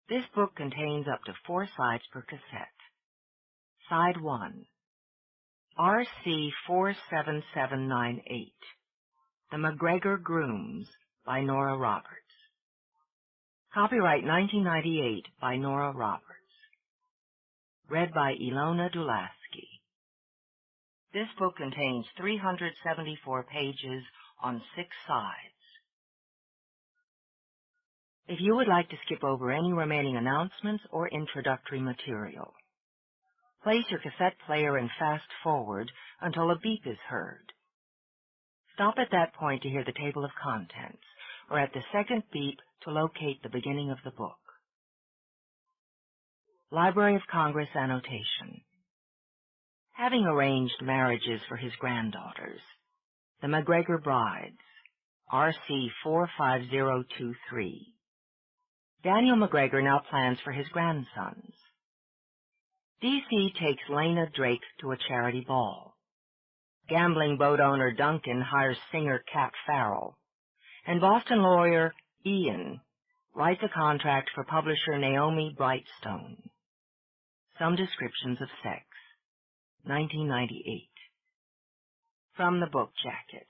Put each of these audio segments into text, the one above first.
This book contains up to 4 sides per cassette. Side 1, RC 47798, The MacGregor Grooms by Nora Roberts. Copyright 1998 by Nora Roberts. Read by Ilona Dulaski. This book contains 374 pages on 6 sides. If you would like to skip over any remaining announcements or introductory material, place your cassette player and fast forward until a beep is heard. Stop at that point to hear the table of contents, or at the second beep to locate the beginning of the book. Library of Congress annotation. Having arranged marriages for his granddaughters, the MacGregor brides, RC 45023, Daniel MacGregor now plans for his grandsons. D.C. takes Lena Drake to a charity ball. Gambling boat owner Duncan hires singer Cat Farrell. And Boston lawyer Ian writes a contract for publisher Naomi Brightstone. Some descriptions of sex. 1998. From the book jacket.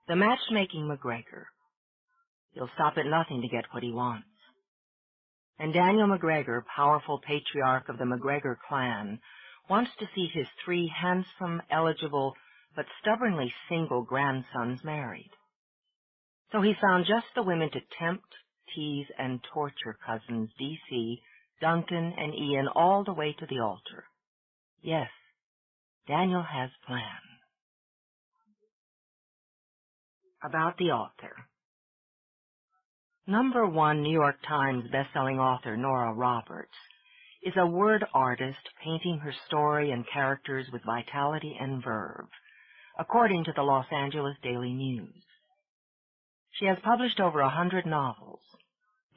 The matchmaking MacGregor. He'll stop at nothing to get what he wants. And Daniel MacGregor, powerful patriarch of the MacGregor clan, wants to see his 3 handsome, eligible, but stubbornly single grandsons married. So he found just the women to tempt, tease, and torture cousins D.C., Duncan, and Ian all the way to the altar. Yes, Daniel has plans. About the author. #1 New York Times bestselling author Nora Roberts is a word artist painting her story and characters with vitality and verve, according to the Los Angeles Daily News. She has published over 100 novels,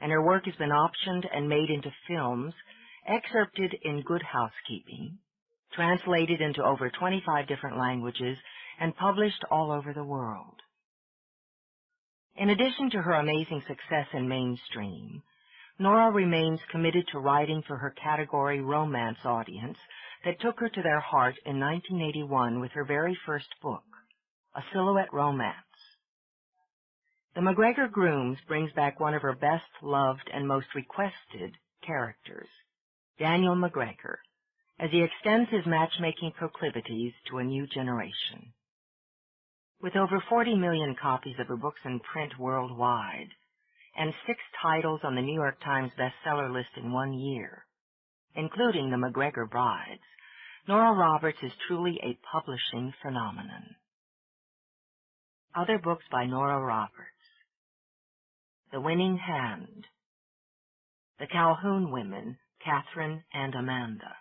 and her work has been optioned and made into films, excerpted in Good Housekeeping, translated into over 25 different languages, and published all over the world. In addition to her amazing success in mainstream, Nora remains committed to writing for her category romance audience that took her to their heart in 1981 with her very first book, A Silhouette Romance. The MacGregor Grooms brings back one of her best-loved and most requested characters, Daniel MacGregor, as he extends his matchmaking proclivities to a new generation. With over 40 million copies of her books in print worldwide, and 6 titles on the New York Times bestseller list in 1 year, including The MacGregor Brides, Nora Roberts is truly a publishing phenomenon. Other books by Nora Roberts. The Winning Hand. The Calhoun Women, Catherine and Amanda.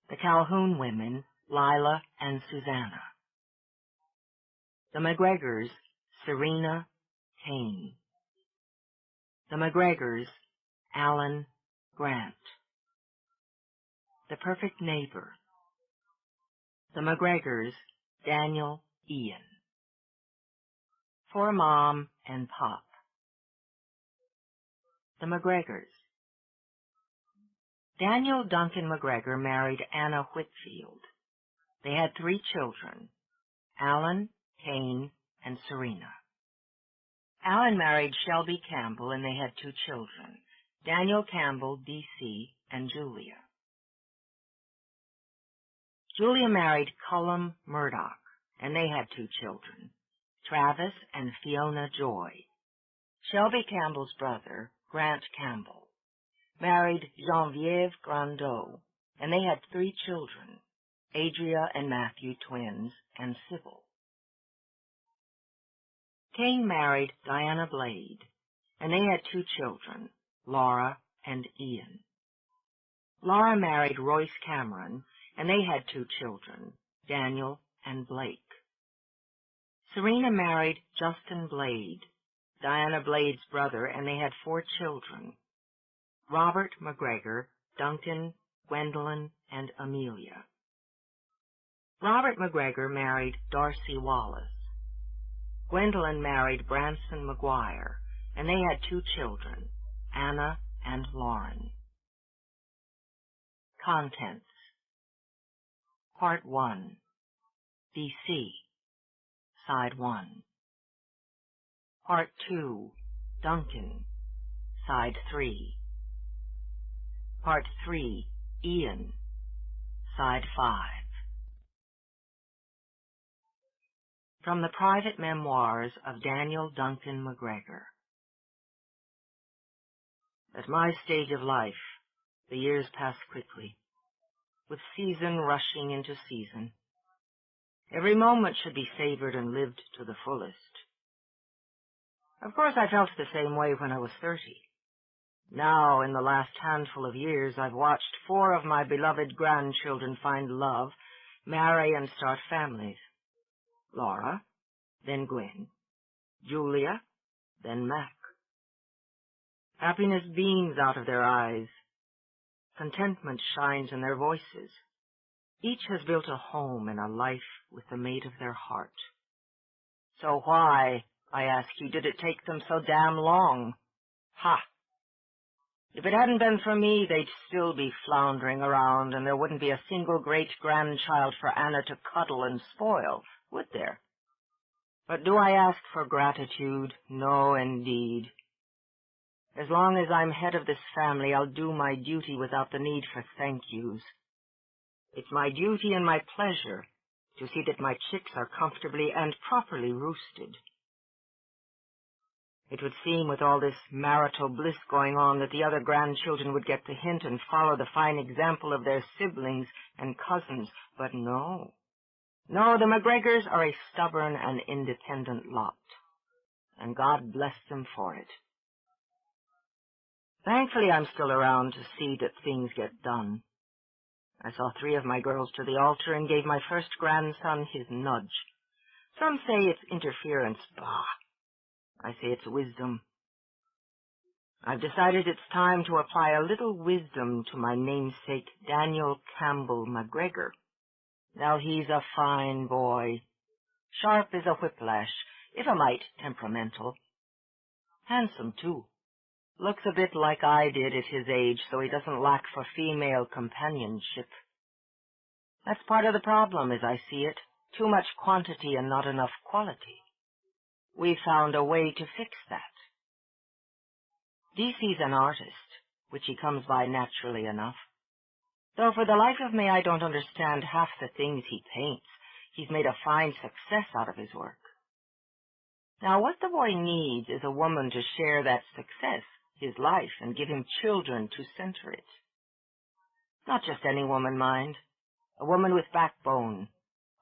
The Calhoun Women, Lila and Susanna. The MacGregors, Serena, Kane. The MacGregors, Alan, Grant. The Perfect Neighbor. The MacGregors, Daniel, Ian. For Mom and Pop. The MacGregors. Daniel Duncan MacGregor married Anna Whitfield. They had 3 children, Alan, Kane, and Serena. Alan married Shelby Campbell, and they had 2 children, Daniel Campbell, D.C., and Julia. Julia married Cullum Murdoch, and they had 2 children, Travis and Fiona Joy. Shelby Campbell's brother, Grant Campbell, married Genevieve Grandeau, and they had 3 children, Adria and Matthew twins, and Sybil. Kane married Diana Blade, and they had 2 children, Laura and Ian. Laura married Royce Cameron, and they had 2 children, Daniel and Blake. Serena married Justin Blade, Diana Blade's brother, and they had 4 children, Robert MacGregor, Duncan, Gwendolyn, and Amelia. Robert MacGregor married Darcy Wallace. Gwendolyn married Branson McGuire, and they had 2 children, Anna and Lauren. Contents. Part 1. DC. Side 1. Part 2. Duncan. Side 3. Part 3. Ian. Side 5. From the private memoirs of Daniel Duncan MacGregor. At my stage of life, the years pass quickly, with season rushing into season. Every moment should be savored and lived to the fullest. Of course, I felt the same way when I was 30. Now, in the last handful of years, I've watched 4 of my beloved grandchildren find love, marry, and start families. Laura, then Gwen, Julia, then Mac. Happiness beams out of their eyes. Contentment shines in their voices. Each has built a home and a life with the mate of their heart. So why, I ask you, did it take them so damn long? Ha! If it hadn't been for me, they'd still be floundering around, and there wouldn't be a single great-grandchild for Anna to cuddle and spoil, would there? But do I ask for gratitude? No, indeed. As long as I'm head of this family, I'll do my duty without the need for thank yous. It's my duty and my pleasure to see that my chicks are comfortably and properly roosted. It would seem with all this marital bliss going on that the other grandchildren would get the hint and follow the fine example of their siblings and cousins, but no. No, the MacGregors are a stubborn and independent lot, and God bless them for it. Thankfully, I'm still around to see that things get done. I saw 3 of my girls to the altar and gave my first grandson his nudge. Some say it's interference. Bah! I say it's wisdom. I've decided it's time to apply a little wisdom to my namesake, Daniel Campbell MacGregor. Now he's a fine boy. Sharp as a whiplash, if a mite temperamental. Handsome, too. Looks a bit like I did at his age, so he doesn't lack for female companionship. That's part of the problem, as I see it. Too much quantity and not enough quality. We found a way to fix that. DC's an artist, which he comes by naturally enough. Though for the life of me I don't understand half the things he paints, he's made a fine success out of his work. Now what the boy needs is a woman to share that success, his life, and give him children to center it. Not just any woman, mind. A woman with backbone.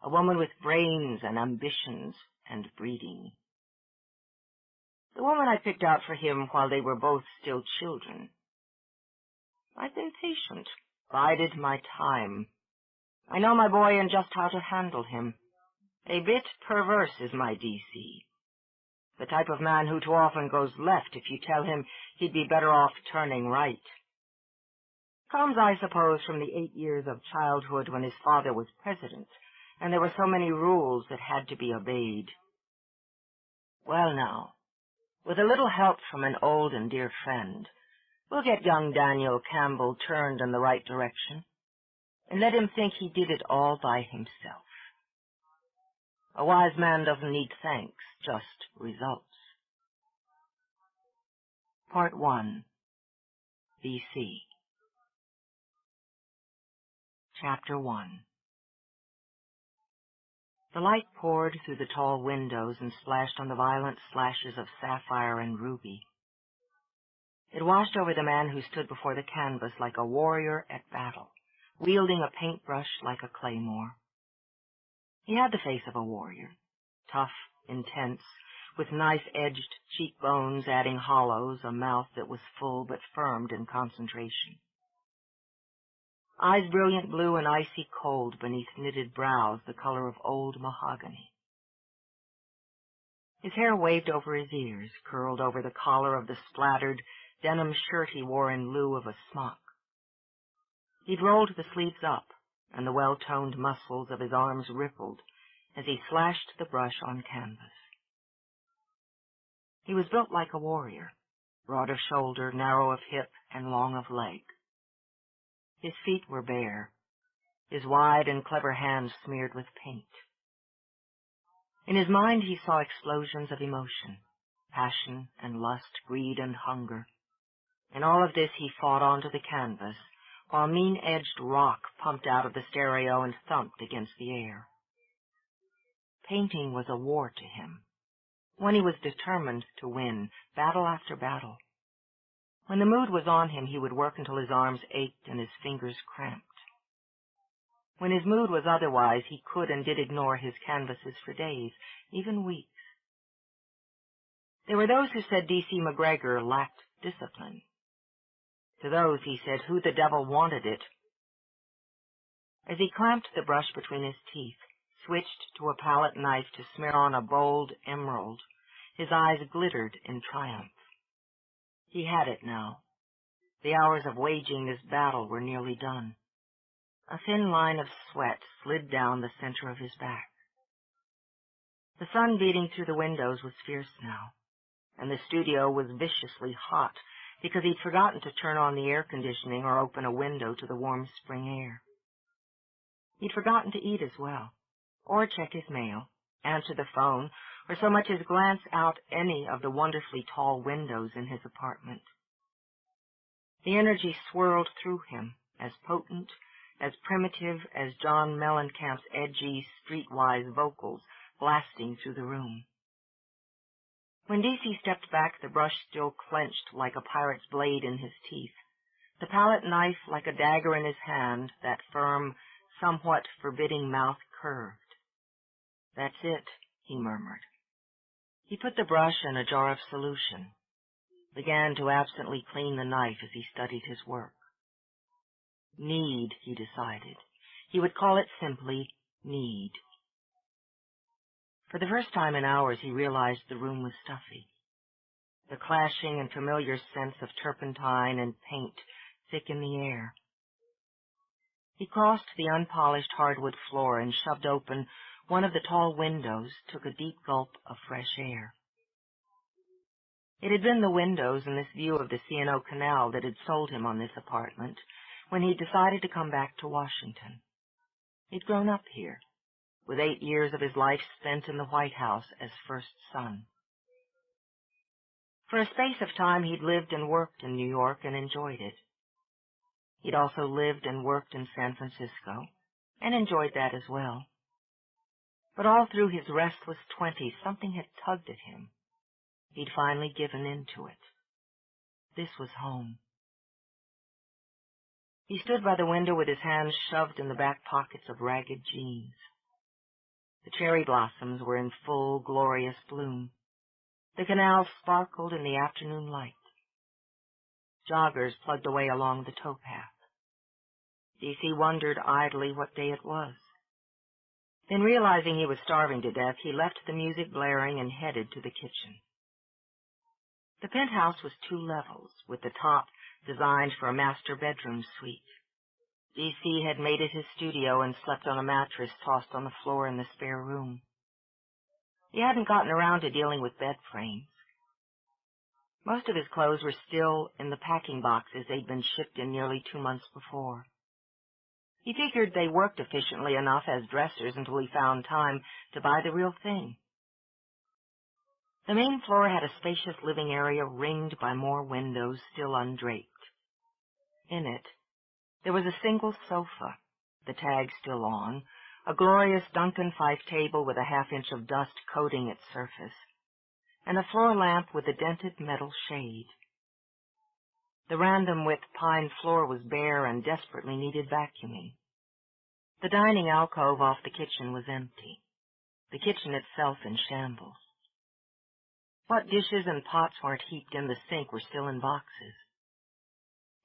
A woman with brains and ambitions and breeding. The woman I picked out for him while they were both still children. I've been patient, bided my time. I know my boy and just how to handle him. A bit perverse is my DC. The type of man who too often goes left if you tell him he'd be better off turning right. Comes, I suppose, from the 8 years of childhood when his father was president, and there were so many rules that had to be obeyed. Well now, with a little help from an old and dear friend, we'll get young Daniel Campbell turned in the right direction, and let him think he did it all by himself. A wise man doesn't need thanks, just results. Part 1. BC. Chapter 1. The light poured through the tall windows and splashed on the violent slashes of sapphire and ruby. It washed over the man who stood before the canvas like a warrior at battle, wielding a paintbrush like a claymore. He had the face of a warrior, tough, intense, with nice-edged cheekbones adding hollows, a mouth that was full but firmed in concentration. Eyes brilliant blue and icy cold beneath knitted brows the color of old mahogany. His hair waved over his ears, curled over the collar of the splattered denim shirt he wore in lieu of a smock. He'd rolled the sleeves up, and the well-toned muscles of his arms rippled as he slashed the brush on canvas. He was built like a warrior, broad of shoulder, narrow of hip, and long of leg. His feet were bare, his wide and clever hands smeared with paint. In his mind he saw explosions of emotion, passion and lust, greed and hunger. And all of this he fought onto the canvas, while mean-edged rock pumped out of the stereo and thumped against the air. Painting was a war to him, one he was determined to win, battle after battle. When the mood was on him, he would work until his arms ached and his fingers cramped. When his mood was otherwise, he could and did ignore his canvases for days, even weeks. There were those who said D.C. MacGregor lacked discipline. To those he said, who the devil wanted it? As he clamped the brush between his teeth, switched to a palette knife to smear on a bold emerald, his eyes glittered in triumph. He had it now. The hours of waging this battle were nearly done. A thin line of sweat slid down the center of his back. The sun beating through the windows was fierce now, and the studio was viciously hot because he'd forgotten to turn on the air conditioning or open a window to the warm spring air. He'd forgotten to eat as well, or check his mail, answer the phone, or so much as glance out any of the wonderfully tall windows in his apartment. The energy swirled through him, as potent, as primitive as John Mellencamp's edgy, streetwise vocals blasting through the room. When D.C. stepped back, the brush still clenched like a pirate's blade in his teeth, the palette knife like a dagger in his hand, that firm, somewhat forbidding mouth curved. "That's it," he murmured. He put the brush in a jar of solution, began to absently clean the knife as he studied his work. Need, he decided. He would call it simply need. For the first time in hours, he realized the room was stuffy. The clashing and familiar sense of turpentine and paint thick in the air. He crossed the unpolished hardwood floor and shoved open one of the tall windows, took a deep gulp of fresh air. It had been the windows and this view of the C&O Canal that had sold him on this apartment when he decided to come back to Washington. He'd grown up here, with 8 years of his life spent in the White House as first son. For a space of time he'd lived and worked in New York and enjoyed it. He'd also lived and worked in San Francisco, and enjoyed that as well. But all through his restless 20s, something had tugged at him. He'd finally given in to it. This was home. He stood by the window with his hands shoved in the back pockets of ragged jeans. The cherry blossoms were in full, glorious bloom. The canal sparkled in the afternoon light. Joggers plugged away along the towpath. D.C. wondered idly what day it was. Then, realizing he was starving to death, he left the music blaring and headed to the kitchen. The penthouse was 2 levels, with the top designed for a master bedroom suite. D.C. had made it his studio and slept on a mattress tossed on the floor in the spare room. He hadn't gotten around to dealing with bed frames. Most of his clothes were still in the packing boxes they'd been shipped in nearly 2 months before. He figured they worked efficiently enough as dressers until he found time to buy the real thing. The main floor had a spacious living area ringed by more windows still undraped. In it, there was a single sofa, the tag still on, a glorious Duncan Fife table with a half-inch of dust coating its surface, and a floor lamp with a dented metal shade. The random-width pine floor was bare and desperately needed vacuuming. The dining alcove off the kitchen was empty, the kitchen itself in shambles. What dishes and pots weren't heaped in the sink were still in boxes.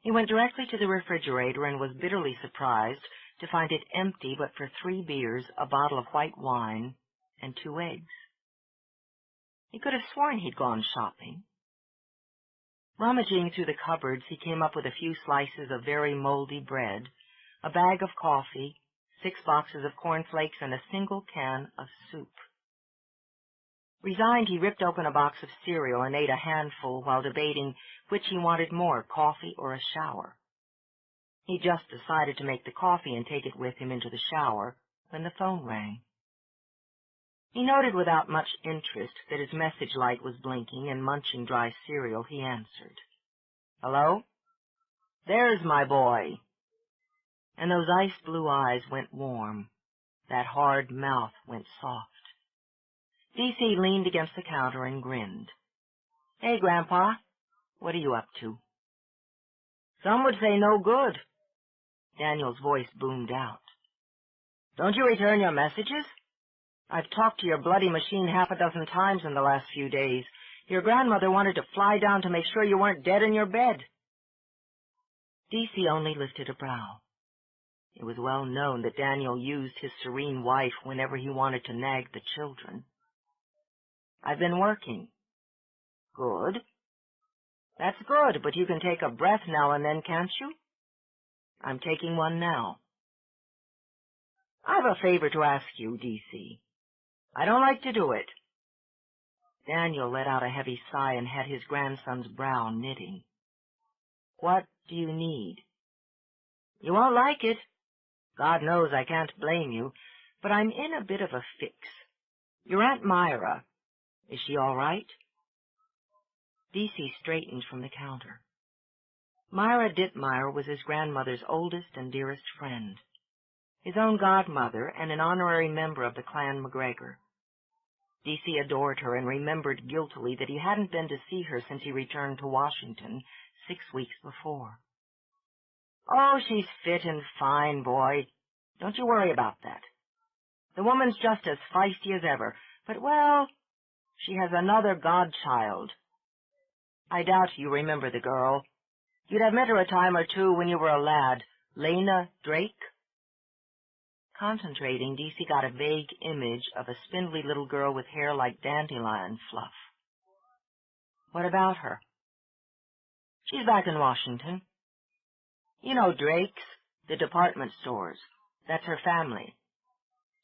He went directly to the refrigerator and was bitterly surprised to find it empty but for 3 beers, a bottle of white wine, and 2 eggs. He could have sworn he'd gone shopping. Rummaging through the cupboards, he came up with a few slices of very moldy bread, a bag of coffee, 6 boxes of cornflakes, and a single can of soup. Resigned, he ripped open a box of cereal and ate a handful while debating which he wanted more, coffee or a shower. He just decided to make the coffee and take it with him into the shower when the phone rang. He noted without much interest that his message light was blinking, and munching dry cereal, he answered. "Hello? There's my boy." And those ice-blue eyes went warm. That hard mouth went soft. D.C. leaned against the counter and grinned. "Hey, Grandpa, what are you up to?" "Some would say no good." Daniel's voice boomed out. "Don't you return your messages? I've talked to your bloody machine half a dozen times in the last few days. Your grandmother wanted to fly down to make sure you weren't dead in your bed." D.C. only lifted a brow. It was well known that Daniel used his serene wife whenever he wanted to nag the children. "I've been working." "Good." "That's good, but you can take a breath now and then, can't you?" "I'm taking one now." "I've a favor to ask you, D.C. I don't like to do it." Daniel let out a heavy sigh and had his grandson's brow knitting. "What do you need?" "You won't like it. God knows I can't blame you, but I'm in a bit of a fix. Your Aunt Myra, is she all right?" D.C. straightened from the counter. Myra Dittmeyer was his grandmother's oldest and dearest friend, his own godmother and an honorary member of the clan MacGregor. D.C. adored her and remembered guiltily that he hadn't been to see her since he returned to Washington 6 weeks before. "Oh, she's fit and fine, boy. Don't you worry about that. The woman's just as feisty as ever, but, well, she has another godchild. I doubt you remember the girl. You'd have met her a time or two when you were a lad. Lena Drake?" Concentrating, D.C. got a vague image of a spindly little girl with hair like dandelion fluff. "What about her?" "She's back in Washington. You know Drake's, the department stores. That's her family.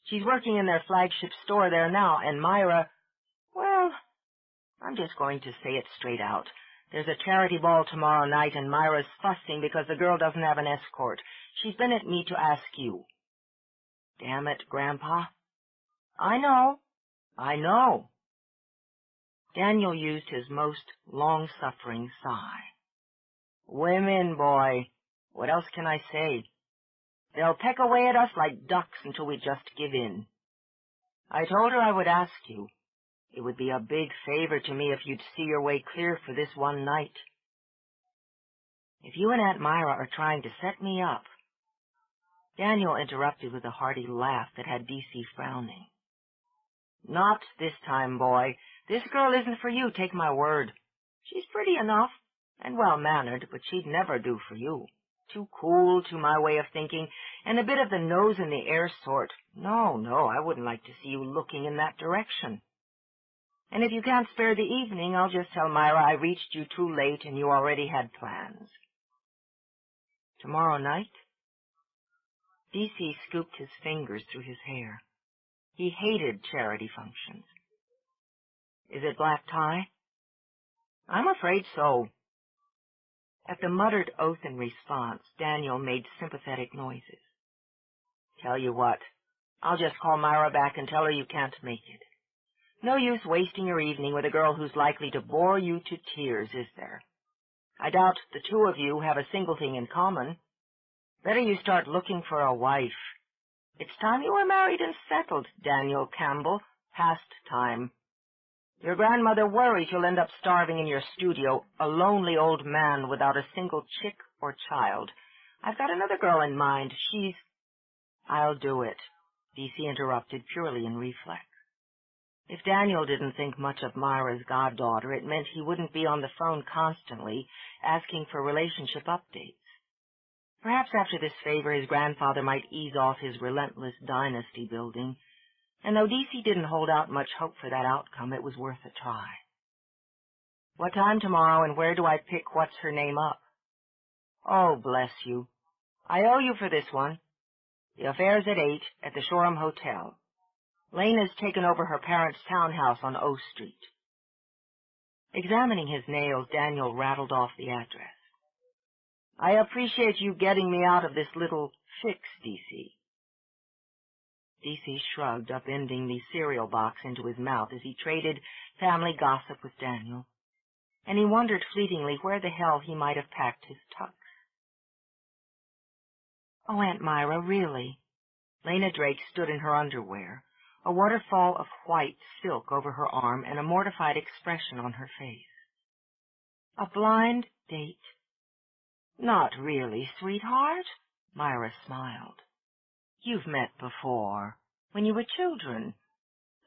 She's working in their flagship store there now, and Myra, well, I'm just going to say it straight out. There's a charity ball tomorrow night, and Myra's fussing because the girl doesn't have an escort. She's been at me to ask you." "Damn it, Grandpa." I know. Daniel used his most long-suffering sigh. "Women, boy. What else can I say? They'll peck away at us like ducks until we just give in. I told her I would ask you. It would be a big favor to me if you'd see your way clear for this one night." "If you and Aunt Myra are trying to set me up—" Daniel interrupted with a hearty laugh that had D.C. frowning. "Not this time, boy. This girl isn't for you, take my word. She's pretty enough and well-mannered, but she'd never do for you. Too cool, to my way of thinking, and a bit of the nose-in-the-air sort. No, I wouldn't like to see you looking in that direction. And if you can't spare the evening, I'll just tell Myra I reached you too late and you already had plans." "Tomorrow night?" D.C. scooped his fingers through his hair. He hated charity functions. "Is it black tie?" "I'm afraid so." At the muttered oath in response, Daniel made sympathetic noises. "Tell you what, I'll just call Myra back and tell her you can't make it. No use wasting your evening with a girl who's likely to bore you to tears, is there? I doubt the two of you have a single thing in common. Better you start looking for a wife. It's time you were married and settled, Daniel Campbell. Past time. Your grandmother worries you'll end up starving in your studio, a lonely old man without a single chick or child. I've got another girl in mind. She's—" "I'll do it," D.C. interrupted purely in reflex. If Daniel didn't think much of Myra's goddaughter, it meant he wouldn't be on the phone constantly asking for relationship updates. Perhaps after this favor his grandfather might ease off his relentless dynasty building, and though D.C. didn't hold out much hope for that outcome, it was worth a try. "What time tomorrow, and where do I pick what's-her-name up?" "Oh, bless you. I owe you for this one. The affair's at 8 at the Shoreham Hotel. Lena's taken over her parents' townhouse on O Street. Examining his nails, Daniel rattled off the address. I appreciate you getting me out of this little fix, D.C. D.C. shrugged, upending the cereal box into his mouth as he traded family gossip with Daniel, and he wondered fleetingly where the hell he might have packed his tux. Oh, Aunt Myra, really? Lena Drake stood in her underwear, a waterfall of white silk over her arm and a mortified expression on her face. A blind date? Not really, sweetheart, Myra smiled. You've met before, when you were children.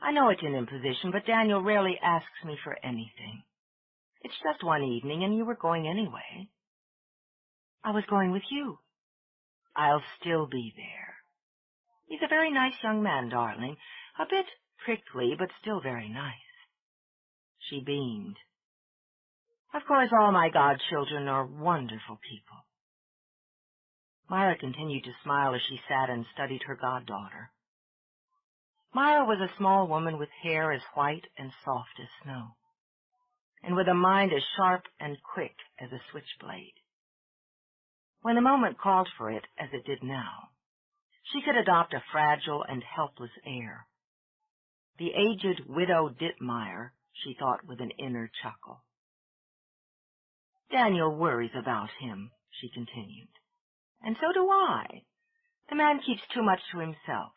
I know it's an imposition, but Daniel rarely asks me for anything. It's just one evening, and you were going anyway. I was going with you. I'll still be there. He's a very nice young man, darling. A bit prickly, but still very nice. She beamed. Of course, all my godchildren are wonderful people. Myra continued to smile as she sat and studied her goddaughter. Myra was a small woman with hair as white and soft as snow, and with a mind as sharp and quick as a switchblade. When the moment called for it, as it did now, she could adopt a fragile and helpless air. The aged widow Dittmeyer, she thought with an inner chuckle. Daniel worries about him, she continued. And so do I. The man keeps too much to himself.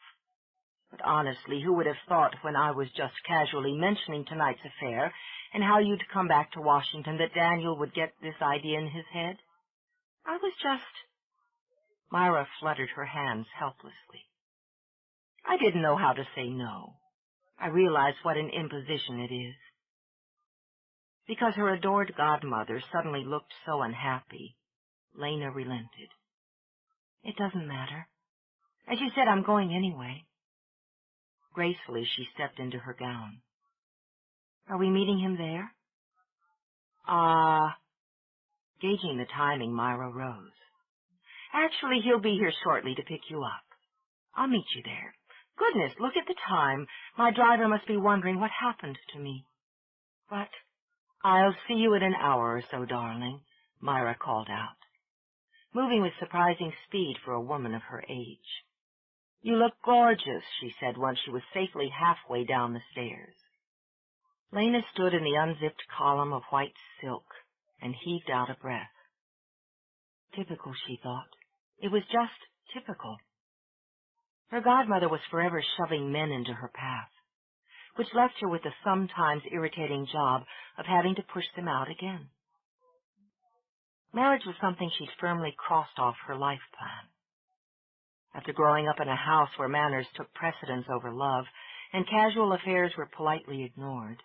But honestly, who would have thought when I was just casually mentioning tonight's affair and how you'd come back to Washington that Daniel would get this idea in his head? I was just... Myra fluttered her hands helplessly. I didn't know how to say no. I realized what an imposition it is. Because her adored godmother suddenly looked so unhappy, Lena relented. It doesn't matter. As you said, I'm going anyway. Gracefully, she stepped into her gown. Are we meeting him there? Gauging the timing, Myra rose. Actually, he'll be here shortly to pick you up. I'll meet you there. Goodness, look at the time. My driver must be wondering what happened to me. But I'll see you in an hour or so, darling, Myra called out, moving with surprising speed for a woman of her age. You look gorgeous, she said once she was safely halfway down the stairs. Lena stood in the unzipped column of white silk and heaved out a breath. Typical, she thought. It was just typical. Her godmother was forever shoving men into her path, which left her with the sometimes irritating job of having to push them out again. Marriage was something she'd firmly crossed off her life plan. After growing up in a house where manners took precedence over love and casual affairs were politely ignored,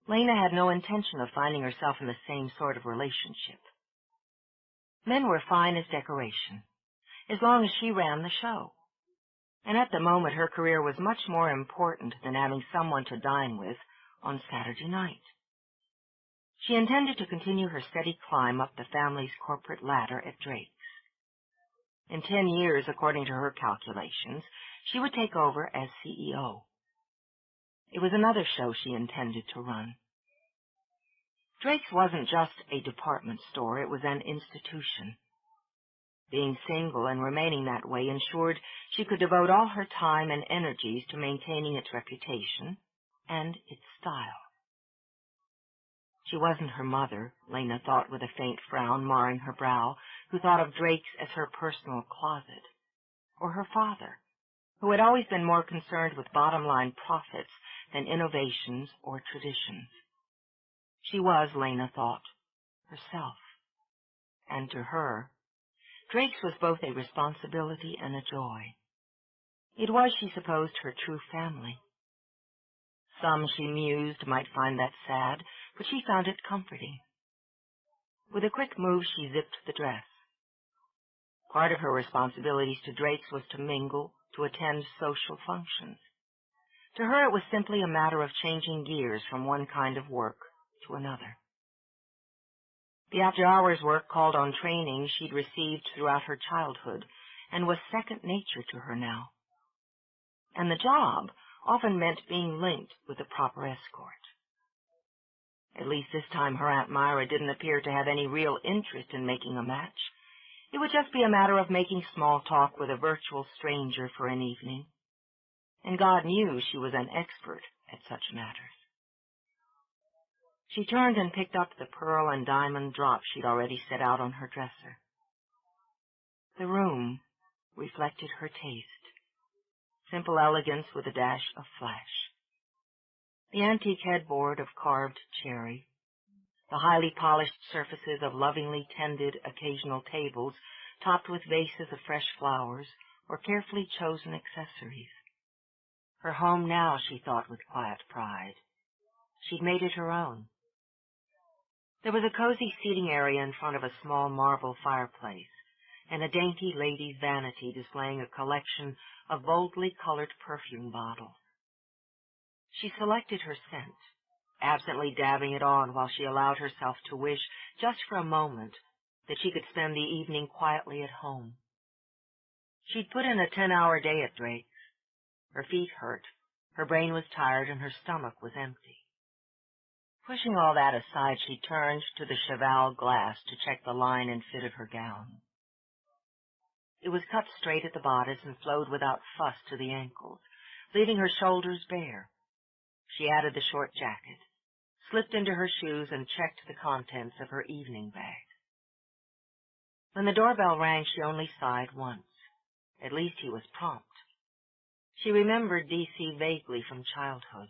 Lena had no intention of finding herself in the same sort of relationship. Men were fine as decoration, as long as she ran the show. And at the moment her career was much more important than having someone to dine with on Saturday night. She intended to continue her steady climb up the family's corporate ladder at Drake's. In 10 years, according to her calculations, she would take over as CEO. It was another show she intended to run. Drake's wasn't just a department store, it was an institution. Being single and remaining that way ensured she could devote all her time and energies to maintaining its reputation and its style. She wasn't her mother, Lena thought with a faint frown marring her brow, who thought of Drake's as her personal closet, or her father, who had always been more concerned with bottom-line profits than innovations or traditions. She was, Lena thought, herself. And to her, Drake's was both a responsibility and a joy. It was, she supposed, her true family. Some, she mused, might find that sad, but she found it comforting. With a quick move, she zipped the dress. Part of her responsibilities to Drake's was to mingle, to attend social functions. To her, it was simply a matter of changing gears from one kind of work to another. The after-hours work called on training she'd received throughout her childhood and was second nature to her now. and the job often meant being linked with a proper escort. At least this time her Aunt Myra didn't appear to have any real interest in making a match. It would just be a matter of making small talk with a virtual stranger for an evening. And God knew she was an expert at such matters. She turned and picked up the pearl and diamond drops she'd already set out on her dresser. The room reflected her taste. Simple elegance with a dash of flash. The antique headboard of carved cherry, the highly polished surfaces of lovingly tended occasional tables topped with vases of fresh flowers or carefully chosen accessories. Her home now, she thought with quiet pride. She'd made it her own. There was a cozy seating area in front of a small marble fireplace, and a dainty lady's vanity displaying a collection of boldly colored perfume bottles. She selected her scent, absently dabbing it on while she allowed herself to wish, just for a moment, that she could spend the evening quietly at home. She'd put in a 10-hour day at Drake's. Her feet hurt, her brain was tired, and her stomach was empty. Pushing all that aside, she turned to the cheval glass to check the line and fit of her gown. It was cut straight at the bodice and flowed without fuss to the ankles, leaving her shoulders bare. She added the short jacket, slipped into her shoes, and checked the contents of her evening bag. When the doorbell rang, she only sighed once. At least he was prompt. She remembered D.C. vaguely from childhood.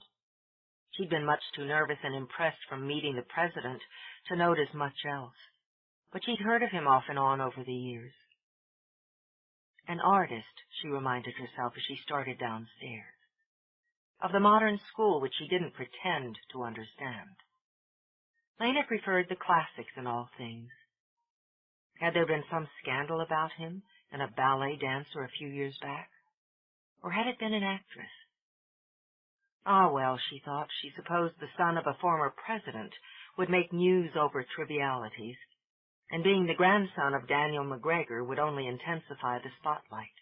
She'd been much too nervous and impressed from meeting the president to notice much else, but she'd heard of him off and on over the years. An artist, she reminded herself as she started downstairs. Of the modern school which she didn't pretend to understand. Lena preferred the classics in all things. Had there been some scandal about him and a ballet dancer a few years back? Or had it been an actress? Ah, well, she thought, she supposed the son of a former president would make news over trivialities, and being the grandson of Daniel MacGregor would only intensify the spotlight.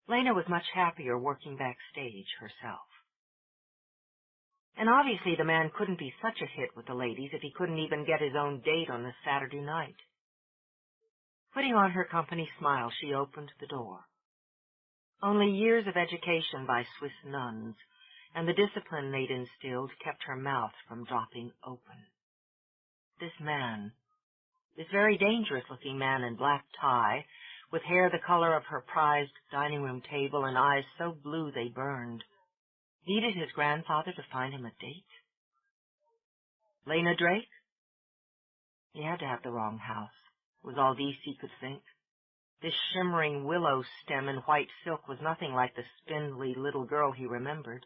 Lena was much happier working backstage herself. And obviously the man couldn't be such a hit with the ladies if he couldn't even get his own date on the Saturday night. Putting on her company smile, she opened the door. Only years of education by Swiss nuns and the discipline they'd instilled kept her mouth from dropping open. This man, this very dangerous-looking man in black tie, with hair the color of her prized dining room table and eyes so blue they burned, needed his grandfather to find him a date? Lena Drake? He had to have the wrong house, was all D.C. could think. This shimmering willow stem in white silk was nothing like the spindly little girl he remembered.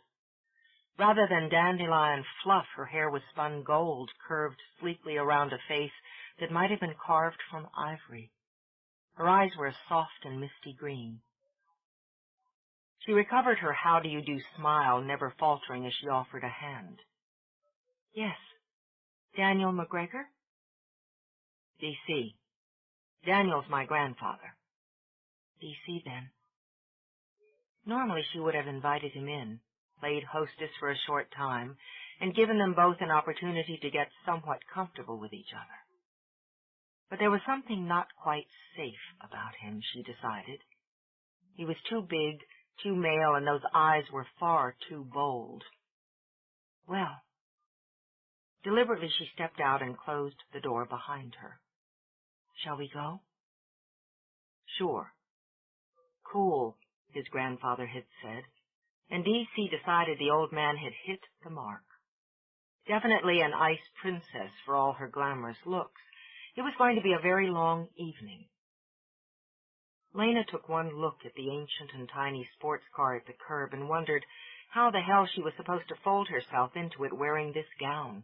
Rather than dandelion fluff, her hair was spun gold, curved sleekly around a face that might have been carved from ivory. Her eyes were a soft and misty green. She recovered her how-do-you-do smile, never faltering as she offered a hand. Yes. Daniel MacGregor? D.C. Daniel's my grandfather. D.C. then. Normally she would have invited him in, played hostess for a short time, and given them both an opportunity to get somewhat comfortable with each other. But there was something not quite safe about him, she decided. He was too big, too male, and those eyes were far too bold. Well, deliberately she stepped out and closed the door behind her. Shall we go? Sure. Cool, his grandfather had said, and D.C. decided the old man had hit the mark. Definitely an ice princess for all her glamorous looks. It was going to be a very long evening. Lena took one look at the ancient and tiny sports car at the curb and wondered how the hell she was supposed to fold herself into it wearing this gown.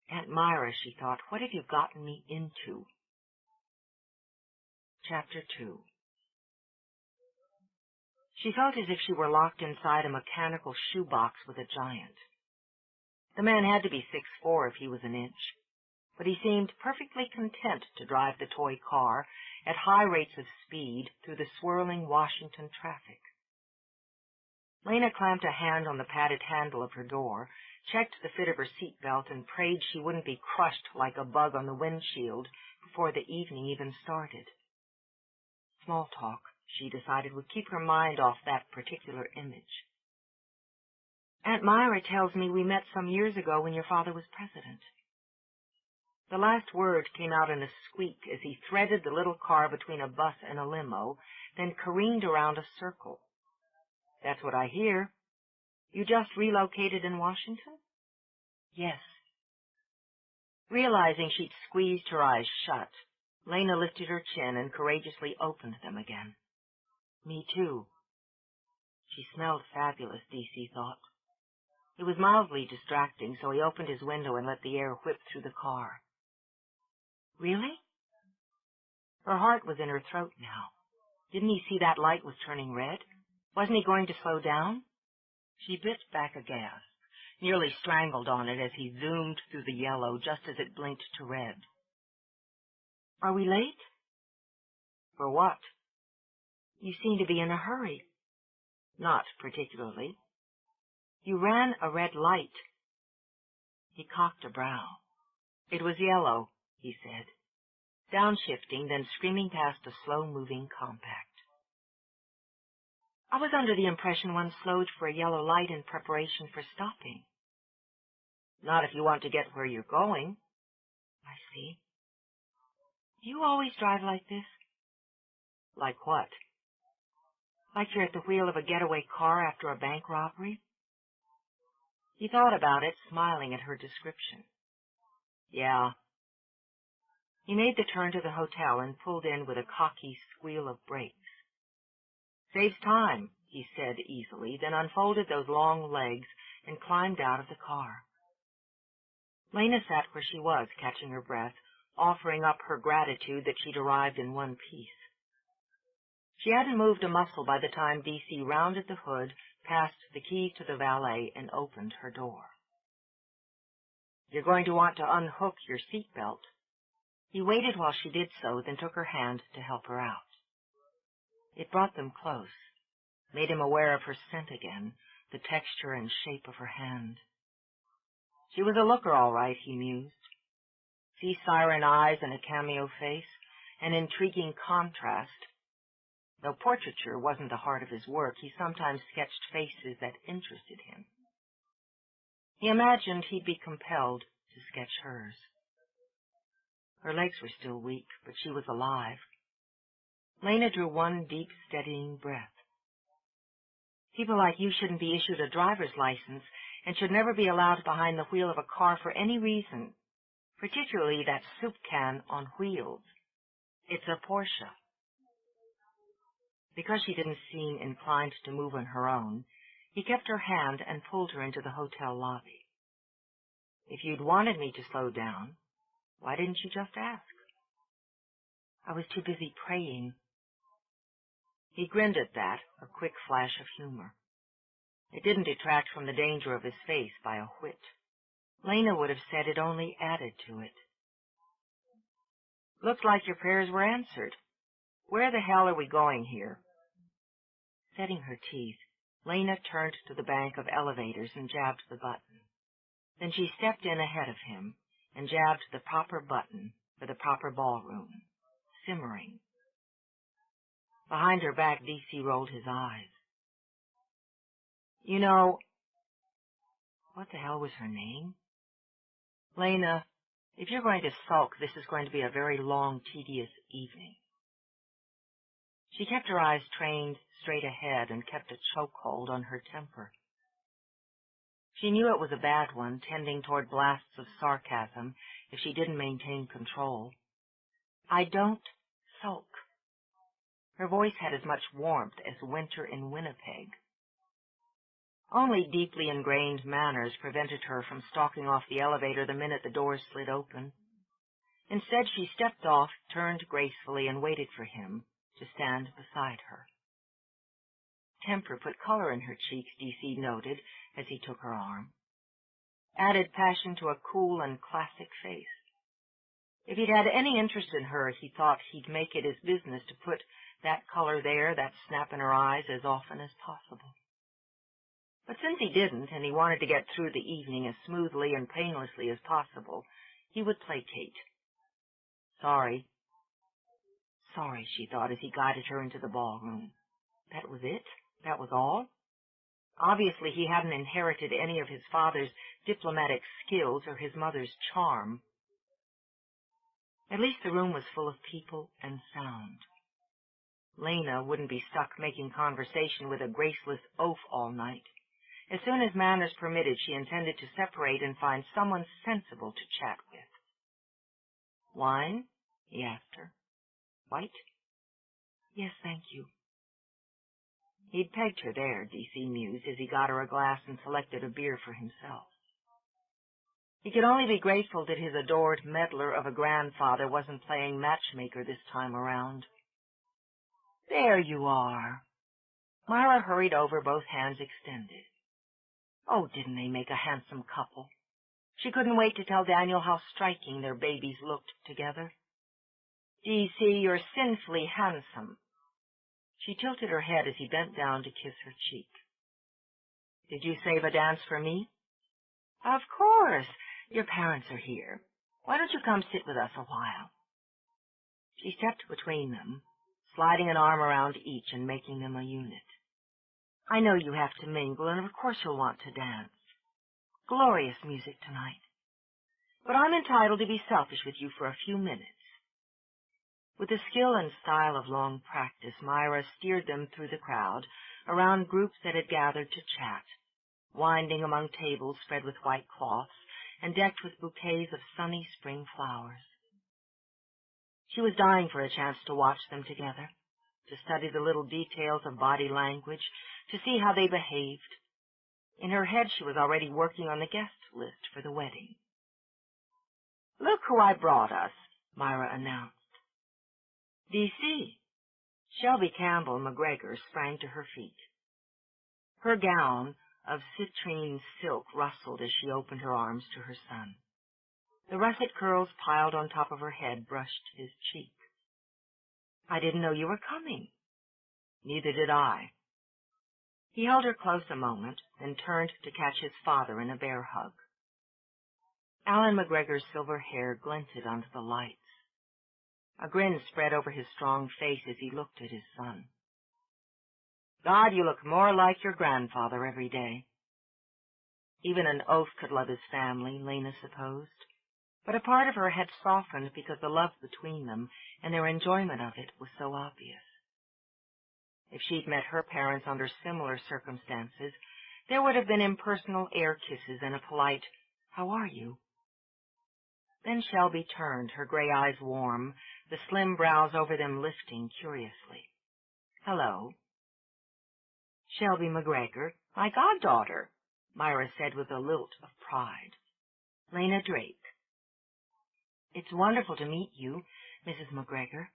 Aunt Myra, she thought, what have you gotten me into? Chapter 2. She felt as if she were locked inside a mechanical shoebox with a giant. The man had to be 6'4" if he was an inch, but he seemed perfectly content to drive the toy car at high rates of speed through the swirling Washington traffic. Lena clamped a hand on the padded handle of her door, checked the fit of her seat belt, and prayed she wouldn't be crushed like a bug on the windshield before the evening even started. Small talk, she decided, would keep her mind off that particular image. Aunt Myra tells me we met some years ago when your father was president. The last word came out in a squeak as he threaded the little car between a bus and a limo, then careened around a circle. That's what I hear. You just relocated in Washington? Yes. Realizing she'd squeezed her eyes shut, Lena lifted her chin and courageously opened them again. Me too. She smelled fabulous, DC thought. It was mildly distracting, so he opened his window and let the air whip through the car. Really? Her heart was in her throat now. Didn't he see that light was turning red? Wasn't he going to slow down? She bit back a gasp, nearly strangled on it as he zoomed through the yellow just as it blinked to red. Are we late? For what? You seem to be in a hurry. Not particularly. You ran a red light. He cocked a brow. It was yellow, he said, downshifting, then screaming past a slow-moving compact. I was under the impression one slowed for a yellow light in preparation for stopping. Not if you want to get where you're going. I see. Do you always drive like this? Like what? Like you're at the wheel of a getaway car after a bank robbery? He thought about it, smiling at her description. Yeah. He made the turn to the hotel and pulled in with a cocky squeal of brakes. Saves time, he said easily, then unfolded those long legs and climbed out of the car. Lena sat where she was, catching her breath, offering up her gratitude that she'd arrived in one piece. She hadn't moved a muscle by the time DC rounded the hood, passed the keys to the valet, and opened her door. You're going to want to unhook your seatbelt. He waited while she did so, then took her hand to help her out. It brought them close, made him aware of her scent again, the texture and shape of her hand. She was a looker, all right, he mused. Sea siren eyes and a cameo face, an intriguing contrast. Though portraiture wasn't the heart of his work, he sometimes sketched faces that interested him. He imagined he'd be compelled to sketch hers. Her legs were still weak, but she was alive. Lena drew one deep, steadying breath. People like you shouldn't be issued a driver's license and should never be allowed behind the wheel of a car for any reason, particularly that soup can on wheels. It's a Porsche. Because she didn't seem inclined to move on her own, he kept her hand and pulled her into the hotel lobby. If you'd wanted me to slow down, why didn't you just ask? I was too busy praying. He grinned at that, a quick flash of humor. It didn't detract from the danger of his face by a whit. Lena would have said it only added to it. Looks like your prayers were answered. Where the hell are we going here? Setting her teeth, Lena turned to the bank of elevators and jabbed the button. Then she stepped in ahead of him and jabbed the proper button for the proper ballroom, simmering. Behind her back, DC rolled his eyes. You know, what the hell was her name? Lena, if you're going to sulk, this is going to be a very long, tedious evening. She kept her eyes trained straight ahead and kept a chokehold on her temper. She knew it was a bad one, tending toward blasts of sarcasm if she didn't maintain control. I don't sulk. Her voice had as much warmth as winter in Winnipeg. Only deeply ingrained manners prevented her from stalking off the elevator the minute the doors slid open. Instead, she stepped off, turned gracefully, and waited for him to stand beside her. Temper put color in her cheeks, DC noted as he took her arm. Added passion to a cool and classic face. If he'd had any interest in her, he thought he'd make it his business to put that color there, that snap in her eyes, as often as possible. But since he didn't, and he wanted to get through the evening as smoothly and painlessly as possible, he would placate. Sorry, she thought as he guided her into the ballroom. That was it? That was all? Obviously, he hadn't inherited any of his father's diplomatic skills or his mother's charm. At least the room was full of people and sound. Lena wouldn't be stuck making conversation with a graceless oaf all night. As soon as manners permitted, she intended to separate and find someone sensible to chat with. Wine? He asked her. White? Yes, thank you. He'd pegged her there, D.C. mused, as he got her a glass and selected a beer for himself. He could only be grateful that his adored meddler of a grandfather wasn't playing matchmaker this time around. There you are. Myra hurried over, both hands extended. Oh, didn't they make a handsome couple? She couldn't wait to tell Daniel how striking their babies looked together. D.C., you're sinfully handsome. She tilted her head as he bent down to kiss her cheek. Did you save a dance for me? Of course. Your parents are here. Why don't you come sit with us a while? She stepped between them, sliding an arm around each and making them a unit. I know you have to mingle, and of course you'll want to dance. Glorious music tonight. But I'm entitled to be selfish with you for a few minutes. With the skill and style of long practice, Myra steered them through the crowd, around groups that had gathered to chat, winding among tables spread with white cloths and decked with bouquets of sunny spring flowers. She was dying for a chance to watch them together, to study the little details of body language, to see how they behaved. In her head, she was already working on the guest list for the wedding. Look who I brought us, Myra announced. D.C. Shelby Campbell MacGregor sprang to her feet. Her gown of citrine silk rustled as she opened her arms to her son. The russet curls piled on top of her head brushed his cheek. I didn't know you were coming. Neither did I. He held her close a moment, then turned to catch his father in a bear hug. Alan MacGregor's silver hair glinted under the lights. A grin spread over his strong face as he looked at his son. God, you look more like your grandfather every day. Even an oaf could love his family, Lena supposed. But a part of her had softened because the love between them and their enjoyment of it was so obvious. If she'd met her parents under similar circumstances, there would have been impersonal air kisses and a polite, "How are you?" Then Shelby turned, her gray eyes warm, the slim brows over them lifting curiously. Hello. Shelby MacGregor, my goddaughter, Myra said with a lilt of pride. Lena Drake. It's wonderful to meet you, Mrs. MacGregor.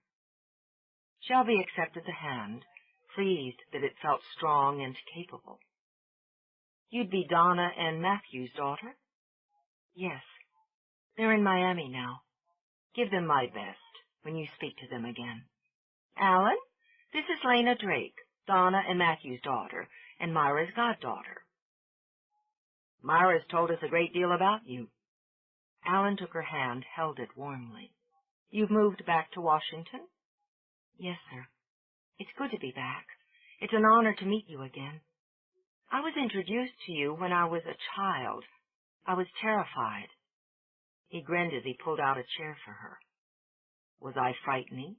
Shelby accepted the hand, pleased that it felt strong and capable. You'd be Donna and Matthew's daughter? Yes. They're in Miami now. Give them my best when you speak to them again. Alan, this is Lena Drake, Donna and Matthew's daughter, and Myra's goddaughter. Myra's told us a great deal about you. Alan took her hand, held it warmly. You've moved back to Washington? Yes, sir. It's good to be back. It's an honor to meet you again. I was introduced to you when I was a child. I was terrified. He grinned as he pulled out a chair for her. Was I frightening?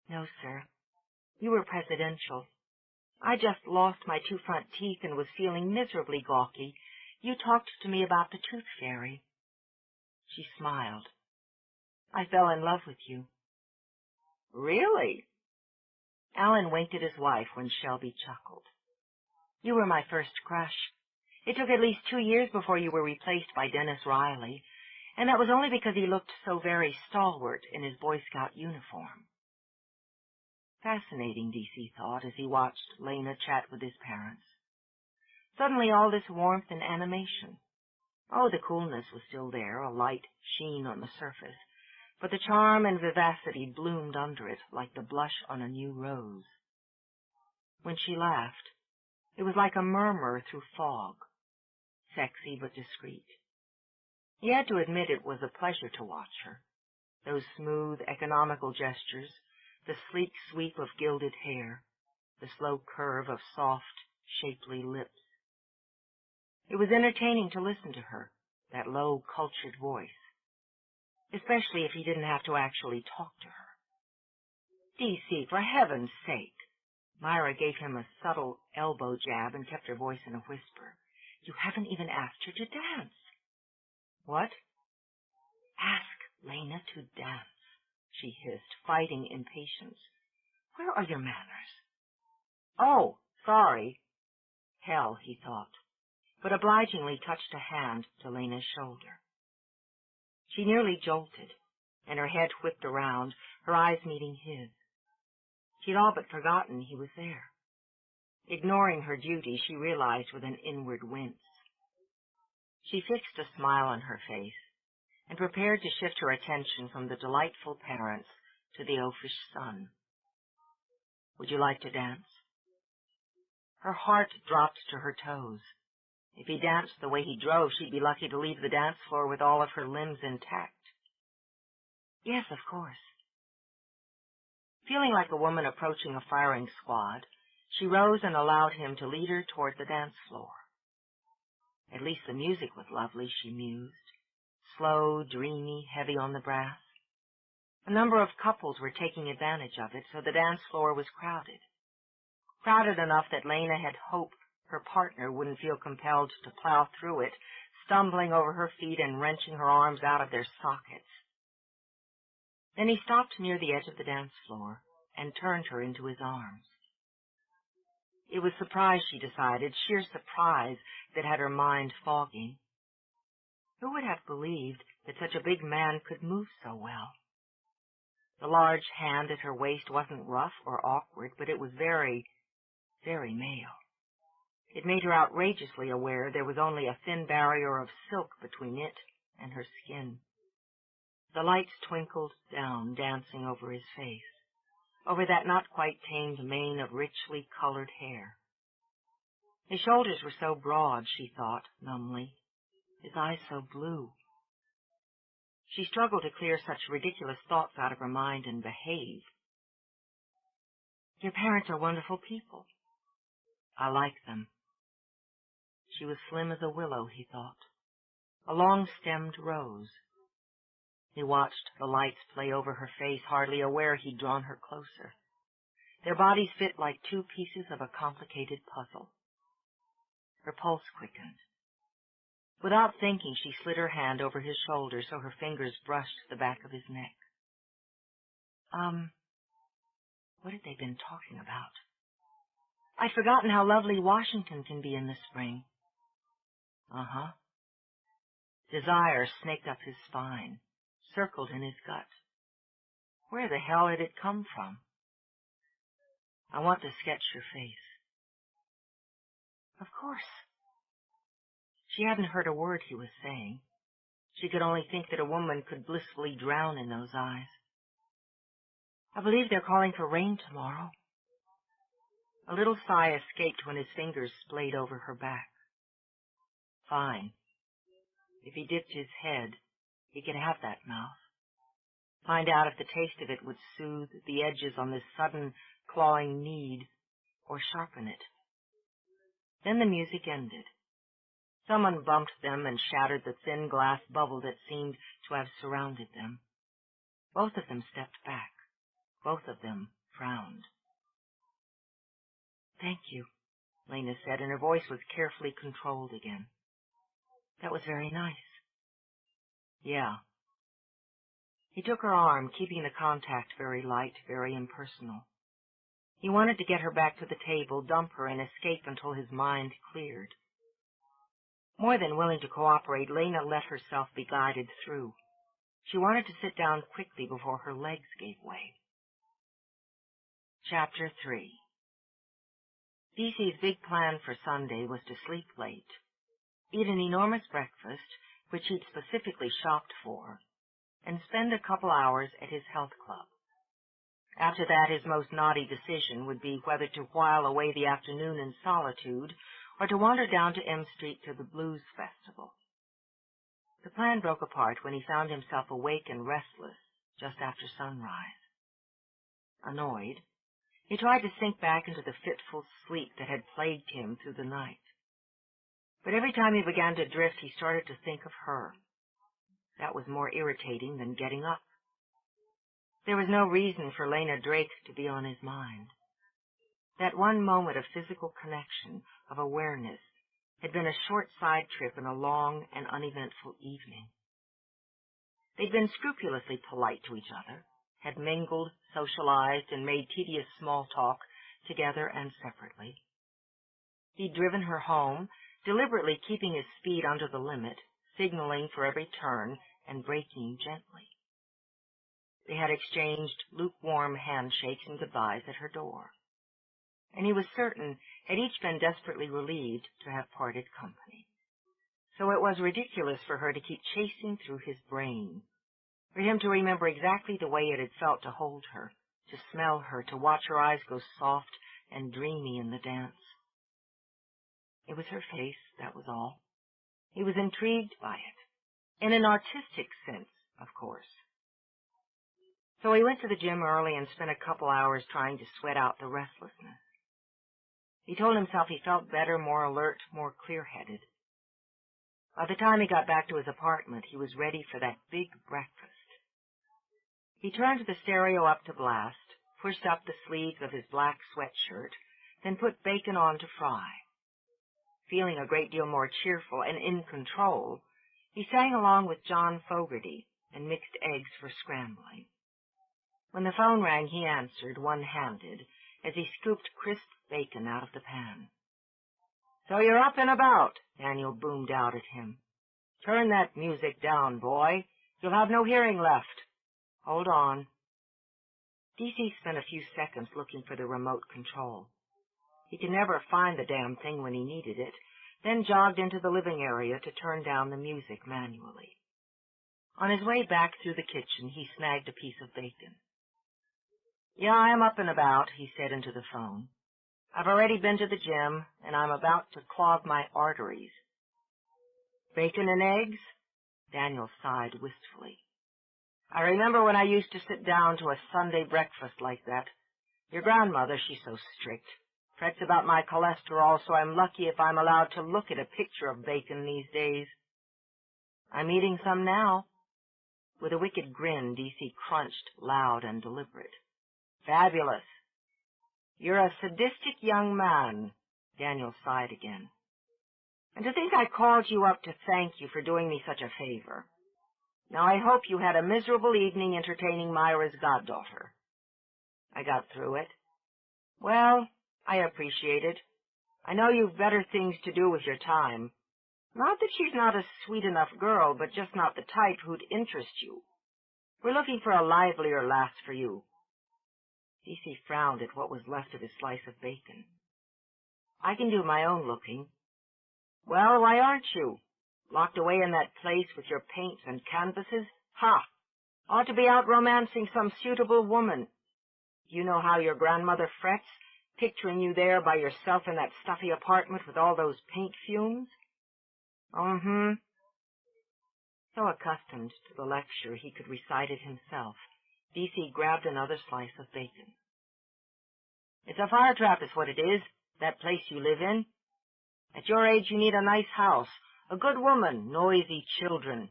No, sir. You were presidential. I just lost my 2 front teeth and was feeling miserably gawky. You talked to me about the tooth fairy. She smiled. I fell in love with you. Really? Alan winked at his wife when Shelby chuckled. You were my first crush. It took at least 2 years before you were replaced by Dennis Riley, and that was only because he looked so very stalwart in his Boy Scout uniform. Fascinating, D.C. thought, as he watched Lena chat with his parents. Suddenly all this warmth and animation. Oh, the coolness was still there, a light sheen on the surface, but the charm and vivacity bloomed under it like the blush on a new rose. When she laughed, It was like a murmur through fog, sexy but discreet. He had to admit it was a pleasure to watch her. Those smooth, economical gestures, the sleek sweep of gilded hair, the slow curve of soft, shapely lips. It was entertaining to listen to her, that low, cultured voice, especially if he didn't have to actually talk to her. DC, for heaven's sake! Myra gave him a subtle elbow jab and kept her voice in a whisper. You haven't even asked her to dance. What? Ask Lena to dance, she hissed, fighting impatience. Where are your manners? Oh, sorry. Hell, he thought, but obligingly touched a hand to Lena's shoulder. She nearly jolted, and her head whipped around, her eyes meeting his. She'd all but forgotten he was there. Ignoring her duty, she realized with an inward wince. She fixed a smile on her face and prepared to shift her attention from the delightful parents to the oafish son. Would you like to dance? Her heart dropped to her toes. If he danced the way he drove, she'd be lucky to leave the dance floor with all of her limbs intact. Yes, of course. Feeling like a woman approaching a firing squad, she rose and allowed him to lead her toward the dance floor. At least the music was lovely, she mused. Slow, dreamy, heavy on the brass. A number of couples were taking advantage of it, so the dance floor was crowded. Crowded enough that Lena had hoped her partner wouldn't feel compelled to plow through it, stumbling over her feet and wrenching her arms out of their sockets. Then he stopped near the edge of the dance floor and turned her into his arms. It was surprise, she decided, sheer surprise that had her mind fogging. Who would have believed that such a big man could move so well? The large hand at her waist wasn't rough or awkward, but it was very, very male. It made her outrageously aware there was only a thin barrier of silk between it and her skin. The lights twinkled down, dancing over his face, over that not quite tamed mane of richly colored hair. His shoulders were so broad, she thought, numbly, his eyes so blue. She struggled to clear such ridiculous thoughts out of her mind and behave. Your parents are wonderful people. I like them. She was slim as a willow, he thought, a long-stemmed rose. He watched the lights play over her face, hardly aware he'd drawn her closer. Their bodies fit like two pieces of a complicated puzzle. Her pulse quickened. Without thinking, she slid her hand over his shoulder so her fingers brushed the back of his neck. What had they been talking about? I'd forgotten how lovely Washington can be in the spring. Uh-huh. Desire snaked up his spine, circled in his gut. Where the hell had it come from? I want to sketch your face. Of course. She hadn't heard a word he was saying. She could only think that a woman could blissfully drown in those eyes. I believe they're calling for rain tomorrow. A little sigh escaped when his fingers splayed over her back. Fine. If he dipped his head, he could have that mouth. Find out if the taste of it would soothe the edges on this sudden, clawing need, or sharpen it. Then the music ended. Someone bumped them and shattered the thin glass bubble that seemed to have surrounded them. Both of them stepped back. Both of them frowned. Thank you, Lena said, and her voice was carefully controlled again. That was very nice. Yeah. He took her arm, keeping the contact very light, very impersonal. He wanted to get her back to the table, dump her, and escape until his mind cleared. More than willing to cooperate, Lena let herself be guided through. She wanted to sit down quickly before her legs gave way. Chapter 3. DC's big plan for Sunday was to sleep late, eat an enormous breakfast, which he'd specifically shopped for, and spend a couple hours at his health club. After that, his most naughty decision would be whether to while away the afternoon in solitude or to wander down to M Street to the Blues Festival. The plan broke apart when he found himself awake and restless just after sunrise. Annoyed, he tried to sink back into the fitful sleep that had plagued him through the night. But every time he began to drift, he started to think of her. That was more irritating than getting up. There was no reason for Lena Drake to be on his mind. That one moment of physical connection, of awareness, had been a short side trip in a long and uneventful evening. They'd been scrupulously polite to each other, had mingled, socialized, and made tedious small talk together and separately. He'd driven her home, deliberately keeping his speed under the limit, signaling for every turn and braking gently. They had exchanged lukewarm handshakes and goodbyes at her door, and he was certain had each been desperately relieved to have parted company. So it was ridiculous for her to keep chasing through his brain, for him to remember exactly the way it had felt to hold her, to smell her, to watch her eyes go soft and dreamy in the dance. It was her face, that was all. He was intrigued by it, in an artistic sense, of course. So he went to the gym early and spent a couple hours trying to sweat out the restlessness. He told himself he felt better, more alert, more clear-headed. By the time he got back to his apartment, he was ready for that big breakfast. He turned the stereo up to blast, pushed up the sleeves of his black sweatshirt, then put bacon on to fry. Feeling a great deal more cheerful and in control, he sang along with John Fogarty and mixed eggs for scrambling. When the phone rang, he answered, one-handed, as he scooped crisp bacon out of the pan. "So you're up and about," Daniel boomed out at him. "Turn that music down, boy. You'll have no hearing left. Hold on." D.C. spent a few seconds looking for the remote control. He could never find the damn thing when he needed it, then jogged into the living area to turn down the music manually. On his way back through the kitchen, he snagged a piece of bacon. "Yeah, I'm up and about," he said into the phone. "I've already been to the gym, and I'm about to clog my arteries." "Bacon and eggs?" Daniel sighed wistfully. "I remember when I used to sit down to a Sunday breakfast like that. Your grandmother, she's so strict. Frets about my cholesterol, so I'm lucky if I'm allowed to look at a picture of bacon these days. I'm eating some now." With a wicked grin, D.C. crunched, loud and deliberate. "Fabulous." "You're a sadistic young man," Daniel sighed again. "And to think I called you up to thank you for doing me such a favor. Now I hope you had a miserable evening entertaining Myra's goddaughter." "I got through it." "Well, I appreciate it. I know you've better things to do with your time. Not that she's not a sweet enough girl, but just not the type who'd interest you. We're looking for a livelier lass for you." D.C. frowned at what was left of his slice of bacon. "I can do my own looking." "Well, why aren't you? Locked away in that place with your paints and canvases? Ha! Ought to be out romancing some suitable woman. You know how your grandmother frets, picturing you there by yourself in that stuffy apartment with all those paint fumes?" "Mm-hmm." So accustomed to the lecture he could recite it himself, D.C. grabbed another slice of bacon. "It's a fire trap is what it is, that place you live in. At your age you need a nice house, a good woman, noisy children."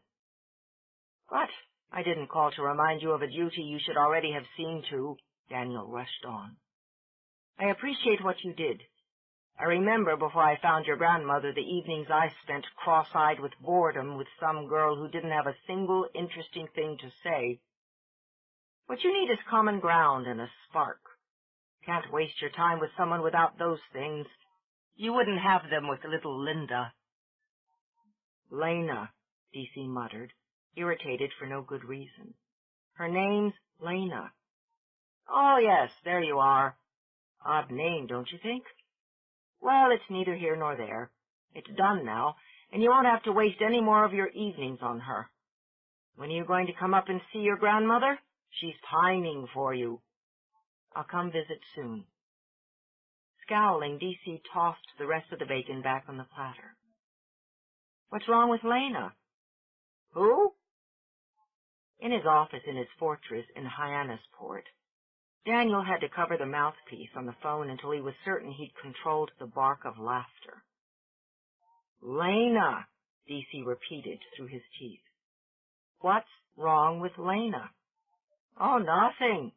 "But I didn't call to remind you of a duty you should already have seen to," Daniel rushed on. "I appreciate what you did. I remember before I found your grandmother the evenings I spent cross-eyed with boredom with some girl who didn't have a single interesting thing to say. What you need is common ground and a spark. Can't waste your time with someone without those things. You wouldn't have them with little Linda." "Lena," D.C. muttered, irritated for no good reason. "Her name's Lena." "Oh, yes, there you are. Odd name, don't you think? Well, it's neither here nor there. It's done now, and you won't have to waste any more of your evenings on her. When are you going to come up and see your grandmother? She's pining for you." I'll come visit soon. Scowling, DC tossed the rest of the bacon back on the platter. What's wrong with Lena? Who? In his office in his fortress in Hyannisport, Daniel had to cover the mouthpiece on the phone until he was certain he'd controlled the bark of laughter. Lena, DC repeated through his teeth. What's wrong with Lena? Oh, nothing.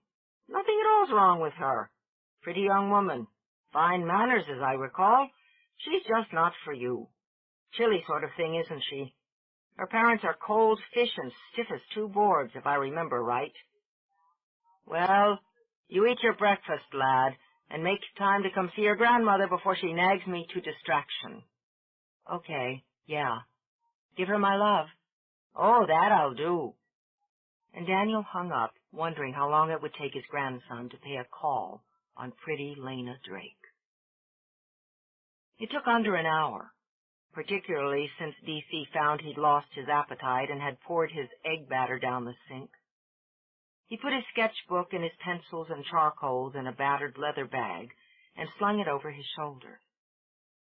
Nothing at all's wrong with her. Pretty young woman. Fine manners, as I recall. She's just not for you. Chilly sort of thing, isn't she? Her parents are cold fish and stiff as two boards, if I remember right. Well, you eat your breakfast, lad, and make time to come see your grandmother before she nags me to distraction. Okay, yeah. Give her my love. Oh, that I'll do. And Daniel hung up, wondering how long it would take his grandson to pay a call on pretty Lena Drake. It took under an hour, particularly since DC found he'd lost his appetite and had poured his egg batter down the sink. He put his sketchbook and his pencils and charcoals in a battered leather bag and slung it over his shoulder.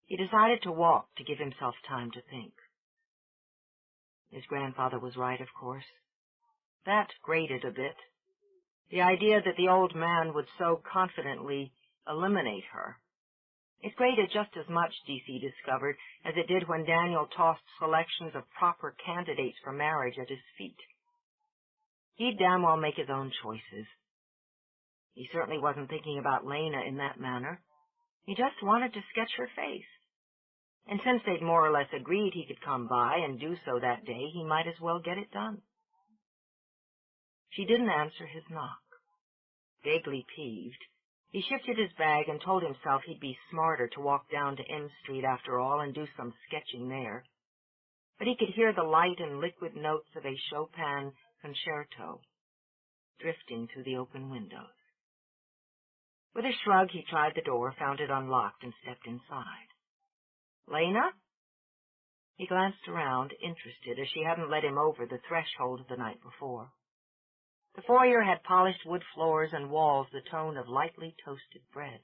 He decided to walk to give himself time to think. His grandfather was right, of course. That grated a bit. The idea that the old man would so confidently eliminate her. It grated just as much, DC discovered, as it did when Daniel tossed selections of proper candidates for marriage at his feet. He'd damn well make his own choices. He certainly wasn't thinking about Lena in that manner. He just wanted to sketch her face. And since they'd more or less agreed he could come by and do so that day, he might as well get it done. She didn't answer his knock. Vaguely peeved, he shifted his bag and told himself he'd be smarter to walk down to M Street after all and do some sketching there. But he could hear the light and liquid notes of a Chopin concerto drifting through the open windows. With a shrug, he tried the door, found it unlocked, and stepped inside. Lena? He glanced around, interested, as she hadn't let him over the threshold the night before. The foyer had polished wood floors and walls the tone of lightly toasted bread.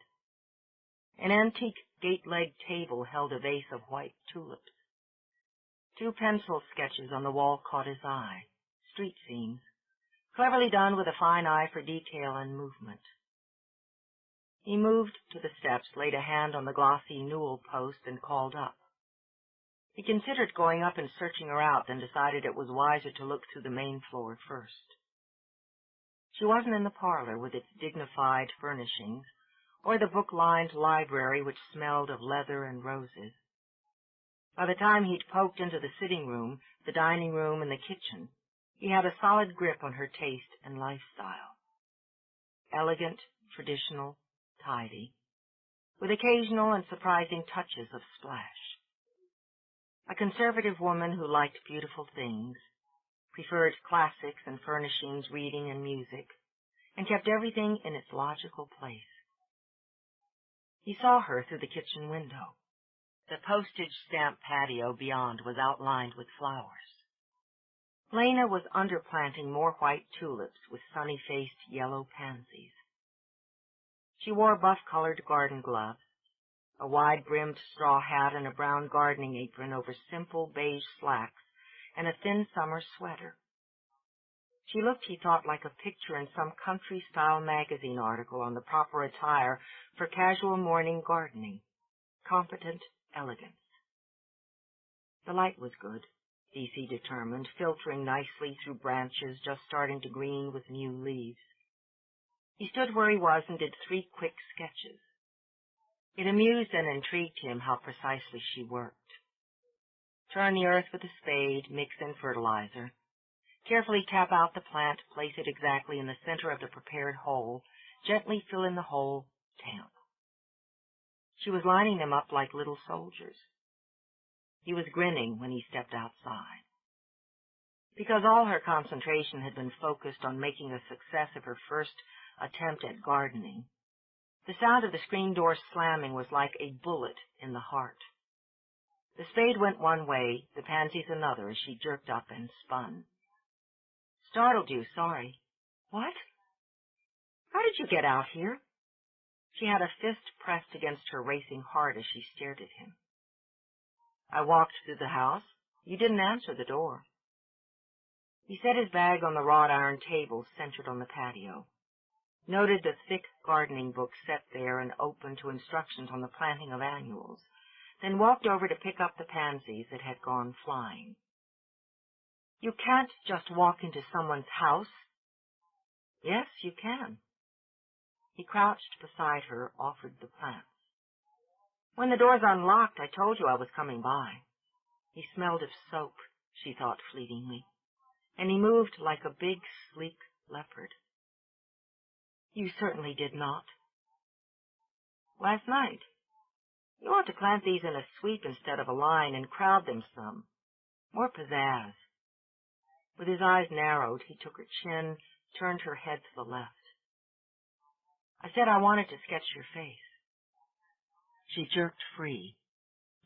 An antique gate-legged table held a vase of white tulips. 2 pencil sketches on the wall caught his eye, street scenes, cleverly done with a fine eye for detail and movement. He moved to the steps, laid a hand on the glossy newel post, and called up. He considered going up and searching her out, then decided it was wiser to look through the main floor first. She wasn't in the parlor with its dignified furnishings, or the book-lined library which smelled of leather and roses. By the time he'd poked into the sitting room, the dining room, and the kitchen, he had a solid grip on her taste and lifestyle. Elegant, traditional, tidy, with occasional and surprising touches of splash. A conservative woman who liked beautiful things, preferred classics and furnishings, reading and music, and kept everything in its logical place. He saw her through the kitchen window. The postage-stamp patio beyond was outlined with flowers. Lena was underplanting more white tulips with sunny-faced yellow pansies. She wore buff-colored garden gloves, a wide-brimmed straw hat, and a brown gardening apron over simple beige slacks, and a thin summer sweater. She looked, he thought, like a picture in some country-style magazine article on the proper attire for casual morning gardening. Competent elegance. The light was good, DC determined, filtering nicely through branches just starting to green with new leaves. He stood where he was and did 3 quick sketches. It amused and intrigued him how precisely she worked. Turn the earth with a spade, mix in fertilizer. Carefully tap out the plant, place it exactly in the center of the prepared hole, gently fill in the hole, tamp. She was lining them up like little soldiers. He was grinning when he stepped outside. Because all her concentration had been focused on making a success of her first attempt at gardening, the sound of the screen door slamming was like a bullet in the heart. The spade went one way, the pansies another, as she jerked up and spun. Startled you, sorry. What? How did you get out here? She had a fist pressed against her racing heart as she stared at him. I walked through the house. You didn't answer the door. He set his bag on the wrought iron table centered on the patio, noted the thick gardening book set there and open to instructions on the planting of annuals, then walked over to pick up the pansies that had gone flying. You can't just walk into someone's house. Yes, you can. He crouched beside her, offered the plants. When the door's unlocked, I told you I was coming by. He smelled of soap, she thought fleetingly, and he moved like a big, sleek leopard. You certainly did not. Last night. You ought to plant these in a sweep instead of a line and crowd them some. More pizzazz. With his eyes narrowed, he took her chin, turned her head to the left. I said I wanted to sketch your face. She jerked free,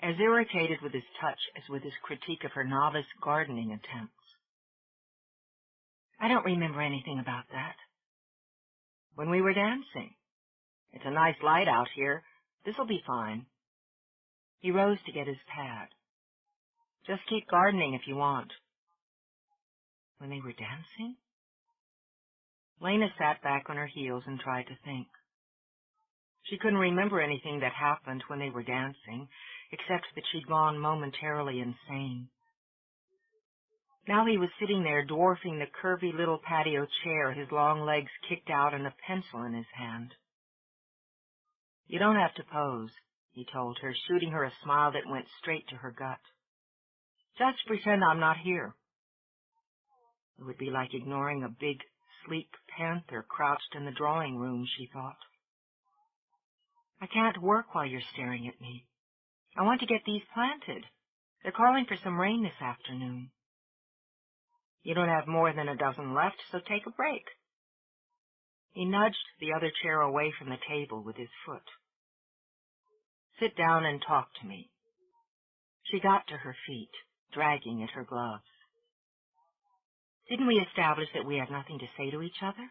as irritated with his touch as with his critique of her novice gardening attempts. I don't remember anything about that. When we were dancing. It's a nice light out here. This'll be fine. He rose to get his pad. Just keep gardening if you want. When they were dancing? Lena sat back on her heels and tried to think. She couldn't remember anything that happened when they were dancing, except that she'd gone momentarily insane. Now he was sitting there, dwarfing the curvy little patio chair, his long legs kicked out and a pencil in his hand. You don't have to pose, he told her, shooting her a smile that went straight to her gut. Just pretend I'm not here. It would be like ignoring a big, sleek panther crouched in the drawing room, she thought. I can't work while you're staring at me. I want to get these planted. They're calling for some rain this afternoon. You don't have more than a dozen left, so take a break. He nudged the other chair away from the table with his foot. Sit down and talk to me. She got to her feet, dragging at her gloves. Didn't we establish that we had nothing to say to each other?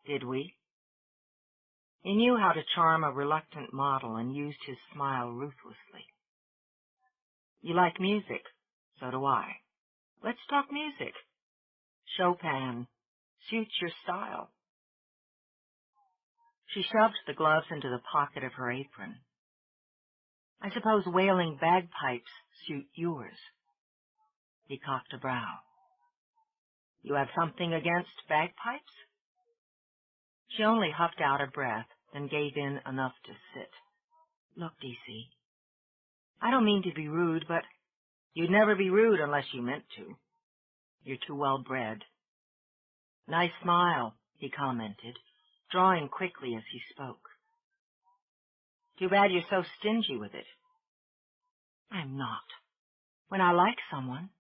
Did we? He knew how to charm a reluctant model and used his smile ruthlessly. You like music? So do I. Let's talk music. Chopin. Suits your style. She shoved the gloves into the pocket of her apron. I suppose wailing bagpipes suit yours. He cocked a brow. You have something against bagpipes? She only huffed out a breath, then gave in enough to sit. Look, D.C., I don't mean to be rude, but you'd never be rude unless you meant to. You're too well bred. Nice smile, he commented, drawing quickly as he spoke. Too bad you're so stingy with it. I'm not. When I like someone.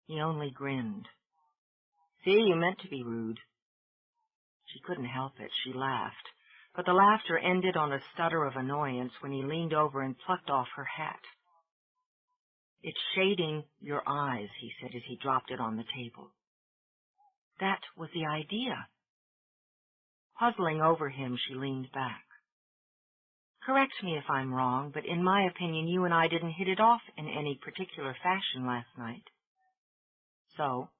He only grinned. See, you meant to be rude. She couldn't help it. She laughed, but the laughter ended on a stutter of annoyance when he leaned over and plucked off her hat. It's shading your eyes, he said as he dropped it on the table. That was the idea. Puzzling over him, she leaned back. Correct me if I'm wrong, but in my opinion, you and I didn't hit it off in any particular fashion last night. So?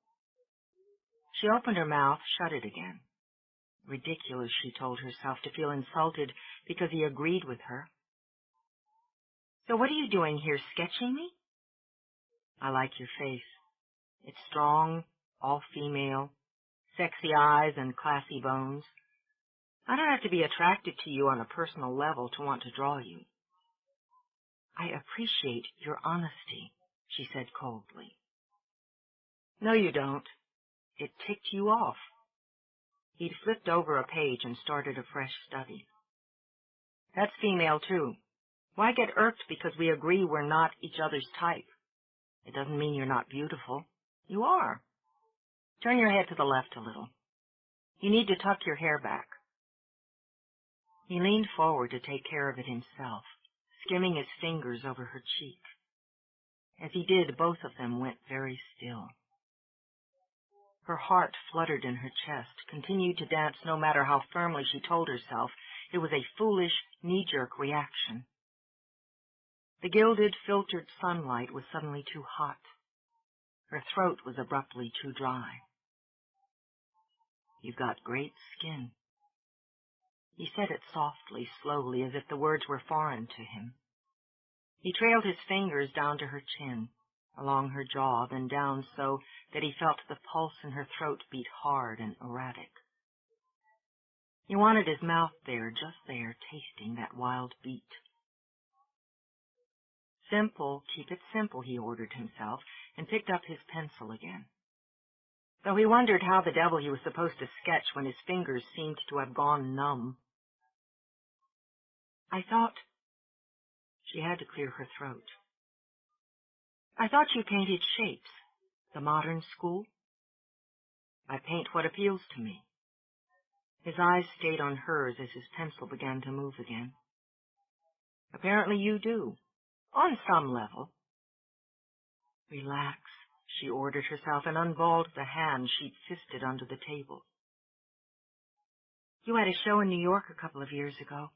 She opened her mouth, shut it again. Ridiculous, she told herself, to feel insulted because he agreed with her. So what are you doing here, sketching me? I like your face. It's strong, all female, sexy eyes and classy bones. I don't have to be attracted to you on a personal level to want to draw you. I appreciate your honesty, she said coldly. No, you don't. It ticked you off. He'd flipped over a page and started a fresh study. That's female, too. Why get irked because we agree we're not each other's type? It doesn't mean you're not beautiful. You are. Turn your head to the left a little. You need to tuck your hair back. He leaned forward to take care of it himself, skimming his fingers over her cheek. As he did, both of them went very still. Her heart fluttered in her chest, continued to dance no matter how firmly she told herself it was a foolish, knee-jerk reaction. The gilded, filtered sunlight was suddenly too hot. Her throat was abruptly too dry. "You've got great skin." He said it softly, slowly, as if the words were foreign to him. He trailed his fingers down to her chin, along her jaw, then down so that he felt the pulse in her throat beat hard and erratic. He wanted his mouth there, just there, tasting that wild beat. "Simple, keep it simple," he ordered himself, and picked up his pencil again. Though he wondered how the devil he was supposed to sketch when his fingers seemed to have gone numb. "I thought—" She had to clear her throat. "I thought you painted shapes, the modern school." "I paint what appeals to me." His eyes stayed on hers as his pencil began to move again. "Apparently you do, on some level." "Relax," she ordered herself, and unballed the hand she'd fisted under the table. "You had a show in New York a couple of years ago.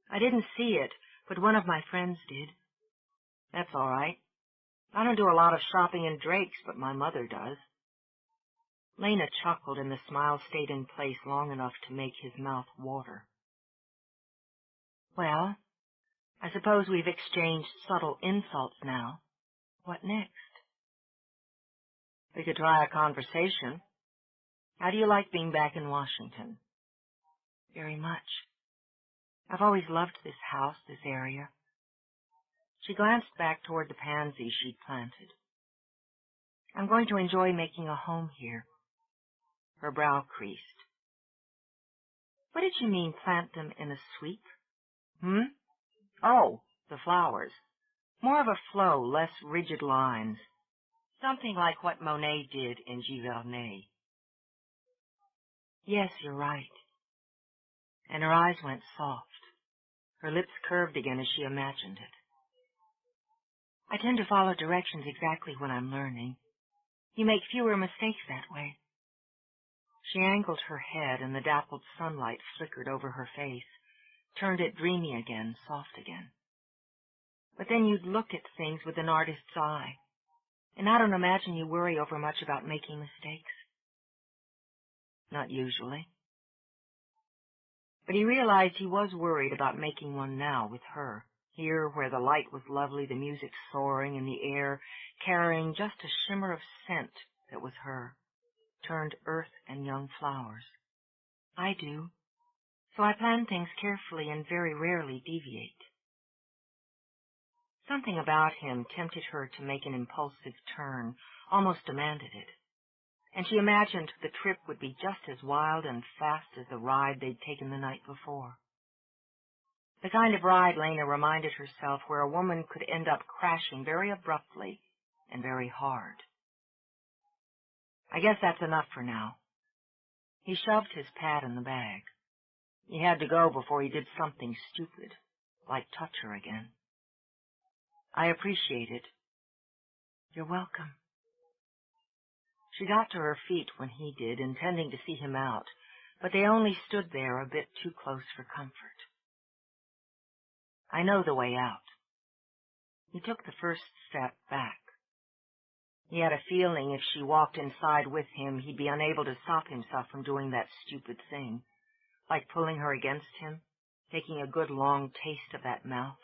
I didn't see it, but one of my friends did." "That's all right. I don't do a lot of shopping in Drake's, but my mother does." Lena chuckled, and the smile stayed in place long enough to make his mouth water. "Well, I suppose we've exchanged subtle insults now. What next?" "We could try a conversation. How do you like being back in Washington?" "Very much. I've always loved this house, this area." She glanced back toward the pansies she'd planted. "I'm going to enjoy making a home here." Her brow creased. "What did you mean, plant them in a sweep?" "Oh, the flowers. More of a flow, less rigid lines. Something like what Monet did in Giverny." "Yes, you're right." And her eyes went soft. Her lips curved again as she imagined it. "I tend to follow directions exactly when I'm learning. You make fewer mistakes that way." She angled her head, and the dappled sunlight flickered over her face, turned it dreamy again, soft again. "But then you'd look at things with an artist's eye, and I don't imagine you worry over much about making mistakes." "Not usually." But he realized he was worried about making one now with her, here where the light was lovely, the music soaring in the air, carrying just a shimmer of scent that was her, turned earth and young flowers. "I do. So I plan things carefully and very rarely deviate." Something about him tempted her to make an impulsive turn, almost demanded it. And she imagined the trip would be just as wild and fast as the ride they'd taken the night before. The kind of ride, Lena reminded herself, where a woman could end up crashing very abruptly and very hard. "I guess that's enough for now." He shoved his pad in the bag. He had to go before he did something stupid, like touch her again. "I appreciate it." "You're welcome." She got to her feet when he did, intending to see him out, but they only stood there a bit too close for comfort. "I know the way out." He took the first step back. He had a feeling if she walked inside with him, he'd be unable to stop himself from doing that stupid thing, like pulling her against him, taking a good long taste of that mouth,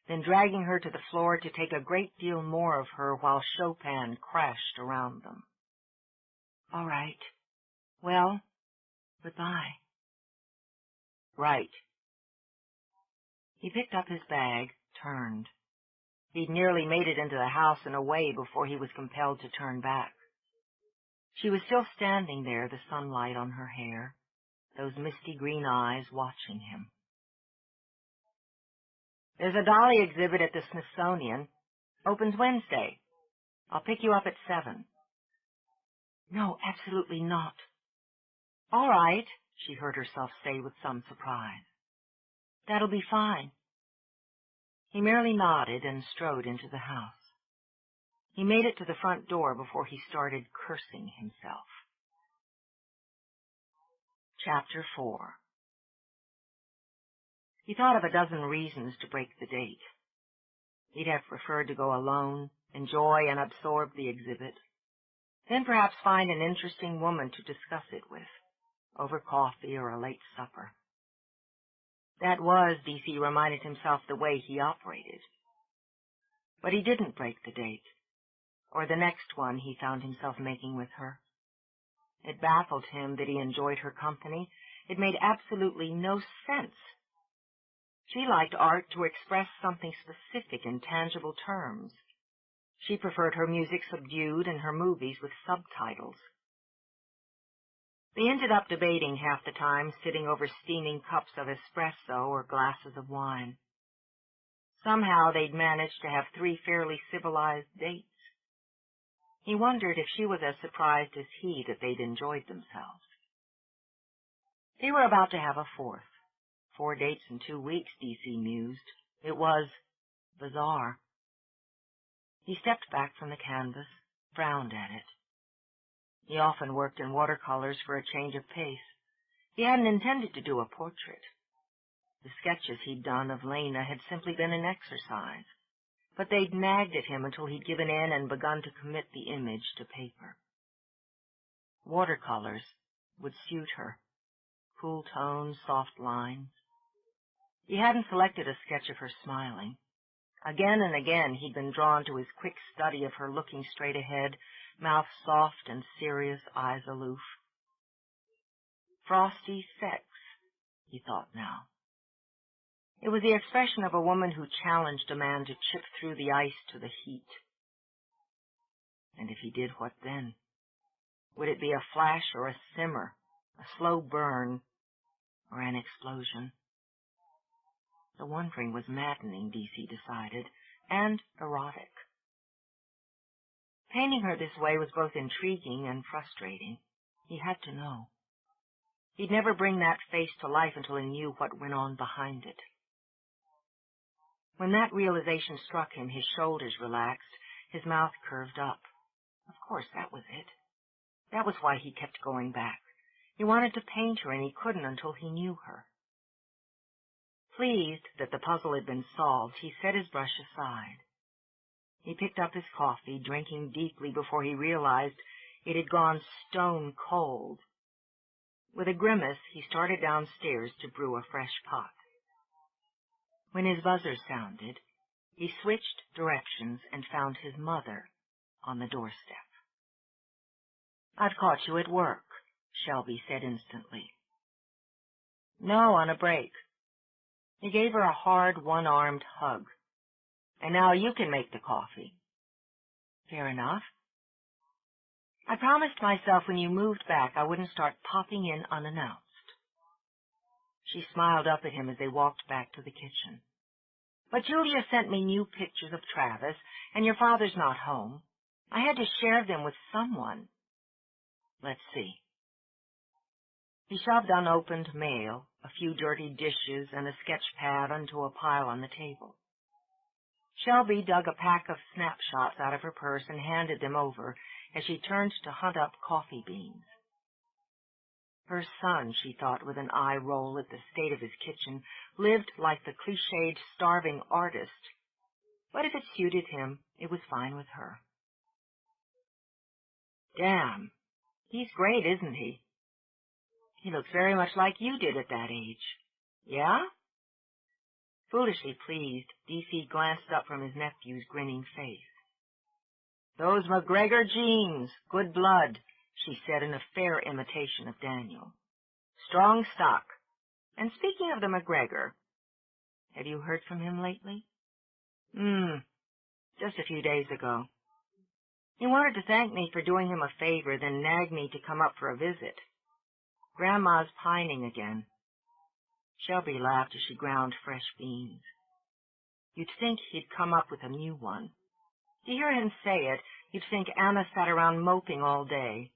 then dragging her to the floor to take a great deal more of her while Chopin crashed around them. "All right. Well, goodbye." "Right." He picked up his bag, turned. He'd nearly made it into the house and away before he was compelled to turn back. She was still standing there, the sunlight on her hair, those misty green eyes watching him. "There's a dolly exhibit at the Smithsonian. Opens Wednesday. I'll pick you up at 7. "No, absolutely not." "All right," she heard herself say with some surprise. "That'll be fine." He merely nodded and strode into the house. He made it to the front door before he started cursing himself. Chapter 4. He thought of a dozen reasons to break the date. He'd have preferred to go alone, enjoy and absorb the exhibit, then perhaps find an interesting woman to discuss it with, over coffee or a late supper. That was, D.C. reminded himself, the way he operated. But he didn't break the date, or the next one he found himself making with her. It baffled him that he enjoyed her company. It made absolutely no sense. She liked art to express something specific in tangible terms. She preferred her music subdued and her movies with subtitles. They ended up debating half the time, sitting over steaming cups of espresso or glasses of wine. Somehow they'd managed to have 3 fairly civilized dates. He wondered if she was as surprised as he that they'd enjoyed themselves. They were about to have a 4th. 4 dates in 2 weeks, D.C. mused. It was bizarre. He stepped back from the canvas, frowned at it. He often worked in watercolors for a change of pace. He hadn't intended to do a portrait. The sketches he'd done of Lena had simply been an exercise, but they'd nagged at him until he'd given in and begun to commit the image to paper. Watercolors would suit her. Cool tones, soft lines. He hadn't selected a sketch of her smiling. Again and again he'd been drawn to his quick study of her looking straight ahead, mouth soft and serious, eyes aloof. Frosty sex, he thought now. It was the expression of a woman who challenged a man to chip through the ice to the heat. And if he did, what then? Would it be a flash or a simmer, a slow burn, or an explosion? The wondering was maddening, D.C. decided, and erotic. Painting her this way was both intriguing and frustrating. He had to know. He'd never bring that face to life until he knew what went on behind it. When that realization struck him, his shoulders relaxed, his mouth curved up. Of course, that was it. That was why he kept going back. He wanted to paint her, and he couldn't until he knew her. Pleased that the puzzle had been solved, he set his brush aside. He picked up his coffee, drinking deeply before he realized it had gone stone cold. With a grimace, he started downstairs to brew a fresh pot. When his buzzer sounded, he switched directions and found his mother on the doorstep. "I've caught you at work," Shelby said instantly. "No, on a break." He gave her a hard, one-armed hug. "And now you can make the coffee." "Fair enough." "I promised myself when you moved back I wouldn't start popping in unannounced." She smiled up at him as they walked back to the kitchen. "But Julia sent me new pictures of Travis, and your father's not home. I had to share them with someone." "Let's see." He shoved unopened mail, a few dirty dishes, and a sketch pad onto a pile on the table. Shelby dug a pack of snapshots out of her purse and handed them over as she turned to hunt up coffee beans. Her son, she thought with an eye roll at the state of his kitchen, lived like the cliched starving artist, but if it suited him, it was fine with her. "Damn, he's great, isn't he?" "He looks very much like you did at that age." "Yeah?" Foolishly pleased, D.C. glanced up from his nephew's grinning face. "Those MacGregor genes, good blood," she said in a fair imitation of Daniel. "Strong stock. And speaking of the MacGregor, have you heard from him lately?" Just a few days ago. He wanted to thank me for doing him a favor, then nagged me to come up for a visit. Grandma's pining again." Shelby laughed as she ground fresh beans. "You'd think he'd come up with a new one. To hear him say it, you'd think Anna sat around moping all day."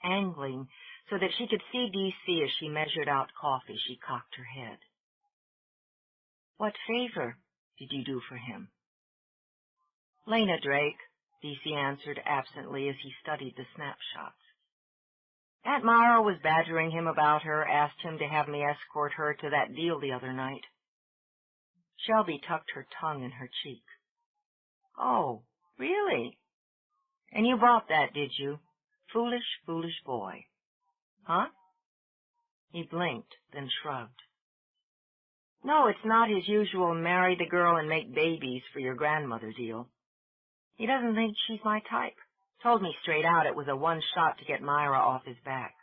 Angling so that she could see D.C. as she measured out coffee, she cocked her head. "What favor did you do for him?" "Lena Drake," D.C. answered absently as he studied the snapshots. Aunt Myra was badgering him about her, asked him to have me escort her to that deal the other night. Shelby tucked her tongue in her cheek. Oh, really? And you bought that, did you? Foolish, foolish boy. Huh? He blinked, then shrugged. No, it's not his usual marry the girl and make babies for your grandmother deal. He doesn't think she's my type. Told me straight out it was a one-shot to get Myra off his back.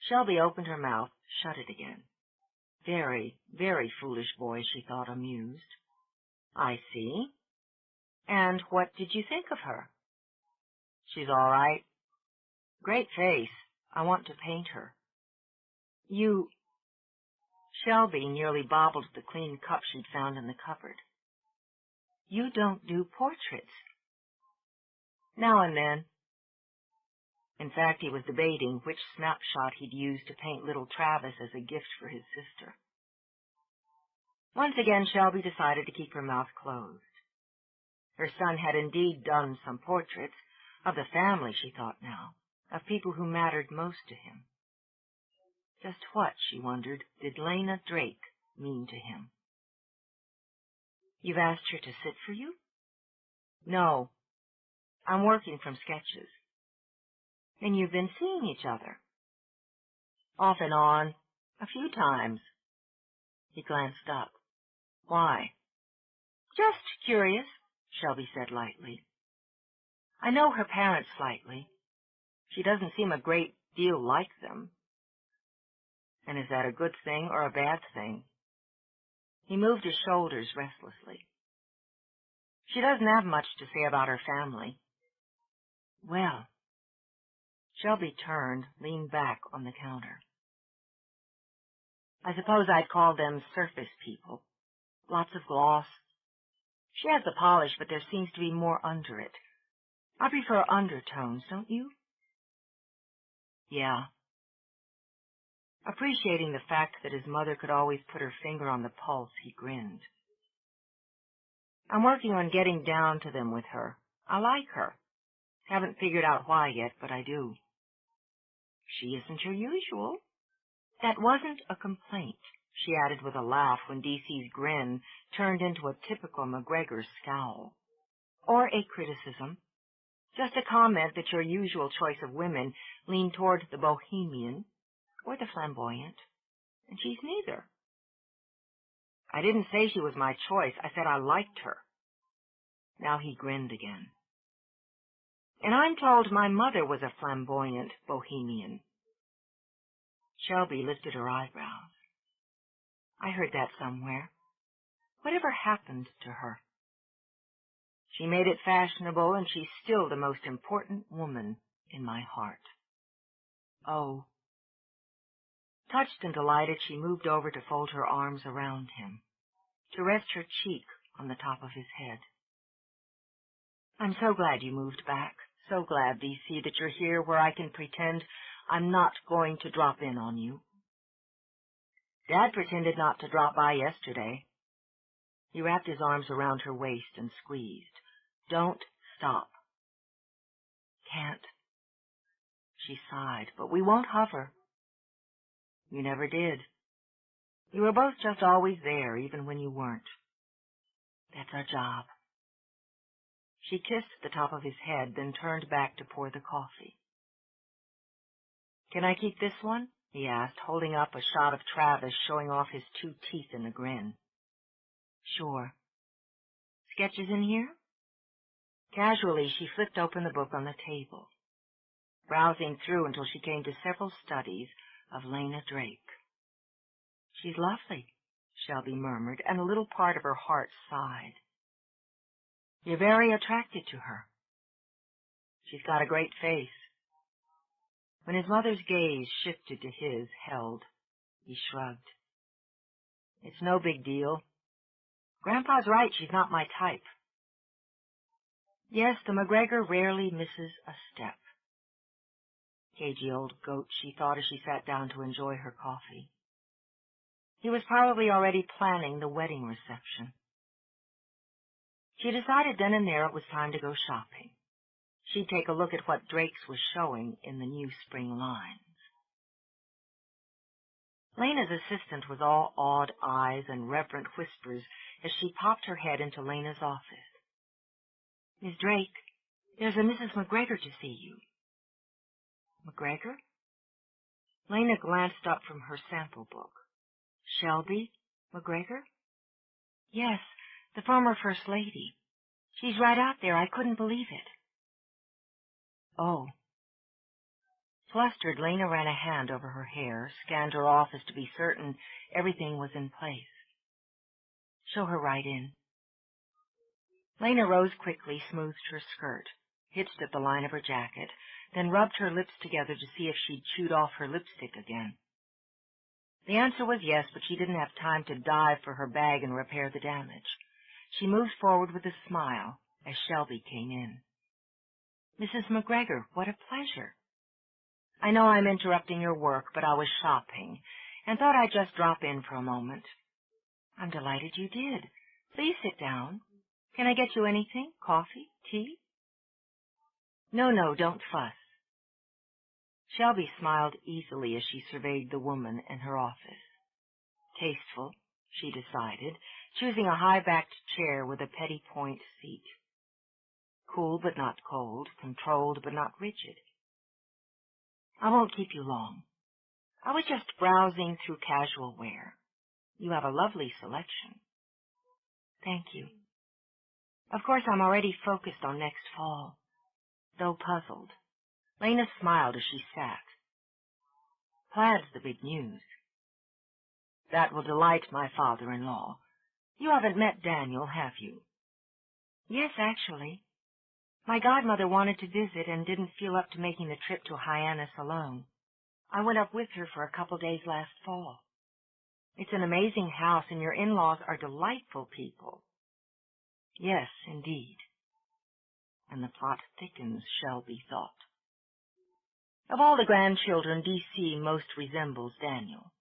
Shelby opened her mouth, shut it again. Very, very foolish boy, she thought, amused. I see. And what did you think of her? She's all right. Great face. I want to paint her. You... Shelby nearly bobbled the clean cup she'd found in the cupboard. You don't do portraits. Now and then. In fact, he was debating which snapshot he'd use to paint little Travis as a gift for his sister. Once again, Shelby decided to keep her mouth closed. Her son had indeed done some portraits, of the family, she thought now, of people who mattered most to him. Just what, she wondered, did Lena Drake mean to him? You've asked her to sit for you? No. I'm working from sketches. And you've been seeing each other? Off and on, a few times. He glanced up. Why? Just curious, Shelby said lightly. I know her parents slightly. She doesn't seem a great deal like them. And is that a good thing or a bad thing? He moved his shoulders restlessly. She doesn't have much to say about her family. Well, Shelby turned, leaned back on the counter. I suppose I'd call them surface people. Lots of gloss. She has the polish, but there seems to be more under it. I prefer undertones, don't you? Yeah. Appreciating the fact that his mother could always put her finger on the pulse, he grinned. I'm working on getting down to them with her. I like her. Haven't figured out why yet, but I do. She isn't your usual. That wasn't a complaint, she added with a laugh when DC's grin turned into a typical MacGregor scowl. Or a criticism. Just a comment that your usual choice of women lean toward the bohemian or the flamboyant, and she's neither. I didn't say she was my choice. I said I liked her. Now he grinned again. And I'm told my mother was a flamboyant bohemian. Shelby lifted her eyebrows. I heard that somewhere. Whatever happened to her? She made it fashionable, and she's still the most important woman in my heart. Oh. Touched and delighted, she moved over to fold her arms around him, to rest her cheek on the top of his head. I'm so glad you moved back. So glad, DC, that you're here where I can pretend I'm not going to drop in on you. Dad pretended not to drop by yesterday. He wrapped his arms around her waist and squeezed. Don't stop. Can't. She sighed, but we won't hover. You never did. You were both just always there, even when you weren't. That's our job. She kissed the top of his head, then turned back to pour the coffee. Can I keep this one? He asked, holding up a shot of Travis, showing off his 2 teeth in a grin. Sure. Sketches in here? Casually, she flipped open the book on the table, browsing through until she came to several studies of Lena Drake. She's lovely, Shelby murmured, and a little part of her heart sighed. You're very attracted to her. She's got a great face. When his mother's gaze shifted to his, held, he shrugged. It's no big deal. Grandpa's right, she's not my type. Yes, the MacGregor rarely misses a step. Cagey old goat, she thought as she sat down to enjoy her coffee. He was probably already planning the wedding reception. She decided then and there it was time to go shopping. She'd take a look at what Drake's was showing in the new spring lines. Lena's assistant was all awed eyes and reverent whispers as she popped her head into Lena's office. "Miss Drake, there's a Mrs. MacGregor to see you." "MacGregor?" Lena glanced up from her sample book. "Shelby MacGregor?" "Yes, the former First Lady. She's right out there. I couldn't believe it." "Oh." Flustered, Lena ran a hand over her hair, scanned her office to be certain everything was in place. "Show her right in." Lena rose quickly, smoothed her skirt, hitched at the line of her jacket, then rubbed her lips together to see if she'd chewed off her lipstick again. The answer was yes, but she didn't have time to dive for her bag and repair the damage. She moved forward with a smile as Shelby came in. "Mrs. MacGregor, what a pleasure. I know I'm interrupting your work, but I was shopping and thought I'd just drop in for a moment." "I'm delighted you did. Please sit down. Can I get you anything? Coffee? Tea?" No, don't fuss." Shelby smiled easily as she surveyed the woman in her office. Tasteful, she decided, choosing a high-backed chair with a petit-point seat. Cool but not cold, controlled but not rigid. "I won't keep you long. I was just browsing through casual wear. You have a lovely selection." "Thank you. Of course, I'm already focused on next fall." Though puzzled, Lena smiled as she sat. "Plaid's the big news." "That will delight my father-in-law. You haven't met Daniel, have you?" "Yes, actually. My godmother wanted to visit and didn't feel up to making the trip to Hyannis alone. I went up with her for a couple days last fall. It's an amazing house, and your in-laws are delightful people." "Yes, indeed." And the plot thickens, Shelby thought. Of all the grandchildren, D.C. most resembles Daniel.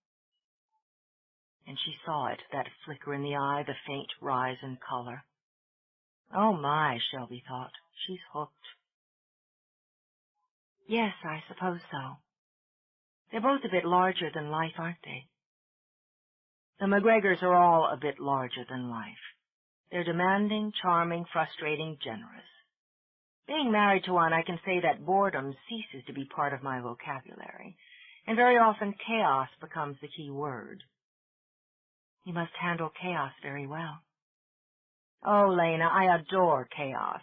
And she saw it, that flicker in the eye, the faint rise in color. Oh my, Shelby thought, she's hooked. "Yes, I suppose so. They're both a bit larger than life, aren't they?" The MacGregors are all a bit larger than life. They're demanding, charming, frustrating, generous. Being married to one, I can say that boredom ceases to be part of my vocabulary, and very often chaos becomes the key word. "You must handle chaos very well." "Oh, Lena, I adore chaos."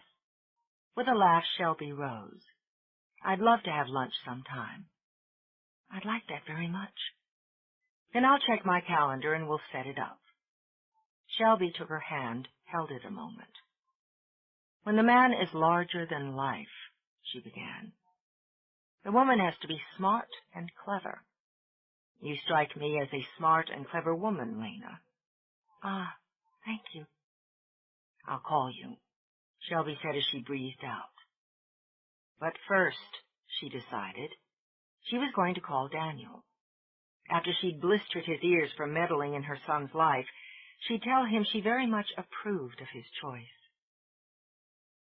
With a laugh, Shelby rose. "I'd love to have lunch sometime." "I'd like that very much." "Then I'll check my calendar and we'll set it up." Shelby took her hand, held it a moment. "When the man is larger than life," she began, "the woman has to be smart and clever. You strike me as a smart and clever woman, Lena." "Ah, thank you." "I'll call you," Shelby said as she breathed out. But first, she decided, she was going to call Daniel. After she'd blistered his ears for meddling in her son's life, she'd tell him she very much approved of his choice.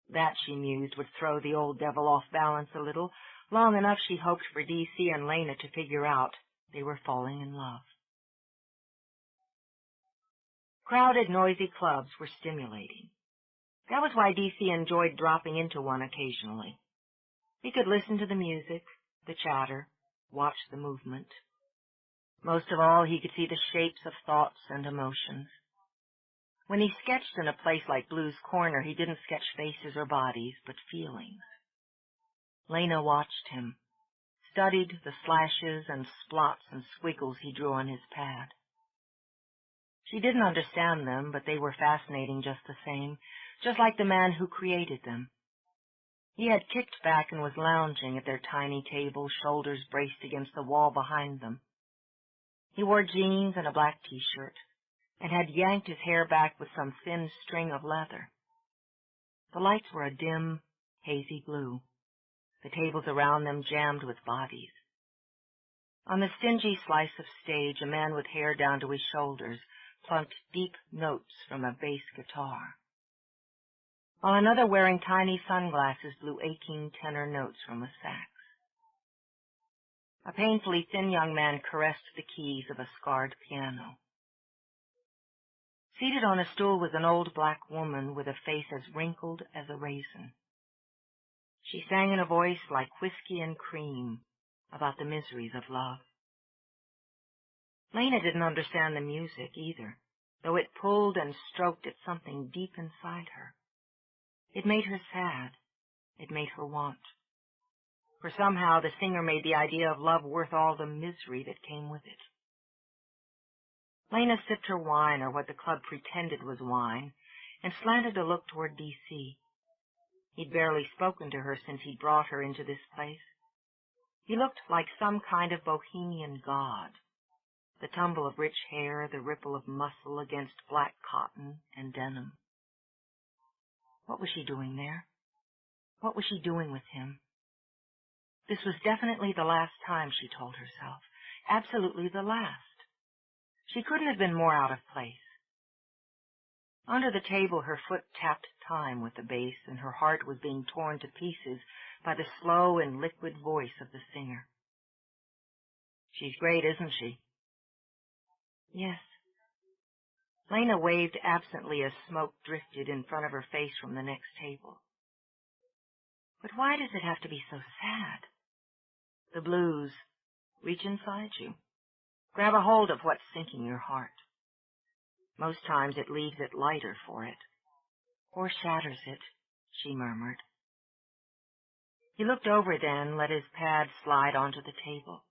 That, she mused, would throw the old devil off balance a little, long enough she hoped for D.C. and Lena to figure out they were falling in love. Crowded, noisy clubs were stimulating. That was why D.C. enjoyed dropping into one occasionally. He could listen to the music, the chatter, watch the movement. Most of all, he could see the shapes of thoughts and emotions. When he sketched in a place like Blue's Corner, he didn't sketch faces or bodies, but feelings. Lena watched him, studied the slashes and splots and squiggles he drew on his pad. She didn't understand them, but they were fascinating just the same, just like the man who created them. He had kicked back and was lounging at their tiny table, shoulders braced against the wall behind them. He wore jeans and a black T-shirt, and had yanked his hair back with some thin string of leather. The lights were a dim, hazy blue, the tables around them jammed with bodies. On the stingy slice of stage, a man with hair down to his shoulders plunked deep notes from a bass guitar. while another wearing tiny sunglasses blew aching tenor notes from a sax. A painfully thin young man caressed the keys of a scarred piano. Seated on a stool was an old black woman with a face as wrinkled as a raisin. She sang in a voice like whiskey and cream about the miseries of love. Lena didn't understand the music either, though it pulled and stroked at something deep inside her. It made her sad. It made her want. For somehow the singer made the idea of love worth all the misery that came with it. Lena sipped her wine, or what the club pretended was wine, and slanted a look toward D.C. He'd barely spoken to her since he'd brought her into this place. He looked like some kind of bohemian god. The tumble of rich hair, the ripple of muscle against black cotton and denim. What was she doing there? What was she doing with him? This was definitely the last time, she told herself. Absolutely the last. She couldn't have been more out of place. Under the table, her foot tapped time with the bass, and her heart was being torn to pieces by the slow and liquid voice of the singer. She's great, isn't she? Yes. Lena waved absently as smoke drifted in front of her face from the next table. But why does it have to be so sad? The blues reach inside you. Grab a hold of what's sinking your heart. Most times it leaves it lighter for it, or shatters it, she murmured. He looked over then, let his pad slide onto the table.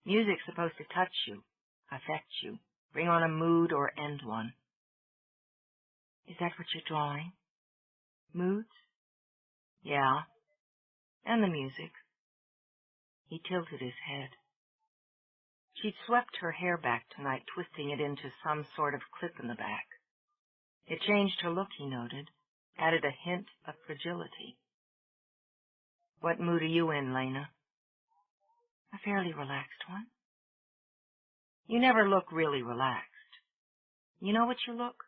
Music's supposed to touch you, affect you, bring on a mood or end one. Is that what you're drawing? Moods? Yeah. And the music. He tilted his head. She'd swept her hair back tonight, twisting it into some sort of clip in the back. It changed her look, he noted, added a hint of fragility. What mood are you in, Lena? A fairly relaxed one. You never look really relaxed. You know what you look?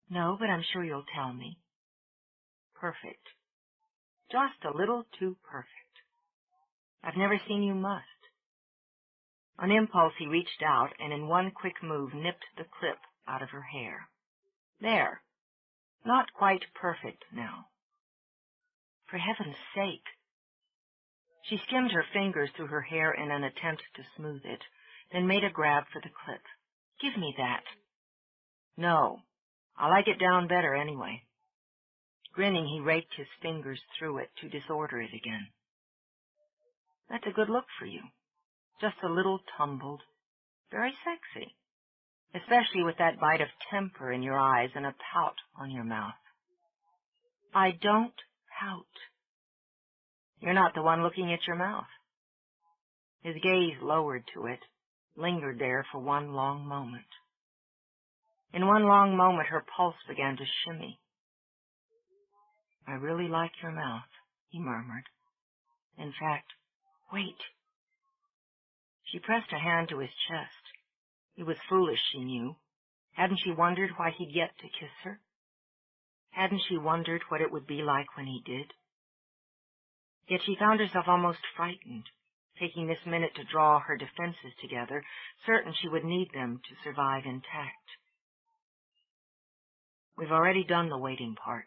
No, but I'm sure you'll tell me. Perfect. Just a little too perfect. I've never seen you must. On impulse, he reached out and in one quick move nipped the clip out of her hair. There. Not quite perfect now. For heaven's sake. She skimmed her fingers through her hair in an attempt to smooth it, then made a grab for the clip. Give me that. No. I like it down better anyway. Grinning, he raked his fingers through it to disorder it again. That's a good look for you. Just a little tumbled. Very sexy. Especially with that bite of temper in your eyes and a pout on your mouth. I don't pout. You're not the one looking at your mouth. His gaze lowered to it, lingered there for one long moment. In one long moment, her pulse began to shimmy. I really like your mouth, he murmured. In fact, wait. She pressed a hand to his chest. It was foolish, she knew. Hadn't she wondered why he'd yet to kiss her? Hadn't she wondered what it would be like when he did? Yet she found herself almost frightened, taking this minute to draw her defenses together, certain she would need them to survive intact. We've already done the waiting part.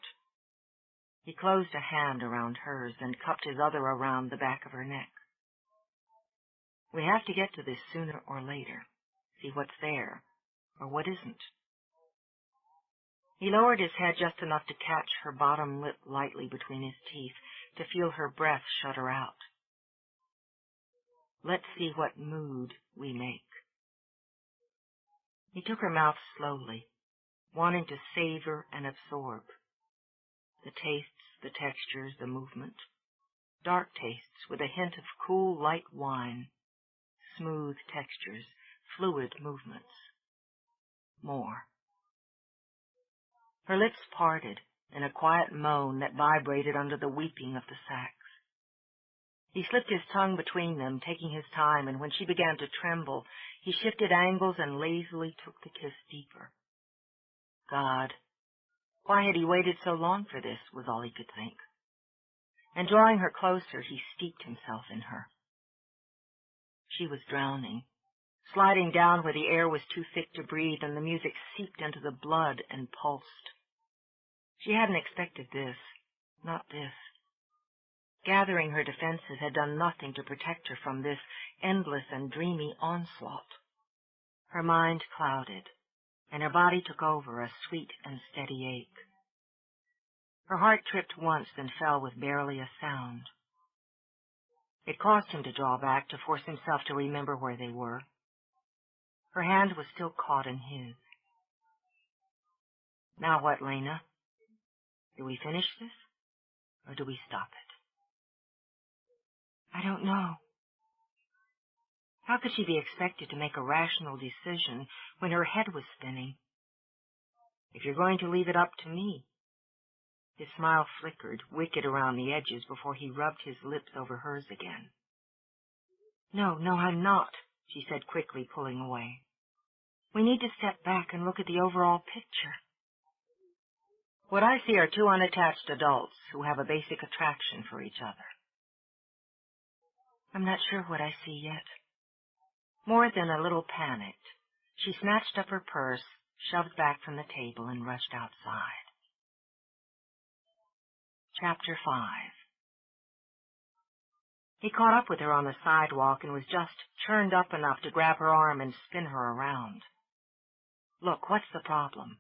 He closed a hand around hers and cupped his other around the back of her neck. We have to get to this sooner or later, see what's there, or what isn't. He lowered his head just enough to catch her bottom lip lightly between his teeth, to feel her breath shut her out. Let's see what mood we make. He took her mouth slowly, wanting to savor and absorb. The tastes, the textures, the movement. Dark tastes with a hint of cool, light wine. Smooth textures, fluid movements. More. Her lips parted in a quiet moan that vibrated under the weeping of the sax. He slipped his tongue between them, taking his time, and when she began to tremble, he shifted angles and lazily took the kiss deeper. God, Why had he waited so long for this, was all he could think. And drawing her closer, he steeped himself in her. She was drowning, sliding down where the air was too thick to breathe and the music seeped into the blood and pulsed. She hadn't expected this, not this. Gathering her defenses had done nothing to protect her from this endless and dreamy onslaught. Her mind clouded, and her body took over a sweet and steady ache. Her heart tripped once, then fell with barely a sound. It caused him to draw back, to force himself to remember where they were. Her hand was still caught in his. Now what, Lena? Do we finish this, or do we stop it? I don't know. How could she be expected to make a rational decision when her head was spinning? If you're going to leave it up to me. His smile flickered, wicked around the edges, before he rubbed his lips over hers again. No, I'm not, she said quickly, pulling away. We need to step back and look at the overall picture. What I see are two unattached adults who have a basic attraction for each other. I'm not sure what I see yet. More than a little panicked, she snatched up her purse, shoved back from the table, and rushed outside. Chapter 5. He caught up with her on the sidewalk and was just churned up enough to grab her arm and spin her around. Look, what's the problem?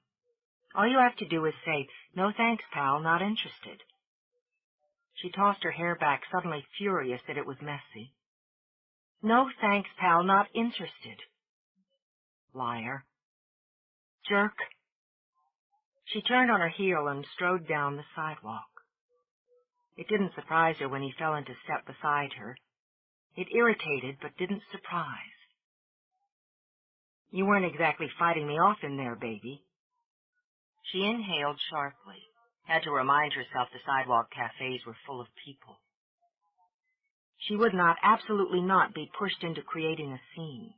All you have to do is say, no thanks, pal, not interested. She tossed her hair back, suddenly furious that it was messy. No thanks, pal, not interested. Liar. Jerk. She turned on her heel and strode down the sidewalk. It didn't surprise her when he fell into step beside her. It irritated, but didn't surprise. You weren't exactly fighting me off in there, baby. She inhaled sharply, had to remind herself the sidewalk cafes were full of people. She would not, absolutely not, be pushed into creating a scene.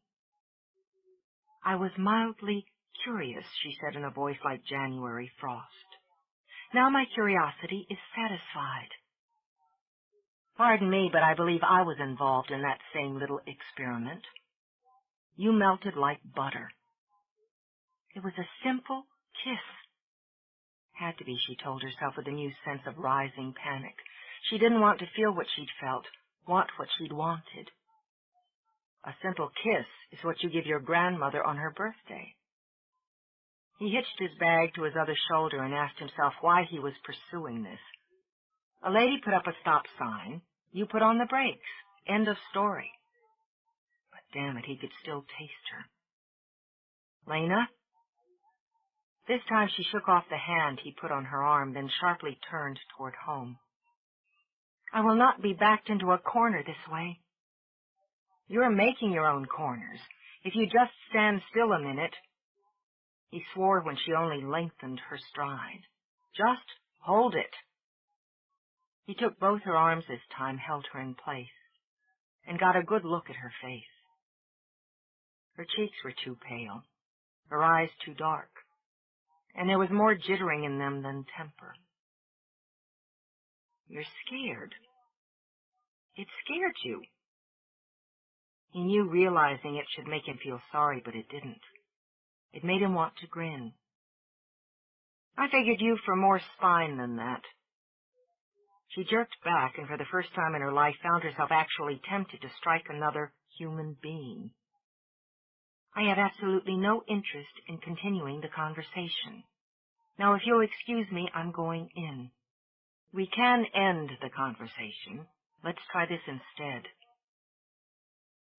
I was mildly curious, she said in a voice like January frost. Now my curiosity is satisfied. Pardon me, but I believe I was involved in that same little experiment. You melted like butter. It was a simple kiss. Had to be, she told herself with a new sense of rising panic. She didn't want to feel what she'd felt, want what she'd wanted. A simple kiss is what you give your grandmother on her birthday. He hitched his bag to his other shoulder and asked himself why he was pursuing this. A lady put up a stop sign. You put on the brakes. End of story. But damn it, he could still taste her. Lena? This time she shook off the hand he put on her arm, then sharply turned toward home. I will not be backed into a corner this way. You're making your own corners. If you just stand still a minute. He swore when she only lengthened her stride. Just hold it. He took both her arms this time, held her in place, and got a good look at her face. Her cheeks were too pale, her eyes too dark, and there was more jittering in them than temper. You're scared. It scared you. He knew realizing it should make him feel sorry, but it didn't. It made him want to grin. I figured you for more spine than that. She jerked back, and for the first time in her life found herself actually tempted to strike another human being. I have absolutely no interest in continuing the conversation. Now, if you'll excuse me, I'm going in. We can end the conversation. Let's try this instead.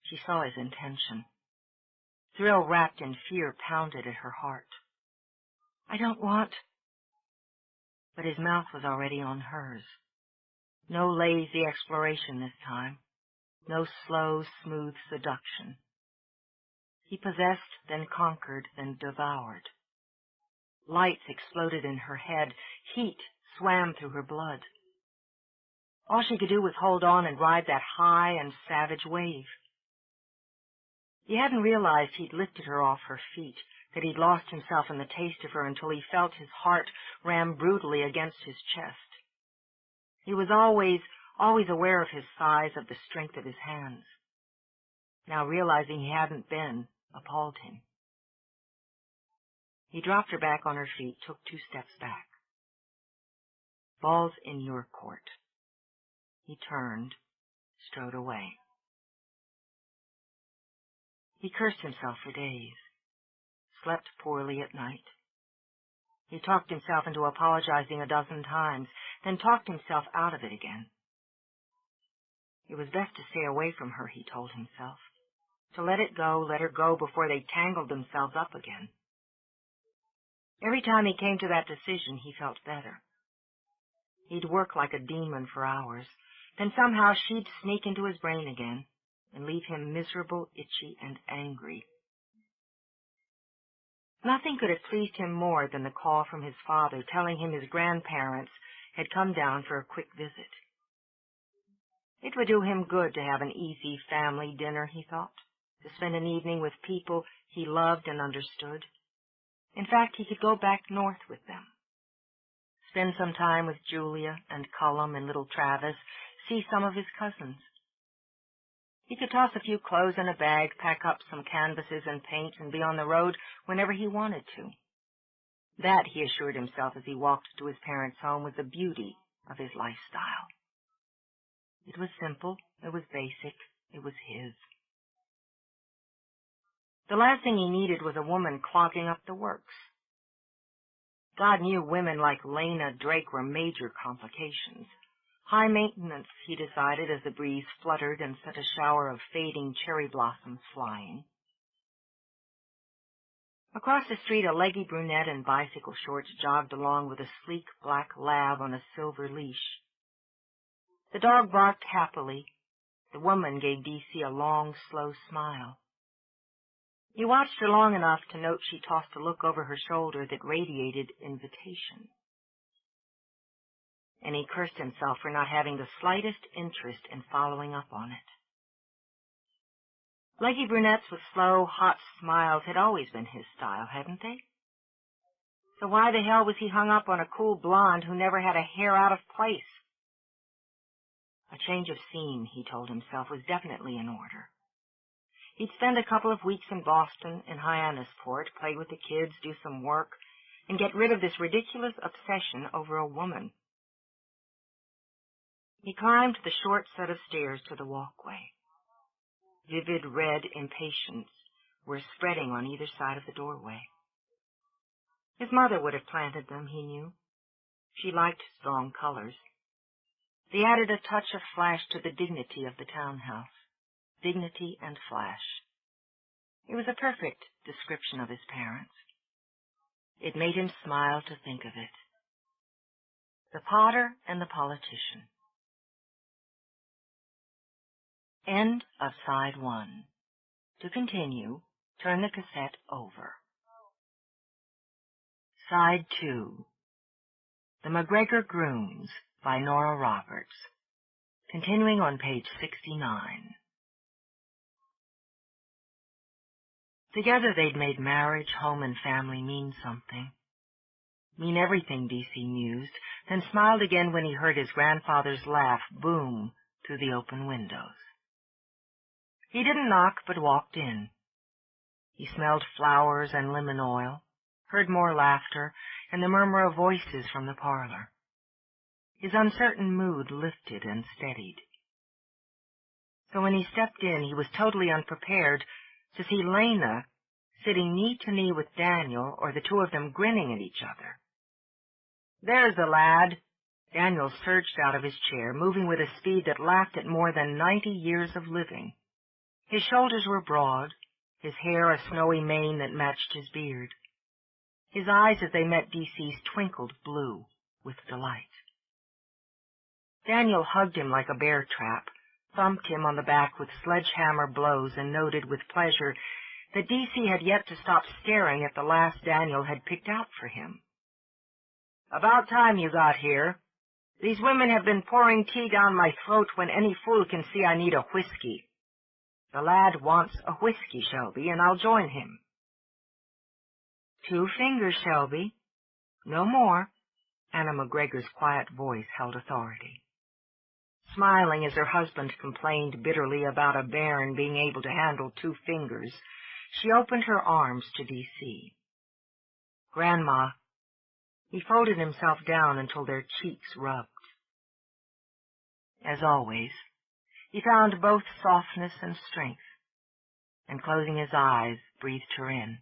She saw his intention. Thrill wrapped in fear pounded at her heart. I don't want... But his mouth was already on hers. No lazy exploration this time. No slow, smooth seduction. He possessed, then conquered, then devoured. Lights exploded in her head. Heat swam through her blood. All she could do was hold on and ride that high and savage wave. He hadn't realized he'd lifted her off her feet, that he'd lost himself in the taste of her until he felt his heart ram brutally against his chest. He was always aware of his size, of the strength of his hands. Now realizing he hadn't been appalled him. He dropped her back on her feet, took 2 steps back. "Ball's in your court." He turned, strode away. He cursed himself for days, slept poorly at night. He talked himself into apologizing a dozen times, then talked himself out of it again. It was best to stay away from her, he told himself, to let her go before they tangled themselves up again. Every time he came to that decision, he felt better. He'd work like a demon for hours, then somehow she'd sneak into his brain again and leave him miserable, itchy, and angry. Nothing could have pleased him more than the call from his father telling him his grandparents had come down for a quick visit. It would do him good to have an easy family dinner, he thought, to spend an evening with people he loved and understood. In fact, he could go back north with them. Spend some time with Julia and Cullum and little Travis, see some of his cousins. He could toss a few clothes in a bag, pack up some canvases and paint, and be on the road whenever he wanted to. That, he assured himself as he walked to his parents' home, was the beauty of his lifestyle. It was simple, it was basic, it was his. The last thing he needed was a woman clogging up the works. God knew women like Lena Drake were major complications. High maintenance, he decided as the breeze fluttered and sent a shower of fading cherry blossoms flying. Across the street, a leggy brunette in bicycle shorts jogged along with a sleek black lab on a silver leash. The dog barked happily. The woman gave D.C. a long, slow smile. He watched her long enough to note she tossed a look over her shoulder that radiated invitation. And he cursed himself for not having the slightest interest in following up on it. Leggy brunettes with slow, hot smiles had always been his style, hadn't they? So why the hell was he hung up on a cool blonde who never had a hair out of place? A change of scene, he told himself, was definitely in order. He'd spend a couple of weeks in Boston and Hyannisport, play with the kids, do some work, and get rid of this ridiculous obsession over a woman. He climbed the short set of stairs to the walkway. Vivid red impatiens were spreading on either side of the doorway. His mother would have planted them, he knew. She liked strong colors. They added a touch of flash to the dignity of the townhouse. Dignity and flash. It was a perfect description of his parents. It made him smile to think of it. The potter and the politician. End of side 1. To continue, turn the cassette over. Side 2. The MacGregor Grooms by Nora Roberts. Continuing on page 69. Together they'd made marriage, home, and family mean something. Mean everything, D.C. mused, then smiled again when he heard his grandfather's laugh boom through the open windows. He didn't knock, but walked in. He smelled flowers and lemon oil, heard more laughter, and the murmur of voices from the parlor. His uncertain mood lifted and steadied. So when he stepped in, he was totally unprepared to see Lena sitting knee to knee with Daniel, or the two of them grinning at each other. "There's the lad." Daniel surged out of his chair, moving with a speed that laughed at more than 90 years of living. His shoulders were broad, his hair a snowy mane that matched his beard. His eyes, as they met D.C.'s, twinkled blue with delight. Daniel hugged him like a bear trap, thumped him on the back with sledgehammer blows, and noted with pleasure that D.C. had yet to stop staring at the last Daniel had picked out for him. "About time you got here. These women have been pouring tea down my throat when any fool can see I need a whiskey. The lad wants a whiskey, Shelby, and I'll join him." 2 fingers, Shelby. No more. Anna MacGregor's quiet voice held authority. Smiling as her husband complained bitterly about a baron being able to handle 2 fingers, she opened her arms to D.C. Grandma. He folded himself down until their cheeks rubbed. As always, he found both softness and strength, and closing his eyes, breathed her in.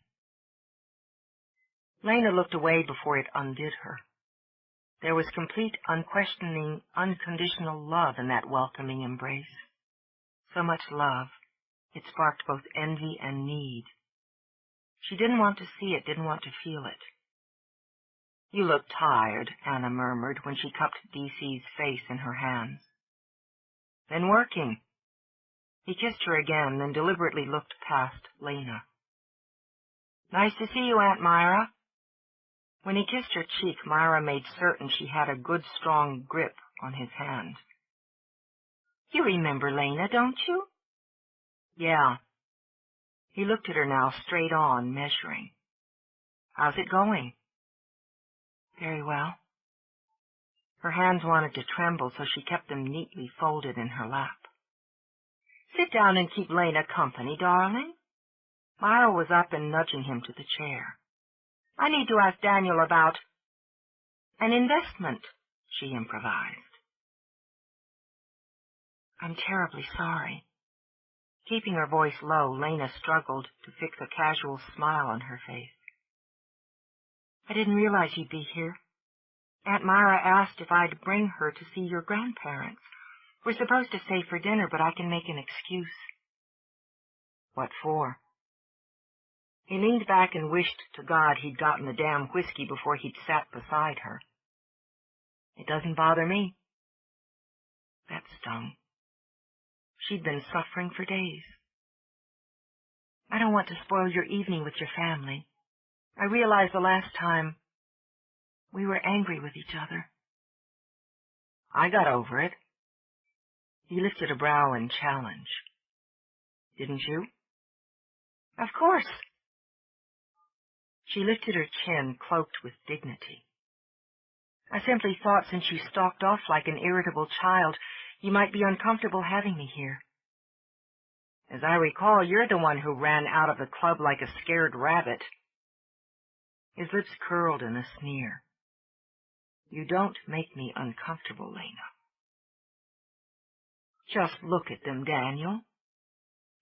Lena looked away before it undid her. There was complete, unquestioning, unconditional love in that welcoming embrace. So much love, it sparked both envy and need. She didn't want to see it, didn't want to feel it. You look tired, Anna murmured when she cupped D.C.'s face in her hands. Been working. He kissed her again, then deliberately looked past Lena. Nice to see you, Aunt Myra. When he kissed her cheek, Myra made certain she had a good, strong grip on his hand. You remember Lena, don't you? Yeah. He looked at her now, straight on, measuring. How's it going? Very well. Her hands wanted to tremble, so she kept them neatly folded in her lap. Sit down and keep Lena company, darling. Myra was up and nudging him to the chair. I need to ask Daniel about an investment, she improvised. I'm terribly sorry. Keeping her voice low, Lena struggled to fix a casual smile on her face. I didn't realize you'd be here. Aunt Myra asked if I'd bring her to see your grandparents. We're supposed to stay for dinner, but I can make an excuse. What for? He leaned back and wished to God he'd gotten the damn whiskey before he'd sat beside her. It doesn't bother me. That stung. She'd been suffering for days. I don't want to spoil your evening with your family. I realized the last time we were angry with each other. I got over it. He lifted a brow in challenge. Didn't you? Of course. She lifted her chin, cloaked with dignity. I simply thought since you stalked off like an irritable child, you might be uncomfortable having me here. As I recall, you're the one who ran out of the club like a scared rabbit. His lips curled in a sneer. You don't make me uncomfortable, Lena. Just look at them, Daniel.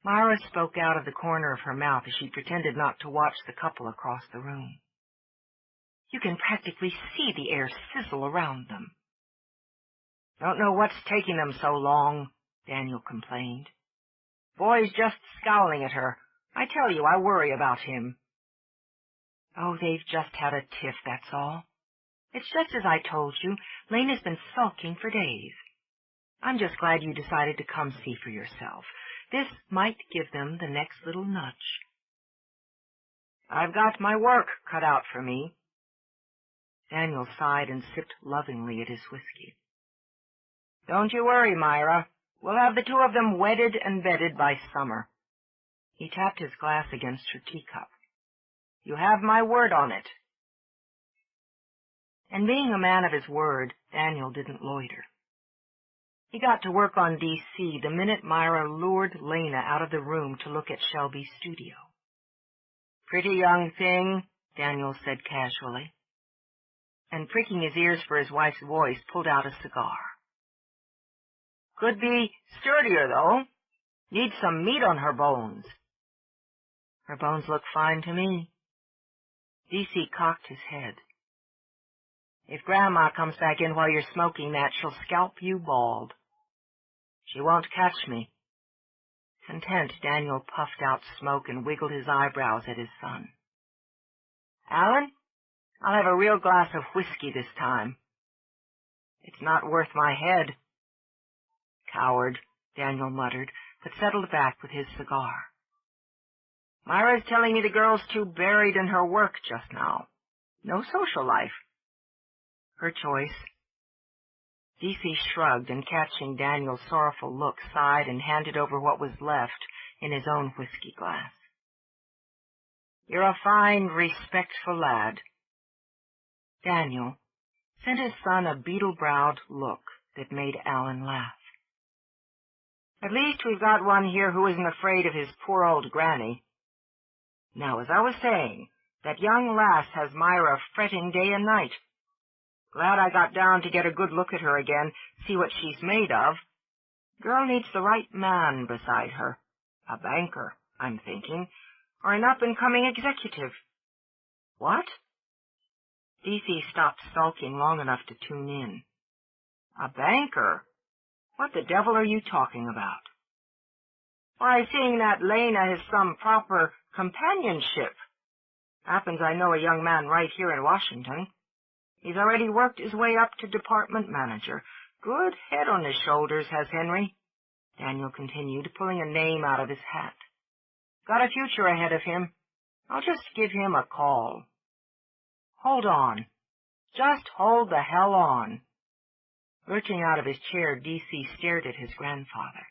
Myra spoke out of the corner of her mouth as she pretended not to watch the couple across the room. You can practically see the air sizzle around them. Don't know what's taking them so long, Daniel complained. Boy's just scowling at her. I tell you, I worry about him. Oh, they've just had a tiff, that's all. It's just as I told you. Lena's been sulking for days. I'm just glad you decided to come see for yourself. This might give them the next little nudge. I've got my work cut out for me. Daniel sighed and sipped lovingly at his whiskey. Don't you worry, Myra. We'll have the 2 of them wedded and bedded by summer. He tapped his glass against her teacup. You have my word on it. And being a man of his word, Daniel didn't loiter. He got to work on D.C. the minute Myra lured Lena out of the room to look at Shelby's studio. Pretty young thing, Daniel said casually, and pricking his ears for his wife's voice, pulled out a cigar. Could be sturdier, though. Needs some meat on her bones. Her bones look fine to me. D.C. cocked his head. If Grandma comes back in while you're smoking that, she'll scalp you bald. She won't catch me. Content, Daniel puffed out smoke and wiggled his eyebrows at his son. Alan, I'll have a real glass of whiskey this time. It's not worth my head. Coward, Daniel muttered, but settled back with his cigar. Myra's telling me the girl's too buried in her work just now. No social life. Her choice. D.C. shrugged and, catching Daniel's sorrowful look, sighed and handed over what was left in his own whiskey glass. You're a fine, respectful lad. Daniel sent his son a beetle-browed look that made Alan laugh. At least we've got one here who isn't afraid of his poor old granny. Now, as I was saying, that young lass has Myra fretting day and night. Glad I got down to get a good look at her again, see what she's made of. Girl needs the right man beside her. A banker, I'm thinking, or an up-and-coming executive. What? DC stopped sulking long enough to tune in. A banker? What the devil are you talking about? Why, seeing that Lena has some proper companionship. Happens I know a young man right here in Washington. He's already worked his way up to department manager. Good head on his shoulders, has Henry, Daniel continued, pulling a name out of his hat. Got a future ahead of him. I'll just give him a call. Hold on. Just hold the hell on. Lurching out of his chair, D.C. stared at his grandfather.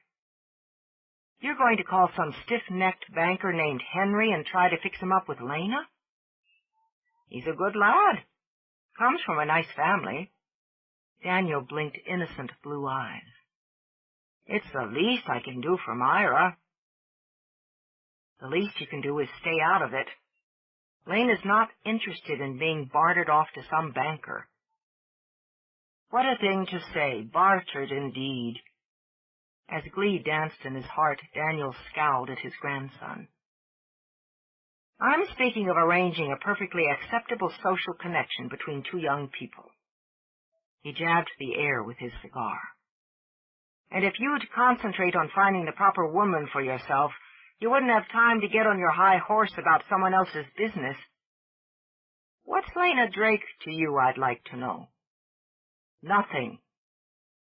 You're going to call some stiff-necked banker named Henry and try to fix him up with Lena? He's a good lad. Comes from a nice family. Daniel blinked innocent blue eyes. It's the least I can do for Myra. The least you can do is stay out of it. Lena's not interested in being bartered off to some banker. What a thing to say, bartered indeed. As glee danced in his heart, Daniel scowled at his grandson. I'm speaking of arranging a perfectly acceptable social connection between two young people. He jabbed the air with his cigar. And if you'd concentrate on finding the proper woman for yourself, you wouldn't have time to get on your high horse about someone else's business. What's Lena Drake to you, I'd like to know? Nothing.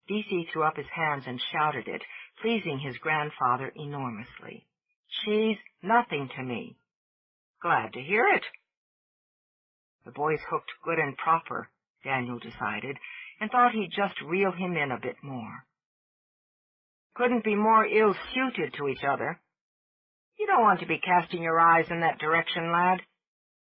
D.C. threw up his hands and shouted it, pleasing his grandfather enormously. She's nothing to me. Glad to hear it. The boy's hooked good and proper, Daniel decided, and thought he'd just reel him in a bit more. Couldn't be more ill-suited to each other. You don't want to be casting your eyes in that direction, lad.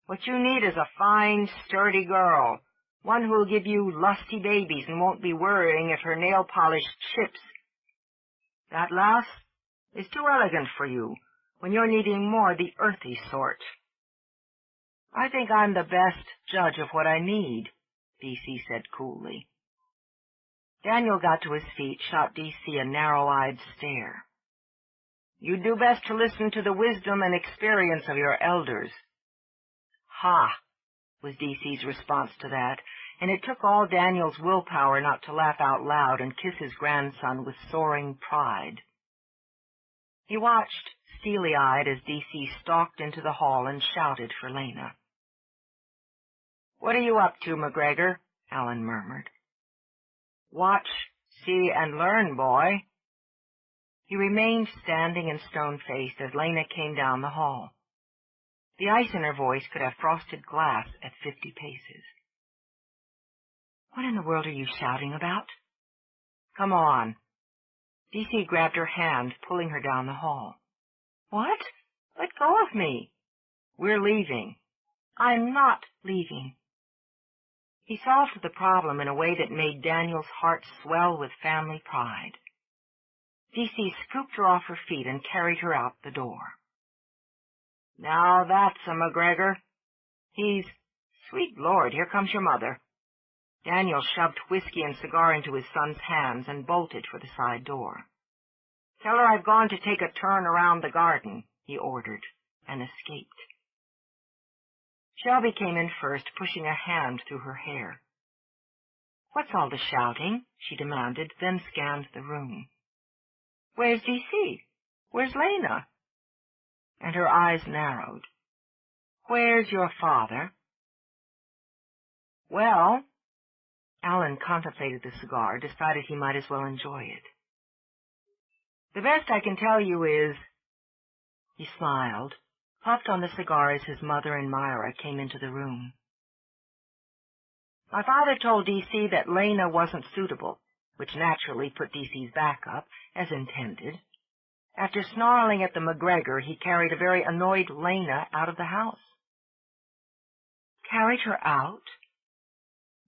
What you need is a fine, sturdy girl, one who'll give you lusty babies and won't be worrying if her nail polish chips. That lass is too elegant for you when you're needing more the earthy sort. I think I'm the best judge of what I need, D.C. said coolly. Daniel got to his feet, shot D.C. a narrow-eyed stare. You'd do best to listen to the wisdom and experience of your elders. Ha! Was D.C.'s response to that, and it took all Daniel's willpower not to laugh out loud and kiss his grandson with soaring pride. He watched, steely-eyed, as D.C. stalked into the hall and shouted for Lena. What are you up to, MacGregor? Alan murmured. Watch, see, and learn, boy. He remained standing and stone-faced as Lena came down the hall. The ice in her voice could have frosted glass at 50 paces. What in the world are you shouting about? Come on. D.C. grabbed her hand, pulling her down the hall. What? Let go of me. We're leaving. I'm not leaving. He solved the problem in a way that made Daniel's heart swell with family pride. D.C. scooped her off her feet and carried her out the door. Now that's a MacGregor. Sweet Lord, here comes your mother. Daniel shoved whiskey and cigar into his son's hands and bolted for the side door. Tell her I've gone to take a turn around the garden, he ordered, and escaped. Shelby came in first, pushing a hand through her hair. What's all the shouting? She demanded, then scanned the room. Where's D.C.? Where's Lena? And her eyes narrowed. Where's your father? Well, Alan contemplated the cigar, decided he might as well enjoy it. The best I can tell you is... He smiled, puffed on the cigar as his mother and Myra came into the room. My father told D.C. that Lena wasn't suitable, which naturally put D.C.'s back up, as intended. After snarling at the MacGregor, he carried a very annoyed Lena out of the house. Carried her out?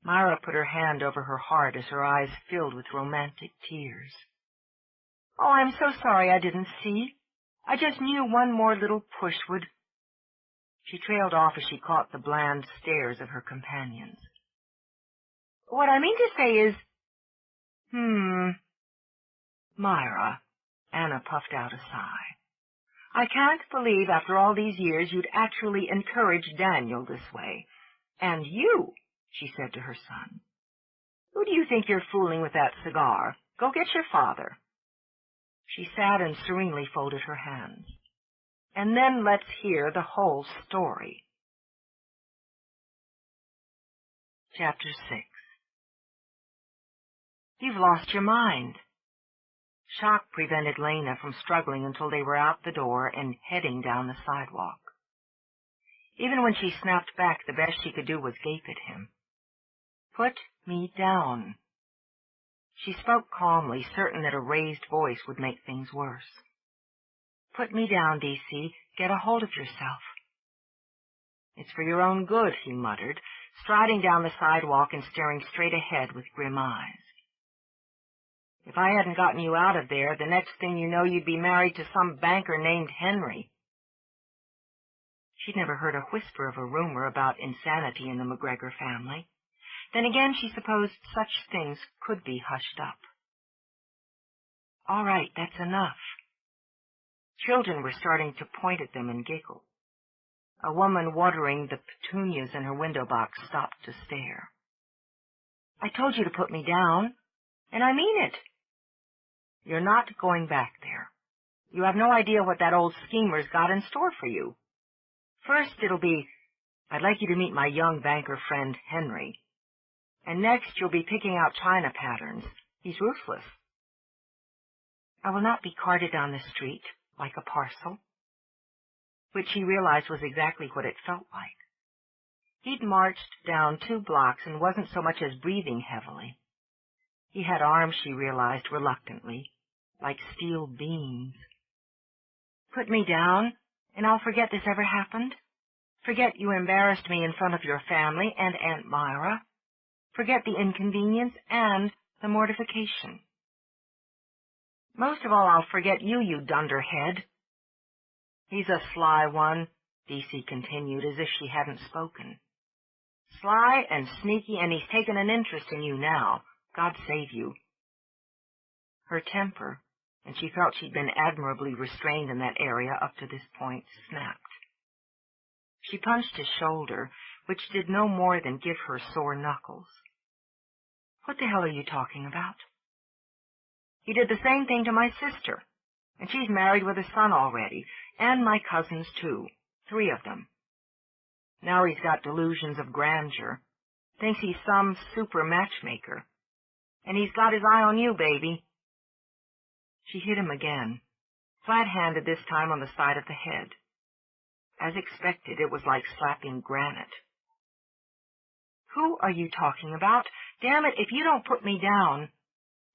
Myra put her hand over her heart as her eyes filled with romantic tears. Oh, I'm so sorry I didn't see. I just knew one more little push would... She trailed off as she caught the bland stares of her companions. What I mean to say is... Myra, Anna puffed out a sigh. I can't believe after all these years you'd actually encourage Daniel this way. And you, she said to her son. Who do you think you're fooling with that cigar? Go get your father. She sat and serenely folded her hands. And then let's hear the whole story. Chapter 6. You've lost your mind. Shock prevented Lena from struggling until they were out the door and heading down the sidewalk. Even when she snapped back, the best she could do was gape at him. Put me down. She spoke calmly, certain that a raised voice would make things worse. Put me down, D.C. Get a hold of yourself. It's for your own good, he muttered, striding down the sidewalk and staring straight ahead with grim eyes. If I hadn't gotten you out of there, the next thing you know you'd be married to some banker named Henry. She'd never heard a whisper of a rumor about insanity in the MacGregor family. Then again, she supposed such things could be hushed up. All right, that's enough. Children were starting to point at them and giggle. A woman watering the petunias in her window box stopped to stare. I told you to put me down, and I mean it. You're not going back there. You have no idea what that old schemer's got in store for you. First, it'll be, I'd like you to meet my young banker friend, Henry. And next, you'll be picking out china patterns. He's ruthless. I will not be carted down the street like a parcel, which he realized was exactly what it felt like. He'd marched down 2 blocks and wasn't so much as breathing heavily. He had arms, she realized reluctantly, like steel beams. Put me down, and I'll forget this ever happened. Forget you embarrassed me in front of your family and Aunt Myra. Forget the inconvenience and the mortification. Most of all, I'll forget you, you dunderhead. He's a sly one, D.C. continued, as if she hadn't spoken. Sly and sneaky, and he's taken an interest in you now. God save you. Her temper, and she felt she'd been admirably restrained in that area up to this point, snapped. She punched his shoulder, which did no more than give her sore knuckles. What the hell are you talking about? He did the same thing to my sister, and she's married with a son already, and my cousins too, 3 of them. Now he's got delusions of grandeur, thinks he's some super matchmaker, and he's got his eye on you, baby. She hit him again, flat-handed this time on the side of the head. As expected, it was like slapping granite. Who are you talking about? Damn it, if you don't put me down...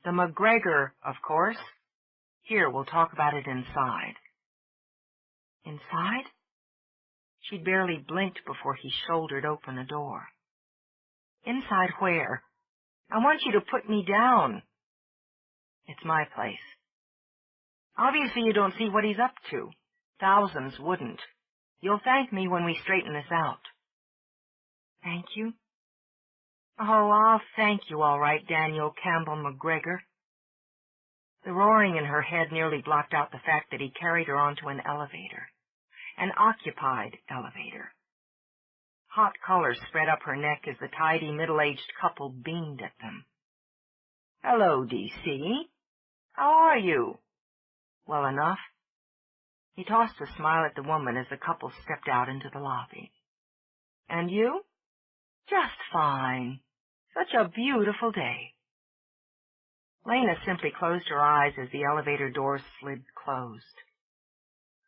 The MacGregor, of course. Here, we'll talk about it inside. Inside? She'd barely blinked before he shouldered open a door. Inside where? I want you to put me down. It's my place. Obviously you don't see what he's up to. Thousands wouldn't. You'll thank me when we straighten this out. Thank you? Oh, I'll thank you all right, Daniel Campbell MacGregor. The roaring in her head nearly blocked out the fact that he carried her onto an elevator. An occupied elevator. Hot color spread up her neck as the tidy, middle-aged couple beamed at them. Hello, D.C. How are you? Well enough. He tossed a smile at the woman as the couple stepped out into the lobby. And you? Just fine. Such a beautiful day. Lena simply closed her eyes as the elevator door slid closed.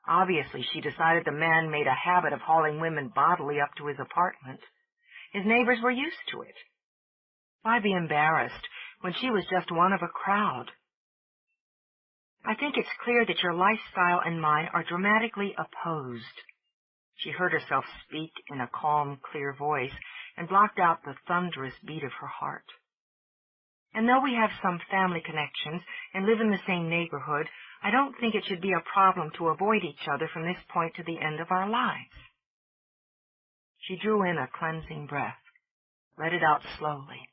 Obviously, she decided the man made a habit of hauling women bodily up to his apartment. His neighbors were used to it. Why be embarrassed when she was just one of a crowd? I think it's clear that your lifestyle and mine are dramatically opposed. She heard herself speak in a calm, clear voice and blocked out the thunderous beat of her heart. And though we have some family connections and live in the same neighborhood, I don't think it should be a problem to avoid each other from this point to the end of our lives. She drew in a cleansing breath, let it out slowly.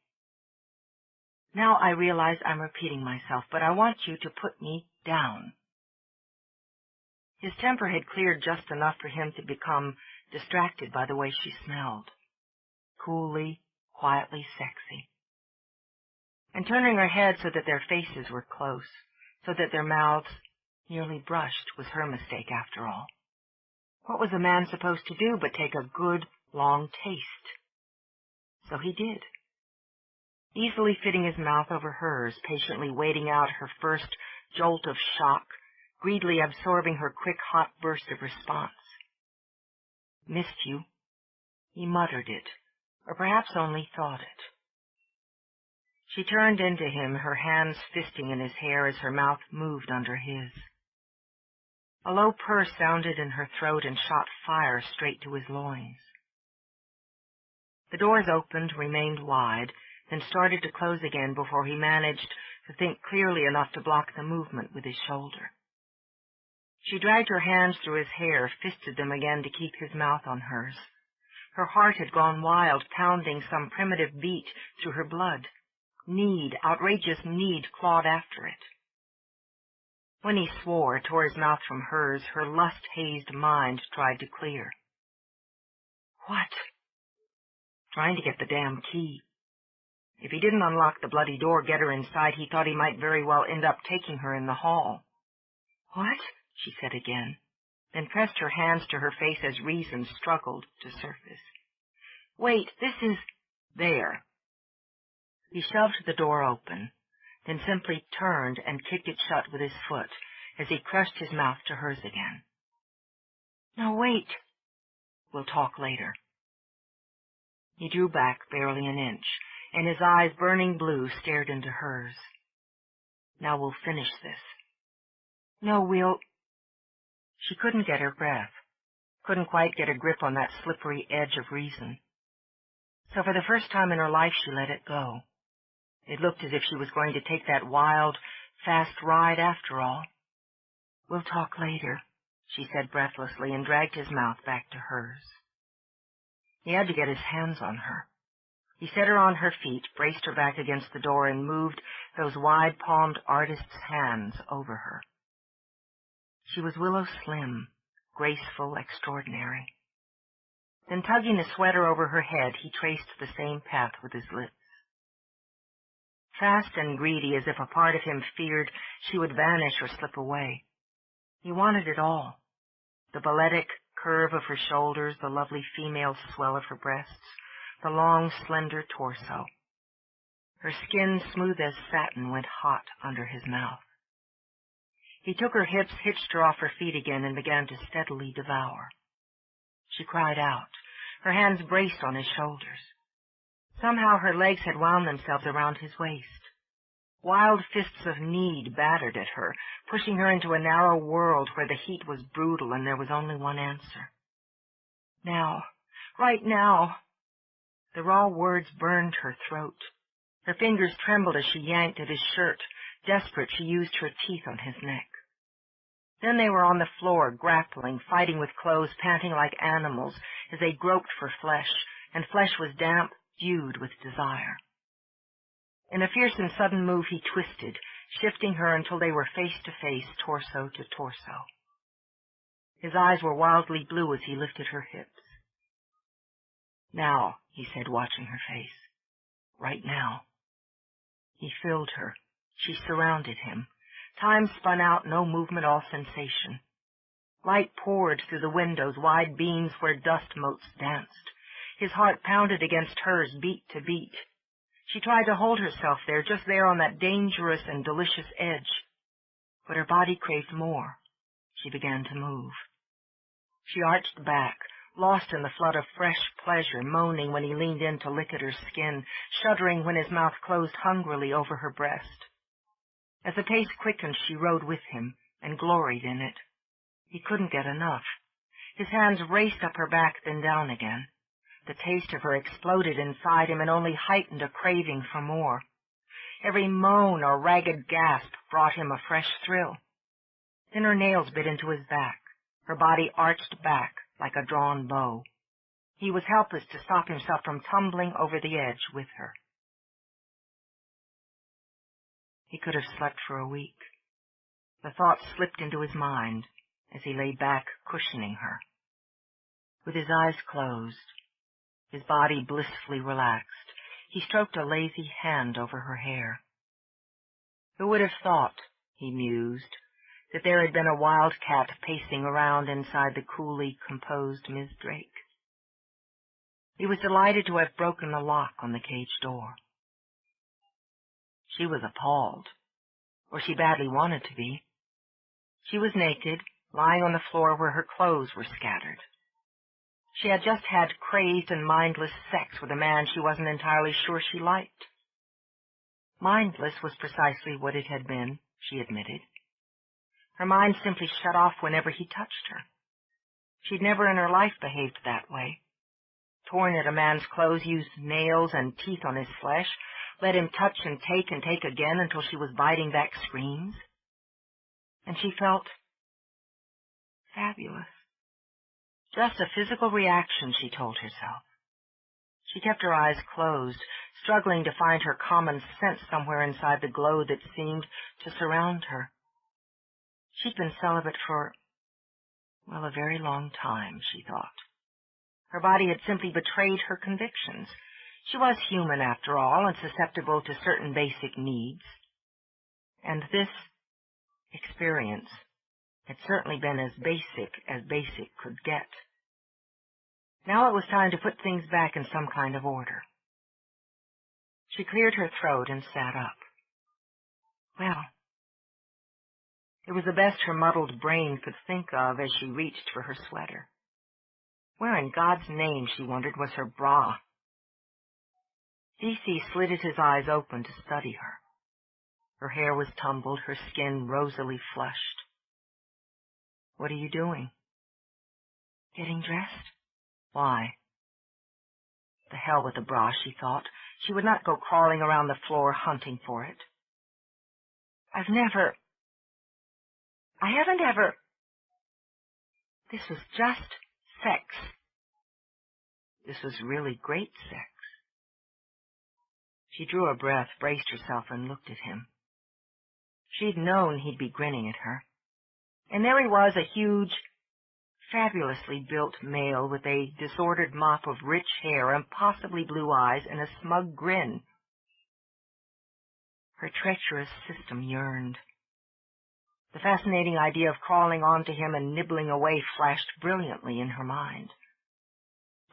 Now I realize I'm repeating myself, but I want you to put me down. His temper had cleared just enough for him to become distracted by the way she smelled. Coolly, quietly sexy. And turning her head so that their faces were close, so that their mouths nearly brushed, was her mistake after all. What was a man supposed to do but take a good, long taste? So he did. Easily fitting his mouth over hers, patiently waiting out her first jolt of shock, greedily absorbing her quick, hot burst of response. Missed you. He muttered it, or perhaps only thought it. She turned into him, her hands fisting in his hair as her mouth moved under his. A low purr sounded in her throat and shot fire straight to his loins. The doors opened, remained wide, then started to close again before he managed to think clearly enough to block the movement with his shoulder. She dragged her hands through his hair, fisted them again to keep his mouth on hers. Her heart had gone wild, pounding some primitive beat through her blood. Need, outrageous need, clawed after it. When he swore, tore his mouth from hers, her lust-hazed mind tried to clear. What? Trying to get the damn key. If he didn't unlock the bloody door, get her inside, he thought he might very well end up taking her in the hall. What? She said again, then pressed her hands to her face as reason struggled to surface. Wait, this is... There. He shoved the door open, then simply turned and kicked it shut with his foot as he crushed his mouth to hers again. No, wait. We'll talk later. He drew back barely an inch, and his eyes, burning blue, stared into hers. Now we'll finish this. No, we'll... She couldn't get her breath, couldn't quite get a grip on that slippery edge of reason. So for the first time in her life, she let it go. It looked as if she was going to take that wild, fast ride after all. We'll talk later, she said breathlessly, and dragged his mouth back to hers. He had to get his hands on her. He set her on her feet, braced her back against the door, and moved those wide-palmed artist's hands over her. She was willow slim, graceful, extraordinary. Then tugging the sweater over her head, he traced the same path with his lips. Fast and greedy, as if a part of him feared she would vanish or slip away. He wanted it all. The balletic curve of her shoulders, the lovely female swell of her breasts, the long, slender torso. Her skin, smooth as satin, went hot under his mouth. He took her hips, hitched her off her feet again, and began to steadily devour. She cried out, her hands braced on his shoulders. Somehow her legs had wound themselves around his waist. Wild fists of need battered at her, pushing her into a narrow world where the heat was brutal and there was only one answer. Now, right now. The raw words burned her throat. Her fingers trembled as she yanked at his shirt. Desperate, she used her teeth on his neck. Then they were on the floor, grappling, fighting with clothes, panting like animals as they groped for flesh, and flesh was damp, dewed with desire. In a fierce and sudden move he twisted, shifting her until they were face to face, torso to torso. His eyes were wildly blue as he lifted her hips. Now, he said, watching her face. Right now. He filled her. She surrounded him. Time spun out, no movement, all sensation. Light poured through the windows, wide beams where dust motes danced. His heart pounded against hers, beat to beat. She tried to hold herself there, just there on that dangerous and delicious edge. But her body craved more. She began to move. She arched back, lost in the flood of fresh pleasure, moaning when he leaned in to lick at her skin, shuddering when his mouth closed hungrily over her breast. As the pace quickened, she rode with him and gloried in it. He couldn't get enough. His hands raced up her back, then down again. The taste of her exploded inside him and only heightened a craving for more. Every moan or ragged gasp brought him a fresh thrill. Then her nails bit into his back. Her body arched back like a drawn bow. He was helpless to stop himself from tumbling over the edge with her. He could have slept for a week. The thought slipped into his mind as he lay back, cushioning her. With his eyes closed, his body blissfully relaxed, he stroked a lazy hand over her hair. Who would have thought, he mused, that there had been a wildcat pacing around inside the coolly composed Miss Drake? He was delighted to have broken the lock on the cage door. She was appalled, or she badly wanted to be. She was naked, lying on the floor where her clothes were scattered. She had just had crazed and mindless sex with a man she wasn't entirely sure she liked. Mindless was precisely what it had been, she admitted. Her mind simply shut off whenever he touched her. She'd never in her life behaved that way. Torn at a man's clothes, used nails and teeth on his flesh, let him touch and take again until she was biting back screams. And she felt fabulous. Just a physical reaction, she told herself. She kept her eyes closed, struggling to find her common sense somewhere inside the glow that seemed to surround her. She'd been celibate for, well, a very long time, she thought. Her body had simply betrayed her convictions. She was human, after all, and susceptible to certain basic needs. And this experience had certainly been as basic could get. Now it was time to put things back in some kind of order. She cleared her throat and sat up. Well, it was the best her muddled brain could think of as she reached for her sweater. Where in God's name, she wondered, was her bra? D.C. slitted his eyes open to study her. Her hair was tumbled, her skin rosily flushed. What are you doing? Getting dressed. Why? The hell with the bra, she thought. She would not go crawling around the floor hunting for it. I haven't ever... This was just sex. This was really great sex. She drew a breath, braced herself, and looked at him. She'd known he'd be grinning at her. And there he was, a huge, fabulously built male with a disordered mop of rich hair, impossibly blue eyes, and a smug grin. Her treacherous system yearned. The fascinating idea of crawling onto him and nibbling away flashed brilliantly in her mind.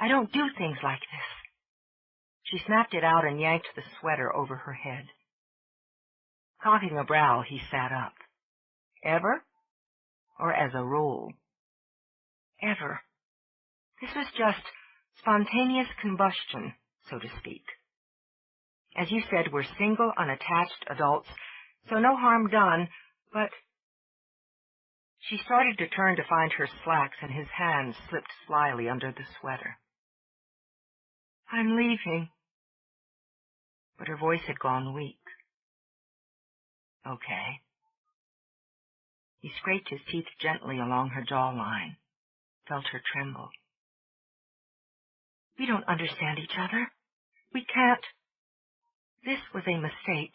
I don't do things like this. She snapped it out and yanked the sweater over her head. Cocking a brow, he sat up. Ever? Or as a rule? Ever. This was just spontaneous combustion, so to speak. As you said, we're single, unattached adults, so no harm done, but... She started to turn to find her slacks, and his hand slipped slyly under the sweater. I'm leaving. But her voice had gone weak. Okay. He scraped his teeth gently along her jawline, felt her tremble. We don't understand each other. We can't. This was a mistake.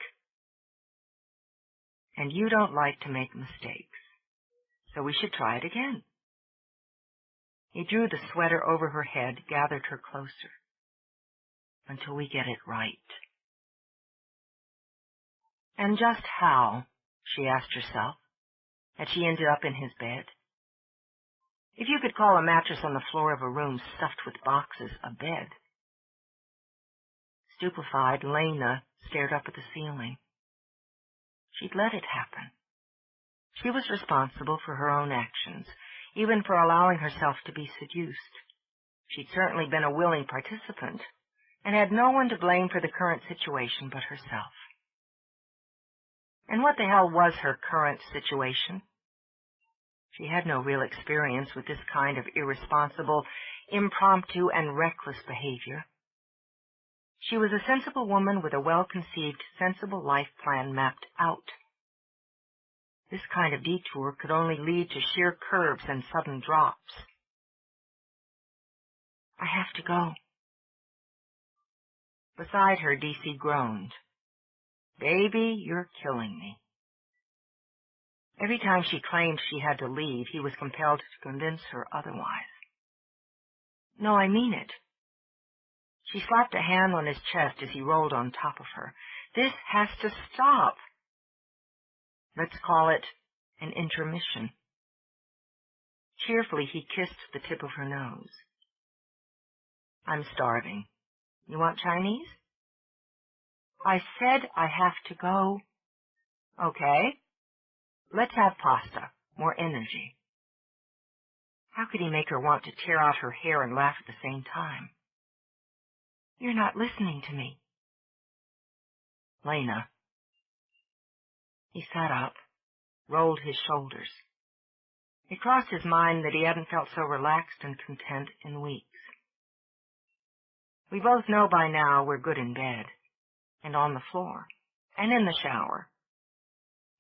And you don't like to make mistakes, so we should try it again. He drew the sweater over her head, gathered her closer. Until we get it right. And just how, she asked herself, had she ended up in his bed? If you could call a mattress on the floor of a room stuffed with boxes a bed. Stupefied, Lena stared up at the ceiling. She'd let it happen. She was responsible for her own actions, even for allowing herself to be seduced. She'd certainly been a willing participant, and had no one to blame for the current situation but herself. And what the hell was her current situation? She had no real experience with this kind of irresponsible, impromptu, and reckless behavior. She was a sensible woman with a well-conceived, sensible life plan mapped out. This kind of detour could only lead to sheer curves and sudden drops. I have to go. Beside her, DC groaned. Baby, you're killing me. Every time she claimed she had to leave, he was compelled to convince her otherwise. No, I mean it. She slapped a hand on his chest as he rolled on top of her. This has to stop. Let's call it an intermission. Cheerfully, he kissed the tip of her nose. I'm starving. You want Chinese? I said I have to go. Okay. Let's have pasta. More energy. How could he make her want to tear out her hair and laugh at the same time? You're not listening to me. Lena. He sat up, rolled his shoulders. It crossed his mind that he hadn't felt so relaxed and content in weeks. We both know by now we're good in bed, and on the floor, and in the shower.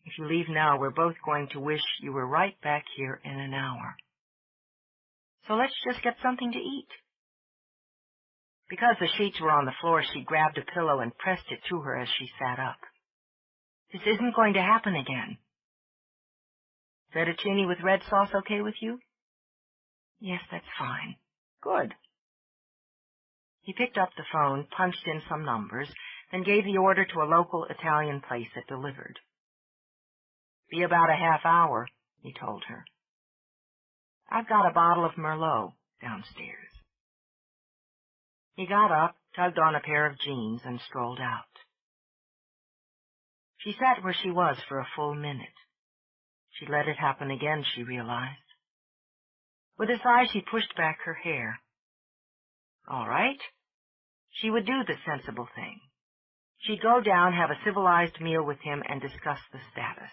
If you leave now, we're both going to wish you were right back here in an hour. So let's just get something to eat. Because the sheets were on the floor, she grabbed a pillow and pressed it to her as she sat up. This isn't going to happen again. Fettuccine with red sauce okay with you? Yes, that's fine. Good. He picked up the phone, punched in some numbers, then gave the order to a local Italian place that delivered. Be about a half hour, he told her. I've got a bottle of Merlot downstairs. He got up, tugged on a pair of jeans, and strolled out. She sat where she was for a full minute. She'd let it happen again, she realized. With a sigh, she pushed back her hair. All right. She would do the sensible thing. She'd go down, have a civilized meal with him, and discuss the status.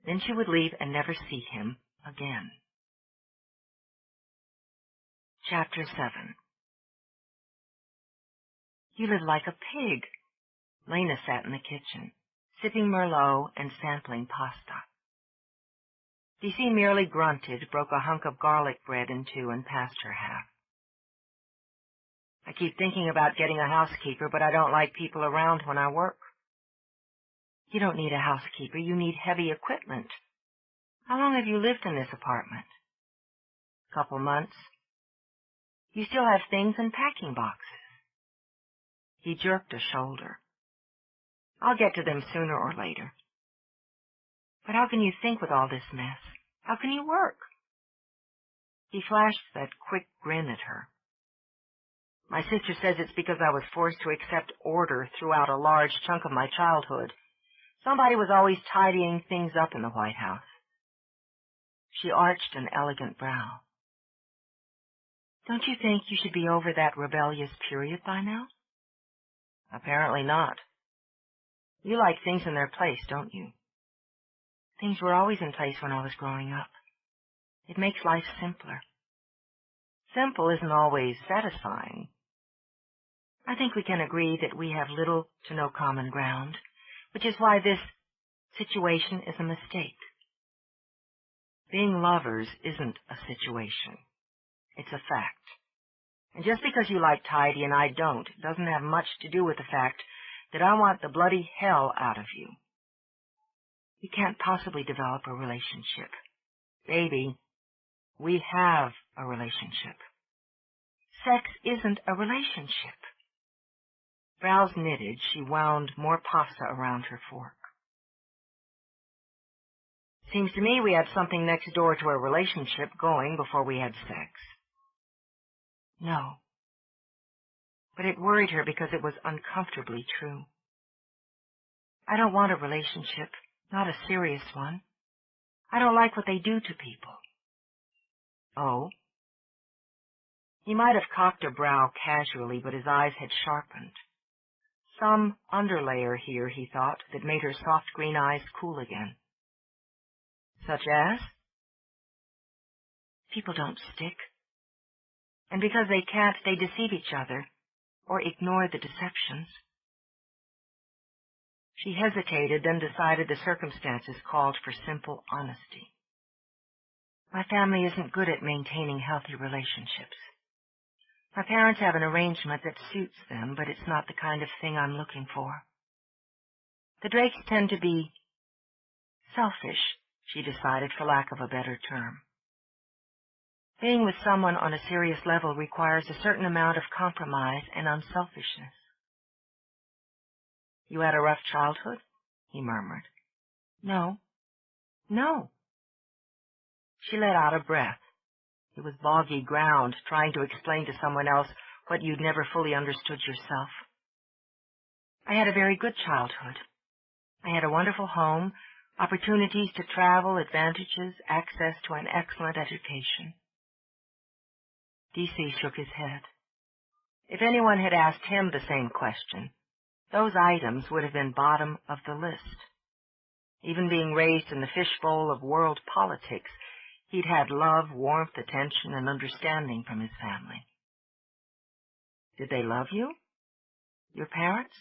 Then she would leave and never see him again. Chapter 7. You live like a pig. Lena sat in the kitchen, sipping Merlot and sampling pasta. DC merely grunted, broke a hunk of garlic bread in two, and passed her half. I keep thinking about getting a housekeeper, but I don't like people around when I work. You don't need a housekeeper. You need heavy equipment. How long have you lived in this apartment? Couple months. You still have things in packing boxes. He jerked a shoulder. I'll get to them sooner or later. But how can you think with all this mess? How can you work? He flashed that quick grin at her. My sister says it's because I was forced to accept order throughout a large chunk of my childhood. Somebody was always tidying things up in the White House. She arched an elegant brow. Don't you think you should be over that rebellious period by now? Apparently not. You like things in their place, don't you? Things were always in place when I was growing up. It makes life simpler. Simple isn't always satisfying. I think we can agree that we have little to no common ground, which is why this situation is a mistake. Being lovers isn't a situation. It's a fact. And just because you like tidy and I don't, doesn't have much to do with the fact that I want the bloody hell out of you. We can't possibly develop a relationship. Baby, we have a relationship. Sex isn't a relationship. Brows knitted, she wound more pasta around her fork. Seems to me we had something next door to a relationship going before we had sex. No. But it worried her because it was uncomfortably true. I don't want a relationship, not a serious one. I don't like what they do to people. Oh? He might have cocked a brow casually, but his eyes had sharpened. Some underlayer here, he thought, that made her soft green eyes cool again. Such as? People don't stick. And because they can't, they deceive each other, or ignore the deceptions. She hesitated, then decided the circumstances called for simple honesty. My family isn't good at maintaining healthy relationships. My parents have an arrangement that suits them, but it's not the kind of thing I'm looking for. The Drakes tend to be selfish, she decided, for lack of a better term. Being with someone on a serious level requires a certain amount of compromise and unselfishness. You had a rough childhood? He murmured. No. No. She let out a breath. It was boggy ground, trying to explain to someone else what you'd never fully understood yourself. I had a very good childhood. I had a wonderful home, opportunities to travel, advantages, access to an excellent education. D.C. shook his head. If anyone had asked him the same question, those items would have been bottom of the list. Even being raised in the fishbowl of world politics, he'd had love, warmth, attention, and understanding from his family. Did they love you? Your parents?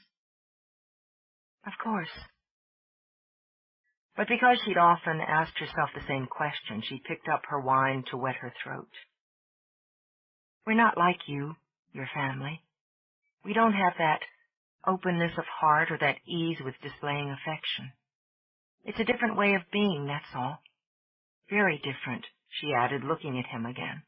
Of course. But because she'd often asked herself the same question, she picked up her wine to wet her throat. We're not like you, your family. We don't have that openness of heart or that ease with displaying affection. It's a different way of being, that's all. Very different, she added, looking at him again.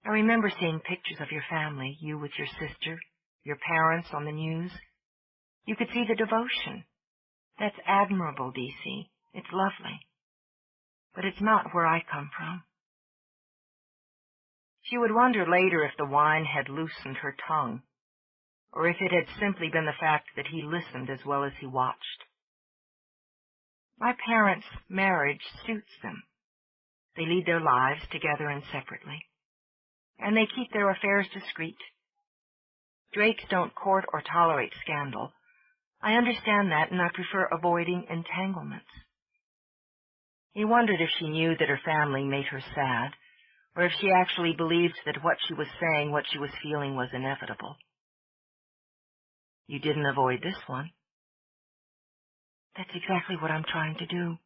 I remember seeing pictures of your family, you with your sister, your parents on the news. You could see the devotion. That's admirable, D.C. It's lovely. But it's not where I come from. She would wonder later if the wine had loosened her tongue, or if it had simply been the fact that he listened as well as he watched. My parents' marriage suits them. They lead their lives together and separately, and they keep their affairs discreet. Drakes don't court or tolerate scandal. I understand that, and I prefer avoiding entanglements. He wondered if she knew that her family made her sad, or if she actually believed that what she was saying, what she was feeling, was inevitable. You didn't avoid this one. That's exactly what I'm trying to do.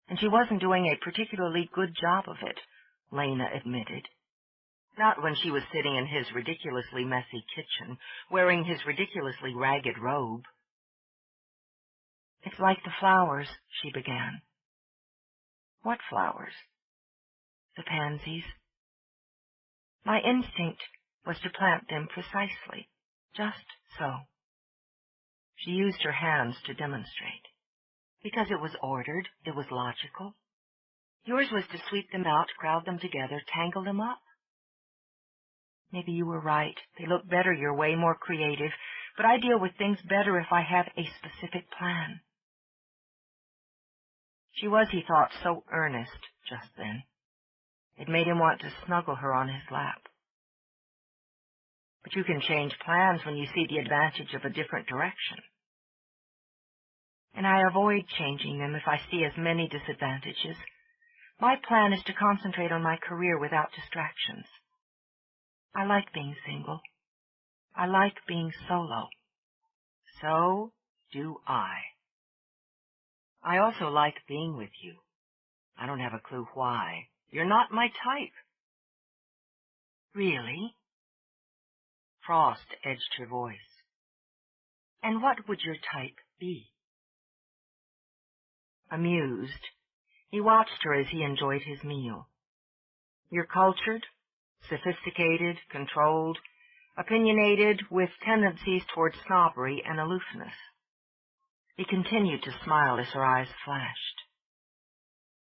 And she wasn't doing a particularly good job of it, Lena admitted. Not when she was sitting in his ridiculously messy kitchen, wearing his ridiculously ragged robe. It's like the flowers, she began. What flowers? The pansies. My instinct was to plant them precisely, just so. She used her hands to demonstrate. Because it was ordered, it was logical. Yours was to sweep them out, crowd them together, tangle them up. Maybe you were right. They look better your way, more creative, but I deal with things better if I have a specific plan. She was, he thought, so earnest just then. It made him want to snuggle her on his lap. But you can change plans when you see the advantage of a different direction. And I avoid changing them if I see as many disadvantages. My plan is to concentrate on my career without distractions. I like being single. I like being solo. So do I. I also like being with you. I don't have a clue why. You're not my type. Really? Frost edged her voice. And what would your type be? Amused, he watched her as he enjoyed his meal. You're cultured, sophisticated, controlled, opinionated, with tendencies toward snobbery and aloofness. He continued to smile as her eyes flashed.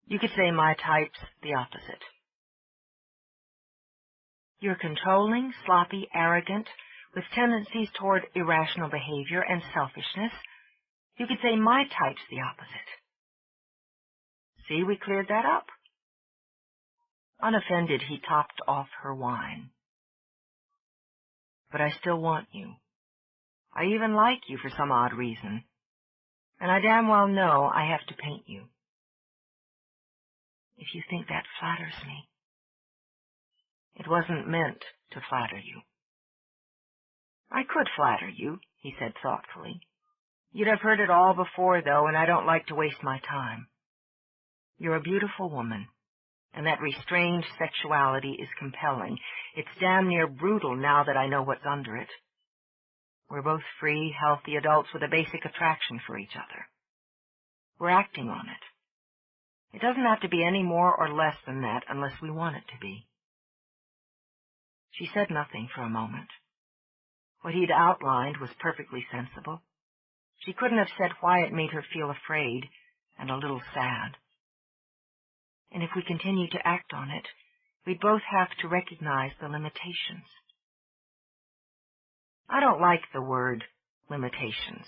You could say my type's the opposite. You're controlling, sloppy, arrogant, with tendencies toward irrational behavior and selfishness. You could say my type's the opposite. See, we cleared that up. Unoffended, he topped off her wine. But I still want you. I even like you for some odd reason. And I damn well know I have to paint you. If you think that flatters me. It wasn't meant to flatter you. I could flatter you, he said thoughtfully. You'd have heard it all before, though, and I don't like to waste my time. You're a beautiful woman, and that restrained sexuality is compelling. It's damn near brutal now that I know what's under it. We're both free, healthy adults with a basic attraction for each other. We're acting on it. It doesn't have to be any more or less than that unless we want it to be. She said nothing for a moment. What he'd outlined was perfectly sensible. She couldn't have said why it made her feel afraid and a little sad. And if we continued to act on it, we'd both have to recognize the limitations. I don't like the word limitations.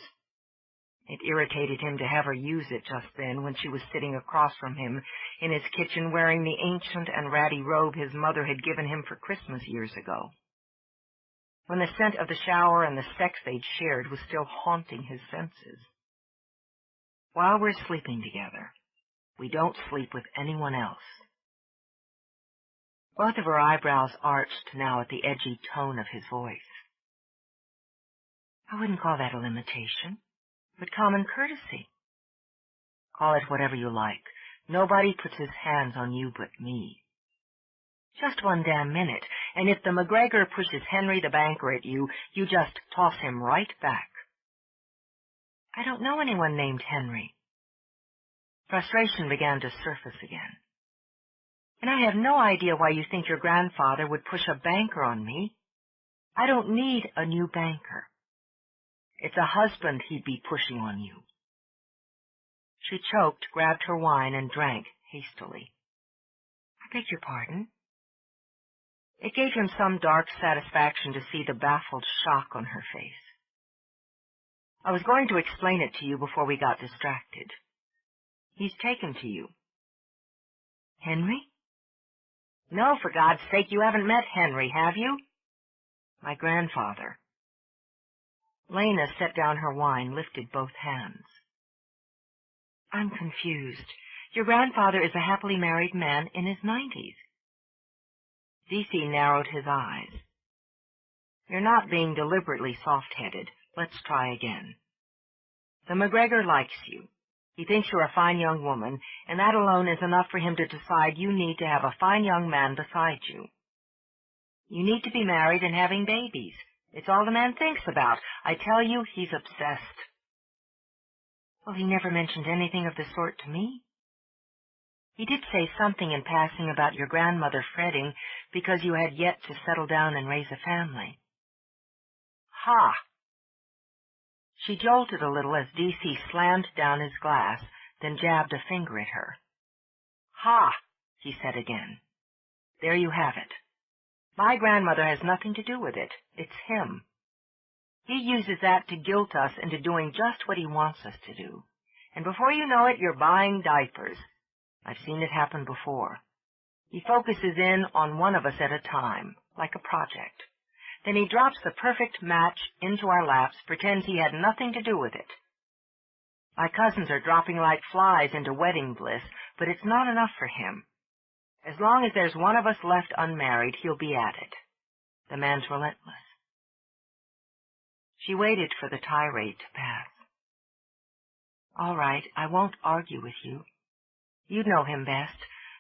It irritated him to have her use it just then when she was sitting across from him in his kitchen wearing the ancient and ratty robe his mother had given him for Christmas years ago. When the scent of the shower and the sex they'd shared was still haunting his senses. While we're sleeping together, we don't sleep with anyone else. Both of her eyebrows arched now at the edgy tone of his voice. I wouldn't call that a limitation, but common courtesy. Call it whatever you like. Nobody puts his hands on you but me. Just one damn minute, and if the MacGregor pushes Henry the banker at you, you just toss him right back. I don't know anyone named Henry. Frustration began to surface again. And I have no idea why you think your grandfather would push a banker on me. I don't need a new banker. It's a husband he'd be pushing on you. She choked, grabbed her wine, and drank hastily. I beg your pardon? It gave him some dark satisfaction to see the baffled shock on her face. I was going to explain it to you before we got distracted. He's taken to you. Henry? No, for God's sake, you haven't met Henry, have you? My grandfather. Lena set down her wine, lifted both hands. I'm confused. Your grandfather is a happily married man in his 90s. D.C. narrowed his eyes. You're not being deliberately soft-headed. Let's try again. The MacGregor likes you. He thinks you're a fine young woman, and that alone is enough for him to decide you need to have a fine young man beside you. You need to be married and having babies. It's all the man thinks about. I tell you, he's obsessed. Well, he never mentioned anything of the sort to me. He did say something in passing about your grandmother fretting because you had yet to settle down and raise a family. Ha! She jolted a little as D.C. slammed down his glass, then jabbed a finger at her. Ha! He said again. There you have it. My grandmother has nothing to do with it. It's him. He uses that to guilt us into doing just what he wants us to do. And before you know it, you're buying diapers. I've seen it happen before. He focuses in on one of us at a time, like a project. Then he drops the perfect match into our laps, pretends he had nothing to do with it. My cousins are dropping like flies into wedding bliss, but it's not enough for him. As long as there's one of us left unmarried, he'll be at it. The man's relentless. She waited for the tirade to pass. All right, I won't argue with you. You know him best,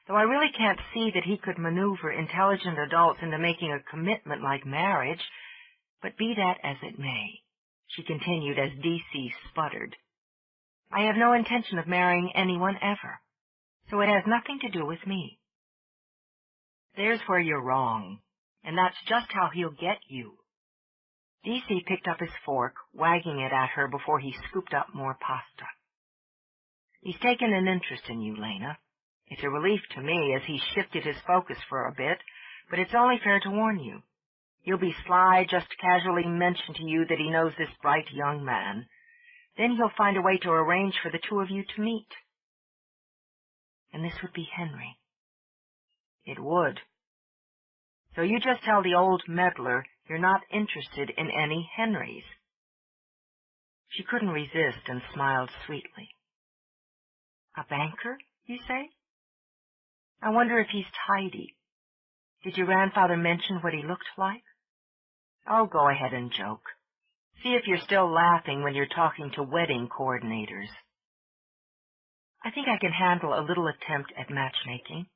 though I really can't see that he could maneuver intelligent adults into making a commitment like marriage. But be that as it may, she continued as D.C. sputtered, I have no intention of marrying anyone ever, so it has nothing to do with me. There's where you're wrong, and that's just how he'll get you. D.C. picked up his fork, wagging it at her before he scooped up more pasta. He's taken an interest in you, Lena. It's a relief to me as he's shifted his focus for a bit, but it's only fair to warn you. He'll be sly just to casually mention to you that he knows this bright young man. Then he'll find a way to arrange for the two of you to meet. And this would be Henry. It would. So you just tell the old meddler You're not interested in any Henrys." She couldn't resist and smiled sweetly. "A banker, you say? I wonder if he's tidy. Did your grandfather mention what he looked like?" "Oh, go ahead and joke. See if you're still laughing when you're talking to wedding coordinators." "I think I can handle a little attempt at matchmaking,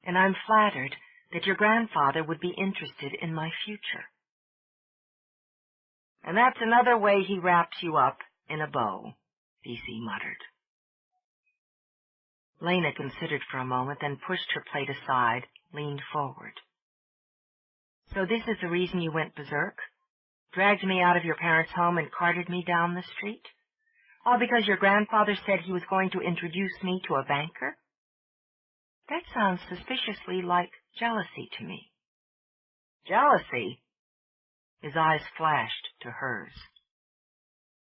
and I'm flattered that your grandfather would be interested in my future." "And that's another way he wraps you up in a bow," Cece muttered. Lena considered for a moment, then pushed her plate aside, leaned forward. "So this is the reason you went berserk? Dragged me out of your parents' home and carted me down the street? All because your grandfather said he was going to introduce me to a banker? That sounds suspiciously like jealousy to me." "Jealousy?" His eyes flashed to hers.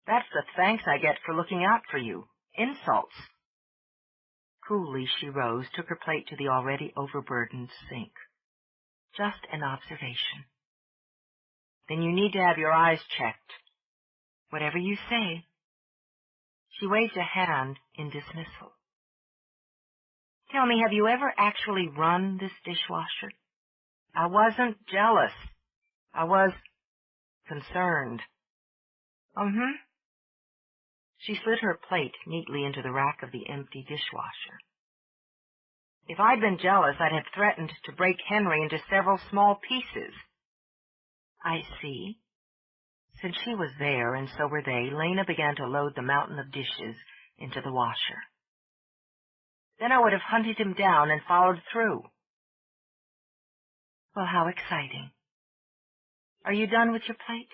"That's the thanks I get for looking out for you. Insults." Coolly she rose, took her plate to the already overburdened sink. "Just an observation." "Then you need to have your eyes checked." "Whatever you say." She waved a hand in dismissal. "Tell me, have you ever actually run this dishwasher?" "I wasn't jealous. I was concerned." She slid her plate neatly into the rack of the empty dishwasher. "If I'd been jealous, I'd have threatened to break Henry into several small pieces." "I see." Since she was there, and so were they, Lena began to load the mountain of dishes into the washer. "Then I would have hunted him down and followed through." "Well, how exciting. Are you done with your plate?"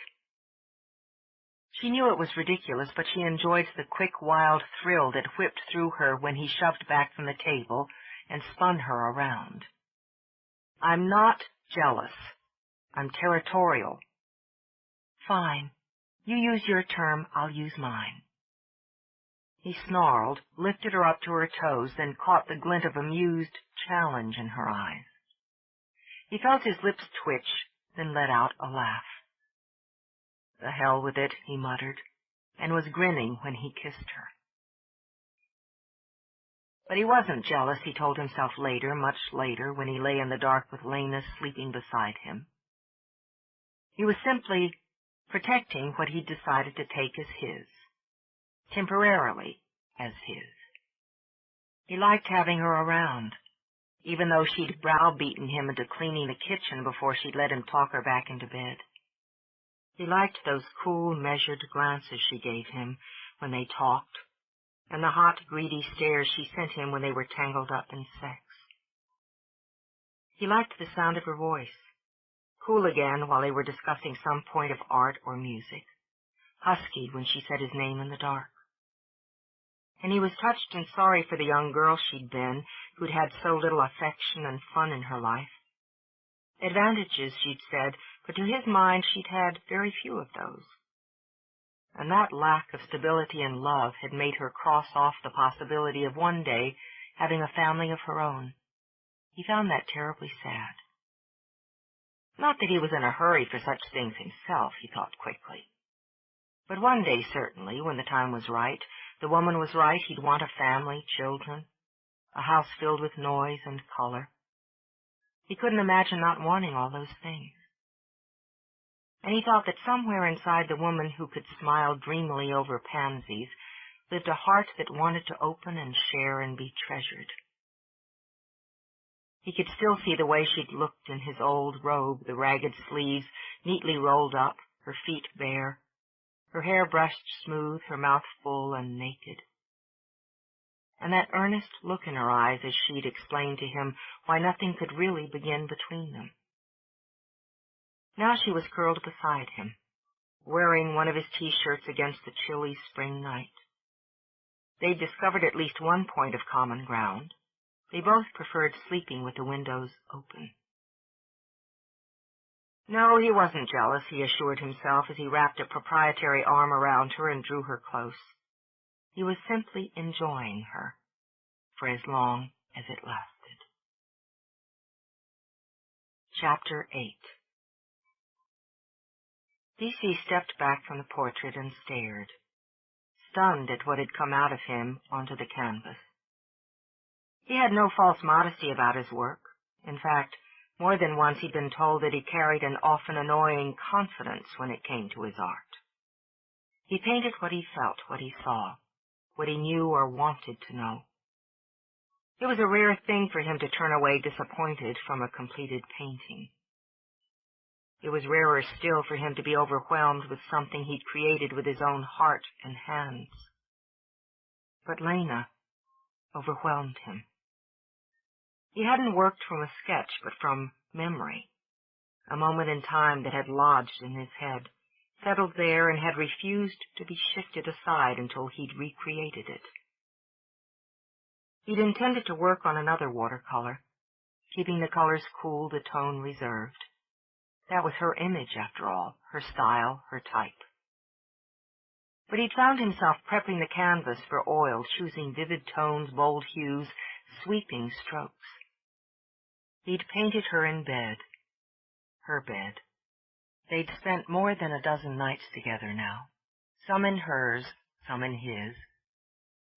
She knew it was ridiculous, but she enjoyed the quick, wild thrill that whipped through her when he shoved back from the table and spun her around. "I'm not jealous. I'm territorial." "Fine. You use your term, I'll use mine." He snarled, lifted her up to her toes, then caught the glint of amused challenge in her eyes. He felt his lips twitch, then let out a laugh. "The hell with it," he muttered, and was grinning when he kissed her. But he wasn't jealous, he told himself later, much later, when he lay in the dark with Lena sleeping beside him. He was simply protecting what he'd decided to take as his, temporarily as his. He liked having her around, even though she'd browbeaten him into cleaning the kitchen before she'd let him talk her back into bed. He liked those cool, measured glances she gave him when they talked, and the hot, greedy stares she sent him when they were tangled up in sex. He liked the sound of her voice, cool again while they were discussing some point of art or music, husky when she said his name in the dark. And he was touched and sorry for the young girl she'd been, who'd had so little affection and fun in her life. Advantages, she'd said, but to his mind she'd had very few of those. And that lack of stability and love had made her cross off the possibility of one day having a family of her own. He found that terribly sad. Not that he was in a hurry for such things himself, he thought quickly. But one day, certainly, when the time was right, the woman was right, he'd want a family, children, a house filled with noise and color. He couldn't imagine not wanting all those things. And he thought that somewhere inside the woman who could smile dreamily over pansies lived a heart that wanted to open and share and be treasured. He could still see the way she'd looked in his old robe, the ragged sleeves neatly rolled up, her feet bare, her hair brushed smooth, her mouth full and naked. And that earnest look in her eyes as she'd explained to him why nothing could really begin between them. Now she was curled beside him, wearing one of his T-shirts against the chilly spring night. They'd discovered at least one point of common ground. They both preferred sleeping with the windows open. No, he wasn't jealous, he assured himself as he wrapped a proprietary arm around her and drew her close. He was simply enjoying her, for as long as it lasted. Chapter 8 D.C. stepped back from the portrait and stared, stunned at what had come out of him onto the canvas. He had no false modesty about his work. In fact, more than once he'd been told that he carried an often annoying confidence when it came to his art. He painted what he felt, what he saw, what he knew or wanted to know. It was a rare thing for him to turn away disappointed from a completed painting. It was rarer still for him to be overwhelmed with something he'd created with his own heart and hands. But Lena overwhelmed him. He hadn't worked from a sketch, but from memory, a moment in time that had lodged in his head, settled there and had refused to be shifted aside until he'd recreated it. He'd intended to work on another watercolor, keeping the colors cool, the tone reserved. That was her image, after all, her style, her type. But he'd found himself prepping the canvas for oil, choosing vivid tones, bold hues, sweeping strokes. He'd painted her in bed, her bed. They'd spent more than a dozen nights together now, some in hers, some in his,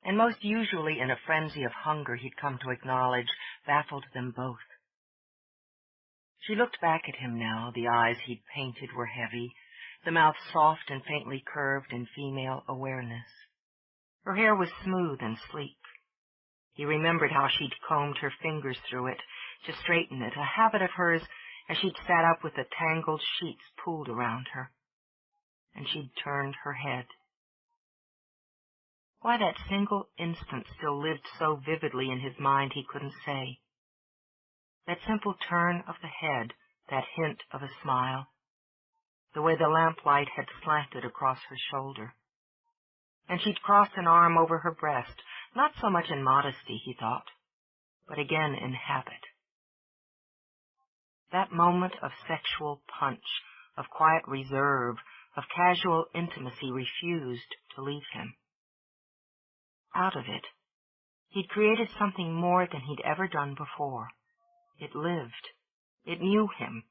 and most usually in a frenzy of hunger he'd come to acknowledge baffled them both. She looked back at him now. The eyes he'd painted were heavy, the mouth soft and faintly curved in female awareness. Her hair was smooth and sleek. He remembered how she'd combed her fingers through it to straighten it, a habit of hers as she'd sat up with the tangled sheets pulled around her. And she'd turned her head. Why that single instant still lived so vividly in his mind he couldn't say. That simple turn of the head, that hint of a smile, the way the lamplight had slanted across her shoulder. And she'd crossed an arm over her breast, not so much in modesty, he thought, but again in habit. That moment of sexual punch, of quiet reserve, of casual intimacy refused to leave him. Out of it, he'd created something more than he'd ever done before. It lived. It knew him.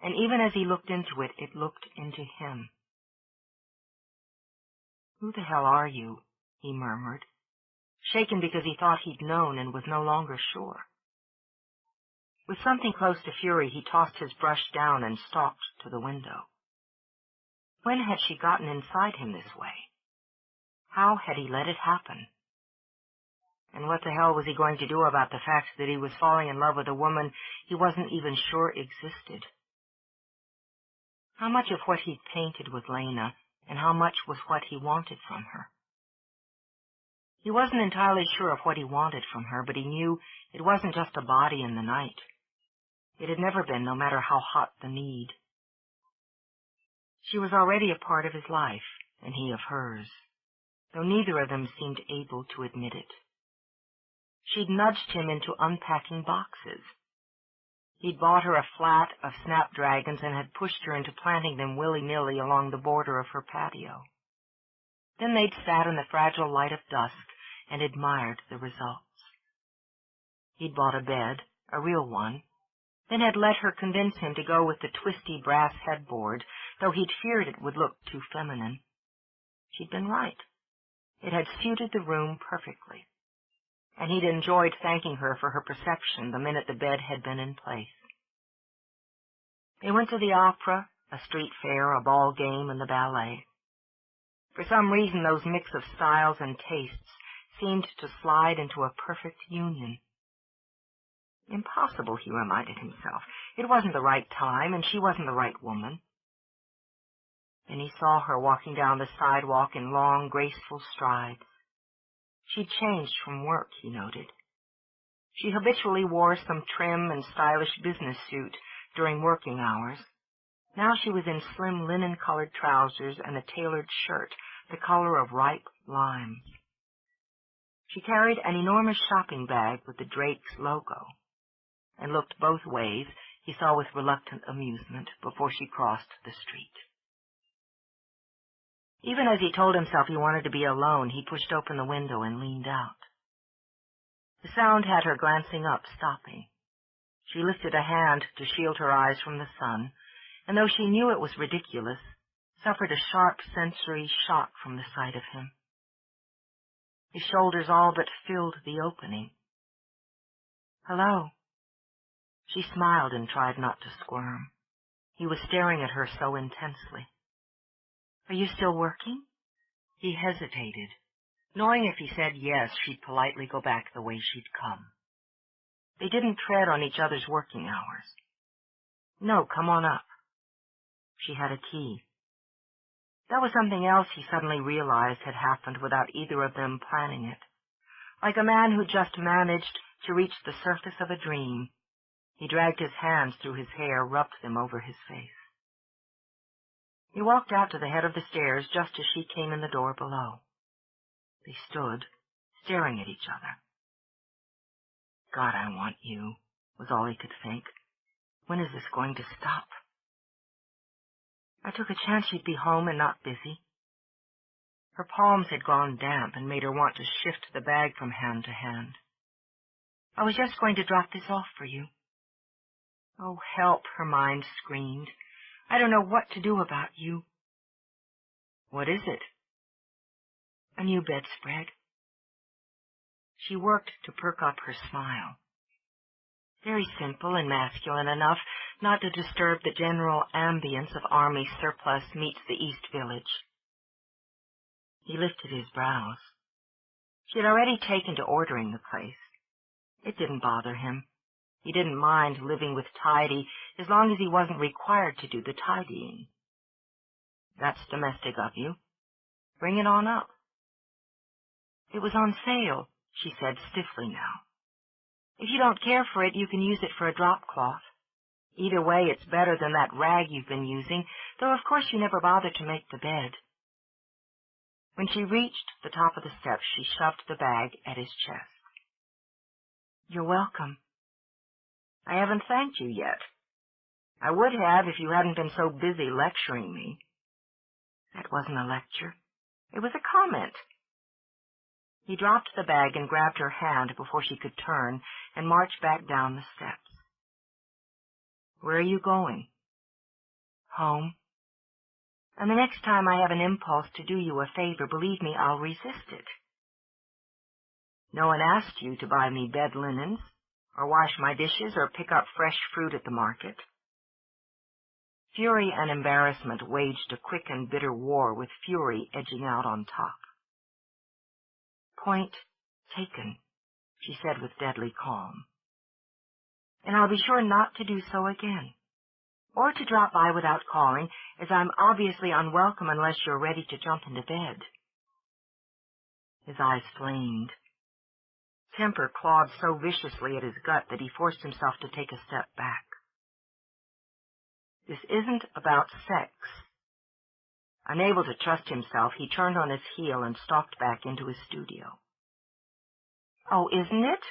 And even as he looked into it, it looked into him. "Who the hell are you?" he murmured, shaken because he thought he'd known and was no longer sure. With something close to fury, he tossed his brush down and stalked to the window. When had she gotten inside him this way? How had he let it happen? And what the hell was he going to do about the fact that he was falling in love with a woman he wasn't even sure existed? How much of what he'd painted was Lena, and how much was what he wanted from her? He wasn't entirely sure of what he wanted from her, but he knew it wasn't just a body in the night. It had never been, no matter how hot the need. She was already a part of his life, and he of hers, though neither of them seemed able to admit it. She'd nudged him into unpacking boxes. He'd bought her a flat of snapdragons and had pushed her into planting them willy-nilly along the border of her patio. Then they'd sat in the fragile light of dusk and admired the results. He'd bought a bed, a real one, then had let her convince him to go with the twisty brass headboard, though he'd feared it would look too feminine. She'd been right. It had suited the room perfectly, and he'd enjoyed thanking her for her perception the minute the bed had been in place. They went to the opera, a street fair, a ball game, and the ballet. For some reason, those mix of styles and tastes seemed to slide into a perfect union. Impossible, he reminded himself. It wasn't the right time, and she wasn't the right woman. Then he saw her walking down the sidewalk in long, graceful strides. She'd changed from work, he noted. She habitually wore some trim and stylish business suit during working hours. Now she was in slim linen-colored trousers and a tailored shirt, the color of ripe limes. She carried an enormous shopping bag with the Drake's logo, and looked both ways, he saw with reluctant amusement, before she crossed the street. Even as he told himself he wanted to be alone, he pushed open the window and leaned out. The sound had her glancing up, stopping. She lifted a hand to shield her eyes from the sun, and though she knew it was ridiculous, suffered a sharp sensory shock from the sight of him. His shoulders all but filled the opening. "Hello." She smiled and tried not to squirm. He was staring at her so intensely. "Are you still working?" He hesitated, knowing if he said yes, she'd politely go back the way she'd come. They didn't tread on each other's working hours. "No, come on up." She had a key. That was something else he suddenly realized had happened without either of them planning it. Like a man who just managed to reach the surface of a dream, he dragged his hands through his hair, rubbed them over his face. He walked out to the head of the stairs just as she came in the door below. They stood, staring at each other. "God, I want you," was all he could think. "When is this going to stop?" "I took a chance you'd be home and not busy." Her palms had gone damp and made her want to shift the bag from hand to hand. "I was just going to drop this off for you." "Oh, help," her mind screamed. "I don't know what to do about you." "What is it?" "A new bedspread." She worked to perk up her smile. Very simple and masculine enough not to disturb the general ambience of Army surplus meets the East Village. He lifted his brows. She had already taken to ordering the place. It didn't bother him. He didn't mind living with tidy as long as he wasn't required to do the tidying. "That's domestic of you. Bring it on up." "It was on sale," she said stiffly now. "If you don't care for it, you can use it for a drop cloth. Either way, it's better than that rag you've been using, though of course you never bothered to make the bed." When she reached the top of the steps, she shoved the bag at his chest. "You're welcome." "I haven't thanked you yet. I would have if you hadn't been so busy lecturing me." "That wasn't a lecture. It was a comment." He dropped the bag and grabbed her hand before she could turn and march back down the steps. "Where are you going?" "Home. And the next time I have an impulse to do you a favor, believe me, I'll resist it." "No one asked you to buy me bed linens, or wash my dishes, or pick up fresh fruit at the market." Fury and embarrassment waged a quick and bitter war, with fury edging out on top. "Point taken," she said with deadly calm. "And I'll be sure not to do so again, or to drop by without calling, as I'm obviously unwelcome unless you're ready to jump into bed." His eyes flamed. Temper clawed so viciously at his gut that he forced himself to take a step back. "This isn't about sex." Unable to trust himself, he turned on his heel and stalked back into his studio. "Oh, isn't it?"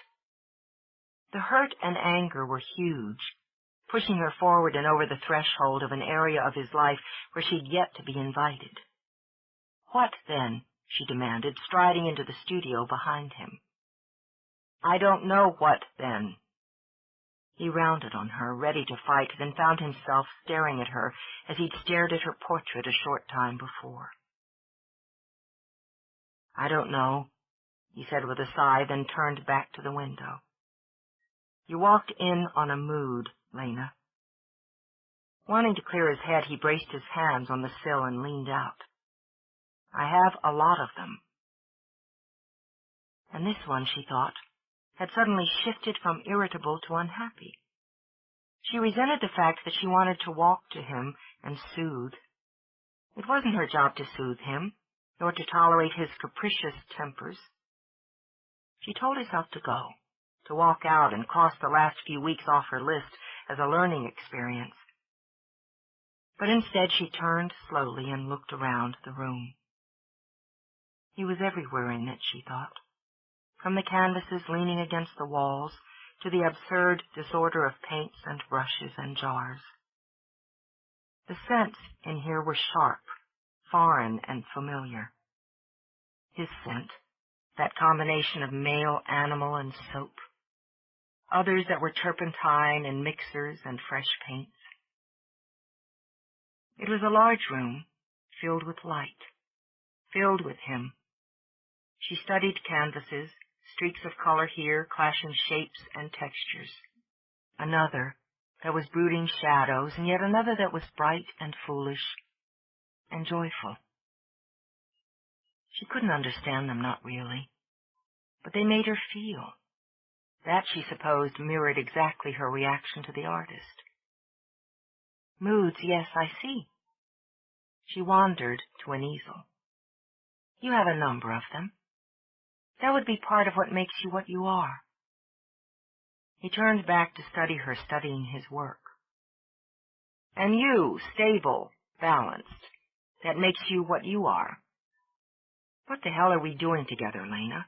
The hurt and anger were huge, pushing her forward and over the threshold of an area of his life where she'd yet to be invited. "What, then?" she demanded, striding into the studio behind him. "I don't know what, then." He rounded on her, ready to fight, then found himself staring at her as he'd stared at her portrait a short time before. "I don't know," he said with a sigh, then turned back to the window. "You walked in on a mood, Lena." Wanting to clear his head, he braced his hands on the sill and leaned out. "I have a lot of them." And this one, she thought, had suddenly shifted from irritable to unhappy. She resented the fact that she wanted to walk to him and soothe. It wasn't her job to soothe him, nor to tolerate his capricious tempers. She told herself to go, to walk out and cross the last few weeks off her list as a learning experience. But instead she turned slowly and looked around the room. He was everywhere in it, she thought, from the canvases leaning against the walls to the absurd disorder of paints and brushes and jars. The scents in here were sharp, foreign, and familiar. His scent, that combination of male, animal, and soap. Others that were turpentine and mixers and fresh paints. It was a large room, filled with light, filled with him. She studied canvases, streaks of color here, clashing shapes and textures. Another that was brooding shadows, and yet another that was bright and foolish and joyful. She couldn't understand them, not really, but they made her feel. That, she supposed, mirrored exactly her reaction to the artist. Moods, yes, I see. She wandered to an easel. You have a number of them. That would be part of what makes you what you are. He turned back to study her, studying his work. And you, stable, balanced, that makes you what you are. What the hell are we doing together, Lena?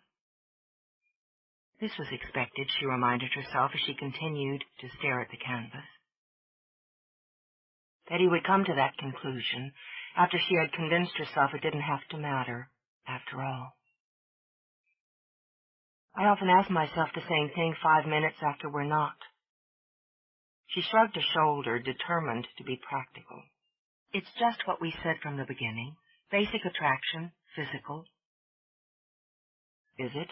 This was expected, she reminded herself as she continued to stare at the canvas. That he would come to that conclusion after she had convinced herself it didn't have to matter, after all. I often ask myself the same thing 5 minutes after we're not. She shrugged a shoulder, determined to be practical. It's just what we said from the beginning. Basic attraction, physical. Is it?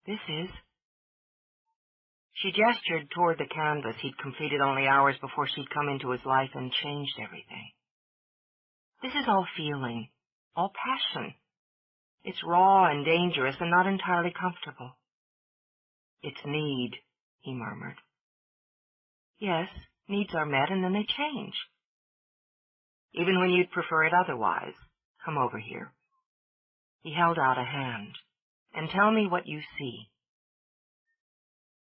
This is. She gestured toward the canvas he'd completed only hours before she'd come into his life and changed everything. This is all feeling, all passion. It's raw and dangerous and not entirely comfortable. It's need, he murmured. Yes, needs are met and then they change. Even when you'd prefer it otherwise. Come over here. He held out a hand. And tell me what you see.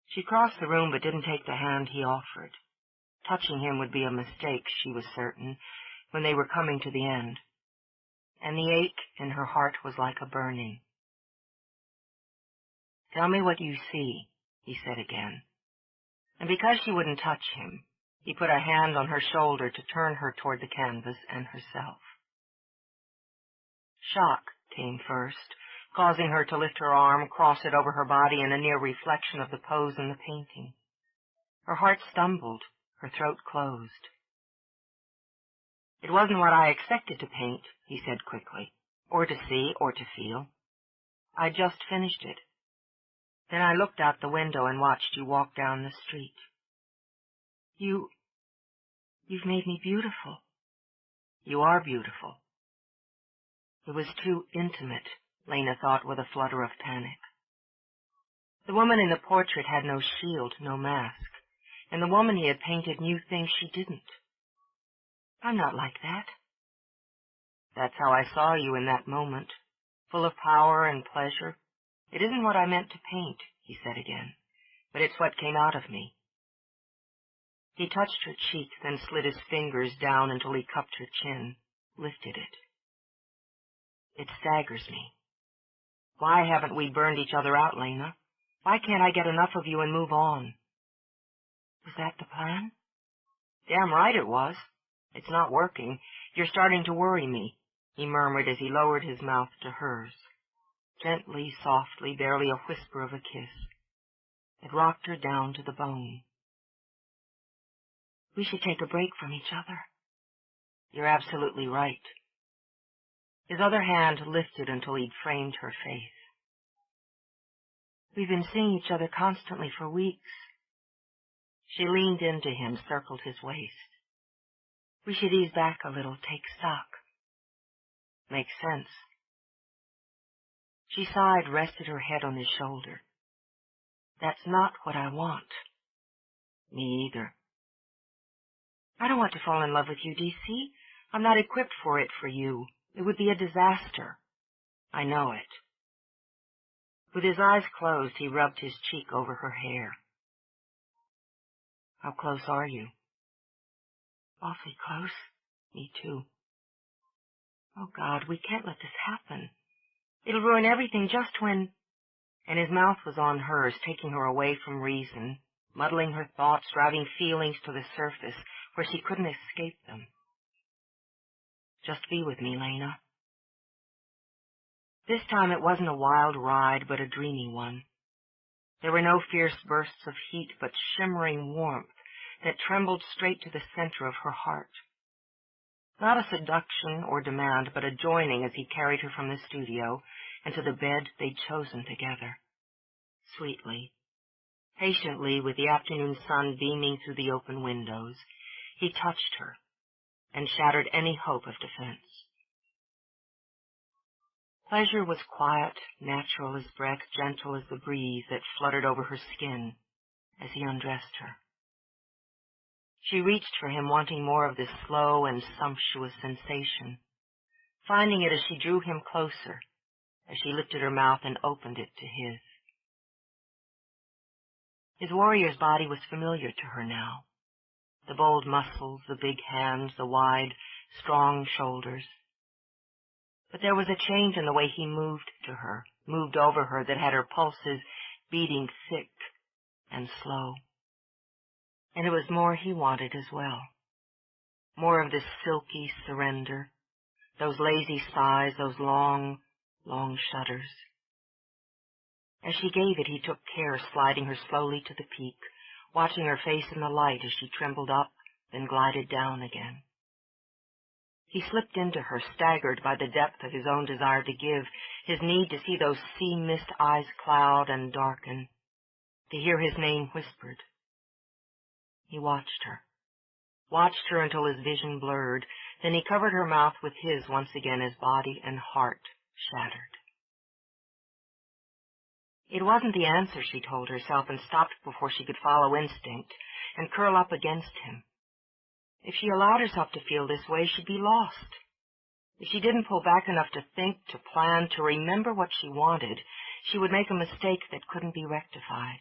She crossed the room but didn't take the hand he offered. Touching him would be a mistake, she was certain, when they were coming to the end. And the ache in her heart was like a burning. Tell me what you see, he said again. And because she wouldn't touch him, he put a hand on her shoulder to turn her toward the canvas and herself. Shock came first, causing her to lift her arm, cross it over her body in a near reflection of the pose in the painting. Her heart stumbled, her throat closed. It wasn't what I expected to paint, he said quickly, or to see, or to feel. I just finished it. Then I looked out the window and watched you walk down the street. You've made me beautiful. You are beautiful. It was too intimate, Lena thought with a flutter of panic. The woman in the portrait had no shield, no mask, and the woman he had painted knew things she didn't. I'm not like that. That's how I saw you in that moment, full of power and pleasure. It isn't what I meant to paint, he said again, but it's what came out of me. He touched her cheek, then slid his fingers down until he cupped her chin, lifted it. It staggers me. Why haven't we burned each other out, Lena? Why can't I get enough of you and move on? Was that the plan? Damn right it was. It's not working. You're starting to worry me, he murmured as he lowered his mouth to hers. Gently, softly, barely a whisper of a kiss. It rocked her down to the bone. We should take a break from each other. You're absolutely right. His other hand lifted until he'd framed her face. We've been seeing each other constantly for weeks. She leaned into him, circled his waist. We should ease back a little, take stock. Makes sense. She sighed, rested her head on his shoulder. That's not what I want. Me either. I don't want to fall in love with you, DC. I'm not equipped for it for you. It would be a disaster. I know it. With his eyes closed, he rubbed his cheek over her hair. How close are you? Awfully close. Me too. Oh, God, we can't let this happen. It'll ruin everything just when... And his mouth was on hers, taking her away from reason, muddling her thoughts, driving feelings to the surface where she couldn't escape them. Just be with me, Lena. This time it wasn't a wild ride, but a dreamy one. There were no fierce bursts of heat, but shimmering warmth that trembled straight to the center of her heart. Not a seduction or demand, but a joining as he carried her from the studio and to the bed they'd chosen together. Sweetly, patiently, with the afternoon sun beaming through the open windows, he touched her and shattered any hope of defense. Pleasure was quiet, natural as breath, gentle as the breeze that fluttered over her skin as he undressed her. She reached for him, wanting more of this slow and sumptuous sensation, finding it as she drew him closer, as she lifted her mouth and opened it to his. His warrior's body was familiar to her now. The bold muscles, the big hands, the wide, strong shoulders. But there was a change in the way he moved to her, moved over her, that had her pulses beating thick and slow. And it was more he wanted as well. More of this silky surrender, those lazy sighs, those long, long shudders. As she gave it, he took care, sliding her slowly to the peak, watching her face in the light as she trembled up, then glided down again. He slipped into her, staggered by the depth of his own desire to give, his need to see those sea-mist eyes cloud and darken, to hear his name whispered. He watched her until his vision blurred, then he covered her mouth with his once again as body and heart shattered. It wasn't the answer, she told herself, and stopped before she could follow instinct and curl up against him. If she allowed herself to feel this way, she'd be lost. If she didn't pull back enough to think, to plan, to remember what she wanted, she would make a mistake that couldn't be rectified.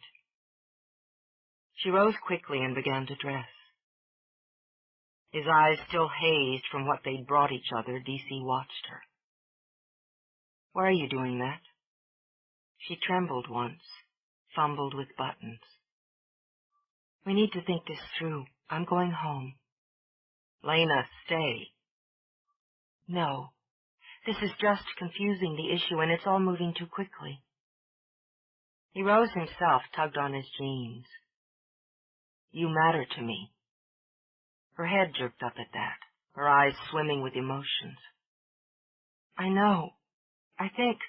She rose quickly and began to dress. His eyes still hazed from what they'd brought each other, DC watched her. "Why are you doing that?" She trembled once, fumbled with buttons. "We need to think this through. I'm going home." "Lena, stay." "No. This is just confusing the issue, and it's all moving too quickly." He rose himself, tugged on his jeans. "You matter to me." Her head jerked up at that, her eyes swimming with emotions. "I know. I think—"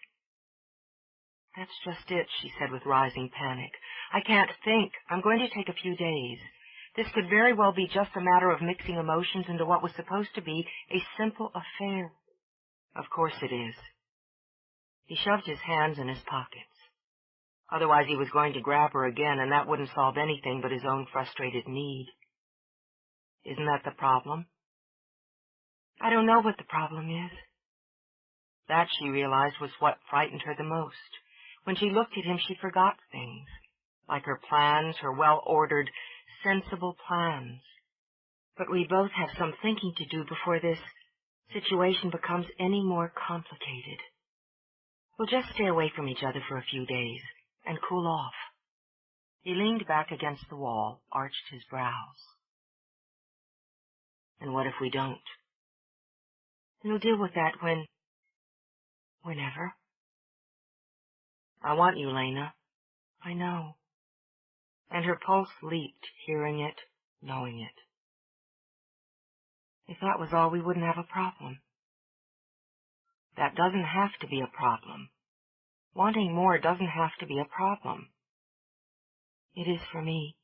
"That's just it," she said with rising panic. "I can't think. I'm going to take a few days. This could very well be just a matter of mixing emotions into what was supposed to be a simple affair." "Of course it is." He shoved his hands in his pockets. Otherwise he was going to grab her again, and that wouldn't solve anything but his own frustrated need. "Isn't that the problem?" "I don't know what the problem is." That, she realized, was what frightened her the most. When she looked at him, she forgot things, like her plans, her well-ordered, sensible plans. "But we both have some thinking to do before this situation becomes any more complicated. We'll just stay away from each other for a few days and cool off." He leaned back against the wall, arched his brows. "And what if we don't?" "We'll deal with that whenever." "I want you, Lena." "I know." And her pulse leaped, hearing it, knowing it. "If that was all, we wouldn't have a problem." "That doesn't have to be a problem. Wanting more doesn't have to be a problem." "It is for me.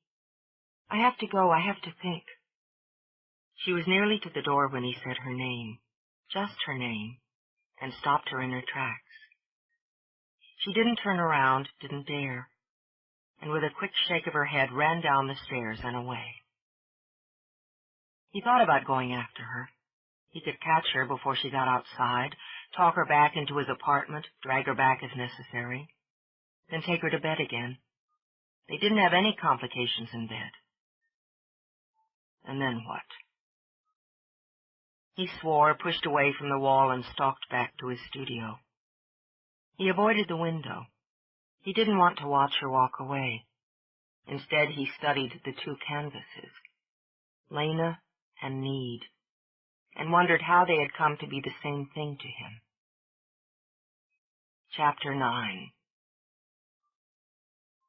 I have to go. I have to think." She was nearly to the door when he said her name, just her name, and stopped her in her tracks. She didn't turn around, didn't dare, and with a quick shake of her head ran down the stairs and away. He thought about going after her. He could catch her before she got outside, talk her back into his apartment, drag her back if necessary, then take her to bed again. They didn't have any complications in bed. And then what? He swore, pushed away from the wall, and stalked back to his studio. He avoided the window. He didn't want to watch her walk away. Instead, he studied the two canvases, Lena and need, and wondered how they had come to be the same thing to him. Chapter 9.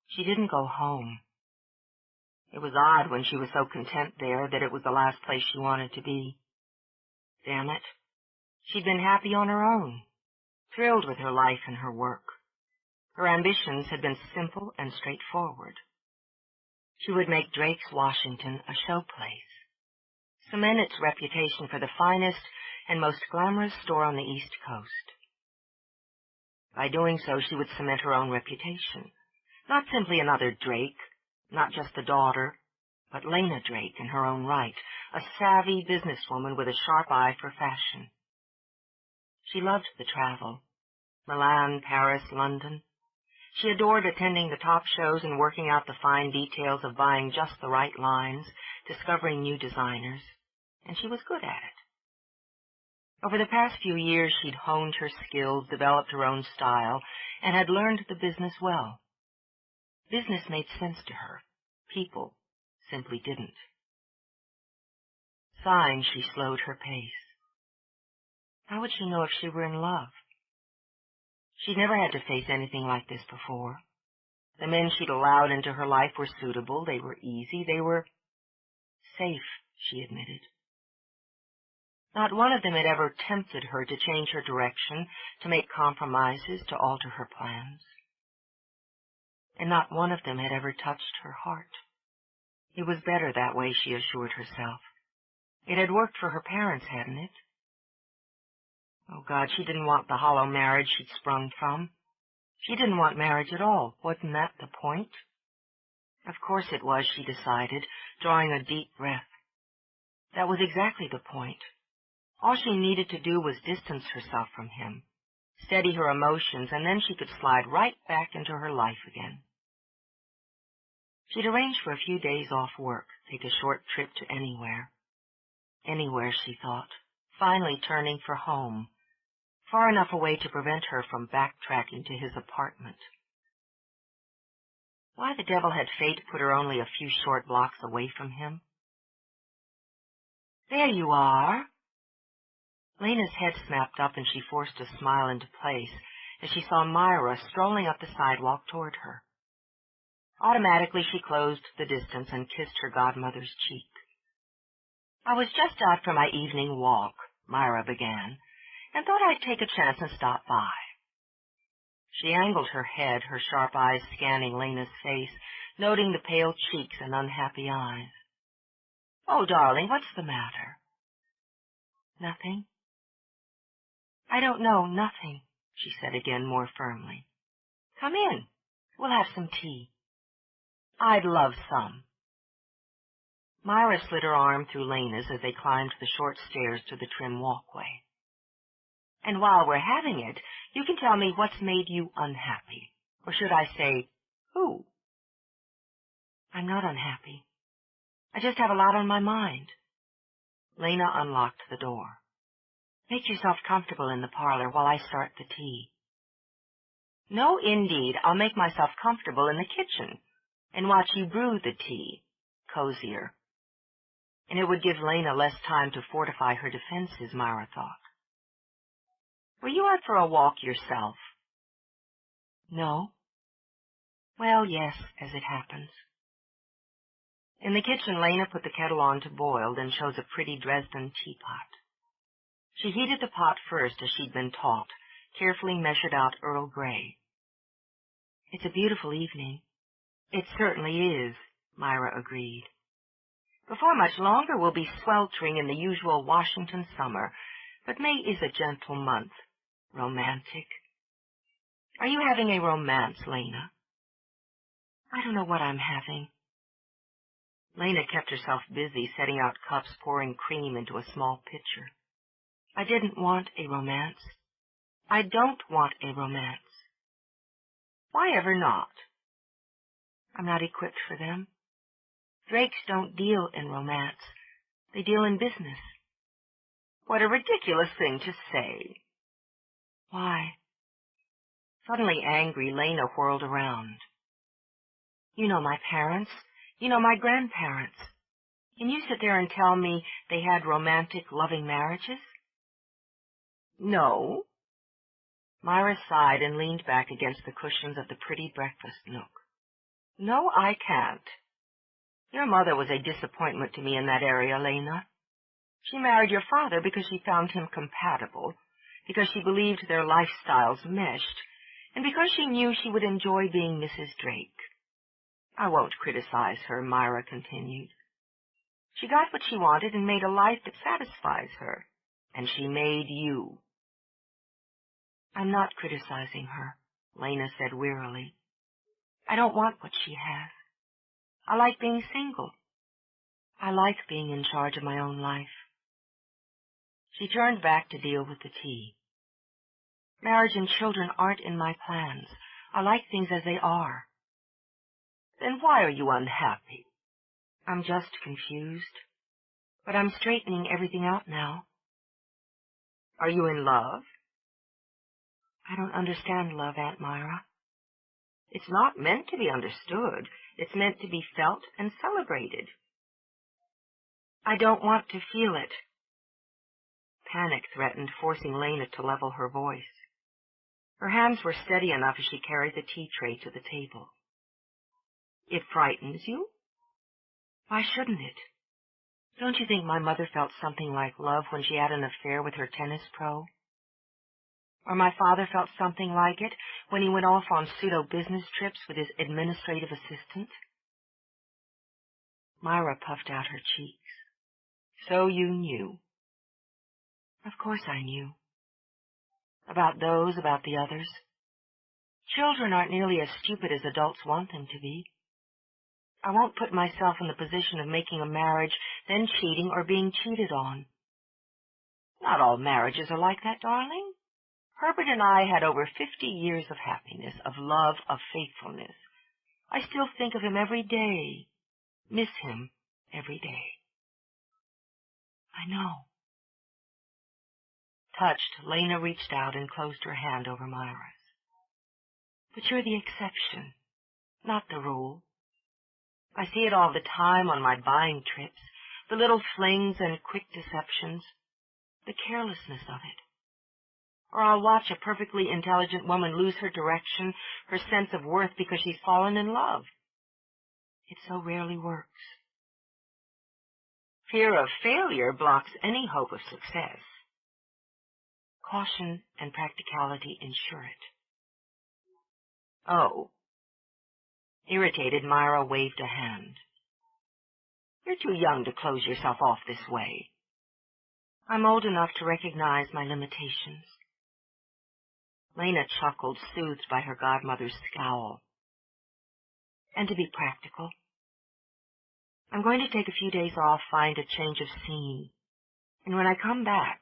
She didn't go home. It was odd when she was so content there that it was the last place she wanted to be. Damn it. She'd been happy on her own, thrilled with her life and her work. Her ambitions had been simple and straightforward. She would make Drake's Washington a showplace, cement its reputation for the finest and most glamorous store on the East Coast. By doing so, she would cement her own reputation. Not simply another Drake, not just the daughter, but Lena Drake in her own right, a savvy businesswoman with a sharp eye for fashion. She loved the travel. Milan, Paris, London. She adored attending the top shows and working out the fine details of buying just the right lines, discovering new designers, and she was good at it. Over the past few years, she'd honed her skills, developed her own style, and had learned the business well. Business made sense to her. People simply didn't. Sighing, she slowed her pace. How would she know if she were in love? She'd never had to face anything like this before. The men she'd allowed into her life were suitable, they were easy, they were safe, she admitted. Not one of them had ever tempted her to change her direction, to make compromises, to alter her plans. And not one of them had ever touched her heart. It was better that way, she assured herself. It had worked for her parents, hadn't it? Oh, God, she didn't want the hollow marriage she'd sprung from. She didn't want marriage at all. Wasn't that the point? Of course it was, she decided, drawing a deep breath. That was exactly the point. All she needed to do was distance herself from him, steady her emotions, and then she could slide right back into her life again. She'd arranged for a few days off work, take a short trip to anywhere. Anywhere, she thought, finally turning for home, far enough away to prevent her from backtracking to his apartment. Why the devil had fate put her only a few short blocks away from him? There you are. Lena's head snapped up and she forced a smile into place as she saw Myra strolling up the sidewalk toward her. Automatically she closed the distance and kissed her godmother's cheek. I was just out for my evening walk, Myra began, and thought I'd take a chance and stop by. She angled her head, her sharp eyes scanning Lena's face, noting the pale cheeks and unhappy eyes. Oh, darling, what's the matter? Nothing. I don't know, nothing, she said again more firmly. Come in. We'll have some tea. I'd love some. Myra slid her arm through Lena's as they climbed the short stairs to the trim walkway. And while we're having it, you can tell me what's made you unhappy. Or should I say, who? I'm not unhappy. I just have a lot on my mind. Lena unlocked the door. Make yourself comfortable in the parlor while I start the tea. No, indeed. I'll make myself comfortable in the kitchen and watch you brew the tea. Cozier. And it would give Lena less time to fortify her defenses, Myra thought. Were you out for a walk yourself? No. Well, yes, as it happens. In the kitchen, Lena put the kettle on to boil, then chose a pretty Dresden teapot. She heated the pot first, as she'd been taught, carefully measured out Earl Grey. It's a beautiful evening. It certainly is, Myra agreed. Before much longer, we'll be sweltering in the usual Washington summer, but May is a gentle month. Romantic. Are you having a romance, Lena? I don't know what I'm having. Lena kept herself busy, setting out cups, pouring cream into a small pitcher. I didn't want a romance. I don't want a romance. Why ever not? I'm not equipped for them. Drakes don't deal in romance. They deal in business. What a ridiculous thing to say. Why? Suddenly angry, Lena whirled around. You know my parents. You know my grandparents. Can you sit there and tell me they had romantic, loving marriages? No. Myra sighed and leaned back against the cushions of the pretty breakfast nook. No, I can't. Your mother was a disappointment to me in that area, Lena. She married your father because she found him compatible, because she believed their lifestyles meshed, and because she knew she would enjoy being Mrs. Drake. I won't criticize her, Myra continued. She got what she wanted and made a life that satisfies her, and she made you. I'm not criticizing her, Lena said wearily. I don't want what she has. I like being single. I like being in charge of my own life. She turned back to deal with the tea. Marriage and children aren't in my plans. I like things as they are. Then why are you unhappy? I'm just confused. But I'm straightening everything out now. Are you in love? I don't understand love, Aunt Myra. It's not meant to be understood. It's meant to be felt and celebrated. I don't want to feel it. Panic threatened, forcing Lena to level her voice. Her hands were steady enough as she carried the tea tray to the table. It frightens you? Why shouldn't it? Don't you think my mother felt something like love when she had an affair with her tennis pro? Or my father felt something like it when he went off on pseudo-business trips with his administrative assistant? Myra puffed out her cheeks. So you knew. Of course I knew. About those, about the others. Children aren't nearly as stupid as adults want them to be. I won't put myself in the position of making a marriage, then cheating or being cheated on. Not all marriages are like that, darling. Herbert and I had over 50 years of happiness, of love, of faithfulness. I still think of him every day, miss him every day. I know. Touched, Lena reached out and closed her hand over Myra's. But you're the exception, not the rule. I see it all the time on my buying trips, the little flings and quick deceptions, the carelessness of it. Or I'll watch a perfectly intelligent woman lose her direction, her sense of worth because she's fallen in love. It so rarely works. Fear of failure blocks any hope of success. Caution and practicality ensure it. Oh. Irritated, Myra waved a hand. You're too young to close yourself off this way. I'm old enough to recognize my limitations. Lena chuckled, soothed by her godmother's scowl. And to be practical, I'm going to take a few days off, find a change of scene. And when I come back,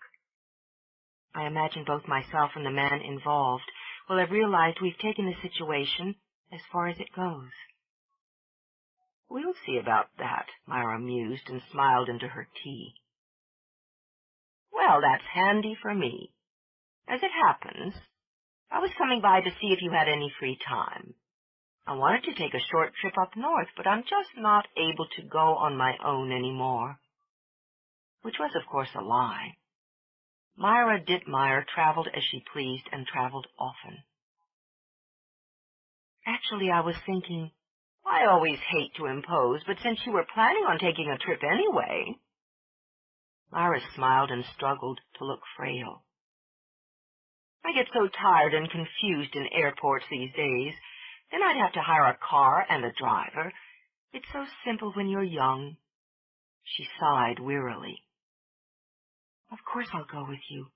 I imagine both myself and the man involved will have realized we've taken the situation as far as it goes. We'll see about that, Myra mused and smiled into her tea. Well, that's handy for me. As it happens, I was coming by to see if you had any free time. I wanted to take a short trip up north, but I'm just not able to go on my own anymore. Which was, of course, a lie. Myra Dittmeyer traveled as she pleased and traveled often. Actually, I was thinking, I always hate to impose, but since you were planning on taking a trip anyway... Myra smiled and struggled to look frail. I get so tired and confused in airports these days. Then I'd have to hire a car and a driver. It's so simple when you're young. She sighed wearily. Of course I'll go with you.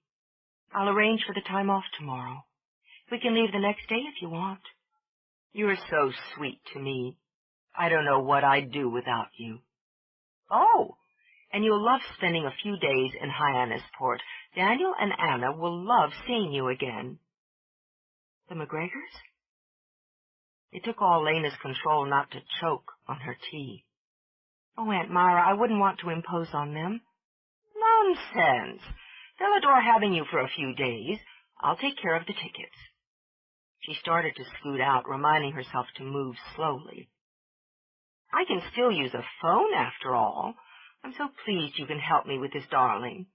I'll arrange for the time off tomorrow. We can leave the next day if you want. You're so sweet to me. I don't know what I'd do without you. Oh, and you'll love spending a few days in Hyannisport. Daniel and Anna will love seeing you again. The MacGregors? It took all Lena's control not to choke on her tea. Oh, Aunt Myra, I wouldn't want to impose on them. Nonsense. They'll adore having you for a few days. I'll take care of the tickets. She started to scoot out, reminding herself to move slowly. I can still use a phone, after all. I'm so pleased you can help me with this, darling.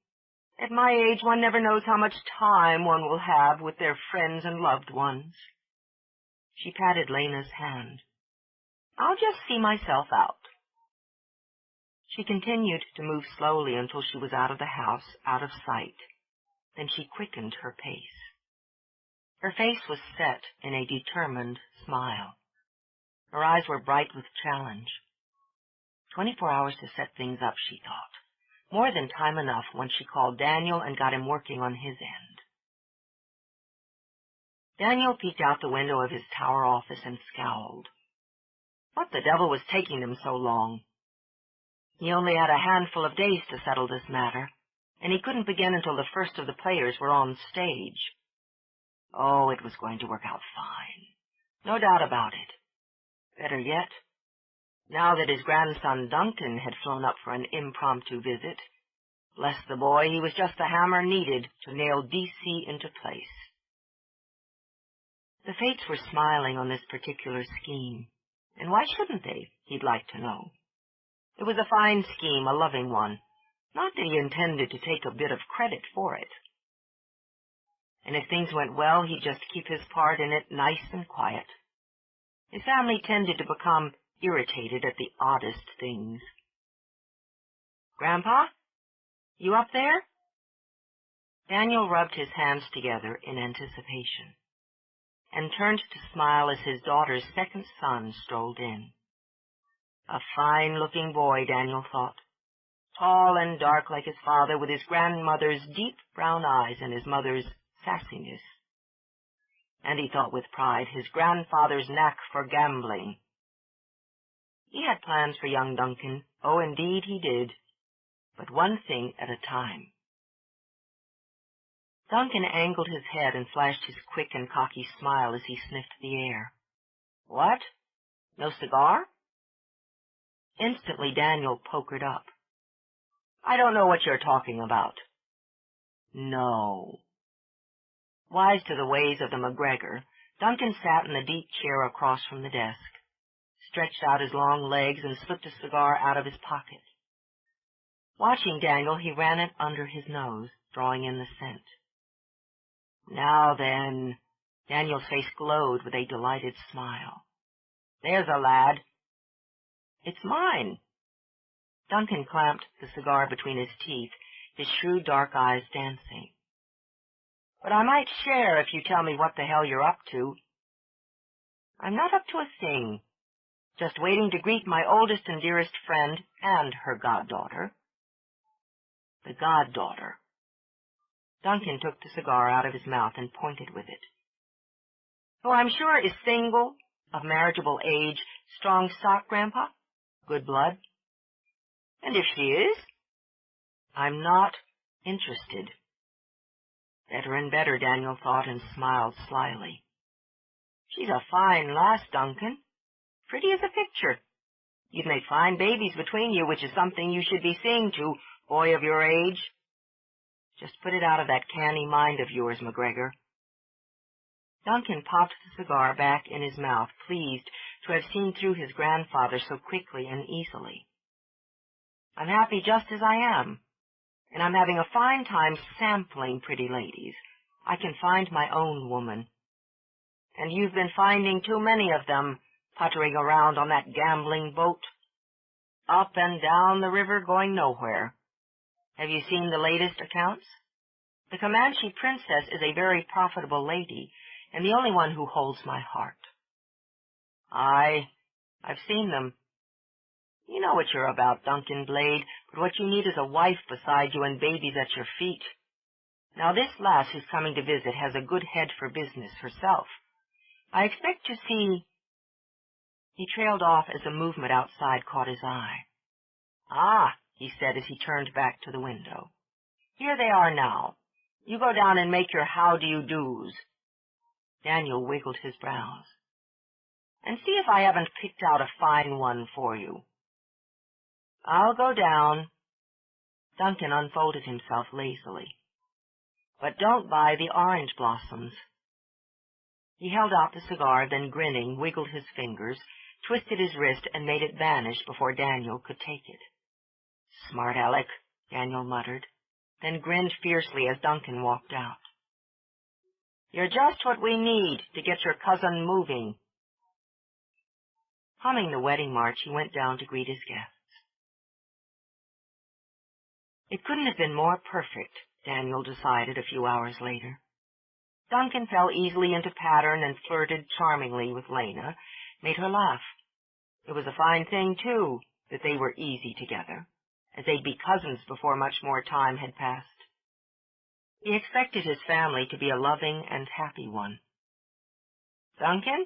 At my age, one never knows how much time one will have with their friends and loved ones. She patted Lena's hand. I'll just see myself out. She continued to move slowly until she was out of the house, out of sight. Then she quickened her pace. Her face was set in a determined smile. Her eyes were bright with challenge. 24 hours to set things up, she thought. More than time enough once she called Daniel and got him working on his end. Daniel peeked out the window of his tower office and scowled. What the devil was taking them so long? He only had a handful of days to settle this matter, and he couldn't begin until the first of the players were on stage. Oh, it was going to work out fine. No doubt about it. Better yet, now that his grandson Duncan had flown up for an impromptu visit, bless the boy, he was just the hammer needed to nail DC into place. The fates were smiling on this particular scheme, and why shouldn't they, he'd like to know. It was a fine scheme, a loving one, not that he intended to take a bit of credit for it. And if things went well, he'd just keep his part in it nice and quiet. His family tended to become irritated at the oddest things. Grandpa? You up there? Daniel rubbed his hands together in anticipation, and turned to smile as his daughter's second son strolled in. A fine-looking boy, Daniel thought, tall and dark like his father, with his grandmother's deep brown eyes and his mother's sassiness. And he thought with pride, his grandfather's knack for gambling. He had plans for young Duncan. Oh, indeed he did. But one thing at a time. Duncan angled his head and flashed his quick and cocky smile as he sniffed the air. What? No cigar? Instantly Daniel pokered up. I don't know what you're talking about. No. Wise to the ways of the MacGregor, Duncan sat in the deep chair across from the desk, stretched out his long legs and slipped a cigar out of his pocket. Watching Daniel, he ran it under his nose, drawing in the scent. Now then, Daniel's face glowed with a delighted smile. There's a lad. It's mine. Duncan clamped the cigar between his teeth, his shrewd dark eyes dancing. But I might share if you tell me what the hell you're up to. I'm not up to a thing. Just waiting to greet my oldest and dearest friend and her goddaughter. The goddaughter. Duncan took the cigar out of his mouth and pointed with it. Who I'm sure is single, of marriageable age, strong stock, Grandpa? Good blood? And if she is? I'm not interested. Better and better, Daniel thought, and smiled slyly. She's a fine lass, Duncan. Pretty as a picture. You'd make fine babies between you, which is something you should be seeing to, boy of your age. Just put it out of that canny mind of yours, MacGregor. Duncan popped the cigar back in his mouth, pleased to have seen through his grandfather so quickly and easily. I'm happy just as I am, and I'm having a fine time sampling pretty ladies. I can find my own woman. And you've been finding too many of them, puttering around on that gambling boat. Up and down the river, going nowhere. Have you seen the latest accounts? The Comanche princess is a very profitable lady, and the only one who holds my heart. Aye, I've seen them. You know what you're about, Duncan Blade, but what you need is a wife beside you and babies at your feet. Now this lass who's coming to visit has a good head for business herself. I expect to see... He trailed off as a movement outside caught his eye. Ah, he said as he turned back to the window. Here they are now. You go down and make your how-do-you-do's. Daniel wiggled his brows. And see if I haven't picked out a fine one for you. I'll go down. Duncan unfolded himself lazily. But don't buy the orange blossoms. He held out the cigar, then grinning, wiggled his fingers, twisted his wrist, and made it vanish before Daniel could take it. Smart aleck, Daniel muttered, then grinned fiercely as Duncan walked out. You're just what we need to get your cousin moving. Humming the wedding march, he went down to greet his guests. It couldn't have been more perfect, Daniel decided a few hours later. Duncan fell easily into pattern and flirted charmingly with Lena, made her laugh. It was a fine thing, too, that they were easy together, as they'd be cousins before much more time had passed. He expected his family to be a loving and happy one. Duncan,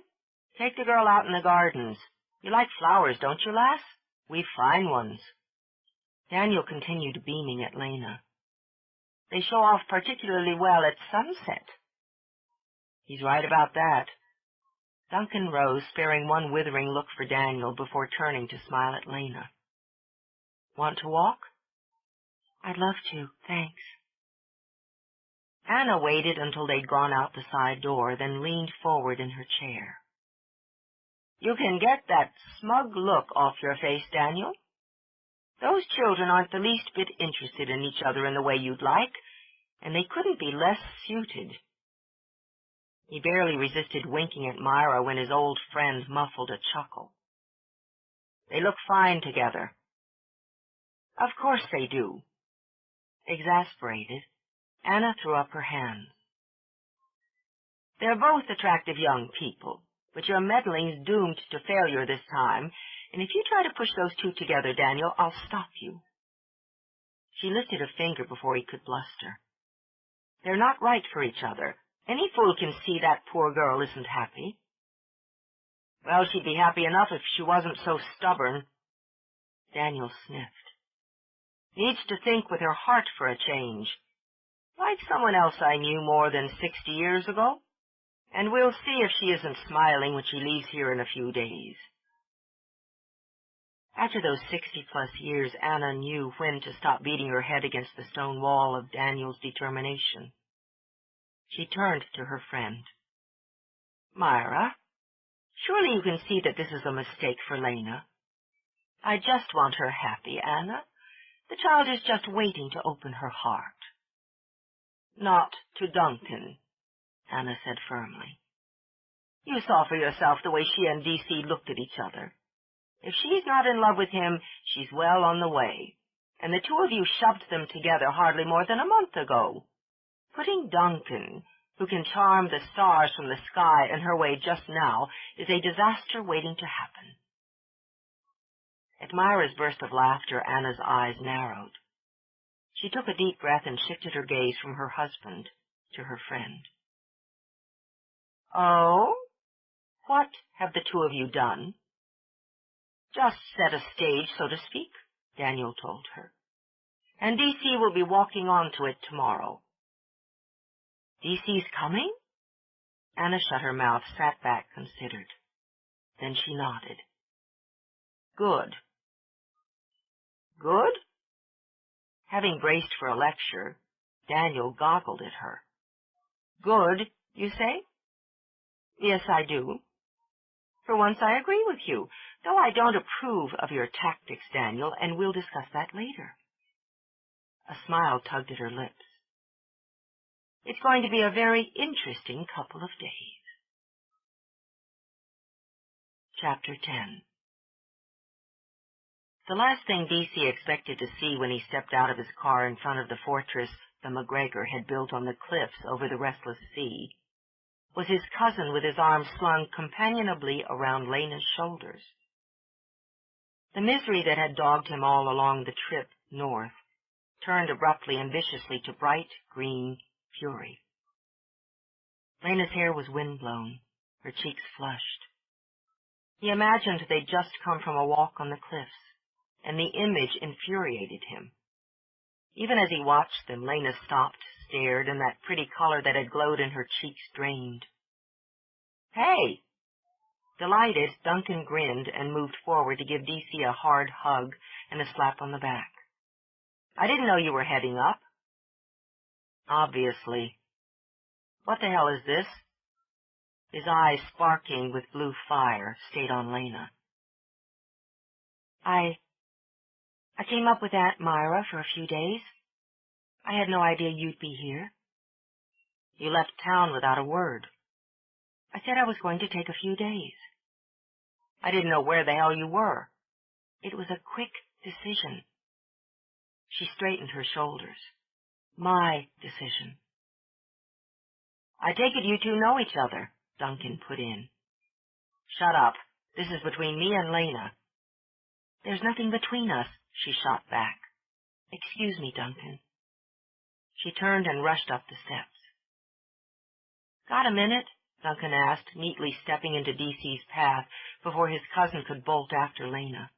take the girl out in the gardens. You like flowers, don't you, lass? We've fine ones. Daniel continued beaming at Lena. They show off particularly well at sunset. He's right about that. Duncan rose, sparing one withering look for Daniel before turning to smile at Lena. Want to walk? I'd love to, thanks. Anna waited until they'd gone out the side door, then leaned forward in her chair. You can get that smug look off your face, Daniel. Those children aren't the least bit interested in each other in the way you'd like, and they couldn't be less suited. He barely resisted winking at Myra when his old friend muffled a chuckle. They look fine together. Of course they do. Exasperated, Anna threw up her hands. They're both attractive young people, but your meddling's doomed to failure this time, and if you try to push those two together, Daniel, I'll stop you. She lifted a finger before he could bluster. They're not right for each other. Any fool can see that poor girl isn't happy. Well, she'd be happy enough if she wasn't so stubborn. Daniel sniffed. Needs to think with her heart for a change. Like someone else I knew more than 60 years ago. And we'll see if she isn't smiling when she leaves here in a few days. After those 60-plus years, Anna knew when to stop beating her head against the stone wall of Daniel's determination. She turned to her friend. Myra, surely you can see that this is a mistake for Lena. I just want her happy, Anna. The child is just waiting to open her heart. Not to Duncan, Anna said firmly. You saw for yourself the way she and D.C. looked at each other. If she's not in love with him, she's well on the way. And the two of you shoved them together hardly more than a month ago. Putting Duncan, who can charm the stars from the sky, in her way just now is a disaster waiting to happen. At Myra's burst of laughter, Anna's eyes narrowed. She took a deep breath and shifted her gaze from her husband to her friend. Oh? What have the two of you done? Just set a stage, so to speak, Daniel told her. And D.C. will be walking on to it tomorrow. D.C.'s coming? Anna shut her mouth, sat back, considered. Then she nodded. Good. Good? Having braced for a lecture, Daniel goggled at her. Good, you say? Yes, I do. For once I agree with you, though I don't approve of your tactics, Daniel, and we'll discuss that later. A smile tugged at her lips. It's going to be a very interesting couple of days. Chapter 10. The last thing D.C. expected to see when he stepped out of his car in front of the fortress the MacGregor had built on the cliffs over the restless sea was his cousin with his arms slung companionably around Lena's shoulders. The misery that had dogged him all along the trip north turned abruptly and viciously to bright green fury. Lena's hair was windblown, her cheeks flushed. He imagined they'd just come from a walk on the cliffs, and the image infuriated him. Even as he watched them, Lena stopped, stared, and that pretty color that had glowed in her cheeks drained. Hey! Delighted, Duncan grinned and moved forward to give D.C. a hard hug and a slap on the back. I didn't know you were heading up. Obviously. What the hell is this? His eyes, sparking with blue fire, stayed on Lena. I came up with Aunt Myra for a few days. I had no idea you'd be here. You left town without a word. I said I was going to take a few days. I didn't know where the hell you were. It was a quick decision. She straightened her shoulders. My decision. I take it you two know each other, Duncan put in. Shut up. This is between me and Lena. There's nothing between us, she shot back. Excuse me, Duncan. She turned and rushed up the steps. Got a minute? Duncan asked, neatly stepping into DC's path before his cousin could bolt after Lena.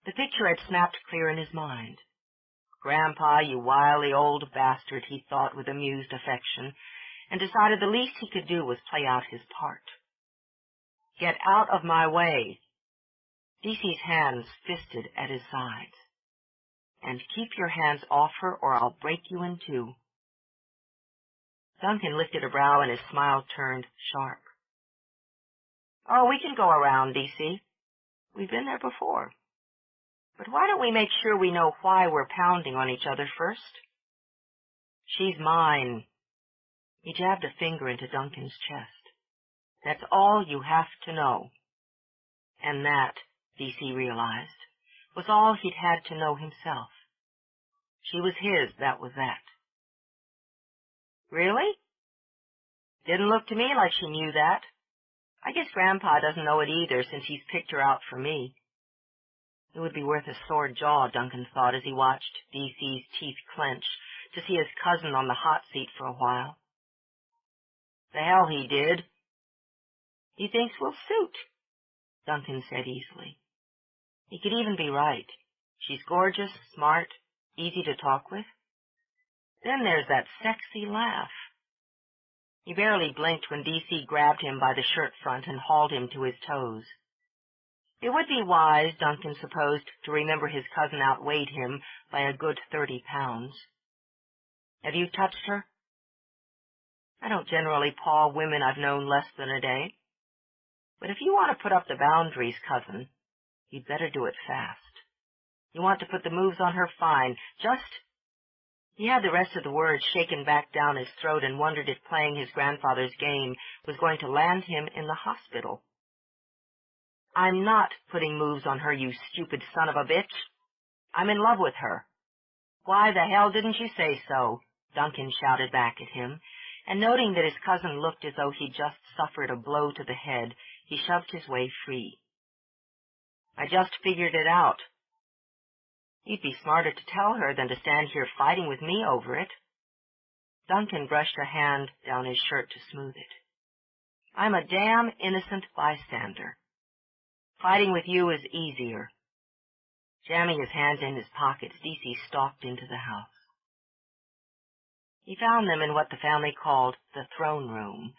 The picture had snapped clear in his mind. Grandpa, you wily old bastard, he thought with amused affection, and decided the least he could do was play out his part. Get out of my way. DC's hands fisted at his sides. And keep your hands off her or I'll break you in two. Duncan lifted a brow and his smile turned sharp. Oh, we can go around, DC. We've been there before. But why don't we make sure we know why we're pounding on each other first? She's mine. He jabbed a finger into Duncan's chest. That's all you have to know. And that, DC realized, was all he'd had to know himself. She was his, that was that. Really? Didn't look to me like she knew that. I guess Grandpa doesn't know it either, since he's picked her out for me. It would be worth a sore jaw, Duncan thought as he watched DC's teeth clench to see his cousin on the hot seat for a while. The hell he did. He thinks we'll suit, Duncan said easily. He could even be right. She's gorgeous, smart, easy to talk with. Then there's that sexy laugh. He barely blinked when DC grabbed him by the shirt front and hauled him to his toes. It would be wise, Duncan supposed, to remember his cousin outweighed him by a good 30 pounds. Have you touched her? I don't generally paw women I've known less than a day. But if you want to put up the boundaries, cousin, you'd better do it fast. You want to put the moves on her fine, just... He had the rest of the words shaken back down his throat and wondered if playing his grandfather's game was going to land him in the hospital. I'm not putting moves on her, you stupid son of a bitch. I'm in love with her. Why the hell didn't you say so? Duncan shouted back at him, and noting that his cousin looked as though he'd just suffered a blow to the head, he shoved his way free. I just figured it out. You'd be smarter to tell her than to stand here fighting with me over it. Duncan brushed a hand down his shirt to smooth it. I'm a damn innocent bystander. Fighting with you is easier. Jamming his hands in his pockets, DC stalked into the house. He found them in what the family called the throne room,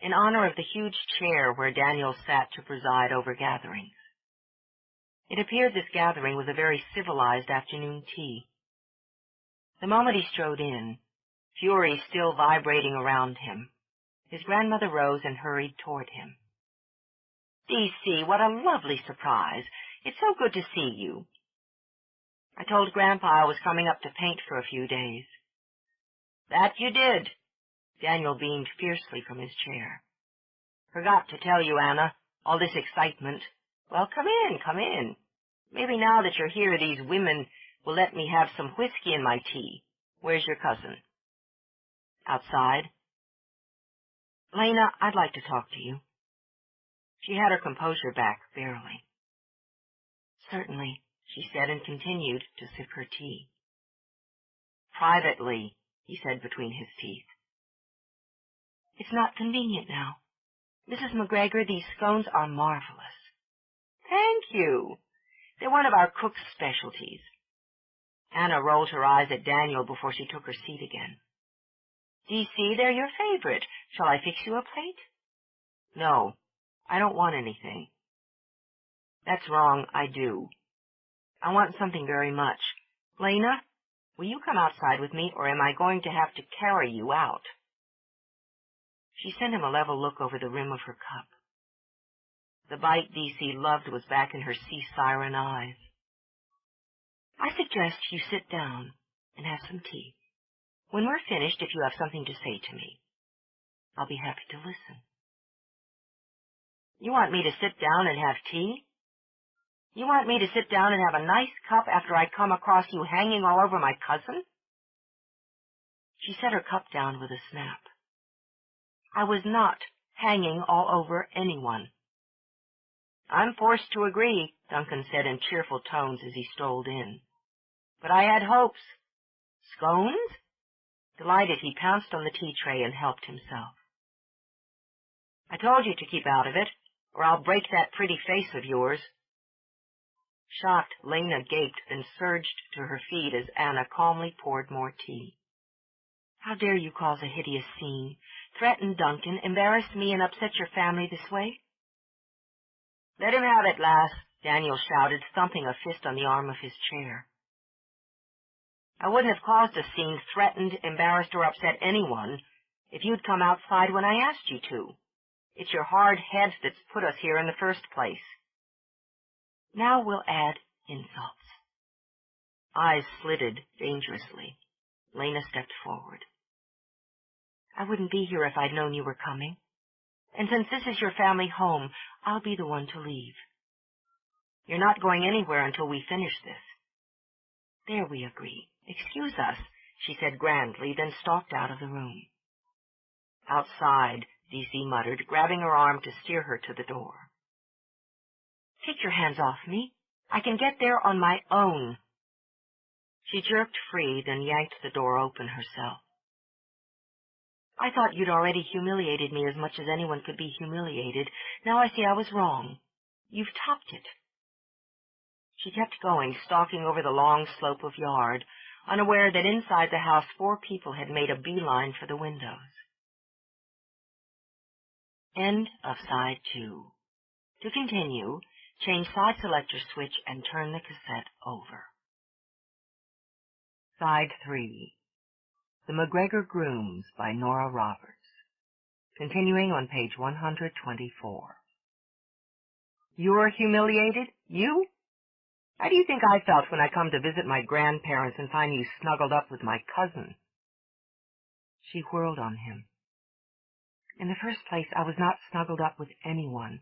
in honor of the huge chair where Daniel sat to preside over gatherings. It appeared this gathering was a very civilized afternoon tea. The moment he strode in, fury still vibrating around him, his grandmother rose and hurried toward him. DC, what a lovely surprise. It's so good to see you. I told Grandpa I was coming up to paint for a few days. That you did. Daniel beamed fiercely from his chair. Forgot to tell you, Anna, all this excitement. Well, come in, come in. Maybe now that you're here, these women will let me have some whiskey in my tea. Where's your cousin? Outside. Lena, I'd like to talk to you. She had her composure back, barely. Certainly, she said, and continued to sip her tea. Privately, he said between his teeth. It's not convenient now. Mrs. MacGregor, these scones are marvelous. Thank you. They're one of our cook's specialties. Anna rolled her eyes at Daniel before she took her seat again. DC, they're your favorite. Shall I fix you a plate? No, I don't want anything. That's wrong, I do. I want something very much. Lena, will you come outside with me, or am I going to have to carry you out? She sent him a level look over the rim of her cup. The bite DC loved was back in her sea siren eyes. I suggest you sit down and have some tea. When we're finished, if you have something to say to me, I'll be happy to listen. You want me to sit down and have tea? You want me to sit down and have a nice cup after I come across you hanging all over my cousin? She set her cup down with a snap. I was not hanging all over anyone. I'm forced to agree, Duncan said in cheerful tones as he strolled in. But I had hopes. Scones? Delighted, he pounced on the tea tray and helped himself. I told you to keep out of it, or I'll break that pretty face of yours. Shocked, Lena gaped, then surged to her feet as Anna calmly poured more tea. How dare you cause a hideous scene, threaten Duncan, embarrass me, and upset your family this way? Let him have it, lass, Daniel shouted, thumping a fist on the arm of his chair. I wouldn't have caused a scene, threatened, embarrassed, or upset anyone if you'd come outside when I asked you to. It's your hard heads that's put us here in the first place. Now we'll add insults. Eyes slitted dangerously. Lena stepped forward. I wouldn't be here if I'd known you were coming. And since this is your family home, I'll be the one to leave. You're not going anywhere until we finish this. There we agree. Excuse us, she said grandly, then stalked out of the room. Outside, DC muttered, grabbing her arm to steer her to the door. Take your hands off me. I can get there on my own. She jerked free, then yanked the door open herself. I thought you'd already humiliated me as much as anyone could be humiliated. Now I see I was wrong. You've topped it. She kept going, stalking over the long slope of yard, unaware that inside the house 4 people had made a beeline for the windows. End of side 2. To continue, change side selector switch and turn the cassette over. Side 3. The MacGregor Grooms by Nora Roberts. Continuing on page 124. You're humiliated? You? How do you think I felt when I come to visit my grandparents and find you snuggled up with my cousin? She whirled on him. In the first place, I was not snuggled up with anyone.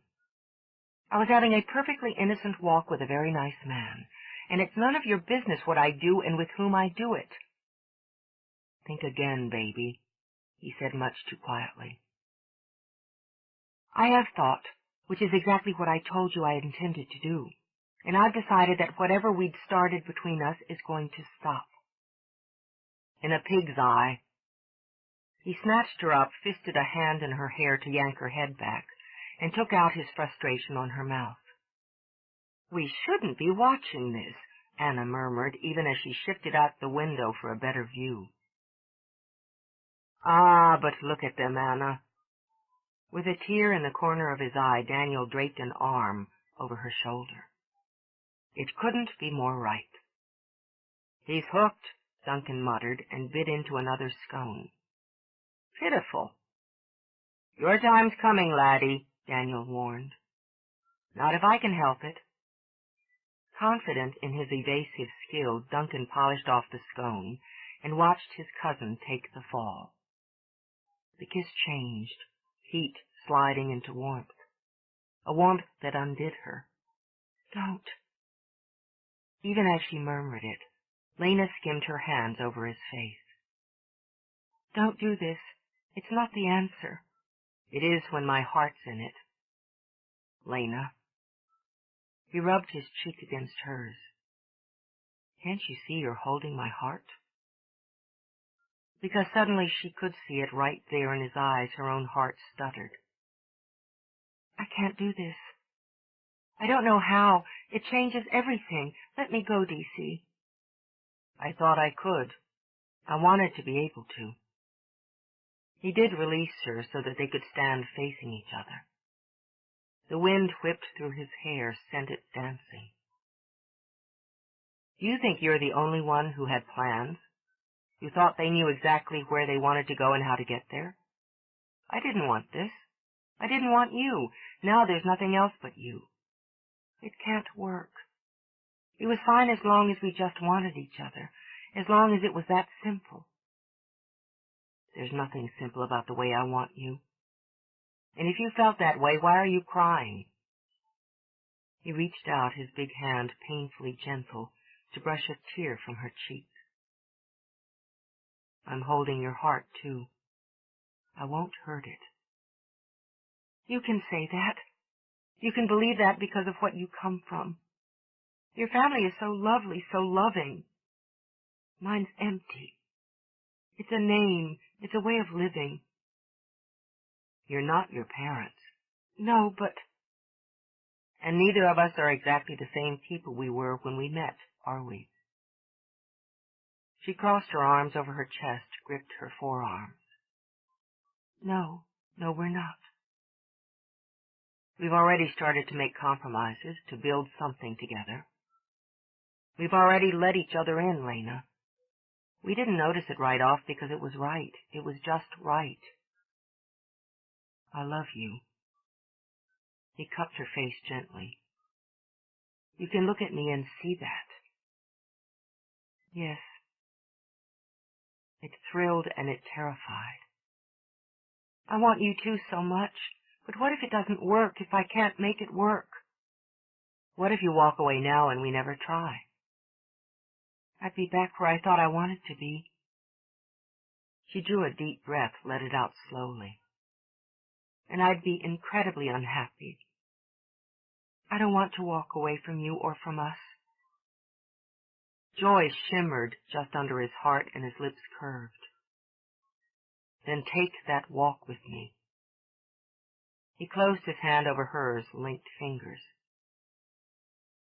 I was having a perfectly innocent walk with a very nice man, and it's none of your business what I do and with whom I do it. Think again, baby, he said much too quietly. I have thought, which is exactly what I told you I intended to do, and I've decided that whatever we'd started between us is going to stop. In a pig's eye. He snatched her up, fisted a hand in her hair to yank her head back, and took out his frustration on her mouth. We shouldn't be watching this, Anna murmured, even as she shifted out the window for a better view. Ah, but look at them, Anna. With a tear in the corner of his eye, Daniel draped an arm over her shoulder. It couldn't be more right. He's hooked, Duncan muttered, and bit into another scone. Pitiful. Your time's coming, laddie, Daniel warned. Not if I can help it. Confident in his evasive skill, Duncan polished off the scone and watched his cousin take the fall. The kiss changed, heat sliding into warmth, a warmth that undid her. Don't. Even as she murmured it, Lena skimmed her hands over his face. Don't do this. It's not the answer. It is when my heart's in it. Lena. He rubbed his cheek against hers. Can't you see you're holding my heart? Because suddenly she could see it right there in his eyes, her own heart stuttered. I can't do this. I don't know how. It changes everything. Let me go, DC. I thought I could. I wanted to be able to. He did release her so that they could stand facing each other. The wind whipped through his hair, sent it dancing. Do you think you're the only one who had plans? You thought they knew exactly where they wanted to go and how to get there? I didn't want this. I didn't want you. Now there's nothing else but you. It can't work. It was fine as long as we just wanted each other, as long as it was that simple. There's nothing simple about the way I want you. And if you felt that way, why are you crying? He reached out, his big hand painfully gentle, to brush a tear from her cheek. I'm holding your heart, too. I won't hurt it. You can say that. You can believe that because of what you come from. Your family is so lovely, so loving. Mine's empty. It's a name. It's a way of living. You're not your parents. No, but... And neither of us are exactly the same people we were when we met, are we? She crossed her arms over her chest, gripped her forearms. No, we're not. We've already started to make compromises, to build something together. We've already let each other in, Lena. We didn't notice it right off because it was right. It was just right. I love you. He cupped her face gently. You can look at me and see that. Yes. It thrilled and it terrified. I want you too so much, but what if it doesn't work, if I can't make it work? What if you walk away now and we never try? I'd be back where I thought I wanted to be. She drew a deep breath, let it out slowly. And I'd be incredibly unhappy. I don't want to walk away from you or from us. Joy shimmered just under his heart and his lips curved. Then take that walk with me. He closed his hand over hers, linked fingers.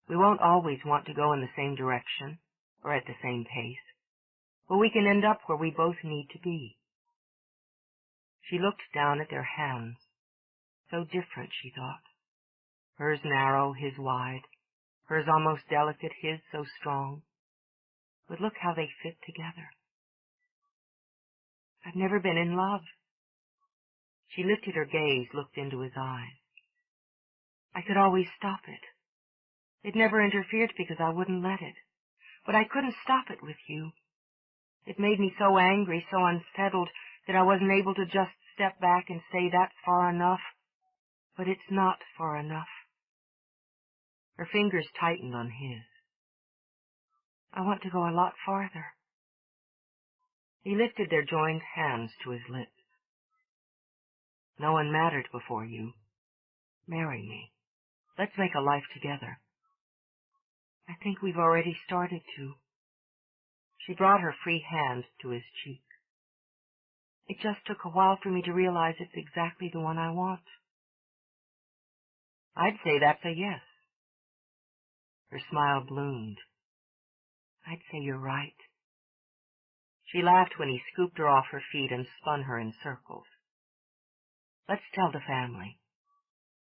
We won't always want to go in the same direction or at the same pace, but we can end up where we both need to be. She looked down at their hands. So different, she thought. Hers narrow, his wide. Hers almost delicate, his so strong. But look how they fit together. I've never been in love. She lifted her gaze, looked into his eyes. I could always stop it. It never interfered because I wouldn't let it. But I couldn't stop it with you. It made me so angry, so unsettled, that I wasn't able to just step back and say that's far enough. But it's not far enough. Her fingers tightened on his. I want to go a lot farther. He lifted their joined hands to his lips. No one mattered before you. Marry me. Let's make a life together. I think we've already started to. She brought her free hand to his cheek. It just took a while for me to realize it's exactly the one I want. I'd say that's a yes. Her smile bloomed. I'd say you're right. She laughed when he scooped her off her feet and spun her in circles. Let's tell the family.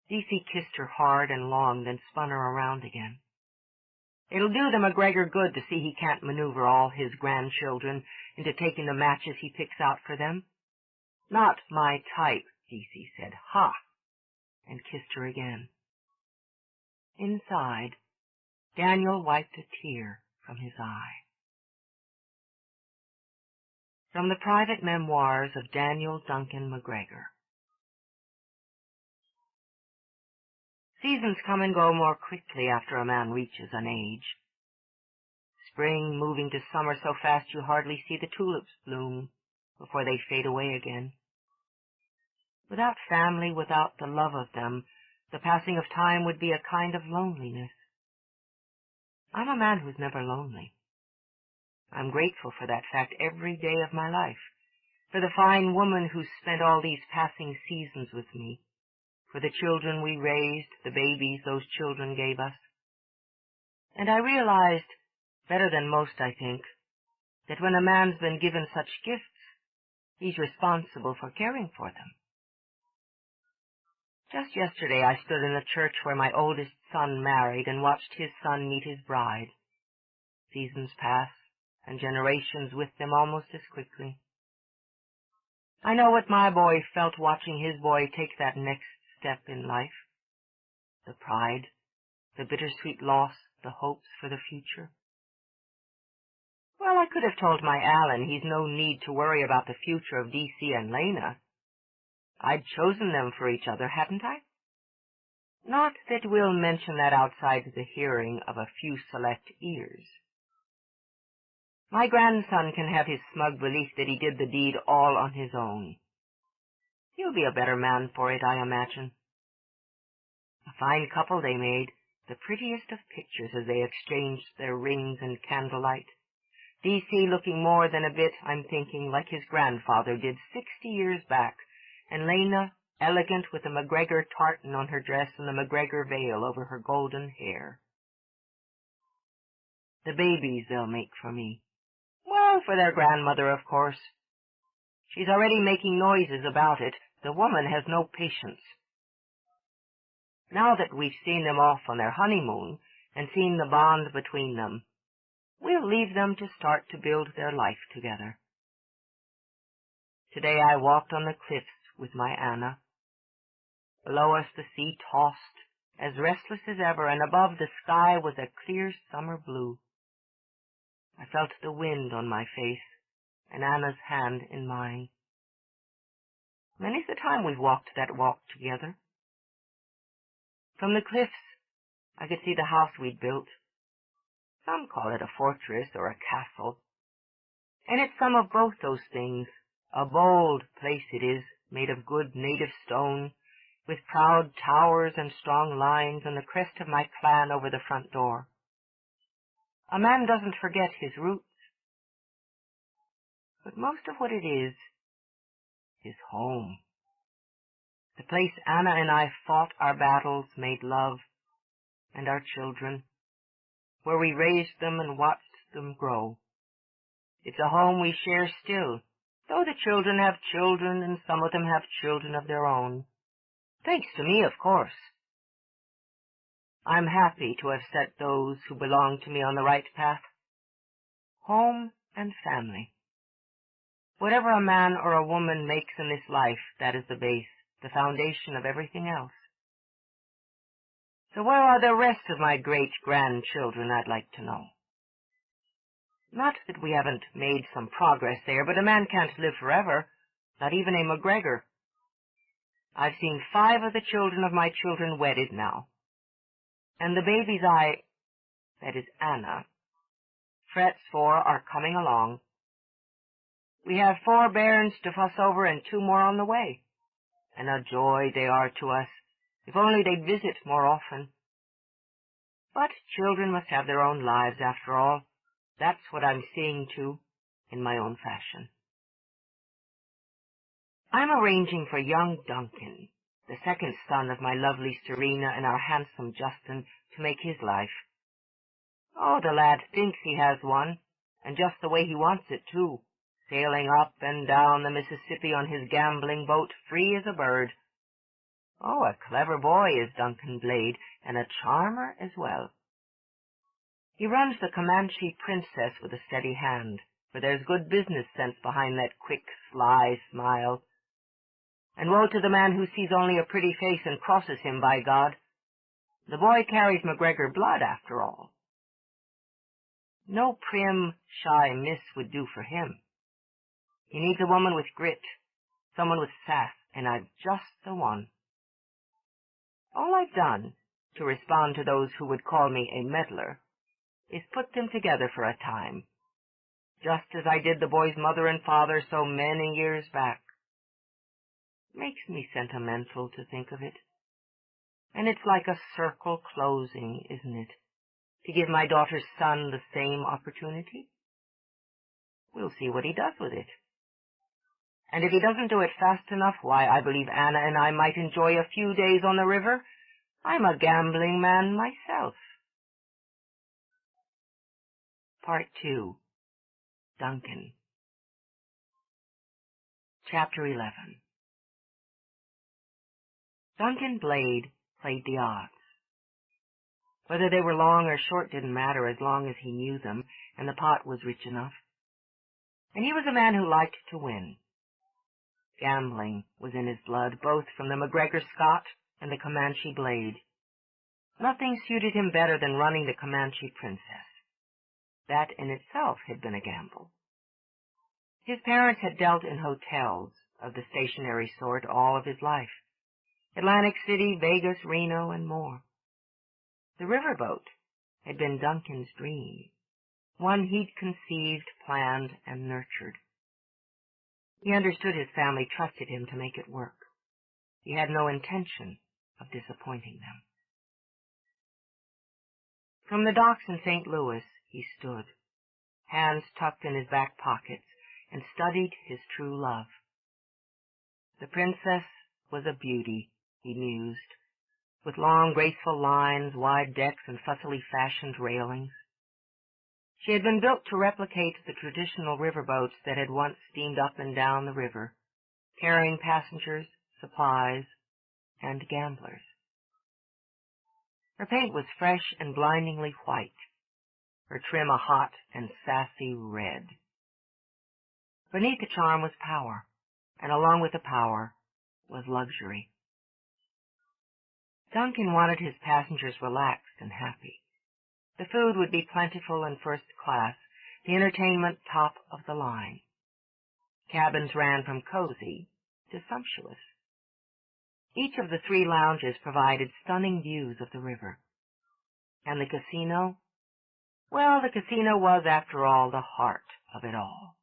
DC kissed her hard and long, then spun her around again. It'll do the MacGregor good to see he can't maneuver all his grandchildren into taking the matches he picks out for them. Not my type, DC said. Ha! And kissed her again. Inside, Daniel wiped a tear from his eye. From the private memoirs of Daniel Duncan MacGregor. Seasons come and go more quickly after a man reaches an age. Spring moving to summer so fast you hardly see the tulips bloom before they fade away again. Without family, without the love of them, the passing of time would be a kind of loneliness. I'm a man who's never lonely. I'm grateful for that fact every day of my life, for the fine woman who's spent all these passing seasons with me, for the children we raised, the babies those children gave us. And I realized, better than most I think, that when a man's been given such gifts, he's responsible for caring for them. Just yesterday I stood in the church where my oldest son married and watched his son meet his bride. Seasons pass, and generations with them almost as quickly. I know what my boy felt watching his boy take that next step in life. The pride, the bittersweet loss, the hopes for the future. Well, I could have told my Alan he's no need to worry about the future of DC and Lena. I'd chosen them for each other, hadn't I? Not that we'll mention that outside the hearing of a few select ears. My grandson can have his smug belief that he did the deed all on his own. He'll be a better man for it, I imagine. A fine couple they made, the prettiest of pictures as they exchanged their rings and candlelight. D.C. looking more than a bit, I'm thinking, like his grandfather did 60 years back, and Lena elegant with the MacGregor tartan on her dress and the MacGregor veil over her golden hair. The babies they'll make for me. Well, for their grandmother, of course. She's already making noises about it. The woman has no patience. Now that we've seen them off on their honeymoon and seen the bond between them, we'll leave them to start to build their life together. Today I walked on the cliffs with my Anna. Below us the sea tossed, as restless as ever, and above the sky was a clear summer blue. I felt the wind on my face, and Anna's hand in mine. Many's the time we've walked that walk together. From the cliffs, I could see the house we'd built. Some call it a fortress or a castle. And it's some of both those things. A bold place it is, made of good native stone, with proud towers and strong lines and the crest of my clan over the front door. A man doesn't forget his roots. But most of what it is home. The place Anna and I fought our battles, made love, and our children, where we raised them and watched them grow. It's a home we share still, though the children have children and some of them have children of their own. Thanks to me, of course. I'm happy to have set those who belong to me on the right path. Home and family. Whatever a man or a woman makes in this life, that is the base, the foundation of everything else. So where are the rest of my great-grandchildren, I'd like to know? Not that we haven't made some progress there, but a man can't live forever, not even a MacGregor. I've seen 5 of the children of my children wedded now. And the babies that is Anna, frets for are coming along. We have 4 bairns to fuss over and 2 more on the way. And a joy they are to us, if only they'd visit more often. But children must have their own lives after all. That's what I'm seeing to, in my own fashion. I'm arranging for young Duncan, the second son of my lovely Serena and our handsome Justin, to make his life. Oh, the lad thinks he has one, and just the way he wants it, too, sailing up and down the Mississippi on his gambling boat, free as a bird. Oh, a clever boy is Duncan Blade, and a charmer as well. He runs the Comanche Princess with a steady hand, for there's good business sense behind that quick, sly smile. And woe to the man who sees only a pretty face and crosses him, by God. The boy carries MacGregor blood, after all. No prim, shy miss would do for him. He needs a woman with grit, someone with sass, and I've just the one. All I've done, to respond to those who would call me a meddler, is put them together for a time, just as I did the boy's mother and father so many years back. Makes me sentimental to think of it. And it's like a circle closing, isn't it, to give my daughter's son the same opportunity? We'll see what he does with it. And if he doesn't do it fast enough, why, I believe Anna and I might enjoy a few days on the river. I'm a gambling man myself. Part 2. Duncan. Chapter 11. Duncan Blade played the odds. Whether they were long or short didn't matter as long as he knew them, and the pot was rich enough. And he was a man who liked to win. Gambling was in his blood, both from the MacGregor Scot and the Comanche Blade. Nothing suited him better than running the Comanche Princess. That in itself had been a gamble. His parents had dealt in hotels of the stationary sort all of his life. Atlantic City, Vegas, Reno, and more. The riverboat had been Duncan's dream, one he'd conceived, planned, and nurtured. He understood his family trusted him to make it work. He had no intention of disappointing them. From the docks in St. Louis he stood, hands tucked in his back pockets, and studied his true love. The princess was a beauty, he mused, with long, graceful lines, wide decks, and fussily fashioned railings. She had been built to replicate the traditional riverboats that had once steamed up and down the river, carrying passengers, supplies, and gamblers. Her paint was fresh and blindingly white, her trim a hot and sassy red. Beneath the charm was power, and along with the power was luxury. Duncan wanted his passengers relaxed and happy. The food would be plentiful and first class, the entertainment top of the line. Cabins ran from cozy to sumptuous. Each of the 3 lounges provided stunning views of the river. And the casino? Well, the casino was, after all, the heart of it all.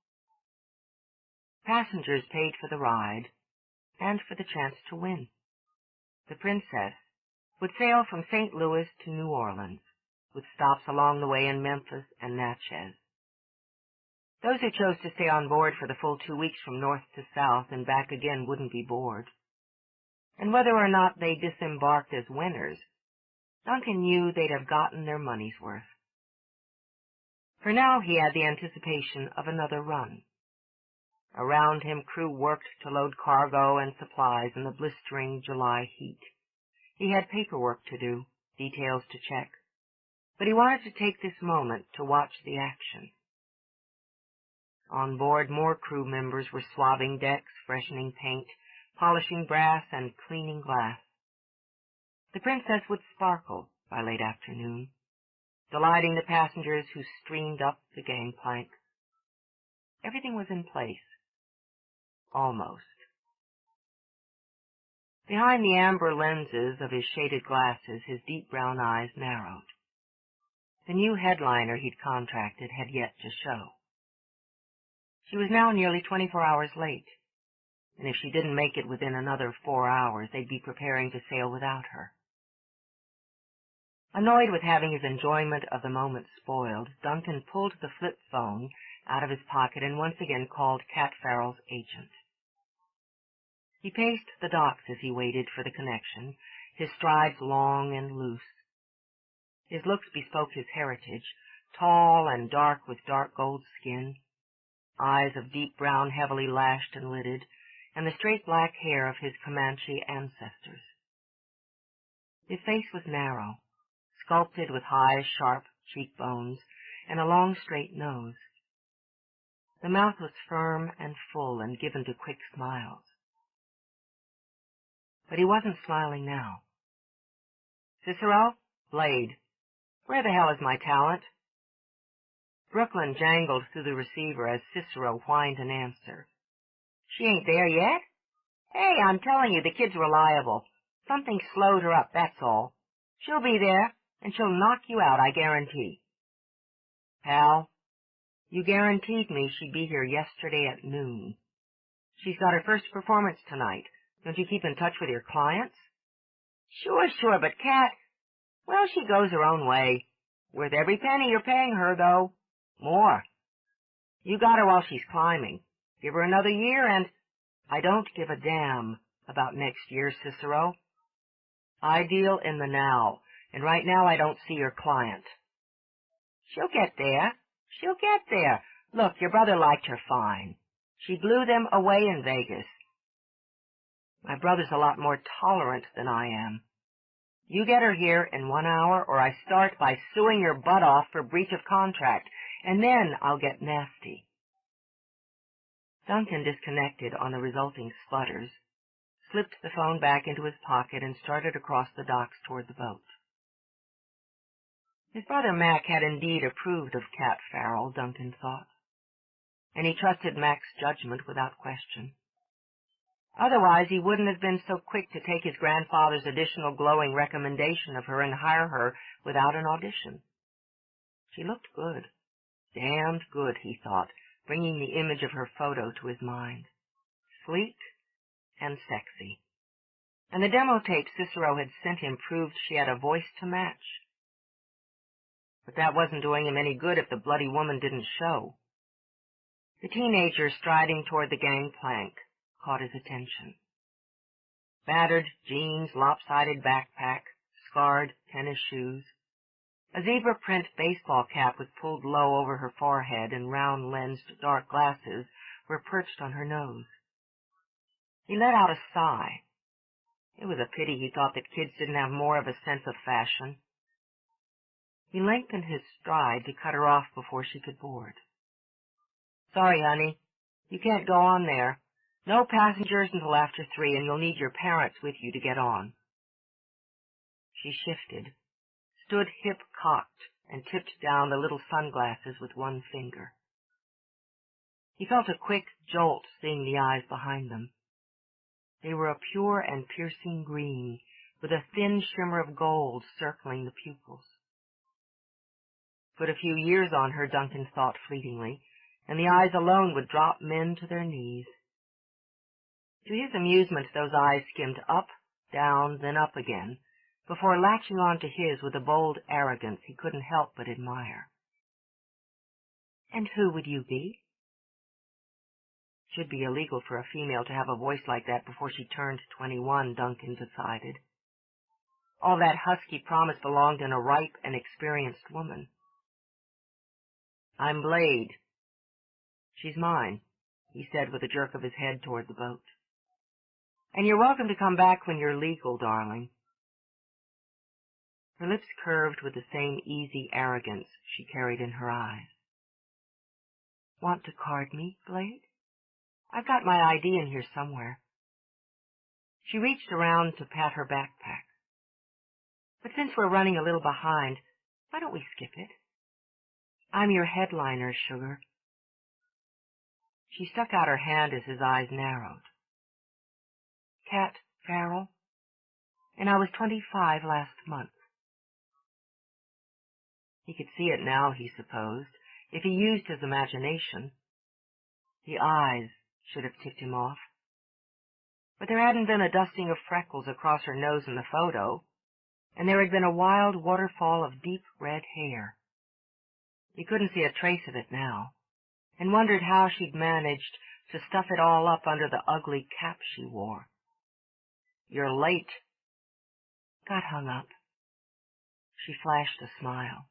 Passengers paid for the ride and for the chance to win. The princess would sail from St. Louis to New Orleans, with stops along the way in Memphis and Natchez. Those who chose to stay on board for the full 2 weeks from north to south and back again wouldn't be bored. And whether or not they disembarked as winners, Duncan knew they'd have gotten their money's worth. For now he had the anticipation of another run. Around him crew worked to load cargo and supplies in the blistering July heat. He had paperwork to do, details to check, but he wanted to take this moment to watch the action. On board, more crew members were swabbing decks, freshening paint, polishing brass, and cleaning glass. The princess would sparkle by late afternoon, delighting the passengers who streamed up the gangplank. Everything was in place. Almost. Behind the amber lenses of his shaded glasses, his deep brown eyes narrowed. The new headliner he'd contracted had yet to show. She was now nearly 24 hours late, and if she didn't make it within another 4 hours, they'd be preparing to sail without her. Annoyed with having his enjoyment of the moment spoiled, Duncan pulled the flip phone out of his pocket and once again called Cat Farrell's agent. He paced the docks as he waited for the connection, his strides long and loose. His looks bespoke his heritage, tall and dark with dark gold skin, eyes of deep brown heavily lashed and lidded, and the straight black hair of his Comanche ancestors. His face was narrow, sculpted with high, sharp cheekbones and a long, straight nose. The mouth was firm and full and given to quick smiles. But he wasn't smiling now. "Cicero? Blade. Where the hell is my talent?" Brooklyn jangled through the receiver as Cicero whined an answer. "She ain't there yet? Hey, I'm telling you, the kid's reliable. Something slowed her up, that's all. She'll be there, and she'll knock you out, I guarantee." "Pal, you guaranteed me she'd be here yesterday at noon. She's got her first performance tonight. Don't you keep in touch with your clients?" Sure, but Cat, well, she goes her own way. Worth every penny you're paying her, though. More. You got her while she's climbing. Give her another year and—" "I don't give a damn about next year, Cicero. I deal in the now, and right now I don't see your client." "She'll get there. She'll get there. Look, your brother liked her fine. She blew them away in Vegas. My brother's a lot more tolerant than I am. You get her here in 1 hour, or I start by suing your butt off for breach of contract, and then I'll get nasty." Duncan disconnected on the resulting sputters, slipped the phone back into his pocket, and started across the docks toward the boat. His brother Mac had indeed approved of Cat Farrell, Duncan thought, and he trusted Mac's judgment without question. Otherwise, he wouldn't have been so quick to take his grandfather's additional glowing recommendation of her and hire her without an audition. She looked good. Damned good, he thought, bringing the image of her photo to his mind. Sleek and sexy. And the demo tape Cicero had sent him proved she had a voice to match. But that wasn't doing him any good if the bloody woman didn't show. The teenager striding toward the gangplank caught his attention. Battered jeans, lopsided backpack, scarred tennis shoes. A zebra print baseball cap was pulled low over her forehead, and round-lensed dark glasses were perched on her nose. He let out a sigh. It was a pity he thought that kids didn't have more of a sense of fashion. He lengthened his stride to cut her off before she could board. Sorry, honey. You can't go on there. No passengers until after 3, and you'll need your parents with you to get on. She shifted, stood hip-cocked, and tipped down the little sunglasses with one finger. He felt a quick jolt seeing the eyes behind them. They were a pure and piercing green, with a thin shimmer of gold circling the pupils. Put a few years on her, Duncan thought fleetingly, and the eyes alone would drop men to their knees. To his amusement, those eyes skimmed up, down, then up again, before latching on to his with a bold arrogance he couldn't help but admire. And who would you be? Should be illegal for a female to have a voice like that before she turned 21, Duncan decided. All that husky promise belonged in a ripe and experienced woman. I'm Blade. She's mine, he said with a jerk of his head toward the boat. And you're welcome to come back when you're legal, darling. Her lips curved with the same easy arrogance she carried in her eyes. Want to card me, Blade? I've got my ID in here somewhere. She reached around to pat her backpack. But since we're running a little behind, why don't we skip it? I'm your headliner, sugar. She stuck out her hand as his eyes narrowed. Cat Farrell, and I was 25 last month. He could see it now, he supposed, if he used his imagination. The eyes should have tipped him off. But there hadn't been a dusting of freckles across her nose in the photo, and there had been a wild waterfall of deep red hair. He couldn't see a trace of it now, and wondered how she'd managed to stuff it all up under the ugly cap she wore. You're late. Got hung up. She flashed a smile.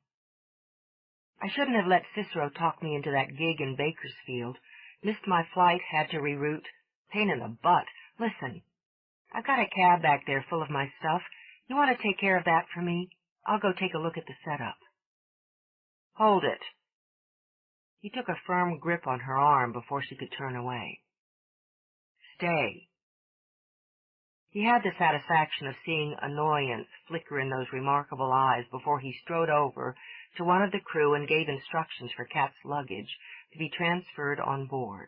I shouldn't have let Cicero talk me into that gig in Bakersfield. Missed my flight, had to reroute. Pain in the butt. Listen, I've got a cab back there full of my stuff. You want to take care of that for me? I'll go take a look at the setup. Hold it. He took a firm grip on her arm before she could turn away. Stay. He had the satisfaction of seeing annoyance flicker in those remarkable eyes before he strode over to one of the crew and gave instructions for Kat's luggage to be transferred on board.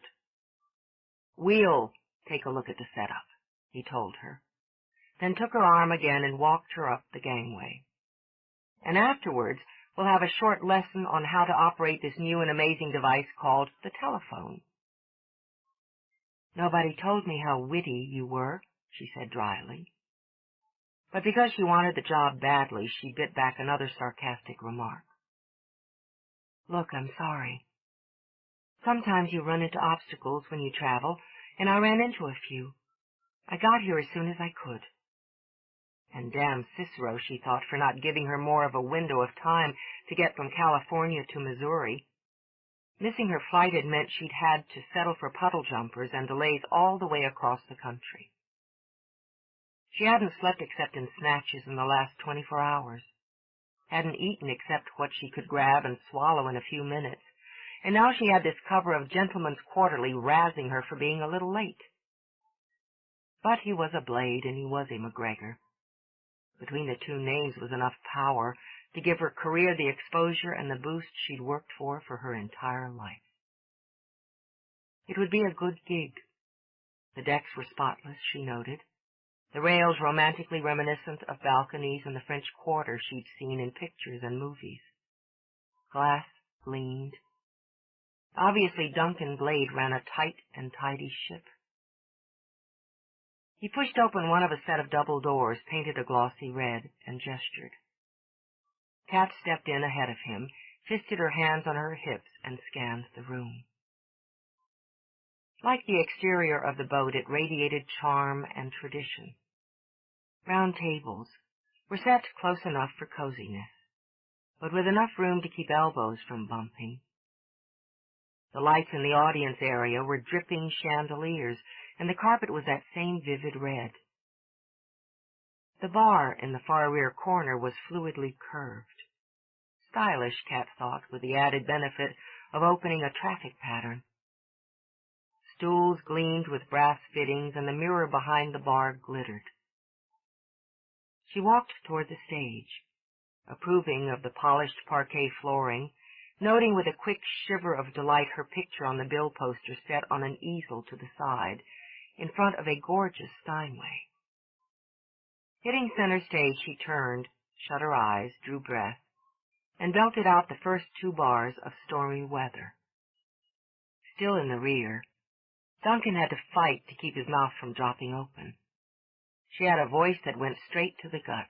We'll take a look at the setup, he told her, then took her arm again and walked her up the gangway. And afterwards, we'll have a short lesson on how to operate this new and amazing device called the telephone. Nobody told me how witty you were, she said dryly. But because she wanted the job badly, she bit back another sarcastic remark. Look, I'm sorry. Sometimes you run into obstacles when you travel, and I ran into a few. I got here as soon as I could. And damn Cicero, she thought, for not giving her more of a window of time to get from California to Missouri. Missing her flight had meant she'd had to settle for puddle jumpers and delays all the way across the country. She hadn't slept except in snatches in the last 24 hours, hadn't eaten except what she could grab and swallow in a few minutes, and now she had this cover of Gentleman's Quarterly razzing her for being a little late. But he was a Blade, and he was a MacGregor. Between the two names was enough power to give her career the exposure and the boost she'd worked for her entire life. It would be a good gig. The decks were spotless, she noted, the rails romantically reminiscent of balconies in the French Quarter she'd seen in pictures and movies. Glass gleamed. Obviously Duncan Glade ran a tight and tidy ship. He pushed open one of a set of double doors, painted a glossy red, and gestured. Kat stepped in ahead of him, fisted her hands on her hips, and scanned the room. Like the exterior of the boat, it radiated charm and tradition. Round tables were set close enough for coziness, but with enough room to keep elbows from bumping. The lights in the audience area were dripping chandeliers, and the carpet was that same vivid red. The bar in the far rear corner was fluidly curved. Stylish, Kat thought, with the added benefit of opening a traffic pattern. Stools gleamed with brass fittings, and the mirror behind the bar glittered. She walked toward the stage, approving of the polished parquet flooring, noting with a quick shiver of delight her picture on the bill poster set on an easel to the side, in front of a gorgeous Steinway. Hitting center stage, she turned, shut her eyes, drew breath, and belted out the first 2 bars of Stormy Weather. Still in the rear, Duncan had to fight to keep his mouth from dropping open. She had a voice that went straight to the gut,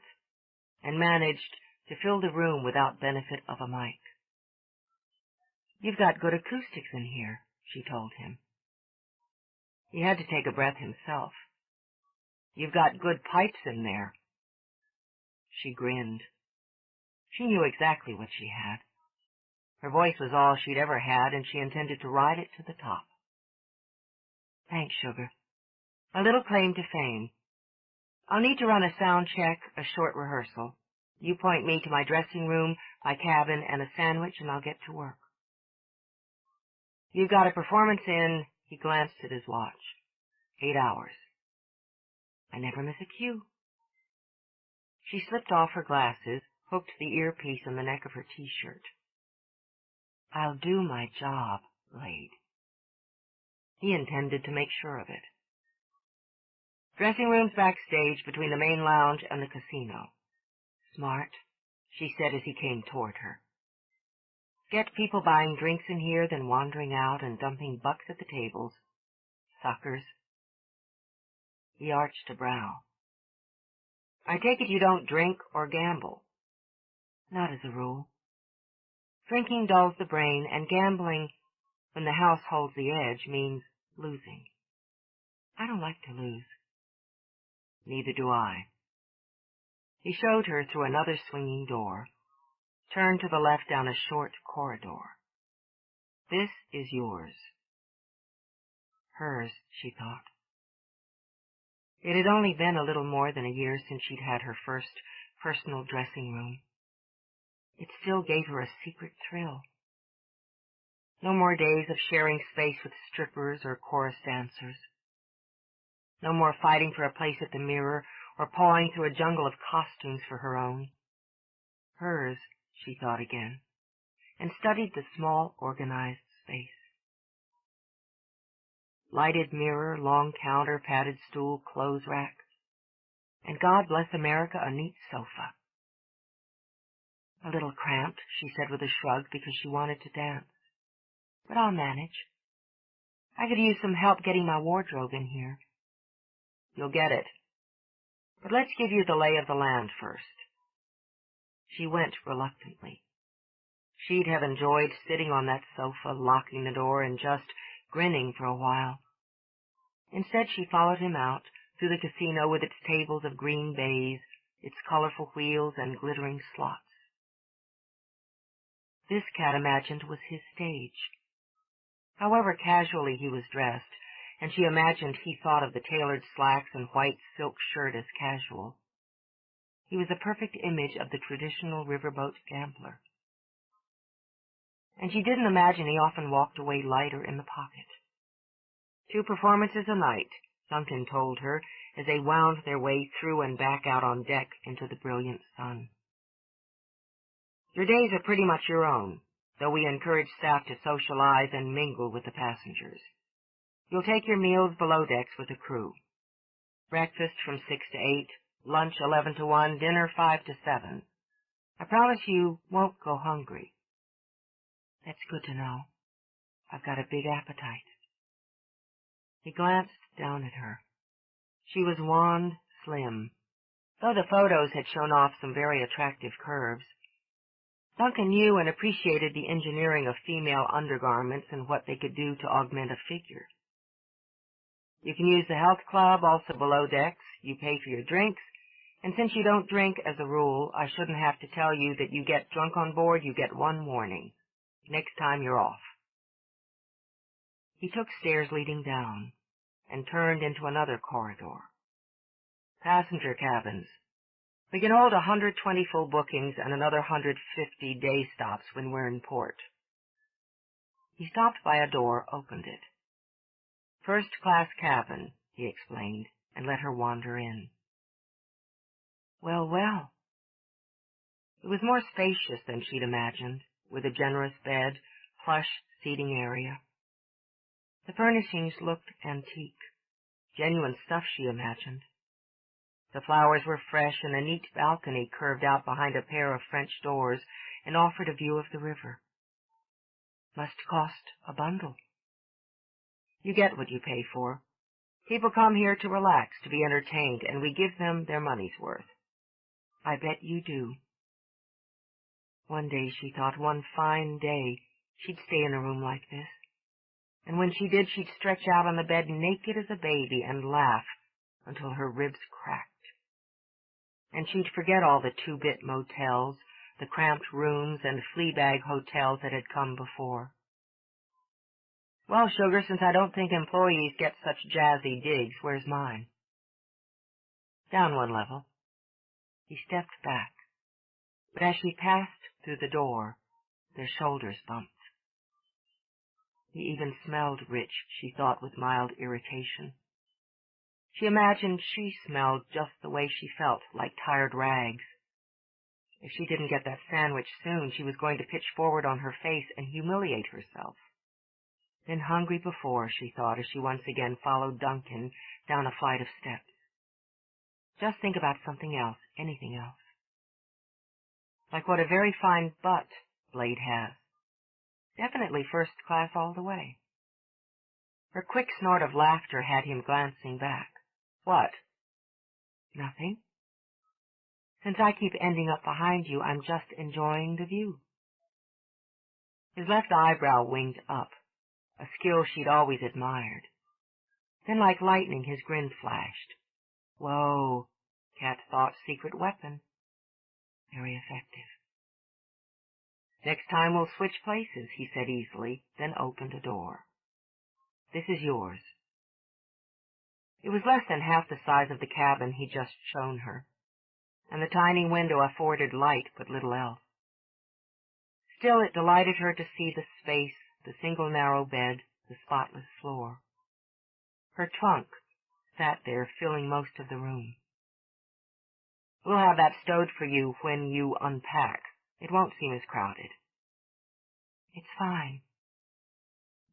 and managed to fill the room without benefit of a mic. "You've got good acoustics in here," she told him. He had to take a breath himself. "You've got good pipes in there." She grinned. She knew exactly what she had. Her voice was all she'd ever had, and she intended to ride it to the top. "Thanks, sugar. A little claim to fame. I'll need to run a sound check, a short rehearsal. You point me to my dressing room, my cabin, and a sandwich, and I'll get to work." "You've got a performance in," he glanced at his watch, 8 hours. "I never miss a cue." She slipped off her glasses, hooked the earpiece in the neck of her T-shirt. "I'll do my job, Glade." He intended to make sure of it. Dressing rooms backstage between the main lounge and the casino. "Smart," she said as he came toward her. "Get people buying drinks in here, then wandering out and dumping bucks at the tables. Suckers." He arched a brow. "I take it you don't drink or gamble." "Not as a rule. Drinking dulls the brain, and gambling, when the house holds the edge, means losing. I don't like to lose." "Neither do I." He showed her through another swinging door, turned to the left down a short corridor. "This is yours." Hers, she thought. It had only been a little more than a year since she'd had her first personal dressing room. It still gave her a secret thrill. No more days of sharing space with strippers or chorus dancers. No more fighting for a place at the mirror or pawing through a jungle of costumes for her own. Hers, she thought again, and studied the small, organized space. Lighted mirror, long counter, padded stool, clothes rack, and God bless America, a neat sofa. "A little cramped," she said with a shrug, because she wanted to dance. "But I'll manage. I could use some help getting my wardrobe in here." "You'll get it. But let's give you the lay of the land first." She went reluctantly. She'd have enjoyed sitting on that sofa, locking the door, and just grinning for a while. Instead, she followed him out through the casino with its tables of green baize, its colorful wheels and glittering slots. This, Kat imagined, was his stage. However casually he was dressed, and she imagined he thought of the tailored slacks and white silk shirt as casual, he was a perfect image of the traditional riverboat gambler. And she didn't imagine he often walked away lighter in the pocket. 2 performances a night, Duncan told her, as they wound their way through and back out on deck into the brilliant sun. "Your days are pretty much your own, though we encourage staff to socialize and mingle with the passengers. You'll take your meals below decks with the crew. Breakfast from 6 to 8, lunch 11 to 1, dinner 5 to 7. I promise you won't go hungry. That's good to know. I've got a big appetite. He glanced down at her. She was wan, slim, though the photos had shown off some very attractive curves. Duncan knew and appreciated the engineering of female undergarments and what they could do to augment a figure. You can use the health club also below decks. You pay for your drinks, and since you don't drink as a rule, I shouldn't have to tell you that you get drunk on board, you get one warning. Next time you're off. He took stairs leading down and turned into another corridor. Passenger cabins. We can hold 120 full bookings and another 150 day stops when we're in port. He stopped by a door, opened it. First-class cabin, he explained, and let her wander in. Well, well. It was more spacious than she'd imagined, with a generous bed, plush seating area. The furnishings looked antique, genuine stuff, she imagined. The flowers were fresh, and a neat balcony curved out behind a pair of French doors and offered a view of the river. Must cost a bundle. You get what you pay for. People come here to relax, to be entertained, and we give them their money's worth. I bet you do. One day, she thought, one fine day, she'd stay in a room like this. And when she did, she'd stretch out on the bed naked as a baby and laugh until her ribs cracked. And she'd forget all the two-bit motels, the cramped rooms and flea-bag hotels that had come before. Well, sugar, since I don't think employees get such jazzy digs, where's mine? Down one level. He stepped back, but as she passed through the door, their shoulders bumped. He even smelled rich, she thought with mild irritation. She imagined she smelled just the way she felt, like tired rags. If she didn't get that sandwich soon, she was going to pitch forward on her face and humiliate herself. Been hungry before, she thought, as she once again followed Duncan down a flight of steps. Just think about something else, anything else. Like what a very fine butt Blade has. Definitely first class all the way. Her quick snort of laughter had him glancing back. What? Nothing. Since I keep ending up behind you, I'm just enjoying the view. His left eyebrow winged up, a skill she'd always admired. Then like lightning, his grin flashed. Whoa, Cat thought, secret weapon. Very effective. Next time we'll switch places, he said easily, then opened a door. This is yours. It was less than half the size of the cabin he'd just shown her, and the tiny window afforded light but little else. Still, it delighted her to see the space, the single narrow bed, the spotless floor. Her trunk sat there, filling most of the room. We'll have that stowed for you when you unpack. It won't seem as crowded. It's fine.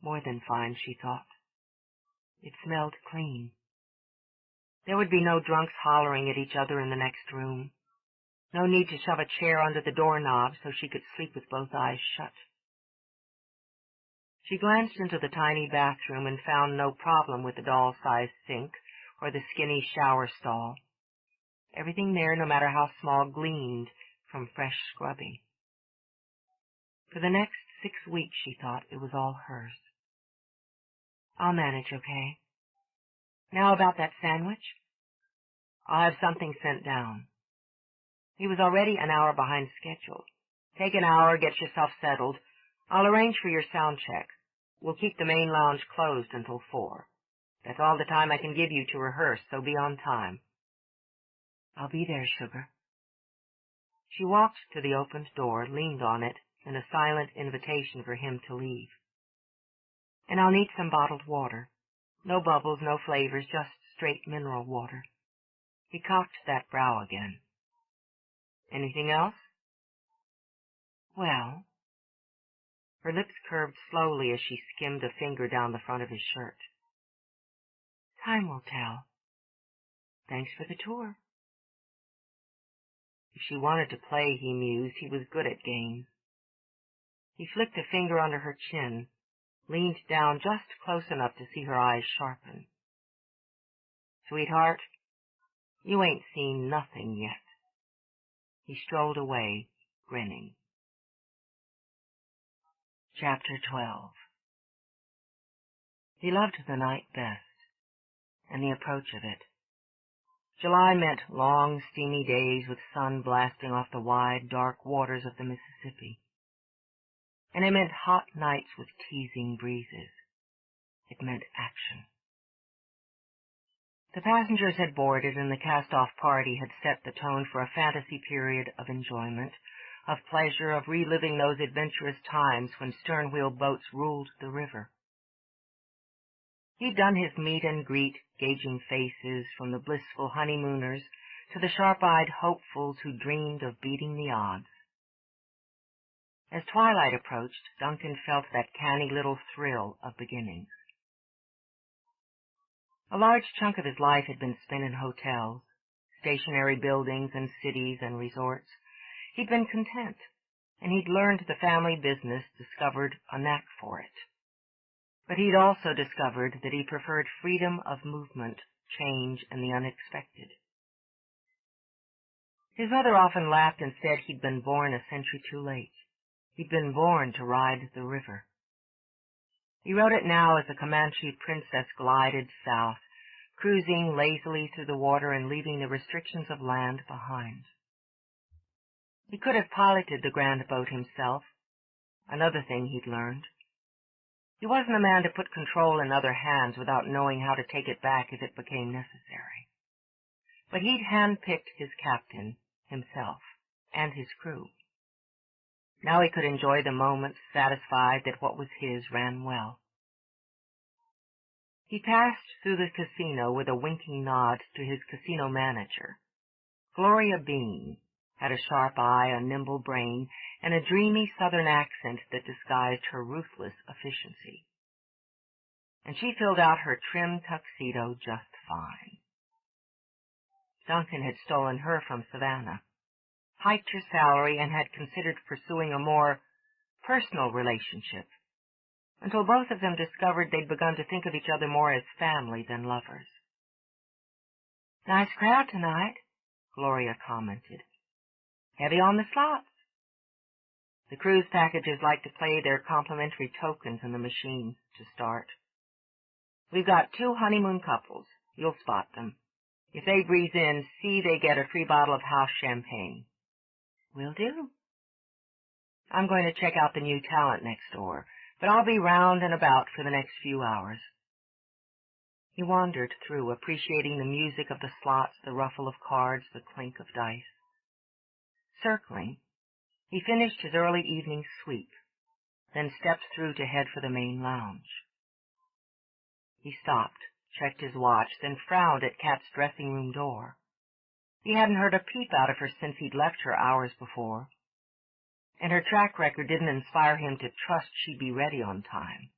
More than fine, she thought. It smelled clean. There would be no drunks hollering at each other in the next room. No need to shove a chair under the doorknob so she could sleep with both eyes shut. She glanced into the tiny bathroom and found no problem with the doll-sized sink or the skinny shower stall. Everything there, no matter how small, gleamed from fresh scrubbing. For the next 6 weeks, she thought, it was all hers. I'll manage, okay? Now about that sandwich? I'll have something sent down. He was already an hour behind schedule. Take an hour, get yourself settled. I'll arrange for your sound check. We'll keep the main lounge closed until 4. That's all the time I can give you to rehearse, so be on time. I'll be there, sugar. She walked to the opened door, leaned on it, in a silent invitation for him to leave. And I'll need some bottled water. No bubbles, no flavors, just straight mineral water. He cocked that brow again. Anything else? Well... Her lips curved slowly as she skimmed a finger down the front of his shirt. Time will tell. Thanks for the tour. If she wanted to play, he mused, he was good at games. He flicked a finger under her chin, leaned down just close enough to see her eyes sharpen. Sweetheart, you ain't seen nothing yet. He strolled away, grinning. Chapter 12. He loved the night best, and the approach of it. July meant long, steamy days with sun blasting off the wide, dark waters of the Mississippi. And it meant hot nights with teasing breezes. It meant action. The passengers had boarded, and the cast-off party had set the tone for a fantasy period of enjoyment, of pleasure, of reliving those adventurous times when stern-wheel boats ruled the river. He'd done his meet and greet, gauging faces, from the blissful honeymooners to the sharp-eyed hopefuls who dreamed of beating the odds. As twilight approached, Duncan felt that canny little thrill of beginnings. A large chunk of his life had been spent in hotels, stationary buildings and cities and resorts. He'd been content, and he'd learned the family business, discovered a knack for it. But he'd also discovered that he preferred freedom of movement, change, and the unexpected. His mother often laughed and said he'd been born a century too late. He'd been born to ride the river. He wrote it now as the Comanche princess glided south, cruising lazily through the water and leaving the restrictions of land behind. He could have piloted the grand boat himself, another thing he'd learned. He wasn't a man to put control in other hands without knowing how to take it back if it became necessary. But he'd handpicked his captain, himself, and his crew. Now he could enjoy the moments, satisfied that what was his ran well. He passed through the casino with a winking nod to his casino manager. Gloria Bean had a sharp eye, a nimble brain, and a dreamy southern accent that disguised her ruthless efficiency. And she filled out her trim tuxedo just fine. Duncan had stolen her from Savannah, hiked her salary, and had considered pursuing a more personal relationship, until both of them discovered they'd begun to think of each other more as family than lovers. "Nice crowd tonight," Gloria commented. "Heavy on the slots." The cruise packages like to play their complimentary tokens in the machine to start. "We've got 2 honeymoon couples. You'll spot them. If they breeze in, see they get a free bottle of house champagne." "Will do." "I'm going to check out the new talent next door, but I'll be round and about for the next few hours." He wandered through, appreciating the music of the slots, the ruffle of cards, the clink of dice. Circling, he finished his early evening sweep, then stepped through to head for the main lounge. He stopped, checked his watch, then frowned at Kat's dressing-room door. He hadn't heard a peep out of her since he'd left her hours before, and her track record didn't inspire him to trust she'd be ready on time.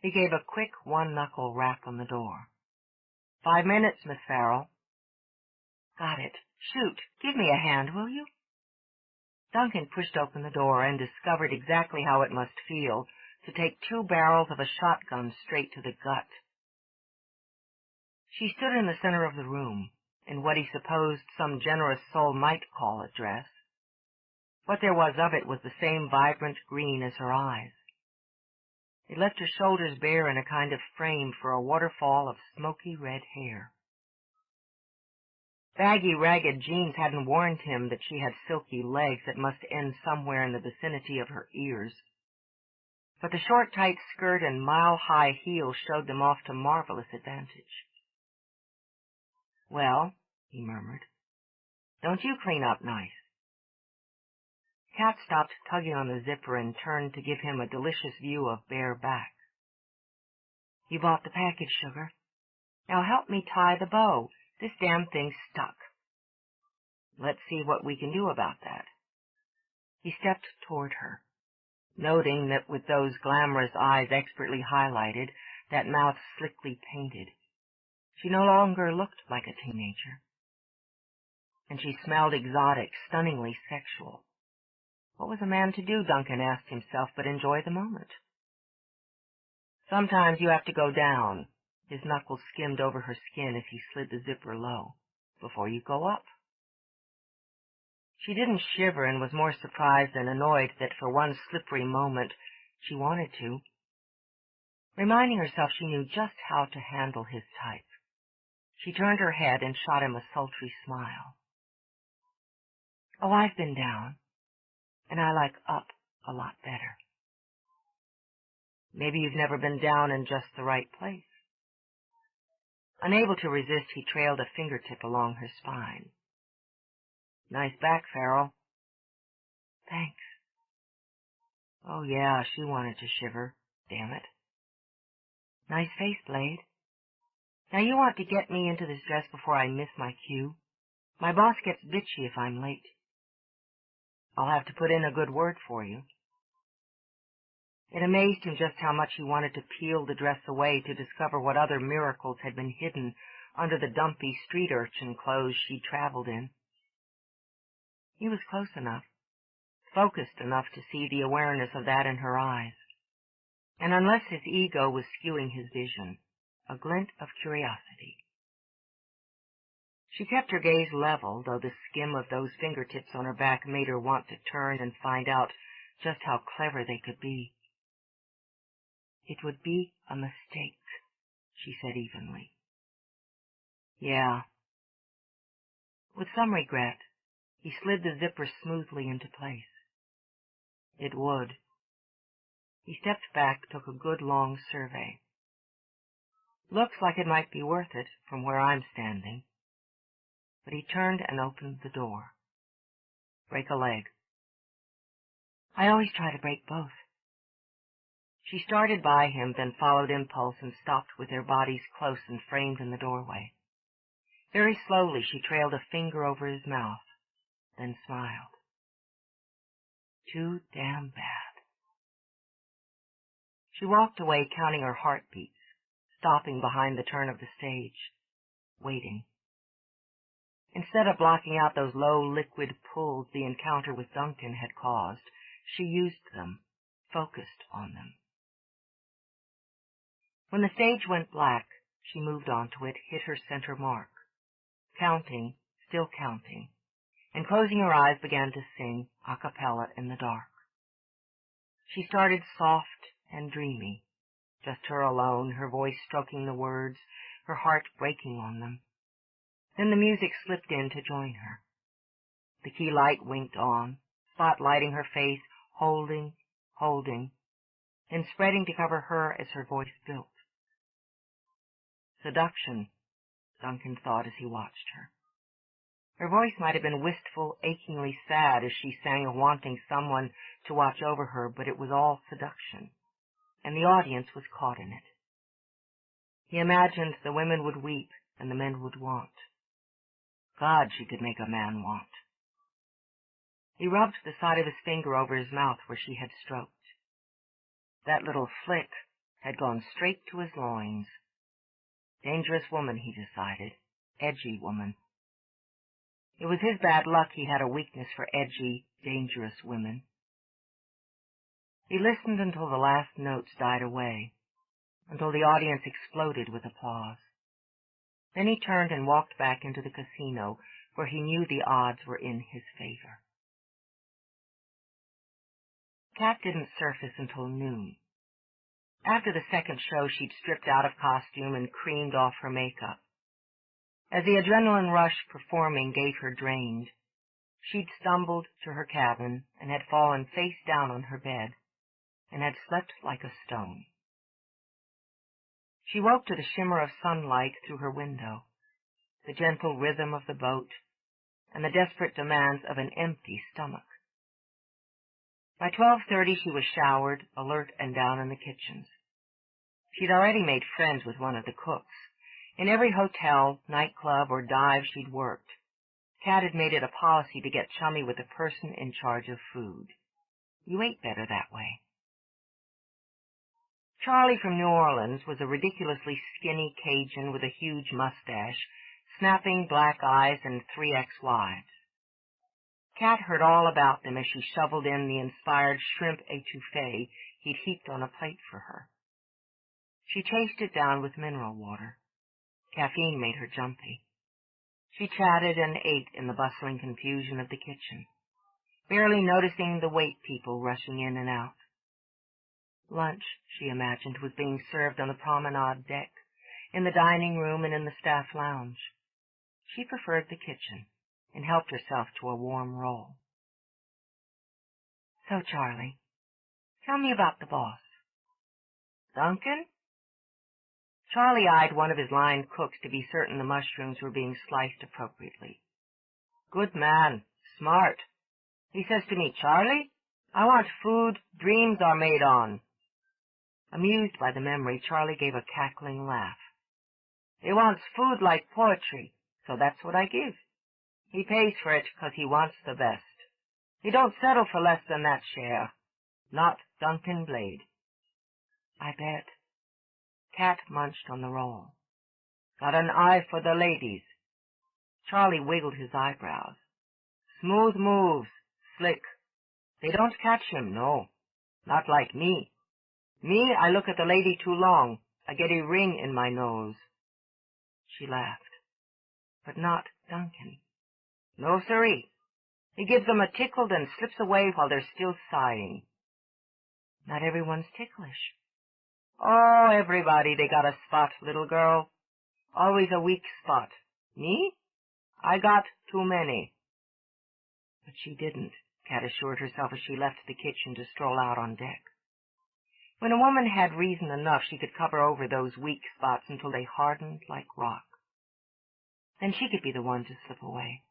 He gave a quick one-knuckle rap on the door. "5 minutes, Miss Farrell." "Got it. Shoot, give me a hand, will you?" Duncan pushed open the door and discovered exactly how it must feel to take 2 barrels of a shotgun straight to the gut. She stood in the center of the room, in what he supposed some generous soul might call a dress. What there was of it was the same vibrant green as her eyes. It left her shoulders bare in a kind of frame for a waterfall of smoky red hair. Baggy, ragged jeans hadn't warned him that she had silky legs that must end somewhere in the vicinity of her ears. But the short, tight skirt and mile-high heels showed them off to marvelous advantage. "Well," he murmured, "don't you clean up nice?" Kat stopped tugging on the zipper and turned to give him a delicious view of bare back. "You bought the package, sugar. Now help me tie the bow. This damn thing's stuck." "Let's see what we can do about that." He stepped toward her, noting that with those glamorous eyes expertly highlighted, that mouth slickly painted, She no longer looked like a teenager. And she smelled exotic, stunningly sexual. What was a man to do, Duncan asked himself, but enjoy the moment? Sometimes you have to go down. His knuckles skimmed over her skin as he slid the zipper low, before you go up. She didn't shiver and was more surprised than annoyed that for one slippery moment she wanted to. Reminding herself she knew just how to handle his type, she turned her head and shot him a sultry smile. Oh, I've been down, and I like up a lot better. Maybe you've never been down in just the right place. Unable to resist, he trailed a fingertip along her spine. Nice back, Farrell. Thanks. Oh, yeah, she wanted to shiver. Damn it. Nice face, Blade. Now you want to get me into this dress before I miss my cue. My boss gets bitchy if I'm late. I'll have to put in a good word for you. It amazed him just how much he wanted to peel the dress away to discover what other miracles had been hidden under the dumpy street urchin clothes she'd traveled in. He was close enough, focused enough to see the awareness of that in her eyes. And unless his ego was skewing his vision, a glint of curiosity. She kept her gaze level, though the skim of those fingertips on her back made her want to turn and find out just how clever they could be. It would be a mistake, she said evenly. Yeah. With some regret, he slid the zipper smoothly into place. It would. He stepped back, took a good long survey. Looks like it might be worth it from where I'm standing. But he turned and opened the door. Break a leg. I always try to break both. She started by him, then followed impulse and stopped with their bodies close and framed in the doorway. Very slowly she trailed a finger over his mouth, then smiled. Too damn bad. She walked away, counting her heartbeats, stopping behind the turn of the stage, waiting. Instead of blocking out those low liquid pulls the encounter with Duncan had caused, she used them, focused on them. When the stage went black, she moved onto it, hit her center mark, counting, still counting, and closing her eyes began to sing a cappella in the dark. She started soft and dreamy, just her alone, her voice stroking the words, her heart breaking on them. Then the music slipped in to join her. The key light winked on, spotlighting her face, holding, then spreading to cover her as her voice built. Seduction, Duncan thought as he watched her. Her voice might have been wistful, achingly sad as she sang of wanting someone to watch over her, but it was all seduction, and the audience was caught in it. He imagined the women would weep and the men would want. God, she could make a man want. He rubbed the side of his finger over his mouth where she had stroked. That little flick had gone straight to his loins. Dangerous woman, he decided. Edgy woman. It was his bad luck he had a weakness for edgy, dangerous women. He listened until the last notes died away, until the audience exploded with applause. Then he turned and walked back into the casino, where he knew the odds were in his favor. Kat didn't surface until noon. After the second show, she'd stripped out of costume and creamed off her makeup. As the adrenaline rush performing gave her drained, she'd stumbled to her cabin and had fallen face down on her bed and had slept like a stone. She woke to the shimmer of sunlight through her window, the gentle rhythm of the boat, and the desperate demands of an empty stomach. By 12:30 she was showered, alert and down in the kitchens. She'd already made friends with one of the cooks. In every hotel, nightclub, or dive she'd worked, Kat had made it a policy to get chummy with the person in charge of food. You ate better that way. Charlie from New Orleans was a ridiculously skinny Cajun with a huge mustache, snapping black eyes, and 3 ex-wives. Kat heard all about them as she shoveled in the inspired shrimp étouffée he'd heaped on a plate for her. She chased it down with mineral water. Caffeine made her jumpy. She chatted and ate in the bustling confusion of the kitchen, barely noticing the wait people rushing in and out. Lunch, she imagined, was being served on the promenade deck, in the dining room and in the staff lounge. She preferred the kitchen and helped herself to a warm roll. So, Charlie, tell me about the boss. Duncan? Charlie eyed one of his line cooks to be certain the mushrooms were being sliced appropriately. Good man, smart. He says to me, Charlie, I want food dreams are made on. Amused by the memory, Charlie gave a cackling laugh. He wants food like poetry, so that's what I give. He pays for it 'cause he wants the best. He don't settle for less than that share. Not Duncan Blade. I bet. Kat munched on the roll. Got an eye for the ladies. Charlie wiggled his eyebrows. Smooth moves, slick. They don't catch him, no. Not like me. Me, I look at the lady too long. I get a ring in my nose. She laughed. But not Duncan. No, siree. He gives them a tickle, then slips away while they're still sighing. Not everyone's ticklish. Oh, everybody, they got a spot, little girl. Always a weak spot. Me? I got too many. But she didn't, Kat assured herself as she left the kitchen to stroll out on deck. When a woman had reason enough, she could cover over those weak spots until they hardened like rock. Then she could be the one to slip away.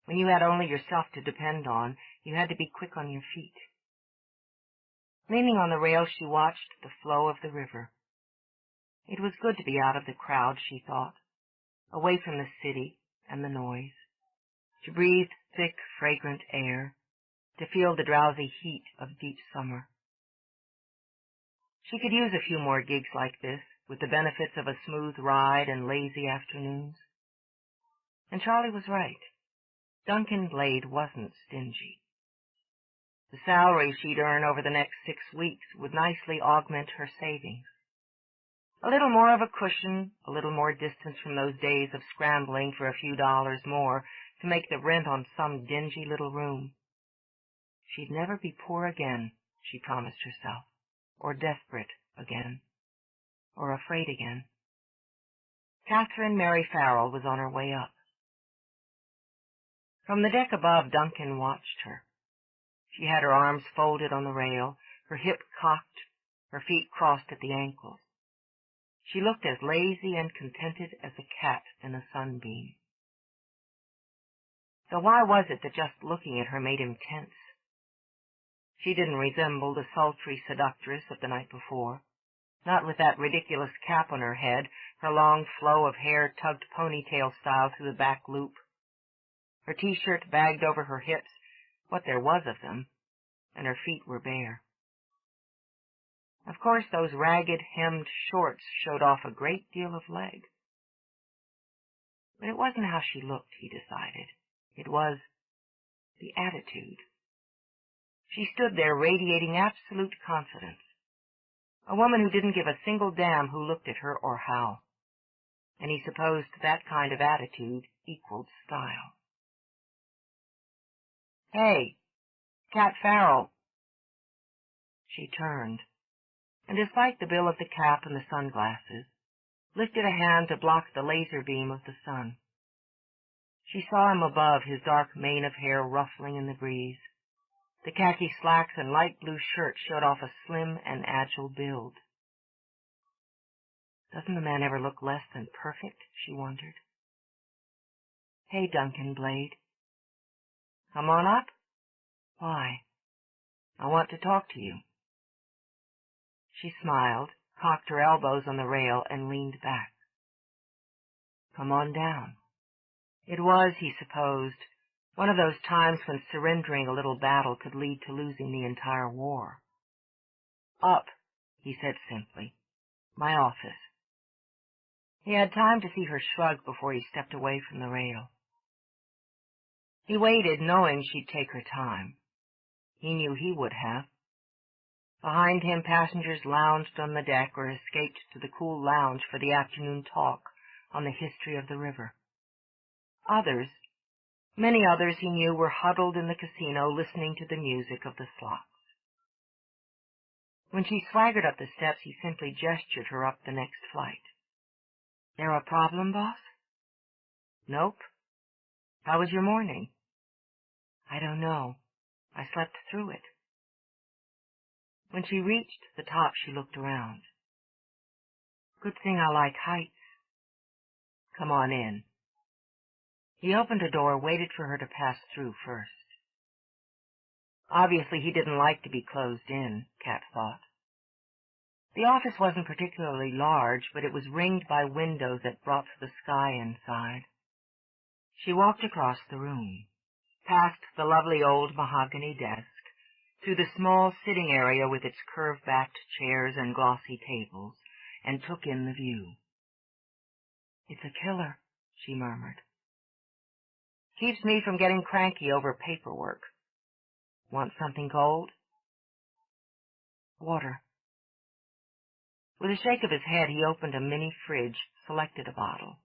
When you had only yourself to depend on, you had to be quick on your feet. Leaning on the rail, she watched the flow of the river. It was good to be out of the crowd, she thought, away from the city and the noise, to breathe thick, fragrant air, to feel the drowsy heat of deep summer. She could use a few more gigs like this, with the benefits of a smooth ride and lazy afternoons. And Charlie was right. Duncan Blade wasn't stingy. The salary she'd earn over the next 6 weeks would nicely augment her savings. A little more of a cushion, a little more distance from those days of scrambling for a few dollars more to make the rent on some dingy little room. She'd never be poor again, she promised herself, or desperate again, or afraid again. Catherine Mary Farrell was on her way up. From the deck above, Duncan watched her. She had her arms folded on the rail, her hip cocked, her feet crossed at the ankles. She looked as lazy and contented as a cat in a sunbeam. So why was it that just looking at her made him tense? She didn't resemble the sultry seductress of the night before, not with that ridiculous cap on her head, her long flow of hair tugged ponytail style through the back loop, her T-shirt bagged over her hips, what there was of them, and her feet were bare. Of course, those ragged, hemmed shorts showed off a great deal of leg. But it wasn't how she looked, he decided. It was the attitude. She stood there radiating absolute confidence, a woman who didn't give a single damn who looked at her or how, and he supposed that kind of attitude equaled style. Hey, Kat Farrell. She turned, and despite the bill of the cap and the sunglasses, lifted a hand to block the laser beam of the sun. She saw him above, his dark mane of hair ruffling in the breeze. The khaki slacks and light blue shirt showed off a slim and agile build. Doesn't the man ever look less than perfect, she wondered. Hey, Duncan Blade. Come on up. Why? I want to talk to you. She smiled, cocked her elbows on the rail, and leaned back. Come on down. It was, he supposed, one of those times when surrendering a little battle could lead to losing the entire war. Up, he said simply. My office. He had time to see her shrug before he stepped away from the rail. He waited, knowing she'd take her time. He knew he would have. Behind him, passengers lounged on the deck or escaped to the cool lounge for the afternoon talk on the history of the river. Others, many others he knew, were huddled in the casino listening to the music of the slots. When she swaggered up the steps, he simply gestured her up the next flight. There a problem, boss? Nope. How was your morning? I don't know. I slept through it. When she reached the top, she looked around. Good thing I like heights. Come on in. He opened a door, waited for her to pass through first. Obviously, he didn't like to be closed in, Kat thought. The office wasn't particularly large, but it was ringed by windows that brought the sky inside. She walked across the room, past the lovely old mahogany desk, through the small sitting area with its curve-backed chairs and glossy tables, and took in the view. It's a killer, she murmured. Keeps me from getting cranky over paperwork. Want something cold? Water. With a shake of his head, he opened a mini fridge, selected a bottle.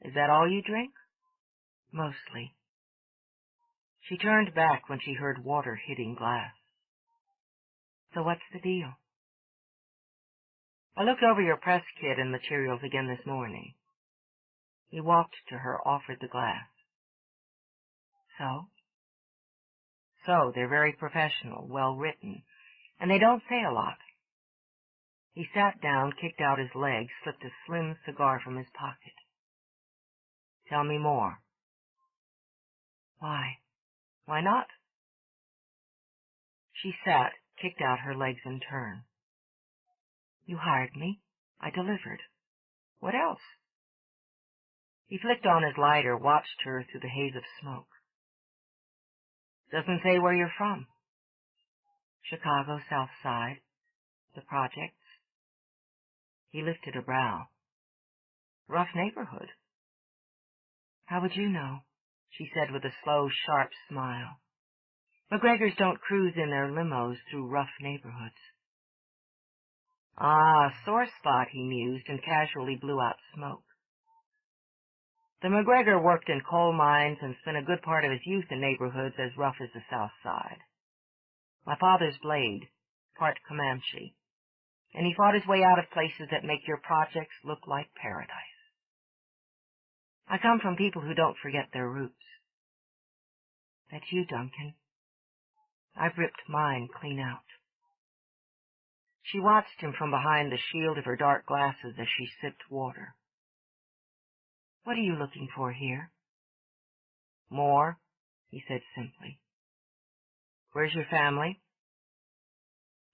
Is that all you drink? Mostly. She turned back when she heard water hitting glass. So what's the deal? I looked over your press kit and materials again this morning. He walked to her, offered the glass. So? So, they're very professional, well written, and they don't say a lot. He sat down, kicked out his legs, slipped a slim cigar from his pocket. Tell me more. Why? Why not? She sat, kicked out her legs in turn. You hired me. I delivered. What else? He flicked on his lighter, watched her through the haze of smoke. Doesn't say where you're from. Chicago, South Side. The projects. He lifted a brow. Rough neighborhood. How would you know? She said with a slow, sharp smile. MacGregors don't cruise in their limos through rough neighborhoods. Ah, sore spot, he mused, and casually blew out smoke. The MacGregor worked in coal mines and spent a good part of his youth in neighborhoods as rough as the South Side. My father's blade, part Comanche, and he fought his way out of places that make your projects look like paradise. I come from people who don't forget their roots. That's you, Duncan. I've ripped mine clean out. She watched him from behind the shield of her dark glasses as she sipped water. What are you looking for here? More, he said simply. Where's your family?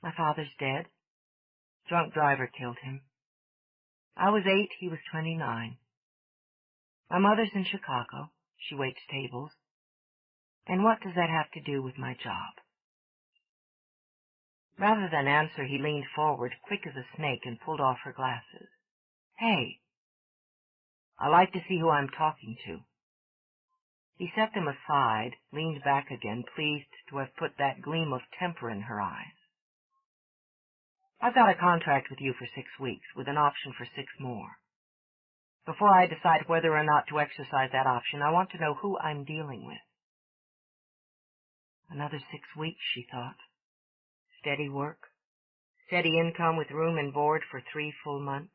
My father's dead. Drunk driver killed him. I was 8, he was 29. My mother's in Chicago. She waits tables. And what does that have to do with my job? Rather than answer, he leaned forward, quick as a snake, and pulled off her glasses. Hey. I like to see who I'm talking to. He set them aside, leaned back again, pleased to have put that gleam of temper in her eyes. I've got a contract with you for 6 weeks, with an option for 6 more. Before I decide whether or not to exercise that option, I want to know who I'm dealing with. Another 6 weeks, she thought. Steady work, steady income with room and board for 3 full months.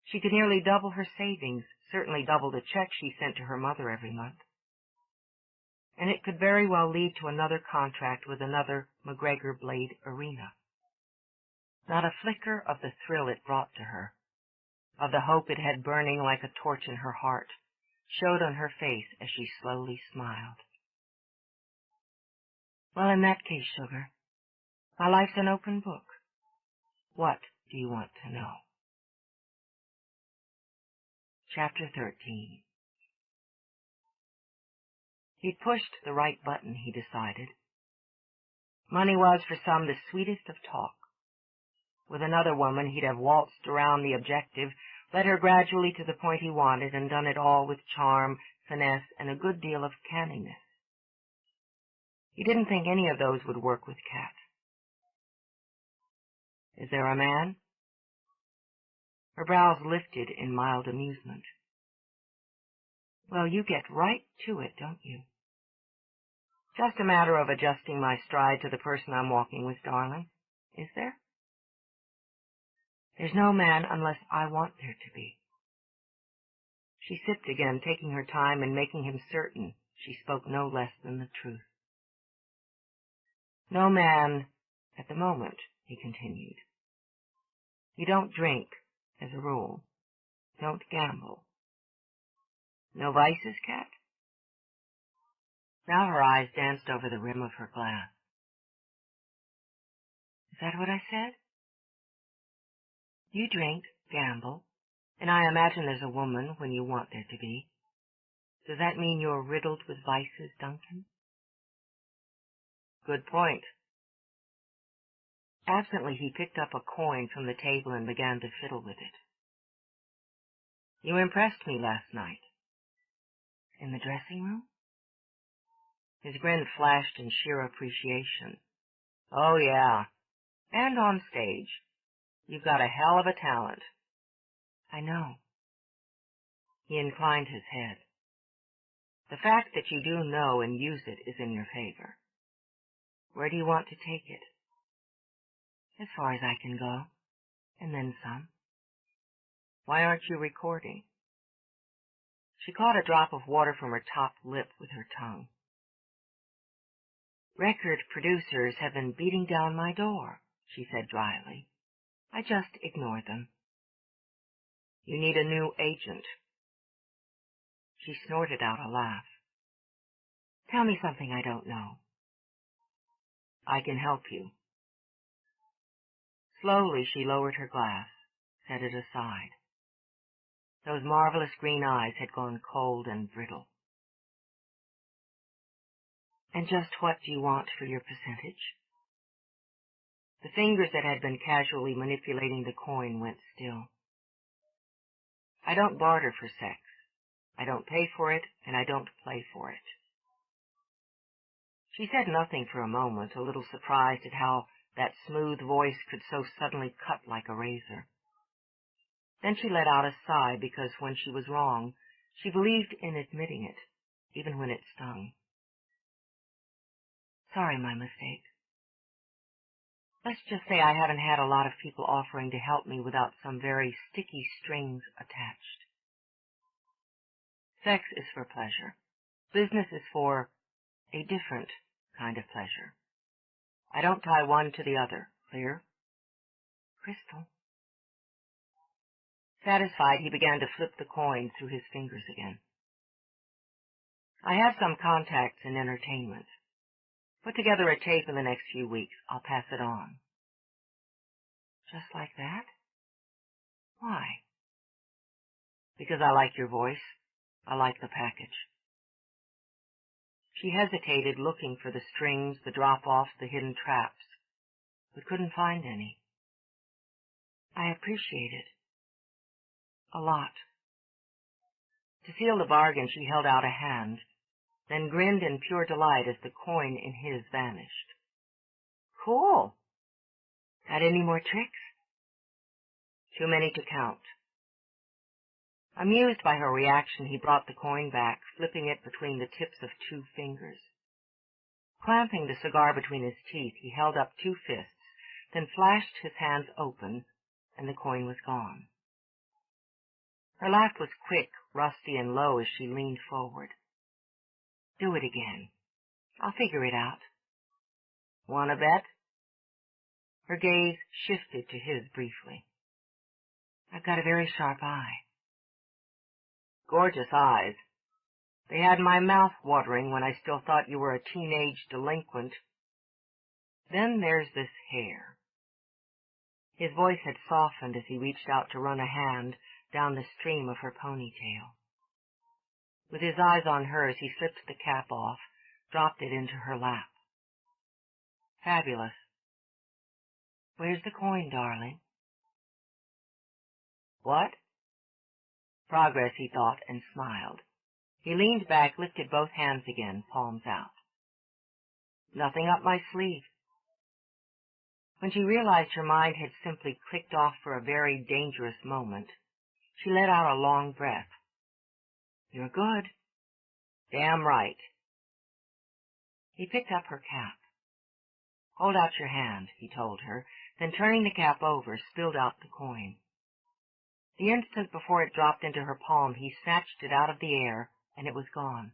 She could nearly double her savings, certainly double the check she sent to her mother every month. And it could very well lead to another contract with another MacGregor Blade arena. Not a flicker of the thrill it brought to her, of the hope it had burning like a torch in her heart, showed on her face as she slowly smiled. Well, in that case, sugar, my life's an open book. What do you want to know? Chapter 13. He'd pushed the right button, he decided. Money was, for some, the sweetest of talk, With another woman, he'd have waltzed around the objective, led her gradually to the point he wanted, and done it all with charm, finesse, and a good deal of canniness. He didn't think any of those would work with Kat. Is there a man? Her brows lifted in mild amusement. Well, you get right to it, don't you? Just a matter of adjusting my stride to the person I'm walking with, darling. Is there? There's no man unless I want there to be. She sipped again, taking her time and making him certain she spoke no less than the truth. No man at the moment, he continued. You don't drink, as a rule. Don't gamble. No vices, Kat? Now her eyes danced over the rim of her glass. Is that what I said? You drink, gamble, and I imagine there's a woman when you want there to be. Does that mean you're riddled with vices, Duncan? Good point. Absently, he picked up a coin from the table and began to fiddle with it. You impressed me last night. In the dressing room? His grin flashed in sheer appreciation. Oh, yeah. And on stage. You've got a hell of a talent. I know. He inclined his head. The fact that you do know and use it is in your favor. Where do you want to take it? As far as I can go, and then some. Why aren't you recording? She caught a drop of water from her top lip with her tongue. Record producers have been beating down my door, she said dryly. I just ignore them. You need a new agent. She snorted out a laugh. Tell me something I don't know. I can help you. Slowly she lowered her glass, set it aside. Those marvelous green eyes had gone cold and brittle. And just what do you want for your percentage? The fingers that had been casually manipulating the coin went still. I don't barter for sex. I don't pay for it, and I don't play for it. She said nothing for a moment, a little surprised at how that smooth voice could so suddenly cut like a razor. Then she let out a sigh because when she was wrong, she believed in admitting it, even when it stung. Sorry, my mistake. Let's just say I haven't had a lot of people offering to help me without some very sticky strings attached. Sex is for pleasure. Business is for a different kind of pleasure. I don't tie one to the other. Clear? Crystal. Satisfied, he began to flip the coin through his fingers again. I have some contacts in entertainment. Put together a tape in the next few weeks. I'll pass it on. Just like that? Why? Because I like your voice. I like the package. She hesitated, looking for the strings, the drop-offs, the hidden traps, but couldn't find any. I appreciate it. A lot. To seal the bargain, she held out a hand, then grinned in pure delight as the coin in his vanished. Cool. Got any more tricks? Too many to count. Amused by her reaction, he brought the coin back, flipping it between the tips of 2 fingers. Clamping the cigar between his teeth, he held up 2 fists, then flashed his hands open, and the coin was gone. Her laugh was quick, rusty, and low as she leaned forward. Do it again. I'll figure it out. Want to bet? Her gaze shifted to his briefly. I've got a very sharp eye. Gorgeous eyes. They had my mouth watering when I still thought you were a teenage delinquent. Then there's this hair. His voice had softened as he reached out to run a hand down the stream of her ponytail. With his eyes on hers, he slipped the cap off, dropped it into her lap. Fabulous. Where's the coin, darling? What? Progress, he thought, and smiled. He leaned back, lifted both hands again, palms out. Nothing up my sleeve. When she realized her mind had simply clicked off for a very dangerous moment, she let out a long breath. You're good. Damn right. He picked up her cap. Hold out your hand, he told her, then turning the cap over, spilled out the coin. The instant before it dropped into her palm, he snatched it out of the air, and it was gone.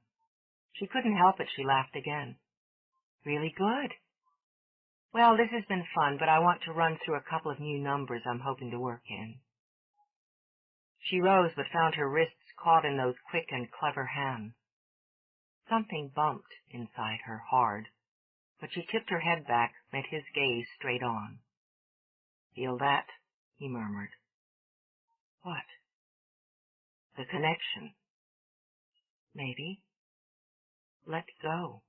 She couldn't help it, she laughed again. Really good. Well, this has been fun, but I want to run through a couple of new numbers I'm hoping to work in. She rose, but found her wrists caught in those quick and clever hands. Something bumped inside her hard, but she tipped her head back, met his gaze straight on. Feel that? He murmured. What? The connection. Maybe. Let go.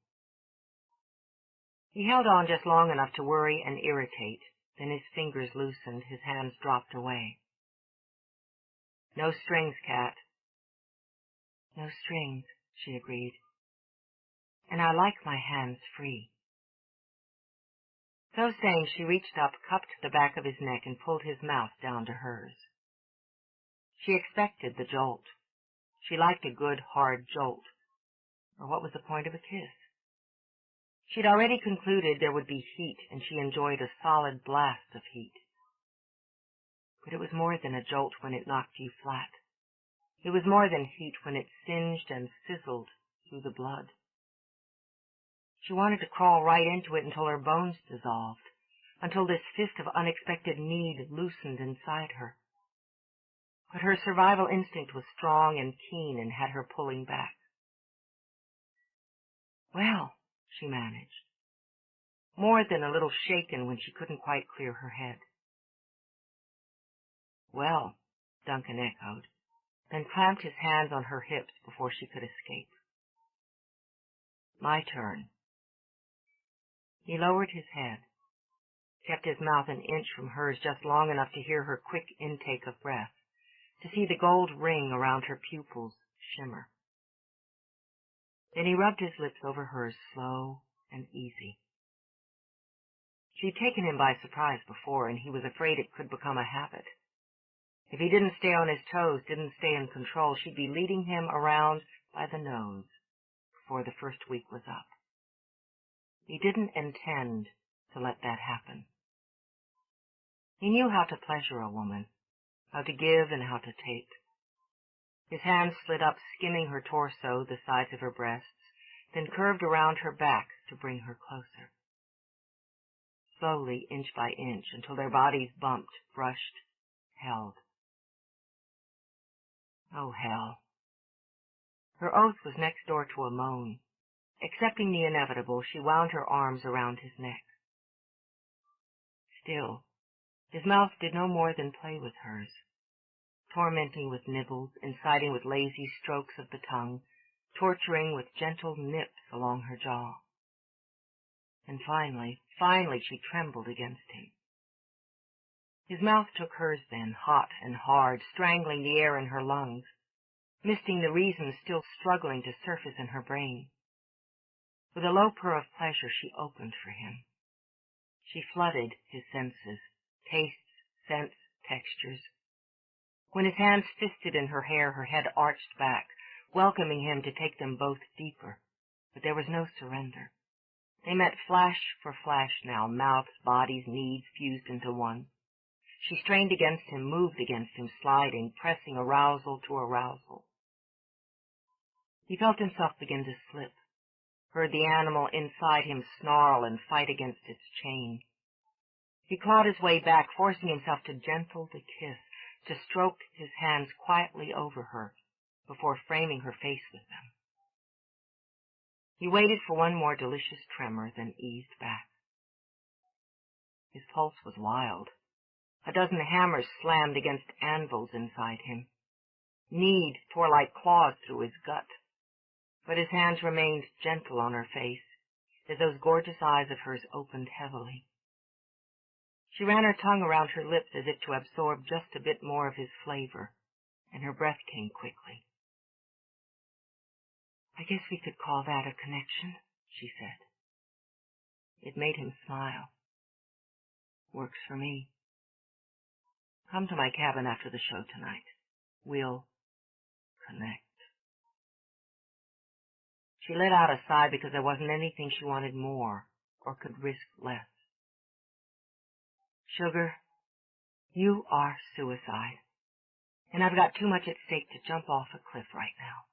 He held on just long enough to worry and irritate, then his fingers loosened, his hands dropped away. No strings, Cat. No strings, she agreed. And I like my hands free. So saying, she reached up, cupped the back of his neck, and pulled his mouth down to hers. She expected the jolt. She liked a good, hard jolt. Or what was the point of a kiss? She'd already concluded there would be heat, and she enjoyed a solid blast of heat. But it was more than a jolt when it knocked you flat. It was more than heat when it singed and sizzled through the blood. She wanted to crawl right into it until her bones dissolved, until this fist of unexpected need loosened inside her. But her survival instinct was strong and keen and had her pulling back. Well, she managed, more than a little shaken when she couldn't quite clear her head. Well, Duncan echoed, then clamped his hands on her hips before she could escape. My turn. He lowered his head, kept his mouth an inch from hers just long enough to hear her quick intake of breath, to see the gold ring around her pupils shimmer. Then he rubbed his lips over hers, slow and easy. She'd taken him by surprise before, and he was afraid it could become a habit. If he didn't stay on his toes, didn't stay in control, she'd be leading him around by the nose before the first week was up. He didn't intend to let that happen. He knew how to pleasure a woman, how to give and how to take. His hands slid up, skimming her torso, the sides of her breasts, then curved around her back to bring her closer. Slowly, inch by inch, until their bodies bumped, brushed, held. Oh, hell. Her oath was next door to a moan. Accepting the inevitable, she wound her arms around his neck. Still, his mouth did no more than play with hers, tormenting with nibbles, inciting with lazy strokes of the tongue, torturing with gentle nips along her jaw. And finally she trembled against him. His mouth took hers then, hot and hard, strangling the air in her lungs, misting the reasons still struggling to surface in her brain. With a low purr of pleasure, she opened for him. She flooded his senses, tastes, scents, textures. When his hands fisted in her hair, her head arched back, welcoming him to take them both deeper. But there was no surrender. They met flash for flash now, mouths, bodies, needs fused into one. She strained against him, moved against him, sliding, pressing arousal to arousal. He felt himself begin to slip, heard the animal inside him snarl and fight against its chain. He clawed his way back, forcing himself to gentle the kiss, to stroke his hands quietly over her before framing her face with them. He waited for one more delicious tremor, then eased back. His pulse was wild. A dozen hammers slammed against anvils inside him. Need tore like claws through his gut. But his hands remained gentle on her face, as those gorgeous eyes of hers opened heavily. She ran her tongue around her lips as if to absorb just a bit more of his flavor, and her breath came quickly. "I guess we could call that a connection," she said. It made him smile. "Works for me. Come to my cabin after the show tonight. We'll connect." She let out a sigh because there wasn't anything she wanted more or could risk less. "Sugar, you are suicide, and I've got too much at stake to jump off a cliff right now."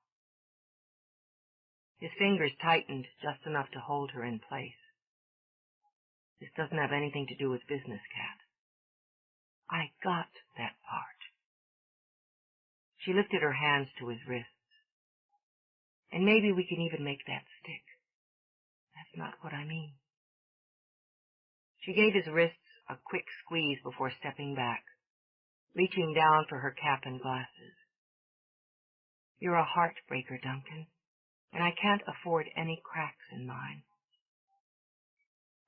His fingers tightened just enough to hold her in place. "This doesn't have anything to do with business, Kat. I got that part." She lifted her hands to his wrists. "And maybe we can even make that stick. That's not what I mean." She gave his wrists a quick squeeze before stepping back, reaching down for her cap and glasses. "You're a heartbreaker, Duncan, and I can't afford any cracks in mine."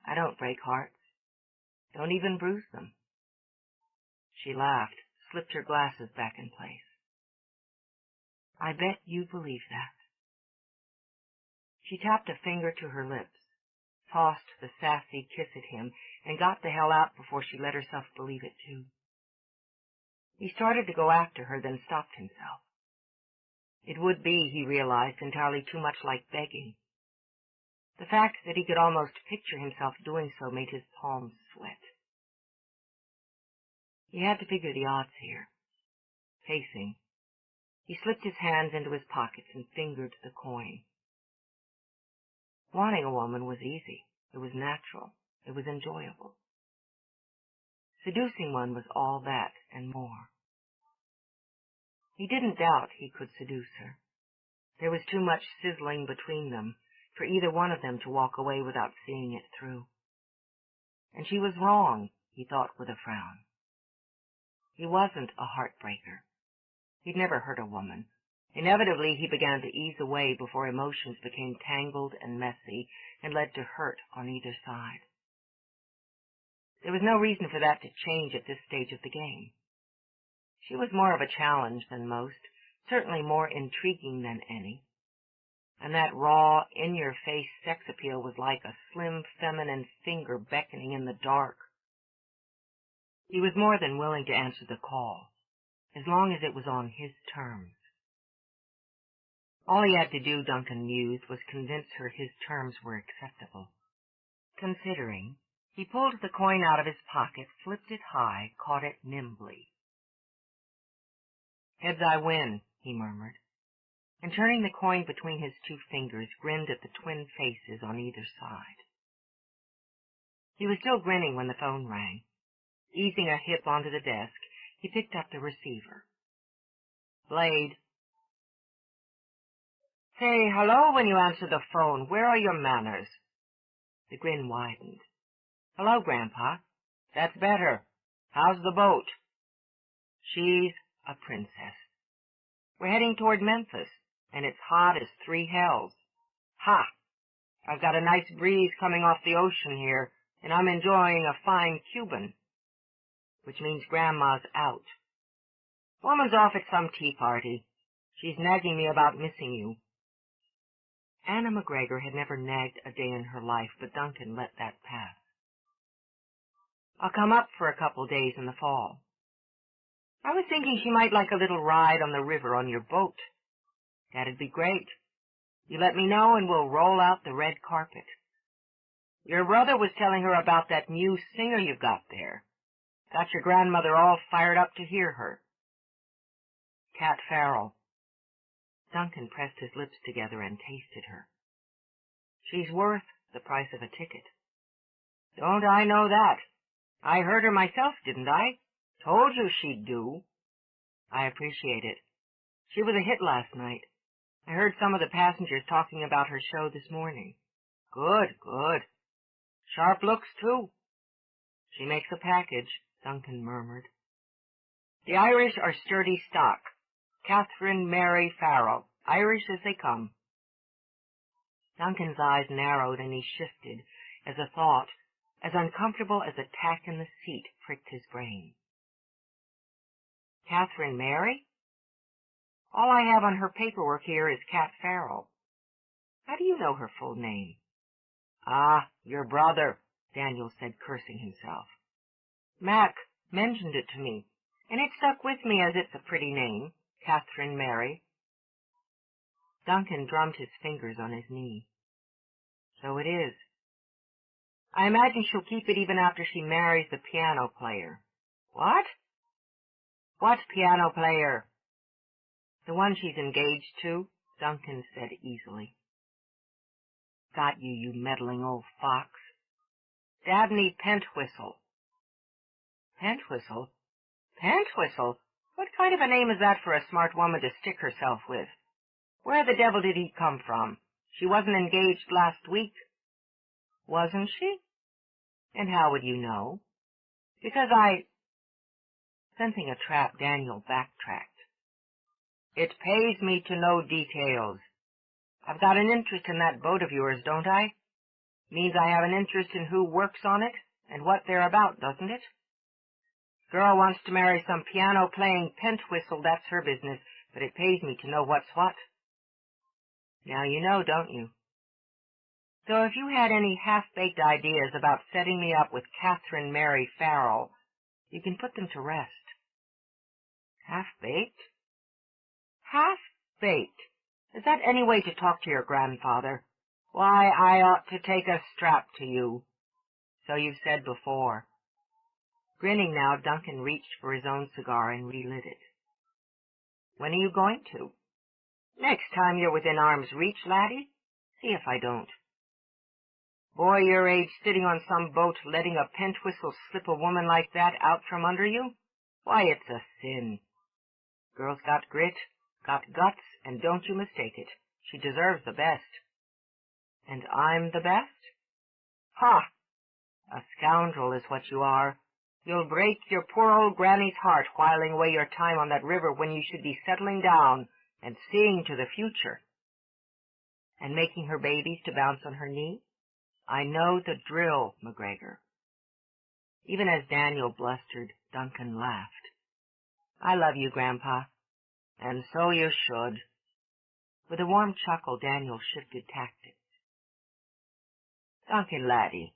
"I don't break hearts. Don't even bruise them." She laughed, slipped her glasses back in place. "I bet you believe that." She tapped a finger to her lips, tossed the sassy kiss at him, and got the hell out before she let herself believe it too. He started to go after her, then stopped himself. It would be, he realized, entirely too much like begging. The fact that he could almost picture himself doing so made his palms sweat. He had to figure the odds here. Pacing, he slipped his hands into his pockets and fingered the coin. Wanting a woman was easy. It was natural. It was enjoyable. Seducing one was all that and more. He didn't doubt he could seduce her. There was too much sizzling between them for either one of them to walk away without seeing it through. And she was wrong, he thought with a frown. He wasn't a heartbreaker. He'd never hurt a woman. Inevitably, he began to ease away before emotions became tangled and messy and led to hurt on either side. There was no reason for that to change at this stage of the game. She was more of a challenge than most, certainly more intriguing than any. And that raw, in-your-face sex appeal was like a slim, feminine finger beckoning in the dark. He was more than willing to answer the call, as long as it was on his terms. All he had to do, Duncan mused, was convince her his terms were acceptable. Considering, he pulled the coin out of his pocket, flipped it high, caught it nimbly. "Heads I win," he murmured, and turning the coin between his two fingers, grinned at the twin faces on either side. He was still grinning when the phone rang. Easing a hip onto the desk, he picked up the receiver. "Blade." "Say hello when you answer the phone. Where are your manners?" The grin widened. "Hello, Grandpa. That's better. How's the boat?" "She's a princess. We're heading toward Memphis, and it's hot as three hells. Ha! I've got a nice breeze coming off the ocean here, and I'm enjoying a fine Cuban. Which means Grandma's out. Woman's off at some tea party. She's nagging me about missing you." Anna MacGregor had never nagged a day in her life, but Duncan let that pass. "I'll come up for a couple days in the fall. I was thinking she might like a little ride on the river on your boat. That'd be great. You let me know and we'll roll out the red carpet. Your brother was telling her about that new singer you've got there. Got your grandmother all fired up to hear her." "Cat Farrell." Duncan pressed his lips together and tasted her. "She's worth the price of a ticket." "Don't I know that? I heard her myself, didn't I? Told you she'd do." "I appreciate it. She was a hit last night. I heard some of the passengers talking about her show this morning." "Good, good. Sharp looks, too." "She makes a package," Duncan murmured. "The Irish are sturdy stock. Catherine Mary Farrell. Irish as they come." Duncan's eyes narrowed and he shifted as a thought, as uncomfortable as a tack in the seat pricked his brain. Catherine Mary? All I have on her paperwork here is Cat Farrell. How do you know her full name? Ah, your brother, Daniel said, cursing himself. Mac mentioned it to me, and it stuck with me as it's a pretty name, Catherine Mary. Duncan drummed his fingers on his knee. So it is. I imagine she'll keep it even after she marries the piano player. What? What piano player? The one she's engaged to, Duncan said easily. Got you, you meddling old fox. Dabney Pentwhistle. Pentwhistle? Pentwhistle? What kind of a name is that for a smart woman to stick herself with? Where the devil did he come from? She wasn't engaged last week. Wasn't she? And how would you know? Because Sensing a trap, Daniel backtracked. It pays me to know details. I've got an interest in that boat of yours, don't I? Means I have an interest in who works on it and what they're about, doesn't it? Girl wants to marry some piano-playing Pentwhistle, that's her business, but it pays me to know what's what. Now you know, don't you? So if you had any half-baked ideas about setting me up with Catherine Mary Farrell, you can put them to rest. Half-baked? Half-baked? Is that any way to talk to your grandfather? Why, I ought to take a strap to you. So you've said before. Grinning now, Duncan reached for his own cigar and relit it. When are you going to? Next time you're within arm's reach, laddie. See if I don't. Boy your age sitting on some boat letting a Pentwhistle slip a woman like that out from under you? Why, it's a sin. Girl's got grit, got guts, and don't you mistake it. She deserves the best. And I'm the best? Ha! A scoundrel is what you are. You'll break your poor old granny's heart whiling away your time on that river when you should be settling down and seeing to the future. And making her babies to bounce on her knee? I know the drill, MacGregor. Even as Daniel blustered, Duncan laughed. I love you, Grandpa. And so you should. With a warm chuckle, Daniel shifted tactics. Duncan, laddie,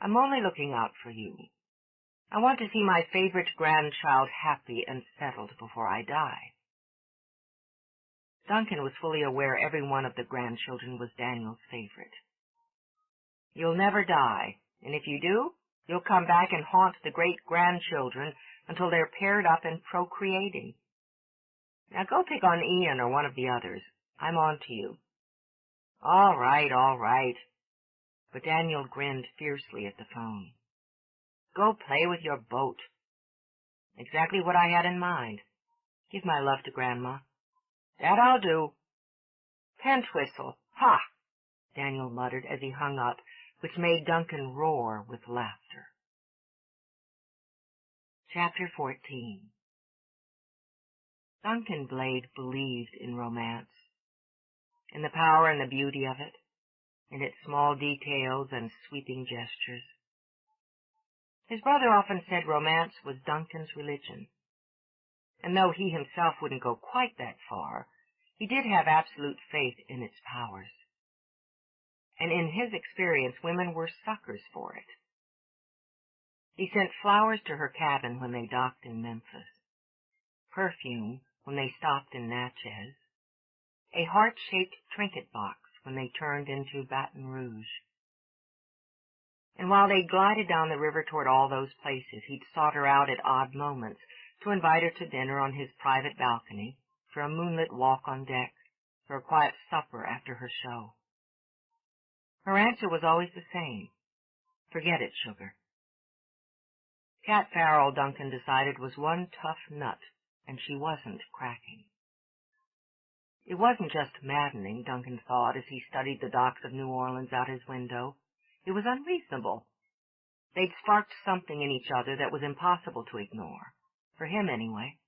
I'm only looking out for you. I want to see my favorite grandchild happy and settled before I die. Duncan was fully aware every one of the grandchildren was Daniel's favorite. You'll never die, and if you do, you'll come back and haunt the great-grandchildren until they're paired up and procreating. Now go pick on Ian or one of the others. I'm on to you. All right, all right. But Daniel grinned fiercely at the phone. Go play with your boat. Exactly what I had in mind. Give my love to Grandma. That I'll do. Pentwhistle. Ha! Daniel muttered as he hung up, which made Duncan roar with laughter. Chapter 14. Duncan Blade believed in romance, in the power and the beauty of it, in its small details and sweeping gestures. His brother often said romance was Duncan's religion, and though he himself wouldn't go quite that far, he did have absolute faith in its powers. And in his experience, women were suckers for it. He sent flowers to her cabin when they docked in Memphis, perfume when they stopped in Natchez, a heart-shaped trinket box when they turned into Baton Rouge. And while they glided down the river toward all those places, he'd sought her out at odd moments to invite her to dinner on his private balcony, for a moonlit walk on deck, for a quiet supper after her show. Her answer was always the same. Forget it, sugar. Cat Farrell, Duncan decided, was one tough nut, and she wasn't cracking. It wasn't just maddening, Duncan thought, as he studied the docks of New Orleans out his window. It was unreasonable. They'd sparked something in each other that was impossible to ignore, for him anyway.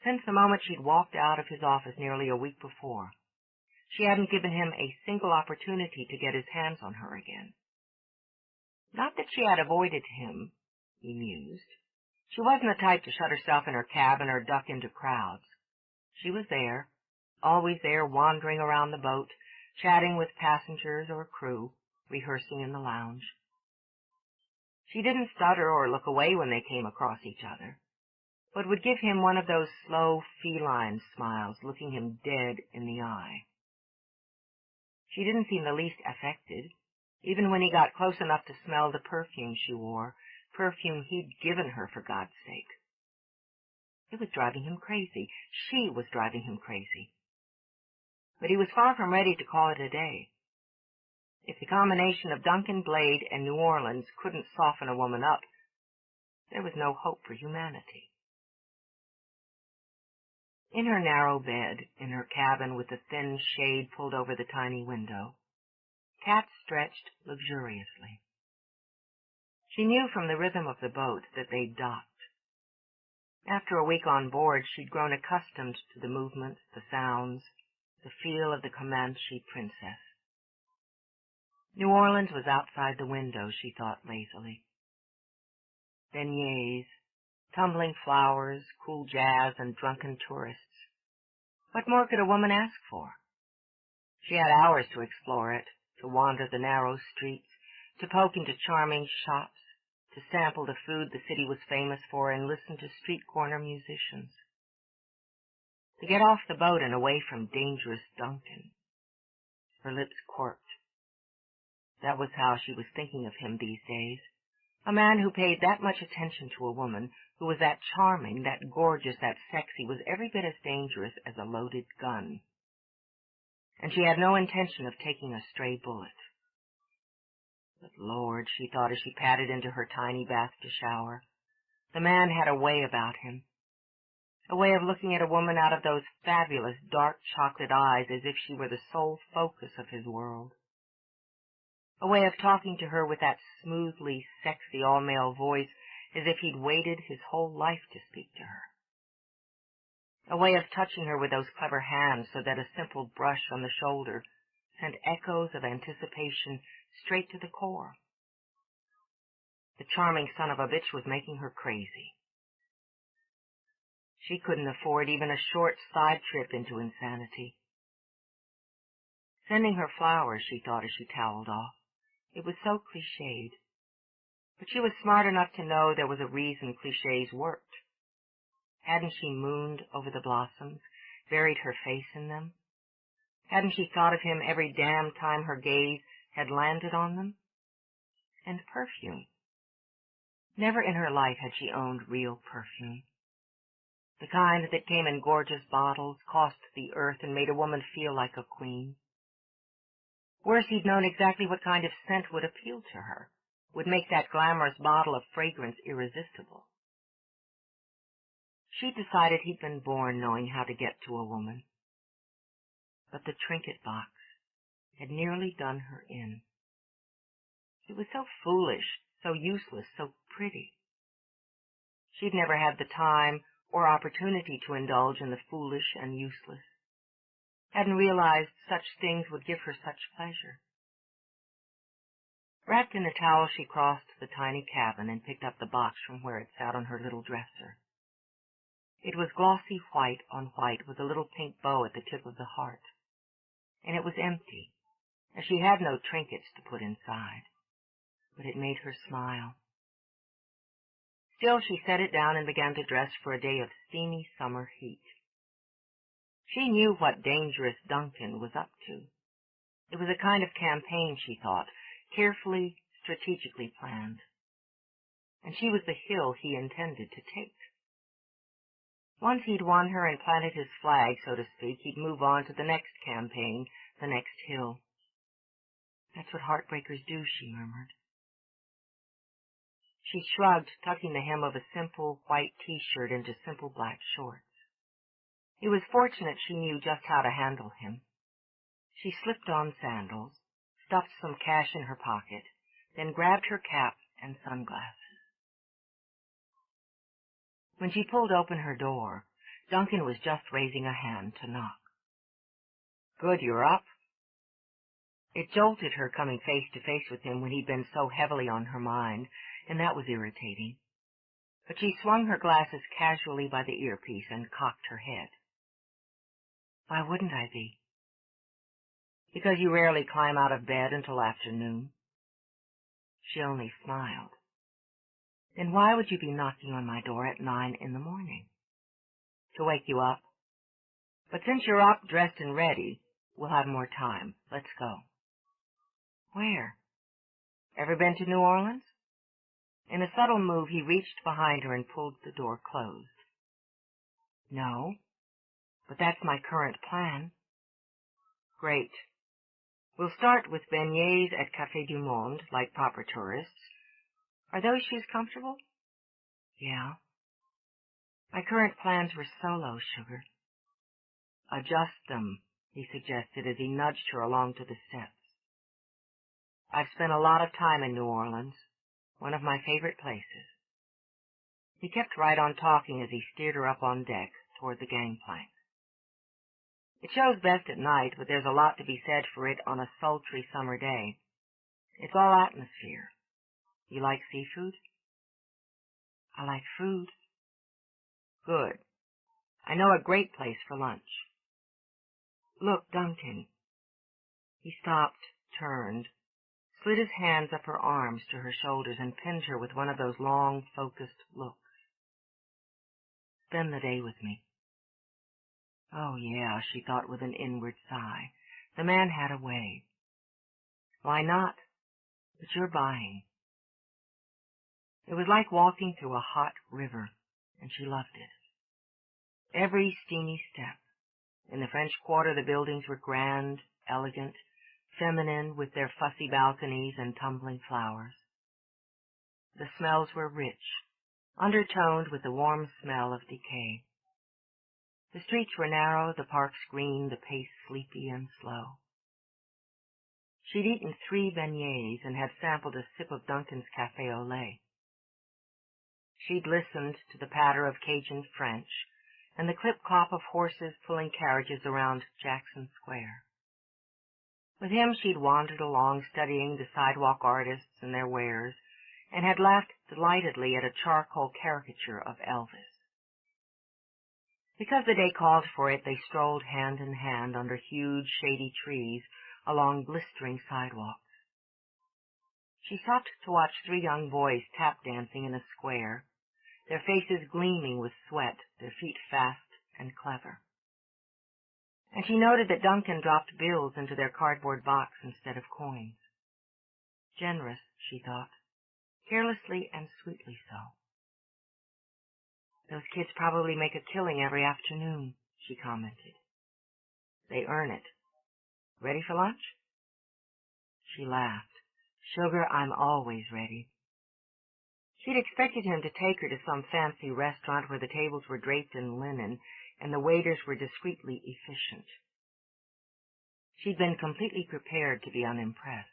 Since the moment she'd walked out of his office nearly a week before, she hadn't given him a single opportunity to get his hands on her again. Not that she had avoided him, he mused. She wasn't the type to shut herself in her cabin or duck into crowds. She was there, always there, wandering around the boat, chatting with passengers or crew, rehearsing in the lounge. She didn't stutter or look away when they came across each other, but would give him one of those slow feline smiles, looking him dead in the eye. She didn't seem the least affected, even when he got close enough to smell the perfume she wore, perfume he'd given her for God's sake. It was driving him crazy. She was driving him crazy. But he was far from ready to call it a day. If the combination of Duncan Blade and New Orleans couldn't soften a woman up, there was no hope for humanity. In her narrow bed, in her cabin with the thin shade pulled over the tiny window, Kat stretched luxuriously. She knew from the rhythm of the boat that they'd docked. After a week on board, she'd grown accustomed to the movements, the sounds, the feel of the Comanche princess. New Orleans was outside the window, she thought lazily. Beignets, tumbling flowers, cool jazz, and drunken tourists. What more could a woman ask for? She had hours to explore it, to wander the narrow streets, to poke into charming shops, to sample the food the city was famous for, and listen to street corner musicians. To get off the boat and away from dangerous Duncan. Her lips quirked. That was how she was thinking of him these days. A man who paid that much attention to a woman, who was that charming, that gorgeous, that sexy, was every bit as dangerous as a loaded gun. And she had no intention of taking a stray bullet. But Lord, she thought as she padded into her tiny bath to shower, the man had a way about him. A way of looking at a woman out of those fabulous dark chocolate eyes as if she were the sole focus of his world. A way of talking to her with that smoothly sexy all-male voice as if he'd waited his whole life to speak to her. A way of touching her with those clever hands so that a simple brush on the shoulder sent echoes of anticipation straight to the core. The charming son of a bitch was making her crazy. She couldn't afford even a short side trip into insanity. Sending her flowers, she thought as she toweled off. It was so cliched. But she was smart enough to know there was a reason cliches worked. Hadn't she mooned over the blossoms, buried her face in them? Hadn't she thought of him every damn time her gaze had landed on them? And perfume. Never in her life had she owned real perfume. The kind that came in gorgeous bottles, cost the earth, and made a woman feel like a queen. Worse, he'd known exactly what kind of scent would appeal to her, would make that glamorous bottle of fragrance irresistible. She decided he'd been born knowing how to get to a woman. But the trinket box had nearly done her in. It was so foolish, so useless, so pretty. She'd never had the time or opportunity to indulge in the foolish and useless. Hadn't realized such things would give her such pleasure. Wrapped in a towel, she crossed the tiny cabin and picked up the box from where it sat on her little dresser. It was glossy white on white with a little pink bow at the tip of the heart, and it was empty, as she had no trinkets to put inside, but it made her smile. Still, she set it down and began to dress for a day of steamy summer heat. She knew what dangerous Duncan was up to. It was a kind of campaign, she thought, carefully, strategically planned. And she was the hill he intended to take. Once he'd won her and planted his flag, so to speak, he'd move on to the next campaign, the next hill. That's what heartbreakers do, she murmured. She shrugged, tucking the hem of a simple white T-shirt into simple black shorts. It was fortunate she knew just how to handle him. She slipped on sandals, stuffed some cash in her pocket, then grabbed her cap and sunglasses. When she pulled open her door, Duncan was just raising a hand to knock. "Good, you're up." It jolted her coming face to face with him when he'd been so heavily on her mind, and that was irritating. But she swung her glasses casually by the earpiece and cocked her head. Why wouldn't I be? Because you rarely climb out of bed until afternoon. She only smiled. Then why would you be knocking on my door at 9 in the morning? To wake you up. But since you're up, dressed and ready, we'll have more time. Let's go. Where? Ever been to New Orleans? In a subtle move, he reached behind her and pulled the door closed. No, but that's my current plan. Great. We'll start with beignets at Café du Monde, like proper tourists. Are those shoes comfortable? Yeah. My current plans were solo, sugar. Adjust them, he suggested as he nudged her along to the steps. I've spent a lot of time in New Orleans, one of my favorite places. He kept right on talking as he steered her up on deck toward the gangplank. It shows best at night, but there's a lot to be said for it on a sultry summer day. It's all atmosphere. You like seafood? I like food. Good. I know a great place for lunch. Look, Duncan. He stopped, turned, slid his hands up her arms to her shoulders and pinned her with one of those long, focused looks. Spend the day with me. Oh, yeah, she thought with an inward sigh. The man had a way. Why not? But you're buying. It was like walking through a hot river, and she loved it. Every steamy step. In the French Quarter, the buildings were grand, elegant, feminine with their fussy balconies and tumbling flowers. The smells were rich, undertoned with the warm smell of decay. The streets were narrow, the parks green, the pace sleepy and slow. She'd eaten 3 beignets and had sampled a sip of Duncan's café au lait. She'd listened to the patter of Cajun French and the clip-clop of horses pulling carriages around Jackson Square. With him she'd wandered along studying the sidewalk artists and their wares, and had laughed delightedly at a charcoal caricature of Elvis. Because the day called for it, they strolled hand in hand under huge, shady trees along blistering sidewalks. She stopped to watch 3 young boys tap-dancing in a square, their faces gleaming with sweat, their feet fast and clever. And she noted that Duncan dropped bills into their cardboard box instead of coins. Generous, she thought, carelessly and sweetly so. Those kids probably make a killing every afternoon, she commented. They earn it. Ready for lunch? She laughed. Sugar, I'm always ready. She'd expected him to take her to some fancy restaurant where the tables were draped in linen and the waiters were discreetly efficient. She'd been completely prepared to be unimpressed.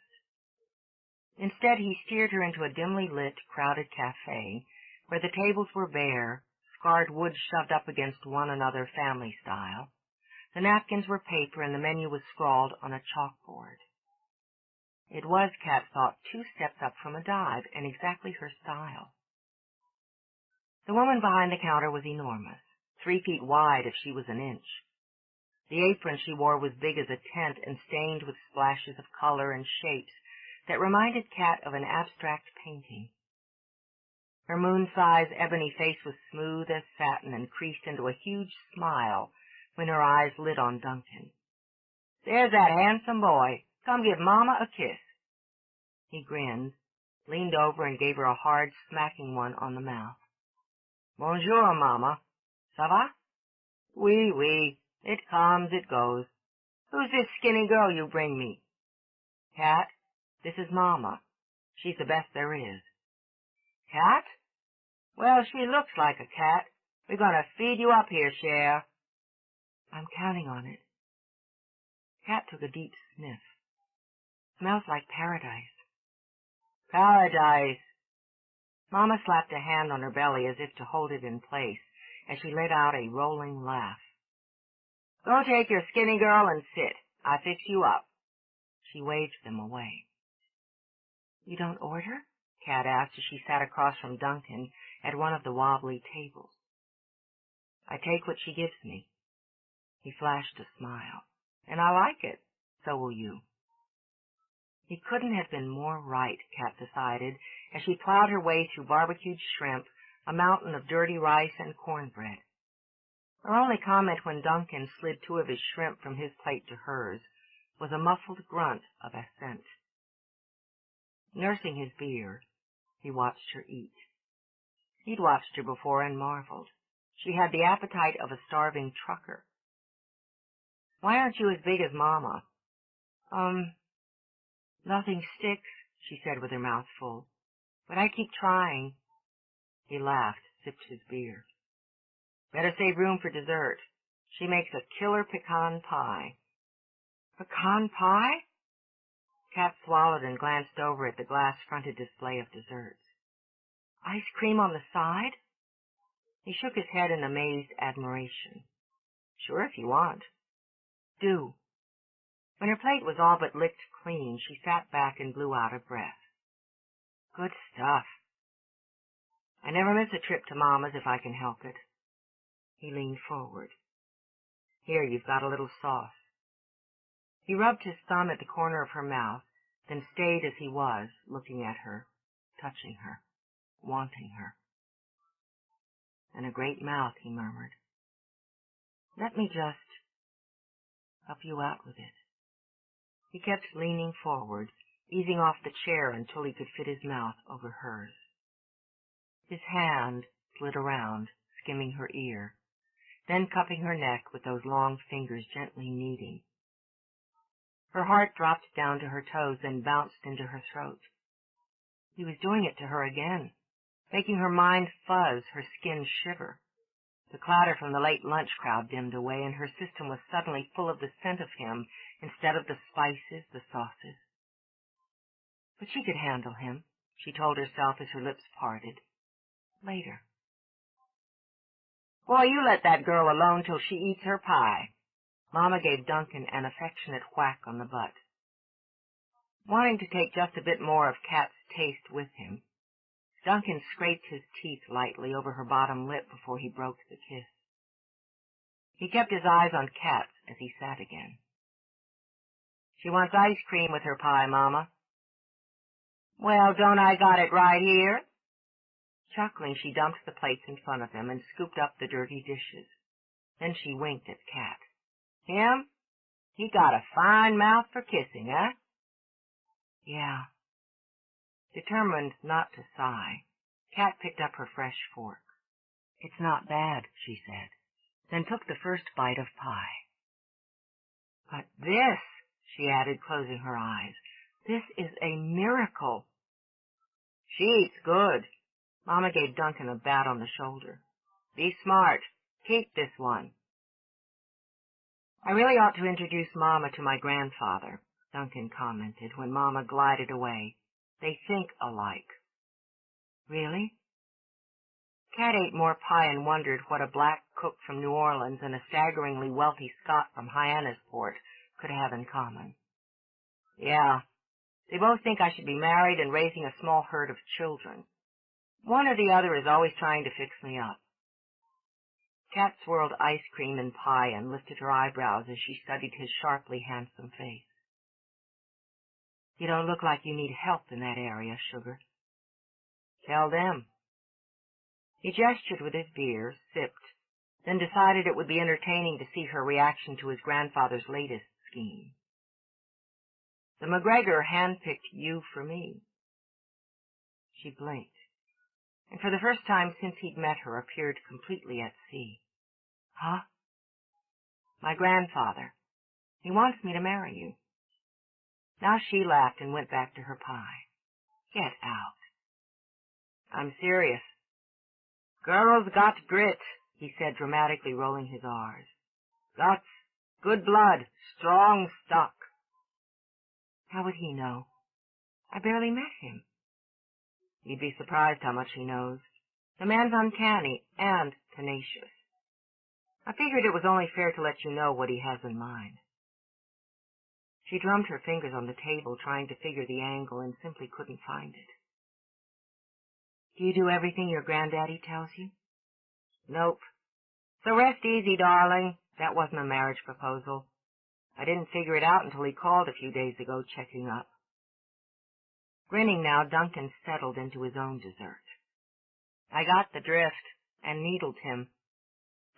Instead, he steered her into a dimly lit, crowded cafe where the tables were bare, scarred wood shoved up against one another family style. The napkins were paper and the menu was scrawled on a chalkboard. It was, Kat thought, 2 steps up from a dive, and exactly her style. The woman behind the counter was enormous, 3 feet wide if she was an inch. The apron she wore was big as a tent and stained with splashes of color and shapes that reminded Kat of an abstract painting. Her moon-size ebony face was smooth as satin and creased into a huge smile when her eyes lit on Duncan. "There's that handsome boy. Come give Mama a kiss." He grinned, leaned over, and gave her a hard, smacking one on the mouth. "Bonjour, Mama. Ça va?" "Oui, oui. It comes, it goes. Who's this skinny girl you bring me?" "Kat, this is Mama. She's the best there is." "Cat? Well, she looks like a cat. We're going to feed you up here, Cher." "I'm counting on it." Kat took a deep sniff. "Smells like paradise." "Paradise." Mama slapped a hand on her belly as if to hold it in place as she let out a rolling laugh. "Go take your skinny girl and sit. I fix you up." She waved them away. "You don't order?" Kat asked as she sat across from Duncan at one of the wobbly tables. "I take what she gives me." He flashed a smile. "And I like it. So will you." He couldn't have been more right, Kat decided, as she plowed her way through barbecued shrimp, a mountain of dirty rice and cornbread. Her only comment when Duncan slid 2 of his shrimp from his plate to hers was a muffled grunt of assent. Nursing his beer, he watched her eat. He'd watched her before and marveled. She had the appetite of a starving trucker. "Why aren't you as big as Mama?" Nothing sticks," she said with her mouth full. "But I keep trying." He laughed, sipped his beer. "Better save room for dessert. She makes a killer pecan pie." "Pecan pie?" Kat swallowed and glanced over at the glass-fronted display of desserts. "Ice cream on the side?" He shook his head in amazed admiration. "Sure, if you want." "Do." When her plate was all but licked clean, she sat back and blew out a breath. "Good stuff. I never miss a trip to Mama's if I can help it." He leaned forward. "Here, you've got a little sauce." He rubbed his thumb at the corner of her mouth, then stayed as he was, looking at her, touching her, wanting her. "And a great mouth," he murmured. "Let me just help you out with it." He kept leaning forward, easing off the chair until he could fit his mouth over hers. His hand slid around, skimming her ear, then cupping her neck with those long fingers gently kneading. Her heart dropped down to her toes, then bounced into her throat. He was doing it to her again, making her mind fuzz, her skin shiver. The clatter from the late lunch crowd dimmed away, and her system was suddenly full of the scent of him instead of the spices, the sauces. But she could handle him, she told herself as her lips parted. Later. "Boy, you let that girl alone till she eats her pie." Mama gave Duncan an affectionate whack on the butt. Wanting to take just a bit more of Kat's taste with him, Duncan scraped his teeth lightly over her bottom lip before he broke the kiss. He kept his eyes on Kat's as he sat again. "She wants ice cream with her pie, Mama." "Well, don't I got it right here?" Chuckling, she dumped the plates in front of him and scooped up the dirty dishes. Then she winked at Kat. "Him? He got a fine mouth for kissing, eh?" "Yeah." Determined not to sigh, Kat picked up her fresh fork. "It's not bad," she said, then took the first bite of pie. "But this," she added, closing her eyes, "this is a miracle." "She eats good." Mama gave Duncan a bat on the shoulder. "Be smart. Keep this one." "I really ought to introduce Mama to my grandfather," Duncan commented when Mama glided away. "They think alike." "Really?" Kat ate more pie and wondered what a black cook from New Orleans and a staggeringly wealthy Scot from Hyannisport could have in common. "Yeah, they both think I should be married and raising a small herd of children. One or the other is always trying to fix me up." Kat swirled ice cream and pie and lifted her eyebrows as she studied his sharply handsome face. "You don't look like you need help in that area, sugar." "Tell them." He gestured with his beer, sipped, then decided it would be entertaining to see her reaction to his grandfather's latest scheme. "The MacGregor handpicked you for me." She blinked, and for the first time since he'd met her appeared completely at sea. "Huh?" "My grandfather. He wants me to marry you." Now she laughed and went back to her pie. "Get out." "I'm serious." "Girl's got grit," he said, dramatically rolling his R's. "Guts, good blood, strong stock." "How would he know? I barely met him." "You'd be surprised how much he knows. The man's uncanny and tenacious. I figured it was only fair to let you know what he has in mind." She drummed her fingers on the table, trying to figure the angle, and simply couldn't find it. Do you do everything your granddaddy tells you? Nope. So rest easy, darling. That wasn't a marriage proposal. I didn't figure it out until he called a few days ago, checking up. Grinning now, Duncan settled into his own dessert. I got the drift and needled him.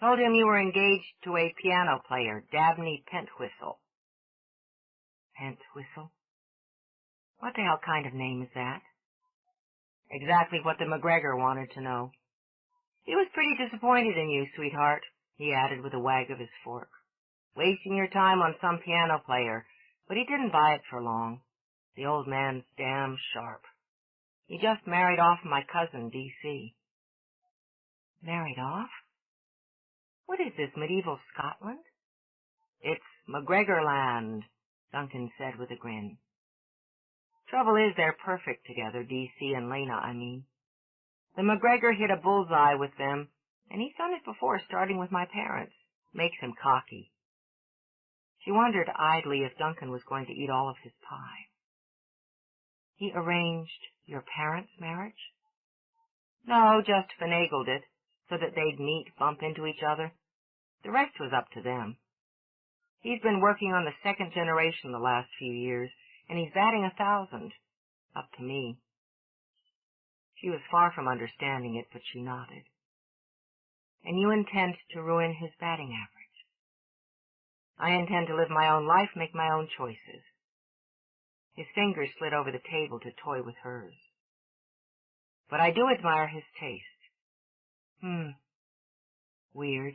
Told him you were engaged to a piano player, Dabney Pentwhistle. Pentwhistle? What the hell kind of name is that? Exactly what the MacGregor wanted to know. He was pretty disappointed in you, sweetheart, he added with a wag of his fork. Wasting your time on some piano player, but he didn't buy it for long. The old man's damn sharp. He just married off my cousin, D.C. Married off? What is this, medieval Scotland? It's MacGregor land, Duncan said with a grin. Trouble is, they're perfect together, D.C. and Lena, I mean. The MacGregor hit a bullseye with them, and he's done it before, starting with my parents. Makes him cocky. She wondered idly if Duncan was going to eat all of his pie. He arranged your parents' marriage? No, just finagled it, so that they'd meet, bump into each other. The rest was up to them. He's been working on the second generation the last few years, and he's batting 1,000. Up to me. She was far from understanding it, but she nodded. And you intend to ruin his batting average? I intend to live my own life, make my own choices. His fingers slid over the table to toy with hers. But I do admire his taste. Weird.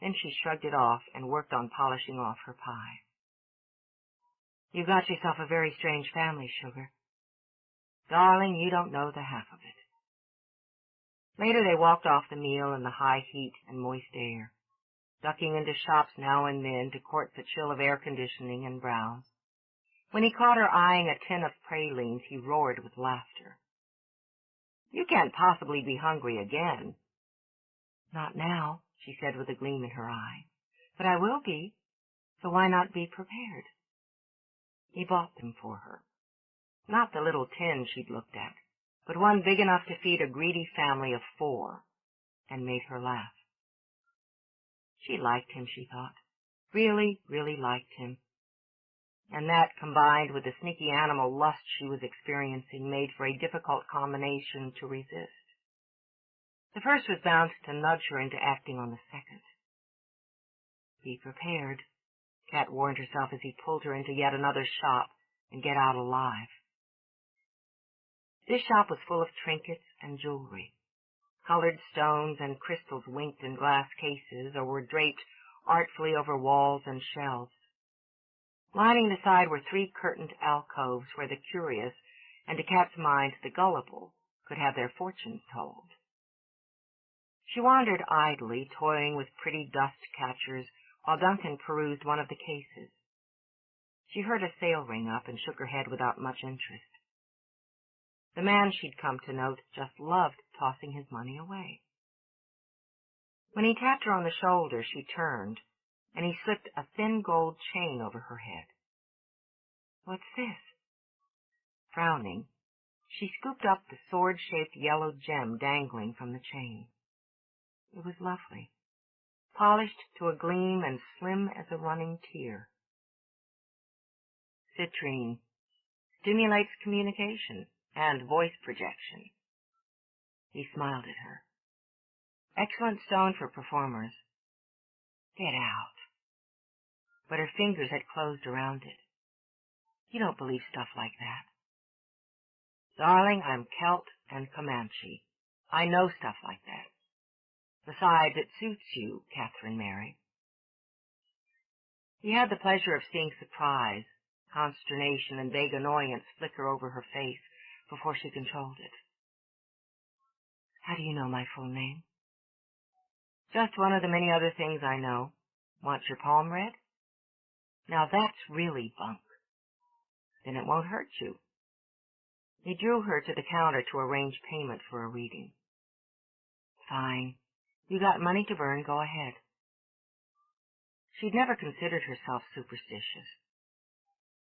Then she shrugged it off and worked on polishing off her pie. You've got yourself a very strange family, Sugar. Darling, you don't know the half of it. Later they walked off the meal in the high heat and moist air, ducking into shops now and then to court the chill of air conditioning and browse. When he caught her eyeing a tin of pralines, he roared with laughter. You can't possibly be hungry again. Not now, she said with a gleam in her eye. But I will be, so why not be prepared? He bought them for her. Not the little tin she'd looked at, but one big enough to feed a greedy family of 4, and made her laugh. She liked him, she thought. Really, really liked him. And that, combined with the sneaky animal lust she was experiencing, made for a difficult combination to resist. The first was bound to nudge her into acting on the second. Be prepared, Kat warned herself as he pulled her into yet another shop, and get out alive. This shop was full of trinkets and jewelry. Colored stones and crystals winked in glass cases or were draped artfully over walls and shelves. Lining the side were 3 curtained alcoves where the curious, and to Kat's mind the gullible, could have their fortunes told. She wandered idly, toying with pretty dust catchers, while Duncan perused one of the cases. She heard a sale ring up and shook her head without much interest. The man, she'd come to note, just loved tossing his money away. When he tapped her on the shoulder, she turned, and he slipped a thin gold chain over her head. What's this? Frowning, she scooped up the sword-shaped yellow gem dangling from the chain. It was lovely, polished to a gleam and slim as a running tear. Citrine stimulates communication and voice projection. He smiled at her. Excellent stone for performers. Get out. But her fingers had closed around it. You don't believe stuff like that. Darling, I'm Celt and Comanche. I know stuff like that. Besides, it suits you, Catherine Mary. He had the pleasure of seeing surprise, consternation, and vague annoyance flicker over her face before she controlled it. How do you know my full name? Just one of the many other things I know. Want your palm read? Now that's really bunk. Then it won't hurt you. He drew her to the counter to arrange payment for a reading. Fine. You got money to burn, go ahead. She'd never considered herself superstitious.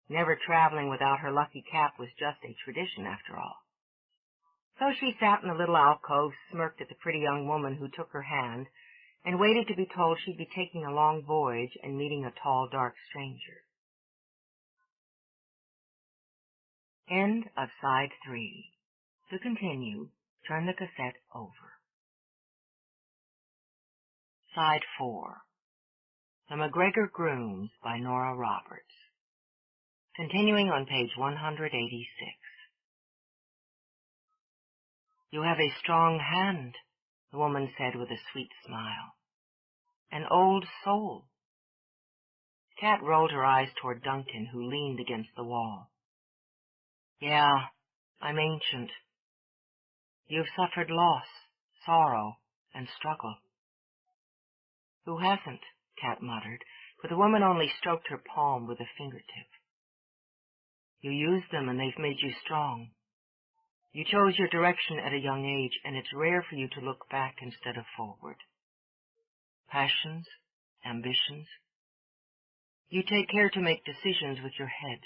Never traveling without her lucky cap was just a tradition, after all. So she sat in a little alcove, smirked at the pretty young woman who took her hand, and waited to be told she'd be taking a long voyage and meeting a tall, dark stranger. End of Side 3. To continue, turn the cassette over. Side 4. The MacGregor Grooms by Nora Roberts. Continuing on page 186. You have a strong hand, the woman said with a sweet smile. An old soul. Kat rolled her eyes toward Duncan, who leaned against the wall. Yeah, I'm ancient. You've suffered loss, sorrow, and struggle. Who hasn't? Kat muttered, for the woman only stroked her palm with a fingertip. You used them and they've made you strong. You chose your direction at a young age, and it's rare for you to look back instead of forward. Passions, ambitions. You take care to make decisions with your head.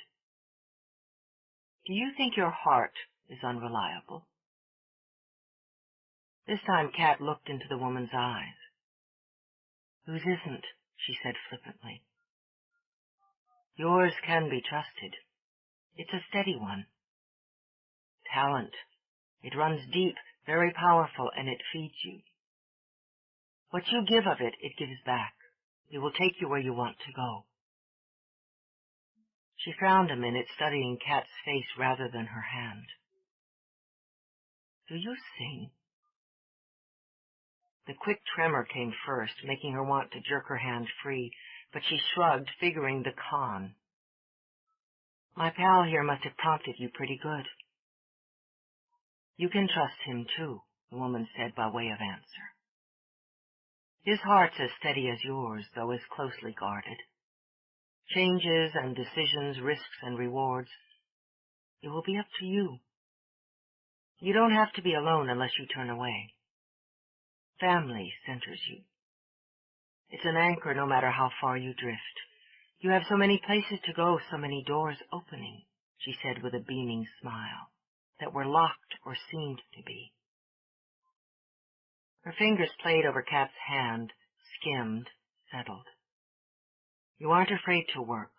Do you think your heart is unreliable? This time Kat looked into the woman's eyes. Whose isn't? She said flippantly. Yours can be trusted. It's a steady one. Talent. It runs deep, very powerful, and it feeds you. What you give of it, it gives back. It will take you where you want to go. She frowned a minute, studying Kat's face rather than her hand. Do you sing? The quick tremor came first, making her want to jerk her hand free, but she shrugged, figuring the con. My pal here must have prompted you pretty good. You can trust him, too, the woman said by way of answer. His heart's as steady as yours, though as closely guarded. Changes and decisions, risks and rewards. It will be up to you. You don't have to be alone unless you turn away. Family centers you. It's an anchor no matter how far you drift. You have so many places to go, so many doors opening, she said with a beaming smile, that were locked or seemed to be. Her fingers played over Kat's hand, skimmed, settled. You aren't afraid to work,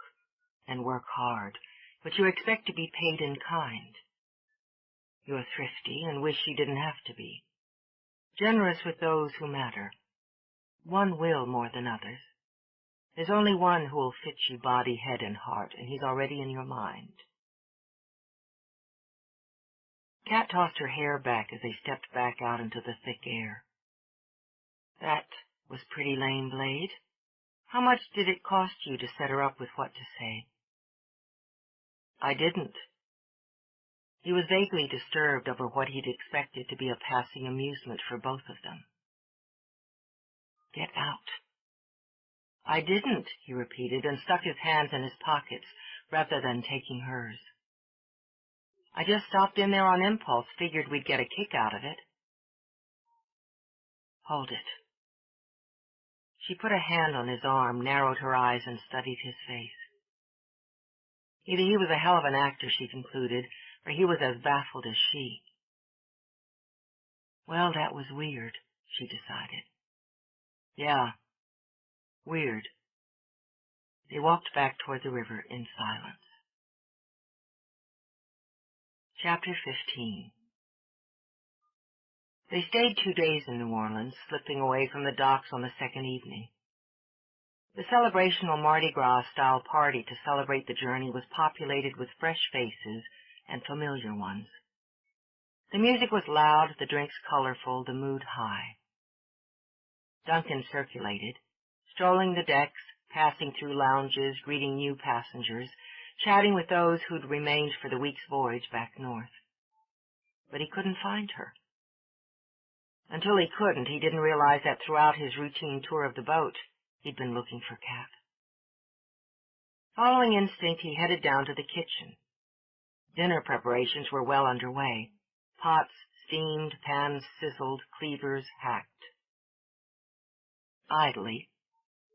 and work hard, but you expect to be paid in kind. You're thrifty and wish you didn't have to be. Generous with those who matter. One will more than others. There's only one who will fit you body, head, and heart, and he's already in your mind. Kat tossed her hair back as they stepped back out into the thick air. That was pretty lame, Blade. How much did it cost you to set her up with what to say? I didn't. He was vaguely disturbed over what he'd expected to be a passing amusement for both of them. Get out. I didn't, he repeated, and stuck his hands in his pockets rather than taking hers. I just stopped in there on impulse, figured we'd get a kick out of it. Hold it. She put a hand on his arm, narrowed her eyes, and studied his face. Either he was a hell of an actor, she concluded, or he was as baffled as she. Well, that was weird, she decided. Yeah, weird. They walked back toward the river in silence. Chapter 15. They stayed 2 days in New Orleans, slipping away from the docks on the second evening. The celebrational Mardi Gras-style party to celebrate the journey was populated with fresh faces and familiar ones. The music was loud, the drinks colorful, the mood high. Duncan circulated, strolling the decks, passing through lounges, greeting new passengers, chatting with those who'd remained for the week's voyage back north. But he couldn't find her. Until he couldn't, he didn't realize that throughout his routine tour of the boat, he'd been looking for Kat. Following instinct, he headed down to the kitchen. Dinner preparations were well underway. Pots steamed, pans sizzled, cleavers hacked. Idly,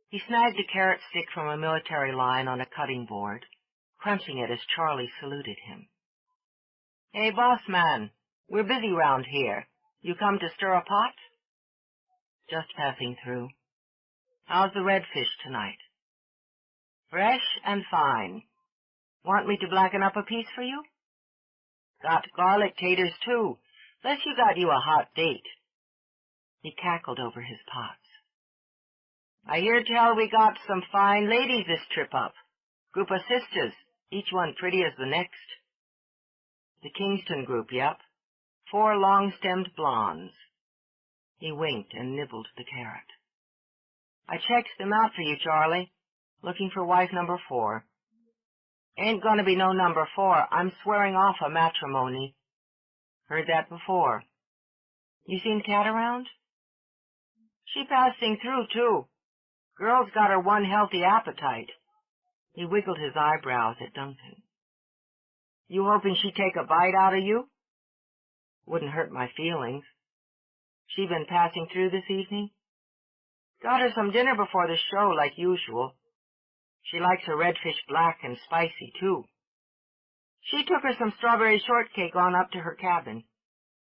he snagged a carrot stick from a military line on a cutting board, crunching it as Charlie saluted him. "Hey, boss man, we're busy round here. You come to stir a pot?" "Just passing through." "How's the redfish tonight?" "Fresh and fine. Want me to blacken up a piece for you?" "Got garlic taters, too, 'less you got you a hot date." He cackled over his pots. "I hear tell we got some fine ladies this trip up. Group of sisters, each one pretty as the next." "The Kingston group, yep. 4 long-stemmed blondes." He winked and nibbled the carrot. "I checked them out for you, Charlie. Looking for wife number 4. Ain't gonna be no number 4. I'm swearing off a matrimony." "Heard that before. You seen Kat around?" "She passing through, too. Girl's got her one healthy appetite." He wiggled his eyebrows at Duncan. "You hoping she take a bite out of you?" "Wouldn't hurt my feelings." "She been passing through this evening?" "Got her some dinner before the show, like usual. She likes her redfish black and spicy, too. She took her some strawberry shortcake on up to her cabin.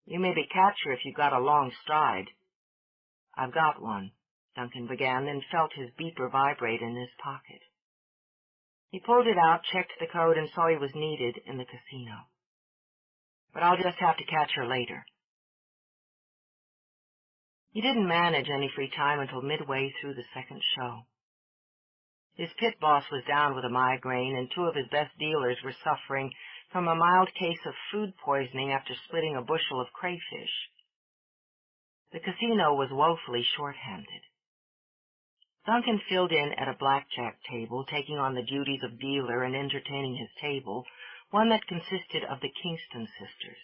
You maybe catch her if you got a long stride." "I've got one," Duncan began, then felt his beeper vibrate in his pocket. He pulled it out, checked the code, and saw he was needed in the casino. "But I'll just have to catch her later." He didn't manage any free time until midway through the second show. His pit boss was down with a migraine, and 2 of his best dealers were suffering from a mild case of food poisoning after splitting a bushel of crayfish. The casino was woefully short-handed. Duncan filled in at a blackjack table, taking on the duties of dealer and entertaining his table, one that consisted of the Kingston sisters.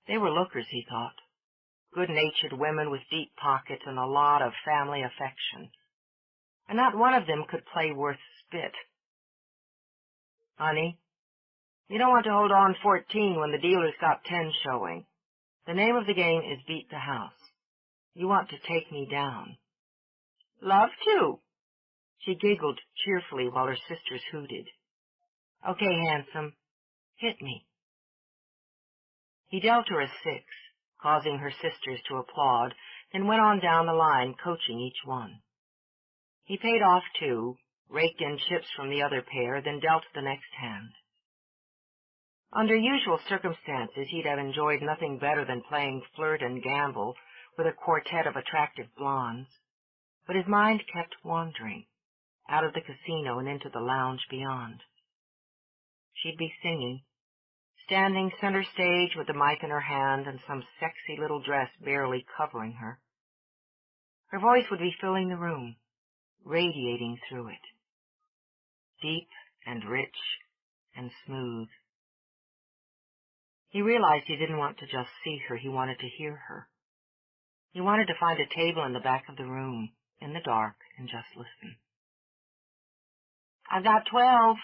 They were lookers, he thought, good-natured women with deep pockets and a lot of family affection, and not one of them could play worth spit. "Honey, you don't want to hold on 14 when the dealer's got 10 showing. The name of the game is Beat the House. You want to take me down." "Love to." She giggled cheerfully while her sisters hooted. "Okay, handsome, hit me." He dealt her a 6, causing her sisters to applaud, then went on down the line, coaching each one. He paid off 2, raked in chips from the other pair, then dealt the next hand. Under usual circumstances, he'd have enjoyed nothing better than playing flirt and gamble with a quartet of attractive blondes, but his mind kept wandering, out of the casino and into the lounge beyond. She'd be singing, standing center stage with the mic in her hand and some sexy little dress barely covering her. Her voice would be filling the room, radiating through it, deep and rich and smooth. He realized he didn't want to just see her, he wanted to hear her. He wanted to find a table in the back of the room, in the dark, and just listen. "I've got 12.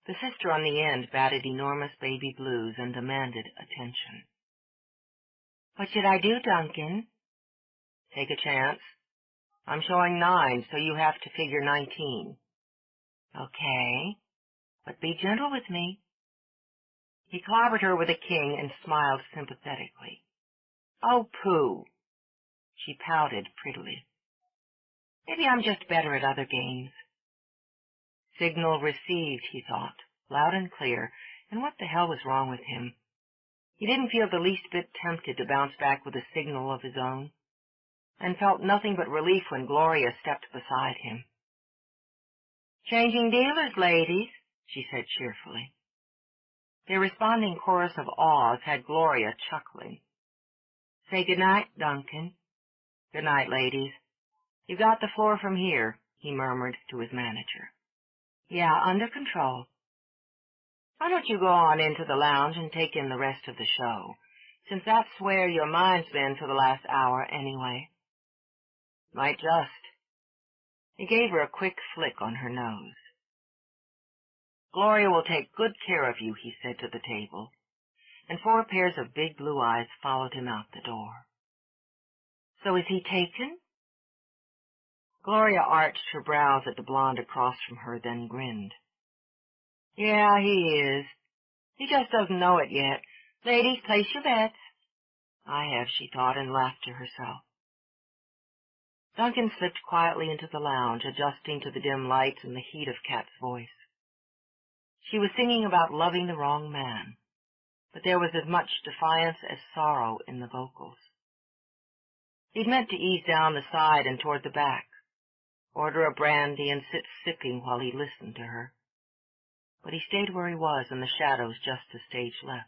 The sister on the end batted enormous baby blues and demanded attention. "What should I do, Duncan?" "Take a chance. I'm showing 9, so you have to figure 19. "Okay, but be gentle with me." He clobbered her with a king and smiled sympathetically. "Oh, pooh." She pouted prettily. "Maybe I'm just better at other games." Signal received, he thought, loud and clear, and what the hell was wrong with him? He didn't feel the least bit tempted to bounce back with a signal of his own, and felt nothing but relief when Gloria stepped beside him. "Changing dealers, ladies," she said cheerfully. Their responding chorus of awes had Gloria chuckling. "Say good night, Duncan." "Good night, ladies. You got the floor from here," he murmured to his manager. "Yeah, under control." "Why don't you go on into the lounge and take in the rest of the show, since that's where your mind's been for the last hour anyway?" "Might just." He gave her a quick flick on her nose. "Gloria will take good care of you," he said to the table, and 4 pairs of big blue eyes followed him out the door. "So is he taken?" Gloria arched her brows at the blonde across from her, then grinned. Yeah, he is. He just doesn't know it yet. Ladies, place your bets. I have, she thought, and laughed to herself. Duncan slipped quietly into the lounge, adjusting to the dim lights and the heat of Kat's voice. She was singing about loving the wrong man, but there was as much defiance as sorrow in the vocals. He'd meant to ease down the side and toward the back, order a brandy and sit sipping while he listened to her. But he stayed where he was in the shadows just as stage left.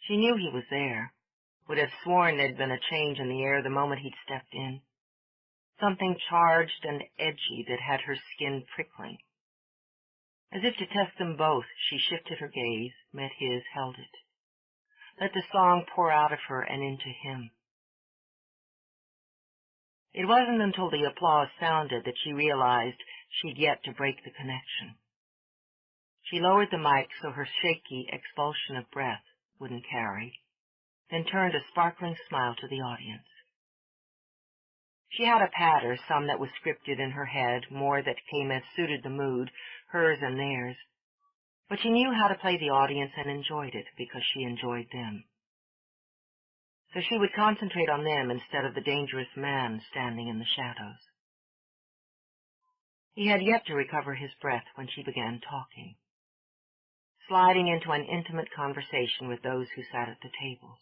She knew he was there, would have sworn there'd been a change in the air the moment he'd stepped in, something charged and edgy that had her skin prickling. As if to test them both, she shifted her gaze, met his, held it. Let the song pour out of her and into him. It wasn't until the applause sounded that she realized she'd yet to break the connection. She lowered the mic so her shaky expulsion of breath wouldn't carry, then turned a sparkling smile to the audience. She had a patter, some that was scripted in her head, more that came as suited the mood, hers and theirs. But she knew how to play the audience and enjoyed it because she enjoyed them. So she would concentrate on them instead of the dangerous man standing in the shadows. He had yet to recover his breath when she began talking, sliding into an intimate conversation with those who sat at the tables.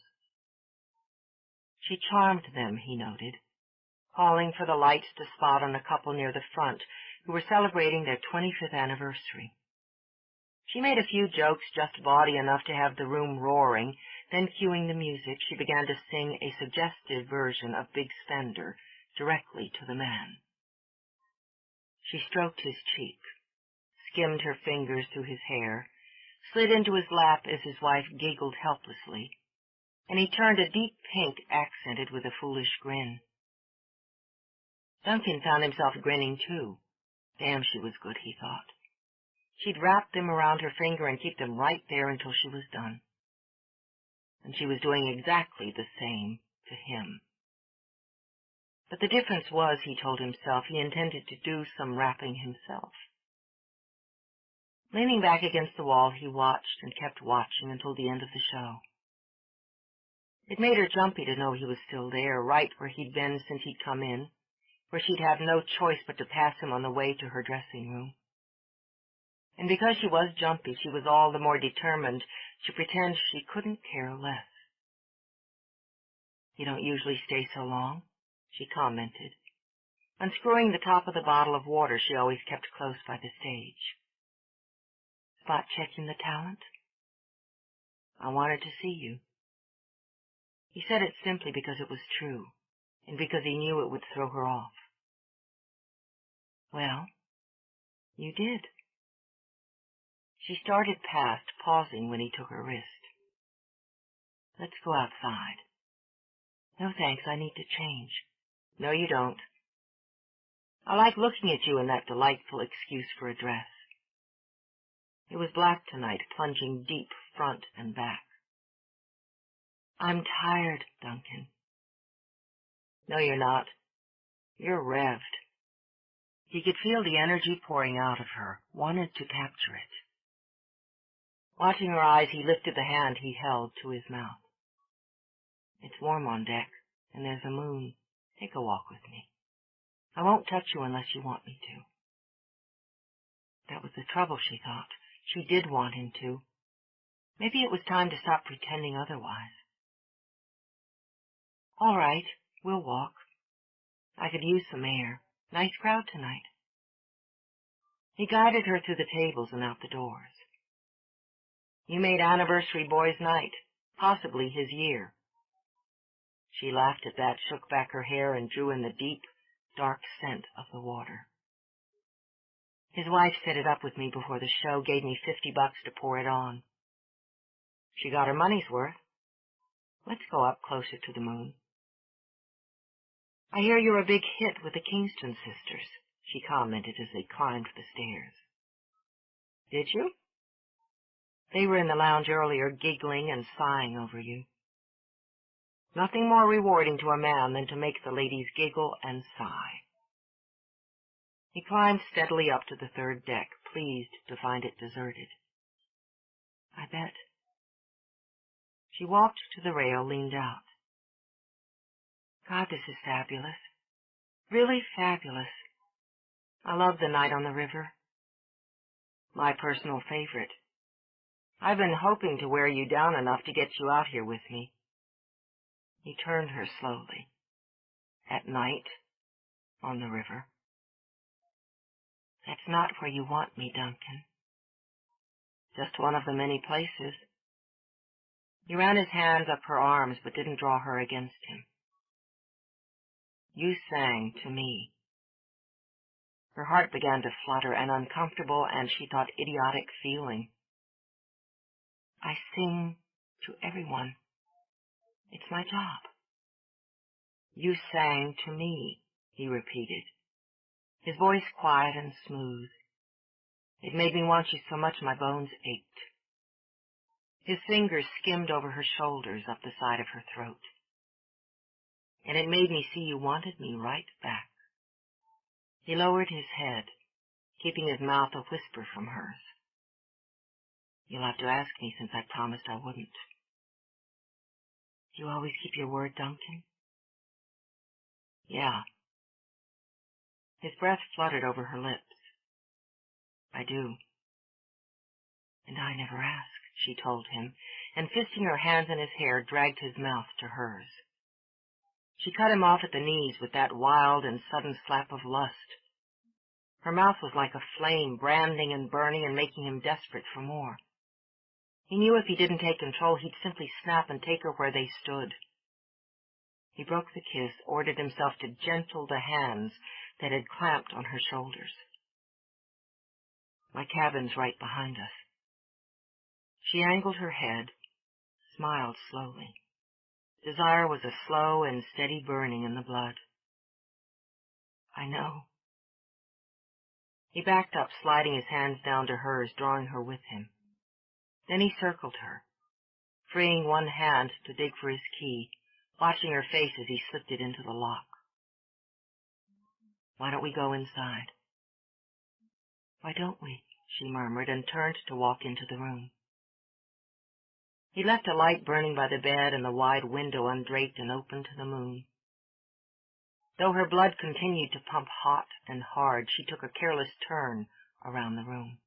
She charmed them, he noted, calling for the lights to spot on a couple near the front who were celebrating their 25th anniversary. She made a few jokes just bawdy enough to have the room roaring, then cueing the music, she began to sing a suggestive version of Big Spender directly to the man. She stroked his cheek, skimmed her fingers through his hair, slid into his lap as his wife giggled helplessly, and he turned a deep pink accented with a foolish grin. Duncan found himself grinning too. Damn, she was good, he thought. She'd wrap them around her finger and keep them right there until she was done. And she was doing exactly the same to him. But the difference was, he told himself, he intended to do some wrapping himself. Leaning back against the wall, he watched and kept watching until the end of the show. It made her jumpy to know he was still there, right where he'd been since he'd come in, where she'd have no choice but to pass him on the way to her dressing room. And because she was jumpy, she was all the more determined to pretend she couldn't care less. "You don't usually stay so long," she commented, unscrewing the top of the bottle of water she always kept close by the stage. "Spot checking the talent?" "I wanted to see you." He said it simply because it was true, and because he knew it would throw her off. "Well, you did." She started past, pausing when he took her wrist. "Let's go outside." "No, thanks, I need to change." "No, you don't. I like looking at you in that delightful excuse for a dress." It was black tonight, plunging deep front and back. "I'm tired, Duncan." "No, you're not. You're revved." He could feel the energy pouring out of her, wanted to capture it. Watching her eyes, he lifted the hand he held to his mouth. "It's warm on deck, and there's a moon. Take a walk with me. I won't touch you unless you want me to." That was the trouble, she thought. She did want him to. Maybe it was time to stop pretending otherwise. "All right, we'll walk. I could use some air. Nice crowd tonight." He guided her through the tables and out the doors. "You made anniversary boy's night, possibly his year." She laughed at that, shook back her hair, and drew in the deep, dark scent of the water. "His wife set it up with me before the show, gave me $50 to pour it on. She got her money's worth. Let's go up closer to the moon." "I hear you're a big hit with the Kingston sisters," she commented as they climbed the stairs. "Did you?" "They were in the lounge earlier, giggling and sighing over you." Nothing more rewarding to a man than to make the ladies giggle and sigh. He climbed steadily up to the third deck, pleased to find it deserted. I bet. She walked to the rail, leaned out. God, this is fabulous. Really fabulous. I love the night on the river. My personal favorite. I've been hoping to wear you down enough to get you out here with me. He turned her slowly. At night, on the river. That's not where you want me, Duncan. Just one of the many places. He ran his hands up her arms, but didn't draw her against him. You sang to me. Her heart began to flutter, an uncomfortable and, she thought, idiotic feeling. I sing to everyone. It's my job. You sang to me, he repeated, his voice quiet and smooth. It made me want you so much my bones ached. His fingers skimmed over her shoulders up the side of her throat. And it made me see you wanted me right back. He lowered his head, keeping his mouth a whisper from hers. You'll have to ask me since I promised I wouldn't. Do you always keep your word, Duncan? Yeah. His breath fluttered over her lips. I do. And I never ask, she told him, and fisting her hands in his hair, dragged his mouth to hers. She cut him off at the knees with that wild and sudden slap of lust. Her mouth was like a flame, branding and burning and making him desperate for more. He knew if he didn't take control, he'd simply snap and take her where they stood. He broke the kiss, ordered himself to gentle the hands that had clamped on her shoulders. My cabin's right behind us. She angled her head, smiled slowly. Desire was a slow and steady burning in the blood. I know. He backed up, sliding his hands down to hers, drawing her with him. Then he circled her, freeing one hand to dig for his key, watching her face as he slipped it into the lock. Why don't we go inside? Why don't we? She murmured, and turned to walk into the room. He left a light burning by the bed and the wide window undraped and open to the moon. Though her blood continued to pump hot and hard, she took a careless turn around the room.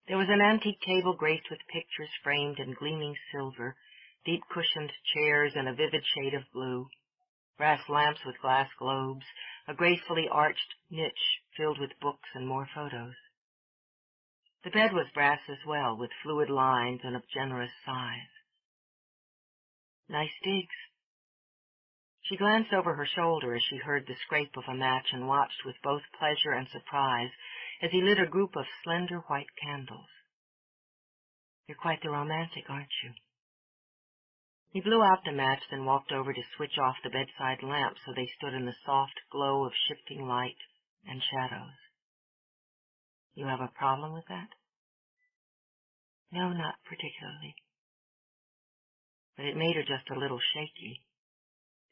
There was an antique table graced with pictures framed in gleaming silver, deep-cushioned chairs in a vivid shade of blue, brass lamps with glass globes, a gracefully arched niche filled with books and more photos. The bed was brass as well, with fluid lines and of generous size. Nice digs. She glanced over her shoulder as she heard the scrape of a match and watched with both pleasure and surprise as he lit a group of slender white candles. You're quite the romantic, aren't you? He blew out the match, then walked over to switch off the bedside lamp so they stood in the soft glow of shifting light and shadows. You have a problem with that? No, not particularly. But it made her just a little shaky.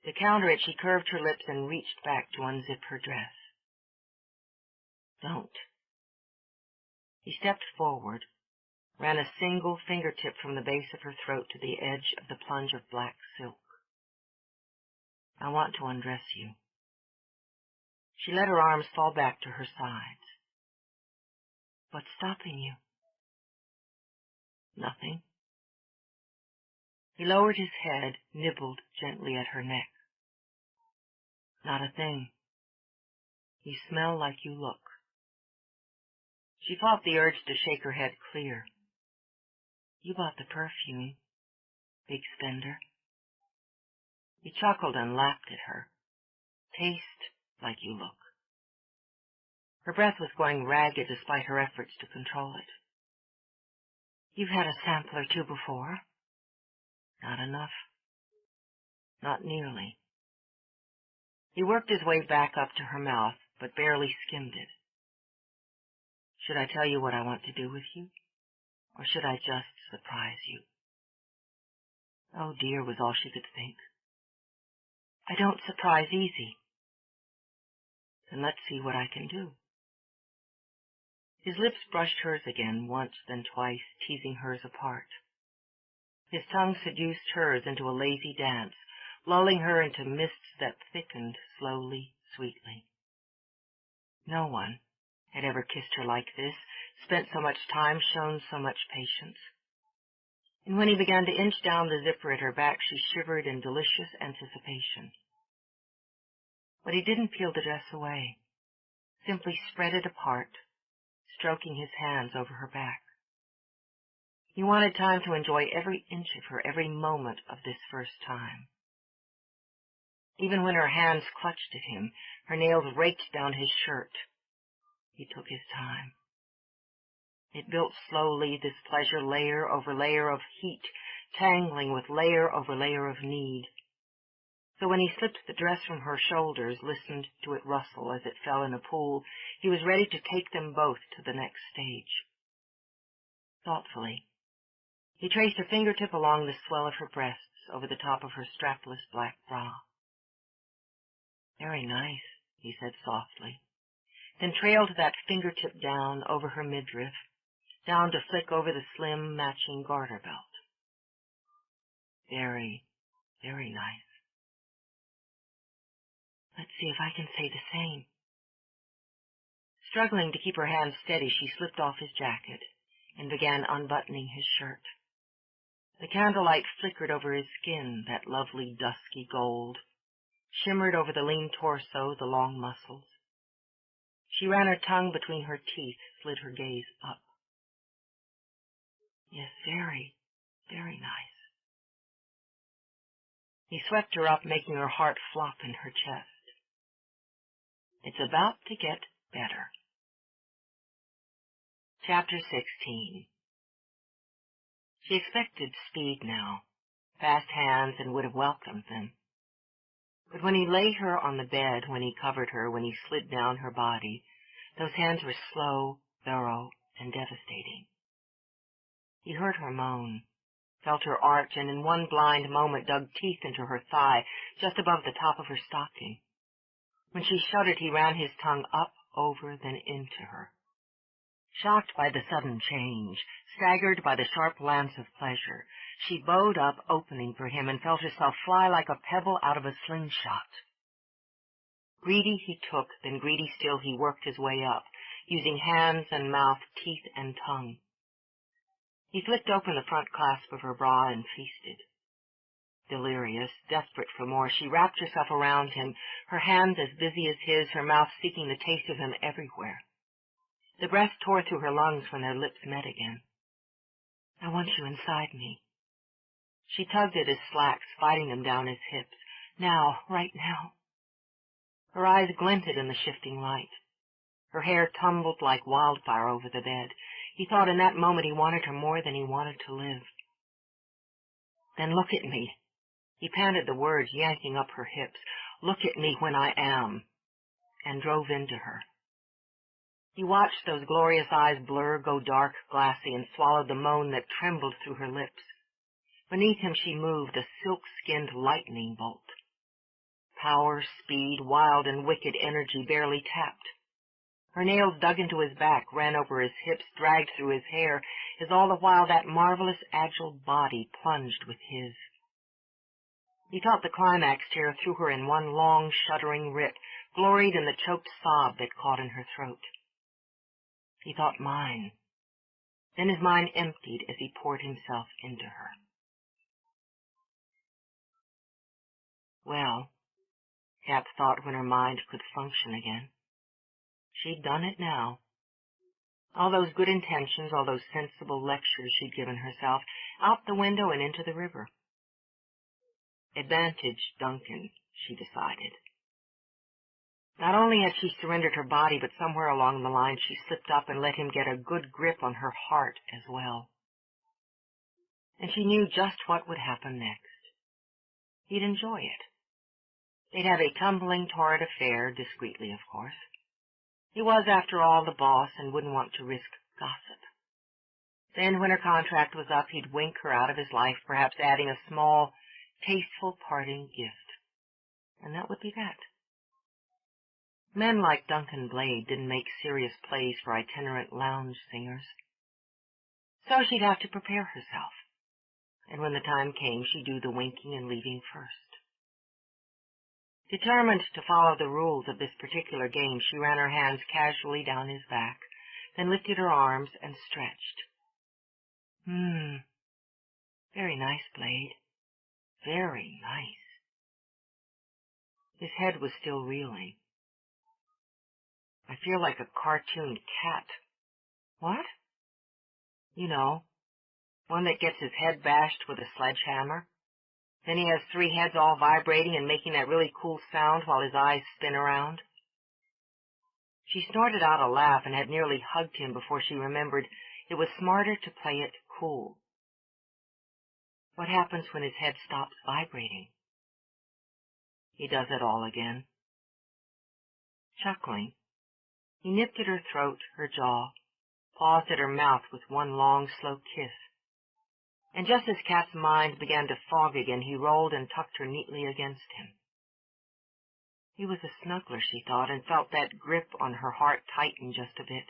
To counter it, she curved her lips and reached back to unzip her dress. Don't. He stepped forward, ran a single fingertip from the base of her throat to the edge of the plunge of black silk. I want to undress you. She let her arms fall back to her sides. What's stopping you? Nothing. He lowered his head, nibbled gently at her neck. Not a thing. You smell like you look. She fought the urge to shake her head clear. You bought the perfume, big spender. He chuckled and laughed at her. Taste like you look. Her breath was going ragged despite her efforts to control it. You've had a sample or two before. Not enough. Not nearly. He worked his way back up to her mouth, but barely skimmed it. Should I tell you what I want to do with you? Or should I just surprise you? Oh dear, was all she could think. I don't surprise easy. and let's see what I can do. His lips brushed hers again, once, then twice, teasing hers apart. His tongue seduced hers into a lazy dance, lulling her into mists that thickened slowly, sweetly. No one had ever kissed her like this, spent so much time, shown so much patience. And when he began to inch down the zipper at her back, she shivered in delicious anticipation. But he didn't peel the dress away, simply spread it apart, stroking his hands over her back. He wanted time to enjoy every inch of her, every moment of this first time. Even when her hands clutched at him, her nails raked down his shirt, he took his time. It built slowly, this pleasure, layer over layer of heat, tangling with layer over layer of need. So when he slipped the dress from her shoulders, listened to it rustle as it fell in a pool, he was ready to take them both to the next stage. Thoughtfully, he traced a fingertip along the swell of her breasts over the top of her strapless black bra. Very nice, he said softly, then trailed that fingertip down over her midriff, down to flick over the slim, matching garter belt. Very, very nice. Let's see if I can say the same. Struggling to keep her hands steady, she slipped off his jacket and began unbuttoning his shirt. The candlelight flickered over his skin, that lovely dusky gold, shimmered over the lean torso, the long muscles. She ran her tongue between her teeth, slid her gaze up. Yes, very, very nice. He swept her up, making her heart flop in her chest. It's about to get better. Chapter 16. She expected speed now, fast hands, and would have welcomed them. But when he laid her on the bed, when he covered her, when he slid down her body, those hands were slow, thorough, and devastating. He heard her moan, felt her arch, and in one blind moment dug teeth into her thigh, just above the top of her stocking. When she shuddered, he ran his tongue up, over, then into her. Shocked by the sudden change, staggered by the sharp lance of pleasure, she bowed up, opening for him, and felt herself fly like a pebble out of a slingshot. Greedy he took, then greedy still he worked his way up, using hands and mouth, teeth and tongue. He flicked open the front clasp of her bra and feasted. Delirious, desperate for more, she wrapped herself around him, her hands as busy as his, her mouth seeking the taste of him everywhere. The breath tore through her lungs when their lips met again. I want you inside me. She tugged at his slacks, fighting them down his hips. Now, right now. Her eyes glinted in the shifting light. Her hair tumbled like wildfire over the bed. He thought in that moment he wanted her more than he wanted to live. Then look at me. He panted the words, yanking up her hips. Look at me when I am. And drove into her. He watched those glorious eyes blur, go dark, glassy, and swallowed the moan that trembled through her lips. Beneath him she moved, a silk-skinned lightning bolt. Power, speed, wild and wicked energy barely tapped. Her nails dug into his back, ran over his hips, dragged through his hair, as all the while that marvelous, agile body plunged with his. He felt the climax tear through her in one long, shuddering rip, gloried in the choked sob that caught in her throat. He thought mine. Then his mind emptied as he poured himself into her. Well, Kat thought when her mind could function again. She'd done it now. All those good intentions, all those sensible lectures she'd given herself, out the window and into the river. Advantage Duncan, she decided. Not only had she surrendered her body, but somewhere along the line she slipped up and let him get a good grip on her heart as well. And she knew just what would happen next. He'd enjoy it. They'd have a tumbling, torrid affair, discreetly, of course. He was, after all, the boss and wouldn't want to risk gossip. Then, when her contract was up, he'd wink her out of his life, perhaps adding a small, tasteful parting gift. And that would be that. Men like Duncan Blade didn't make serious plays for itinerant lounge singers. So she'd have to prepare herself, and when the time came, she'd do the winking and leaving first. Determined to follow the rules of this particular game, she ran her hands casually down his back, then lifted her arms and stretched. Very nice, Blade. Very nice. His head was still reeling. I feel like a cartoon cat. What? You know, one that gets his head bashed with a sledgehammer. Then he has 3 heads all vibrating and making that really cool sound while his eyes spin around. She snorted out a laugh and had nearly hugged him before she remembered it was smarter to play it cool. What happens when his head stops vibrating? He does it all again. Chuckling, he nipped at her throat, her jaw, paused at her mouth with one long, slow kiss. And just as Kat's mind began to fog again, he rolled and tucked her neatly against him. He was a snuggler, she thought, and felt that grip on her heart tighten just a bit.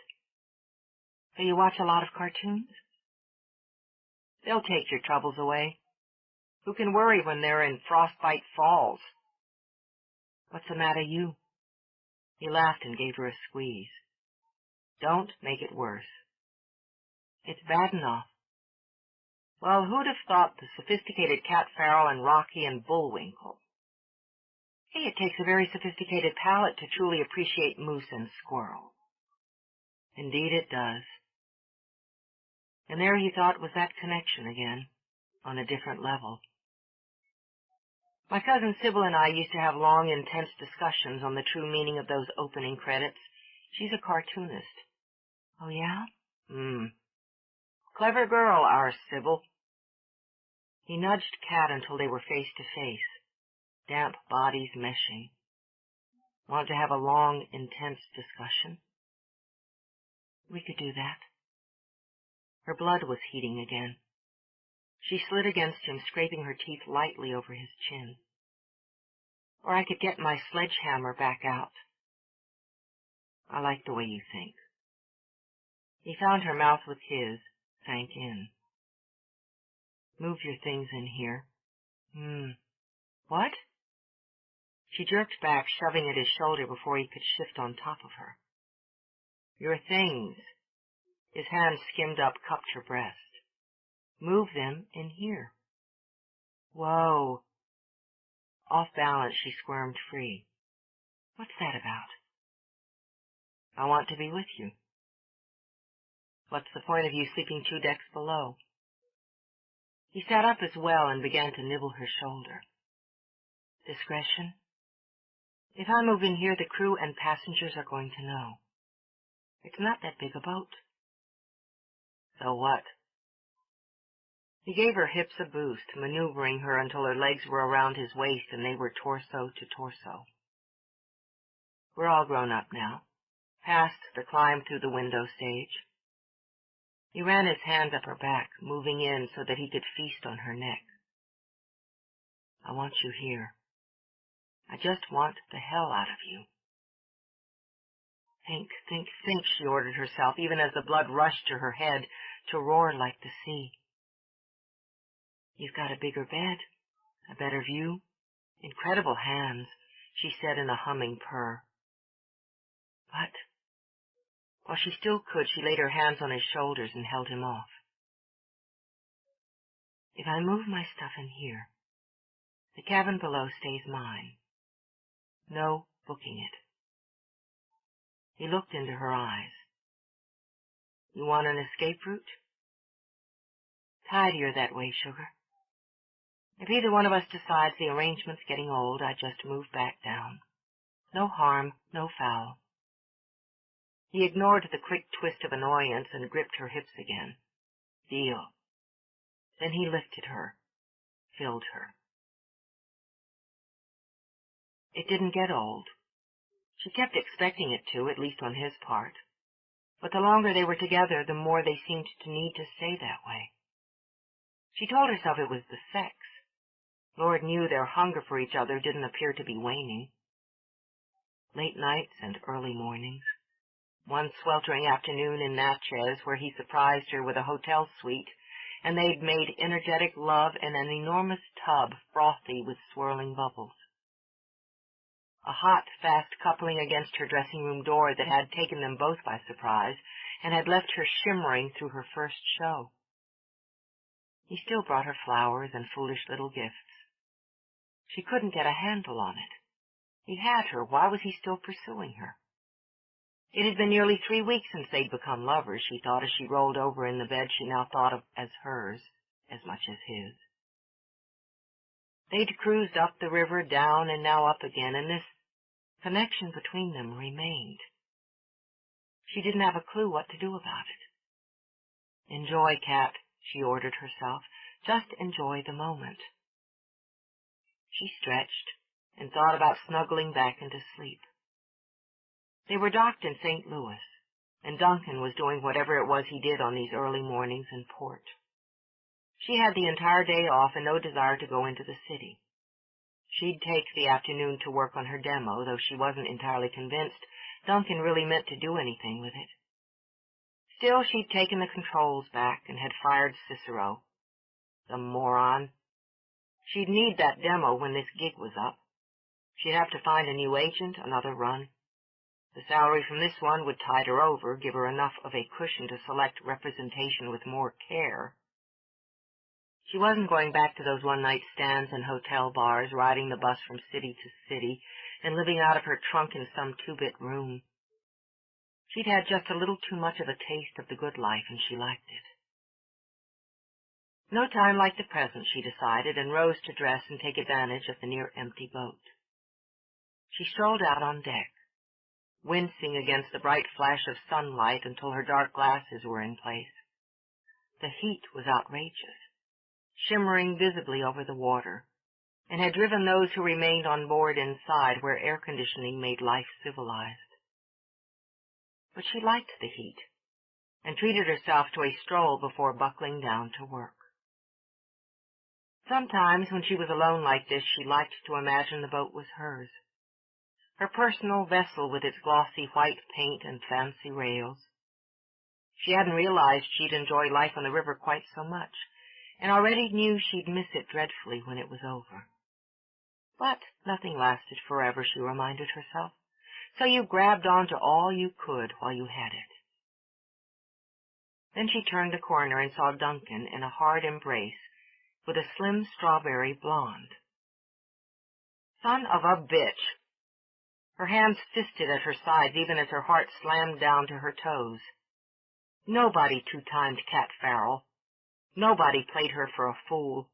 So you watch a lot of cartoons? They'll take your troubles away. Who can worry when they're in Frostbite Falls? What's the matter, you? He laughed and gave her a squeeze. Don't make it worse. It's bad enough. Well, who'd have thought the sophisticated Cat Farrell and Rocky and Bullwinkle? Hey, it takes a very sophisticated palate to truly appreciate moose and squirrel. Indeed it does. And there, he thought, was that connection again, on a different level. My cousin Sybil and I used to have long, intense discussions on the true meaning of those opening credits. She's a cartoonist. Oh, yeah? Clever girl, our Sybil. He nudged Kat until they were face to face, damp bodies meshing. Want to have a long, intense discussion? We could do that. Her blood was heating again. She slid against him, scraping her teeth lightly over his chin. Or I could get my sledgehammer back out. I like the way you think. He found her mouth with his, sank in. Move your things in here. What? She jerked back, shoving at his shoulder before he could shift on top of her. Your things. His hand skimmed up, cupped her breast. Move them in here. Whoa. Off balance, she squirmed free. What's that about? I want to be with you. What's the point of you sleeping 2 decks below? He sat up as well and began to nibble her shoulder. Discretion? If I move in here, the crew and passengers are going to know. It's not that big a boat. So what? He gave her hips a boost, maneuvering her until her legs were around his waist and they were torso to torso. We're all grown up now, past the climb through the window stage. He ran his hands up her back, moving in so that he could feast on her neck. I want you here. I just want the hell out of you. Think, think, think, she ordered herself, even as the blood rushed to her head to roar like the sea. You've got a bigger bed, a better view, incredible hands, she said in a humming purr. But, while she still could, she laid her hands on his shoulders and held him off. If I move my stuff in here, the cabin below stays mine. No booking it. He looked into her eyes. You want an escape route? Tidier that way, sugar. If either one of us decides the arrangement's getting old, I just move back down. No harm, no foul. He ignored the quick twist of annoyance and gripped her hips again. Deal. Then he lifted her, filled her. It didn't get old. She kept expecting it to, at least on his part. But the longer they were together, the more they seemed to need to stay that way. She told herself it was the sex. Lord knew their hunger for each other didn't appear to be waning. late nights and early mornings. One sweltering afternoon in Natchez where he surprised her with a hotel suite, and they'd made energetic love in an enormous tub frothy with swirling bubbles. A hot, fast coupling against her dressing-room door that had taken them both by surprise and had left her shimmering through her first show. He still brought her flowers and foolish little gifts. She couldn't get a handle on it. He had her. Why was he still pursuing her? It had been nearly 3 weeks since they'd become lovers, she thought as she rolled over in the bed she now thought of as hers as much as his. They'd cruised up the river, down and now up again, and this connection between them remained. She didn't have a clue what to do about it. Enjoy, Cat, she ordered herself. Just enjoy the moment. She stretched and thought about snuggling back into sleep. They were docked in St. Louis, and Duncan was doing whatever it was he did on these early mornings in port. She had the entire day off and no desire to go into the city. She'd take the afternoon to work on her demo, though she wasn't entirely convinced Duncan really meant to do anything with it. Still, she'd taken the controls back and had fired Cicero. The moron. She'd need that demo when this gig was up. She'd have to find a new agent, another run. The salary from this one would tide her over, give her enough of a cushion to select representation with more care. She wasn't going back to those one-night stands and hotel bars, riding the bus from city to city, and living out of her trunk in some two-bit room. She'd had just a little too much of a taste of the good life, and she liked it. No time like the present, she decided, and rose to dress and take advantage of the near-empty boat. She strolled out on deck, wincing against the bright flash of sunlight until her dark glasses were in place. The heat was outrageous, shimmering visibly over the water, and had driven those who remained on board inside where air conditioning made life civilized. But she liked the heat, and treated herself to a stroll before buckling down to work. Sometimes, when she was alone like this, she liked to imagine the boat was hers. Her personal vessel with its glossy white paint and fancy rails. She hadn't realized she'd enjoy life on the river quite so much, and already knew she'd miss it dreadfully when it was over. But nothing lasted forever, she reminded herself, so you grabbed onto all you could while you had it. Then she turned a corner and saw Duncan in a hard embrace with a slim strawberry blonde. Son of a bitch! Her hands fisted at her sides even as her heart slammed down to her toes. Nobody two-timed Cat Farrell. Nobody played her for a fool.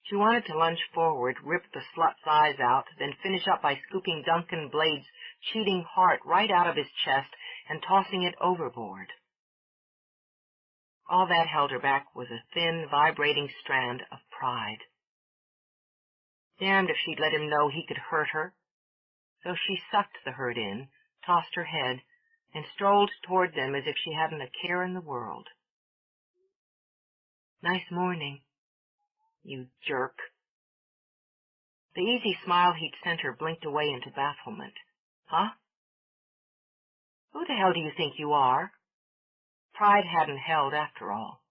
She wanted to lunge forward, rip the slut's eyes out, then finish up by scooping Duncan Blade's cheating heart right out of his chest and tossing it overboard. All that held her back was a thin, vibrating strand of pride. Damned if she'd let him know he could hurt her. So she sucked the hurt in, tossed her head, and strolled toward them as if she hadn't a care in the world. Nice morning, you jerk. The easy smile he'd sent her blinked away into bafflement. Huh? Who the hell do you think you are? Pride hadn't held after all,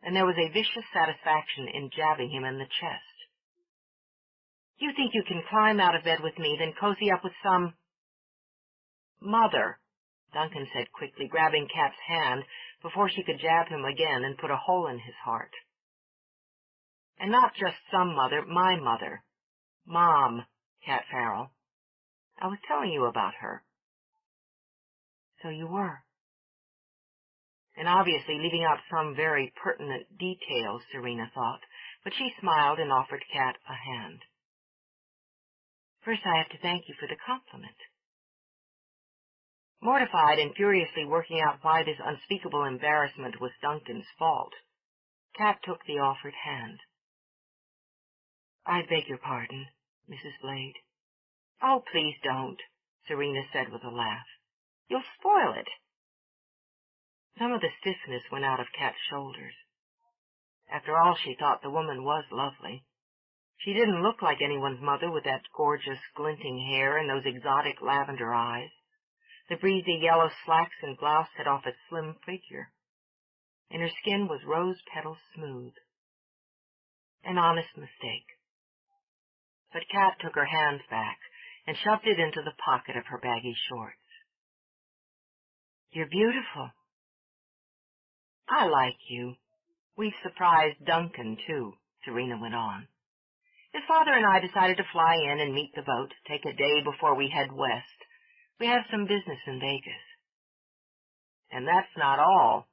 and there was a vicious satisfaction in jabbing him in the chest. You think you can climb out of bed with me, then cozy up with some... Mother, Duncan said quickly, grabbing Cat's hand before she could jab him again and put a hole in his heart. And not just some mother, my mother. Mom, Cat Farrell. I was telling you about her. So you were. And obviously leaving out some very pertinent details, Serena thought, but she smiled and offered Cat a hand. First I have to thank you for the compliment. Mortified and furiously working out why this unspeakable embarrassment was Duncan's fault, Cat took the offered hand. I beg your pardon, Mrs. Blade. Oh, please don't, Serena said with a laugh. You'll spoil it. Some of the stiffness went out of Cat's shoulders. After all, she thought the woman was lovely. She didn't look like anyone's mother with that gorgeous, glinting hair and those exotic lavender eyes. The breezy yellow slacks and blouse set off a slim figure, and her skin was rose-petal smooth. An honest mistake. But Kat took her hand back and shoved it into the pocket of her baggy shorts. You're beautiful. I like you. We've surprised Duncan, too, Serena went on. His father and I decided to fly in and meet the boat, take a day before we head west. We have some business in Vegas. And that's not all.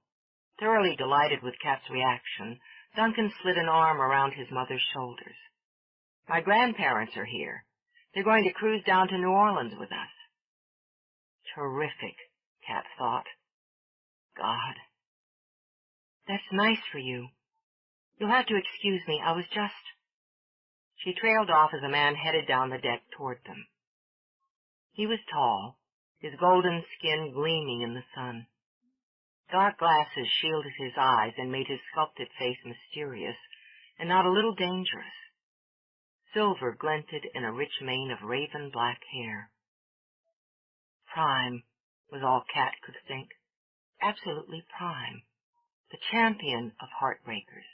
Thoroughly delighted with Kat's reaction, Duncan slid an arm around his mother's shoulders. My grandparents are here. They're going to cruise down to New Orleans with us. Terrific, Kat thought. God. That's nice for you. You'll have to excuse me. I was just... She trailed off as a man headed down the deck toward them. He was tall, his golden skin gleaming in the sun. Dark glasses shielded his eyes and made his sculpted face mysterious and not a little dangerous. Silver glinted in a rich mane of raven-black hair. Prime was all Kat could think. Absolutely prime. The champion of heartbreakers.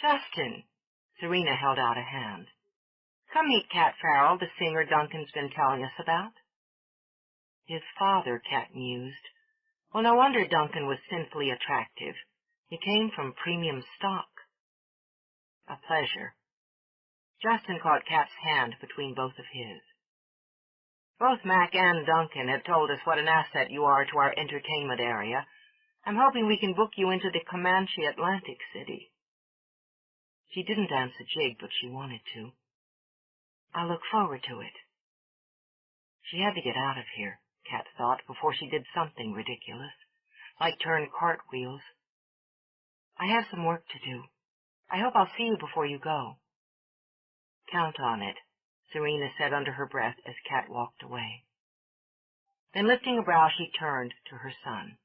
Justin! Serena held out a hand. Come meet Kat Farrell, the singer Duncan's been telling us about. His father, Kat mused. Well, no wonder Duncan was sinfully attractive. He came from premium stock. A pleasure. Justin caught Kat's hand between both of his. Both Mac and Duncan have told us what an asset you are to our entertainment area. I'm hoping we can book you into the Comanche Atlantic City. She didn't dance a jig, but she wanted to. I look forward to it. She had to get out of here, Kat thought, before she did something ridiculous, like turn cartwheels. I have some work to do. I hope I'll see you before you go. Count on it, Serena said under her breath as Kat walked away. Then lifting a brow, she turned to her son.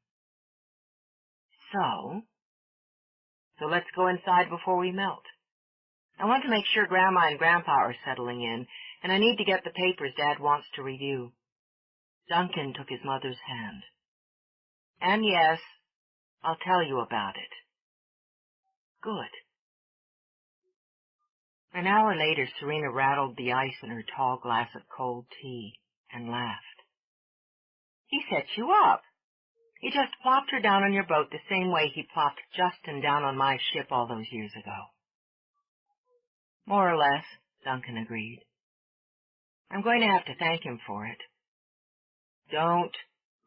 So let's go inside before we melt. I want to make sure Grandma and Grandpa are settling in, and I need to get the papers Dad wants to review. Duncan took his mother's hand. And yes, I'll tell you about it. Good. An hour later, Serena rattled the ice in her tall glass of cold tea and laughed. He set you up. He just plopped her down on your boat the same way he plopped Justin down on my ship all those years ago. More or less, Duncan agreed. I'm going to have to thank him for it. Don't,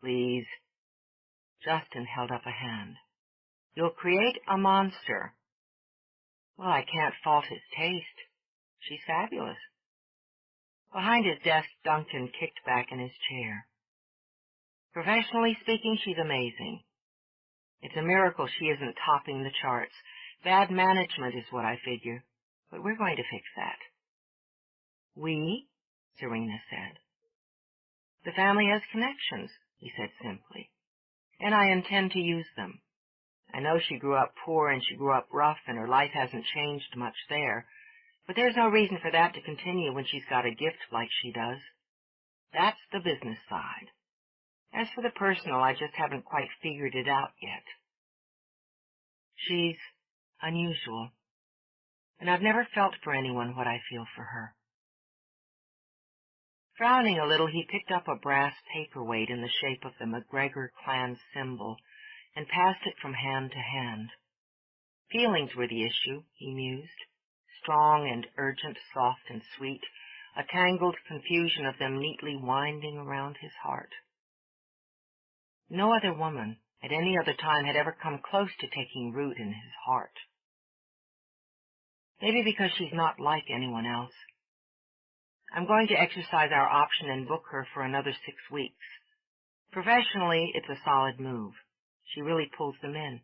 please. Justin held up a hand. You'll create a monster. Well, I can't fault his taste. She's fabulous. Behind his desk, Duncan kicked back in his chair. Professionally speaking, she's amazing. It's a miracle she isn't topping the charts. Bad management is what I figure, but we're going to fix that. We? Serena said. The family has connections, he said simply, and I intend to use them. I know she grew up poor and she grew up rough and her life hasn't changed much there, but there's no reason for that to continue when she's got a gift like she does. That's the business side. As for the personal, I just haven't quite figured it out yet. She's unusual, and I've never felt for anyone what I feel for her. Frowning a little, he picked up a brass paperweight in the shape of the MacGregor clan symbol and passed it from hand to hand. Feelings were the issue, he mused, strong and urgent, soft and sweet, a tangled confusion of them neatly winding around his heart. No other woman at any other time had ever come close to taking root in his heart. Maybe because she's not like anyone else. I'm going to exercise our option and book her for another 6 weeks. Professionally, it's a solid move. She really pulls them in.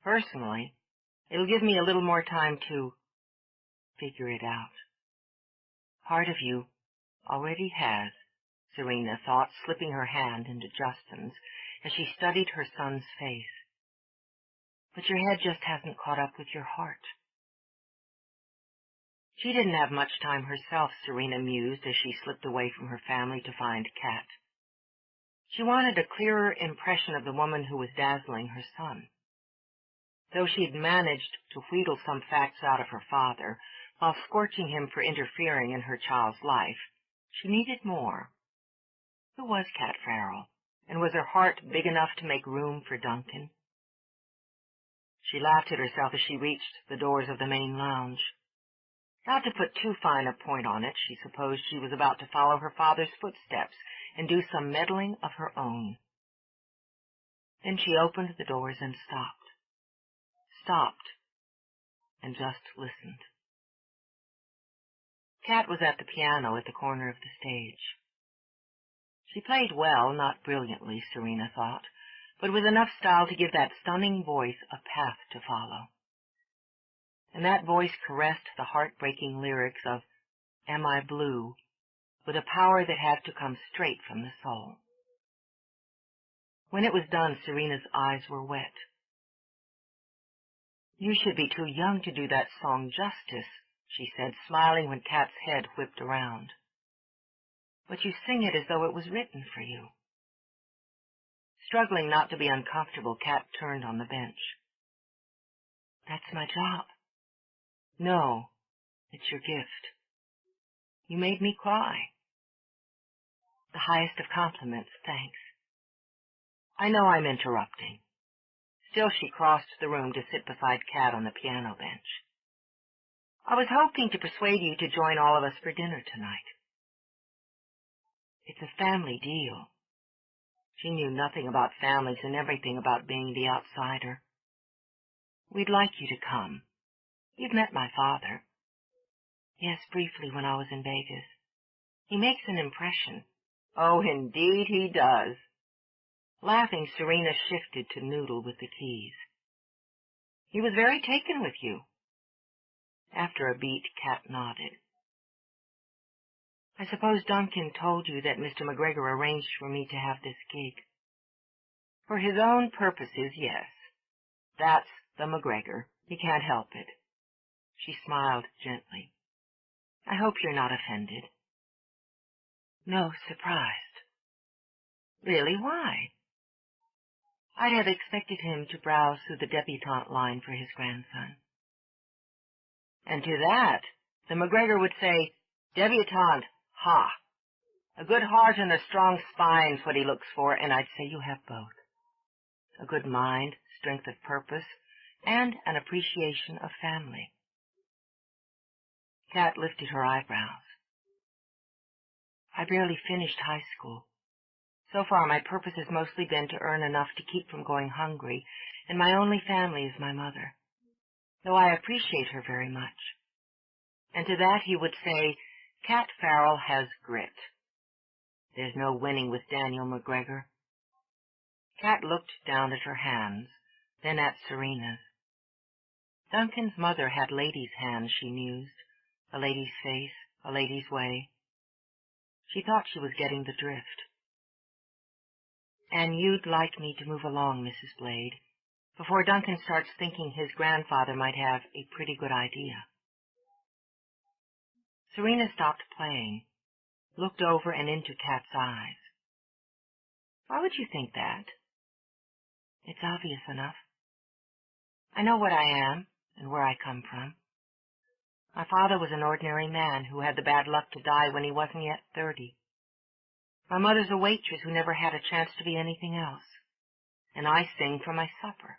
Personally, it'll give me a little more time to figure it out. Part of you already has, Serena thought, slipping her hand into Justin's as she studied her son's face. But your head just hasn't caught up with your heart. She didn't have much time herself, Serena mused as she slipped away from her family to find Kat. She wanted a clearer impression of the woman who was dazzling her son. Though she had managed to wheedle some facts out of her father, while scorching him for interfering in her child's life, she needed more. Who was Kat Farrell, and was her heart big enough to make room for Duncan? She laughed at herself as she reached the doors of the main lounge. Not to put too fine a point on it, she supposed she was about to follow her father's footsteps and do some meddling of her own. Then she opened the doors and stopped, and just listened. Kat was at the piano at the corner of the stage. She played well, not brilliantly, Serena thought, but with enough style to give that stunning voice a path to follow. And that voice caressed the heartbreaking lyrics of Am I Blue with a power that had to come straight from the soul. When it was done, Serena's eyes were wet. You should be too young to do that song justice, she said, smiling when Kat's head whipped around. But you sing it as though it was written for you. Struggling not to be uncomfortable, Kat turned on the bench. That's my job. No, it's your gift. You made me cry. The highest of compliments, thanks. I know I'm interrupting. Still she crossed the room to sit beside Kat on the piano bench. I was hoping to persuade you to join all of us for dinner tonight. It's a family deal. She knew nothing about families and everything about being the outsider. We'd like you to come. You've met my father. Yes, briefly when I was in Vegas. He makes an impression. Oh, indeed he does. Laughing, Serena shifted to noodle with the keys. He was very taken with you. After a beat, Kat nodded. I suppose Duncan told you that Mr. MacGregor arranged for me to have this gig. For his own purposes, yes. That's the MacGregor. He can't help it. She smiled gently. I hope you're not offended. No, surprised. Really, why? I'd have expected him to browse through the debutante line for his grandson. And to that, the MacGregor would say, Debutante, ha! A good heart and a strong spine's what he looks for, and I'd say you have both. A good mind, strength of purpose, and an appreciation of family. Kat lifted her eyebrows. I barely finished high school. So far, my purpose has mostly been to earn enough to keep from going hungry, and my only family is my mother, though I appreciate her very much. And to that he would say, Kat Farrell has grit. There's no winning with Daniel MacGregor. Kat looked down at her hands, then at Serena's. Duncan's mother had ladies' hands, she mused, a lady's face, a lady's way. She thought she was getting the drift. And you'd like me to move along, Mrs. Blade, before Duncan starts thinking his grandfather might have a pretty good idea. Serena stopped playing, looked over and into Kat's eyes. Why would you think that? It's obvious enough. I know what I am and where I come from. My father was an ordinary man who had the bad luck to die when he wasn't yet 30. My mother's a waitress who never had a chance to be anything else. And I sing for my supper.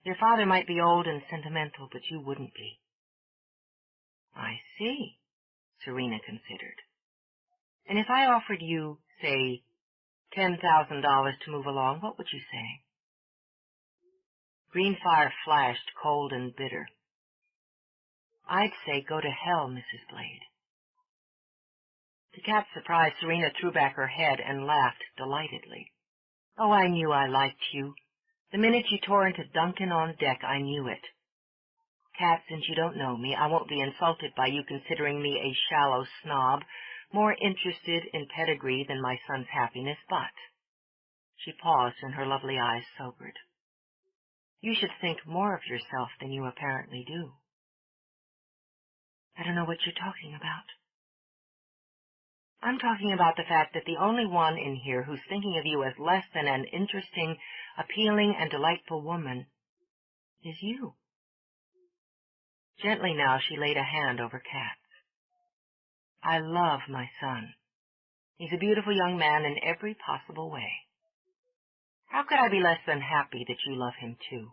Your father might be old and sentimental, but you wouldn't be. I see, Serena considered. And if I offered you, say, $10,000 to move along, what would you say? Green fire flashed, cold and bitter. I'd say go to hell, Mrs. Blade. To Kat's surprise, Serena threw back her head and laughed delightedly. Oh, I knew I liked you. The minute you tore into Duncan on deck, I knew it. Kat, since you don't know me, I won't be insulted by you considering me a shallow snob, more interested in pedigree than my son's happiness, but... She paused and her lovely eyes sobered. You should think more of yourself than you apparently do. I don't know what you're talking about. I'm talking about the fact that the only one in here who's thinking of you as less than an interesting, appealing, and delightful woman is you. Gently now she laid a hand over Kat's. I love my son. He's a beautiful young man in every possible way. How could I be less than happy that you love him too?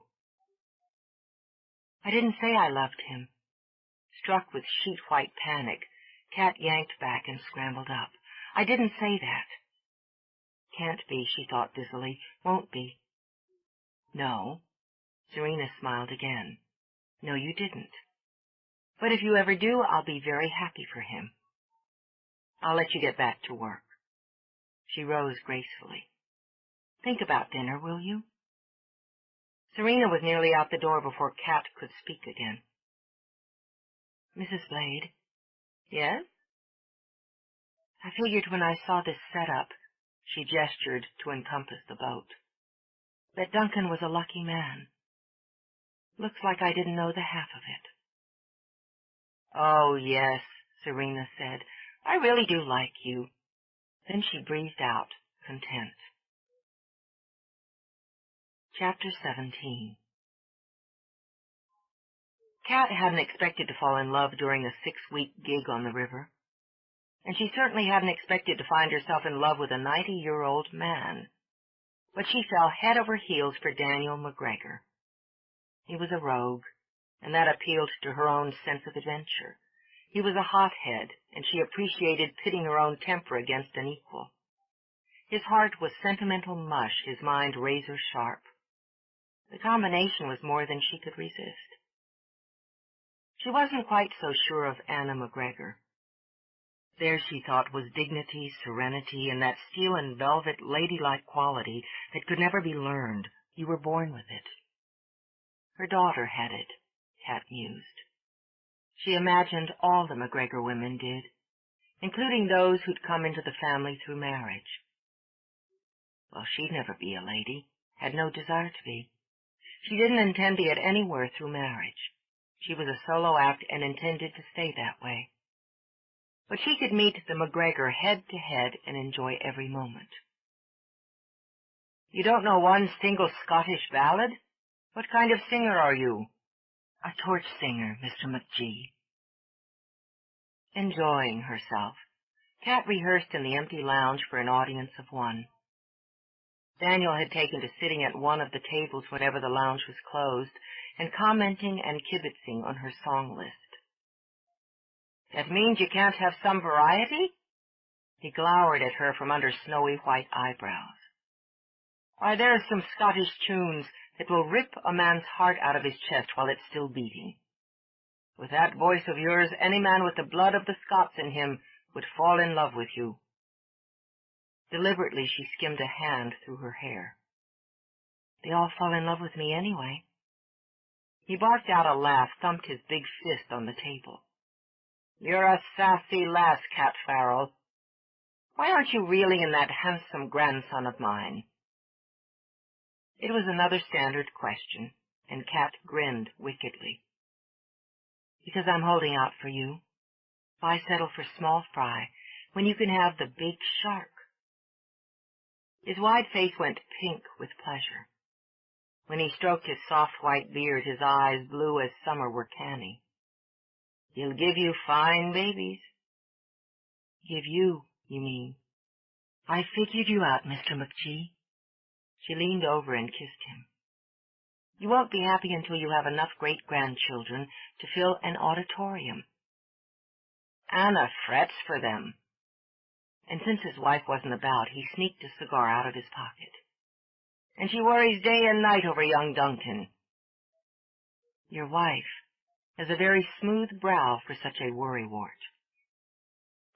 I didn't say I loved him. Struck with sheet-white panic, Kat yanked back and scrambled up. I didn't say that. Can't be, she thought dizzily. Won't be. No. Serena smiled again. No, you didn't. But if you ever do, I'll be very happy for him. I'll let you get back to work. She rose gracefully. Think about dinner, will you? Serena was nearly out the door before Kat could speak again. Mrs. Blade? Yes? I figured when I saw this setup, she gestured to encompass the boat, that Duncan was a lucky man. Looks like I didn't know the half of it. Oh, yes, Serena said. I really do like you. Then she breathed out, content. Chapter 17. Kat hadn't expected to fall in love during a 6-week gig on the river, and she certainly hadn't expected to find herself in love with a 90-year-old man. But she fell head over heels for Daniel MacGregor. He was a rogue, and that appealed to her own sense of adventure. He was a hothead, and she appreciated pitting her own temper against an equal. His heart was sentimental mush, his mind razor-sharp. The combination was more than she could resist. She wasn't quite so sure of Anna MacGregor. There, she thought, was dignity, serenity, and that steel and velvet ladylike quality that could never be learned. You were born with it. Her daughter had it, Kat mused. She imagined all the MacGregor women did, including those who'd come into the family through marriage. Well, she'd never be a lady, had no desire to be. She didn't intend to get anywhere through marriage. She was a solo act and intended to stay that way. But she could meet the MacGregor head to head and enjoy every moment. You don't know one single Scottish ballad? What kind of singer are you? A torch singer, Mr. McGee. Enjoying herself, Kat rehearsed in the empty lounge for an audience of one. Daniel had taken to sitting at one of the tables whenever the lounge was closed and commenting and kibitzing on her song list. That means you can't have some variety? He glowered at her from under snowy white eyebrows. Why, there are some Scottish tunes that will rip a man's heart out of his chest while it's still beating. With that voice of yours, any man with the blood of the Scots in him would fall in love with you. Deliberately she skimmed a hand through her hair. They all fall in love with me anyway. He barked out a laugh, thumped his big fist on the table. You're a sassy lass, Kat Farrell. Why aren't you reeling in that handsome grandson of mine? It was another standard question, and Kat grinned wickedly. Because I'm holding out for you. Why settle for small fry when you can have the big shark? His wide face went pink with pleasure. When he stroked his soft white beard, his eyes, blue as summer, were canny. He'll give you fine babies. Give you, you mean? I figured you out, Mr. McGee. She leaned over and kissed him. You won't be happy until you have enough great-grandchildren to fill an auditorium. Anna frets for them. And since his wife wasn't about, he sneaked a cigar out of his pocket. And she worries day and night over young Duncan. Your wife has a very smooth brow for such a worrywart.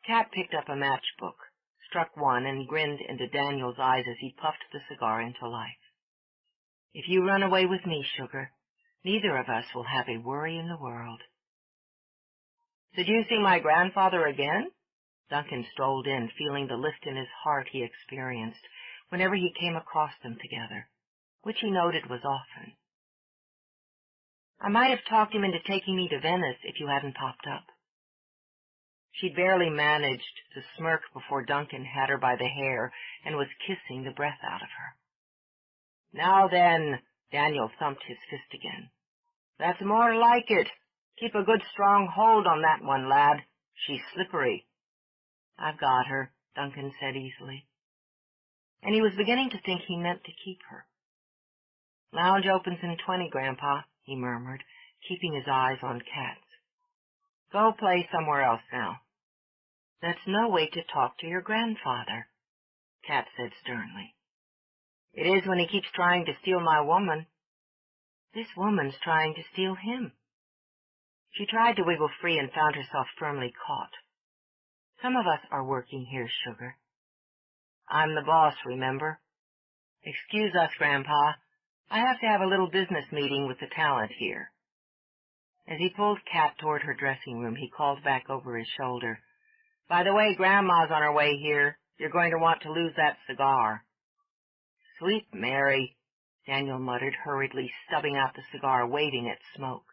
Kat picked up a matchbook, struck one, and grinned into Daniel's eyes as he puffed the cigar into life. If you run away with me, sugar, neither of us will have a worry in the world. Seducing my grandfather again? Duncan strolled in, feeling the lift in his heart he experienced whenever he came across them together, which he noted was often. I might have talked him into taking me to Venice if you hadn't popped up. She'd barely managed to smirk before Duncan had her by the hair and was kissing the breath out of her. "Now then," Daniel thumped his fist again. "That's more like it. Keep a good strong hold on that one, lad. She's slippery." "I've got her," Duncan said easily. And he was beginning to think he meant to keep her. "Lounge opens in 20, Grandpa," he murmured, keeping his eyes on Kat's. "Go play somewhere else now." "That's no way to talk to your grandfather," Kat said sternly. "It is when he keeps trying to steal my woman." "This woman's trying to steal him." She tried to wiggle free and found herself firmly caught. "Some of us are working here, sugar." "I'm the boss, remember?" "Excuse us, Grandpa. I have to have a little business meeting with the talent here." As he pulled Kat toward her dressing room, he called back over his shoulder, "By the way, Grandma's on her way here. You're going to want to lose that cigar." "Sweet Mary," Daniel muttered, hurriedly stubbing out the cigar, waving at smoke.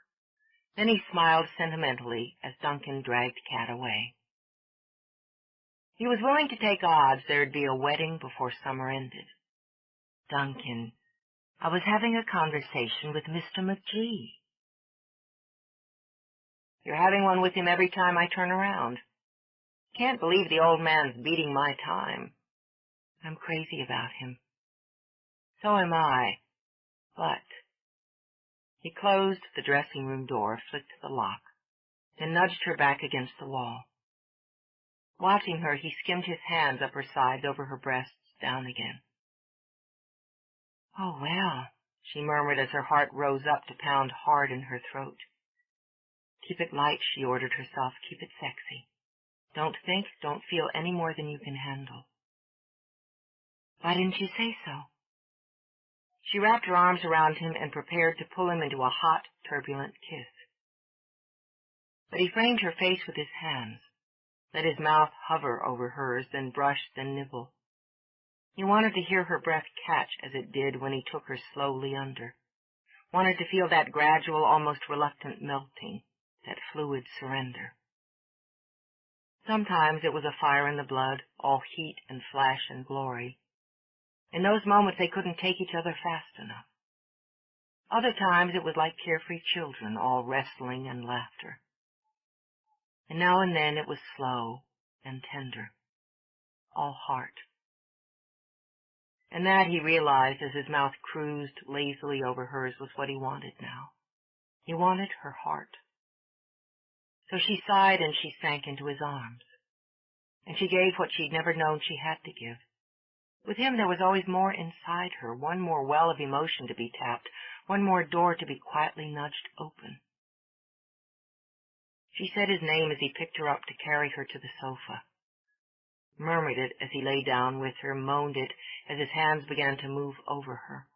Then he smiled sentimentally as Duncan dragged Kat away. He was willing to take odds there'd be a wedding before summer ended. "Duncan, I was having a conversation with Mr. McGee." "You're having one with him every time I turn around. Can't believe the old man's beating my time." "I'm crazy about him." "So am I. But—" He closed the dressing room door, flicked the lock, then nudged her back against the wall. Watching her, he skimmed his hands up her sides, over her breasts, down again. "Oh, well," she murmured as her heart rose up to pound hard in her throat. "Keep it light," she ordered herself. "Keep it sexy. Don't think, don't feel any more than you can handle." "Why didn't you say so?" She wrapped her arms around him and prepared to pull him into a hot, turbulent kiss. But he framed her face with his hands, let his mouth hover over hers, then brush, then nibble. He wanted to hear her breath catch as it did when he took her slowly under, wanted to feel that gradual, almost reluctant melting, that fluid surrender. Sometimes it was a fire in the blood, all heat and flash and glory. In those moments they couldn't take each other fast enough. Other times it was like carefree children, all wrestling and laughter. And now and then it was slow and tender, all heart. And that, he realized as his mouth cruised lazily over hers, was what he wanted now. He wanted her heart. So she sighed and she sank into his arms. And she gave what she'd never known she had to give. With him there was always more inside her, one more well of emotion to be tapped, one more door to be quietly nudged open. She said his name as he picked her up to carry her to the sofa, murmured it as he lay down with her, moaned it as his hands began to move over her.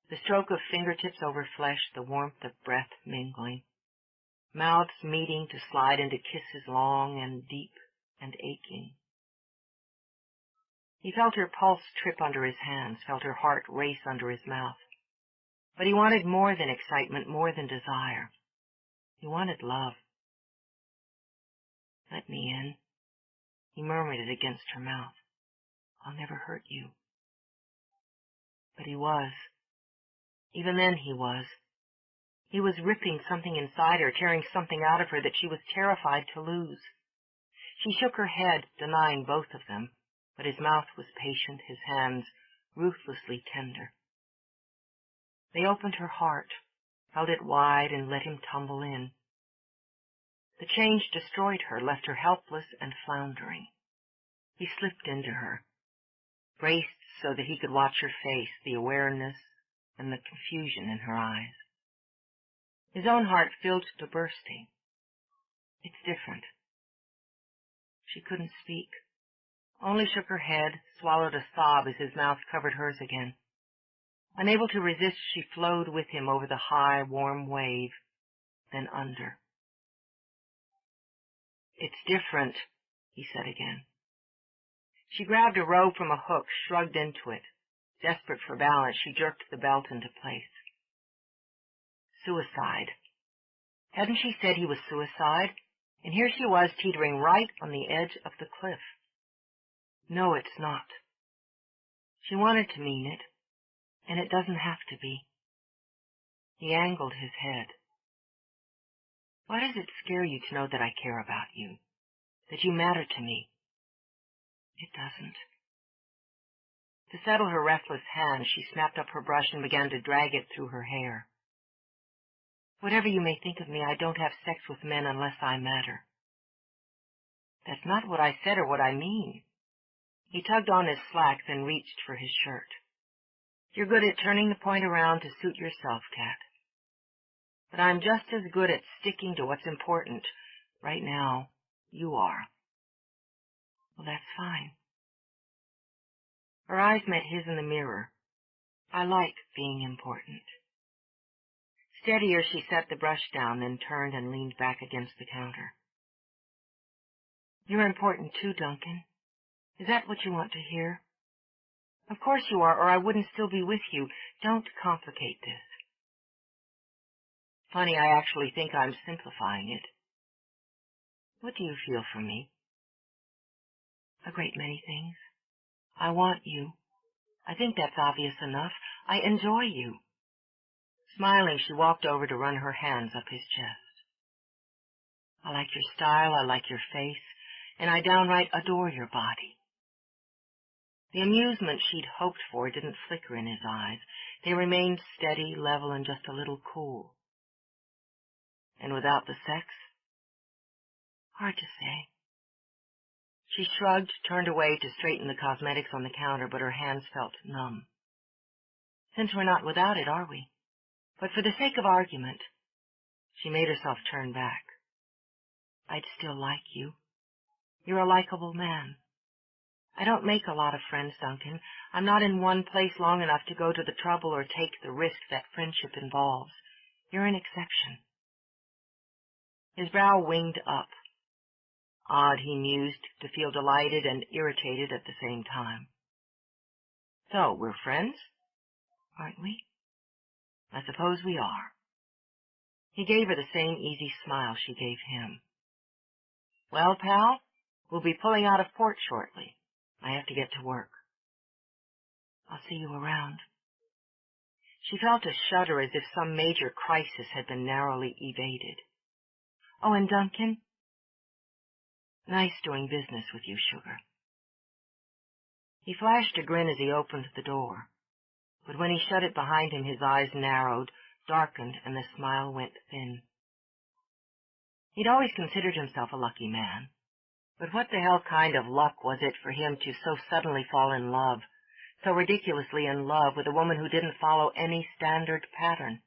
The stroke of fingertips over flesh, the warmth of breath mingling, mouths meeting to slide into kisses long and deep and aching. He felt her pulse trip under his hands, felt her heart race under his mouth. But he wanted more than excitement, more than desire. He wanted love. "Let me in." He murmured it against her mouth. "I'll never hurt you." But he was. Even then he was. He was ripping something inside her, tearing something out of her that she was terrified to lose. She shook her head, denying both of them, but his mouth was patient, his hands ruthlessly tender. They opened her heart, held it wide, and let him tumble in. The change destroyed her, left her helpless and floundering. He slipped into her, braced so that he could watch her face, the awareness and the confusion in her eyes. His own heart filled to bursting. "It's different." She couldn't speak, only shook her head, swallowed a sob as his mouth covered hers again. Unable to resist, she flowed with him over the high, warm wave, then under. "It's different," he said again. She grabbed a robe from a hook, shrugged into it. Desperate for balance, she jerked the belt into place. Suicide. Hadn't she said he was suicide? And here she was teetering right on the edge of the cliff. No, it's not. She wanted to mean it, and it doesn't have to be. He angled his head. Why does it scare you to know that I care about you, that you matter to me? It doesn't. To settle her restless hand, she snapped up her brush and began to drag it through her hair. Whatever you may think of me, I don't have sex with men unless I matter. That's not what I said or what I mean. He tugged on his slacks and reached for his shirt. You're good at turning the point around to suit yourself, Kat. But I'm just as good at sticking to what's important. Right now, you are. Well, that's fine. Her eyes met his in the mirror. I like being important. Steadier, she set the brush down, then turned and leaned back against the counter. You're important too, Duncan. Is that what you want to hear? Of course you are, or I wouldn't still be with you. Don't complicate this. Funny, I actually think I'm simplifying it. What do you feel for me? A great many things. I want you. I think that's obvious enough. I enjoy you. Smiling, she walked over to run her hands up his chest. I like your style, I like your face, and I downright adore your body. The amusement she'd hoped for didn't flicker in his eyes. They remained steady, level, and just a little cool. And without the sex? Hard to say. She shrugged, turned away to straighten the cosmetics on the counter, but her hands felt numb. Since we're not without it, are we? But for the sake of argument, she made herself turn back. I'd still like you. You're a likable man. I don't make a lot of friends, Duncan. I'm not in one place long enough to go to the trouble or take the risk that friendship involves. You're an exception. His brow winged up. Odd, he mused, to feel delighted and irritated at the same time. So, we're friends? Aren't we? I suppose we are. He gave her the same easy smile she gave him. Well, pal, we'll be pulling out of port shortly. I have to get to work. I'll see you around. She felt a shudder as if some major crisis had been narrowly evaded. Oh, and Duncan? Nice doing business with you, sugar. He flashed a grin as he opened the door, but when he shut it behind him, his eyes narrowed, darkened, and the smile went thin. He'd always considered himself a lucky man, but what the hell kind of luck was it for him to so suddenly fall in love, so ridiculously in love with a woman who didn't follow any standard pattern?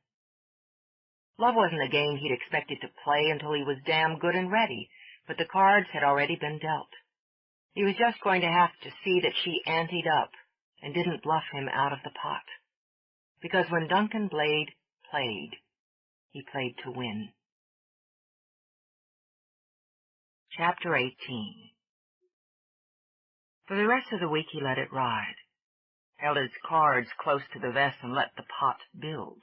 Love wasn't a game he'd expected to play until he was damn good and ready, but the cards had already been dealt. He was just going to have to see that she anteed up and didn't bluff him out of the pot. Because when Duncan Blade played, he played to win. Chapter 18. For the rest of the week he let it ride, held his cards close to the vest and let the pot build.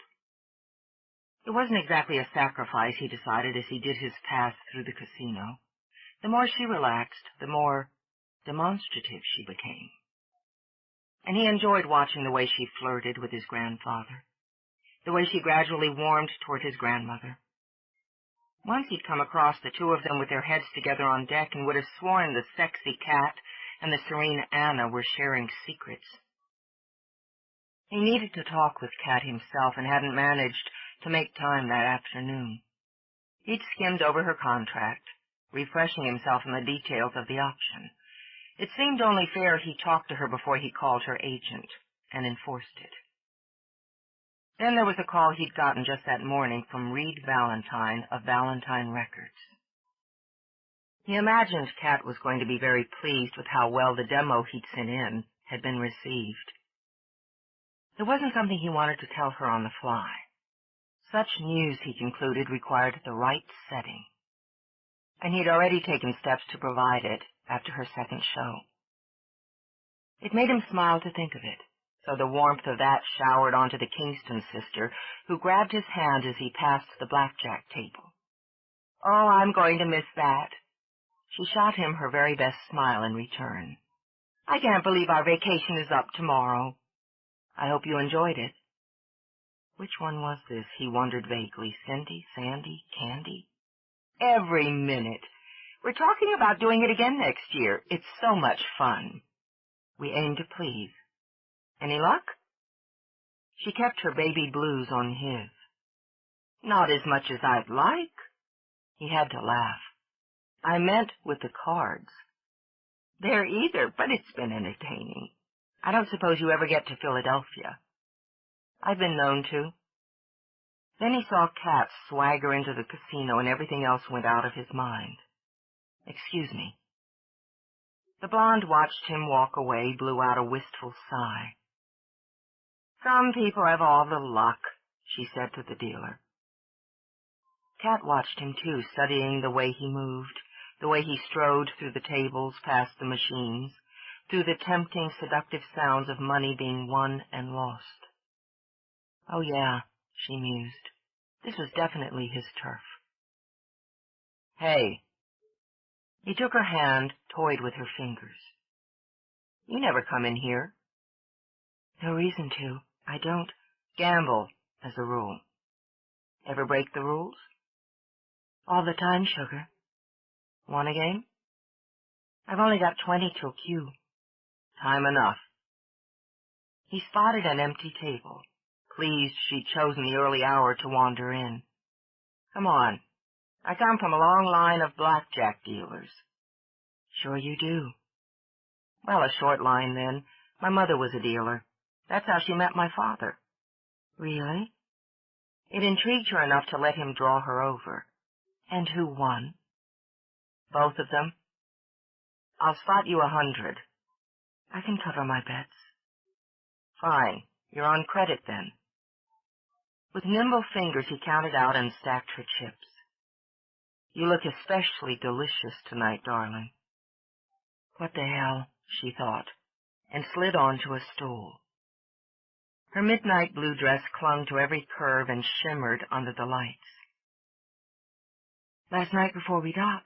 It wasn't exactly a sacrifice, he decided as he did his pass through the casino. The more she relaxed, the more demonstrative she became. And he enjoyed watching the way she flirted with his grandfather, the way she gradually warmed toward his grandmother. Once he'd come across the two of them with their heads together on deck and would have sworn the sexy Cat and the serene Anna were sharing secrets. He needed to talk with Cat himself and hadn't managed to make time that afternoon. He'd skimmed over her contract, refreshing himself on the details of the option. It seemed only fair he talked to her before he called her agent and enforced it. Then there was a call he'd gotten just that morning from Reed Valentine of Valentine Records. He imagined Cat was going to be very pleased with how well the demo he'd sent in had been received. It wasn't something he wanted to tell her on the fly. Such news, he concluded, required the right setting. And he'd already taken steps to provide it after her second show. It made him smile to think of it, so the warmth of that showered onto the Kingston sister, who grabbed his hand as he passed the blackjack table. Oh, I'm going to miss that. She shot him her very best smile in return. I can't believe our vacation is up tomorrow. I hope you enjoyed it. Which one was this? He wondered vaguely. Cindy, Sandy, Candy? Every minute. We're talking about doing it again next year. It's so much fun. We aim to please. Any luck? She kept her baby blues on his. Not as much as I'd like. He had to laugh. I meant with the cards. There either, but it's been entertaining. I don't suppose you ever get to Philadelphia. I've been known to. Then he saw Kat swagger into the casino and everything else went out of his mind. Excuse me. The blonde watched him walk away, blew out a wistful sigh. Some people have all the luck, she said to the dealer. Kat watched him too, studying the way he moved, the way he strode through the tables past the machines, through the tempting, seductive sounds of money being won and lost. Oh yeah, she mused. This was definitely his turf. Hey. He took her hand, toyed with her fingers. You never come in here. No reason to. I don't gamble, as a rule. Ever break the rules? All the time, sugar. Want a game? I've only got 20 till cue. Time enough. He spotted an empty table, pleased she'd chosen the early hour to wander in. Come on. I come from a long line of blackjack dealers. Sure you do. Well, a short line then. My mother was a dealer. That's how she met my father. Really? It intrigued her enough to let him draw her over. And who won? Both of them. I'll spot you 100. I can cover my bets. Fine. You're on credit then. With nimble fingers he counted out and stacked her chips. You look especially delicious tonight, darling. What the hell, she thought, and slid onto a stool. Her midnight blue dress clung to every curve and shimmered under the lights. Last night before we dock,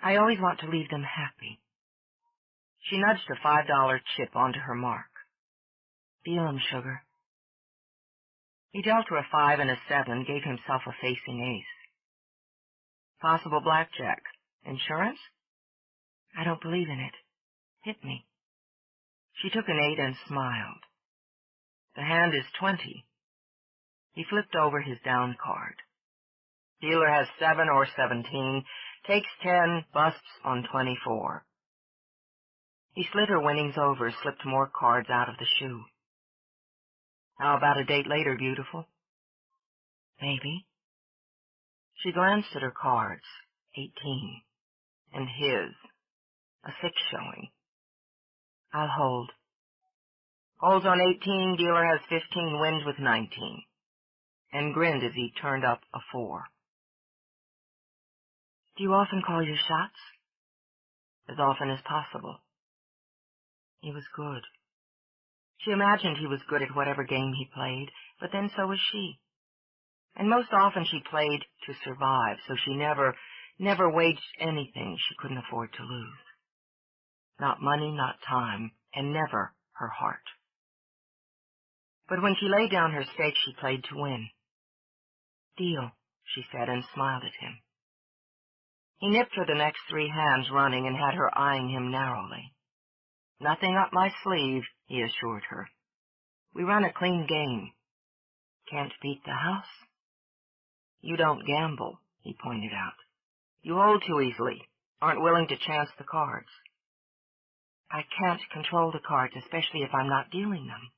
I always want to leave them happy. She nudged a $5 chip onto her mark. Deal 'em, sugar. He dealt her a 5 and a 7, gave himself a facing ace. Possible blackjack. Insurance? I don't believe in it. Hit me. She took an 8 and smiled. The hand is 20. He flipped over his down card. Dealer has 7 or 17, takes 10, busts on 24. He slid her winnings over, slipped more cards out of the shoe. How about a date later, beautiful? Maybe. She glanced at her cards. 18. And his. A 6 showing. I'll hold. Holds on 18, dealer has 15, wins with 19. And grinned as he turned up a 4. Do you often call your shots? As often as possible. He was good. She imagined he was good at whatever game he played, but then so was she. And most often she played to survive, so she never waged anything she couldn't afford to lose. Not money, not time, and never her heart. But when she laid down her stakes, she played to win. Deal, she said, and smiled at him. He nipped her the next 3 hands running and had her eyeing him narrowly. Nothing up my sleeve, he assured her. We run a clean game. Can't beat the house? You don't gamble, he pointed out. You hold too easily, aren't willing to chance the cards. I can't control the cards, especially if I'm not dealing them.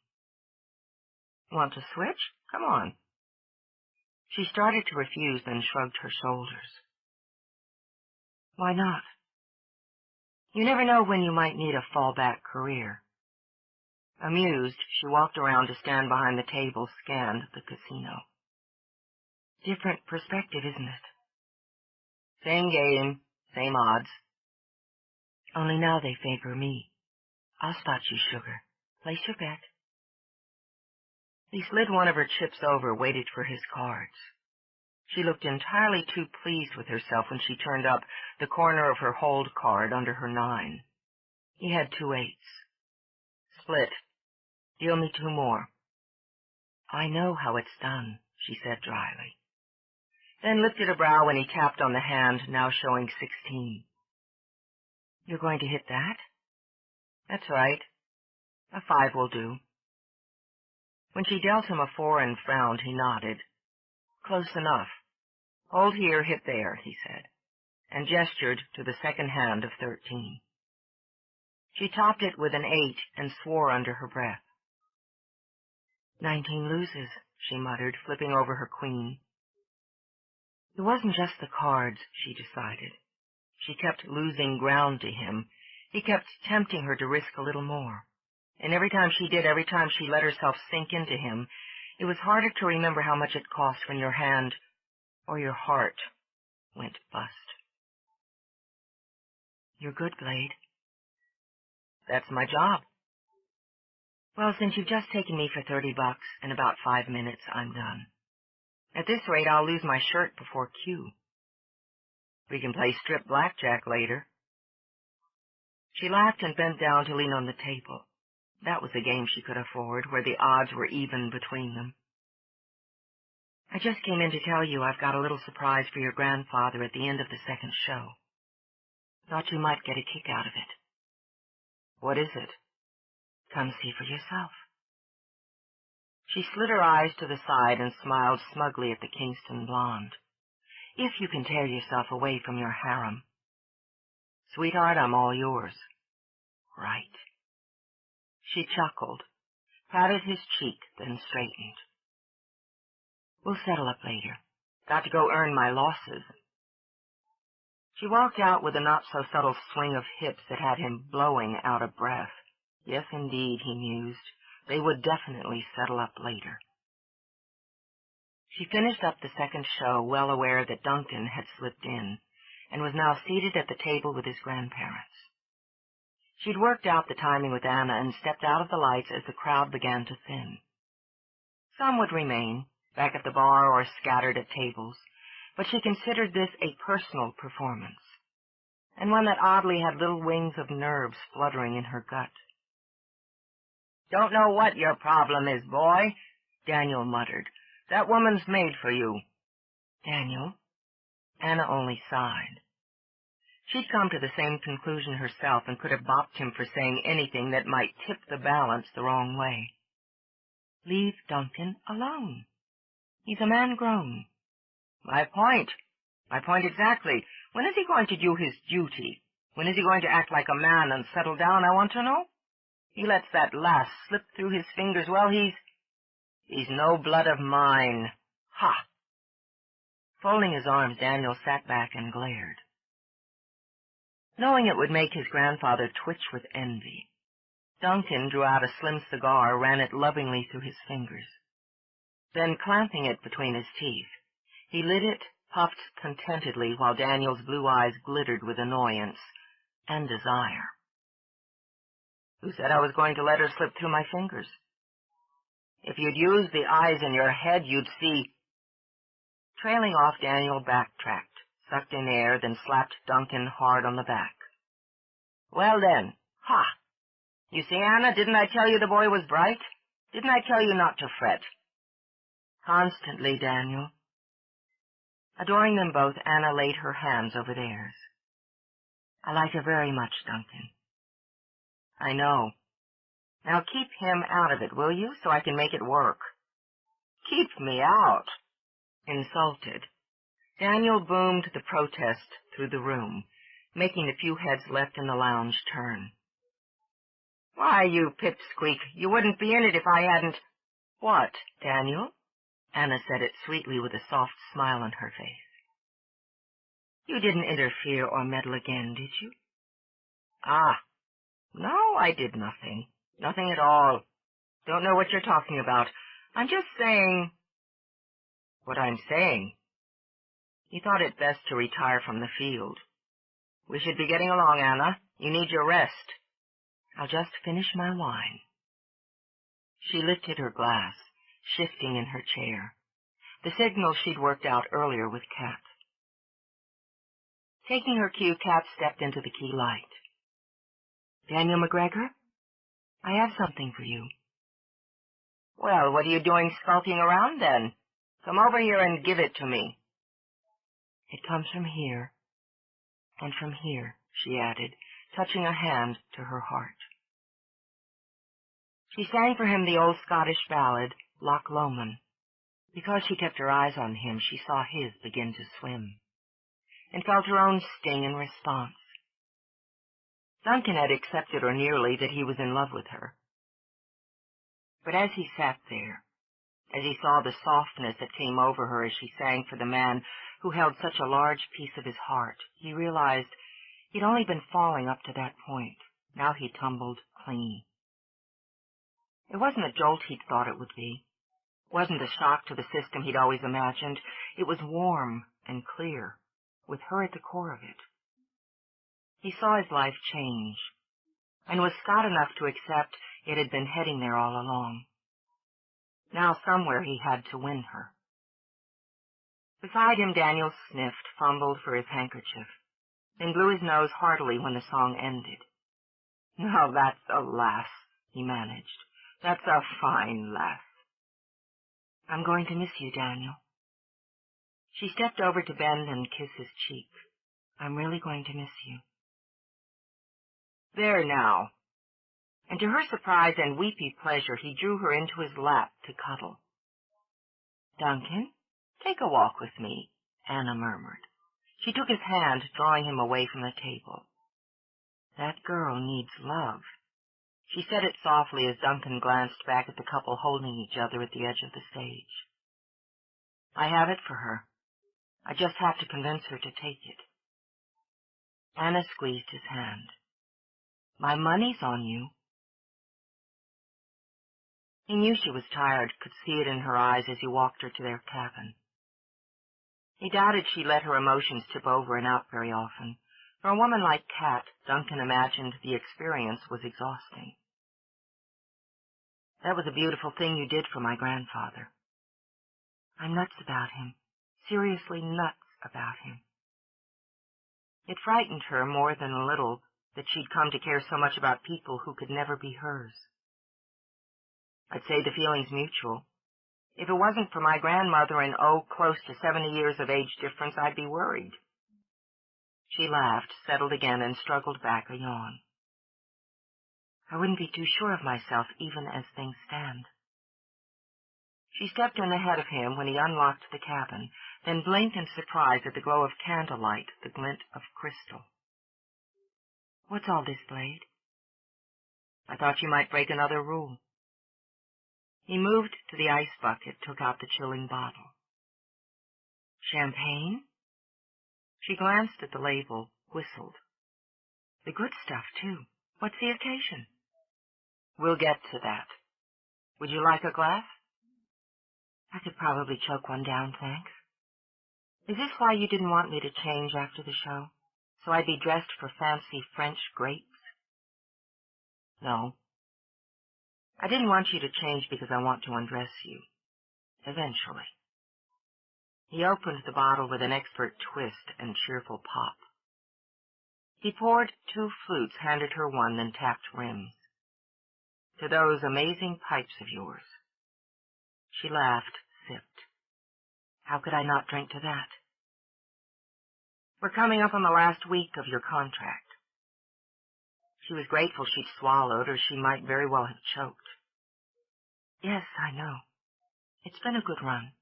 Want to switch? Come on. She started to refuse, then shrugged her shoulders. Why not? You never know when you might need a fallback career. Amused, she walked around to stand behind the table, scanned the casino. Different perspective, isn't it? Same game, same odds. Only now they favor me. I'll spot you, sugar. Place your bet. He slid one of her chips over, waited for his cards. She looked entirely too pleased with herself when she turned up the corner of her hold card under her 9. He had 2 8s. Split. Deal me 2 more. I know how it's done, she said dryly. Then lifted a brow when he tapped on the hand, now showing 16. You're going to hit that? That's right. A 5 will do. When she dealt him a 4 and frowned, he nodded. Close enough. Hold here, hit there, he said, and gestured to the second hand of 13. She topped it with an 8 and swore under her breath. 19 loses, she muttered, flipping over her queen. It wasn't just the cards, she decided. She kept losing ground to him. He kept tempting her to risk a little more. And every time she did, every time she let herself sink into him, it was harder to remember how much it cost when your hand or your heart went bust. You're good, Glade. That's my job. Well, since you've just taken me for $30 in about 5 minutes, I'm done. At this rate, I'll lose my shirt before Q. We can play strip blackjack later. She laughed and bent down to lean on the table. That was a game she could afford, where the odds were even between them. I just came in to tell you I've got a little surprise for your grandfather at the end of the second show. Thought you might get a kick out of it. What is it? Come see for yourself. She slid her eyes to the side and smiled smugly at the Kingston blonde. If you can tear yourself away from your harem. Sweetheart, I'm all yours. Right. She chuckled, patted his cheek, then straightened. We'll settle up later. Got to go earn my losses. She walked out with a not-so-subtle swing of hips that had him blowing out of breath. Yes, indeed, he mused. They would definitely settle up later. She finished up the second show, well aware that Duncan had slipped in, and was now seated at the table with his grandparents. She'd worked out the timing with Anna and stepped out of the lights as the crowd began to thin. Some would remain, back at the bar or scattered at tables, but she considered this a personal performance, and one that oddly had little wings of nerves fluttering in her gut. Don't know what your problem is, boy, Daniel muttered. That woman's made for you. Daniel? Anna only sighed. She'd come to the same conclusion herself and could have bopped him for saying anything that might tip the balance the wrong way. Leave Duncan alone. He's a man grown. My point exactly. When is he going to do his duty? When is he going to act like a man and settle down, I want to know? He lets that lass slip through his fingers. Well, he's no blood of mine. Ha! Folding his arms, Daniel sat back and glared. Knowing it would make his grandfather twitch with envy, Duncan drew out a slim cigar, ran it lovingly through his fingers. Then, clamping it between his teeth, he lit it, puffed contentedly, while Daniel's blue eyes glittered with annoyance and desire. Who said I was going to let her slip through my fingers? If you'd used the eyes in your head, you'd see... Trailing off, Daniel backtracked, sucked in air, then slapped Duncan hard on the back. Well then, ha! You see, Anna, didn't I tell you the boy was bright? Didn't I tell you not to fret? Constantly, Daniel. Adoring them both, Anna laid her hands over theirs. I like her very much, Duncan. I know. Now keep him out of it, will you, so I can make it work? Keep me out. Insulted, Daniel boomed the protest through the room, making the few heads left in the lounge turn. Why, you pipsqueak, you wouldn't be in it if I hadn't... What, Daniel? Anna said it sweetly with a soft smile on her face. You didn't interfere or meddle again, did you? Ah, no, I did nothing. Nothing at all. Don't know what you're talking about. I'm just saying... What I'm saying. He thought it best to retire from the field. We should be getting along, Anna. You need your rest. I'll just finish my wine. She lifted her glass, shifting in her chair. the signal she'd worked out earlier with Kat. Taking her cue, Kat stepped into the key light. "Daniel MacGregor, I have something for you." "Well, what are you doing skulking around then? Come over here and give it to me." "It comes from here, and from here," she added, touching a hand to her heart. She sang for him the old Scottish ballad, Loch Lomond. Because she kept her eyes on him, she saw his begin to swim, and felt her own sting in response. Duncan had accepted, or nearly, that he was in love with her. But as he sat there, as he saw the softness that came over her as she sang for the man who held such a large piece of his heart, he realized he'd only been falling up to that point. Now he tumbled clean. It wasn't the jolt he'd thought it would be. It wasn't the shock to the system he'd always imagined. It was warm and clear, with her at the core of it. He saw his life change, and was Scott enough to accept it had been heading there all along. Now somewhere he had to win her. Beside him, Daniel sniffed, fumbled for his handkerchief, then blew his nose heartily when the song ended. "Now that's a lass," he managed. "That's a fine lass." "I'm going to miss you, Daniel." She stepped over to bend and kiss his cheek. "I'm really going to miss you." "There now." And to her surprise and weepy pleasure, he drew her into his lap to cuddle. "Duncan, take a walk with me," Anna murmured. She took his hand, drawing him away from the table. "That girl needs love." She said it softly as Duncan glanced back at the couple holding each other at the edge of the stage. "I have it for her. I just have to convince her to take it." Anna squeezed his hand. "My money's on you." He knew she was tired, could see it in her eyes as he walked her to their cabin. He doubted she let her emotions tip over and out very often. For a woman like Kat, Duncan imagined the experience was exhausting. "That was a beautiful thing you did for my grandfather." "I'm nuts about him, seriously nuts about him." It frightened her more than a little that she'd come to care so much about people who could never be hers. "I'd say the feeling's mutual. If it wasn't for my grandmother and, close to 70 years of age difference, I'd be worried." She laughed, settled again, and struggled back a yawn. "I wouldn't be too sure of myself, even as things stand." She stepped in ahead of him when he unlocked the cabin, then blinked in surprise at the glow of candlelight, the glint of crystal. "What's all this, Blade?" "I thought you might break another rule." He moved to the ice bucket, took out the chilling bottle. "Champagne?" She glanced at the label, whistled. "The good stuff, too. What's the occasion?" "We'll get to that. Would you like a glass?" "I could probably choke one down, thanks." "Is this why you didn't want me to change after the show? So I'd be dressed for fancy French grapes?" "No. I didn't want you to change because I want to undress you. Eventually." He opened the bottle with an expert twist and cheerful pop. He poured 2 flutes, handed her one, then tapped rims. "To those amazing pipes of yours." She laughed, sipped. "How could I not drink to that?" "We're coming up on the last week of your contract." She was grateful she'd swallowed, or she might very well have choked. "Yes, I know. It's been a good run."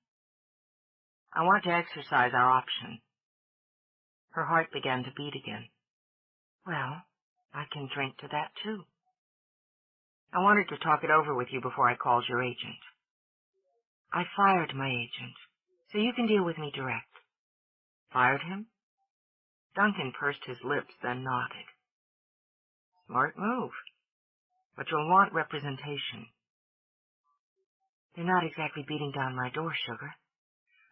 "I want to exercise our option." Her heart began to beat again. "Well, I can drink to that, too." "I wanted to talk it over with you before I called your agent." "I fired my agent, so you can deal with me direct." "Fired him?" Duncan pursed his lips, then nodded. "Smart move. But you'll want representation." "They're not exactly beating down my door, sugar.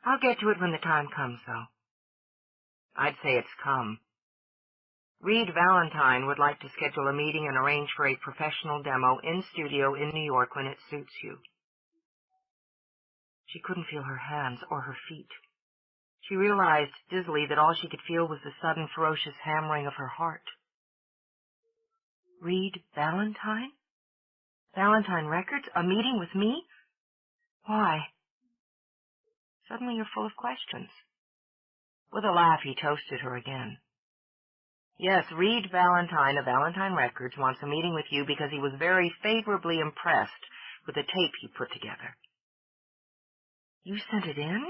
I'll get to it when the time comes, though." "I'd say it's come. Reed Valentine would like to schedule a meeting and arrange for a professional demo in studio in New York when it suits you." She couldn't feel her hands or her feet. She realized dizzily that all she could feel was the sudden ferocious hammering of her heart. Read Valentine? Valentine Records? A meeting with me? Why? Suddenly you're full of questions. With a laugh, he toasted her again. Yes, Reed Valentine of Valentine Records wants a meeting with you because he was very favorably impressed with the tape you put together. You sent it in?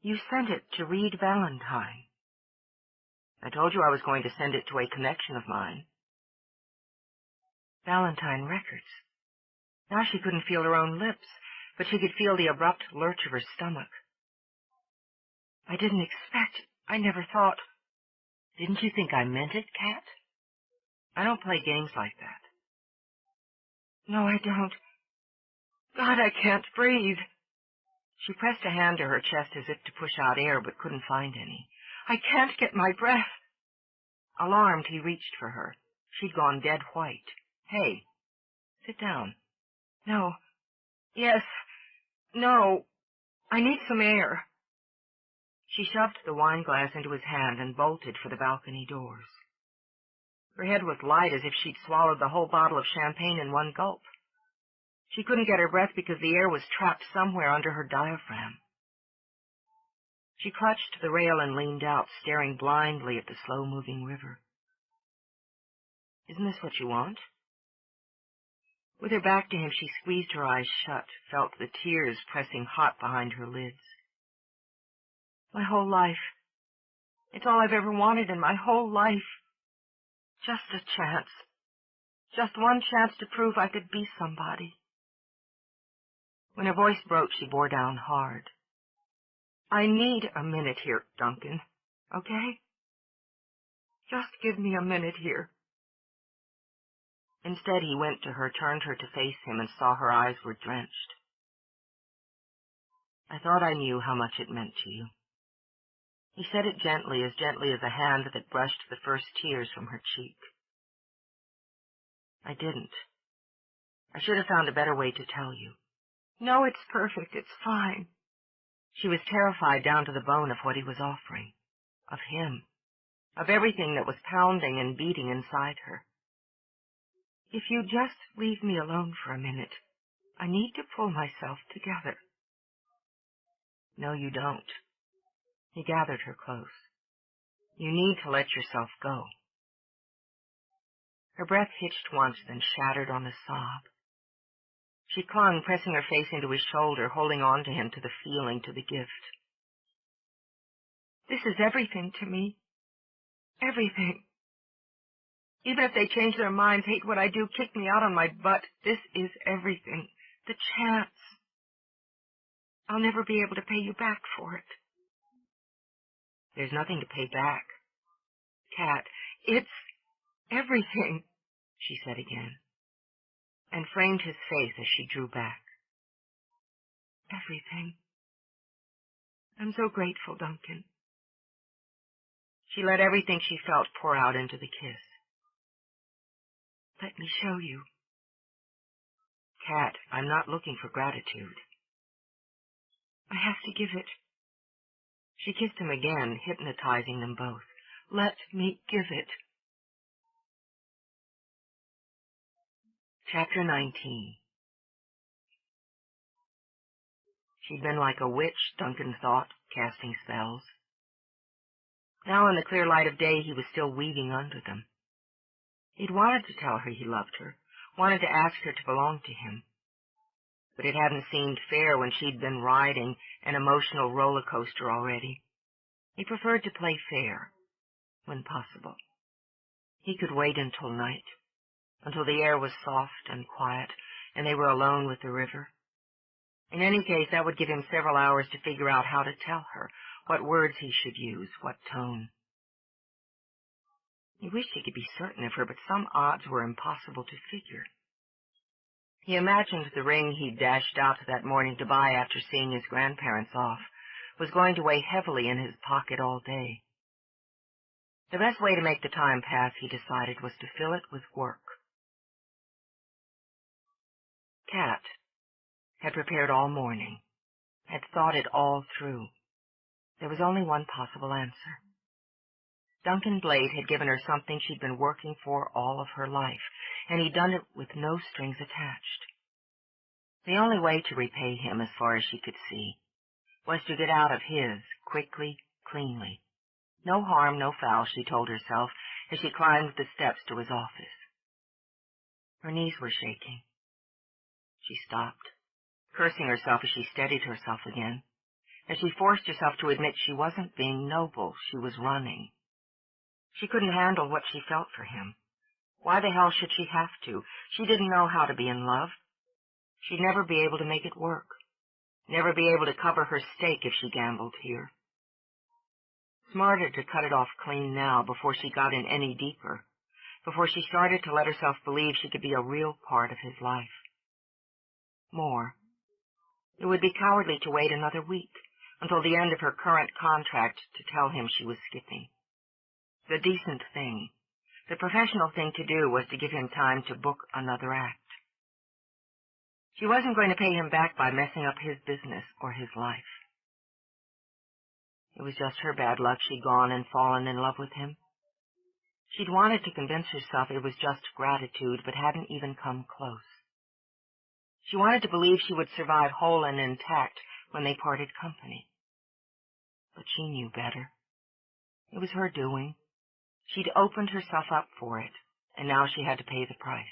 You sent it to Reed Valentine. I told you I was going to send it to a connection of mine. Valentine Records. Now she couldn't feel her own lips, but she could feel the abrupt lurch of her stomach. I didn't expect, I never thought. Didn't you think I meant it, Kat? I don't play games like that. No, I don't. God, I can't breathe. She pressed a hand to her chest as if to push out air, but couldn't find any. I can't get my breath. Alarmed, he reached for her. She'd gone dead white. Hey, sit down. No. Yes. No. I need some air. She shoved the wine glass into his hand and bolted for the balcony doors. Her head was light as if she'd swallowed the whole bottle of champagne in one gulp. She couldn't get her breath because the air was trapped somewhere under her diaphragm. She clutched the rail and leaned out, staring blindly at the slow-moving river. Isn't this what you want? With her back to him, she squeezed her eyes shut, felt the tears pressing hot behind her lids. My whole life. It's all I've ever wanted in my whole life. Just a chance. Just one chance to prove I could be somebody. When her voice broke, she bore down hard. I need a minute here, Duncan. Okay? Just give me a minute here. Instead, he went to her, turned her to face him, and saw her eyes were drenched. I thought I knew how much it meant to you. He said it gently as a hand that brushed the first tears from her cheek. I didn't. I should have found a better way to tell you. No, it's perfect. It's fine. She was terrified down to the bone of what he was offering. Of him. Of everything that was pounding and beating inside her. If you just leave me alone for a minute, I need to pull myself together. No, you don't. He gathered her close. You need to let yourself go. Her breath hitched once, then shattered on a sob. She clung, pressing her face into his shoulder, holding on to him, to the feeling, to the gift. This is everything to me. Everything. Even if they change their minds, hate what I do, kick me out on my butt, this is everything. The chance. I'll never be able to pay you back for it. There's nothing to pay back. Kat, it's everything, she said again, and framed his face as she drew back. Everything. I'm so grateful, Duncan. She let everything she felt pour out into the kiss. Let me show you. Kat, I'm not looking for gratitude. I have to give it. She kissed him again, hypnotizing them both. Let me give it. Chapter 19. She'd been like a witch, Duncan thought, casting spells. Now in the clear light of day, he was still weaving under them. He'd wanted to tell her he loved her, wanted to ask her to belong to him. But it hadn't seemed fair when she'd been riding an emotional roller coaster already. He preferred to play fair, when possible. He could wait until night, until the air was soft and quiet, and they were alone with the river. In any case, that would give him several hours to figure out how to tell her, what words he should use, what tone. He wished he could be certain of her, but some odds were impossible to figure. He imagined the ring he'd dashed out that morning to buy after seeing his grandparents off was going to weigh heavily in his pocket all day. The best way to make the time pass, he decided, was to fill it with work. Kat had prepared all morning, had thought it all through. There was only one possible answer. Duncan Blade had given her something she'd been working for all of her life, and he'd done it with no strings attached. The only way to repay him, as far as she could see, was to get out of his, quickly, cleanly. No harm, no foul, she told herself, as she climbed the steps to his office. Her knees were shaking. She stopped, cursing herself as she steadied herself again. As she forced herself to admit she wasn't being noble, she was running. She couldn't handle what she felt for him. Why the hell should she have to? She didn't know how to be in love. She'd never be able to make it work. Never be able to cover her stake if she gambled here. Smarter to cut it off clean now before she got in any deeper, before she started to let herself believe she could be a real part of his life. More. It would be cowardly to wait another week, until the end of her current contract, to tell him she was skipping. The decent thing, the professional thing to do was to give him time to book another act. She wasn't going to pay him back by messing up his business or his life. It was just her bad luck she'd gone and fallen in love with him. She'd wanted to convince herself it was just gratitude, but hadn't even come close. She wanted to believe she would survive whole and intact when they parted company. But she knew better. It was her doing. She'd opened herself up for it, and now she had to pay the price.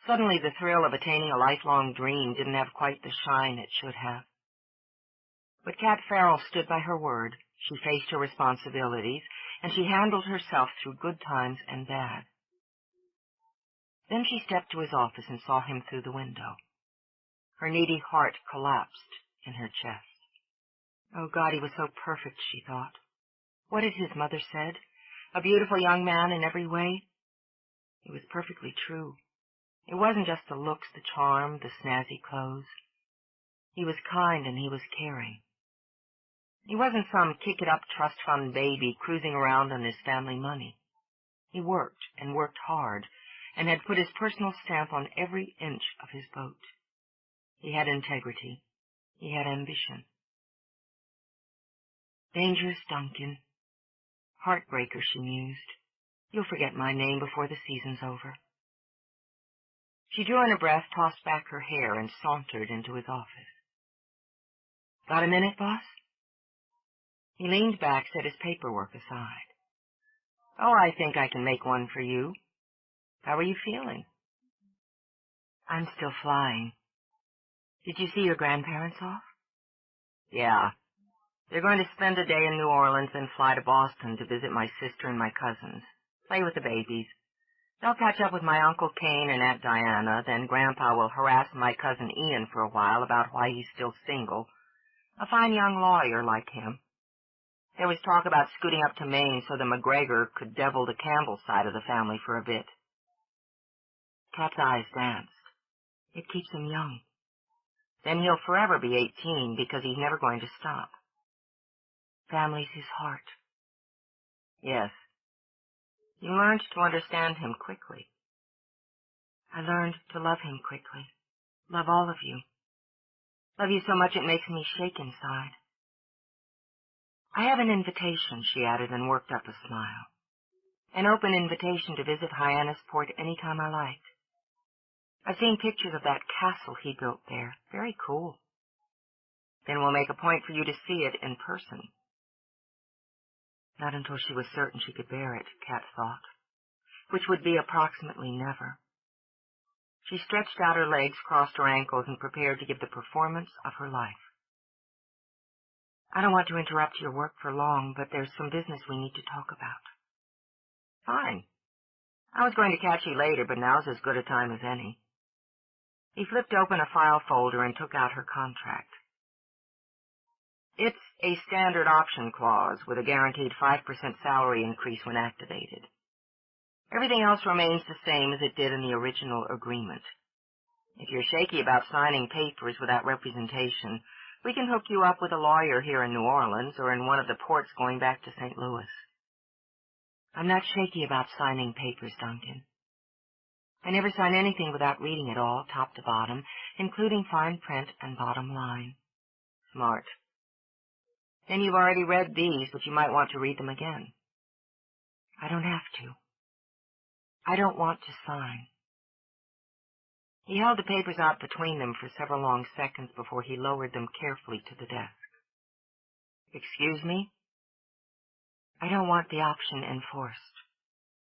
Suddenly the thrill of attaining a lifelong dream didn't have quite the shine it should have. But Cat Farrell stood by her word. She faced her responsibilities, and she handled herself through good times and bad. Then she stepped to his office and saw him through the window. Her needy heart collapsed in her chest. Oh, God, he was so perfect, she thought. What had his mother said? A beautiful young man in every way? It was perfectly true. It wasn't just the looks, the charm, the snazzy clothes. He was kind and he was caring. He wasn't some kick-it-up trust fund baby cruising around on his family money. He worked and worked hard and had put his personal stamp on every inch of his boat. He had integrity. He had ambition. Dangerous Duncan. Heartbreaker, she mused. You'll forget my name before the season's over. She drew in a breath, tossed back her hair, and sauntered into his office. Got a minute, boss? He leaned back, set his paperwork aside. Oh, I think I can make one for you. How are you feeling? I'm still flying. Did you see your grandparents off? Yeah. They're going to spend a day in New Orleans, then fly to Boston to visit my sister and my cousins. Play with the babies. They'll catch up with my Uncle Cain and Aunt Diana, then Grandpa will harass my cousin Ian for a while about why he's still single. A fine young lawyer like him. There was talk about scooting up to Maine so the MacGregor could devil the Campbell side of the family for a bit. Cat's eyes danced. It keeps him young. Then he'll forever be 18 because he's never going to stop. Family's his heart. Yes. You learned to understand him quickly. I learned to love him quickly. Love all of you. Love you so much it makes me shake inside. I have an invitation, she added, and worked up a smile. An open invitation to visit Hyannisport any time I like. I've seen pictures of that castle he built there. Very cool. Then we'll make a point for you to see it in person. Not until she was certain she could bear it, Cat thought, which would be approximately never. She stretched out her legs, crossed her ankles, and prepared to give the performance of her life. I don't want to interrupt your work for long, but there's some business we need to talk about. Fine. I was going to catch you later, but now's as good a time as any. He flipped open a file folder and took out her contract. It's a standard option clause with a guaranteed 5% salary increase when activated. Everything else remains the same as it did in the original agreement. If you're shaky about signing papers without representation, we can hook you up with a lawyer here in New Orleans or in one of the ports going back to St. Louis. I'm not shaky about signing papers, Duncan. I never sign anything without reading it all, top to bottom, including fine print and bottom line. Smart. Then you've already read these, but you might want to read them again. I don't have to. I don't want to sign. He held the papers out between them for several long seconds before he lowered them carefully to the desk. Excuse me? I don't want the option enforced.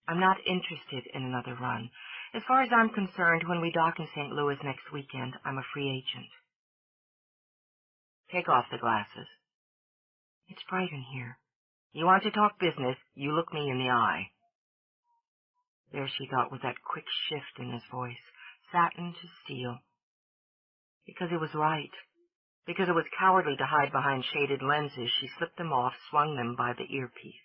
I'm not interested in another run. As far as I'm concerned, when we dock in St. Louis next weekend, I'm a free agent. Take off the glasses. It's bright in here. You want to talk business, you look me in the eye. There she thought with that quick shift in his voice, satin to steel. Because it was right. Because it was cowardly to hide behind shaded lenses, she slipped them off, swung them by the earpiece.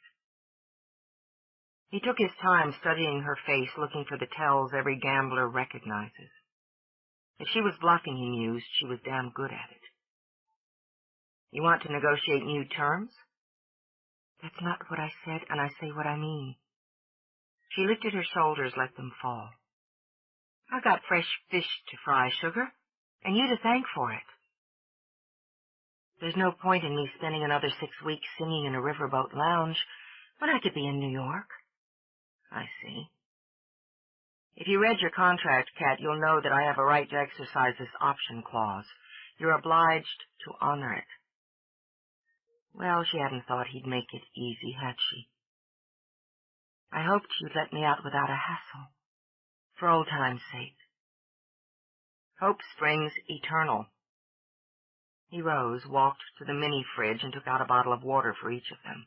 He took his time studying her face, looking for the tells every gambler recognizes. If she was bluffing, he mused, she was damn good at it. You want to negotiate new terms? That's not what I said, and I say what I mean. She lifted her shoulders, let them fall. I've got fresh fish to fry, sugar, and you to thank for it. There's no point in me spending another 6 weeks singing in a riverboat lounge when I could be in New York. I see. If you read your contract, Kat, you'll know that I have a right to exercise this option clause. You're obliged to honor it. Well, she hadn't thought he'd make it easy, had she? I hoped you'd let me out without a hassle, for old time's sake. Hope springs eternal. He rose, walked to the mini-fridge, and took out a bottle of water for each of them.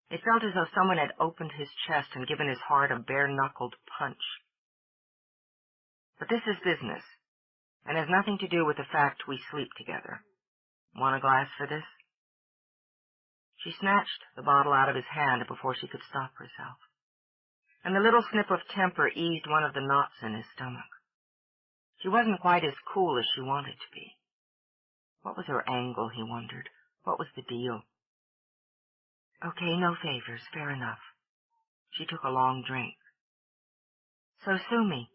It felt as though someone had opened his chest and given his heart a bare-knuckled punch. But this is business, and has nothing to do with the fact we sleep together. Want a glass for this? She snatched the bottle out of his hand before she could stop herself, and the little snip of temper eased one of the knots in his stomach. She wasn't quite as cool as she wanted to be. What was her angle, he wondered? What was the deal? Okay, no favors, fair enough. She took a long drink. So sue me.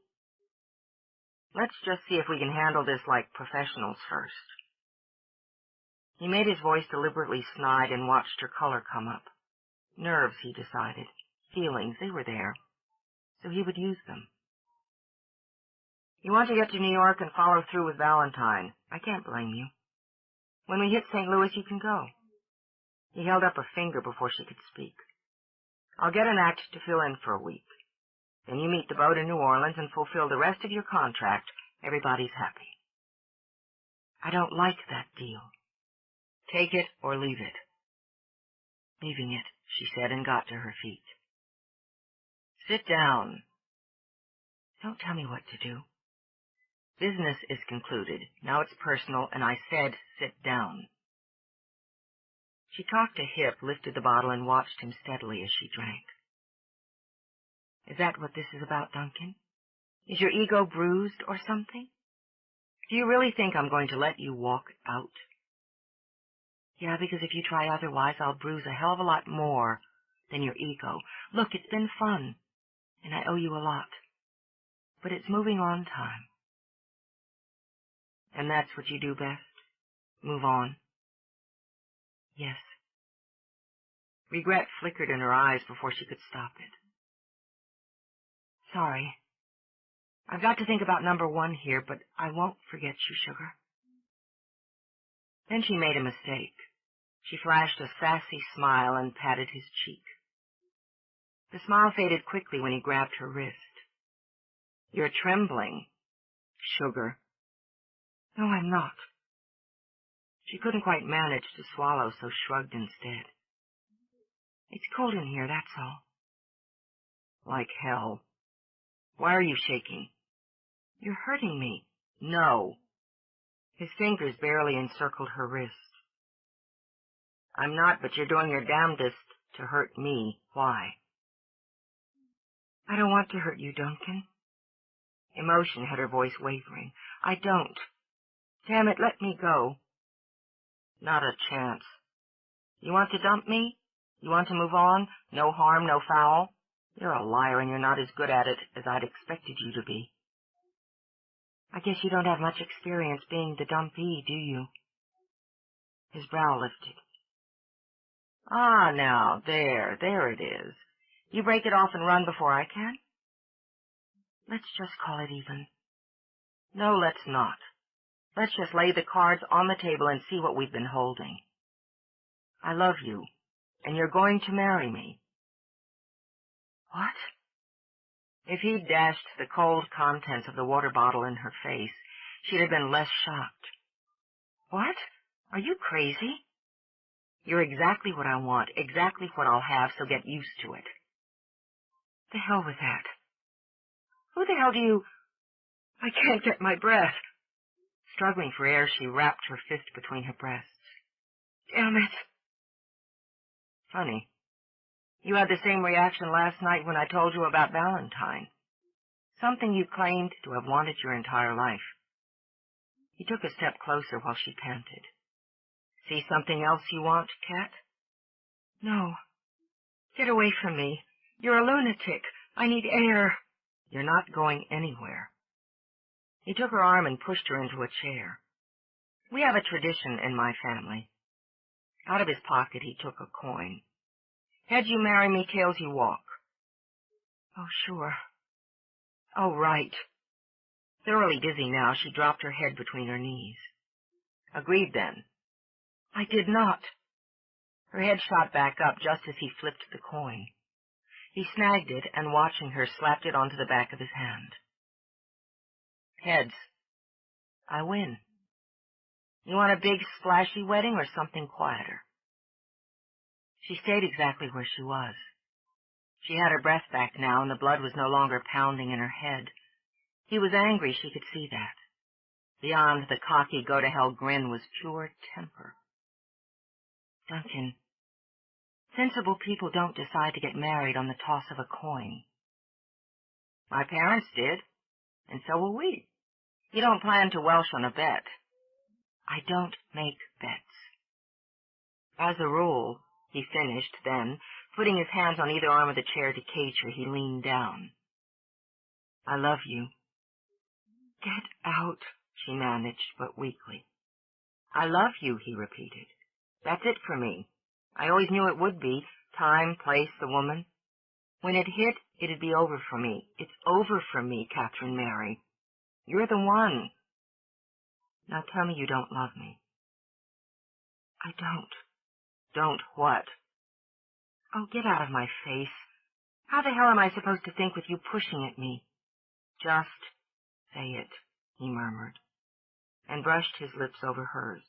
Let's just see if we can handle this like professionals first. He made his voice deliberately snide and watched her color come up. Nerves, he decided. Feelings, they were there. So he would use them. You want to get to New York and follow through with Valentine. I can't blame you. When we hit St. Louis, you can go. He held up a finger before she could speak. I'll get an act to fill in for a week. Then you meet the boat in New Orleans and fulfill the rest of your contract. Everybody's happy. I don't like that deal. Take it or leave it. Leaving it, she said, and got to her feet. Sit down. Don't tell me what to do. Business is concluded. Now it's personal, and I said sit down. She cocked a hip, lifted the bottle, and watched him steadily as she drank. Is that what this is about, Duncan? Is your ego bruised or something? Do you really think I'm going to let you walk out? Yeah, because if you try otherwise, I'll bruise a hell of a lot more than your ego. Look, it's been fun, and I owe you a lot. But it's moving on time. And that's what you do best? Move on? Yes. Regret flickered in her eyes before she could stop it. Sorry. I've got to think about number one here, but I won't forget you, sugar. Then she made a mistake. She flashed a sassy smile and patted his cheek. The smile faded quickly when he grabbed her wrist. You're trembling, sugar. No, I'm not. She couldn't quite manage to swallow, so shrugged instead. It's cold in here, that's all. Like hell. Why are you shaking? You're hurting me. No. His fingers barely encircled her wrist. I'm not, but you're doing your damnedest to hurt me. Why? I don't want to hurt you, Duncan. Emotion had her voice wavering. I don't. Damn it, let me go. Not a chance. You want to dump me? You want to move on? No harm, no foul? You're a liar, and you're not as good at it as I'd expected you to be. I guess you don't have much experience being the dumpee, do you? His brow lifted. Ah, now, there it is. You break it off and run before I can? Let's just call it even. No, let's not. Let's just lay the cards on the table and see what we've been holding. I love you, and you're going to marry me. What? If he'd dashed the cold contents of the water bottle in her face, she'd have been less shocked. What? Are you crazy? You're exactly what I want, exactly what I'll have, so get used to it. The hell with that. Who the hell do you... I can't get my breath. Struggling for air, she wrapped her fist between her breasts. Damn it. Funny. You had the same reaction last night when I told you about Valentine. Something you claimed to have wanted your entire life. He took a step closer while she panted. See something else you want, Cat? No. Get away from me. You're a lunatic. I need air. You're not going anywhere. He took her arm and pushed her into a chair. We have a tradition in my family. Out of his pocket he took a coin. Heads you marry me, tails you walk. Oh, sure. Oh, right. Thoroughly dizzy now, she dropped her head between her knees. Agreed, then. I did not. Her head shot back up just as he flipped the coin. He snagged it and, watching her, slapped it onto the back of his hand. Heads. I win. You want a big, splashy wedding or something quieter? She stayed exactly where she was. She had her breath back now, and the blood was no longer pounding in her head. He was angry, she could see that. Beyond the cocky go-to-hell grin was pure temper. Duncan, sensible people don't decide to get married on the toss of a coin. My parents did, and so will we. You don't plan to welsh on a bet. I don't make bets. As a rule, he finished, then, putting his hands on either arm of the chair to cage her, he leaned down. I love you. Get out, she managed, but weakly. I love you, he repeated. That's it for me. I always knew it would be. Time, place, the woman. When it hit, it'd be over for me. It's over for me, Catherine Mary. You're the one. Now tell me you don't love me. I don't. Don't what? Oh, get out of my face. How the hell am I supposed to think with you pushing at me? Just say it, he murmured, and brushed his lips over hers,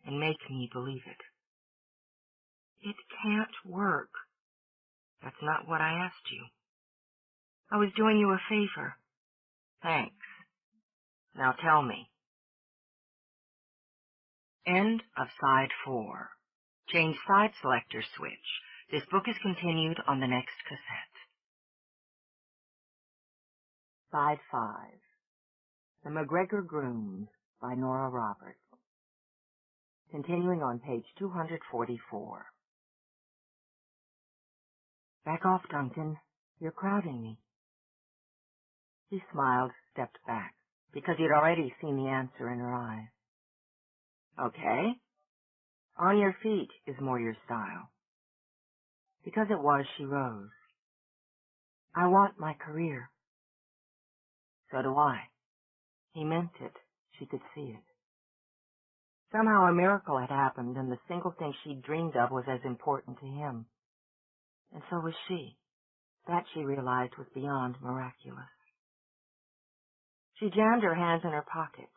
and make me believe it. It can't work. That's not what I asked you. I was doing you a favor. Thanks. Now tell me. End of Side 4. Change side selector switch. This book is continued on the next cassette. Side 5. The MacGregor Grooms by Nora Roberts. Continuing on page 244. Back off, Duncan. You're crowding me. He smiled, stepped back, because he'd already seen the answer in her eyes. Okay. On your feet is more your style. Because it was, she rose. I want my career. So do I. He meant it. She could see it. Somehow a miracle had happened, and the single thing she'd dreamed of was as important to him. And so was she. That, she realized, was beyond miraculous. She jammed her hands in her pockets.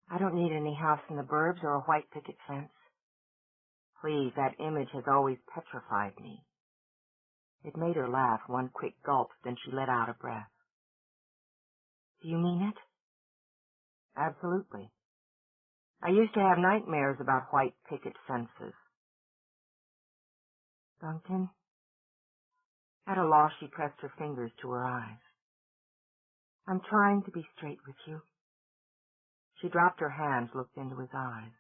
I don't need any house in the burbs or a white picket fence. Please, that image has always petrified me. It made her laugh, one quick gulp, then she let out a breath. Do you mean it? Absolutely. I used to have nightmares about white picket fences. Duncan? At a loss, she pressed her fingers to her eyes. I'm trying to be straight with you. She dropped her hands, looked into his eyes,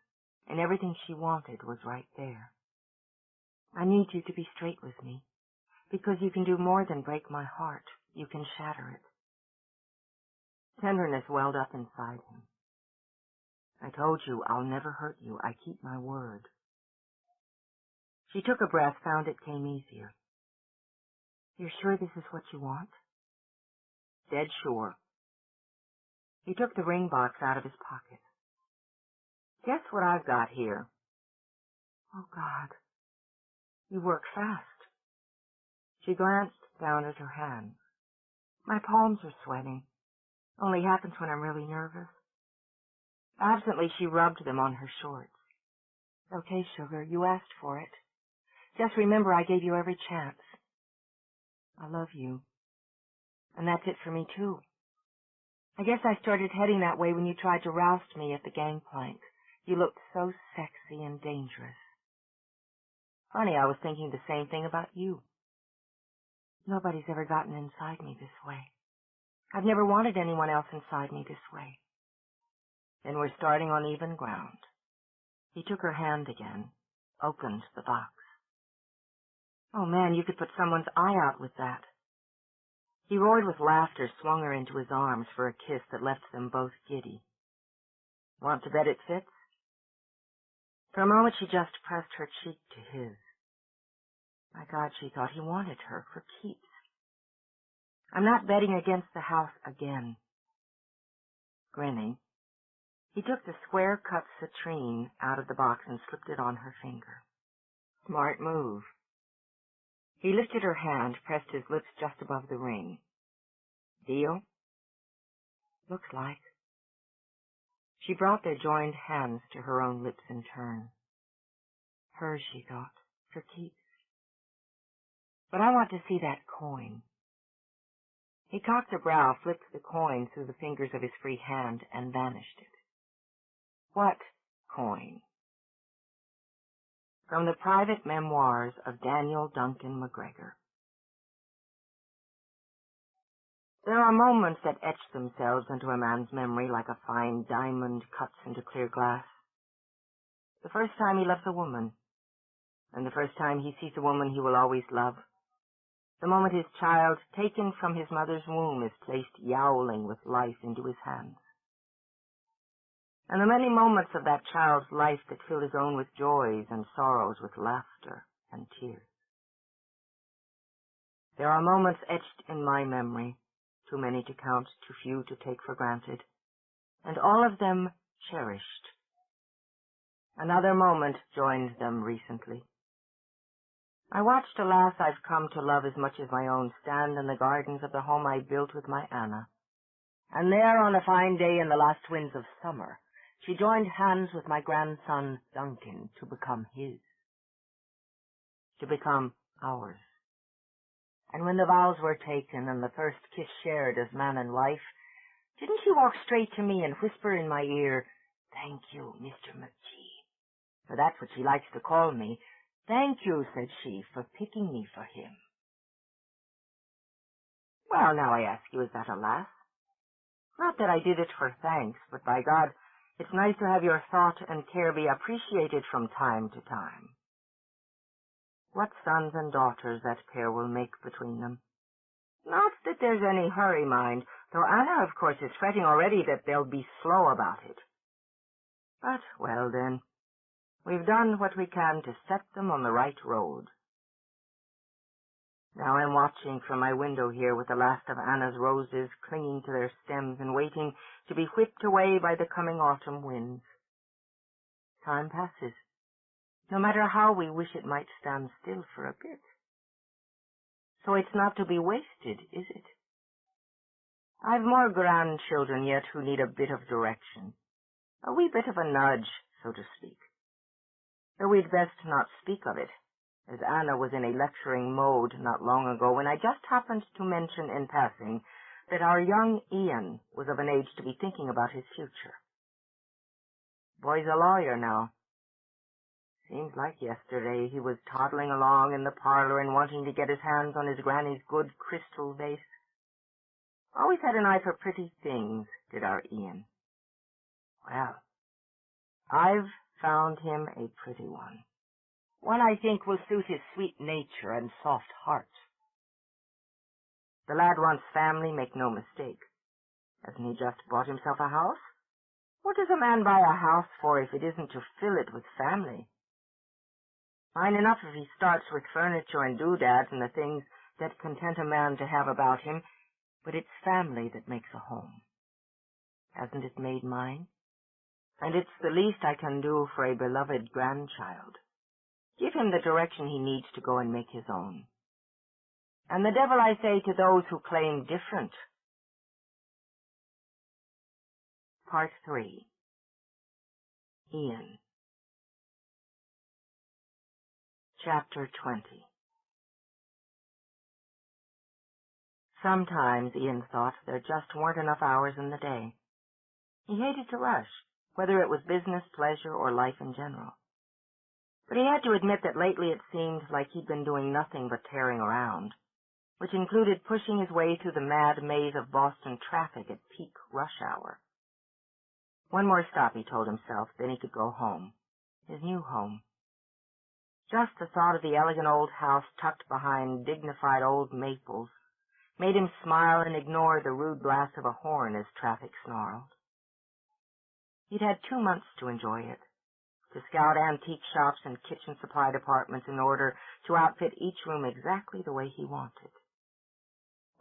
and everything she wanted was right there. I need you to be straight with me, Because you can do more than break my heart. You can shatter it. Tenderness welled up inside him. I told you I'll never hurt you. I keep my word. She took a breath, found it came easier. You're sure this is what you want? Dead sure. He took the ring box out of his pocket. Guess what I've got here? Oh, God. You work fast. She glanced down at her hands. My palms are sweating. Only happens when I'm really nervous. Absently, she rubbed them on her shorts. Okay, sugar, you asked for it. Just remember I gave you every chance. I love you. And that's it for me, too. I guess I started heading that way when you tried to roust me at the gangplank. You looked so sexy and dangerous. Funny, I was thinking the same thing about you. Nobody's ever gotten inside me this way. I've never wanted anyone else inside me this way. Then we're starting on even ground. He took her hand again, opened the box. Oh, man, you could put someone's eye out with that. He roared with laughter, swung her into his arms for a kiss that left them both giddy. Want to bet it fits? For a moment, she just pressed her cheek to his. My God, she thought he wanted her for keeps. I'm not betting against the house again. Grinning, he took the square-cut citrine out of the box and slipped it on her finger. Smart move. He lifted her hand, pressed his lips just above the ring. Deal? Looks like. She brought their joined hands to her own lips in turn. Hers, she thought, for keeps. But I want to see that coin. He cocked a brow, flipped the coin through the fingers of his free hand, and vanished it. What coin? From the private memoirs of Daniel Duncan MacGregor. There are moments that etch themselves into a man's memory like a fine diamond cuts into clear glass. The first time he loves a woman, and the first time he sees a woman he will always love. The moment his child, taken from his mother's womb, is placed yowling with life into his hands. And the many moments of that child's life that fill his own with joys and sorrows, with laughter and tears. There are moments etched in my memory, too many to count, too few to take for granted, and all of them cherished. Another moment joined them recently. I watched a lass I've come to love as much as my own stand in the gardens of the home I built with my Anna. And there, on a fine day in the last winds of summer, she joined hands with my grandson Duncan to become his. To become ours. And when the vows were taken and the first kiss shared as man and wife, didn't she walk straight to me and whisper in my ear, "Thank you, Mr. McGee," for that's what she likes to call me. "Thank you," said she, "for picking me for him." Well, now I ask you, is that a lass? Not that I did it for thanks, but by God, it's nice to have your thought and care be appreciated from time to time. What sons and daughters that pair will make between them. Not that there's any hurry, mind, though Anna, of course, is fretting already that they'll be slow about it. But, well then, we've done what we can to set them on the right road. Now I'm watching from my window here with the last of Anna's roses clinging to their stems and waiting to be whipped away by the coming autumn winds. Time passes, no matter how we wish it might stand still for a bit. So it's not to be wasted, is it? I've more grandchildren yet who need a bit of direction, a wee bit of a nudge, so to speak. Though we'd best not speak of it, as Anna was in a lecturing mode not long ago when I just happened to mention in passing that our young Ian was of an age to be thinking about his future. Boy's a lawyer now. Seems like yesterday he was toddling along in the parlor and wanting to get his hands on his granny's good crystal vase. Always had an eye for pretty things, did our Ian. Well, I've found him a pretty one. One I think will suit his sweet nature and soft heart. The lad wants family, make no mistake. Hasn't he just bought himself a house? What does a man buy a house for if it isn't to fill it with family? Fine enough if he starts with furniture and doodads and the things that content a man to have about him, but it's family that makes a home. Hasn't it made mine? And it's the least I can do for a beloved grandchild. Give him the direction he needs to go and make his own. And the devil I say to those who claim different. Part 3. Ian. Chapter 20. Sometimes, Ian thought, there just weren't enough hours in the day. He hated to rush, whether it was business, pleasure, or life in general. But he had to admit that lately it seemed like he'd been doing nothing but tearing around, which included pushing his way through the mad maze of Boston traffic at peak rush hour. One more stop, he told himself, then he could go home. His new home. Just the thought of the elegant old house tucked behind dignified old maples made him smile and ignore the rude blast of a horn as traffic snarled. He'd had 2 months to enjoy it, to scout antique shops and kitchen supply departments in order to outfit each room exactly the way he wanted.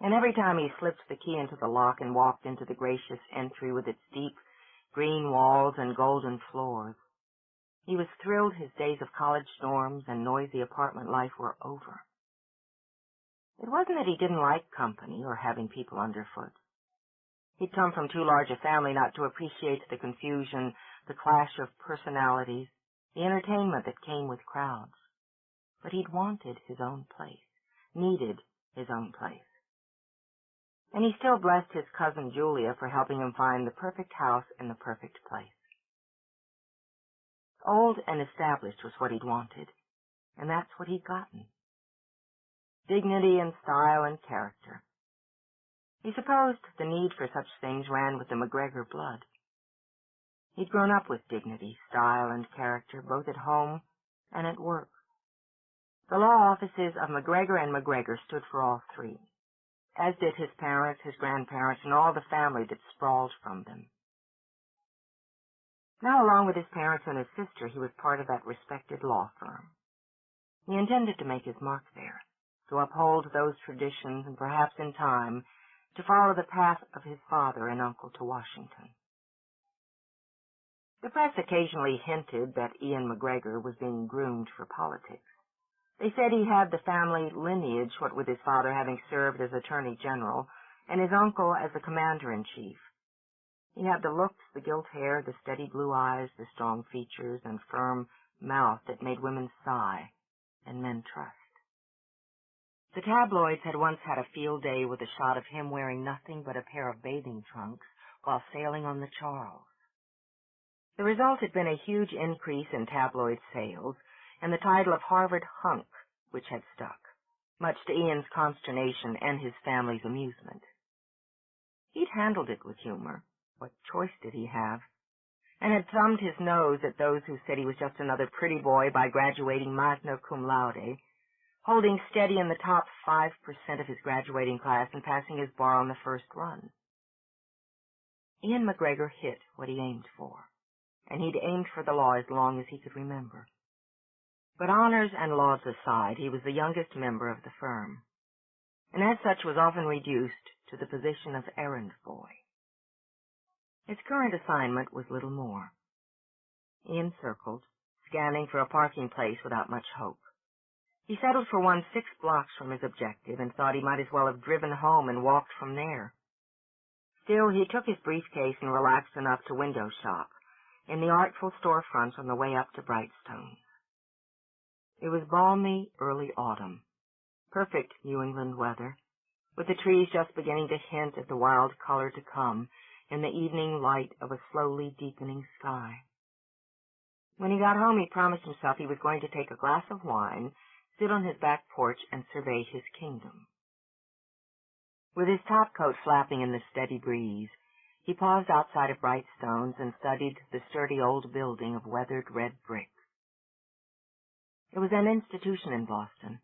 And every time he slipped the key into the lock and walked into the gracious entry with its deep green walls and golden floors, he was thrilled his days of college dorms and noisy apartment life were over. It wasn't that he didn't like company or having people underfoot. He'd come from too large a family not to appreciate the confusion, the clash of personalities, the entertainment that came with crowds. But he'd wanted his own place, needed his own place. And he still blessed his cousin Julia for helping him find the perfect house in the perfect place. Old and established was what he'd wanted, and that's what he'd gotten. Dignity and style and character. He supposed the need for such things ran with the MacGregor blood. He'd grown up with dignity, style, and character, both at home and at work. The law offices of MacGregor and MacGregor stood for all three, as did his parents, his grandparents, and all the family that sprawled from them. Now, along with his parents and his sister, he was part of that respected law firm. He intended to make his mark there, to uphold those traditions, and perhaps in time, to follow the path of his father and uncle to Washington. The press occasionally hinted that Ian MacGregor was being groomed for politics. They said he had the family lineage, what with his father having served as Attorney General, and his uncle as the Commander-in-Chief. He had the looks, the gilt hair, the steady blue eyes, the strong features, and firm mouth that made women sigh and men trust. The tabloids had once had a field day with a shot of him wearing nothing but a pair of bathing trunks while sailing on the Charles. The result had been a huge increase in tabloid sales and the title of Harvard hunk, which had stuck, much to Ian's consternation and his family's amusement. He'd handled it with humor. What choice did he have? And had thumbed his nose at those who said he was just another pretty boy by graduating magna cum laude, holding steady in the top 5% of his graduating class and passing his bar on the first run. Ian MacGregor hit what he aimed for, and he'd aimed for the law as long as he could remember. But honors and laws aside, he was the youngest member of the firm, and as such was often reduced to the position of errand boy. His current assignment was little more. Ian circled, scanning for a parking place without much hope. He settled for one 6 blocks from his objective and thought he might as well have driven home and walked from there. Still, he took his briefcase and relaxed enough to window shop in the artful storefronts on the way up to Brightstone. It was balmy early autumn, perfect New England weather, with the trees just beginning to hint at the wild color to come in the evening light of a slowly deepening sky. When he got home, he promised himself he was going to take a glass of wine, sit on his back porch, and survey his kingdom. With his topcoat flapping in the steady breeze, he paused outside of Brightstone's and studied the sturdy old building of weathered red brick. It was an institution in Boston,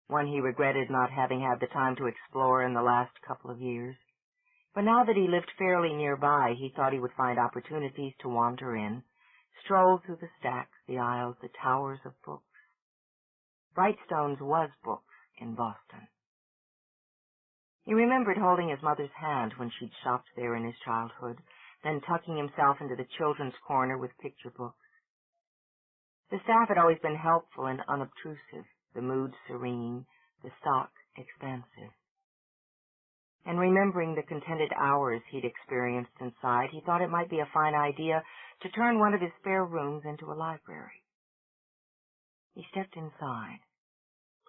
one he regretted not having had the time to explore in the last couple of years. But now that he lived fairly nearby, he thought he would find opportunities to wander in, stroll through the stacks, the aisles, the towers of books. Brightstone's was books in Boston. He remembered holding his mother's hand when she'd shopped there in his childhood, then tucking himself into the children's corner with picture books. The staff had always been helpful and unobtrusive, the mood serene, the stock expansive. And remembering the contented hours he'd experienced inside, he thought it might be a fine idea to turn one of his spare rooms into a library. He stepped inside,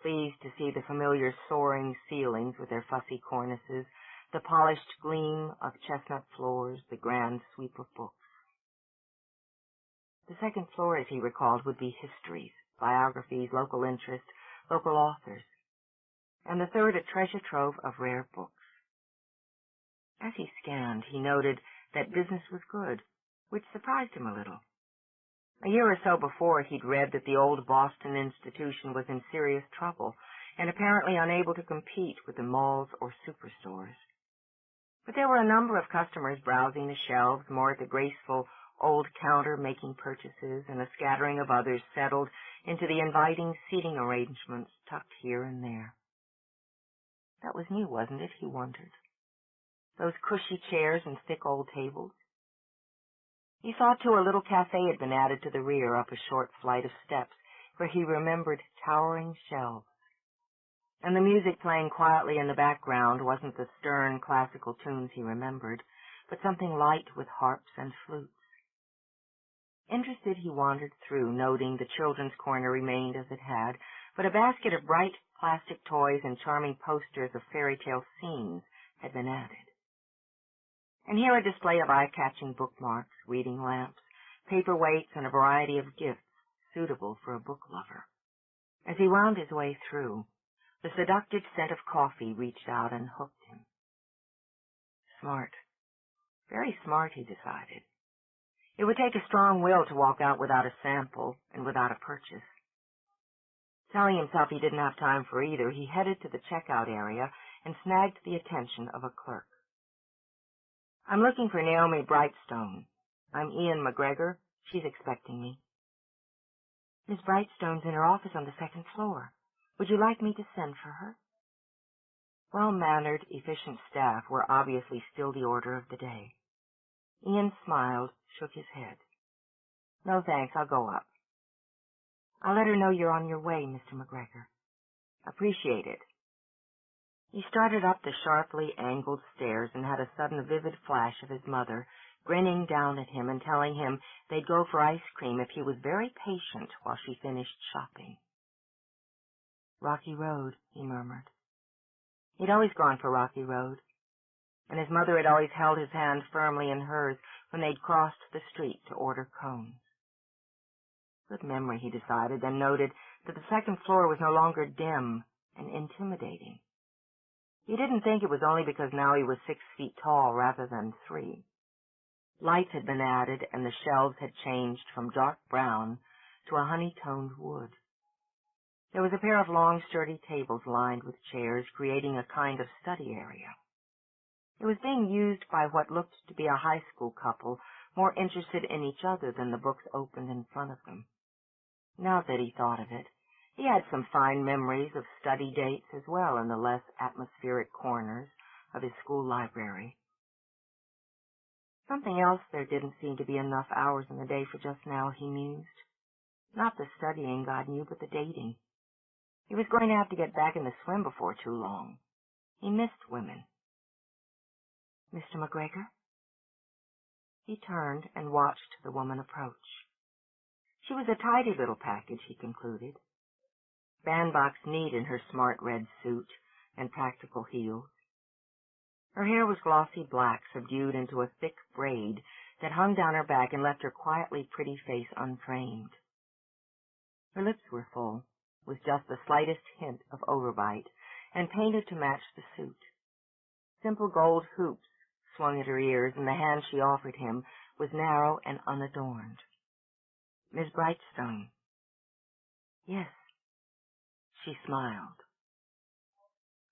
pleased to see the familiar soaring ceilings with their fussy cornices, the polished gleam of chestnut floors, the grand sweep of books. The second floor, as he recalled, would be histories, biographies, local interest, local authors, and the third a treasure trove of rare books. As he scanned, he noted that business was good, which surprised him a little. A year or so before, he'd read that the old Boston institution was in serious trouble and apparently unable to compete with the malls or superstores. But there were a number of customers browsing the shelves, more at the graceful old counter making purchases, and a scattering of others settled into the inviting seating arrangements tucked here and there. That was new, wasn't it, he wondered? Those cushy chairs and thick old tables. He saw, too, a little cafe had been added to the rear up a short flight of steps, where he remembered towering shelves. And the music playing quietly in the background wasn't the stern classical tunes he remembered, but something light with harps and flutes. Interested, he wandered through, noting the children's corner remained as it had, but a basket of bright plastic toys and charming posters of fairy tale scenes had been added. And here a display of eye-catching bookmarks, reading lamps, paperweights, and a variety of gifts suitable for a book lover. As he wound his way through, the seductive scent of coffee reached out and hooked him. Smart. Very smart, he decided. It would take a strong will to walk out without a sample and without a purchase. Telling himself he didn't have time for either, he headed to the checkout area and snagged the attention of a clerk. "I'm looking for Naomi Brightstone. I'm Ian MacGregor. She's expecting me." "Miss Brightstone's in her office on the second floor. Would you like me to send for her?" Well-mannered, efficient staff were obviously still the order of the day. Ian smiled, shook his head. "No, thanks. I'll go up." "I'll let her know you're on your way, Mr. MacGregor." "Appreciate it." He started up the sharply angled stairs and had a sudden vivid flash of his mother, grinning down at him and telling him they'd go for ice cream if he was very patient while she finished shopping. "Rocky Road," he murmured. He'd always gone for Rocky Road, and his mother had always held his hand firmly in hers when they'd crossed the street to order cones. Good memory, he decided, then noted that the second floor was no longer dim and intimidating. He didn't think it was only because now he was 6 feet tall rather than 3. Lights had been added, and the shelves had changed from dark brown to a honey-toned wood. There was a pair of long, sturdy tables lined with chairs, creating a kind of study area. It was being used by what looked to be a high school couple, more interested in each other than the books opened in front of them. Now that he thought of it, he had some fine memories of study dates as well in the less atmospheric corners of his school library. Something else there didn't seem to be enough hours in the day for just now, he mused. Not the studying, God knew, but the dating. He was going to have to get back in the swim before too long. He missed women. "Mr. MacGregor?" He turned and watched the woman approach. She was a tidy little package, he concluded. Bandbox neat in her smart red suit and practical heels. Her hair was glossy black, subdued into a thick braid that hung down her back and left her quietly pretty face unframed. Her lips were full, with just the slightest hint of overbite, and painted to match the suit. Simple gold hoops swung at her ears, and the hand she offered him was narrow and unadorned. "Miss Brightstone." "Yes." She smiled.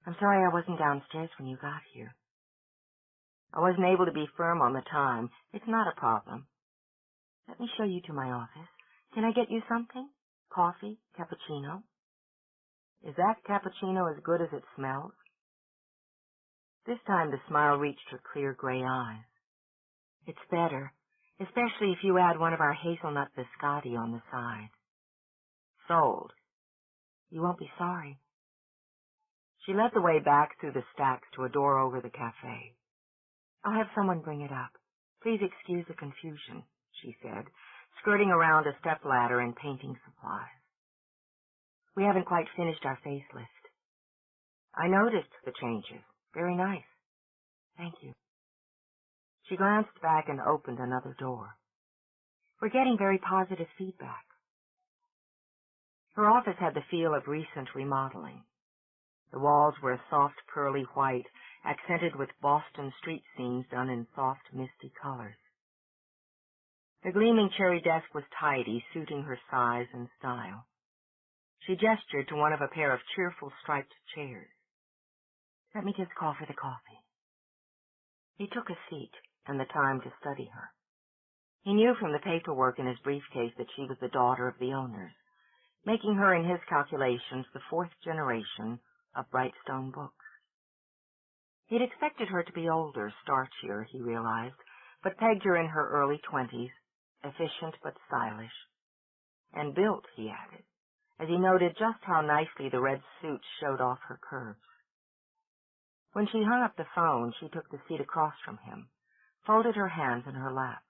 I'm sorry I wasn't downstairs when you got here. I wasn't able to be firm on the time. It's not a problem. Let me show you to my office. Can I get you something? Coffee? Cappuccino? Is that cappuccino as good as it smells? This time the smile reached her clear gray eyes. It's better, especially if you add one of our hazelnut biscotti on the side. Sold. You won't be sorry. She led the way back through the stacks to a door over the cafe. I'll have someone bring it up. Please excuse the confusion, she said, skirting around a stepladder and painting supplies. We haven't quite finished our facelift. I noticed the changes. Very nice. Thank you. She glanced back and opened another door. We're getting very positive feedback. Her office had the feel of recent remodeling. The walls were a soft pearly white, accented with Boston street scenes done in soft, misty colors. The gleaming cherry desk was tidy, suiting her size and style. She gestured to one of a pair of cheerful striped chairs. Let me just call for the coffee. He took a seat and the time to study her. He knew from the paperwork in his briefcase that she was the daughter of the owners, making her in his calculations the fourth generation of Brightstone Books. He'd expected her to be older, starchier, he realized, but pegged her in her early 20s, efficient but stylish. And built, he added, as he noted just how nicely the red suit showed off her curves. When she hung up the phone, she took the seat across from him, folded her hands in her lap.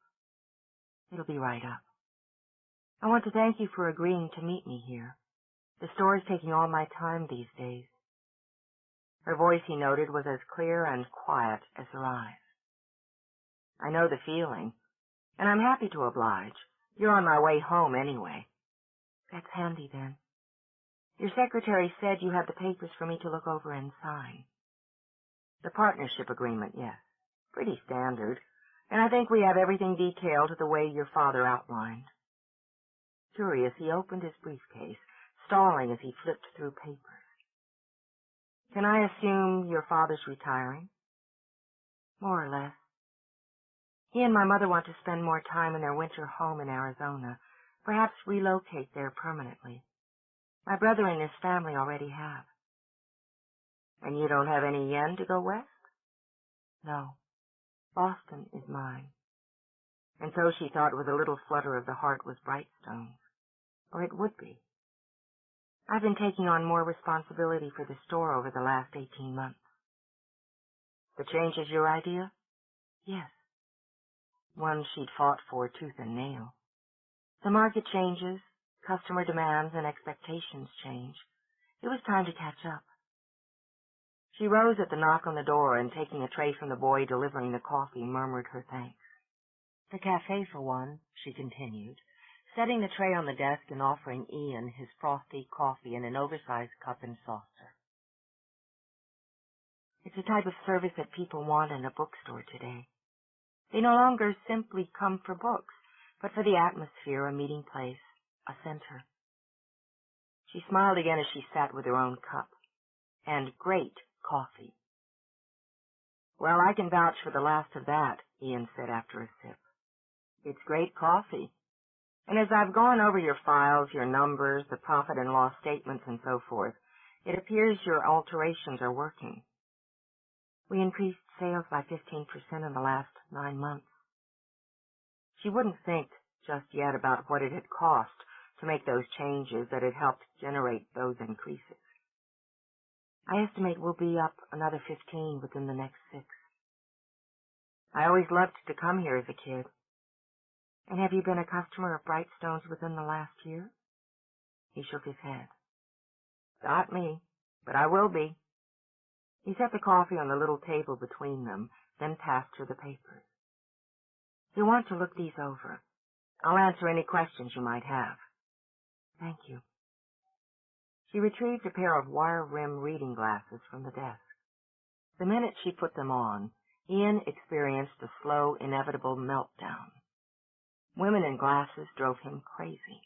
It'll be right up. I want to thank you for agreeing to meet me here. The store is taking all my time these days. Her voice, he noted, was as clear and quiet as her eyes. I know the feeling, and I'm happy to oblige. You're on my way home anyway. That's handy, then. Your secretary said you had the papers for me to look over and sign. The partnership agreement, yes. Pretty standard, and I think we have everything detailed the way your father outlined. Curious, he opened his briefcase, stalling as he flipped through papers. Can I assume your father's retiring? More or less. He and my mother want to spend more time in their winter home in Arizona, perhaps relocate there permanently. My brother and his family already have. And you don't have any yen to go west? No. Boston is mine. And so she thought with a little flutter of the heart was Brightstone's. Or it would be. I've been taking on more responsibility for the store over the last 18 months. The change is your idea? Yes. One she'd fought for tooth and nail. The market changes, customer demands and expectations change. It was time to catch up. She rose at the knock on the door and, taking a tray from the boy delivering the coffee, murmured her thanks. The cafe, for one, she continued, setting the tray on the desk and offering Ian his frothy coffee in an oversized cup and saucer. It's a type of service that people want in a bookstore today. They no longer simply come for books, but for the atmosphere, a meeting place, a center. She smiled again as she sat with her own cup. And great coffee. Well, I can vouch for the last of that, Ian said after a sip. It's great coffee. And as I've gone over your files, your numbers, the profit and loss statements, and so forth, it appears your alterations are working. We increased sales by 15% in the last 9 months. She wouldn't think just yet about what it had cost to make those changes that had helped generate those increases. I estimate we'll be up another 15 within the next 6. I always loved to come here as a kid. And have you been a customer of Brightstone's within the last year? He shook his head. Not me, but I will be. He set the coffee on the little table between them, then passed her the papers. You'll want to look these over. I'll answer any questions you might have. Thank you. She retrieved a pair of wire-rimmed reading glasses from the desk. The minute she put them on, Ian experienced a slow, inevitable meltdown. Women in glasses drove him crazy.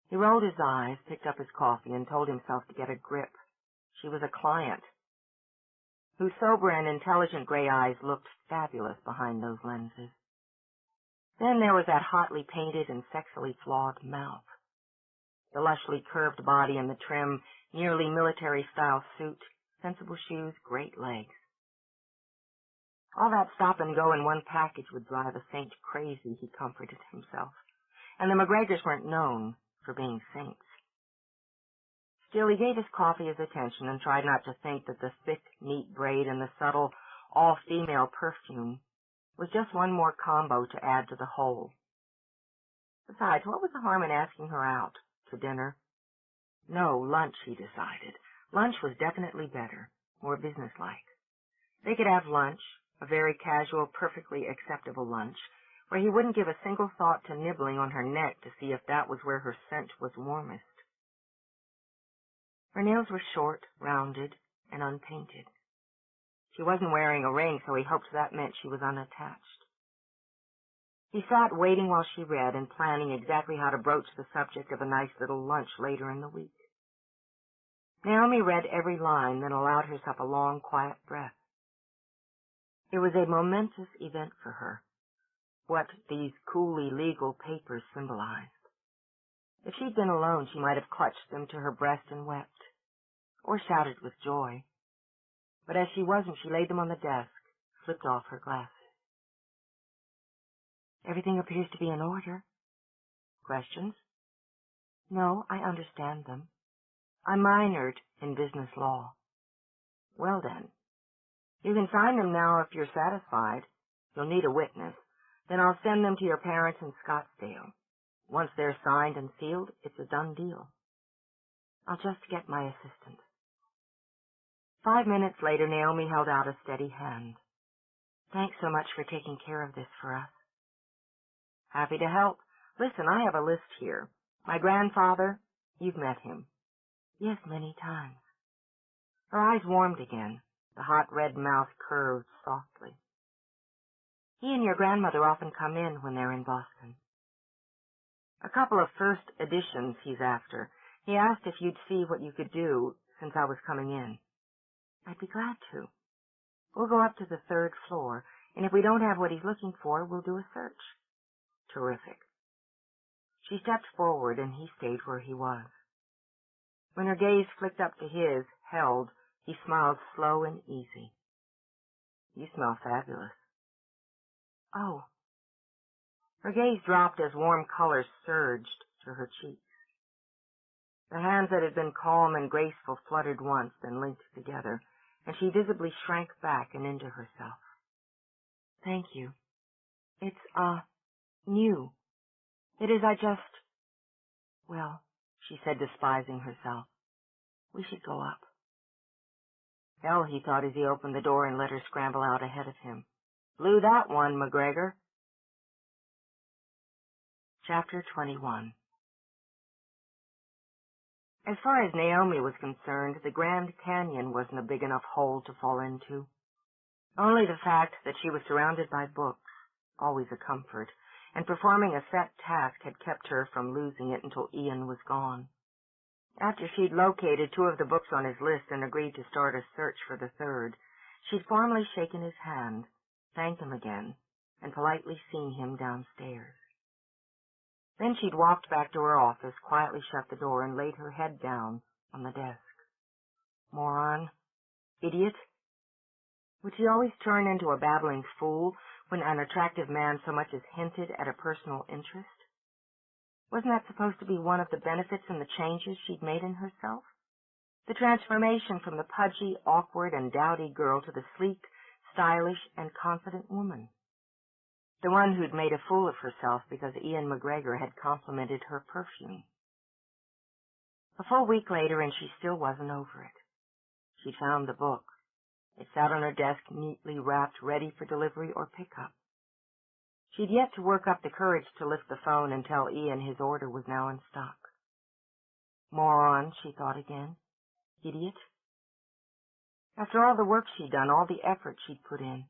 He rolled his eyes, picked up his coffee, and told himself to get a grip, She was a client, whose sober and intelligent gray eyes looked fabulous behind those lenses. Then there was that hotly painted and sexily flawed mouth, the lushly curved body in the trim, nearly military-style suit, sensible shoes, great legs. All that stop and go in one package would drive a saint crazy, he comforted himself, and the MacGregors weren't known for being saints. Still, he gave his coffee his attention and tried not to think that the thick, neat braid and the subtle, all-female perfume was just one more combo to add to the whole. Besides, what was the harm in asking her out to dinner? No, lunch, he decided. Lunch was definitely better, more businesslike. They could have lunch, a very casual, perfectly acceptable lunch, where he wouldn't give a single thought to nibbling on her neck to see if that was where her scent was warmest. Her nails were short, rounded, and unpainted. She wasn't wearing a ring, so he hoped that meant she was unattached. He sat waiting while she read and planning exactly how to broach the subject of a nice little lunch later in the week. Naomi read every line, then allowed herself a long, quiet breath. It was a momentous event for her, what these coolly legal papers symbolized. If she'd been alone, she might have clutched them to her breast and wept, or shouted with joy. But as she wasn't, she laid them on the desk, slipped off her glasses. Everything appears to be in order. Questions? No, I understand them. I minored in business law. Well then, you can sign them now if you're satisfied. You'll need a witness. Then I'll send them to your parents in Scottsdale. Once they're signed and sealed, it's a done deal. I'll just get my assistant. 5 minutes later, Naomi held out a steady hand. Thanks so much for taking care of this for us. Happy to help. Listen, I have a list here. My grandfather, you've met him. Yes, many times. Her eyes warmed again. The hot red mouth curved softly. He and your grandmother often come in when they're in Boston. A couple of first editions he's after. He asked if you'd see what you could do since I was coming in. I'd be glad to. We'll go up to the 3rd floor, and if we don't have what he's looking for, we'll do a search. Terrific. She stepped forward, and he stayed where he was. When her gaze flicked up to his, held, he smiled slow and easy. You smell fabulous. Oh. Her gaze dropped as warm color surged to her cheeks. The hands that had been calm and graceful fluttered once, then linked together, and she visibly shrank back and into herself. Thank you. It's, new. It is, well, she said, despising herself. We should go up. Hell, he thought as he opened the door and let her scramble out ahead of him. Blew that one, MacGregor. Chapter 21. As far as Naomi was concerned, the Grand Canyon wasn't a big enough hole to fall into. Only the fact that she was surrounded by books, always a comfort, and performing a set task had kept her from losing it until Ian was gone. After she'd located 2 of the books on his list and agreed to start a search for the 3rd, she'd formally shaken his hand, thanked him again, and politely seen him downstairs. Then she'd walked back to her office, quietly shut the door, and laid her head down on the desk. Moron. Idiot. Would she always turn into a babbling fool when an attractive man so much as hinted at a personal interest? Wasn't that supposed to be one of the benefits and the changes she'd made in herself? The transformation from the pudgy, awkward, and dowdy girl to the sleek, stylish, and confident woman. The one who'd made a fool of herself because Ian MacGregor had complimented her perfume. A full week later, and she still wasn't over it. She'd found the book. It sat on her desk, neatly wrapped, ready for delivery or pickup. She'd yet to work up the courage to lift the phone and tell Ian his order was now in stock. Moron, she thought again. Idiot. After all the work she'd done, all the effort she'd put in.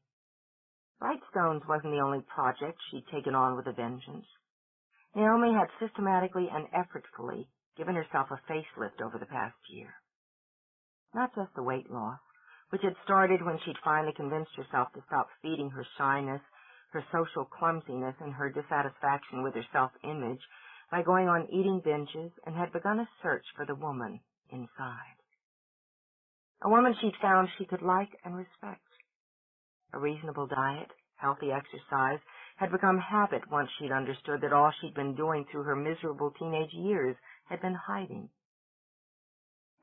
Brightstones wasn't the only project she'd taken on with a vengeance. Naomi had systematically and effortfully given herself a facelift over the past year. Not just the weight loss, which had started when she'd finally convinced herself to stop feeding her shyness, her social clumsiness, and her dissatisfaction with her self-image by going on eating binges, and had begun a search for the woman inside. A woman she'd found she could like and respect. A reasonable diet, healthy exercise, had become habit once she'd understood that all she'd been doing through her miserable teenage years had been hiding.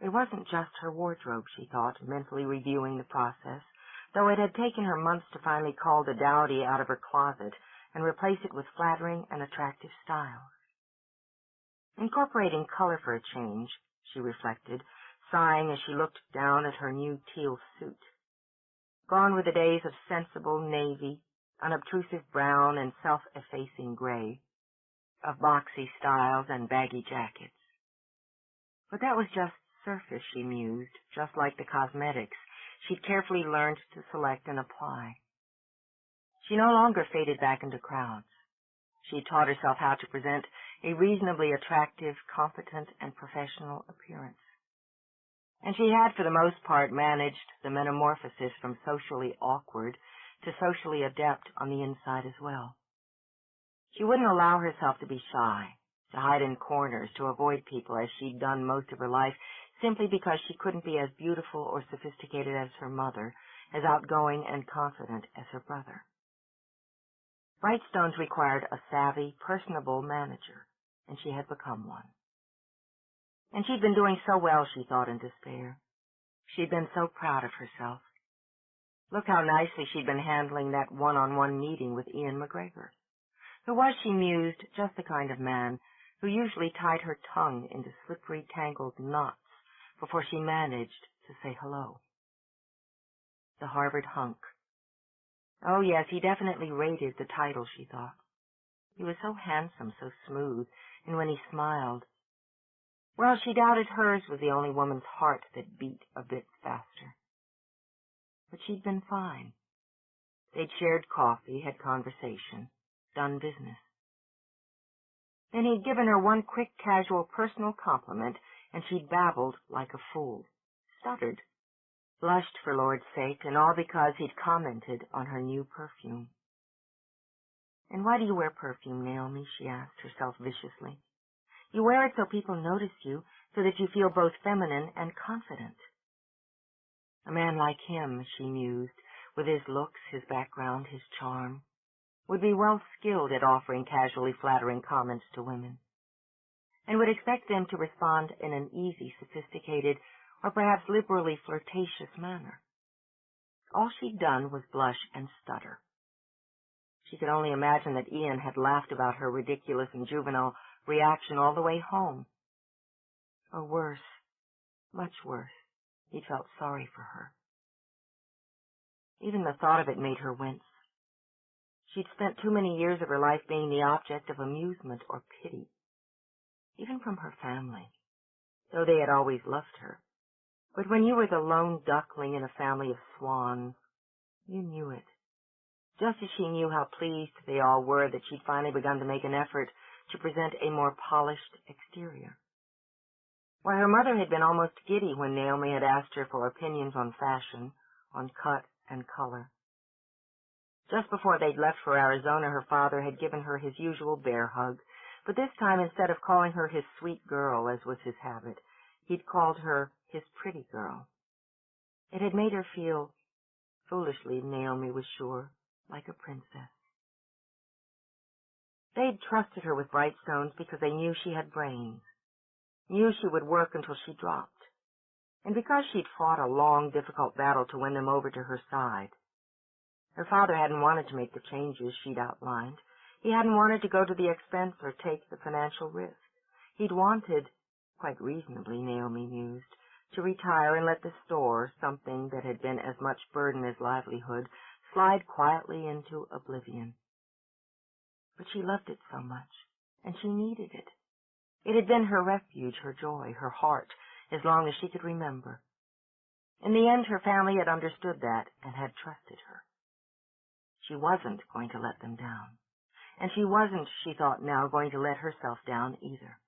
It wasn't just her wardrobe, she thought, mentally reviewing the process, though it had taken her months to finally call the dowdy out of her closet and replace it with flattering and attractive styles. Incorporating color for a change, she reflected, sighing as she looked down at her new teal suit. Gone were the days of sensible navy, unobtrusive brown, and self-effacing gray, of boxy styles and baggy jackets. But that was just surface, she mused, just like the cosmetics she'd carefully learned to select and apply. She no longer faded back into crowds. She taught herself how to present a reasonably attractive, competent, and professional appearance. And she had, for the most part, managed the metamorphosis from socially awkward to socially adept on the inside as well. She wouldn't allow herself to be shy, to hide in corners, to avoid people as she'd done most of her life, simply because she couldn't be as beautiful or sophisticated as her mother, as outgoing and confident as her brother. Brightstones required a savvy, personable manager, and she had become one. And she'd been doing so well, she thought in despair. She'd been so proud of herself. Look how nicely she'd been handling that one-on-one meeting with Ian MacGregor, who was, she mused, just the kind of man who usually tied her tongue into slippery, tangled knots before she managed to say hello. The Harvard hunk. Oh, yes, he definitely rated the title, she thought. He was so handsome, so smooth, and when he smiled, well, she doubted hers was the only woman's heart that beat a bit faster. But she'd been fine. They'd shared coffee, had conversation, done business. Then he'd given her one quick, casual, personal compliment, and she'd babbled like a fool, stuttered, blushed for Lord's sake, and all because he'd commented on her new perfume. And why do you wear perfume, Naomi? She asked herself viciously. You wear it so people notice you, so that you feel both feminine and confident. A man like him, she mused, with his looks, his background, his charm, would be well skilled at offering casually flattering comments to women, and would expect them to respond in an easy, sophisticated, or perhaps liberally flirtatious manner. All she'd done was blush and stutter. She could only imagine that Ian had laughed about her ridiculous and juvenile reaction all the way home. Or worse, much worse, he felt sorry for her. Even the thought of it made her wince. She'd spent too many years of her life being the object of amusement or pity, even from her family, though they had always loved her. But when you were the lone duckling in a family of swans, you knew it, just as she knew how pleased they all were that she'd finally begun to make an effort to present a more polished exterior. Why, her mother had been almost giddy when Naomi had asked her for opinions on fashion, on cut and color. Just before they'd left for Arizona, her father had given her his usual bear hug, but this time, instead of calling her his sweet girl, as was his habit, he'd called her his pretty girl. It had made her feel, foolishly, Naomi was sure, like a princess. They'd trusted her with Brightstones because they knew she had brains, knew she would work until she dropped, and because she'd fought a long, difficult battle to win them over to her side. Her father hadn't wanted to make the changes she'd outlined. He hadn't wanted to go to the expense or take the financial risk. He'd wanted, quite reasonably, Naomi mused, to retire and let the store, something that had been as much burden as livelihood, slide quietly into oblivion. But she loved it so much, and she needed it. It had been her refuge, her joy, her heart, as long as she could remember. In the end, her family had understood that and had trusted her. She wasn't going to let them down, and she wasn't, she thought now, going to let herself down either.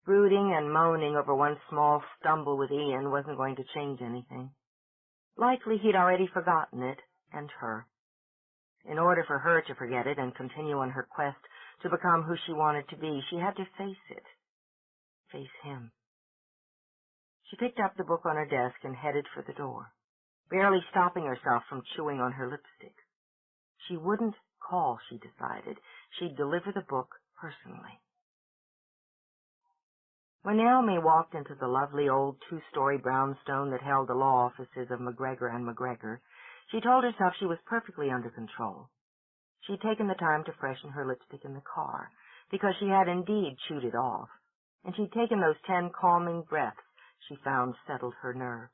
Brooding and moaning over one small stumble with Ian wasn't going to change anything. Likely he'd already forgotten it, and her. In order for her to forget it and continue on her quest to become who she wanted to be, she had to face it. Face him. She picked up the book on her desk and headed for the door, barely stopping herself from chewing on her lipstick. She wouldn't call, she decided. She'd deliver the book personally. When Naomi walked into the lovely old two-story brownstone that held the law offices of MacGregor and MacGregor, she told herself she was perfectly under control. She'd taken the time to freshen her lipstick in the car, because she had indeed chewed it off, and she'd taken those 10 calming breaths she found settled her nerves.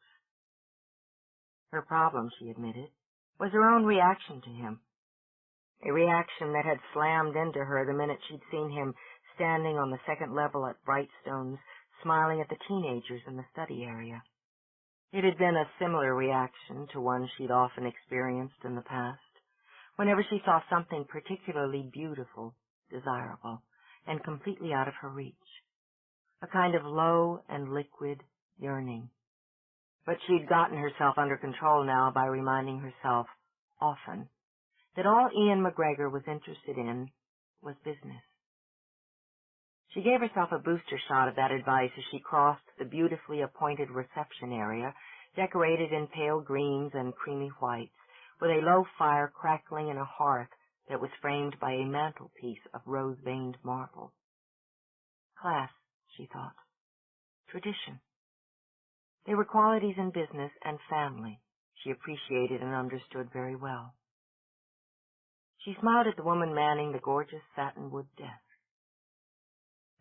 Her problem, she admitted, was her own reaction to him, a reaction that had slammed into her the minute she'd seen him standing on the second level at Brightstone's, smiling at the teenagers in the study area. It had been a similar reaction to one she'd often experienced in the past, whenever she saw something particularly beautiful, desirable, and completely out of her reach. A kind of low and liquid yearning. But she'd gotten herself under control now by reminding herself, often, that all Ian MacGregor was interested in was business. She gave herself a booster shot of that advice as she crossed the beautifully appointed reception area, decorated in pale greens and creamy whites, with a low fire crackling in a hearth that was framed by a mantelpiece of rose-veined marble. Class, she thought. Tradition. They were qualities in business and family she appreciated and understood very well. She smiled at the woman manning the gorgeous satinwood desk.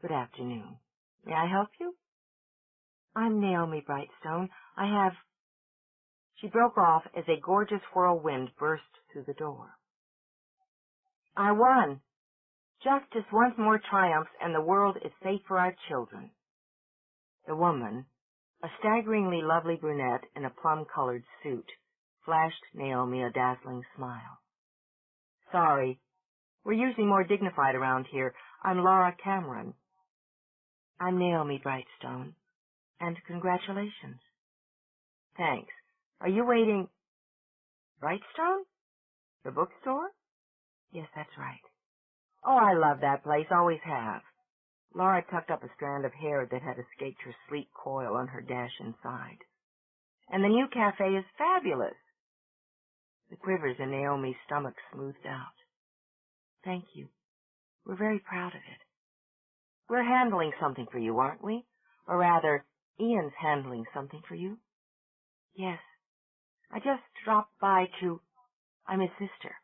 Good afternoon. May I help you? I'm Naomi Brightstone. I have... She broke off as a gorgeous whirlwind burst through the door. I won. Justice once more triumphs, and the world is safe for our children. The woman, a staggeringly lovely brunette in a plum-colored suit, flashed Naomi a dazzling smile. Sorry. We're usually more dignified around here. I'm Laura Cameron. I'm Naomi Brightstone. And congratulations. Thanks. Are you waiting... Brightstone? The bookstore? Yes, that's right. Oh, I love that place. Always have. Laura tucked up a strand of hair that had escaped her sleek coil on her dash inside. And the new cafe is fabulous. The quivers in Naomi's stomach smoothed out. Thank you. We're very proud of it. We're handling something for you, aren't we? Or rather, Ian's handling something for you? Yes. I just dropped by to... I'm his sister.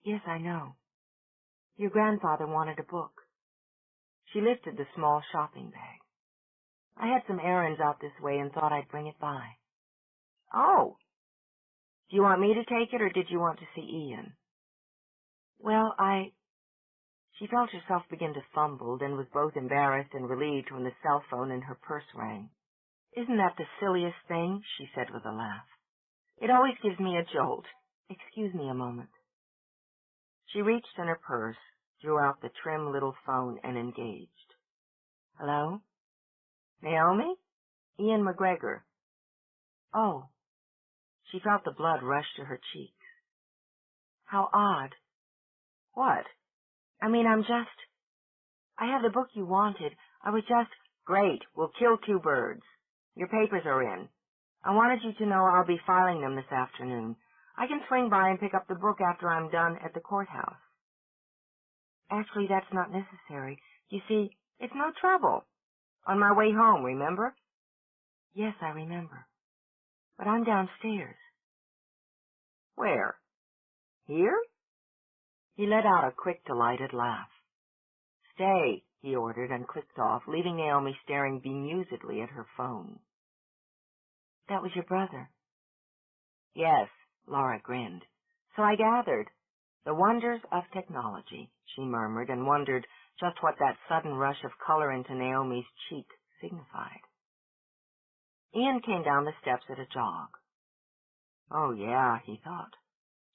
Yes, I know. Your grandfather wanted a book. She lifted the small shopping bag. I had some errands out this way and thought I'd bring it by. Oh! Do you want me to take it, or did you want to see Ian? Well, She felt herself begin to fumble, then was both embarrassed and relieved when the cell phone in her purse rang. Isn't that the silliest thing? She said with a laugh. It always gives me a jolt. Excuse me a moment. She reached in her purse, drew out the trim little phone, and engaged. Hello? Naomi? Ian MacGregor. Oh. She felt the blood rush to her cheeks. How odd. What? I mean, I have the book you wanted. Great. We'll kill 2 birds. Your papers are in. I wanted you to know I'll be filing them this afternoon. I can swing by and pick up the book after I'm done at the courthouse. Actually, that's not necessary. You see, it's no trouble. On my way home, remember? Yes, I remember. But I'm downstairs. Where? Here? He let out a quick, delighted laugh. Stay, he ordered, and clicked off, leaving Naomi staring bemusedly at her phone. That was your brother? Yes, Laura grinned. So I gathered. The wonders of technology, she murmured, and wondered just what that sudden rush of color into Naomi's cheek signified. Ian came down the steps at a jog. Oh, yeah, he thought.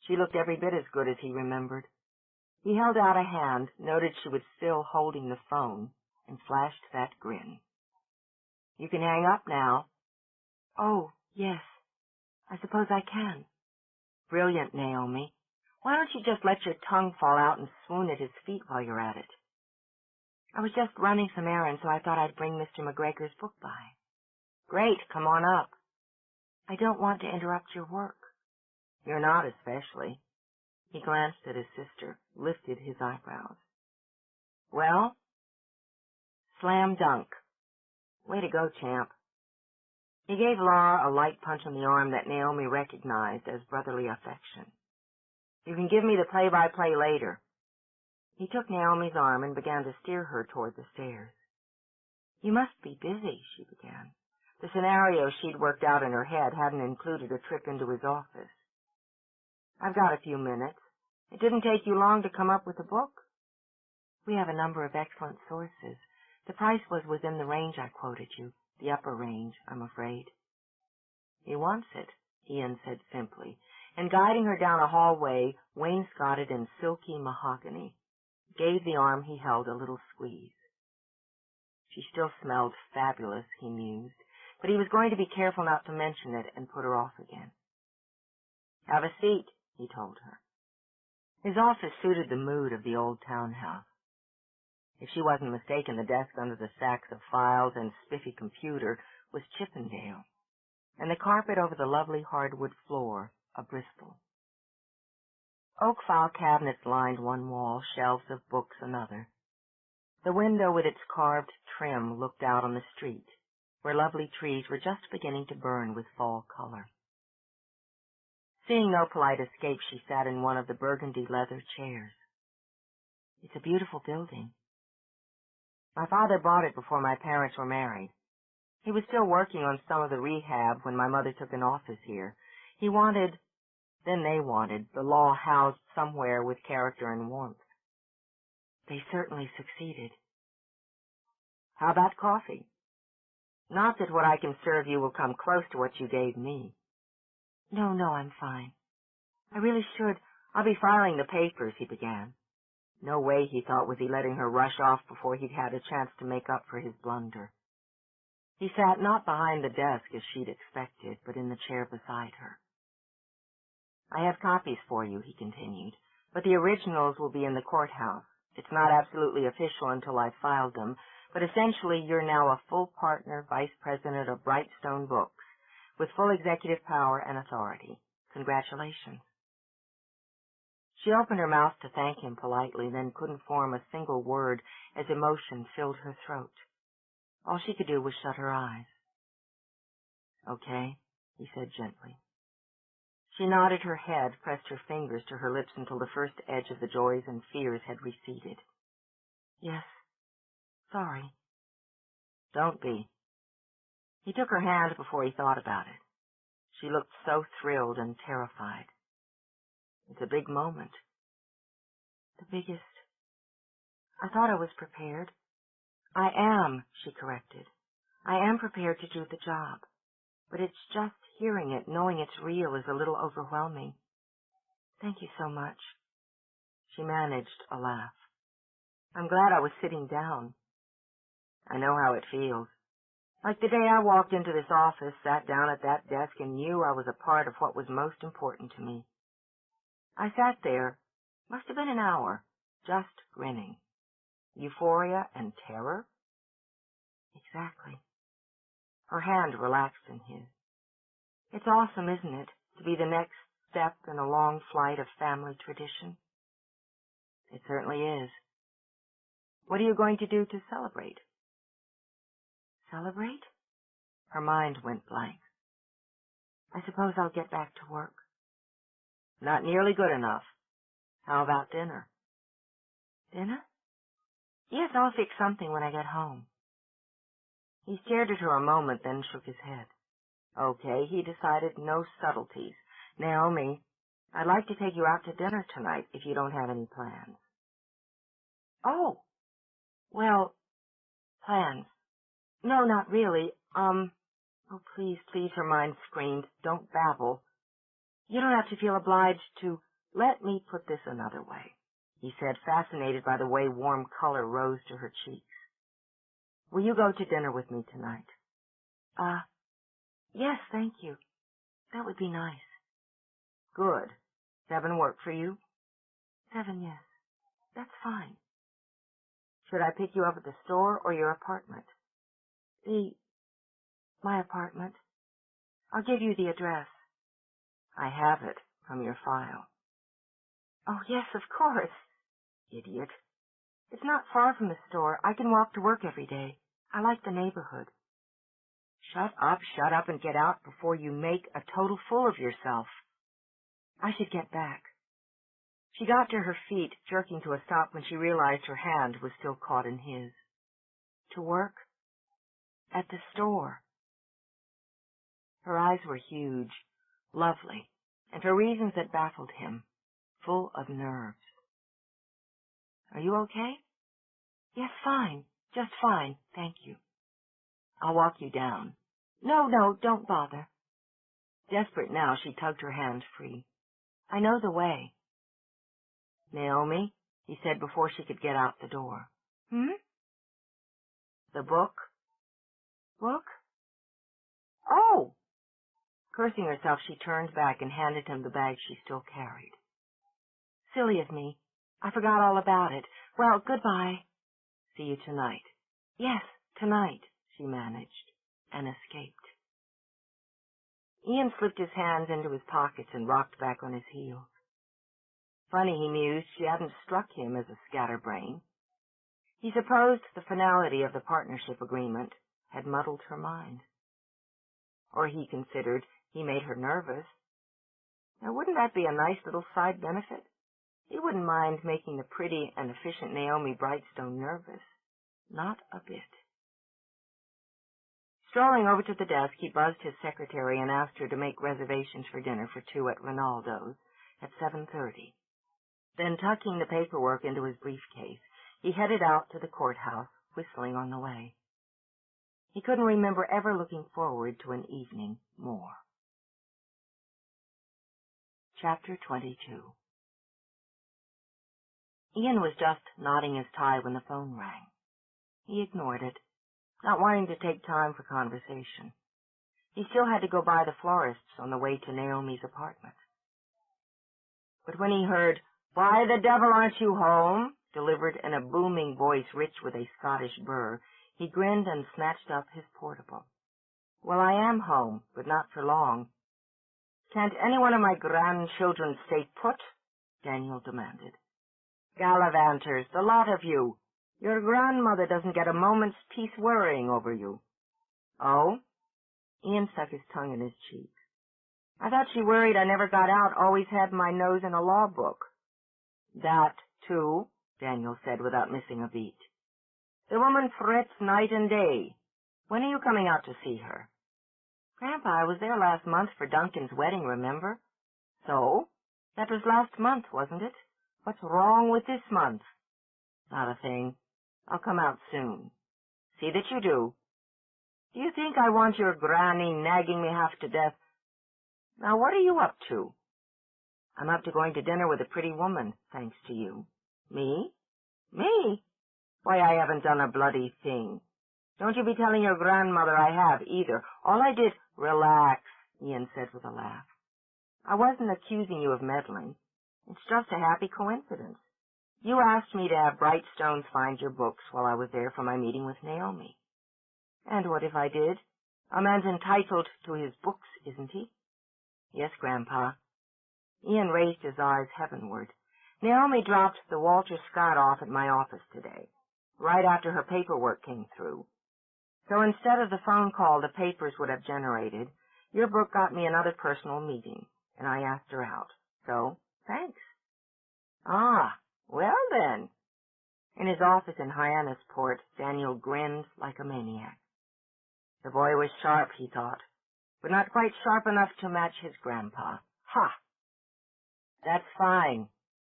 She looked every bit as good as he remembered. He held out a hand, noted she was still holding the phone, and flashed that grin. "You can hang up now." "Oh, yes. I suppose I can." "Brilliant, Naomi. Why don't you just let your tongue fall out and swoon at his feet while you're at it?" "I was just running some errands, so I thought I'd bring Mr. MacGregor's book by." "Great, come on up." "I don't want to interrupt your work." "You're not especially." He glanced at his sister, lifted his eyebrows. "Well?" "Slam dunk." "Way to go, champ." He gave Laura a light punch on the arm that Naomi recognized as brotherly affection. "You can give me the play-by-play later." He took Naomi's arm and began to steer her toward the stairs. "You must be busy," she began. The scenario she'd worked out in her head hadn't included a trip into his office. "I've got a few minutes. It didn't take you long to come up with a book?" "We have a number of excellent sources. The price was within the range I quoted you, the upper range, I'm afraid." "He wants it," Ian said simply, and guiding her down a hallway wainscoted in silky mahogany, gave the arm he held a little squeeze. She still smelled fabulous, he mused, but he was going to be careful not to mention it and put her off again. "Have a seat," he told her. His office suited the mood of the old townhouse. If she wasn't mistaken, the desk under the stacks of files and spiffy computer was Chippendale, and the carpet over the lovely hardwood floor a Bristol. Oak file cabinets lined one wall, shelves of books another. The window with its carved trim looked out on the street, where lovely trees were just beginning to burn with fall color. Seeing no polite escape, she sat in one of the burgundy leather chairs. "It's a beautiful building." "My father bought it before my parents were married. He was still working on some of the rehab when my mother took an office here. They wanted the law housed somewhere with character and warmth." "They certainly succeeded." "How about coffee?" "Not that what I can serve you will come close to what you gave me." No, I'm fine. I really should. I'll be filing the papers," he began. No way, he thought, was he letting her rush off before he'd had a chance to make up for his blunder. He sat not behind the desk as she'd expected, but in the chair beside her. "I have copies for you," he continued, "but the originals will be in the courthouse. It's not absolutely official until I've filed them, but essentially you're now a full partner vice president of Brightstone Books, with full executive power and authority. Congratulations." She opened her mouth to thank him politely, then couldn't form a single word as emotion filled her throat. All she could do was shut her eyes. "Okay," he said gently. She nodded her head, pressed her fingers to her lips until the first edge of the joys and fears had receded. "Yes. Sorry." "Don't be." He took her hand before he thought about it. She looked so thrilled and terrified. "It's a big moment." "The biggest. I thought I was prepared." "I am," she corrected. "I am prepared to do the job. But it's just hearing it, knowing it's real, is a little overwhelming. Thank you so much." She managed a laugh. "I'm glad I was sitting down. I know how it feels. Like the day I walked into this office, sat down at that desk, and knew I was a part of what was most important to me. I sat there, must have been an hour, just grinning. Euphoria and terror?" "Exactly." Her hand relaxed in his. "It's awesome, isn't it, to be the next step in a long flight of family tradition?" "It certainly is." "What are you going to do to celebrate?" "Celebrate?" Her mind went blank. "I suppose I'll get back to work." "Not nearly good enough. How about dinner?" "Dinner? Yes, I'll fix something when I get home." He stared at her a moment, then shook his head. "Okay," he decided, "no subtleties. Naomi, I'd like to take you out to dinner tonight if you don't have any plans." "Oh, well, plans. No, not really. Oh, please, her mind screamed. Don't babble. You don't have to feel obliged to. Let me put this another way," he said, fascinated by the way warm color rose to her cheeks. Will you go to dinner with me tonight? Yes, thank you. That would be nice. Good. 7 work for you? 7, yes. That's fine. Should I pick you up at the store or your apartment? My apartment. I'll give you the address. I have it from your file. Oh, yes, of course. Idiot. It's not far from the store. I can walk to work every day. I like the neighborhood. Shut up, and get out before you make a total fool of yourself. I should get back. She got to her feet, jerking to a stop when she realized her hand was still caught in his. To work? At the store. Her eyes were huge, lovely, and for reasons that baffled him, full of nerves. Are you okay? Yes, fine. Just fine, thank you. I'll walk you down. No, don't bother. Desperate now, she tugged her hand free. I know the way. Naomi, he said before she could get out the door. The book? Book? Oh! Cursing herself, she turned back and handed him the bag she still carried. Silly of me. I forgot all about it. Well, goodbye. See you tonight. Yes, tonight, she managed, and escaped. Ian slipped his hands into his pockets and rocked back on his heels. Funny, he mused, she hadn't struck him as a scatterbrain. He supposed the finality of the partnership agreement had muddled her mind. Or he considered he made her nervous. Now, wouldn't that be a nice little side benefit? He wouldn't mind making the pretty and efficient Naomi Brightstone nervous. Not a bit. Strolling over to the desk, he buzzed his secretary and asked her to make reservations for dinner for 2 at Rinaldo's at 7:30. Then, tucking the paperwork into his briefcase, he headed out to the courthouse, whistling on the way. He couldn't remember ever looking forward to an evening more. Chapter 22. Ian was just knotting his tie when the phone rang. He ignored it, not wanting to take time for conversation. He still had to go by the florist's on the way to Naomi's apartment. But when he heard, "Why the devil aren't you home?" delivered in a booming voice rich with a Scottish burr, he grinned and snatched up his portable. "Well, I am home, but not for long." "Can't any one of my grandchildren stay put?" Daniel demanded. "Gallivanters, the lot of you. Your grandmother doesn't get a moment's peace worrying over you." "Oh?" Ian stuck his tongue in his cheek. "I thought she worried I never got out, always had my nose in a law book." "That, too," Daniel said without missing a beat. "The woman frets night and day. When are you coming out to see her?" "Grandpa, I was there last month for Duncan's wedding, remember?" "So? That was last month, wasn't it? What's wrong with this month?" "Not a thing. I'll come out soon." "See that you do." "Do you think I want your granny nagging me half to death? Now, what are you up to?" "I'm up to going to dinner with a pretty woman, thanks to you." "Me? Me? Why, I haven't done a bloody thing. Don't you be telling your grandmother I have, either. All I did—" "Relax," Ian said with a laugh. "I wasn't accusing you of meddling. It's just a happy coincidence. You asked me to have Brightstones find your books while I was there for my meeting with Naomi. And what if I did? A man's entitled to his books, isn't he?" "Yes, Grandpa." Ian raised his eyes heavenward. "Naomi dropped the Walter Scott off at my office today, right after her paperwork came through. So instead of the phone call the papers would have generated, your book got me another personal meeting, and I asked her out. So, thanks." "Ah, well then." In his office in Hyannisport, Daniel grinned like a maniac. The boy was sharp, he thought, but not quite sharp enough to match his grandpa. Ha! "That's fine.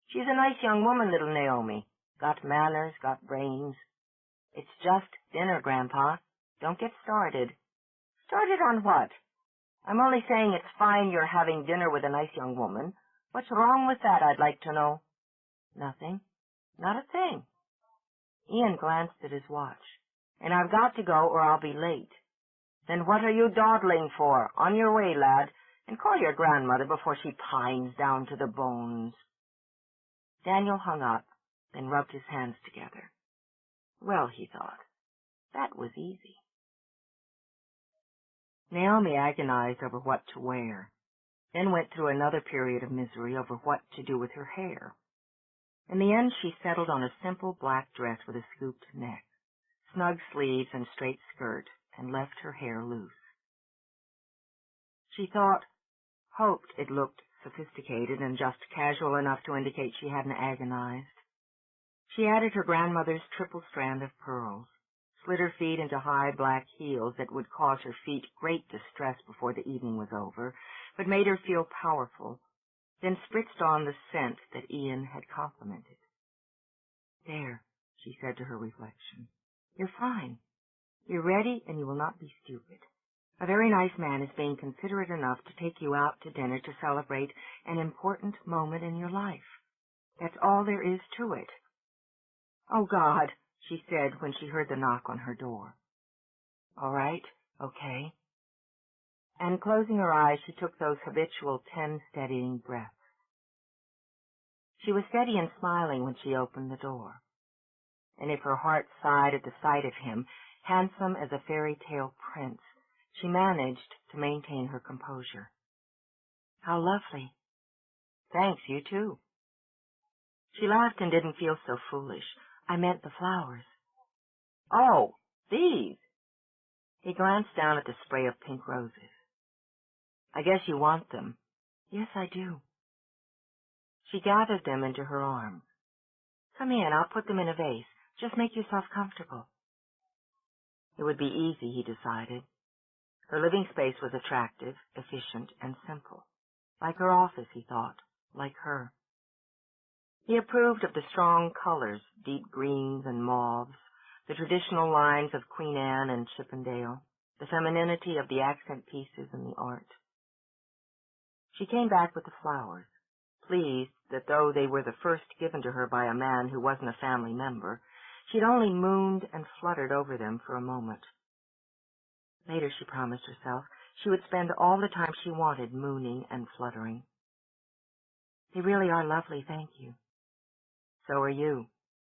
She's a nice young woman, little Naomi. Got manners, got brains. It's just dinner, Grandpa. Don't get started." "Started on what?" "I'm only saying it's fine you're having dinner with a nice young woman. What's wrong with that, I'd like to know?" "Nothing. Not a thing." Ian glanced at his watch. and I've got to go or I'll be late. Then what are you dawdling for? On your way, lad, and call your grandmother before she pines down to the bones. Daniel hung up, then rubbed his hands together. Well, he thought, that was easy. Naomi agonized over what to wear, then went through another period of misery over what to do with her hair. In the end, she settled on a simple black dress with a scooped neck, snug sleeves and straight skirt, and left her hair loose. She hoped it looked sophisticated and just casual enough to indicate she hadn't agonized. She added her grandmother's triple strand of pearls, slid her feet into high black heels that would cause her feet great distress before the evening was over, but made her feel powerful, then spritzed on the scent that Ian had complimented. There, she said to her reflection, you're fine. You're ready, and you will not be stupid. A very nice man is being considerate enough to take you out to dinner to celebrate an important moment in your life. That's all there is to it. Oh, God, she said when she heard the knock on her door. All right, okay. And closing her eyes, she took those habitual 10 steadying breaths. She was steady and smiling when she opened the door. And if her heart sighed at the sight of him, handsome as a fairy tale prince, she managed to maintain her composure. How lovely. Thanks, you too. She laughed and didn't feel so foolish. I meant the flowers. Oh, these. He glanced down at the spray of pink roses. I guess you want them. Yes, I do. She gathered them into her arms. Come in, I'll put them in a vase. Just make yourself comfortable. It would be easy, he decided. Her living space was attractive, efficient, and simple. Like her office, he thought. Like her. He approved of the strong colors, deep greens and mauves, the traditional lines of Queen Anne and Chippendale, the femininity of the accent pieces and the art. She came back with the flowers, pleased that though they were the first given to her by a man who wasn't a family member, she'd only mooned and fluttered over them for a moment. Later, she promised herself, she would spend all the time she wanted mooning and fluttering. They really are lovely, thank you. So are you,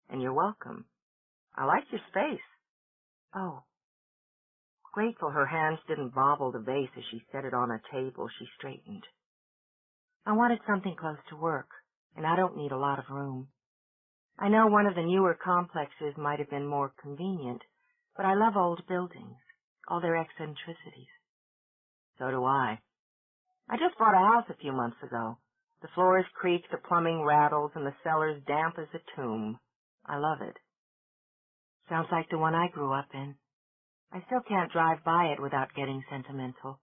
and you're welcome. I like your space. Oh. Grateful her hands didn't bobble the vase as she set it on a table, she straightened. I wanted something close to work, and I don't need a lot of room. I know one of the newer complexes might have been more convenient, but I love old buildings, all their eccentricities. So do I. I just bought a house a few months ago. The floors creak, the plumbing rattles, and the cellar's damp as a tomb. I love it. Sounds like the one I grew up in. I still can't drive by it without getting sentimental.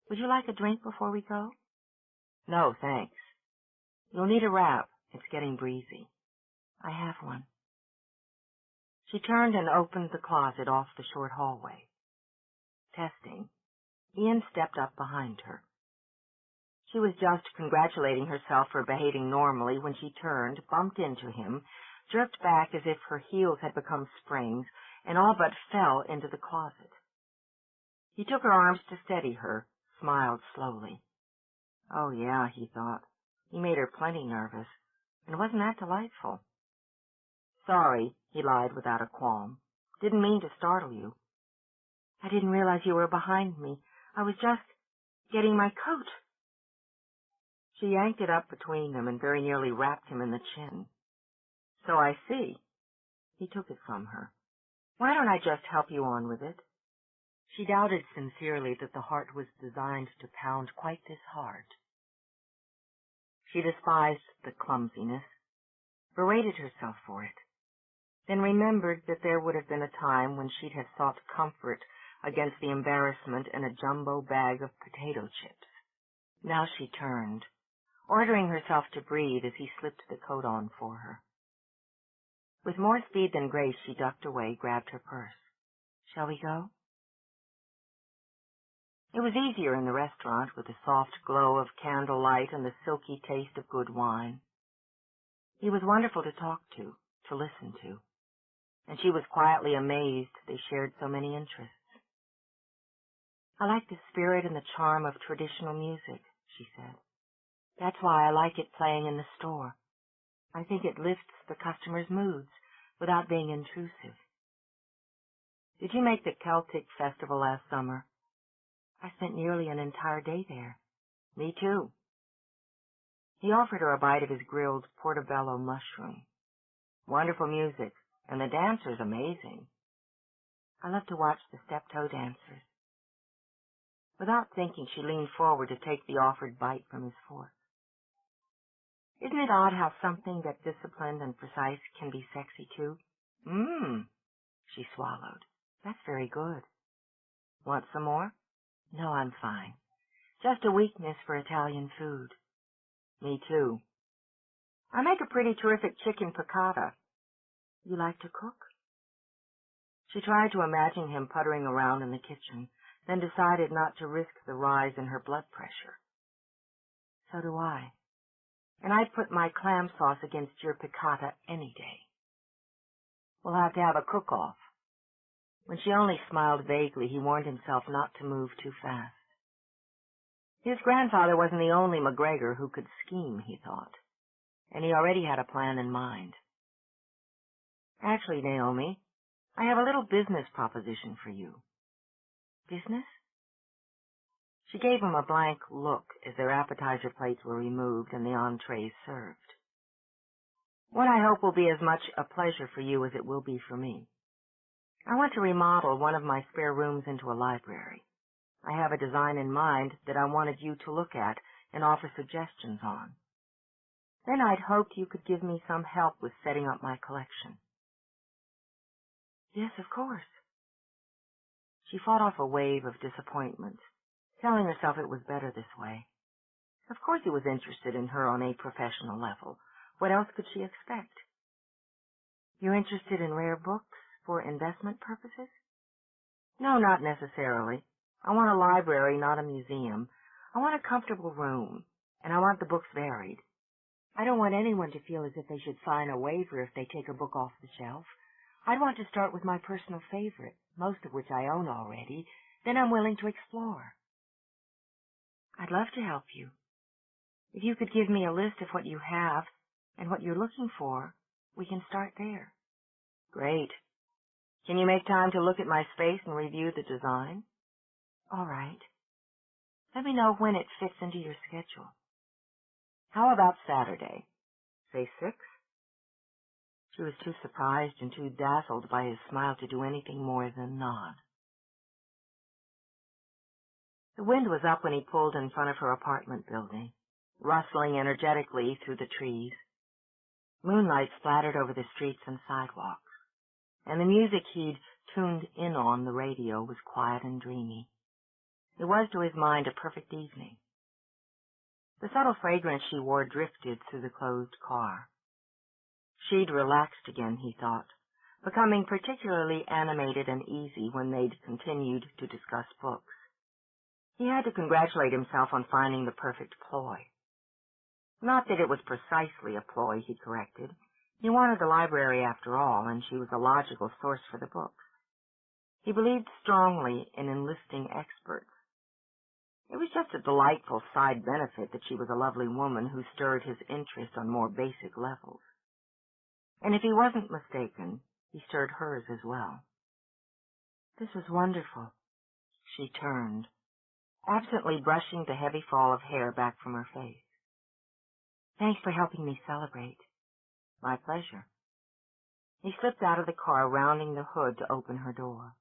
Would you like a drink before we go? No, thanks. You'll need a wrap. It's getting breezy. I have one. She turned and opened the closet off the short hallway. Testing. Ian stepped up behind her. She was just congratulating herself for behaving normally when she turned, bumped into him, jerked back as if her heels had become springs, and all but fell into the closet. He took her arms to steady her, smiled slowly. Oh, yeah, he thought. He made her plenty nervous. And wasn't that delightful? Sorry, he lied without a qualm. Didn't mean to startle you. I didn't realize you were behind me. I was just getting my coat. She yanked it up between them and very nearly rapped him in the chin. So I see. He took it from her. Why don't I just help you on with it? She doubted sincerely that the heart was designed to pound quite this hard. She despised the clumsiness, berated herself for it, then remembered that there would have been a time when she'd have sought comfort against the embarrassment in a jumbo bag of potato chips. Now she turned, ordering herself to breathe as he slipped the coat on for her. With more speed than grace, she ducked away, grabbed her purse. Shall we go? It was easier in the restaurant with the soft glow of candlelight and the silky taste of good wine. He was wonderful to talk to listen to. and she was quietly amazed they shared so many interests. I like the spirit and the charm of traditional music, she said. That's why I like it playing in the store. I think it lifts the customers' moods without being intrusive. Did you make the Celtic festival last summer? I spent nearly an entire day there. Me too. He offered her a bite of his grilled portobello mushroom. Wonderful music, and the dancers amazing. I love to watch the step-toe dancers. Without thinking, she leaned forward to take the offered bite from his fork. Isn't it odd how something that's disciplined and precise can be sexy, too? She swallowed. That's very good. Want some more? No, I'm fine. Just a weakness for Italian food. Me too. I make a pretty terrific chicken piccata. You like to cook? She tried to imagine him puttering around in the kitchen, then decided not to risk the rise in her blood pressure. So do I. And I'd put my clam sauce against your piccata any day. We'll have to have a cook-off. When she only smiled vaguely, he warned himself not to move too fast. His grandfather wasn't the only MacGregor who could scheme, he thought, and he already had a plan in mind. Actually, Naomi, I have a little business proposition for you. Business? She gave him a blank look as their appetizer plates were removed and the entrees served. What I hope will be as much a pleasure for you as it will be for me. I want to remodel one of my spare rooms into a library. I have a design in mind that I wanted you to look at and offer suggestions on. Then I'd hoped you could give me some help with setting up my collection. Yes, of course. She fought off a wave of disappointment, telling herself it was better this way. Of course he was interested in her on a professional level. What else could she expect? You're interested in rare books for investment purposes? No, not necessarily. I want a library, not a museum. I want a comfortable room, and I want the books varied. I don't want anyone to feel as if they should sign a waiver if they take a book off the shelf. I'd want to start with my personal favorite, most of which I own already. Then I'm willing to explore. I'd love to help you. If you could give me a list of what you have and what you're looking for, we can start there. Great. Can you make time to look at my space and review the design? All right. Let me know when it fits into your schedule. How about Saturday? Say 6? She was too surprised and too dazzled by his smile to do anything more than nod. The wind was up when he pulled in front of her apartment building, rustling energetically through the trees. Moonlight splattered over the streets and sidewalks, and the music he'd tuned in on the radio was quiet and dreamy. It was, to his mind, a perfect evening. The subtle fragrance she wore drifted through the closed car. She'd relaxed again, he thought, becoming particularly animated and easy when they'd continued to discuss books. He had to congratulate himself on finding the perfect ploy. Not that it was precisely a ploy, he corrected. He wanted the library after all, and she was a logical source for the books. He believed strongly in enlisting experts. It was just a delightful side benefit that she was a lovely woman who stirred his interest on more basic levels. And if he wasn't mistaken, he stirred hers as well. This was wonderful. She turned, absently brushing the heavy fall of hair back from her face. Thanks for helping me celebrate. My pleasure. He slipped out of the car, rounding the hood to open her door.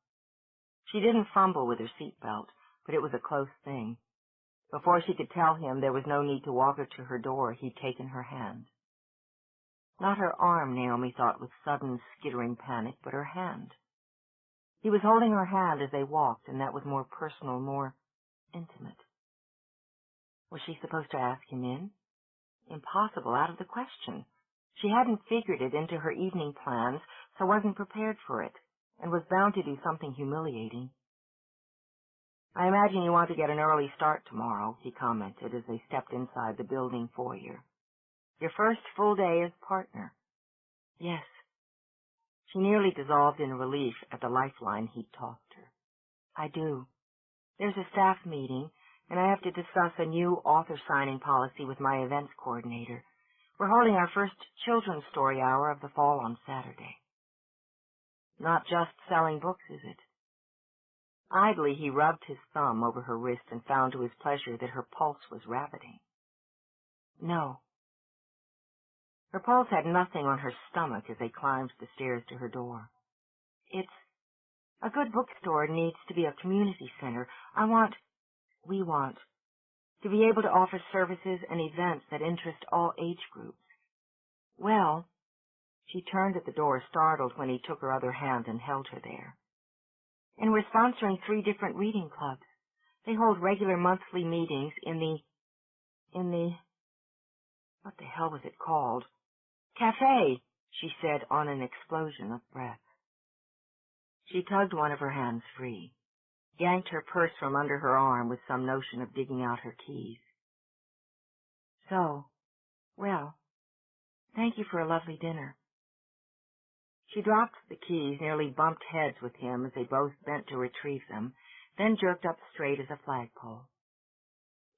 She didn't fumble with her seatbelt, but it was a close thing. Before she could tell him there was no need to walk her to her door, he'd taken her hand. Not her arm, Naomi thought with sudden, skittering panic, but her hand. He was holding her hand as they walked, and that was more personal, more intimate. Was she supposed to ask him in? Impossible, out of the question. She hadn't figured it into her evening plans, so wasn't prepared for it, and was bound to do something humiliating. I imagine you want to get an early start tomorrow, he commented as they stepped inside the building foyer. Your first full day as partner. Yes. She nearly dissolved in relief at the lifeline he'd tossed her. I do. There's a staff meeting, and I have to discuss a new author signing policy with my events coordinator. We're holding our first children's story hour of the fall on Saturday. Not just selling books, is it? Idly, he rubbed his thumb over her wrist and found to his pleasure that her pulse was rabbiting. No. Her pulse had nothing on her stomach as they climbed the stairs to her door. A good bookstore needs to be a community center. We want, to be able to offer services and events that interest all age groups. Well, she turned at the door, startled when he took her other hand and held her there. And we're sponsoring 3 different reading clubs. They hold regular monthly meetings in the, what the hell was it called? Cafe, she said on an explosion of breath. She tugged one of her hands free, yanked her purse from under her arm with some notion of digging out her keys. So, well, thank you for a lovely dinner. She dropped the keys, nearly bumped heads with him as they both bent to retrieve them, then jerked up straight as a flagpole.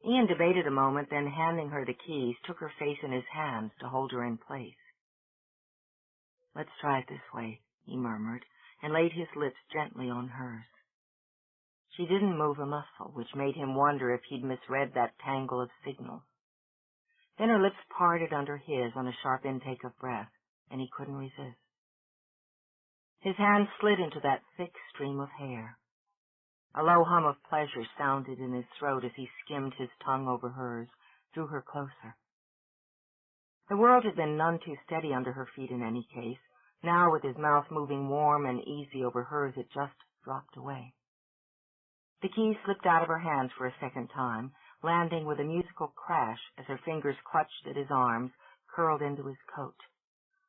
Ian debated a moment, then handing her the keys, took her face in his hands to hold her in place. Let's try it this way, he murmured, and laid his lips gently on hers. She didn't move a muscle, which made him wonder if he'd misread that tangle of signals. Then her lips parted under his on a sharp intake of breath, and he couldn't resist. His hand slid into that thick stream of hair. A low hum of pleasure sounded in his throat as he skimmed his tongue over hers, drew her closer. The world had been none too steady under her feet in any case. Now, with his mouth moving warm and easy over hers, it just dropped away. The keys slipped out of her hands for a second time, landing with a musical crash as her fingers clutched at his arms, curled into his coat.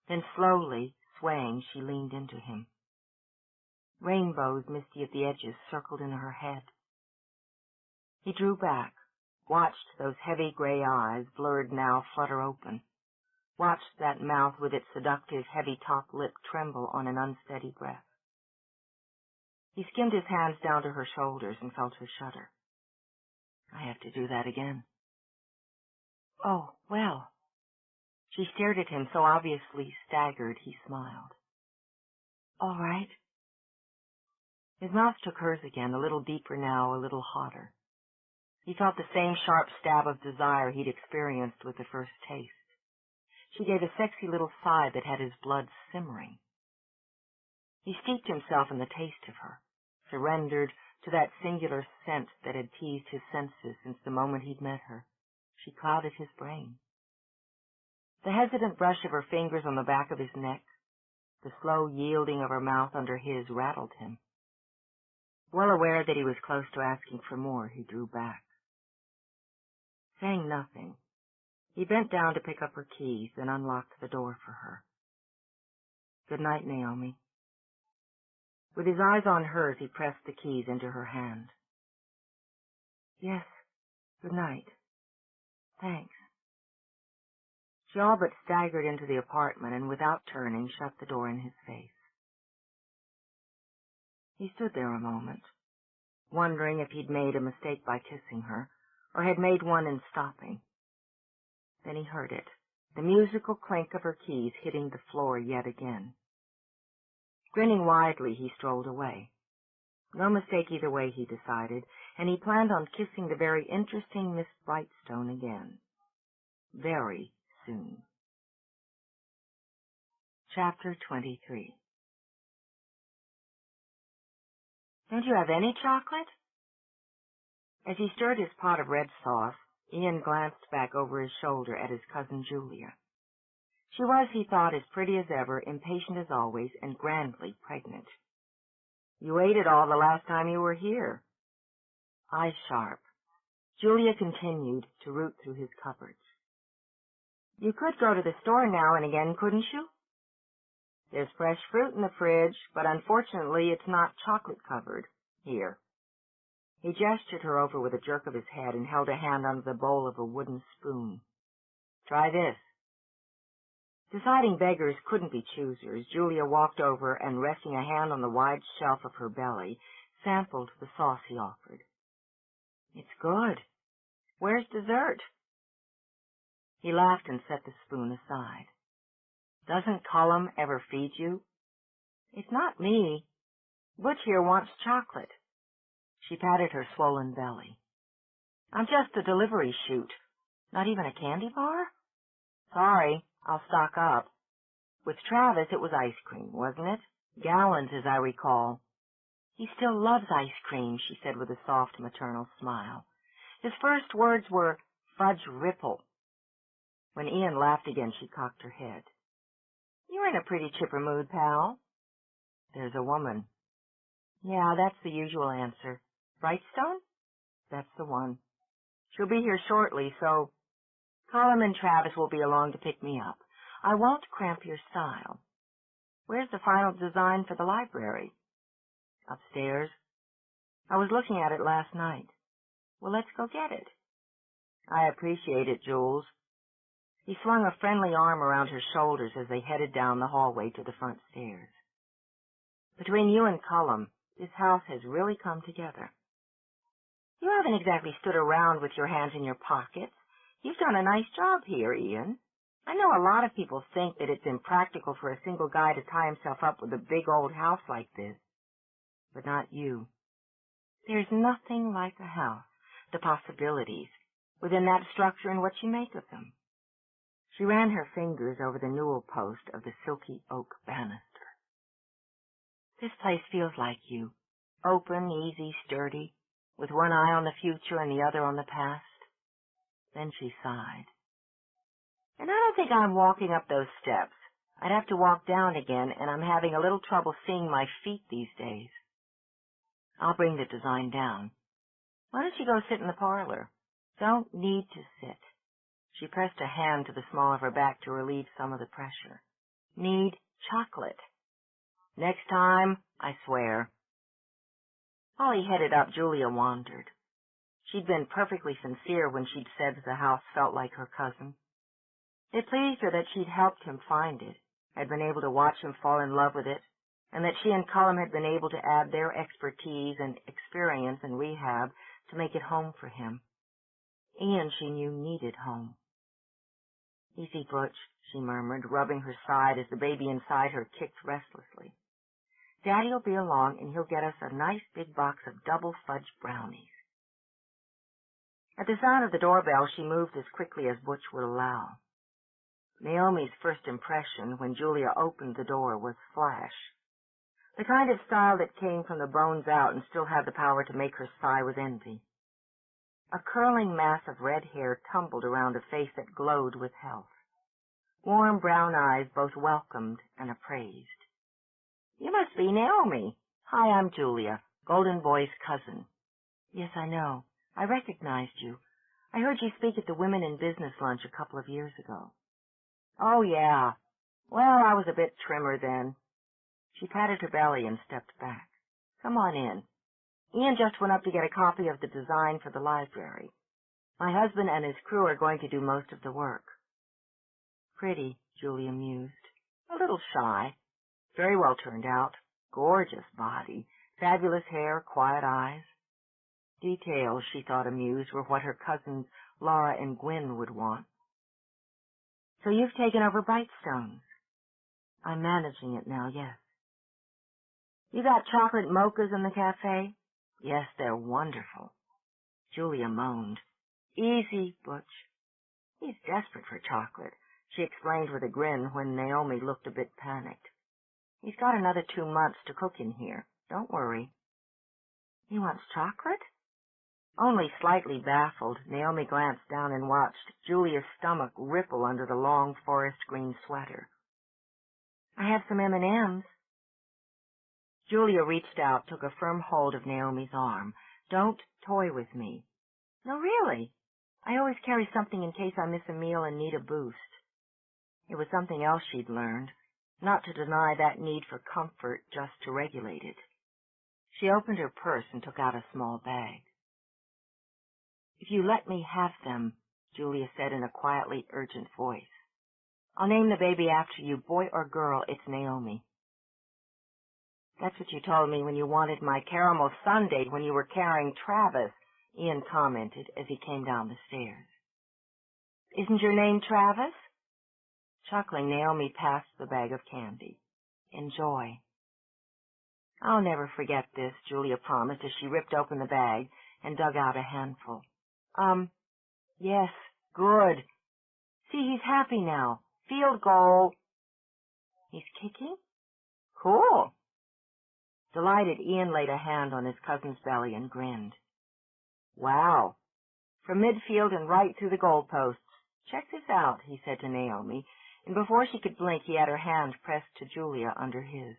Then slowly, swaying, she leaned into him. Rainbows, misty at the edges, circled in her head. He drew back, watched those heavy gray eyes, blurred now, flutter open, watched that mouth with its seductive, heavy top lip tremble on an unsteady breath. He skimmed his hands down to her shoulders and felt her shudder. I have to do that again. Oh, well. She stared at him, so obviously staggered, he smiled. All right. His mouth took hers again, a little deeper now, a little hotter. He felt the same sharp stab of desire he'd experienced with the first taste. She gave a sexy little sigh that had his blood simmering. He steeped himself in the taste of her, surrendered to that singular scent that had teased his senses since the moment he'd met her. She clouded his brain. The hesitant brush of her fingers on the back of his neck, the slow yielding of her mouth under his, rattled him. Well aware that he was close to asking for more, he drew back. Saying nothing, he bent down to pick up her keys, then unlocked the door for her. Good night, Naomi. With his eyes on hers, he pressed the keys into her hand. Yes, good night. Thanks. She all but staggered into the apartment and, without turning, shut the door in his face. He stood there a moment, wondering if he'd made a mistake by kissing her, or had made one in stopping. Then he heard it, the musical clink of her keys hitting the floor yet again. Grinning widely, he strolled away. No mistake either way, he decided, and he planned on kissing the very interesting Miss Brightstone again. Very soon. Chapter 23. Don't you have any chocolate? As he stirred his pot of red sauce, Ian glanced back over his shoulder at his cousin Julia. She was, he thought, as pretty as ever, impatient as always, and grandly pregnant. You ate it all the last time you were here. Eyes sharp, Julia continued to root through his cupboards. You could go to the store now and again, couldn't you? There's fresh fruit in the fridge, but unfortunately it's not chocolate-covered. Here. He gestured her over with a jerk of his head and held a hand under the bowl of a wooden spoon. Try this. Deciding beggars couldn't be choosers, Julia walked over and, resting a hand on the wide shelf of her belly, sampled the sauce he offered. It's good. Where's dessert? He laughed and set the spoon aside. Doesn't Cullum ever feed you? It's not me. Butch here wants chocolate. She patted her swollen belly. I'm just a delivery chute. Not even a candy bar? Sorry, I'll stock up. With Travis, it was ice cream, wasn't it? Gallons, as I recall. He still loves ice cream, she said with a soft maternal smile. His first words were, fudge ripple. When Ian laughed again, she cocked her head. You're in a pretty chipper mood, pal. There's a woman. Yeah, that's the usual answer. Brightstone? That's the one. She'll be here shortly, so Colin and Travis will be along to pick me up. I won't cramp your style. Where's the final design for the library? Upstairs. I was looking at it last night. Well, let's go get it. I appreciate it, Jules. He swung a friendly arm around her shoulders as they headed down the hallway to the front stairs. Between you and Cullum, this house has really come together. You haven't exactly stood around with your hands in your pockets. You've done a nice job here, Ian. I know a lot of people think that it's impractical for a single guy to tie himself up with a big old house like this. But not you. There's nothing like a house, the possibilities, within that structure and what you make of them. She ran her fingers over the newel post of the silky oak banister. This place feels like you. Open, easy, sturdy, with one eye on the future and the other on the past. Then she sighed. And I don't think I'm walking up those steps. I'd have to walk down again, and I'm having a little trouble seeing my feet these days. I'll bring the design down. Why don't you go sit in the parlor? Don't need to sit. She pressed a hand to the small of her back to relieve some of the pressure. Need chocolate. Next time, I swear. While he headed up, Julia wondered. She'd been perfectly sincere when she'd said that the house felt like her cousin. It pleased her that she'd helped him find it, had been able to watch him fall in love with it, and that she and Cullum had been able to add their expertise and experience in rehab to make it home for him. Ian, she knew, needed home. Easy, Butch, she murmured, rubbing her side as the baby inside her kicked restlessly. Daddy'll be along, and he'll get us a nice big box of double fudge brownies. At the sound of the doorbell, she moved as quickly as Butch would allow. Naomi's first impression when Julia opened the door was flash. The kind of style that came from the bones out and still had the power to make her sigh with envy. A curling mass of red hair tumbled around a face that glowed with health. Warm brown eyes both welcomed and appraised. You must be Naomi. Hi, I'm Julia, Golden Boy's cousin. Yes, I know. I recognized you. I heard you speak at the Women in Business lunch a couple of years ago. Oh, yeah. Well, I was a bit trimmer then. She patted her belly and stepped back. Come on in. Ian just went up to get a copy of the design for the library. My husband and his crew are going to do most of the work. Pretty, Julia mused. A little shy. Very well turned out. Gorgeous body. Fabulous hair, quiet eyes. Details, she thought amused, were what her cousins Laura and Gwen would want. So you've taken over Brightstone's. I'm managing it now, yes. You got chocolate mochas in the cafe? Yes, they're wonderful. Julia moaned. Easy, Butch. He's desperate for chocolate, she explained with a grin when Naomi looked a bit panicked. He's got another 2 months to cook in here. Don't worry. He wants chocolate? Only slightly baffled, Naomi glanced down and watched Julia's stomach ripple under the long forest green sweater. I have some M&Ms. Julia reached out, took a firm hold of Naomi's arm. Don't toy with me. No, really. I always carry something in case I miss a meal and need a boost. It was something else she'd learned, not to deny that need for comfort, just to regulate it. She opened her purse and took out a small bag. If you let me have them, Julia said in a quietly urgent voice, I'll name the baby after you, boy or girl. It's Naomi. That's what you told me when you wanted my caramel sundae when you were carrying Travis, Ian commented as he came down the stairs. Isn't your name Travis? Chuckling, Naomi passed the bag of candy. Enjoy. I'll never forget this, Julia promised as she ripped open the bag and dug out a handful. Yes, good. See, he's happy now. Field goal. He's kicking? Cool. Delighted, Ian laid a hand on his cousin's belly and grinned. Wow. From midfield and right through the goalposts. Check this out, he said to Naomi, and before she could blink, he had her hand pressed to Julia under his.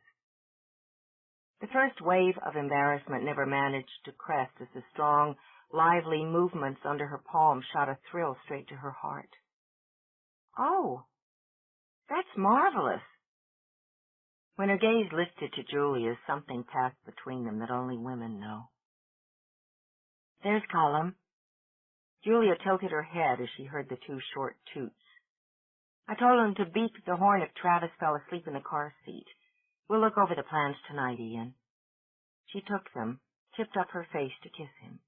The first wave of embarrassment never managed to crest as the strong, lively movements under her palm shot a thrill straight to her heart. Oh, that's marvelous. When her gaze lifted to Julia's, something passed between them that only women know. There's Colum. Julia tilted her head as she heard the two short toots. I told him to beep the horn if Travis fell asleep in the car seat. We'll look over the plans tonight, Ian. She took them, tipped up her face to kiss him.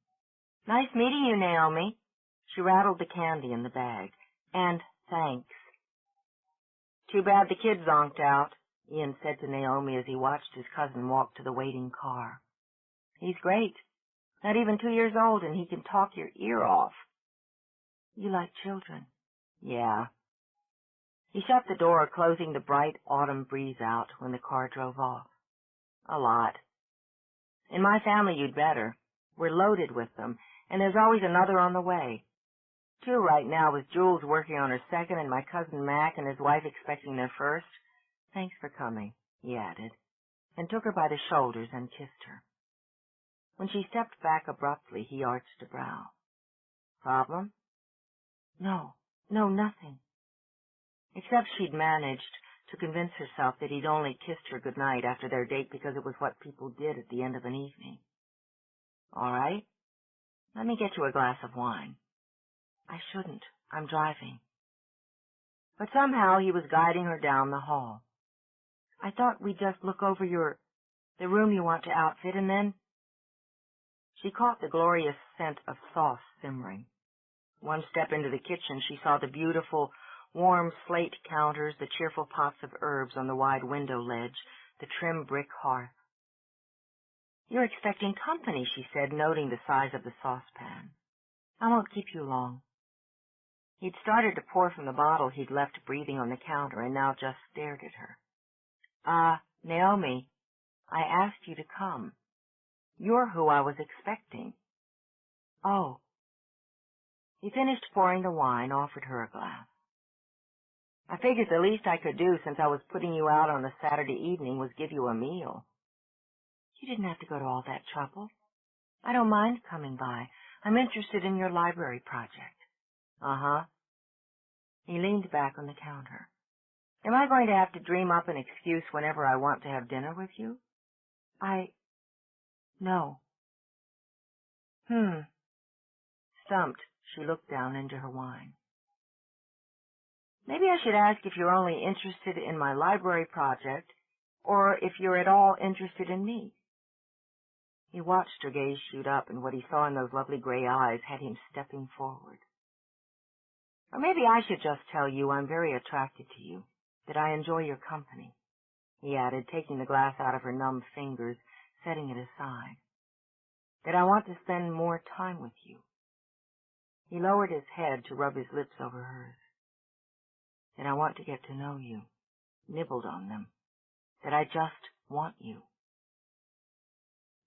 Nice meeting you, Naomi. She rattled the candy in the bag. And thanks. Too bad the kid zonked out, Ian said to Naomi as he watched his cousin walk to the waiting car. He's great. Not even 2 years old, and he can talk your ear off. You like children? Yeah. He shut the door, closing the bright autumn breeze out when the car drove off. A lot. In my family, you'd better. We're loaded with them, and there's always another on the way. 2 right now, with Jules working on her second and my cousin Mac and his wife expecting their first. Thanks for coming, he added, and took her by the shoulders and kissed her. When she stepped back abruptly, he arched a brow. Problem? No, nothing. Except she'd managed to convince herself that he'd only kissed her goodnight after their date because it was what people did at the end of an evening. All right, let me get you a glass of wine. I shouldn't. I'm driving. But somehow he was guiding her down the hall. I thought we'd just look over the room you want to outfit, and then... She caught the glorious scent of sauce simmering. One step into the kitchen, she saw the beautiful, warm slate counters, the cheerful pots of herbs on the wide window ledge, the trim brick hearth. You're expecting company, she said, noting the size of the saucepan. I won't keep you long. He'd started to pour from the bottle he'd left breathing on the counter and now just stared at her. Naomi, I asked you to come. You're who I was expecting. Oh. He finished pouring the wine, offered her a glass. I figured the least I could do since I was putting you out on a Saturday evening was give you a meal. You didn't have to go to all that trouble. I don't mind coming by. I'm interested in your library project. Uh-huh. He leaned back on the counter. Am I going to have to dream up an excuse whenever I want to have dinner with you? No. Stumped, she looked down into her wine. Maybe I should ask if you're only interested in my library project, or if you're at all interested in me. He watched her gaze shoot up, and what he saw in those lovely gray eyes had him stepping forward. Or maybe I should just tell you I'm very attracted to you, that I enjoy your company, he added, taking the glass out of her numb fingers, setting it aside. That I want to spend more time with you. He lowered his head to rub his lips over hers. That I want to get to know you, nibbled on them. That I just want you.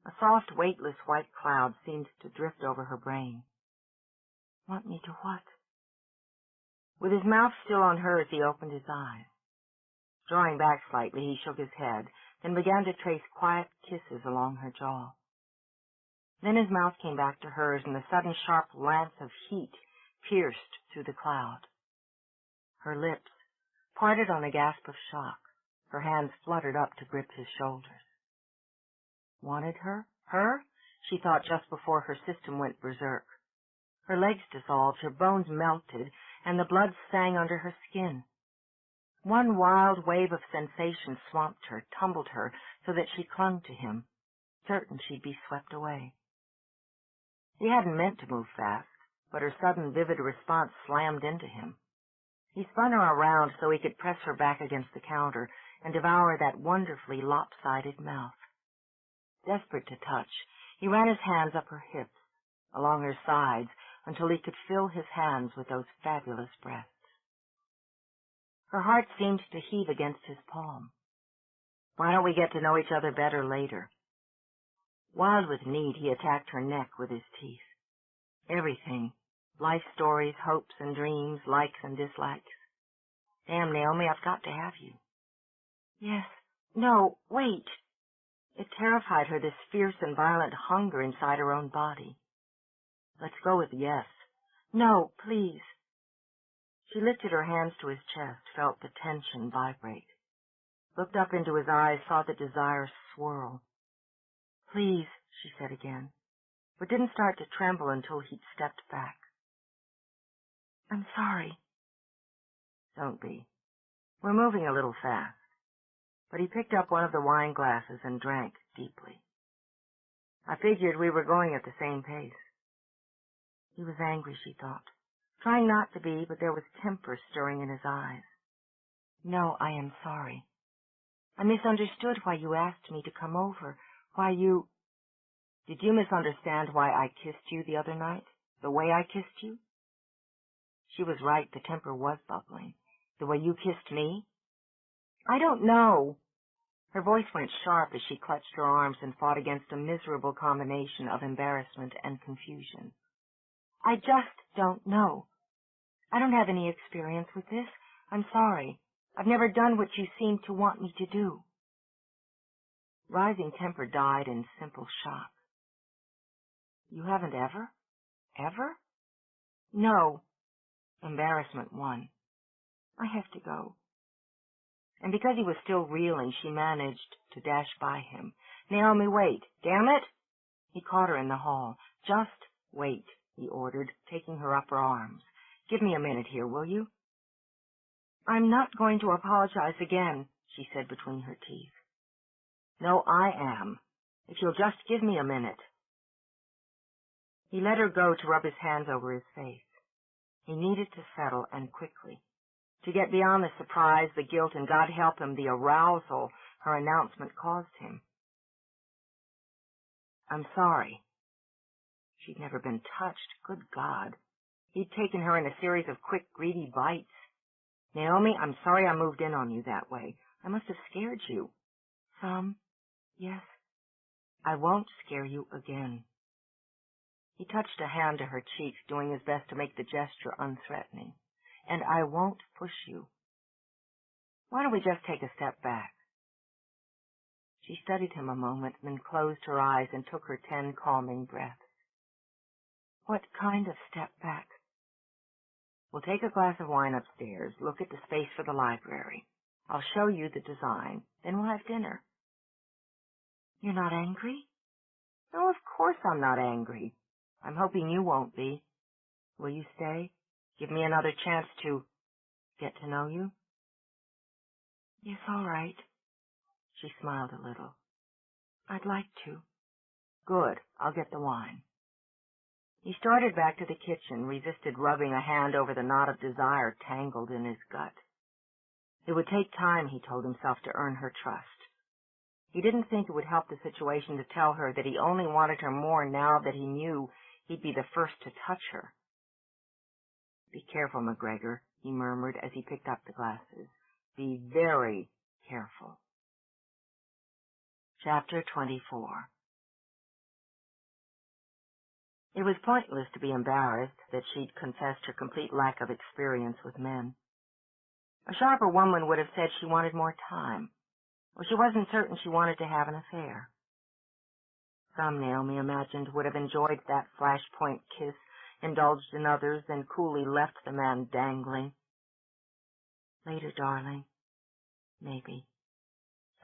A soft, weightless white cloud seemed to drift over her brain. Want me to what? With his mouth still on hers, he opened his eyes. Drawing back slightly, he shook his head, then began to trace quiet kisses along her jaw. Then his mouth came back to hers, and the sudden sharp lance of heat pierced through the cloud. Her lips parted on a gasp of shock. Her hands fluttered up to grip his shoulders. Wanted her? Her? She thought just before her system went berserk. Her legs dissolved, her bones melted, and the blood sang under her skin. One wild wave of sensation swamped her, tumbled her, so that she clung to him, certain she'd be swept away. He hadn't meant to move fast, but her sudden, vivid response slammed into him. He spun her around so he could press her back against the counter and devour that wonderfully lopsided mouth. Desperate to touch, he ran his hands up her hips, along her sides, until he could fill his hands with those fabulous breasts. Her heart seemed to heave against his palm. Why don't we get to know each other better later? Wild with need, he attacked her neck with his teeth. Everything. Life stories, hopes and dreams, likes and dislikes. Damn, Naomi, I've got to have you. Yes. No, wait. It terrified her, this fierce and violent hunger inside her own body. Let's go with yes. No, please. She lifted her hands to his chest, felt the tension vibrate. Looked up into his eyes, saw the desire swirl. Please, she said again, but didn't start to tremble until he'd stepped back. I'm sorry. Don't be. We're moving a little fast. But he picked up one of the wine glasses and drank deeply. I figured we were going at the same pace. He was angry, she thought, trying not to be, but there was temper stirring in his eyes. No, I am sorry. I misunderstood why you asked me to come over, why you... Did you misunderstand why I kissed you the other night? The way I kissed you? She was right, the temper was bubbling. The way you kissed me? I don't know. Her voice went sharp as she clutched her arms and fought against a miserable combination of embarrassment and confusion. I just don't know. I don't have any experience with this. I'm sorry. I've never done what you seem to want me to do. Rising temper died in simple shock. You haven't ever? Ever? No. Embarrassment won. I have to go. And because he was still reeling, she managed to dash by him. Naomi, wait. Damn it! He caught her in the hall. Just wait, he ordered, taking her up her arms. Give me a minute here, will you? I'm not going to apologize again, she said between her teeth. No, I am. If you'll just give me a minute. He let her go to rub his hands over his face. He needed to settle, and quickly. To get beyond the surprise, the guilt, and God help him, the arousal her announcement caused him. I'm sorry. She'd never been touched. Good God. He'd taken her in a series of quick, greedy bites. Naomi, I'm sorry I moved in on you that way. I must have scared you. Some, yes. I won't scare you again. He touched a hand to her cheek, doing his best to make the gesture unthreatening. And I won't push you. Why don't we just take a step back? She studied him a moment, then closed her eyes and took her 10 calming breaths. What kind of step back? We'll take a glass of wine upstairs, look at the space for the library. I'll show you the design, then we'll have dinner. You're not angry? No, of course I'm not angry. I'm hoping you won't be. Will you stay? Give me another chance to get to know you? Yes, all right. She smiled a little. I'd like to. Good. I'll get the wine. He started back to the kitchen, resisted rubbing a hand over the knot of desire tangled in his gut. It would take time, he told himself, to earn her trust. He didn't think it would help the situation to tell her that he only wanted her more now that he knew he'd be the first to touch her. Be careful, MacGregor, he murmured as he picked up the glasses. Be very careful. Chapter 24. It was pointless to be embarrassed that she'd confessed her complete lack of experience with men. A sharper woman would have said she wanted more time, or she wasn't certain she wanted to have an affair. Some, Naomi imagined, would have enjoyed that flashpoint kiss, indulged in others, then coolly left the man dangling. Later, darling. Maybe.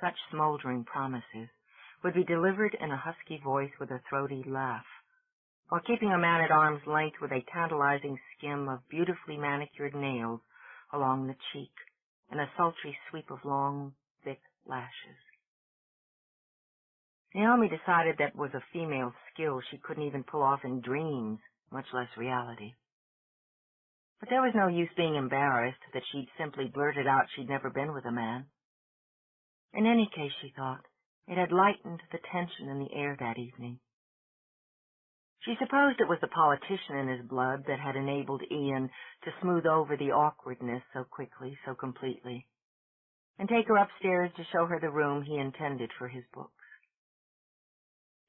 Such smoldering promises would be delivered in a husky voice with a throaty laugh, while keeping a man at arm's length with a tantalizing skim of beautifully manicured nails along the cheek, and a sultry sweep of long, thick lashes. Naomi decided that was a female skill she couldn't even pull off in dreams, much less reality. But there was no use being embarrassed that she'd simply blurted out she'd never been with a man. In any case, she thought, it had lightened the tension in the air that evening. She supposed it was the politician in his blood that had enabled Ian to smooth over the awkwardness so quickly, so completely, and take her upstairs to show her the room he intended for his books.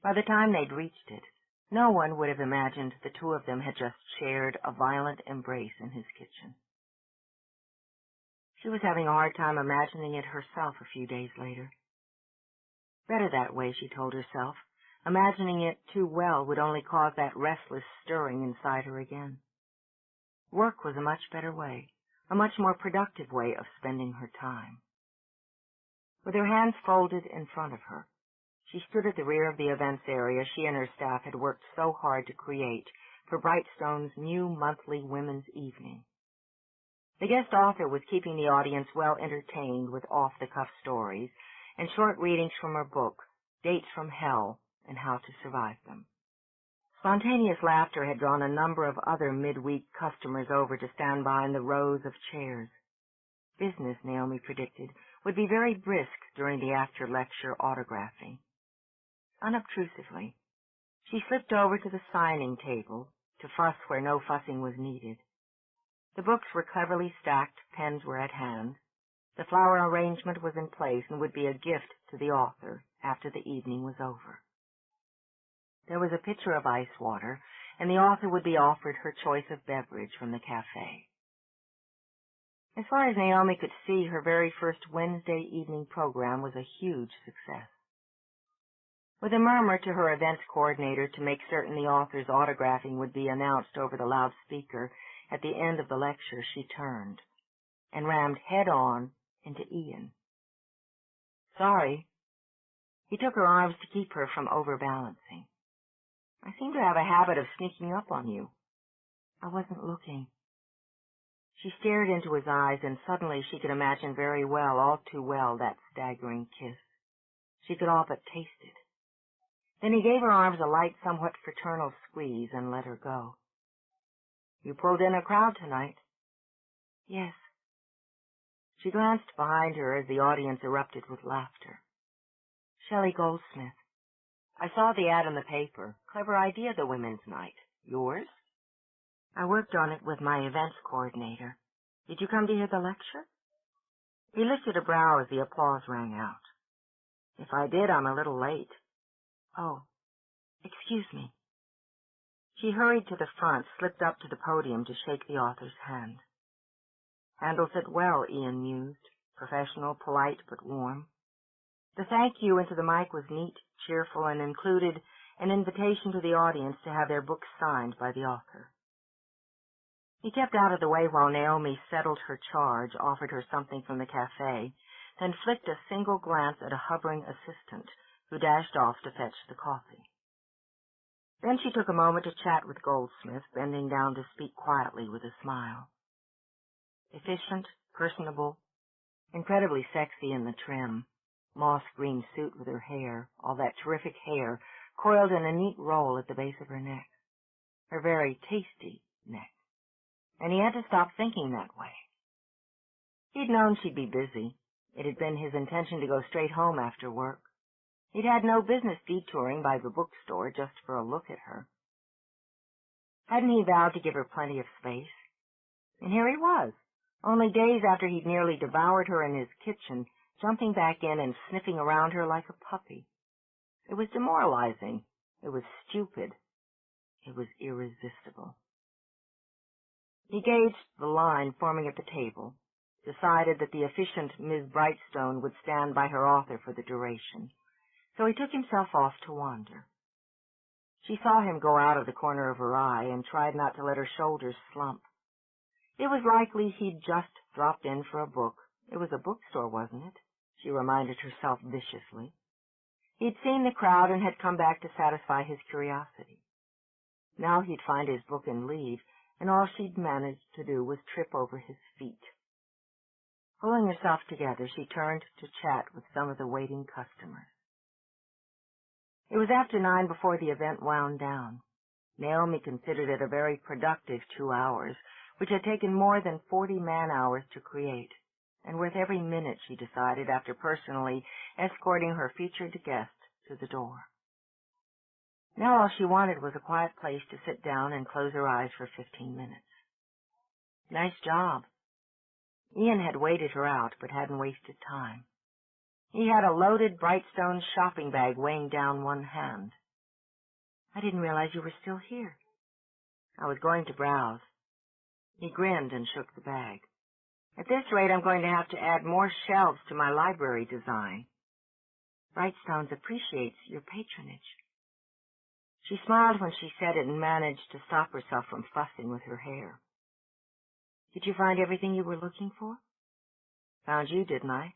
By the time they'd reached it, no one would have imagined the two of them had just shared a violent embrace in his kitchen. She was having a hard time imagining it herself a few days later. Better that way, she told herself. Imagining it too well would only cause that restless stirring inside her again. Work was a much better way, a much more productive way of spending her time. With her hands folded in front of her, she stood at the rear of the events area she and her staff had worked so hard to create for Brightstone's new monthly women's evening. The guest author was keeping the audience well entertained with off-the-cuff stories and short readings from her book, Dates from Hell and How to Survive Them. Spontaneous laughter had drawn a number of other midweek customers over to stand behind the rows of chairs. Business, Naomi predicted, would be very brisk during the after-lecture autographing. Unobtrusively, she slipped over to the signing table to fuss where no fussing was needed. The books were cleverly stacked, pens were at hand. The flower arrangement was in place and would be a gift to the author after the evening was over. There was a pitcher of ice water, and the author would be offered her choice of beverage from the cafe. As far as Naomi could see, her very first Wednesday evening program was a huge success. With a murmur to her events coordinator to make certain the author's autographing would be announced over the loudspeaker at the end of the lecture, she turned and rammed head-on into Ian. Sorry. He took her arms to keep her from overbalancing. I seem to have a habit of sneaking up on you. I wasn't looking. She stared into his eyes, and suddenly she could imagine very well, all too well, that staggering kiss. She could all but taste it. Then he gave her arms a light, somewhat fraternal squeeze and let her go. You pulled in a crowd tonight. Yes. She glanced behind her as the audience erupted with laughter. Shelley Goldsmith. I saw the ad in the paper. Clever idea, the women's night. Yours? I worked on it with my events coordinator. Did you come to hear the lecture? He lifted a brow as the applause rang out. If I did, I'm a little late. Oh, excuse me. She hurried to the front, slipped up to the podium to shake the author's hand. Handles it well, Ian mused. Professional, polite, but warm. The thank you into the mic was neat, cheerful, and included an invitation to the audience to have their books signed by the author. He kept out of the way while Naomi settled her charge, offered her something from the cafe, then flicked a single glance at a hovering assistant who dashed off to fetch the coffee. Then she took a moment to chat with Goldsmith, bending down to speak quietly with a smile. Efficient, personable, incredibly sexy in the trim, moss-green suit with her hair, all that terrific hair, coiled in a neat roll at the base of her neck. Her very tasty neck. And he had to stop thinking that way. He'd known she'd be busy. It had been his intention to go straight home after work. He'd had no business detouring by the bookstore just for a look at her. Hadn't he vowed to give her plenty of space? And here he was, only days after he'd nearly devoured her in his kitchen, jumping back in and sniffing around her like a puppy. It was demoralizing. It was stupid. It was irresistible. He gauged the line forming at the table, decided that the efficient Miss Brightstone would stand by her author for the duration, so he took himself off to wander. She saw him go out of the corner of her eye and tried not to let her shoulders slump. It was likely he'd just dropped in for a book. It was a bookstore, wasn't it? She reminded herself viciously. He'd seen the crowd and had come back to satisfy his curiosity. Now he'd find his book and leave, and all she'd managed to do was trip over his feet. Pulling herself together, she turned to chat with some of the waiting customers. It was after 9 before the event wound down. Naomi considered it a very productive 2 hours, which had taken more than 40 man-hours to create, and worth every minute, she decided, after personally escorting her featured guest to the door. Now all she wanted was a quiet place to sit down and close her eyes for 15 minutes. Nice job. Ian had waited her out, but hadn't wasted time. He had a loaded Brightstone shopping bag weighing down one hand. I didn't realize you were still here. I was going to browse. He grinned and shook the bag. At this rate, I'm going to have to add more shelves to my library design. Brightstones appreciates your patronage. She smiled when she said it and managed to stop herself from fussing with her hair. Did you find everything you were looking for? Found you, didn't I?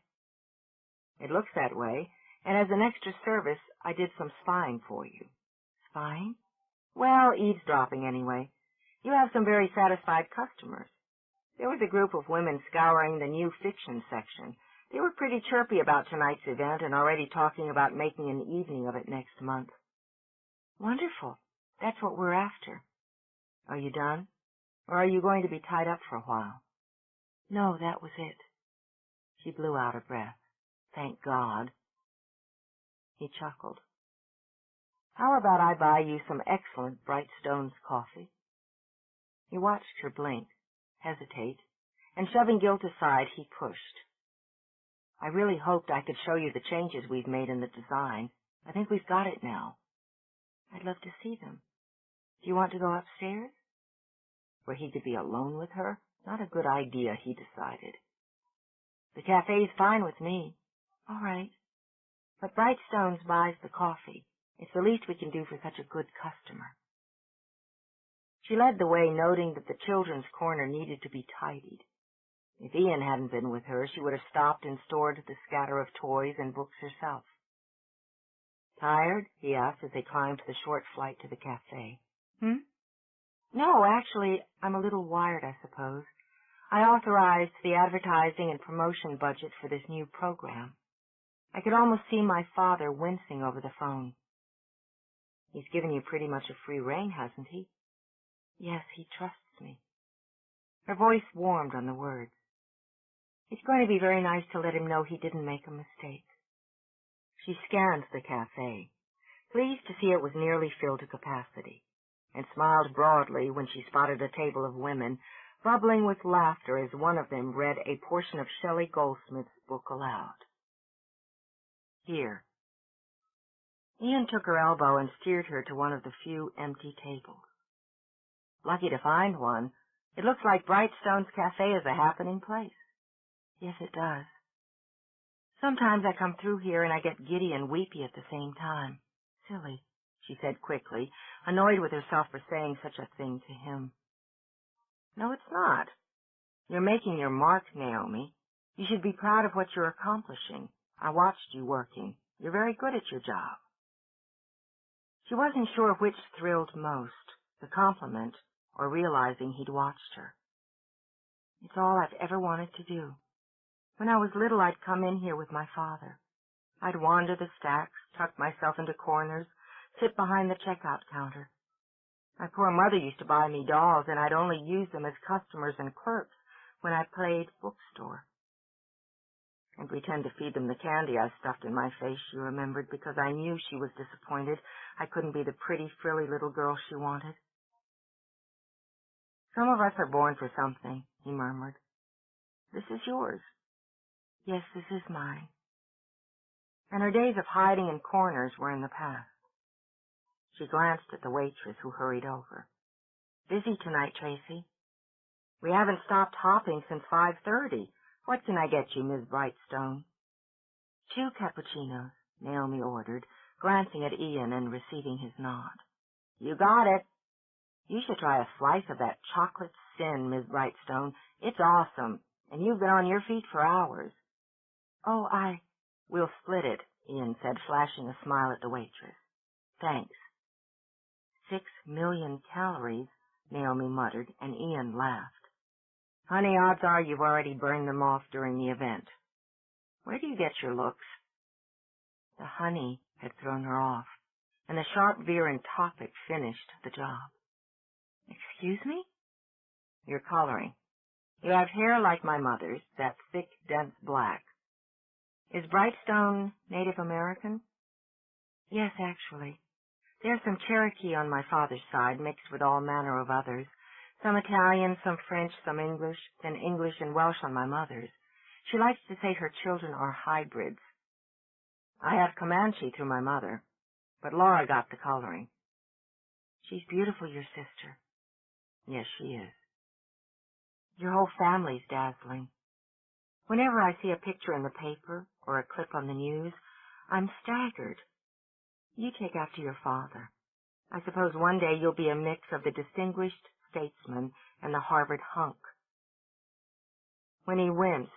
It looks that way, and as an extra service, I did some spying for you. Spying? Well, eavesdropping anyway. You have some very satisfied customers. There was a group of women scouring the new fiction section. They were pretty chirpy about tonight's event and already talking about making an evening of it next month. Wonderful. That's what we're after. Are you done? Or are you going to be tied up for a while? No, that was it. She blew out her breath. Thank God. He chuckled. How about I buy you some excellent Brightstone's coffee? He watched her blink, hesitate, and shoving guilt aside, he pushed. I really hoped I could show you the changes we've made in the design. I think we've got it now. I'd love to see them. Do you want to go upstairs? Where he could be alone with her? Not a good idea, he decided. The cafe's fine with me. All right. But Brightstone's buys the coffee. It's the least we can do for such a good customer. She led the way, noting that the children's corner needed to be tidied. If Ian hadn't been with her, she would have stopped and stored the scatter of toys and books herself. Tired? He asked as they climbed the short flight to the cafe. No, actually, I'm a little wired, I suppose. I authorized the advertising and promotion budget for this new program. I could almost see my father wincing over the phone. He's given you pretty much a free rein, hasn't he? Yes, he trusts me. Her voice warmed on the words. It's going to be very nice to let him know he didn't make a mistake. She scanned the cafe, pleased to see it was nearly filled to capacity, and smiled broadly when she spotted a table of women bubbling with laughter as one of them read a portion of Shelley Goldsmith's book aloud. Here. Ian took her elbow and steered her to one of the few empty tables. Lucky to find one. It looks like Brightstone's Cafe is a happening place. Yes, it does. Sometimes I come through here and I get giddy and weepy at the same time. Silly, she said quickly, annoyed with herself for saying such a thing to him. No, it's not. You're making your mark, Naomi. You should be proud of what you're accomplishing. I watched you working. You're very good at your job. She wasn't sure which thrilled most, the compliment or realizing he'd watched her. It's all I've ever wanted to do. When I was little, I'd come in here with my father. I'd wander the stacks, tuck myself into corners, sit behind the checkout counter. My poor mother used to buy me dolls, and I'd only use them as customers and clerks when I played bookstore. And pretend to feed them the candy I stuffed in my face, she remembered, because I knew she was disappointed I couldn't be the pretty, frilly little girl she wanted. Some of us are born for something, he murmured. This is yours. Yes, this is mine. And her days of hiding in corners were in the past. She glanced at the waitress who hurried over. Busy tonight, Tracy? We haven't stopped hopping since 5:30. What can I get you, Ms. Brightstone? 2 cappuccinos, Naomi ordered, glancing at Ian and receiving his nod. You got it. You should try a slice of that chocolate sin, Ms. Brightstone. It's awesome, and you've been on your feet for hours. Oh, We'll split it, Ian said, flashing a smile at the waitress. Thanks. 6 million calories, Naomi muttered, and Ian laughed. Honey, odds are you've already burned them off during the event. Where do you get your looks? The honey had thrown her off, and the sharp veer in topic finished the job. Excuse me? Your coloring. You have hair like my mother's, that thick, dense black. Is Brightstone Native American? Yes, actually. There's some Cherokee on my father's side, mixed with all manner of others. Some Italian, some French, some English, then English and Welsh on my mother's. She likes to say her children are hybrids. I have Comanche through my mother, but Laura got the coloring. She's beautiful, your sister. Yes, she is. Your whole family's dazzling. Whenever I see a picture in the paper or a clip on the news, I'm staggered. You take after your father. I suppose one day you'll be a mix of the distinguished statesman and the Harvard hunk. When he winced,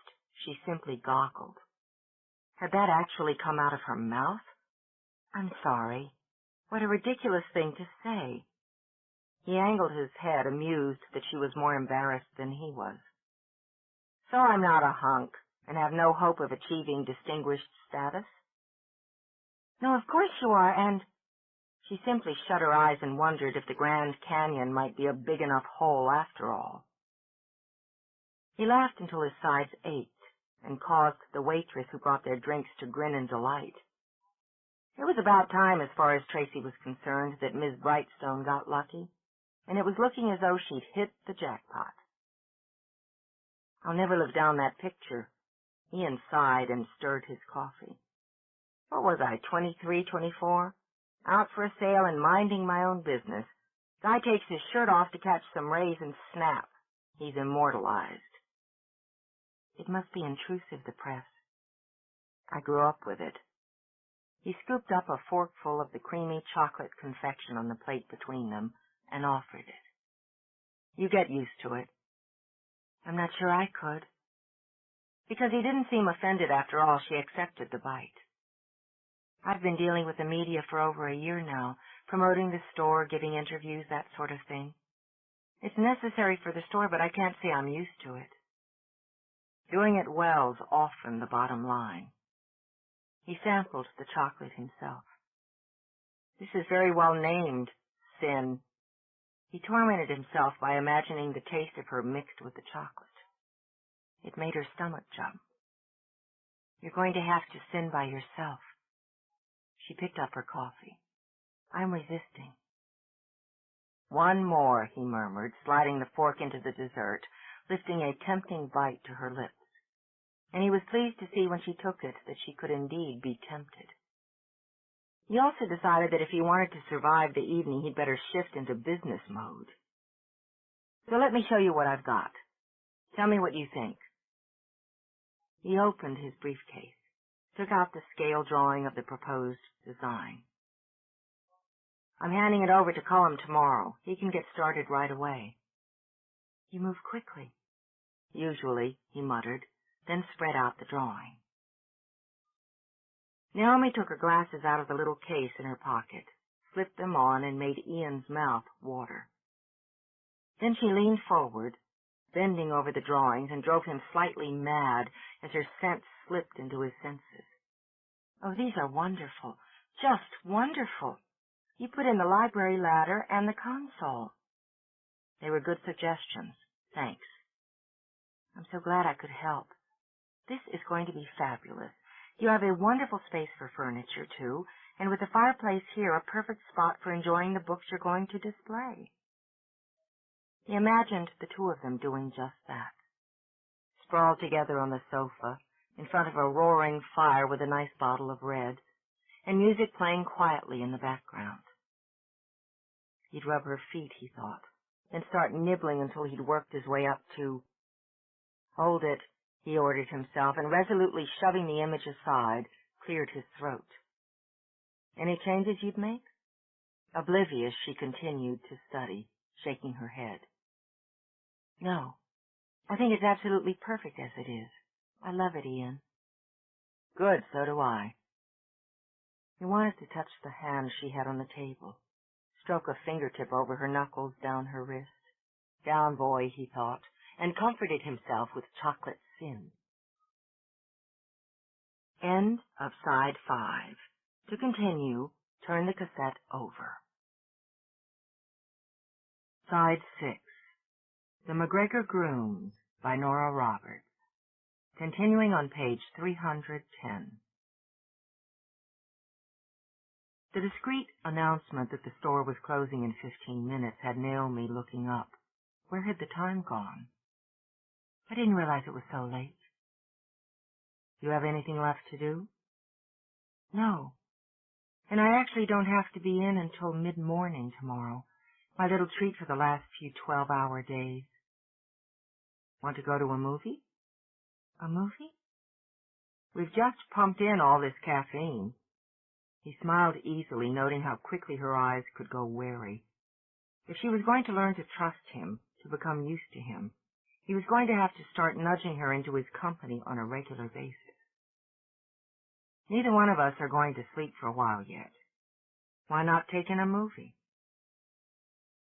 she simply goggled. Had that actually come out of her mouth? I'm sorry. What a ridiculous thing to say. He angled his head, amused that she was more embarrassed than he was. So I'm not a hunk, and have no hope of achieving distinguished status? No, of course you are, and... She simply shut her eyes and wondered if the Grand Canyon might be a big enough hole after all. He laughed until his sides ached, and caused the waitress who brought their drinks to grin in delight. It was about time, as far as Tracy was concerned, that Miss Brightstone got lucky, and it was looking as though she'd hit the jackpot. I'll never live down that picture. Ian sighed and stirred his coffee. What was I, 23, 24? Out for a sail and minding my own business. Guy takes his shirt off to catch some rays and snap. He's immortalized. It must be intrusive, the press. I grew up with it. He scooped up a forkful of the creamy chocolate confection on the plate between them and offered it. You get used to it. I'm not sure I could. Because he didn't seem offended after all, she accepted the bite. I've been dealing with the media for over a year now, promoting the store, giving interviews, that sort of thing. It's necessary for the store, but I can't say I'm used to it. Doing it well's often the bottom line. He sampled the chocolate himself. This is very well named, Sin. He tormented himself by imagining the taste of her mixed with the chocolate. It made her stomach jump. You're going to have to sin by yourself. She picked up her coffee. I'm resisting. One more, he murmured, sliding the fork into the dessert, lifting a tempting bite to her lips. And he was pleased to see when she took it that she could indeed be tempted. He also decided that if he wanted to survive the evening, he'd better shift into business mode. So let me show you what I've got. Tell me what you think. He opened his briefcase, took out the scale drawing of the proposed design. I'm handing it over to Cullum tomorrow. He can get started right away. You move quickly. Usually, he muttered, then spread out the drawing. Naomi took her glasses out of the little case in her pocket, slipped them on, and made Ian's mouth water. Then she leaned forward, bending over the drawings, and drove him slightly mad as her sense slipped into his senses. Oh, these are wonderful, just wonderful. You put in the library ladder and the console. They were good suggestions. Thanks. I'm so glad I could help. This is going to be fabulous. You have a wonderful space for furniture, too, and with the fireplace here, a perfect spot for enjoying the books you're going to display. He imagined the two of them doing just that. Sprawled together on the sofa, in front of a roaring fire with a nice bottle of red, and music playing quietly in the background. He'd rub her feet, he thought, then start nibbling until he'd worked his way up to... Hold it, he ordered himself, and resolutely shoving the image aside, cleared his throat. Any changes you'd make? Oblivious, she continued to study, shaking her head. No, I think it's absolutely perfect as it is. I love it, Ian. Good, so do I. He wanted to touch the hand she had on the table, stroke a fingertip over her knuckles down her wrist. Down, boy, he thought, and comforted himself with chocolate sin. End of side 5. To continue, turn the cassette over. Side 6. The MacGregor Grooms by Nora Roberts. Continuing on page 310. The discreet announcement that the store was closing in 15 minutes had Naomi looking up. Where had the time gone? I didn't realize it was so late. You have anything left to do? No. And I actually don't have to be in until mid-morning tomorrow. My little treat for the last few 12-hour days. Want to go to a movie? A movie? We've just pumped in all this caffeine. He smiled easily, noting how quickly her eyes could go wary. If she was going to learn to trust him, to become used to him, he was going to have to start nudging her into his company on a regular basis. Neither one of us are going to sleep for a while yet. Why not take in a movie?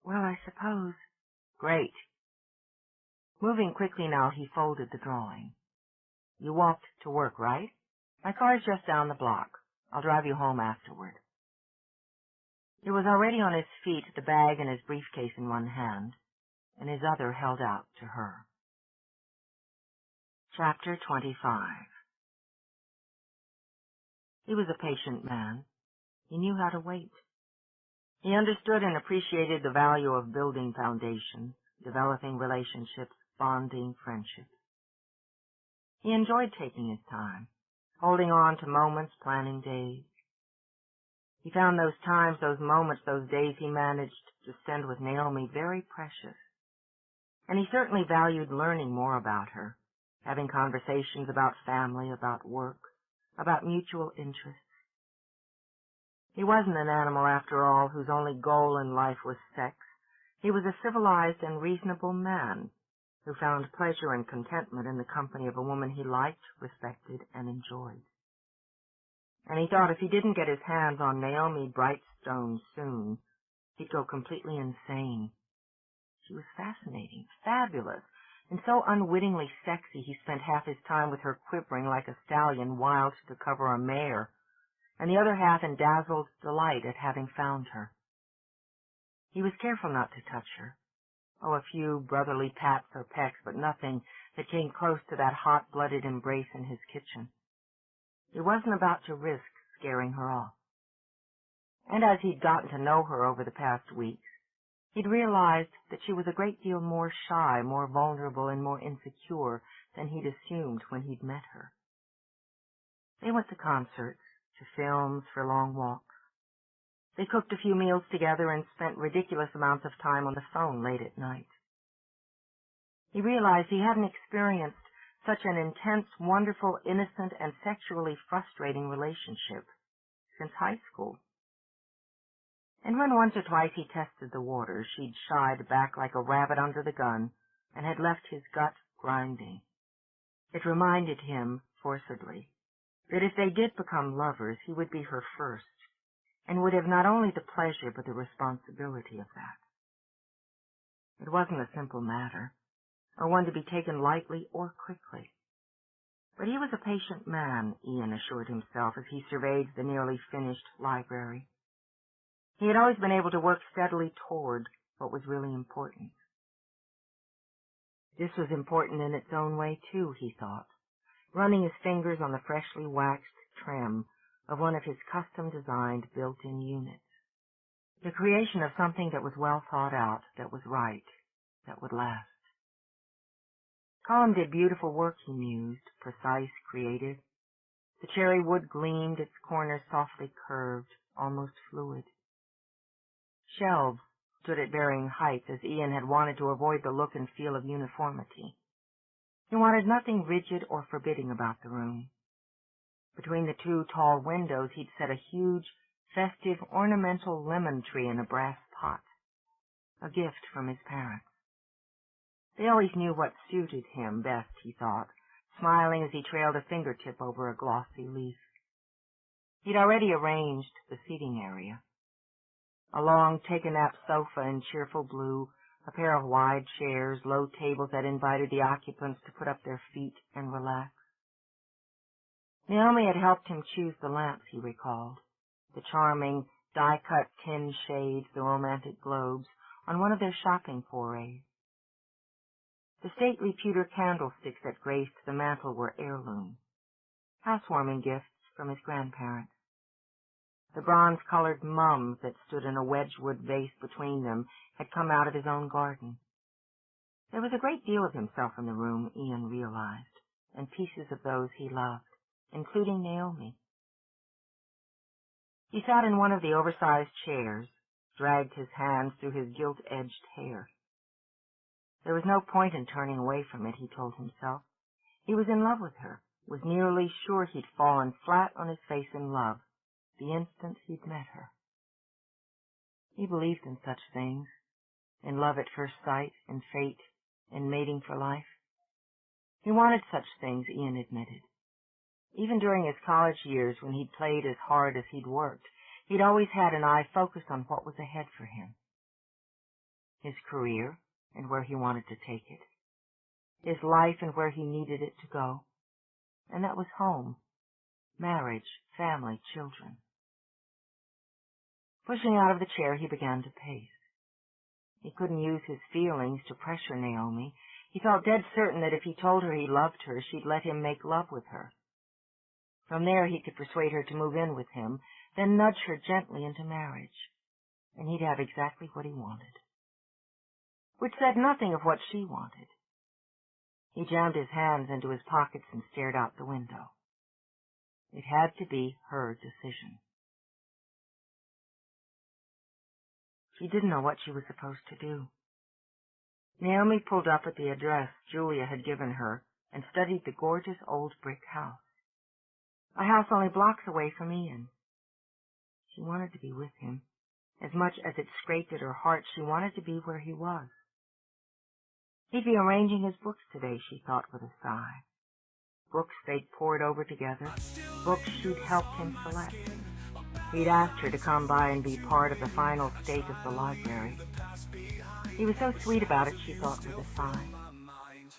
Well, I suppose. Great. Moving quickly now, he folded the drawing. You walked to work, right? My car's just down the block. I'll drive you home afterward. He was already on his feet, the bag and his briefcase in one hand, and his other held out to her. Chapter 25. He was a patient man. He knew how to wait. He understood and appreciated the value of building foundations, developing relationships, bonding friendships. He enjoyed taking his time, holding on to moments, planning days. He found those times, those moments, those days he managed to spend with Naomi very precious. And he certainly valued learning more about her, having conversations about family, about work, about mutual interests. He wasn't an animal, after all, whose only goal in life was sex. He was a civilized and reasonable man who found pleasure and contentment in the company of a woman he liked, respected, and enjoyed. And he thought if he didn't get his hands on Naomi Brightstone soon, he'd go completely insane. She was fascinating, fabulous, and so unwittingly sexy he spent half his time with her quivering like a stallion wild to cover a mare, and the other half in dazzled delight at having found her. He was careful not to touch her. Oh, a few brotherly pats or pecks, but nothing that came close to that hot-blooded embrace in his kitchen. He wasn't about to risk scaring her off. And as he'd gotten to know her over the past weeks, he'd realized that she was a great deal more shy, more vulnerable, and more insecure than he'd assumed when he'd met her. They went to concerts, to films, for long walks. They cooked a few meals together and spent ridiculous amounts of time on the phone late at night. He realized he hadn't experienced such an intense, wonderful, innocent, and sexually frustrating relationship since high school. And when once or twice he tested the waters, she'd shied back like a rabbit under the gun and had left his gut grinding. It reminded him, forcibly, that if they did become lovers, he would be her first, and would have not only the pleasure but the responsibility of that. It wasn't a simple matter, or one to be taken lightly or quickly. But he was a patient man, Ian assured himself as he surveyed the nearly finished library. He had always been able to work steadily toward what was really important. This was important in its own way, too, he thought, running his fingers on the freshly waxed trim of one of his custom-designed built-in units. The creation of something that was well thought out, that was right, that would last. Colum did beautiful work, he mused, precise, creative. The cherry wood gleamed, its corners softly curved, almost fluid. Shelves stood at varying heights, as Ian had wanted to avoid the look and feel of uniformity. He wanted nothing rigid or forbidding about the room. Between the two tall windows he'd set a huge, festive, ornamental lemon tree in a brass pot, a gift from his parents. They always knew what suited him best, he thought, smiling as he trailed a fingertip over a glossy leaf. He'd already arranged the seating area. A long take-a-nap sofa in cheerful blue, a pair of wide chairs, low tables that invited the occupants to put up their feet and relax. Naomi had helped him choose the lamps, he recalled, the charming, die-cut tin shades, the romantic globes, on one of their shopping forays. The stately pewter candlesticks that graced the mantel were heirlooms, housewarming gifts from his grandparents. The bronze-colored mums that stood in a wedgwood vase between them had come out of his own garden. There was a great deal of himself in the room, Ian realized, and pieces of those he loved, including Naomi. He sat in one of the oversized chairs, dragged his hands through his gilt-edged hair. There was no point in turning away from it, he told himself. He was in love with her, was nearly sure he'd fallen flat on his face in love the instant he'd met her. He believed in such things, in love at first sight, in fate, in mating for life. He wanted such things, Ian admitted. Even during his college years, when he'd played as hard as he'd worked, he'd always had an eye focused on what was ahead for him. His career and where he wanted to take it. His life and where he needed it to go. And that was home, marriage, family, children. Pushing out of the chair, he began to pace. He couldn't use his feelings to pressure Naomi. He felt dead certain that if he told her he loved her, she'd let him make love with her. From there, he could persuade her to move in with him, then nudge her gently into marriage. And he'd have exactly what he wanted. Which said nothing of what she wanted. He jammed his hands into his pockets and stared out the window. It had to be her decision. She didn't know what she was supposed to do. Naomi pulled up at the address Julia had given her and studied the gorgeous old brick house. A house only blocks away from Ian. She wanted to be with him. As much as it scraped at her heart, she wanted to be where he was. He'd be arranging his books today, she thought with a sigh. Books they'd pored over together, books she'd helped him select. He'd asked her to come by and be part of the final state of the library. He was so sweet about it, she thought with a sigh.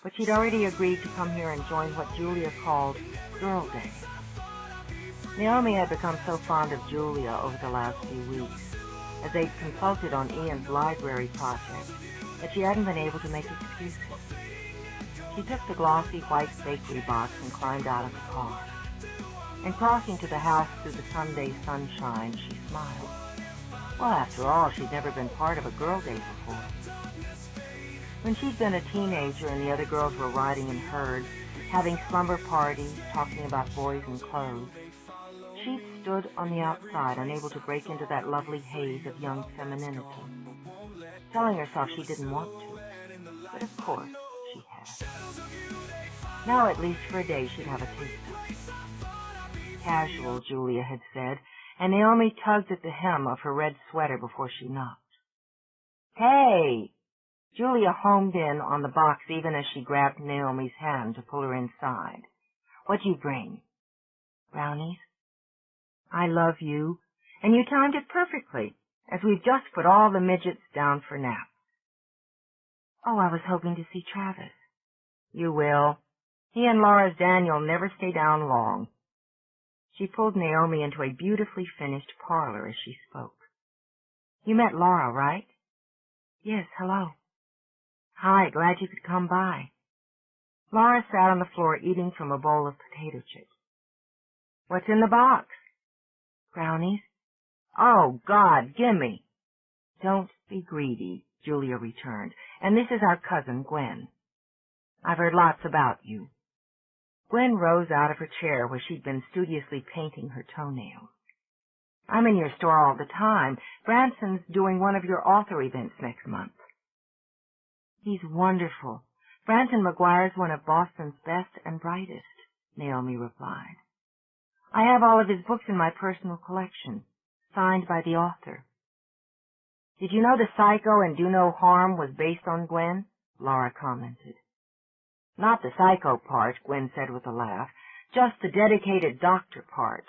But she'd already agreed to come here and join what Julia called Girl Day. Naomi had become so fond of Julia over the last few weeks, as they'd consulted on Ian's library project, that she hadn't been able to make excuses. She took the glossy white bakery box and climbed out of the car. And crossing to the house through the Sunday sunshine, she smiled. Well, after all, she'd never been part of a girl day before. When she'd been a teenager and the other girls were riding in herds, having slumber parties, talking about boys and clothes, she'd stood on the outside, unable to break into that lovely haze of young femininity, telling herself she didn't want to, but of course she had. Now, at least for a day, she'd have a taste of it. Casual, Julia had said, and Naomi tugged at the hem of her red sweater before she knocked. Hey! Julia homed in on the box even as she grabbed Naomi's hand to pull her inside. What'd you bring? Brownies? I love you, and you timed it perfectly, as we've just put all the midgets down for naps. Oh, I was hoping to see Travis. You will. He and Laura's Daniel never stay down long. She pulled Naomi into a beautifully finished parlor as she spoke. You met Laura, right? Yes, hello. Hi, glad you could come by. Laura sat on the floor eating from a bowl of potato chips. What's in the box? Brownies. Oh, God, gimme. Don't be greedy, Julia returned. And this is our cousin, Gwen. I've heard lots about you. Gwen rose out of her chair where she'd been studiously painting her toenails. I'm in your store all the time. Branson's doing one of your author events next month. He's wonderful. Branson McGuire's one of Boston's best and brightest, Naomi replied. I have all of his books in my personal collection, signed by the author. Did you know the Psycho and Do No Harm was based on Gwen? Laura commented. Not the psycho part, Gwen said with a laugh, just the dedicated doctor part.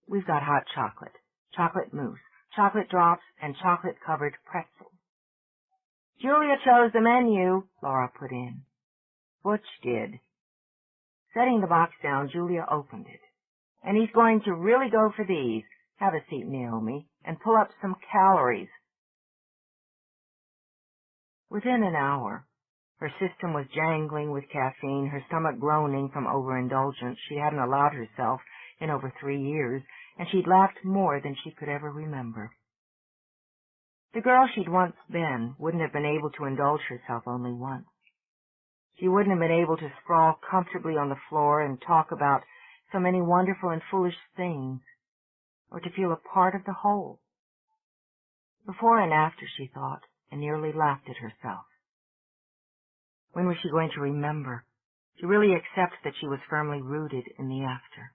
We've got hot chocolate, chocolate mousse, chocolate drops, and chocolate-covered pretzels. Julia chose the menu, Laura put in. Butch did. Setting the box down, Julia opened it. And he's going to really go for these. Have a seat, Naomi, and pull up some calories. Within an hour, her system was jangling with caffeine, her stomach groaning from overindulgence she hadn't allowed herself in over 3 years, and she'd laughed more than she could ever remember. The girl she'd once been wouldn't have been able to indulge herself only once. She wouldn't have been able to sprawl comfortably on the floor and talk about so many wonderful and foolish things, or to feel a part of the whole. Before and after, she thought, and nearly laughed at herself. When was she going to remember, to really accept that she was firmly rooted in the after?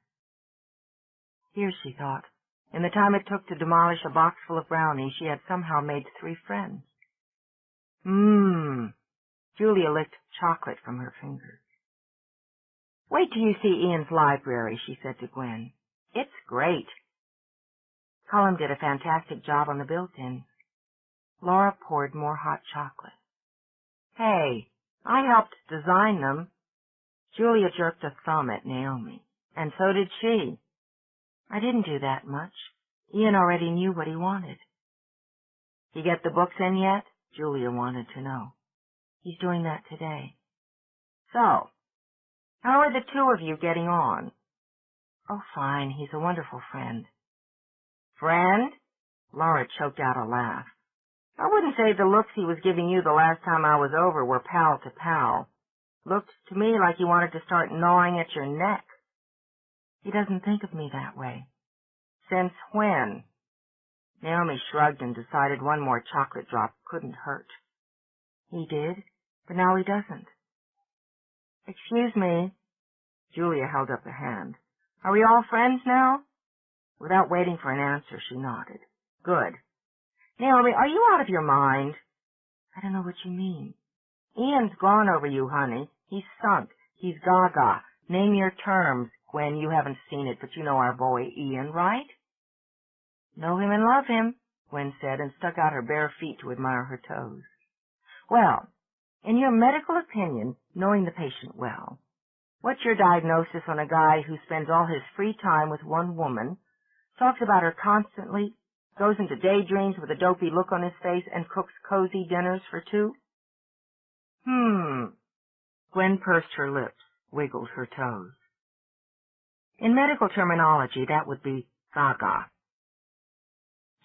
Here, she thought, in the time it took to demolish a box full of brownies, she had somehow made 3 friends. Julia licked chocolate from her fingers. Wait till you see Ian's library, she said to Gwen. It's great. Cullum did a fantastic job on the built-ins. Laura poured more hot chocolate. Hey, I helped design them. Julia jerked a thumb at Naomi, and so did she. I didn't do that much. Ian already knew what he wanted. You get the books in yet? Julia wanted to know. He's doing that today. So, how are the 2 of you getting on? Oh, fine. He's a wonderful friend. Friend? Laura choked out a laugh. I wouldn't say the looks he was giving you the last time I was over were pal to pal. Looked to me like he wanted to start gnawing at your neck. He doesn't think of me that way. Since when? Naomi shrugged and decided one more chocolate drop couldn't hurt. He did, but now he doesn't. Excuse me. Julia held up a hand. Are we all friends now? Without waiting for an answer, she nodded. Good. Naomi, are you out of your mind? I don't know what you mean. Ian's gone over you, honey. He's sunk. He's gaga. Name your terms. Gwen, you haven't seen it, but you know our boy Ian, right? Know him and love him, Gwen said, and stuck out her bare feet to admire her toes. Well, in your medical opinion, knowing the patient well, what's your diagnosis on a guy who spends all his free time with one woman, talks about her constantly, goes into daydreams with a dopey look on his face, and cooks cozy dinners for 2? Gwen pursed her lips, wiggled her toes. In medical terminology, that would be Saga.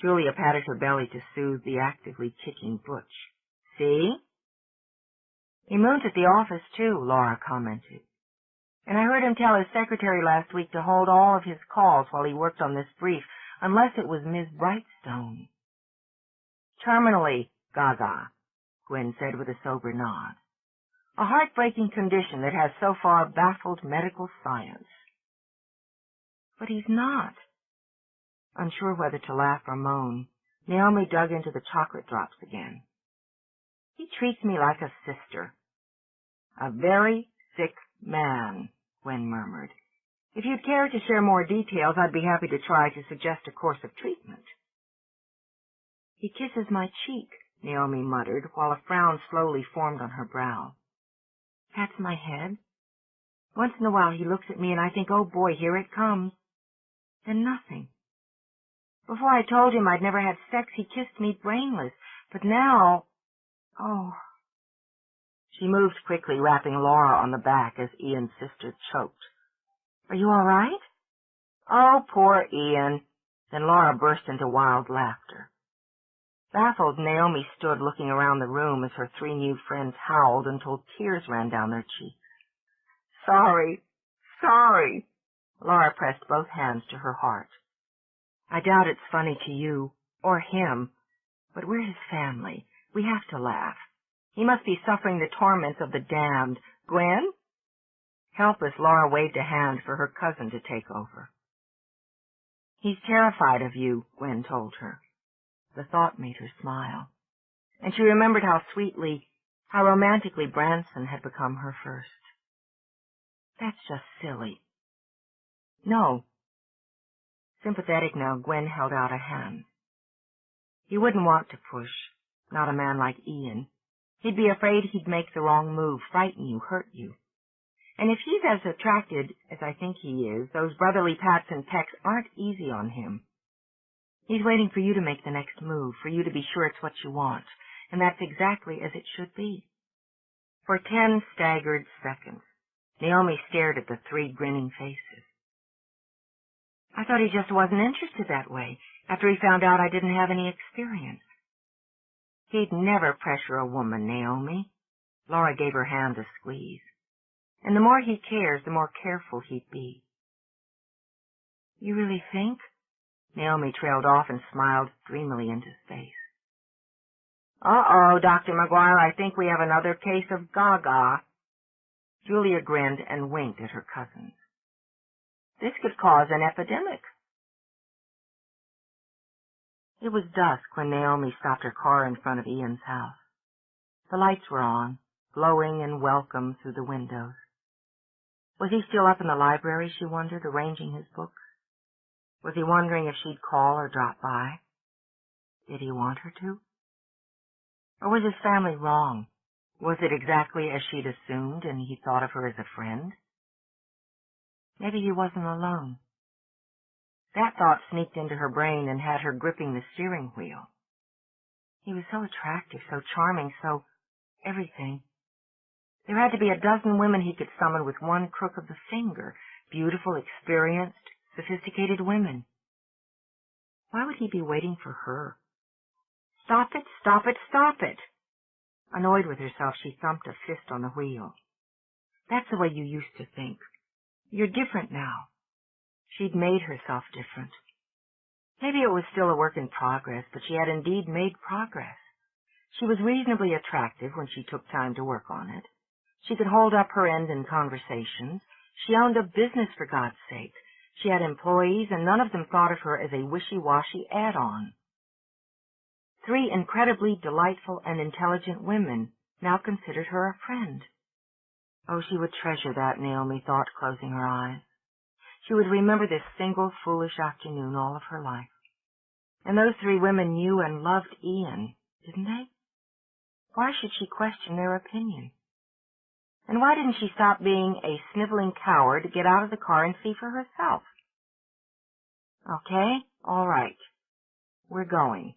Julia patted her belly to soothe the actively kicking Butch. See? He moons at the office, too, Laura commented. And I heard him tell his secretary last week to hold all of his calls while he worked on this brief, unless it was Ms. Brightstone. Terminally, Gaga, Gwen said with a sober nod. A heartbreaking condition that has so far baffled medical science. But he's not. Unsure whether to laugh or moan, Naomi dug into the chocolate drops again. He treats me like a sister. A very sick man, Gwen murmured. If you'd care to share more details, I'd be happy to try to suggest a course of treatment. He kisses my cheek, Naomi muttered, while a frown slowly formed on her brow. Pats my head. Once in a while he looks at me and I think, oh boy, here it comes. Then nothing. Before I told him I'd never had sex, he kissed me brainless. But now, oh. She moved quickly, rapping Laura on the back as Ian's sister choked. Are you all right? Oh, poor Ian. Then Laura burst into wild laughter. Baffled, Naomi stood looking around the room as her 3 new friends howled until tears ran down their cheeks. Sorry. Laura pressed both hands to her heart. I doubt it's funny to you, or him, but we're his family. We have to laugh. He must be suffering the torments of the damned. Gwen? Helpless, Laura waved a hand for her cousin to take over. He's terrified of you, Gwen told her. The thought made her smile, and she remembered how sweetly, how romantically Branson had become her first. That's just silly. No. Sympathetic now, Gwen held out a hand. You wouldn't want to push, not a man like Ian. He'd be afraid he'd make the wrong move, frighten you, hurt you. And if he's as attracted as I think he is, those brotherly pats and pecks aren't easy on him. He's waiting for you to make the next move, for you to be sure it's what you want, and that's exactly as it should be. For 10 staggered seconds, Naomi stared at the 3 grinning faces. I thought he just wasn't interested that way, after he found out I didn't have any experience. He'd never pressure a woman, Naomi. Laura gave her hand a squeeze. And the more he cares, the more careful he'd be. You really think? Naomi trailed off and smiled dreamily into space. Uh-oh, Dr. McGuire, I think we have another case of Gaga. Julia grinned and winked at her cousins. This could cause an epidemic. It was dusk when Naomi stopped her car in front of Ian's house. The lights were on, glowing and welcome through the windows. Was he still up in the library, she wondered, arranging his books? Was he wondering if she'd call or drop by? Did he want her to? Or was his family wrong? Was it exactly as she'd assumed, and he thought of her as a friend? Maybe he wasn't alone. That thought sneaked into her brain and had her gripping the steering wheel. He was so attractive, so charming, so everything. There had to be a dozen women he could summon with one crook of the finger, beautiful, experienced, sophisticated women. Why would he be waiting for her? Stop it, stop it, stop it! Annoyed with herself, she thumped a fist on the wheel. That's the way you used to think. You're different now. She'd made herself different. Maybe it was still a work in progress, but she had indeed made progress. She was reasonably attractive when she took time to work on it. She could hold up her end in conversations. She owned a business, for God's sake. She had employees, and none of them thought of her as a wishy-washy add-on. 3 incredibly delightful and intelligent women now considered her a friend. Oh, she would treasure that, Naomi thought, closing her eyes. She would remember this single foolish afternoon all of her life. And those 3 women knew and loved Ian, didn't they? Why should she question their opinion? And why didn't she stop being a sniveling coward to get out of the car and see for herself? Okay, all right. We're going.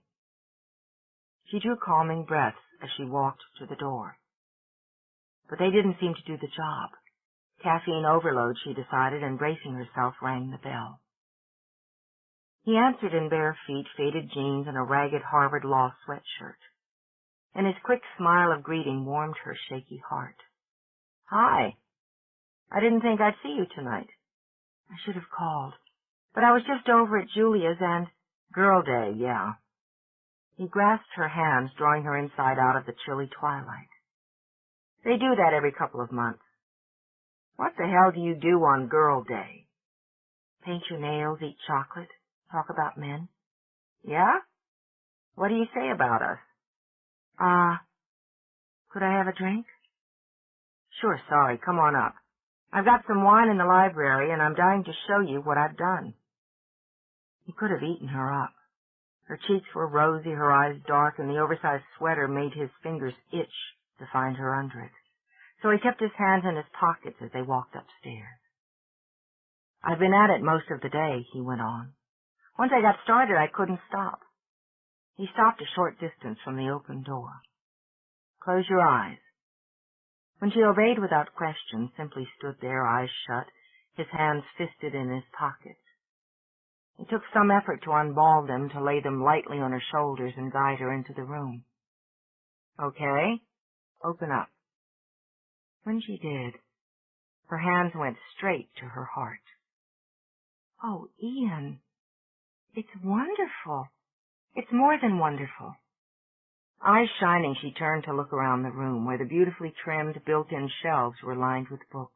She drew calming breaths as she walked to the door. But they didn't seem to do the job. Caffeine overload, she decided, and bracing herself, rang the bell. He answered in bare feet, faded jeans, and a ragged Harvard Law sweatshirt. And his quick smile of greeting warmed her shaky heart. Hi. I didn't think I'd see you tonight. I should have called. But I was just over at Julia's and... Girl day, yeah. He grasped her hands, drawing her inside out of the chilly twilight. They do that every couple of months. What the hell do you do on Girl Day? Paint your nails, eat chocolate, talk about men. Yeah? What do you say about us? Could I have a drink? Sure, sorry, come on up. I've got some wine in the library, and I'm dying to show you what I've done. He could have eaten her up. Her cheeks were rosy, her eyes dark, and the oversized sweater made his fingers itch to find her under it. So he kept his hands in his pockets as they walked upstairs. I've been at it most of the day, he went on. Once I got started, I couldn't stop. He stopped a short distance from the open door. Close your eyes. When she obeyed without question, simply stood there, eyes shut, his hands fisted in his pockets. It took some effort to unball them, to lay them lightly on her shoulders and guide her into the room. Okay, open up. When she did, her hands went straight to her heart. Oh, Ian, it's wonderful. It's more than wonderful. Eyes shining, she turned to look around the room, where the beautifully trimmed, built-in shelves were lined with books.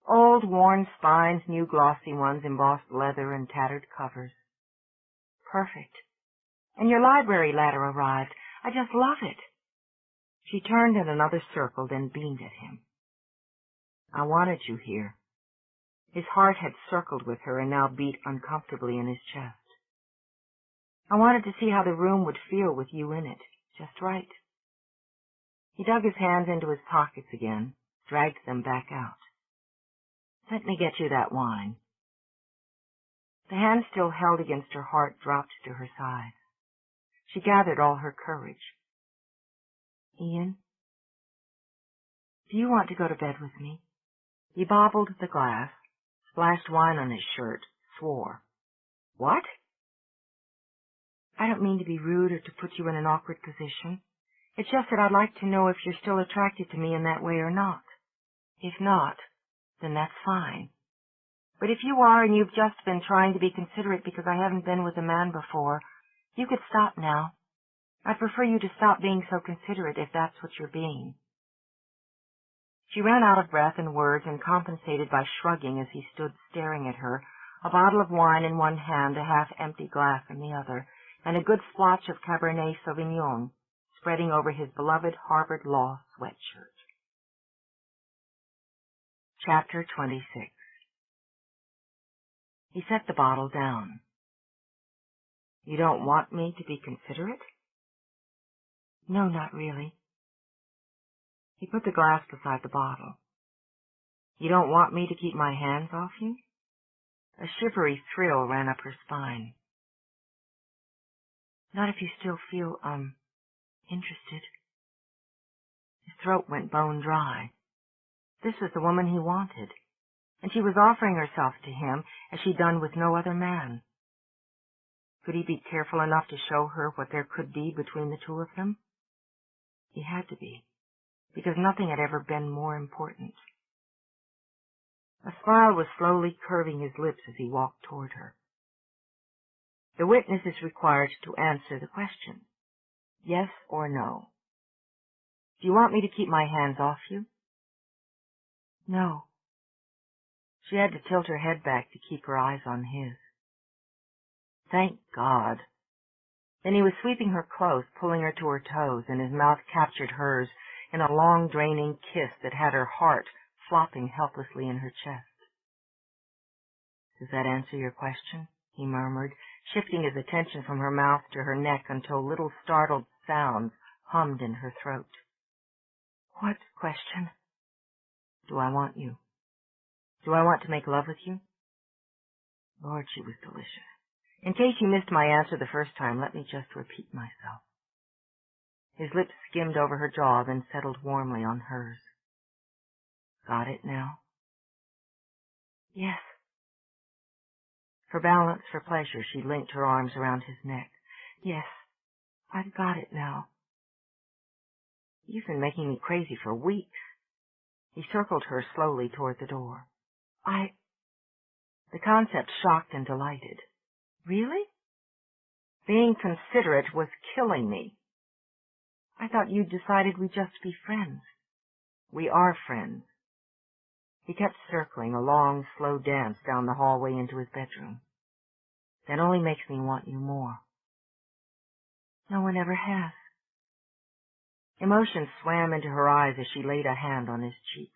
Old, worn spines, new glossy ones, embossed leather, and tattered covers. Perfect. And your library ladder arrived. I just love it. She turned in another circle, then beamed at him. I wanted you here. His heart had circled with her and now beat uncomfortably in his chest. I wanted to see how the room would feel with you in it, just right. He dug his hands into his pockets again, dragged them back out. "Let me get you that wine." The hand still held against her heart dropped to her side. She gathered all her courage. "Ian, do you want to go to bed with me?" He bobbled the glass, splashed wine on his shirt, swore. "What?" "I don't mean to be rude or to put you in an awkward position. It's just that I'd like to know if you're still attracted to me in that way or not. If not, then that's fine. But if you are and you've just been trying to be considerate because I haven't been with a man before, you could stop now. I'd prefer you to stop being so considerate if that's what you're being." She ran out of breath and words and compensated by shrugging as he stood staring at her, a bottle of wine in one hand, a half-empty glass in the other, and a good splotch of Cabernet Sauvignon spreading over his beloved Harvard Law sweatshirt. Chapter 26. He set the bottle down. "You don't want me to be considerate?" "No, not really." He put the glass beside the bottle. "You don't want me to keep my hands off you?" A shivery thrill ran up her spine. "Not if you still feel, interested." His throat went bone dry. This was the woman he wanted, and she was offering herself to him as she'd done with no other man. Could he be careful enough to show her what there could be between the two of them? He had to be, because nothing had ever been more important. A smile was slowly curving his lips as he walked toward her. "The witness is required to answer the question. Yes or no. Do you want me to keep my hands off you?" "No." She had to tilt her head back to keep her eyes on his. Thank God. Then he was sweeping her close, pulling her to her toes, and his mouth captured hers in a long, draining kiss that had her heart flopping helplessly in her chest. "Does that answer your question?" he murmured, shifting his attention from her mouth to her neck until little startled sounds hummed in her throat. "What question?" "Do I want you? Do I want to make love with you?" Lord, she was delicious. In case you missed my answer the first time, let me just repeat myself. His lips skimmed over her jaw, then settled warmly on hers. "Got it now?" "Yes." For balance, for pleasure, she linked her arms around his neck. "Yes, I've got it now." "You've been making me crazy for weeks." He circled her slowly toward the door. The concept shocked and delighted. "Really?" "Being considerate was killing me." "I thought you'd decided we'd just be friends." "We are friends." He kept circling, a long, slow dance down the hallway into his bedroom. "That only makes me want you more." "No one ever has." Emotion swam into her eyes as she laid a hand on his cheek.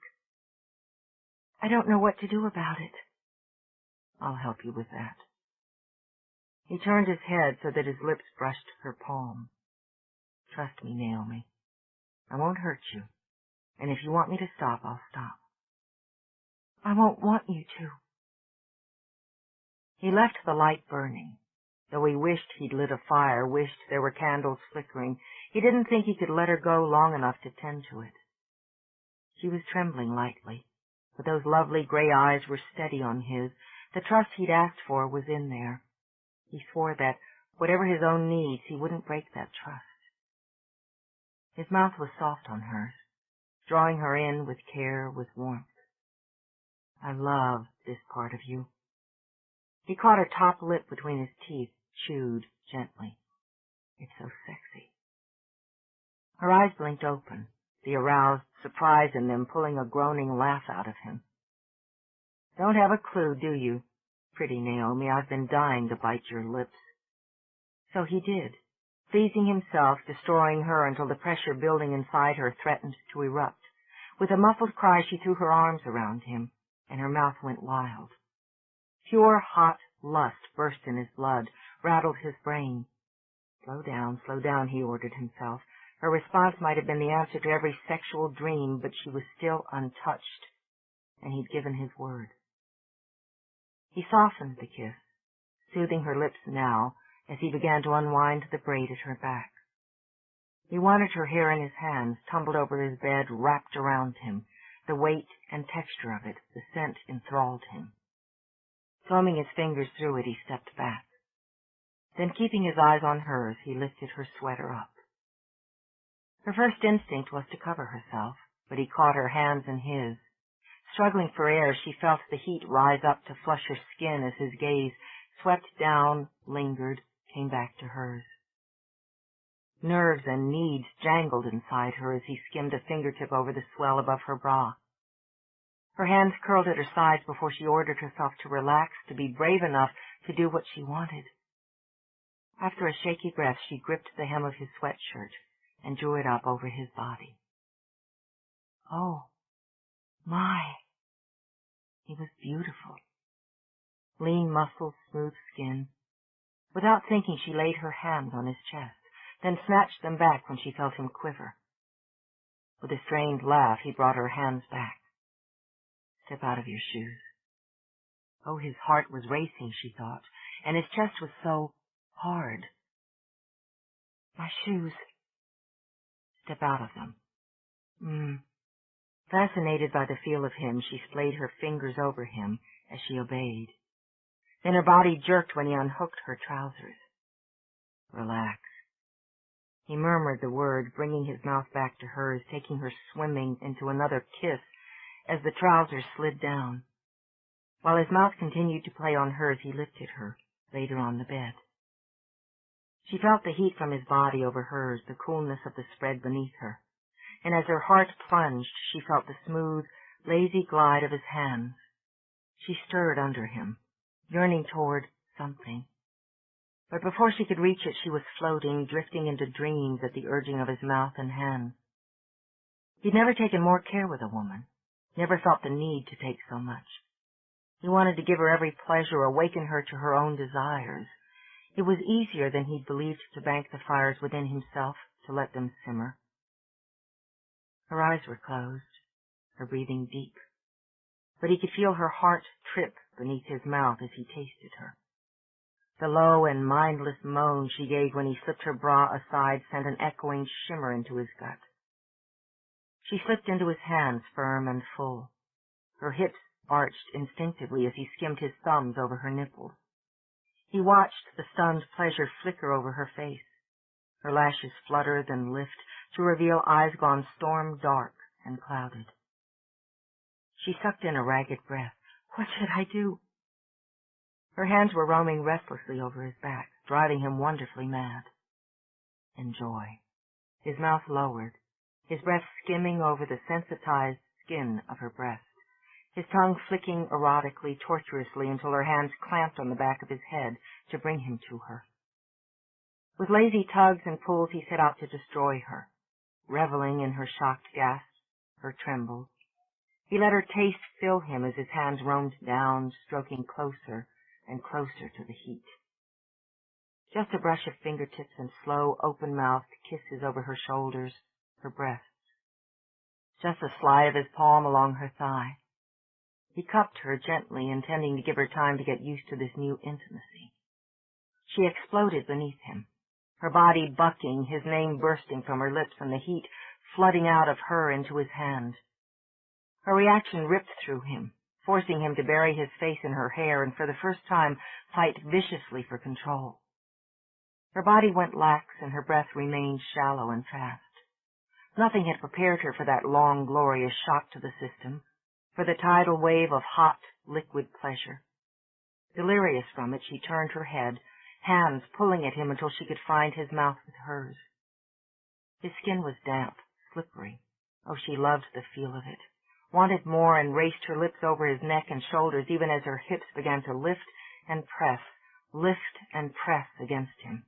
"I don't know what to do about it." "I'll help you with that." He turned his head so that his lips brushed her palm. "Trust me, Naomi. I won't hurt you, and if you want me to stop, I'll stop." "I won't want you to." He left the light burning. Though he wished he'd lit a fire, wished there were candles flickering, he didn't think he could let her go long enough to tend to it. She was trembling lightly, but those lovely gray eyes were steady on his. The trust he'd asked for was in there. He swore that, whatever his own needs, he wouldn't break that trust. His mouth was soft on hers, drawing her in with care, with warmth. "I love this part of you." He caught her top lip between his teeth, chewed gently. "It's so sexy." Her eyes blinked open, the aroused surprise in them pulling a groaning laugh out of him. "Don't have a clue, do you? Pretty Naomi, I've been dying to bite your lips." So he did, pleasing himself, destroying her until the pressure building inside her threatened to erupt. With a muffled cry, she threw her arms around him, and her mouth went wild. Pure, hot lust burst in his blood, rattled his brain. Slow down, he ordered himself. Her response might have been the answer to every sexual dream, but she was still untouched, and he'd given his word. He softened the kiss, soothing her lips now as he began to unwind the braid at her back. He wanted her hair in his hands, tumbled over his bed, wrapped around him. The weight and texture of it, the scent enthralled him. Combing his fingers through it, he stepped back. Then, keeping his eyes on hers, he lifted her sweater up. Her first instinct was to cover herself, but he caught her hands in his. Struggling for air, she felt the heat rise up to flush her skin as his gaze swept down, lingered, came back to hers. Nerves and needs jangled inside her as he skimmed a fingertip over the swell above her bra. Her hands curled at her sides before she ordered herself to relax, to be brave enough to do what she wanted. After a shaky breath, she gripped the hem of his sweatshirt and drew it up over his body. Oh, my! He was beautiful. Lean muscles, smooth skin. Without thinking, she laid her hands on his chest, then snatched them back when she felt him quiver. With a strained laugh, he brought her hands back. Step out of your shoes. Oh, his heart was racing, she thought, and his chest was so hard. My shoes. Step out of them. Fascinated by the feel of him, she splayed her fingers over him as she obeyed. Then her body jerked when he unhooked her trousers. Relax. He murmured the word, bringing his mouth back to hers, taking her swimming into another kiss as the trousers slid down. While his mouth continued to play on hers, he lifted her, laid her on the bed. She felt the heat from his body over hers, the coolness of the spread beneath her, and as her heart plunged, she felt the smooth, lazy glide of his hands. She stirred under him, yearning toward something. But before she could reach it, she was floating, drifting into dreams at the urging of his mouth and hands. He'd never taken more care with a woman, never felt the need to take so much. He wanted to give her every pleasure, awaken her to her own desires. It was easier than he'd believed to bank the fires within himself, to let them simmer. Her eyes were closed, her breathing deep, but he could feel her heart trip beneath his mouth as he tasted her. The low and mindless moan she gave when he slipped her bra aside sent an echoing shimmer into his gut. She slipped into his hands, firm and full. Her hips arched instinctively as he skimmed his thumbs over her nipples. He watched the stunned pleasure flicker over her face. Her lashes flutter, then lift, to reveal eyes gone storm-dark and clouded. She sucked in a ragged breath. What should I do? Her hands were roaming restlessly over his back, driving him wonderfully mad. Enjoy. His mouth lowered, his breath skimming over the sensitized skin of her breast, his tongue flicking erotically, tortuously, until her hands clamped on the back of his head to bring him to her. With lazy tugs and pulls he set out to destroy her, reveling in her shocked gasps, her trembles. He let her taste fill him as his hands roamed down, stroking closer and closer to the heat. Just a brush of fingertips and slow, open-mouthed kisses over her shoulders, her breasts. Just a slide of his palm along her thigh. He cupped her gently, intending to give her time to get used to this new intimacy. She exploded beneath him, her body bucking, his name bursting from her lips and the heat flooding out of her into his hand. Her reaction ripped through him, forcing him to bury his face in her hair and for the first time fight viciously for control. Her body went lax and her breath remained shallow and fast. Nothing had prepared her for that long, glorious shock to the system, for the tidal wave of hot, liquid pleasure. Delirious from it, she turned her head, hands pulling at him until she could find his mouth with hers. His skin was damp, slippery. Oh, she loved the feel of it, wanted more, and raced her lips over his neck and shoulders even as her hips began to lift and press against him.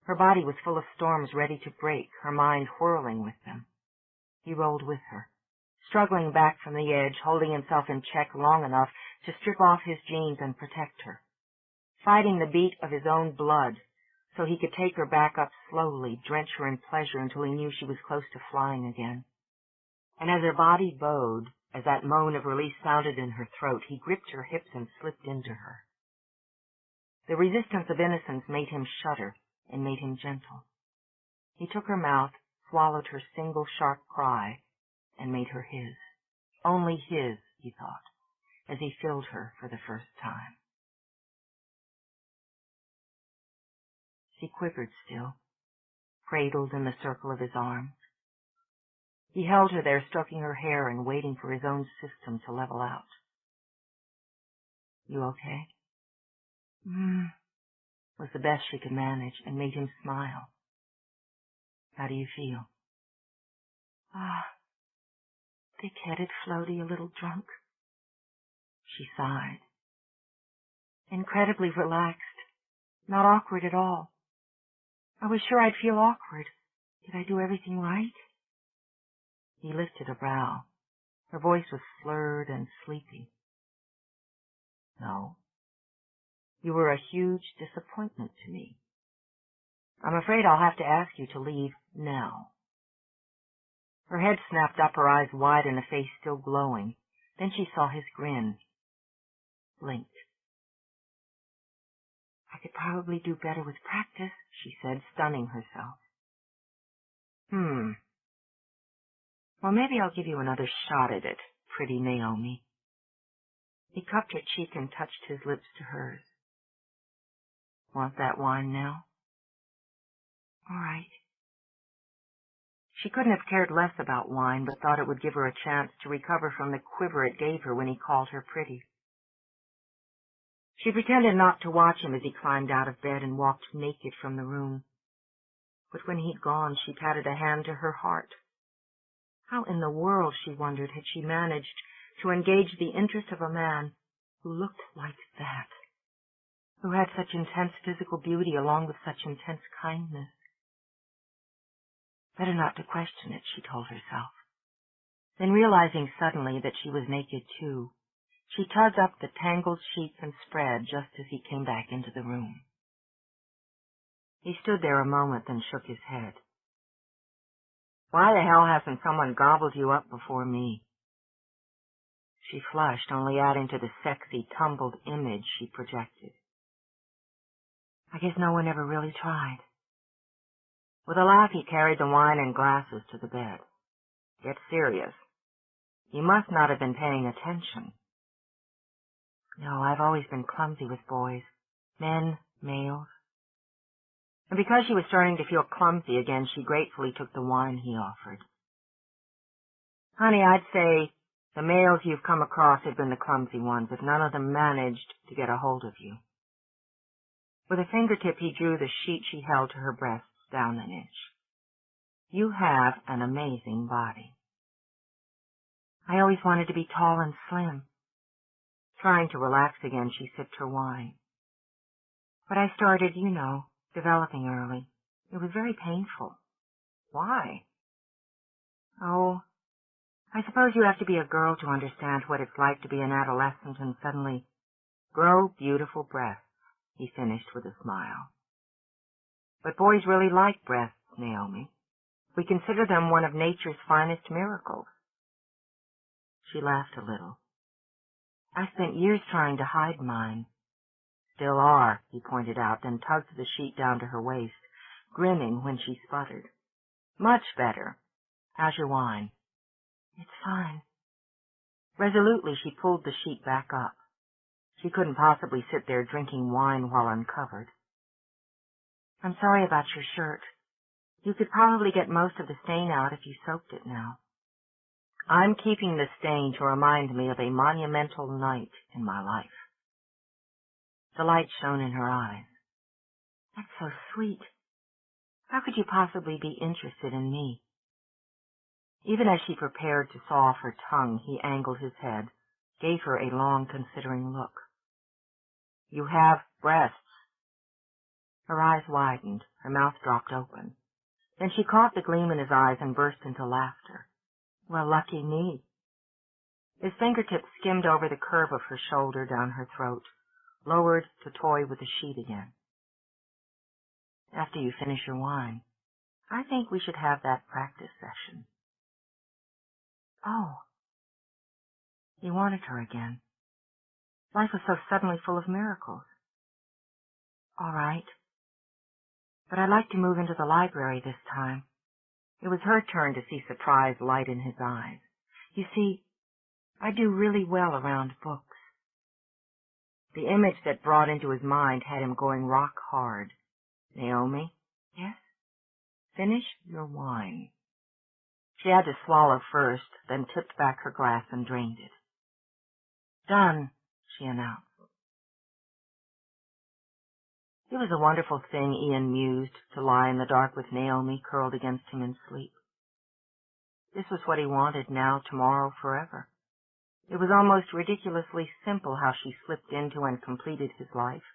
Her body was full of storms ready to break, her mind whirling with them. He rolled with her, struggling back from the edge, holding himself in check long enough to strip off his jeans and protect her, fighting the beat of his own blood, so he could take her back up slowly, drench her in pleasure until he knew she was close to flying again. And as her body bowed, as that moan of release sounded in her throat, he gripped her hips and slipped into her. The resistance of innocence made him shudder and made him gentle. He took her mouth, swallowed her single sharp cry, and made her his. Only his, he thought, as he filled her for the first time. She quivered still, cradled in the circle of his arms. He held her there, stroking her hair and waiting for his own system to level out. You okay? Was the best she could manage, and made him smile. How do you feel? Thick-headed, floaty, a little drunk. She sighed. Incredibly relaxed, not awkward at all. I was sure I'd feel awkward. Did I do everything right? He lifted a brow. Her voice was slurred and sleepy. No. You were a huge disappointment to me. I'm afraid I'll have to ask you to leave now. Her head snapped up, her eyes wide and a face still glowing. Then she saw his grin. Blinked. I could probably do better with practice, she said, stunning herself. Well, maybe I'll give you another shot at it, pretty Naomi. He cupped her cheek and touched his lips to hers. Want that wine now? All right. She couldn't have cared less about wine, but thought it would give her a chance to recover from the quiver it gave her when he called her pretty. She pretended not to watch him as he climbed out of bed and walked naked from the room. But when he'd gone, she patted a hand to her heart. How in the world, she wondered, had she managed to engage the interest of a man who looked like that, who had such intense physical beauty along with such intense kindness? Better not to question it, she told herself. Then, realizing suddenly that she was naked too, she tugged up the tangled sheets and spread just as he came back into the room. He stood there a moment, then shook his head. Why the hell hasn't someone gobbled you up before me? She flushed, only adding to the sexy, tumbled image she projected. I guess no one ever really tried. With a laugh, he carried the wine and glasses to the bed. Get serious. You must not have been paying attention. No, I've always been clumsy with boys. Men, males. And because she was starting to feel clumsy again, she gratefully took the wine he offered. Honey, I'd say the males you've come across have been the clumsy ones, if none of them managed to get a hold of you. With a fingertip, he drew the sheet she held to her breasts down an inch. You have an amazing body. I always wanted to be tall and slim. Trying to relax again, she sipped her wine. But I started, developing early. It was very painful. Why? Oh, I suppose you have to be a girl to understand what it's like to be an adolescent and suddenly grow beautiful breasts, he finished with a smile. But boys really like breasts, Naomi. We consider them one of nature's finest miracles. She laughed a little. I spent years trying to hide mine. Still are, he pointed out, then tugged the sheet down to her waist, grinning when she sputtered. Much better. How's your wine? It's fine. Resolutely, she pulled the sheet back up. She couldn't possibly sit there drinking wine while uncovered. I'm sorry about your shirt. You could probably get most of the stain out if you soaked it now. I'm keeping the stain to remind me of a monumental night in my life. The light shone in her eyes. That's so sweet. How could you possibly be interested in me? Even as she prepared to saw off her tongue, he angled his head, gave her a long, considering look. You have breasts. Her eyes widened, her mouth dropped open. Then she caught the gleam in his eyes and burst into laughter. Well, lucky me. His fingertips skimmed over the curve of her shoulder down her throat, lowered to toy with the sheet again. after you finish your wine. I think we should have that practice session. Oh. He wanted her again. Life was so suddenly full of miracles. All right. But I'd like to move into the library this time. It was her turn to see surprise light in his eyes. You see, I do really well around books. The image that brought into his mind had him going rock hard. Naomi? Yes? Finish your wine. She had to swallow first, then tipped back her glass and drained it. Done, she announced. It was a wonderful thing, Ian mused, to lie in the dark with Naomi curled against him in sleep. This was what he wanted now, tomorrow, forever. It was almost ridiculously simple how she slipped into and completed his life.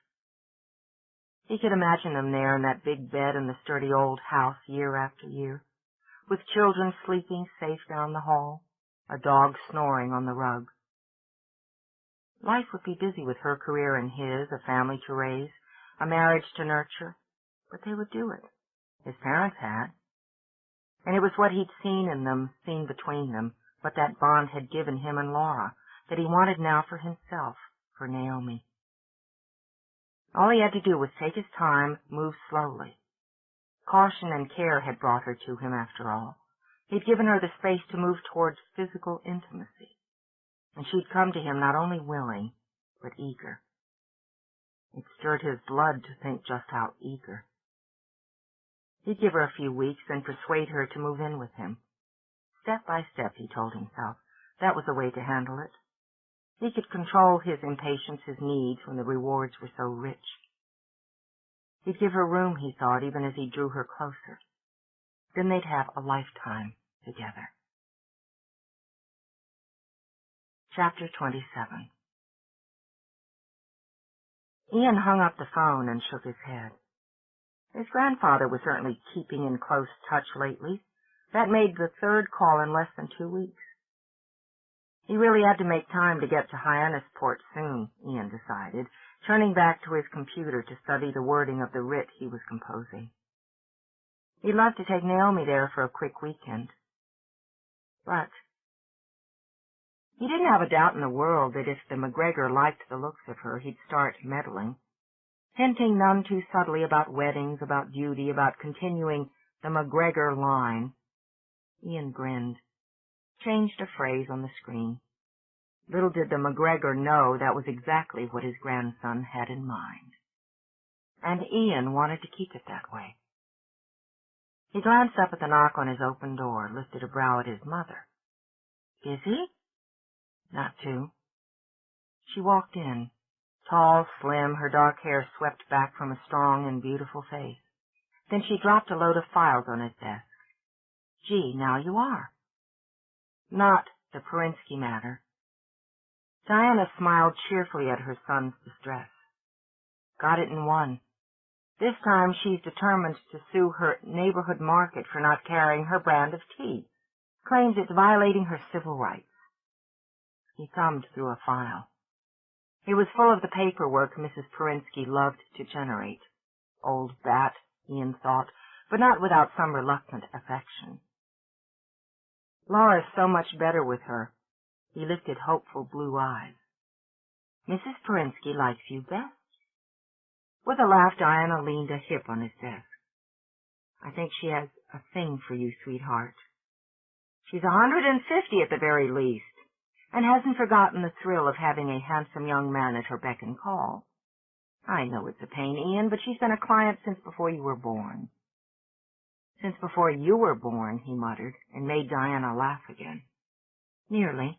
He could imagine them there in that big bed in the sturdy old house year after year, with children sleeping safe down the hall, a dog snoring on the rug. Life would be busy with her career and his, a family to raise, a marriage to nurture, but they would do it. His parents had. And it was what he'd seen in them, seen between them, what that bond had given him and Laura, that he wanted now for himself, for Naomi. All he had to do was take his time, move slowly. Caution and care had brought her to him after all. He'd given her the space to move towards physical intimacy. And she'd come to him not only willing, but eager. It stirred his blood to think just how eager. He'd give her a few weeks and persuade her to move in with him. Step by step, he told himself. That was the way to handle it. He could control his impatience, his needs, when the rewards were so rich. He'd give her room, he thought, even as he drew her closer. Then they'd have a lifetime together. Chapter 27. Ian hung up the phone and shook his head. His grandfather was certainly keeping in close touch lately. That made the third call in less than 2 weeks. He really had to make time to get to Hyannisport soon, Ian decided, turning back to his computer to study the wording of the writ he was composing. He'd love to take Naomi there for a quick weekend. But he didn't have a doubt in the world that if the MacGregor liked the looks of her, he'd start meddling, hinting none too subtly about weddings, about duty, about continuing the MacGregor line. Ian grinned, changed a phrase on the screen. Little did the MacGregor know that was exactly what his grandson had in mind. And Ian wanted to keep it that way. He glanced up at the knock on his open door, lifted a brow at his mother. Busy? Not too. She walked in, tall, slim, her dark hair swept back from a strong and beautiful face. Then she dropped a load of files on his desk. Gee, now you are. Not the Perinsky matter. Diana smiled cheerfully at her son's distress. Got it in one. This time she's determined to sue her neighborhood market for not carrying her brand of tea. Claims it's violating her civil rights. He thumbed through a file. It was full of the paperwork Mrs. Perinsky loved to generate. Old bat, Ian thought, but not without some reluctant affection. Laura's so much better with her. He lifted hopeful blue eyes. Mrs. Perinsky likes you best. With a laugh, Diana leaned a hip on his desk. I think she has a thing for you, sweetheart. She's 150 at the very least, and hasn't forgotten the thrill of having a handsome young man at her beck and call. I know it's a pain, Ian, but she's been a client since before you were born. Since before you were born, he muttered, and made Diana laugh again. Nearly.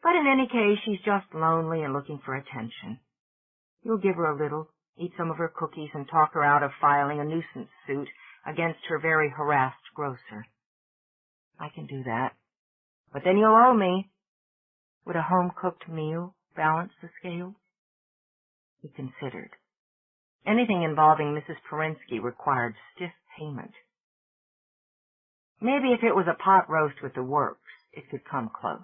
But in any case, she's just lonely and looking for attention. You'll give her a little, eat some of her cookies, and talk her out of filing a nuisance suit against her very harassed grocer. I can do that. But then you'll owe me. Would a home-cooked meal balance the scales? He considered. Anything involving Mrs. Perinsky required stiff payment. Maybe if it was a pot roast with the works, it could come close.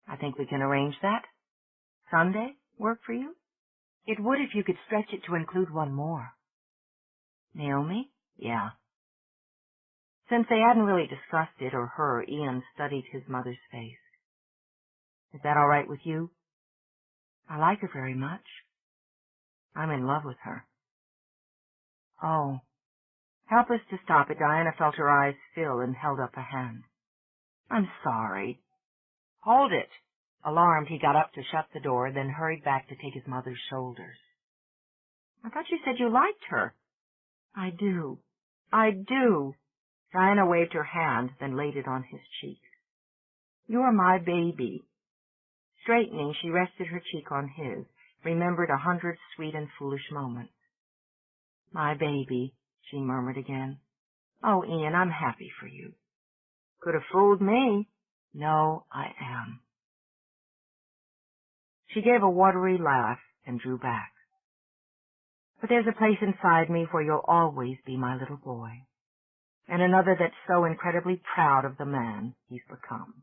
I think we can arrange that. Sunday work for you? It would if you could stretch it to include one more. Naomi? Yeah. Since they hadn't really discussed it or her, Ian studied his mother's face. Is that all right with you? I like her very much. I'm in love with her. Oh. Helpless to stop it, Diana felt her eyes fill and held up a hand. I'm sorry. Hold it. Alarmed, he got up to shut the door, then hurried back to take his mother's shoulders. I thought you said you liked her. I do. I do. Diana waved her hand, then laid it on his cheek. You're my baby. Straightening, she rested her cheek on his, remembered 100 sweet and foolish moments. My baby, she murmured again. Oh, Ian, I'm happy for you. Could have fooled me. No, I am. She gave a watery laugh and drew back. But there's a place inside me where you'll always be my little boy, and another that's so incredibly proud of the man he's become.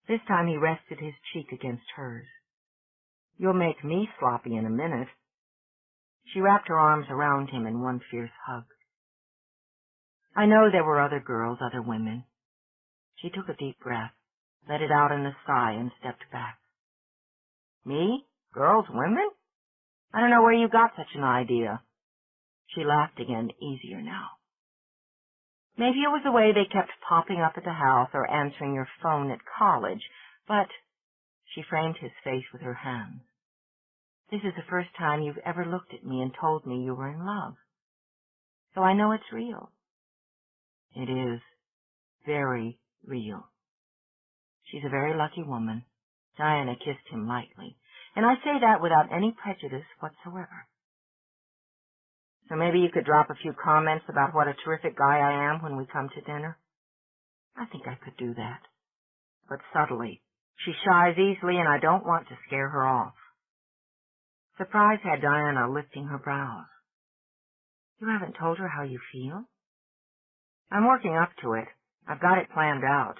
This time he rested his cheek against hers. You'll make me sloppy in a minute. She wrapped her arms around him in one fierce hug. I know there were other girls, other women. She took a deep breath, let it out in a sigh, and stepped back. Me? Girls, women? I don't know where you got such an idea. She laughed again, easier now. Maybe it was the way they kept popping up at the house or answering your phone at college, but she framed his face with her hands. This is the first time you've ever looked at me and told me you were in love. So I know it's real. It is very real. She's a very lucky woman. Diana kissed him lightly, and I say that without any prejudice whatsoever. So maybe you could drop a few comments about what a terrific guy I am when we come to dinner? I think I could do that. But subtly. She shies easily, and I don't want to scare her off. Surprise had Diana lifting her brows. You haven't told her how you feel? I'm working up to it. I've got it planned out.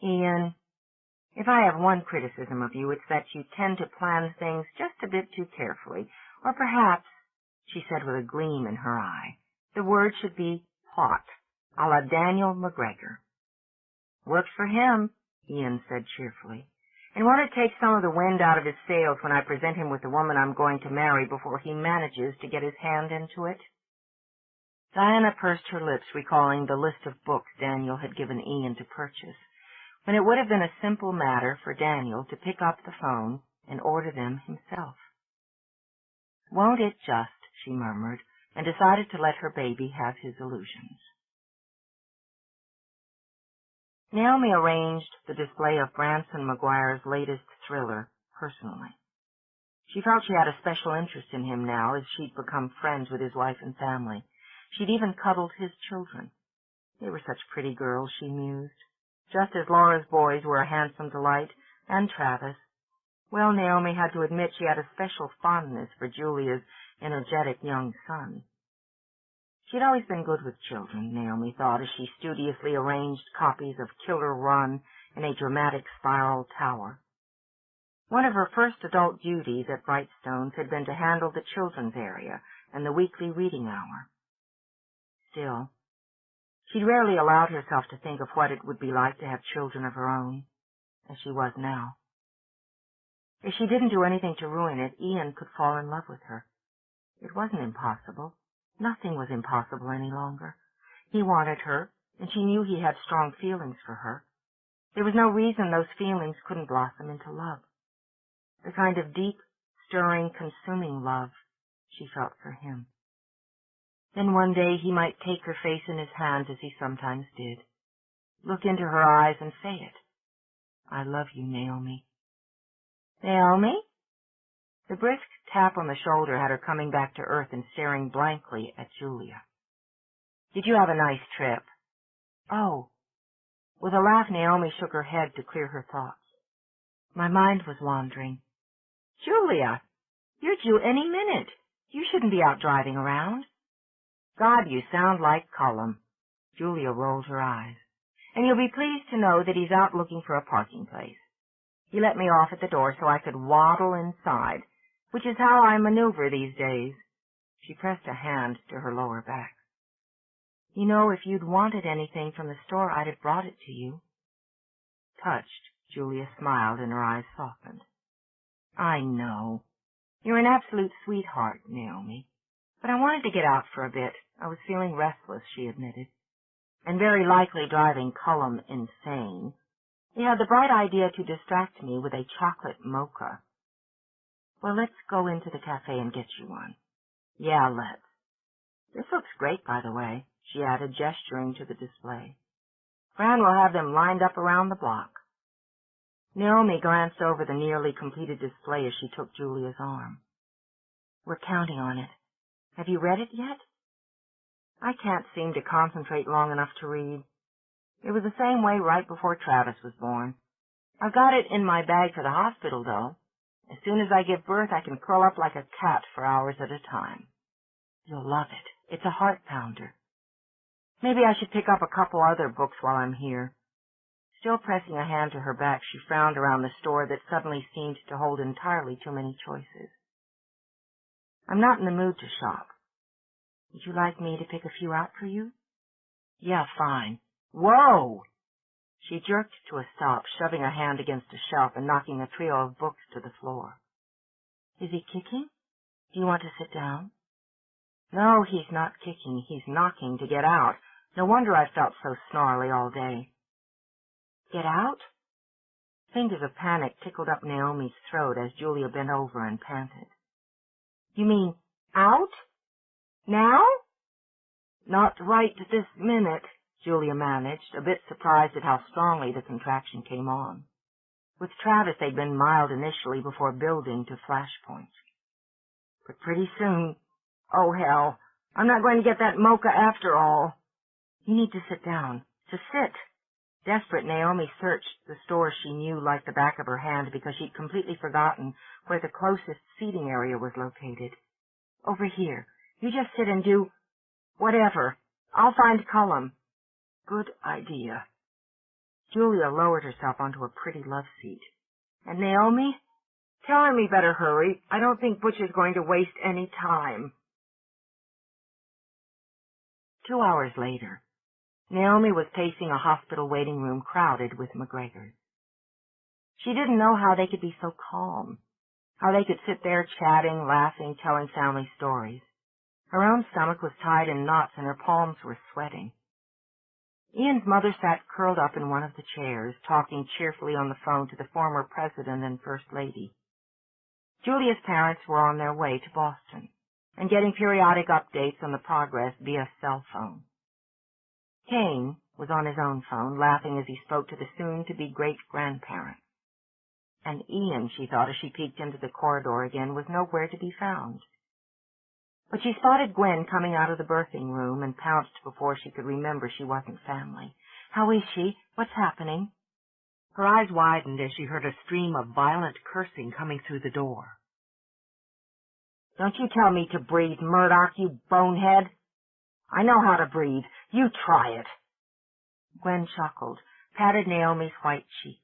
Ian, if I have one criticism of you, it's that you tend to plan things just a bit too carefully. Or perhaps, she said with a gleam in her eye, the word should be plot, a la Daniel MacGregor. Works for him, Ian said cheerfully. And won't it take some of the wind out of his sails when I present him with the woman I'm going to marry before he manages to get his hand into it? Diana pursed her lips, recalling the list of books Daniel had given Ian to purchase, when it would have been a simple matter for Daniel to pick up the phone and order them himself. Won't it just, she murmured, and decided to let her baby have his illusions. Naomi arranged the display of Branson Maguire's latest thriller personally. She felt she had a special interest in him now, as she'd become friends with his wife and family. She'd even cuddled his children. They were such pretty girls, she mused, just as Laura's boys were a handsome delight, and Travis. Well, Naomi had to admit she had a special fondness for Julia's energetic young son. She'd always been good with children, Naomi thought, as she studiously arranged copies of Killer Run in a dramatic spiral tower. One of her first adult duties at Brightstones had been to handle the children's area and the weekly reading hour. Still, she'd rarely allowed herself to think of what it would be like to have children of her own, as she was now. If she didn't do anything to ruin it, Ian could fall in love with her. It wasn't impossible. Nothing was impossible any longer. He wanted her, and she knew he had strong feelings for her. There was no reason those feelings couldn't blossom into love. The kind of deep, stirring, consuming love she felt for him. Then one day he might take her face in his hands as he sometimes did, look into her eyes and say it. I love you, Naomi. Naomi? The brisk tap on the shoulder had her coming back to earth and staring blankly at Julia. Did you have a nice trip? Oh. With a laugh, Naomi shook her head to clear her thoughts. My mind was wandering. Julia, you're due any minute. You shouldn't be out driving around. God, you sound like Cullum. Julia rolled her eyes. And you'll be pleased to know that he's out looking for a parking place. He let me off at the door so I could waddle inside, which is how I maneuver these days. She pressed a hand to her lower back. You know, if you'd wanted anything from the store, I'd have brought it to you. Touched, Julia smiled and her eyes softened. I know. You're an absolute sweetheart, Naomi. But I wanted to get out for a bit. I was feeling restless, she admitted, and very likely driving Cullum insane. He had the bright idea to distract me with a chocolate mocha. Well, let's go into the cafe and get you one. Yeah, let's. This looks great, by the way, she added, gesturing to the display. Fran will have them lined up around the block. Naomi glanced over the nearly completed display as she took Julia's arm. We're counting on it. Have you read it yet? I can't seem to concentrate long enough to read. It was the same way right before Travis was born. I've got it in my bag for the hospital, though. As soon as I give birth, I can curl up like a cat for hours at a time. You'll love it. It's a heart-pounder. Maybe I should pick up a couple other books while I'm here. Still pressing a hand to her back, she frowned around the store that suddenly seemed to hold entirely too many choices. I'm not in the mood to shop. Would you like me to pick a few out for you? Yeah, fine. Whoa! She jerked to a stop, shoving a hand against a shelf and knocking a trio of books to the floor. Is he kicking? Do you want to sit down? No, he's not kicking. He's knocking to get out. No wonder I felt so snarly all day. Get out? Fingers of panic tickled up Naomi's throat as Julia bent over and panted. You mean out? Now? Not right this minute, Julia managed, a bit surprised at how strongly the contraction came on. With Travis, they'd been mild initially before building to flashpoint. But pretty soon, oh hell, I'm not going to get that mocha after all. You need to sit down. To sit. Desperate, Naomi searched the store she knew like the back of her hand because she'd completely forgotten where the closest seating area was located. Over here. You just sit and do whatever. I'll find Cullum. Good idea. Julia lowered herself onto a pretty love seat. And Naomi? Tell him he better hurry. I don't think Butch is going to waste any time. 2 hours later, Naomi was pacing a hospital waiting room crowded with MacGregors. She didn't know how they could be so calm, how they could sit there chatting, laughing, telling family stories. Her own stomach was tied in knots and her palms were sweating. Ian's mother sat curled up in one of the chairs, talking cheerfully on the phone to the former president and first lady. Julia's parents were on their way to Boston and getting periodic updates on the progress via cell phone. Kane was on his own phone, laughing as he spoke to the soon-to-be great-grandparent. And Ian, she thought as she peeked into the corridor again, was nowhere to be found. But she spotted Gwen coming out of the birthing room and pounced before she could remember she wasn't family. How is she? What's happening? Her eyes widened as she heard a stream of violent cursing coming through the door. Don't you tell me to breathe, Murdoch, you bonehead. I know how to breathe. You try it. Gwen chuckled, patted Naomi's white cheek.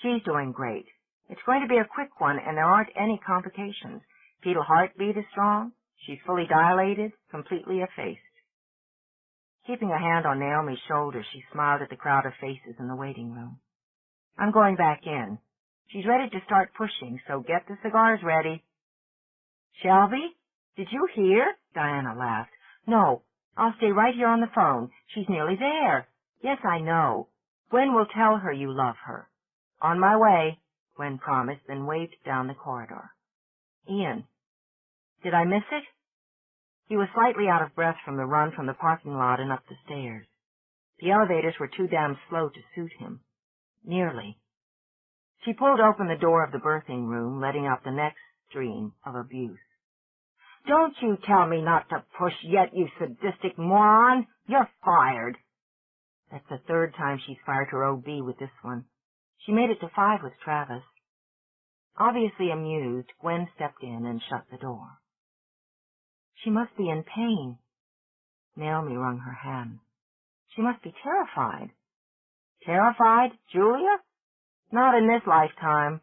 She's doing great. It's going to be a quick one, and there aren't any complications. Fetal heartbeat is strong. She's fully dilated, completely effaced. Keeping a hand on Naomi's shoulder, she smiled at the crowd of faces in the waiting room. I'm going back in. She's ready to start pushing, so get the cigars ready. Shelby, did you hear? Diana laughed. No, I'll stay right here on the phone. She's nearly there. Yes, I know. Gwen will tell her you love her. On my way, Gwen promised, then waved down the corridor. Ian, did I miss it? He was slightly out of breath from the run from the parking lot and up the stairs. The elevators were too damn slow to suit him. Nearly. She pulled open the door of the birthing room, letting out the next stream of abuse. Don't you tell me not to push yet, you sadistic moron! You're fired! That's the third time she's fired her OB with this one. She made it to 5 with Travis. Obviously amused, Gwen stepped in and shut the door. She must be in pain. Naomi wrung her hand. She must be terrified. Terrified, Julia? Not in this lifetime.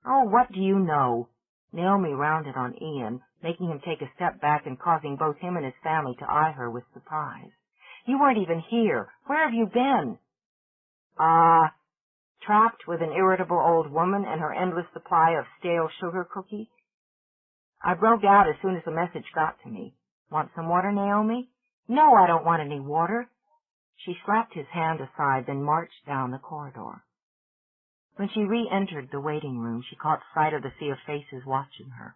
Oh, what do you know? Naomi rounded on Ian, making him take a step back and causing both him and his family to eye her with surprise. "You weren't even here. Where have you been?" Trapped with an irritable old woman and her endless supply of stale sugar cookies. I broke out as soon as the message got to me. "Want some water, Naomi?" "No, I don't want any water." She slapped his hand aside, then marched down the corridor. When she re-entered the waiting room, she caught sight of the sea of faces watching her,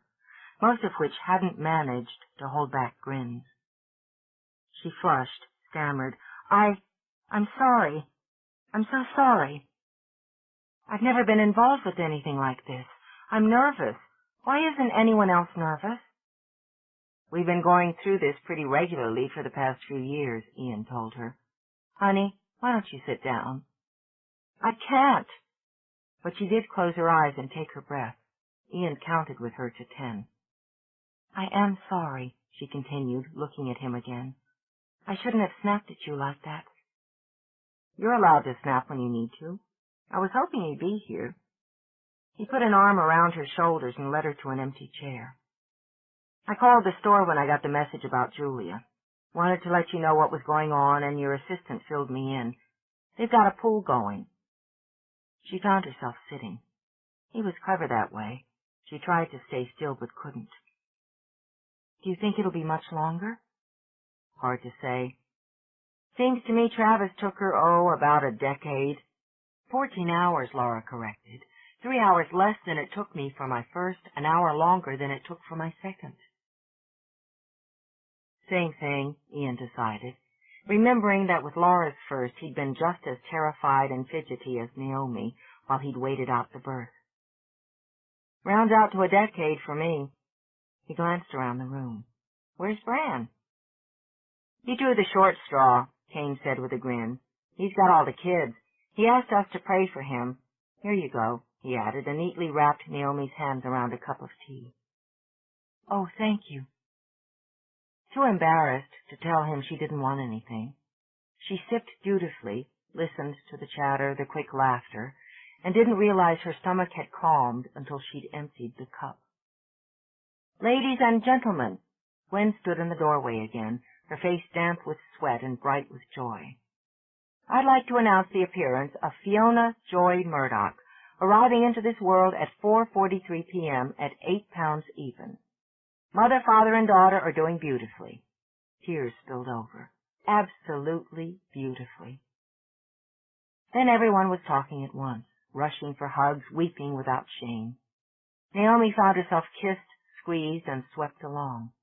most of which hadn't managed to hold back grins. She flushed, stammered, I'm sorry. I'm so sorry. I've never been involved with anything like this. I'm nervous. Why isn't anyone else nervous?" "We've been going through this pretty regularly for the past few years," Ian told her. "Honey, why don't you sit down?" "I can't." But she did close her eyes and take her breath. Ian counted with her to 10. "I am sorry," she continued, looking at him again. "I shouldn't have snapped at you like that." "You're allowed to snap when you need to. I was hoping you'd be here." He put an arm around her shoulders and led her to an empty chair. "I called the store when I got the message about Julia. Wanted to let you know what was going on, and your assistant filled me in. They've got a pool going." She found herself sitting. He was clever that way. She tried to stay still but couldn't. "Do you think it'll be much longer?" "Hard to say. Seems to me Travis took her, about a decade." 14 hours, Laura corrected. 3 hours less than it took me for my first, an hour longer than it took for my second. Same thing, Ian decided, remembering that with Laura's first he'd been just as terrified and fidgety as Naomi while he'd waited out the birth. "Rounds out to a decade for me." He glanced around the room. "Where's Bran?" "He drew the short straw," Kane said with a grin. "He's got all the kids. He asked us to pray for him. Here you go," he added, and neatly wrapped Naomi's hands around a cup of tea. "Oh, thank you." Too embarrassed to tell him she didn't want anything, she sipped dutifully, listened to the chatter, the quick laughter, and didn't realize her stomach had calmed until she'd emptied the cup. "Ladies and gentlemen," Gwen stood in the doorway again, her face damp with sweat and bright with joy. "I'd like to announce the appearance of Fiona Joy Murdoch, arriving into this world at 4:43 p.m. at 8 pounds even. Mother, father, and daughter are doing beautifully." Tears spilled over. Absolutely beautifully. Then everyone was talking at once, rushing for hugs, weeping without shame. Naomi found herself kissed, squeezed, and swept along.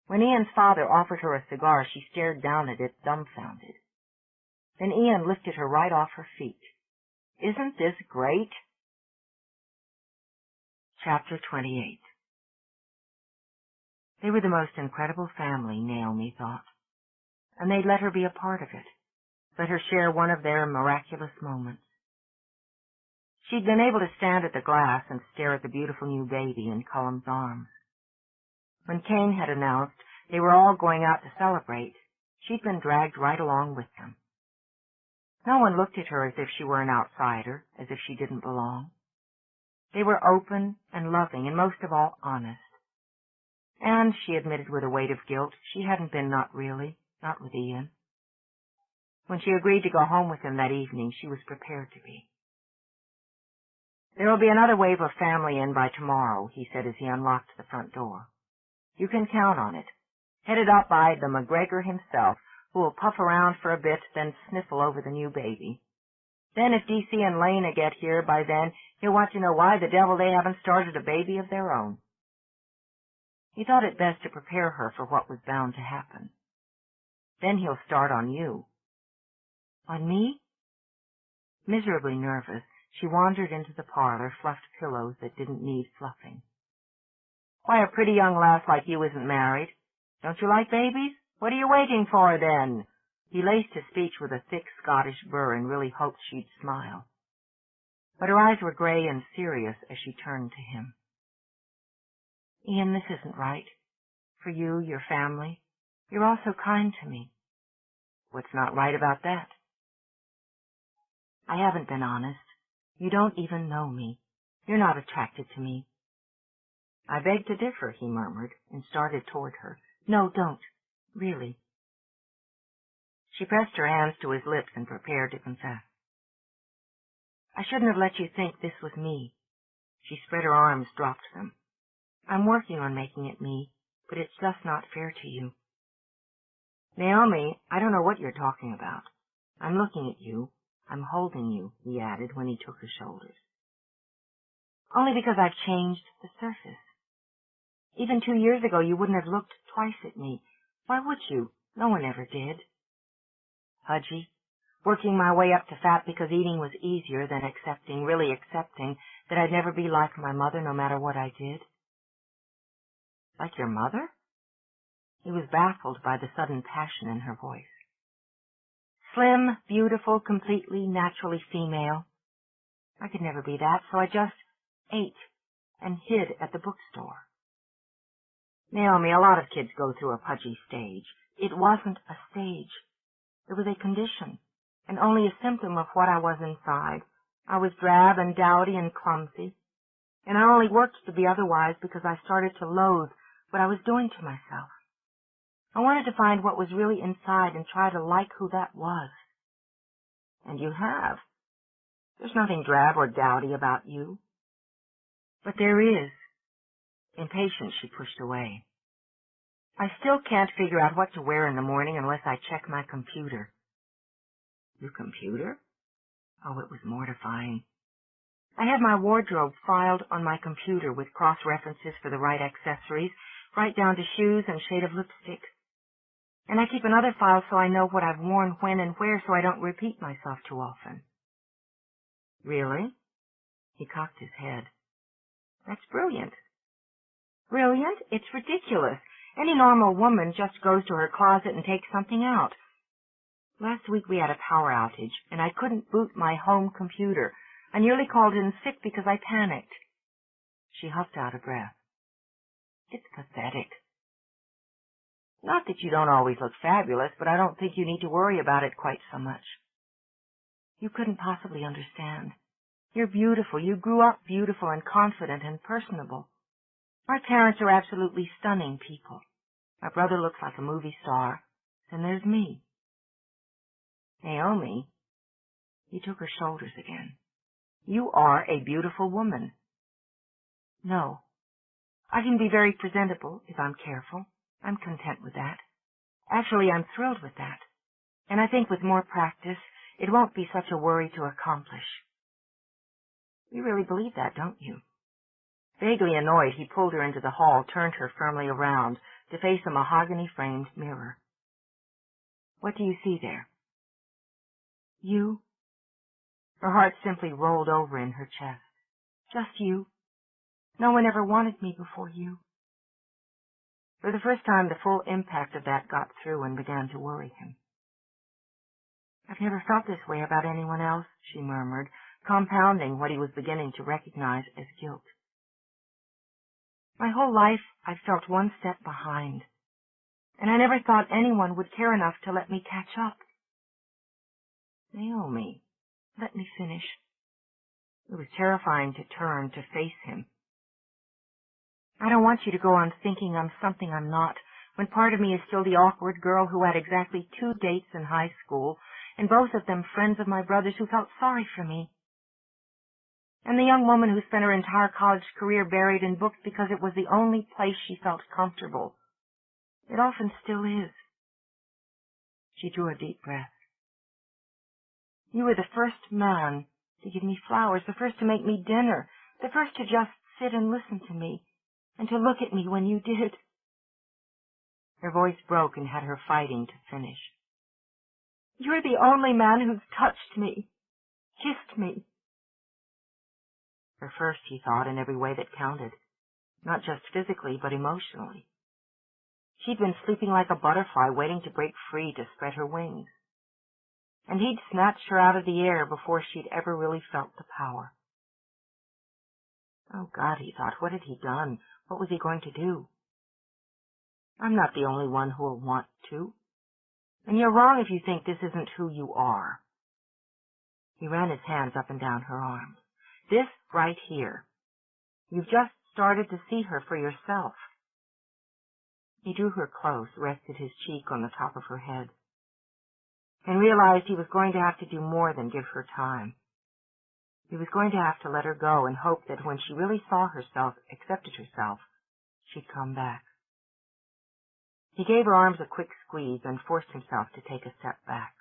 When Ian's father offered her a cigar, she stared down at it, dumbfounded. Then Ian lifted her right off her feet. "Isn't this great?" Chapter 28. They were the most incredible family, Naomi thought, and they'd let her be a part of it, let her share one of their miraculous moments. She'd been able to stand at the glass and stare at the beautiful new baby in Cullum's arms. When Kane had announced they were all going out to celebrate, she'd been dragged right along with them. No one looked at her as if she were an outsider, as if she didn't belong. They were open and loving, and most of all, honest. And, she admitted with a weight of guilt, she hadn't been not really, not with Ian. When she agreed to go home with him that evening, she was prepared to be. "There will be another wave of family in by tomorrow," he said as he unlocked the front door. "You can count on it. Headed up by the MacGregor himself, who will puff around for a bit, then sniffle over the new baby. Then if DC and Lena get here by then, he'll want to know why the devil they haven't started a baby of their own." He thought it best to prepare her for what was bound to happen. "Then he'll start on you." "On me?" Miserably nervous, she wandered into the parlor, fluffed pillows that didn't need fluffing. "Why, a pretty young lass like you isn't married. Don't you like babies? What are you waiting for, then?" He laced his speech with a thick Scottish burr and really hoped she'd smile. But her eyes were gray and serious as she turned to him. "Ian, this isn't right. For you, your family. You're all so kind to me." "What's not right about that?" "I haven't been honest. You don't even know me. You're not attracted to me." I beg to differ, he murmured, and started toward her. No, don't. Really. She pressed her hands to his lips and prepared to confess. I shouldn't have let you think this was me. She spread her arms, dropped them. I'm working on making it me, but it's just not fair to you. Naomi, I don't know what you're talking about. I'm looking at you. I'm holding you, he added when he took her shoulders. Only because I've changed the surface. Even 2 years ago you wouldn't have looked twice at me. Why would you? No one ever did. Pudgy, working my way up to fat because eating was easier than accepting, really accepting, that I'd never be like my mother no matter what I did. Like your mother? He was baffled by the sudden passion in her voice. Slim, beautiful, completely, naturally female. I could never be that, so I just ate and hid at the bookstore. Naomi, a lot of kids go through a pudgy stage. It wasn't a stage. It was a condition, and only a symptom of what I was inside. I was drab and dowdy and clumsy, and I only worked to be otherwise because I started to loathe what I was doing to myself. I wanted to find what was really inside and try to like who that was. And you have. There's nothing drab or dowdy about you. But there is. Impatient, she pushed away. I still can't figure out what to wear in the morning unless I check my computer. Your computer? Oh, it was mortifying. I have my wardrobe filed on my computer with cross-references for the right accessories, right down to shoes and shade of lipstick. And I keep another file so I know what I've worn when and where so I don't repeat myself too often. Really? He cocked his head. That's brilliant. Brilliant? It's ridiculous. Any normal woman just goes to her closet and takes something out. Last week we had a power outage, and I couldn't boot my home computer. I nearly called in sick because I panicked. She huffed out a breath. It's pathetic. Not that you don't always look fabulous, but I don't think you need to worry about it quite so much. You couldn't possibly understand. You're beautiful. You grew up beautiful and confident and personable. My parents are absolutely stunning people. My brother looks like a movie star. And there's me. Naomi. He took her shoulders again. You are a beautiful woman. No. I can be very presentable if I'm careful. I'm content with that. Actually, I'm thrilled with that. And I think with more practice, it won't be such a worry to accomplish. You really believe that, don't you? Vaguely annoyed, he pulled her into the hall, turned her firmly around to face a mahogany-framed mirror. What do you see there? You? Her heart simply rolled over in her chest. Just you. No one ever wanted me before you. For the first time, the full impact of that got through and began to worry him. I've never felt this way about anyone else, she murmured, compounding what he was beginning to recognize as guilt. My whole life I've felt one step behind, and I never thought anyone would care enough to let me catch up. Naomi, let me finish. It was terrifying to turn to face him. I don't want you to go on thinking I'm something I'm not, when part of me is still the awkward girl who had exactly 2 dates in high school, and both of them friends of my brother's who felt sorry for me. And the young woman who spent her entire college career buried in books because it was the only place she felt comfortable. It often still is. She drew a deep breath. You were the first man to give me flowers, the first to make me dinner, the first to just sit and listen to me, and to look at me when you did. Her voice broke and had her fighting to finish. You're the only man who's touched me, kissed me. Her first, he thought, in every way that counted, not just physically, but emotionally. She'd been sleeping like a butterfly, waiting to break free to spread her wings. And he'd snatched her out of the air before she'd ever really felt the power. Oh, God, he thought, what had he done? What was he going to do? I'm not the only one who will want to. And you're wrong if you think this isn't who you are. He ran his hands up and down her arms. This right here. You've just started to see her for yourself. He drew her close, rested his cheek on the top of her head, and realized he was going to have to do more than give her time. He was going to have to let her go and hope that when she really saw herself, accepted herself, she'd come back. He gave her arms a quick squeeze and forced himself to take a step back.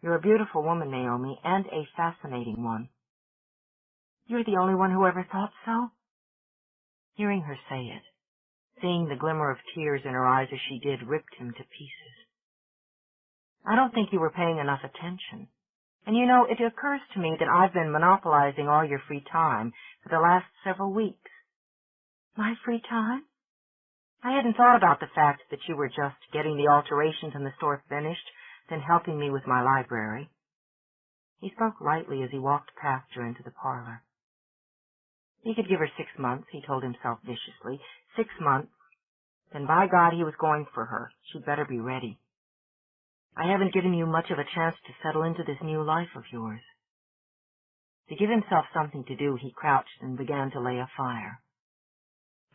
You're a beautiful woman, Naomi, and a fascinating one. You're the only one who ever thought so? Hearing her say it, seeing the glimmer of tears in her eyes as she did, ripped him to pieces. I don't think you were paying enough attention. And you know, it occurs to me that I've been monopolizing all your free time for the last several weeks. My free time? I hadn't thought about the fact that you were just getting the alterations in the store finished, then helping me with my library. He spoke lightly as he walked past her into the parlor. He could give her 6 months, he told himself viciously. 6 months. Then by God he was going for her. She'd better be ready. I haven't given you much of a chance to settle into this new life of yours. To give himself something to do, he crouched and began to lay a fire.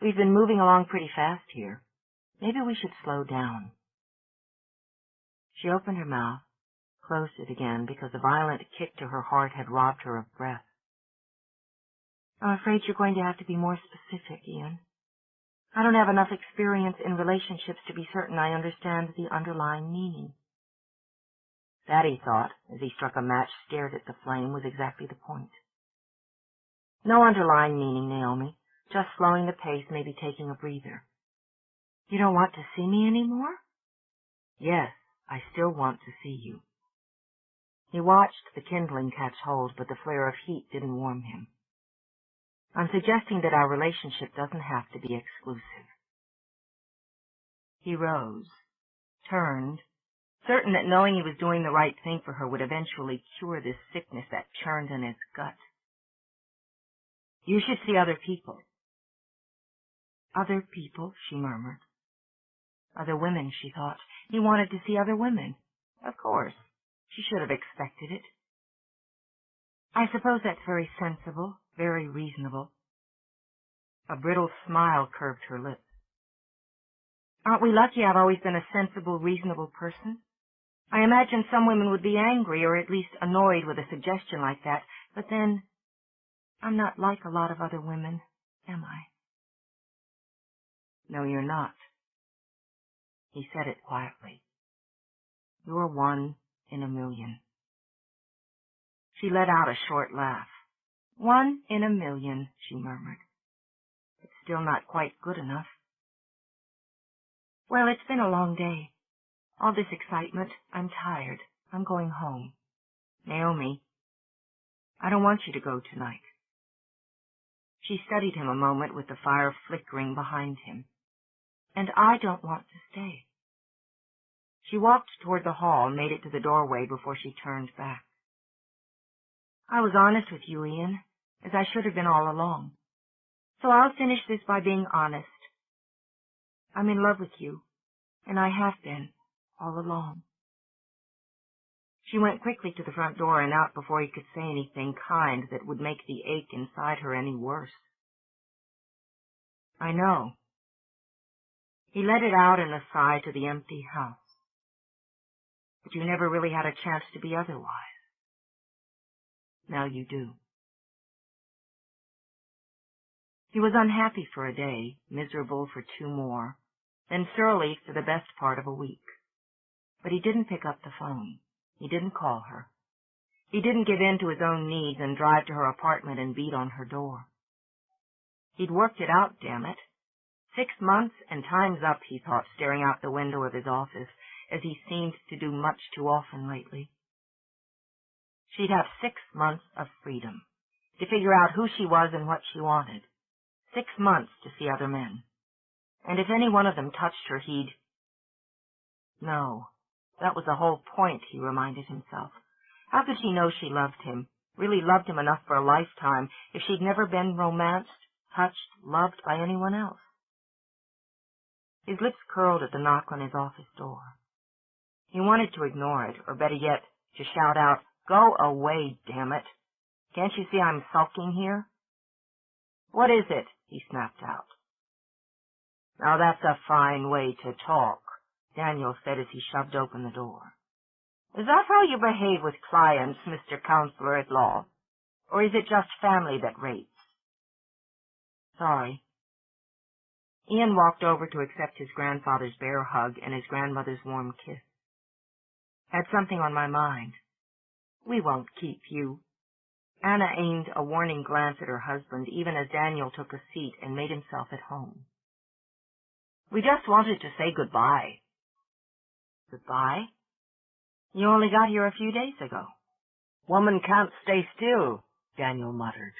We've been moving along pretty fast here. Maybe we should slow down. She opened her mouth, closed it again because a violent kick to her heart had robbed her of breath. I'm afraid you're going to have to be more specific, Ian. I don't have enough experience in relationships to be certain I understand the underlying meaning. That, he thought, as he struck a match, stared at the flame, was exactly the point. No underlying meaning, Naomi. Just slowing the pace, maybe taking a breather. You don't want to see me anymore? Yes, I still want to see you. He watched the kindling catch hold, but the flare of heat didn't warm him. I'm suggesting that our relationship doesn't have to be exclusive. He rose, turned, certain that knowing he was doing the right thing for her would eventually cure this sickness that churned in his gut. You should see other people. Other people, she murmured. Other women, she thought. He wanted to see other women. Of course. She should have expected it. I suppose that's very sensible, very reasonable. A brittle smile curved her lips. Aren't we lucky I've always been a sensible, reasonable person? I imagine some women would be angry or at least annoyed with a suggestion like that, but then I'm not like a lot of other women, am I? No, you're not. He said it quietly. You're one in a million. She let out a short laugh. 1 in a million, she murmured. It's still not quite good enough. Well, it's been a long day. All this excitement. I'm tired. I'm going home. Naomi, I don't want you to go tonight. She studied him a moment with the fire flickering behind him. And I don't want to stay. She walked toward the hall and made it to the doorway before she turned back. I was honest with you, Ian, as I should have been all along. So I'll finish this by being honest. I'm in love with you, and I have been all along. She went quickly to the front door and out before he could say anything kind that would make the ache inside her any worse. I know. He let it out in a sigh to the empty house. But you never really had a chance to be otherwise. Now you do. He was unhappy for a day, miserable for 2 more, then surly for the best part of a week. But he didn't pick up the phone. He didn't call her. He didn't give in to his own needs and drive to her apartment and beat on her door. He'd worked it out, damn it. 6 months and time's up, he thought, staring out the window of his office, as he seemed to do much too often lately. She'd have 6 months of freedom, to figure out who she was and what she wanted. 6 months to see other men. And if any one of them touched her, he'd... No, that was the whole point, he reminded himself. How could she know she loved him, really loved him enough for a lifetime, if she'd never been romanced, touched, loved by anyone else? His lips curled at the knock on his office door. He wanted to ignore it, or better yet, to shout out, "Go away, damn it! Can't you see I'm sulking here?" What is it? He snapped out. Now that's a fine way to talk, Daniel said as he shoved open the door. Is that how you behave with clients, Mr. Counselor at Law? Or is it just family that rates? Sorry. Ian walked over to accept his grandfather's bear hug and his grandmother's warm kiss. Had something on my mind. We won't keep you. Anna aimed a warning glance at her husband even as Daniel took a seat and made himself at home. We just wanted to say goodbye. Goodbye? You only got here a few days ago. Woman can't stay still, Daniel muttered.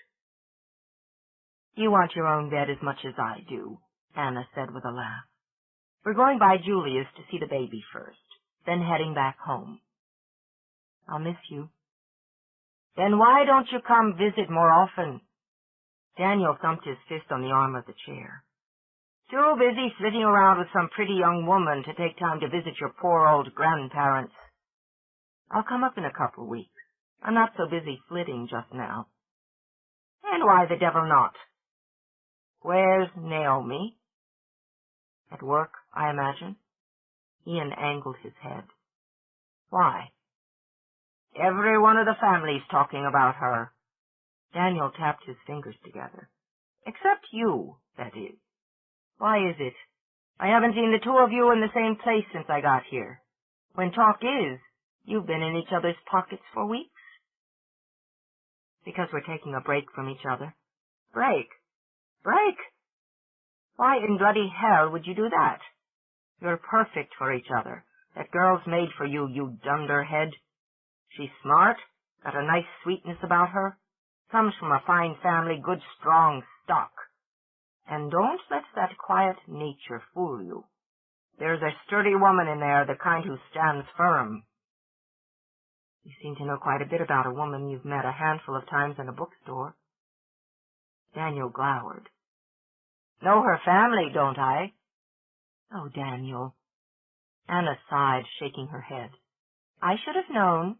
You want your own bed as much as I do, Anna said with a laugh. We're going by Julia's to see the baby first, then heading back home. I'll miss you. Then why don't you come visit more often? Daniel thumped his fist on the arm of the chair. Too busy flitting around with some pretty young woman to take time to visit your poor old grandparents. I'll come up in a couple of weeks. I'm not so busy flitting just now. And why the devil not? Where's Naomi? At work, I imagine. Ian angled his head. Why? Every one of the family's talking about her. Daniel tapped his fingers together. Except you, that is. Why is it? I haven't seen the two of you in the same place since I got here. When talk is, you've been in each other's pockets for weeks. Because we're taking a break from each other. Break? Break? Why in bloody hell would you do that? You're perfect for each other. That girl's made for you, you dunderhead. She's smart, got a nice sweetness about her, comes from a fine family, good strong stock. And don't let that quiet nature fool you. There's a sturdy woman in there, the kind who stands firm. You seem to know quite a bit about a woman you've met a handful of times in a bookstore. Daniel glowered. Know her family, don't I? Oh, Daniel. Anna sighed, shaking her head. I should have known.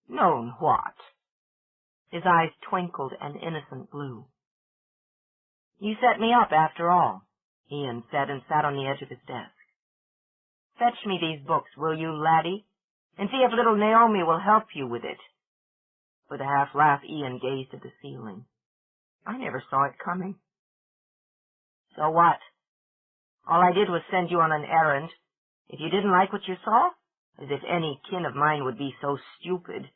Known what? His eyes twinkled an innocent blue. You set me up, after all, Ian said, and sat on the edge of his desk. Fetch me these books, will you, laddie? And see if little Naomi will help you with it. With a half laugh, Ian gazed at the ceiling. I never saw it coming. So what? All I did was send you on an errand. If you didn't like what you saw, as if any kin of mine would be so stupid.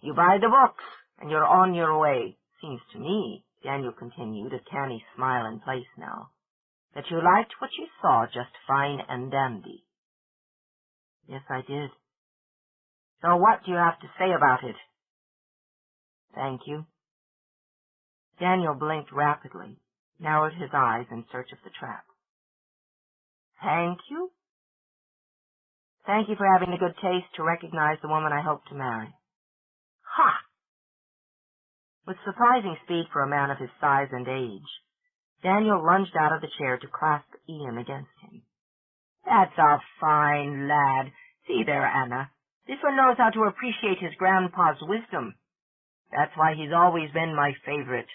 You buy the books, and you're on your way. Seems to me, Daniel continued, a canny smile in place now, that you liked what you saw just fine and dandy. Yes, I did. So what do you have to say about it? Thank you. Daniel blinked rapidly, narrowed his eyes in search of the trap. Thank you? Thank you for having the good taste to recognize the woman I hope to marry. Ha! With surprising speed for a man of his size and age, Daniel lunged out of the chair to clasp Ian against him. That's a fine lad. See there, Anna. This one knows how to appreciate his grandpa's wisdom. That's why he's always been my favorite.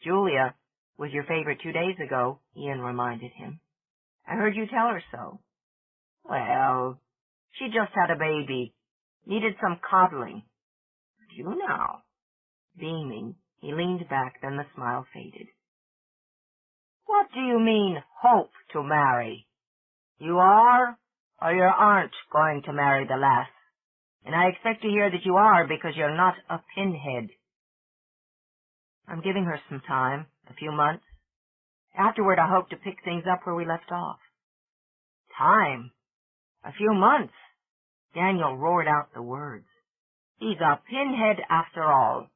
Julia was your favorite 2 days ago, Ian reminded him. I heard you tell her so. Well, she just had a baby. Needed some coddling. You now. Beaming, he leaned back, then the smile faded. What do you mean, hope to marry? You are, or you aren't going to marry the lass? And I expect to hear that you are, because you're not a pinhead. I'm giving her some time, a few months. Afterward, I hope to pick things up where we left off. Time? A few months? Daniel roared out the words. He's a pinhead after all.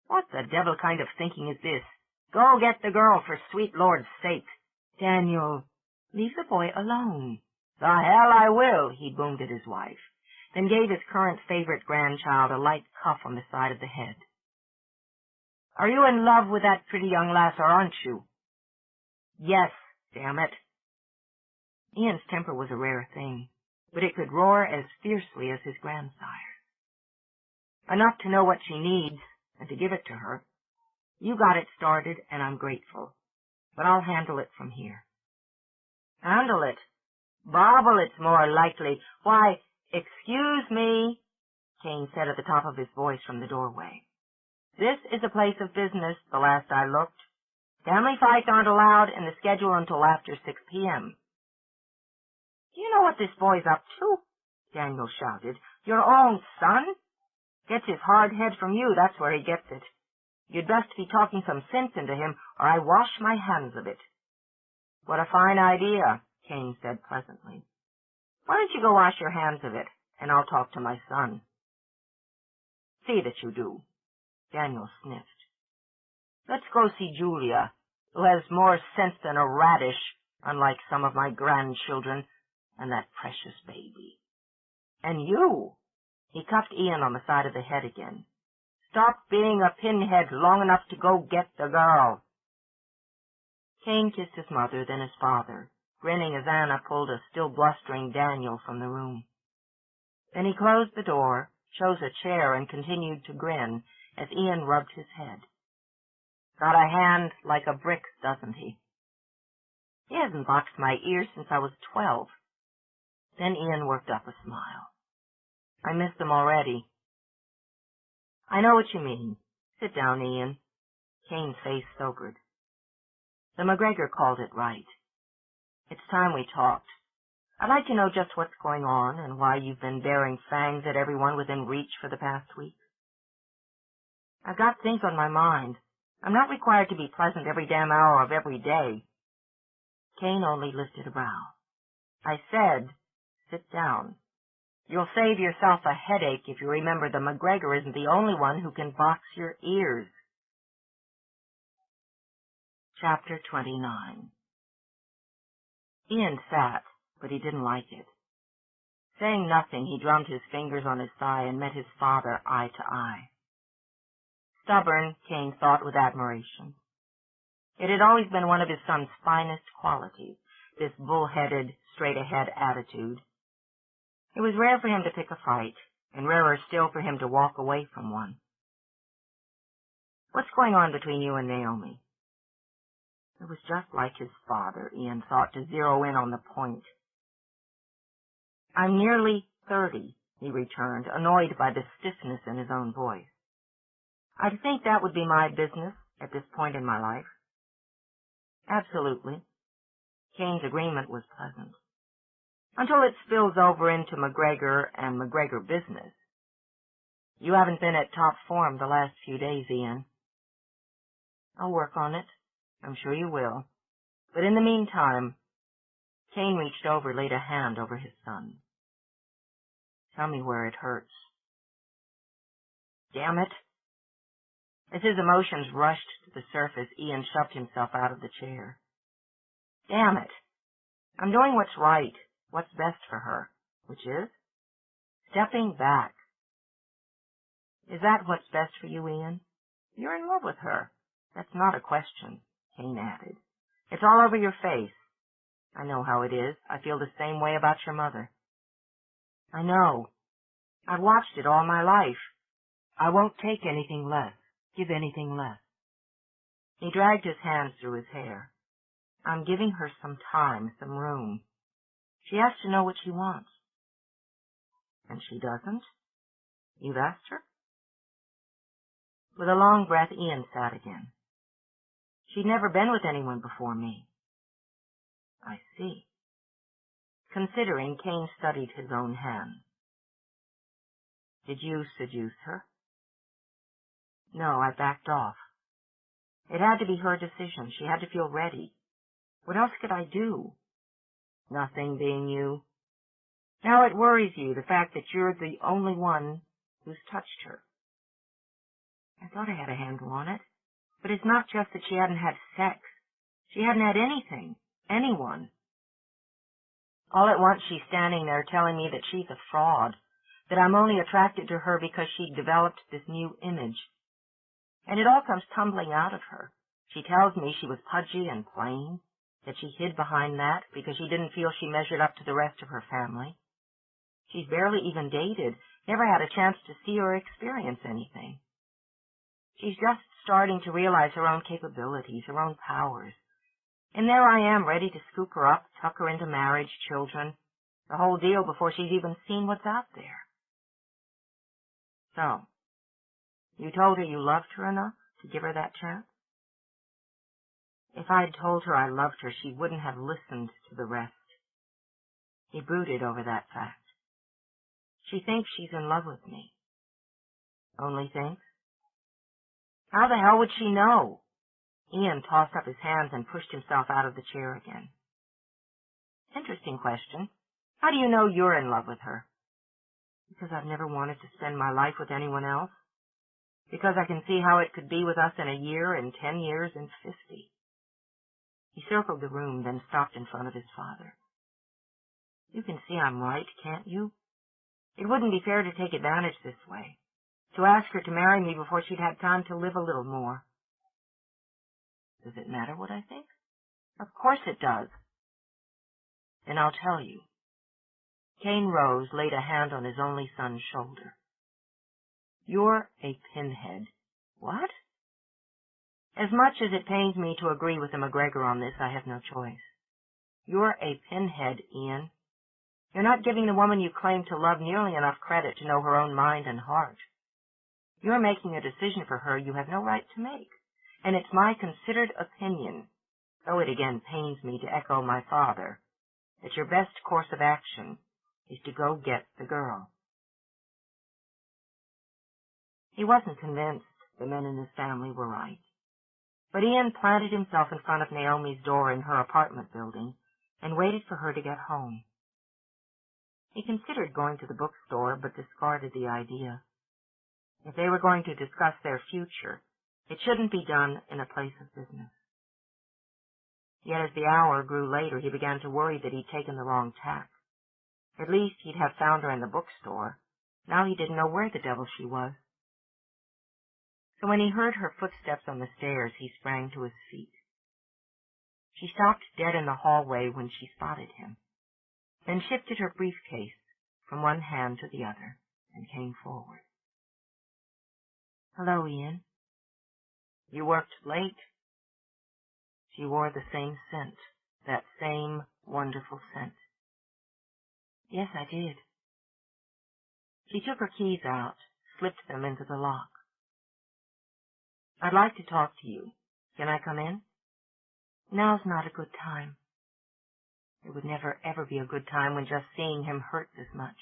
What the devil kind of thinking is this? Go get the girl, for sweet Lord's sake. Daniel, leave the boy alone. The hell I will, he boomed at his wife, then gave his current favorite grandchild a light cuff on the side of the head. Are you in love with that pretty young lass, or aren't you? Yes, damn it. Ian's temper was a rare thing, but it could roar as fiercely as his grandsire. Enough to know what she needs, and to give it to her. You got it started, and I'm grateful. But I'll handle it from here. Handle it? Bobble, it's more likely. Why, excuse me, Kane said at the top of his voice from the doorway. This is a place of business, the last I looked. Family fights aren't allowed in the schedule until after 6 p.m. Do you know what this boy's up to? Daniel shouted. Your own son? Gets his hard head from you, that's where he gets it. You'd best be talking some sense into him, or I wash my hands of it. What a fine idea, Kane said pleasantly. Why don't you go wash your hands of it, and I'll talk to my son. See that you do. Daniel sniffed. Let's go see Julia, who has more sense than a radish, unlike some of my grandchildren, and that precious baby. And you, he cuffed Ian on the side of the head again. Stop being a pinhead long enough to go get the girl. Kane kissed his mother, then his father, grinning as Anna pulled a still blustering Daniel from the room. Then he closed the door, chose a chair, and continued to grin as Ian rubbed his head. Got a hand like a brick, doesn't he? He hasn't boxed my ears since I was 12. Then Ian worked up a smile. I miss them already. I know what you mean. Sit down, Ian. Kane's face sobered. The MacGregor called it right. It's time we talked. I'd like to know just what's going on and why you've been bearing fangs at everyone within reach for the past week. I've got things on my mind. I'm not required to be pleasant every damn hour of every day. Kane only lifted a brow. I said, sit down. You'll save yourself a headache if you remember the MacGregor isn't the only one who can box your ears. Chapter 29. Ian sat, but he didn't like it. Saying nothing, he drummed his fingers on his thigh and met his father eye to eye. Stubborn, Kane thought with admiration. It had always been one of his son's finest qualities, this bull-headed, straight-ahead attitude. It was rare for him to pick a fight, and rarer still for him to walk away from one. What's going on between you and Naomi? It was just like his father, Ian thought, to zero in on the point. I'm nearly 30, he returned, annoyed by the stiffness in his own voice. I'd think that would be my business at this point in my life. Absolutely. Kane's agreement was pleasant. Until it spills over into MacGregor and MacGregor business. You haven't been at top form the last few days, Ian. I'll work on it. I'm sure you will. But in the meantime, Kane reached over, laid a hand over his son. Tell me where it hurts. Damn it. As his emotions rushed to the surface, Ian shoved himself out of the chair. Damn it. I'm doing what's right, what's best for her, which is stepping back. Is that what's best for you, Ian? You're in love with her. That's not a question, Kane added. It's all over your face. I know how it is. I feel the same way about your mother. I know. I've watched it all my life. I won't take anything less, give anything less. He dragged his hands through his hair. I'm giving her some time, some room. She has to know what she wants. And she doesn't? You've asked her? With a long breath, Ian sat again. She'd never been with anyone before me. I see. Considering, Kane studied his own hand. Did you seduce her? No, I backed off. It had to be her decision. She had to feel ready. What else could I do? Nothing, being you. Now it worries you, the fact that you're the only one who's touched her. I thought I had a handle on it. But it's not just that she hadn't had sex. She hadn't had anything. Anyone. All at once she's standing there telling me that she's a fraud, that I'm only attracted to her because she'd developed this new image. And it all comes tumbling out of her. She tells me she was pudgy and plain, that she hid behind that because she didn't feel she measured up to the rest of her family. She's barely even dated, never had a chance to see or experience anything. She's just starting to realize her own capabilities, her own powers. And there I am, ready to scoop her up, tuck her into marriage, children, the whole deal before she's even seen what's out there. So, you told her you loved her enough to give her that chance? If I'd told her I loved her, she wouldn't have listened to the rest. He brooded over that fact. She thinks she's in love with me. Only thinks? How the hell would she know? Ian tossed up his hands and pushed himself out of the chair again. Interesting question. How do you know you're in love with her? Because I've never wanted to spend my life with anyone else. Because I can see how it could be with us in a year, in 10 years, in 50. He circled the room, then stopped in front of his father. You can see I'm right, can't you? It wouldn't be fair to take advantage this way, to ask her to marry me before she'd had time to live a little more. Does it matter what I think? Of course it does. Then I'll tell you. Kane rose, laid a hand on his only son's shoulder. You're a pinhead. What? As much as it pains me to agree with the MacGregor on this, I have no choice. You're a pinhead, Ian. You're not giving the woman you claim to love nearly enough credit to know her own mind and heart. You're making a decision for her you have no right to make, and it's my considered opinion, though it again pains me to echo my father, that your best course of action is to go get the girl. He wasn't convinced the men in his family were right. But Ian planted himself in front of Naomi's door in her apartment building and waited for her to get home. He considered going to the bookstore, but discarded the idea. If they were going to discuss their future, it shouldn't be done in a place of business. Yet as the hour grew later, he began to worry that he'd taken the wrong tack. At least he'd have found her in the bookstore. Now he didn't know where the devil she was. So when he heard her footsteps on the stairs, he sprang to his feet. She stopped dead in the hallway when she spotted him, then shifted her briefcase from one hand to the other and came forward. Hello, Ian. You worked late? She wore the same scent, that same wonderful scent. Yes, I did. She took her keys out, slipped them into the lock. I'd like to talk to you. Can I come in? Now's not a good time. It would never, ever be a good time when just seeing him hurt this much.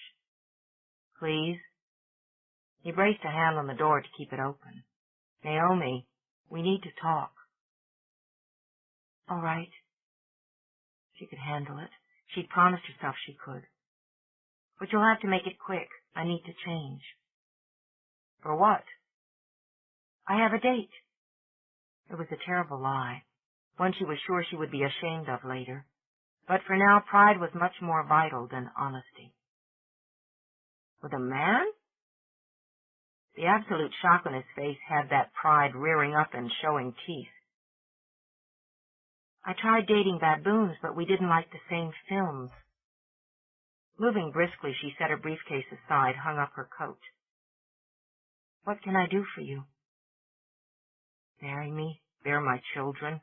Please? He braced a hand on the door to keep it open. Naomi, we need to talk. All right. She could handle it. She'd promised herself she could. But you'll have to make it quick. I need to change. For what? I have a date. It was a terrible lie, one she was sure she would be ashamed of later. But for now, pride was much more vital than honesty. With a man? The absolute shock on his face had that pride rearing up and showing teeth. I tried dating baboons, but we didn't like the same films. Moving briskly, she set her briefcase aside, hung up her coat. What can I do for you? Marry me, bear my children.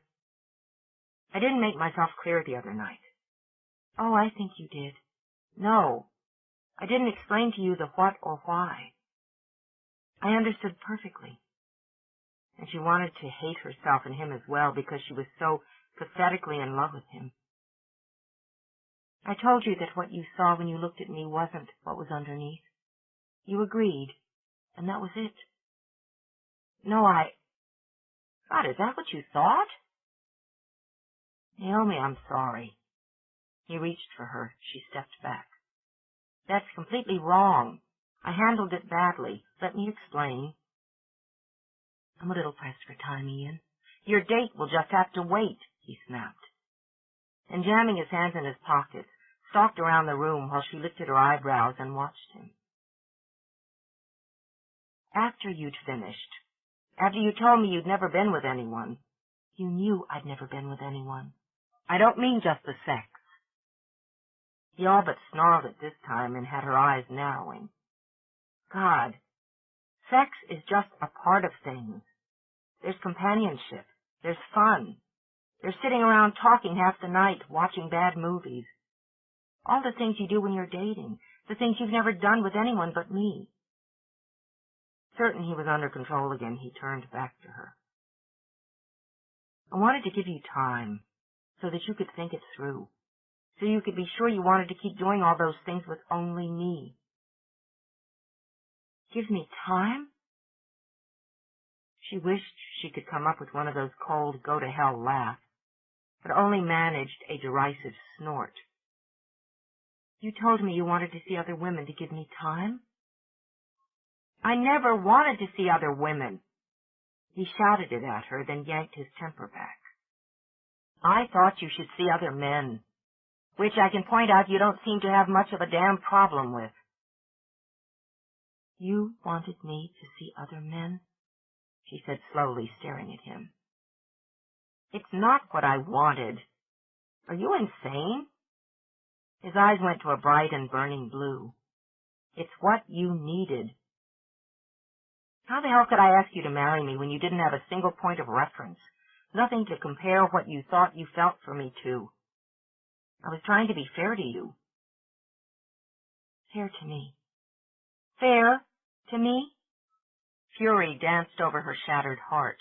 I didn't make myself clear the other night. Oh, I think you did. No, I didn't explain to you the what or why. I understood perfectly. And she wanted to hate herself and him as well because she was so pathetically in love with him. I told you that what you saw when you looked at me wasn't what was underneath. You agreed, and that was it. No, God, is that what you thought? Naomi, I'm sorry. He reached for her. She stepped back. That's completely wrong. I handled it badly. Let me explain. I'm a little pressed for time, Ian. Your date will just have to wait, he snapped. And jamming his hands in his pockets, stalked around the room while she lifted her eyebrows and watched him. After you'd finished, after you told me you'd never been with anyone, you knew I'd never been with anyone. I don't mean just the sex. He all but snarled it this time and had her eyes narrowing. God, sex is just a part of things. There's companionship. There's fun. There's sitting around talking half the night, watching bad movies. All the things you do when you're dating, the things you've never done with anyone but me. Certain he was under control again, he turned back to her. I wanted to give you time so that you could think it through, so you could be sure you wanted to keep doing all those things with only me. Give me time? She wished she could come up with one of those cold, go-to-hell laughs, but only managed a derisive snort. You told me you wanted to see other women to give me time? I never wanted to see other women. He shouted it at her, then yanked his temper back. I thought you should see other men, which I can point out you don't seem to have much of a damn problem with. You wanted me to see other men? She said slowly, staring at him. It's not what I wanted. Are you insane? His eyes went to a bright and burning blue. It's what you needed. How the hell could I ask you to marry me when you didn't have a single point of reference? Nothing to compare what you thought you felt for me to. I was trying to be fair to you. Fair to me. Fair to me? Fury danced over her shattered heart,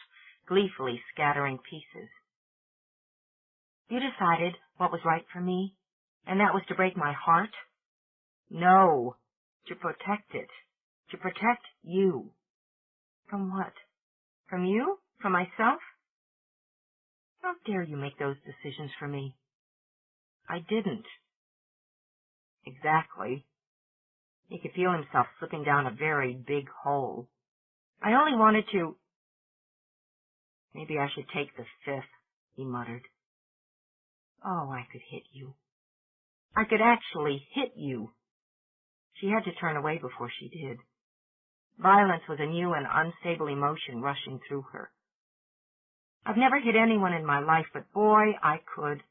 gleefully scattering pieces. You decided what was right for me, and that was to break my heart? No, to protect it, to protect you. From what? From you? From myself? How dare you make those decisions for me? I didn't. Exactly. He could feel himself slipping down a very big hole. I only wanted to... Maybe I should take the fifth, he muttered. Oh, I could hit you. I could actually hit you. She had to turn away before she did. Violence was a new and unstable emotion rushing through her. I've never hit anyone in my life, but boy, I could.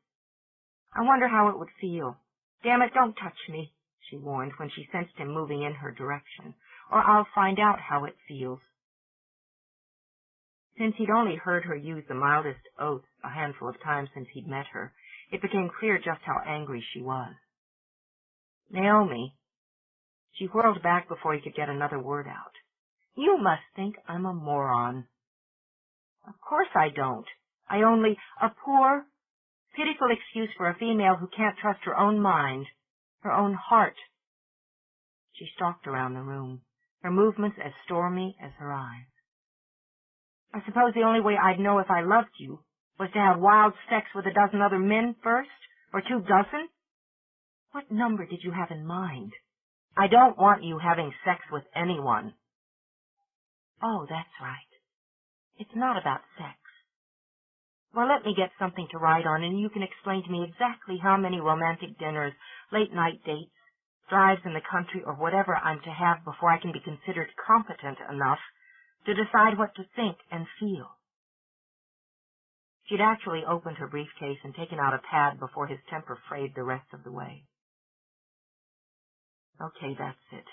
I wonder how it would feel. Damn it, don't touch me, she warned when she sensed him moving in her direction, or I'll find out how it feels. Since he'd only heard her use the mildest oaths a handful of times since he'd met her, it became clear just how angry she was. Naomi. She whirled back before he could get another word out. You must think I'm a moron. Of course I don't. I only... A poor, pitiful excuse for a female who can't trust her own mind, her own heart. She stalked around the room, her movements as stormy as her eyes. I suppose the only way I'd know if I loved you was to have wild sex with a dozen other men first, or 2 dozen? What number did you have in mind? I don't want you having sex with anyone. Oh, that's right. It's not about sex. Well, let me get something to write on, and you can explain to me exactly how many romantic dinners, late-night dates, drives in the country, or whatever I'm to have before I can be considered competent enough to decide what to think and feel. She'd actually opened her briefcase and taken out a pad before his temper frayed the rest of the way. Okay, that's it.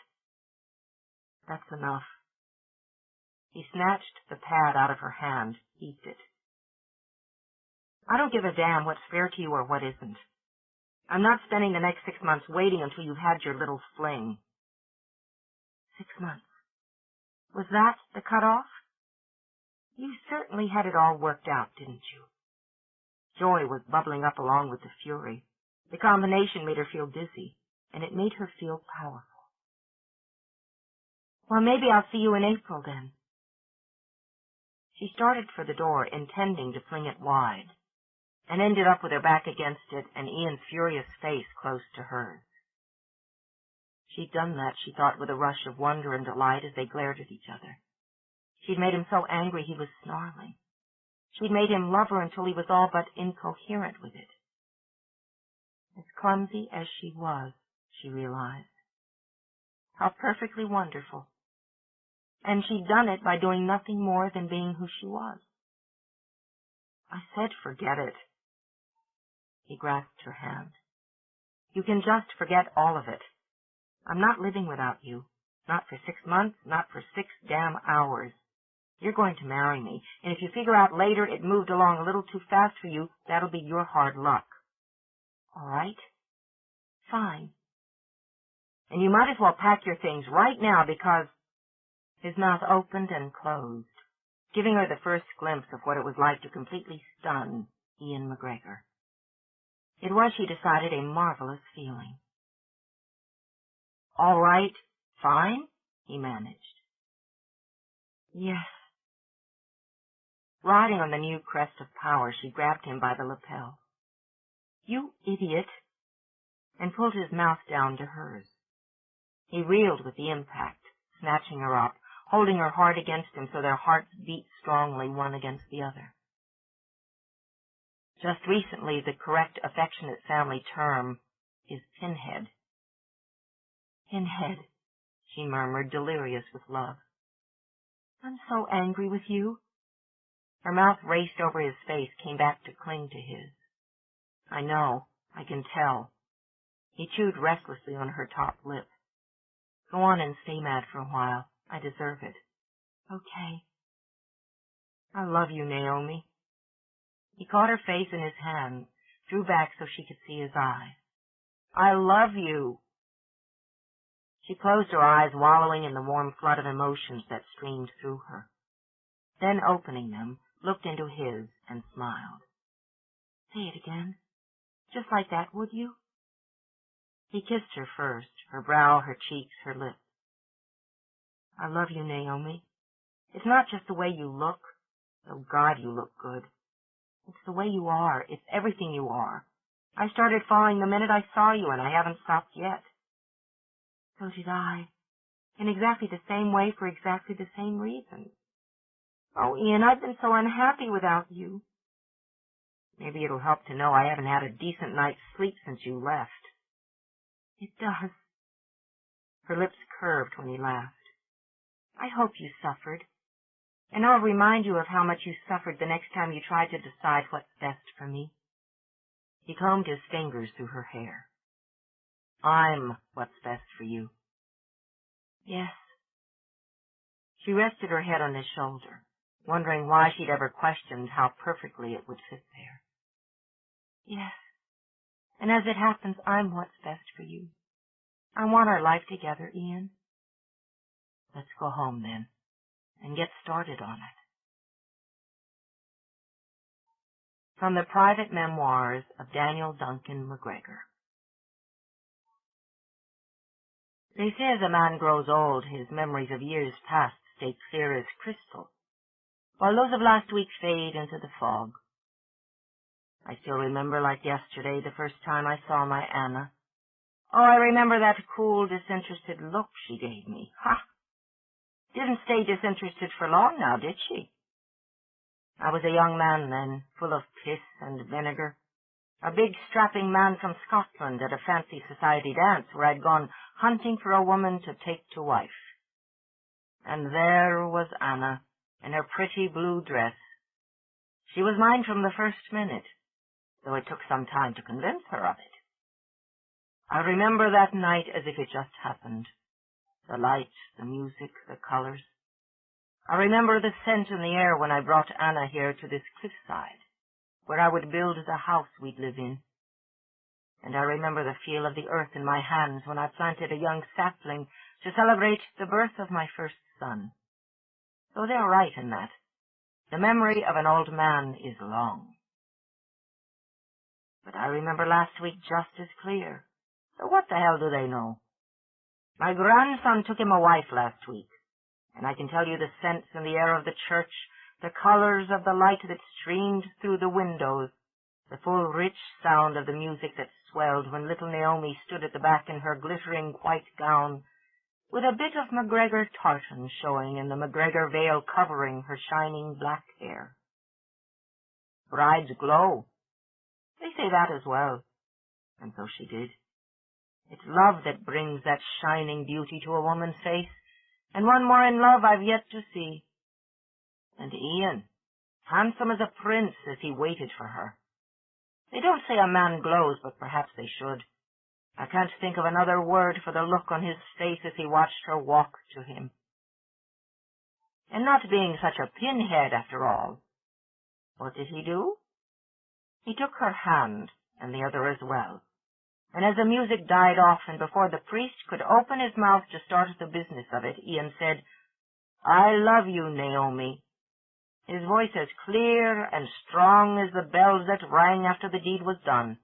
That's enough. He snatched the pad out of her hand, heaved it. I don't give a damn what's fair to you or what isn't. I'm not spending the next 6 months waiting until you've had your little fling. 6 months. Was that the cutoff? You certainly had it all worked out, didn't you? Joy was bubbling up along with the fury. The combination made her feel dizzy, and it made her feel powerful. Well, maybe I'll see you in April, then. She started for the door, intending to fling it wide, and ended up with her back against it and Ian's furious face close to hers. She'd done that, she thought, with a rush of wonder and delight as they glared at each other. She'd made him so angry he was snarling. She'd made him love her until he was all but incoherent with it. As clumsy as she was, she realized. How perfectly wonderful. And she'd done it by doing nothing more than being who she was. I said forget it. He grasped her hand. You can just forget all of it. I'm not living without you. Not for 6 months, not for 6 damn hours. You're going to marry me, and if you figure out later it moved along a little too fast for you, that'll be your hard luck. All right? Fine. And you might as well pack your things right now because... His mouth opened and closed, giving her the first glimpse of what it was like to completely stun Ian MacGregor. It was, she decided, a marvelous feeling. All right, fine, he managed. Yes. Riding on the new crest of power, she grabbed him by the lapel. You idiot! And pulled his mouth down to hers. He reeled with the impact, snatching her up, holding her hard against him so their hearts beat strongly one against the other. Just recently, the correct affectionate family term is pinhead. Pinhead, she murmured, delirious with love. I'm so angry with you. Her mouth raced over his face, came back to cling to his. I know, I can tell. He chewed restlessly on her top lip. Go on and stay mad for a while. I deserve it. Okay. I love you, Naomi. He caught her face in his hand, drew back so she could see his eyes. I love you. She closed her eyes, wallowing in the warm flood of emotions that streamed through her. Then, opening them, looked into his and smiled. Say it again. Just like that, would you? He kissed her first, her brow, her cheeks, her lips. I love you, Naomi. It's not just the way you look. Oh, God, you look good. It's the way you are. It's everything you are. I started falling the minute I saw you, and I haven't stopped yet. So did I. In exactly the same way for exactly the same reason. Oh, Ian, I've been so unhappy without you. Maybe it'll help to know I haven't had a decent night's sleep since you left. It does. Her lips curved when he laughed. I hope you suffered. And I'll remind you of how much you suffered the next time you tried to decide what's best for me. He combed his fingers through her hair. I'm what's best for you. Yes. She rested her head on his shoulder, wondering why she'd ever questioned how perfectly it would fit there. Yes. And as it happens, I'm what's best for you. I want our life together, Ian. Let's go home, then, and get started on it. From the Private Memoirs of Daniel MacGregor. They say as a man grows old, his memories of years past stay clear as crystal, while those of last week fade into the fog. I still remember like yesterday the first time I saw my Anna. Oh, I remember that cool, disinterested look she gave me. Ha! Didn't stay disinterested for long now, did she? I was a young man then, full of piss and vinegar. A big, strapping man from Scotland at a fancy society dance where I'd gone hunting for a woman to take to wife. And there was Anna, in her pretty blue dress. She was mine from the first minute, though it took some time to convince her of it. I remember that night as if it just happened. The lights, the music, the colors. I remember the scent in the air when I brought Anna here to this cliffside, where I would build the house we'd live in. And I remember the feel of the earth in my hands when I planted a young sapling to celebrate the birth of my first son. So they're right in that. The memory of an old man is long. But I remember last week just as clear. So what the hell do they know? My grandson took him a wife last week, and I can tell you the scents in the air of the church, the colors of the light that streamed through the windows, the full rich sound of the music that swelled when little Naomi stood at the back in her glittering white gown, with a bit of MacGregor tartan showing and the MacGregor veil covering her shining black hair. Brides glow. They say that as well, and so she did. It's love that brings that shining beauty to a woman's face, and one more in love I've yet to see. And Ian, handsome as a prince as he waited for her. They don't say a man glows, but perhaps they should. I can't think of another word for the look on his face as he watched her walk to him. and not being such a pinhead after all. What did he do? He took her hand, and the other as well, and as the music died off and before the priest could open his mouth to start the business of it, Ian said, "I love you, Naomi," his voice as clear and strong as the bells that rang after the deed was done.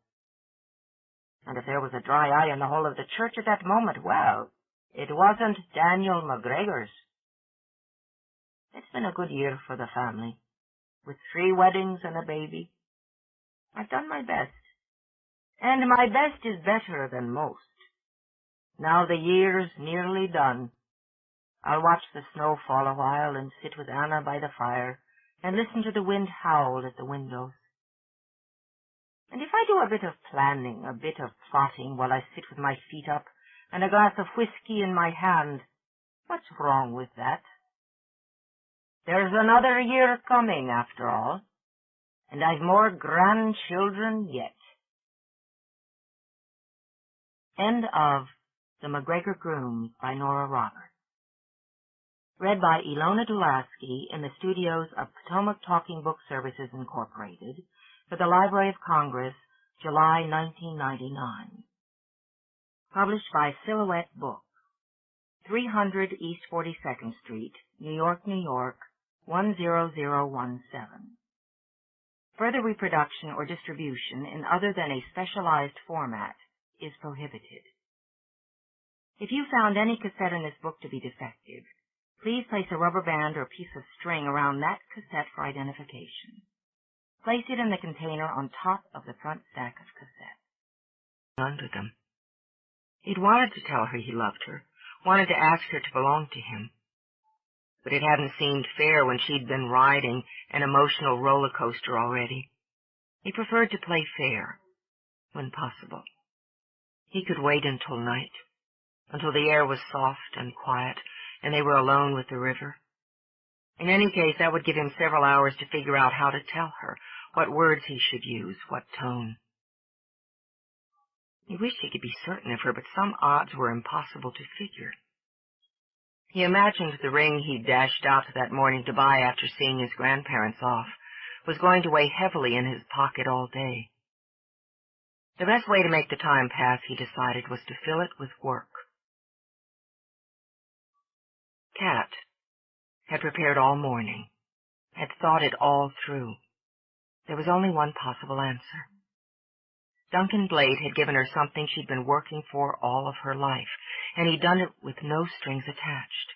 And if there was a dry eye in the whole of the church at that moment, well, it wasn't Daniel MacGregor's. It's been a good year for the family, with 3 weddings and a baby. I've done my best, and my best is better than most. Now the year's nearly done. I'll watch the snow fall a while and sit with Anna by the fire and listen to the wind howl at the windows. And if I do a bit of planning, a bit of plotting while I sit with my feet up and a glass of whiskey in my hand, what's wrong with that? There's another year coming, after all, and I've more grandchildren yet. End of The MacGregor Grooms by Nora Roberts. Read by Ilona Dulaski in the studios of Potomac Talking Book Services, Incorporated, for the Library of Congress, July 1999. Published by Silhouette Book, 300 East 42nd Street, New York, New York, 10017. Further reproduction or distribution in other than a specialized format is prohibited. If you found any cassette in this book to be defective, please place a rubber band or piece of string around that cassette for identification. Place it in the container on top of the front stack of cassettes. Under them. He'd wanted to tell her he loved her, wanted to ask her to belong to him. But it hadn't seemed fair when she'd been riding an emotional roller coaster already. He preferred to play fair, when possible. He could wait until night, until the air was soft and quiet, and they were alone with the river. In any case, that would give him several hours to figure out how to tell her, what words he should use, what tone. He wished he could be certain of her, but some odds were impossible to figure. He imagined the ring he'd dashed out that morning to buy after seeing his grandparents off was going to weigh heavily in his pocket all day. The best way to make the time pass, he decided, was to fill it with work. Kat had prepared all morning, had thought it all through. There was only one possible answer. Duncan Blade had given her something she'd been working for all of her life, and he'd done it with no strings attached.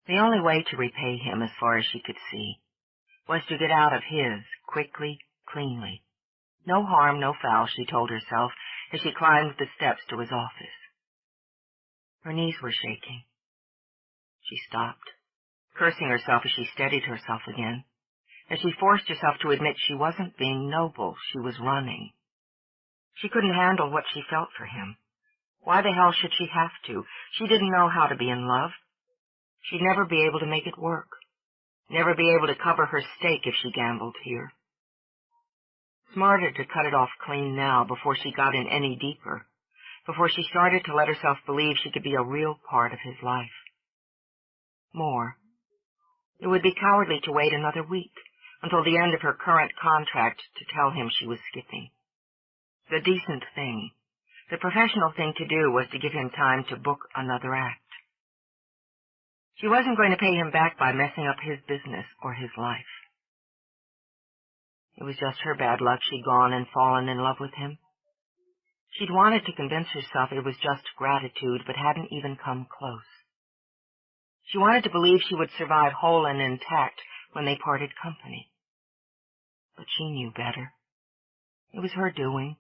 The only way to repay him, as far as she could see, was to get out of his, quickly, cleanly. No harm, no foul, she told herself, as she climbed the steps to his office. Her knees were shaking. She stopped, cursing herself as she steadied herself again. As she forced herself to admit she wasn't being noble, she was running. She couldn't handle what she felt for him. Why the hell should she have to? She didn't know how to be in love. She'd never be able to make it work. Never be able to cover her stake if she gambled here. Smarter to cut it off clean now, before she got in any deeper, before she started to let herself believe she could be a real part of his life. More. It would be cowardly to wait another week, until the end of her current contract, to tell him she was skipping. The decent thing, the professional thing to do, was to give him time to book another act. She wasn't going to pay him back by messing up his business or his life. It was just her bad luck she'd gone and fallen in love with him. She'd wanted to convince herself it was just gratitude, but hadn't even come close. She wanted to believe she would survive whole and intact when they parted company. But she knew better. It was her doing.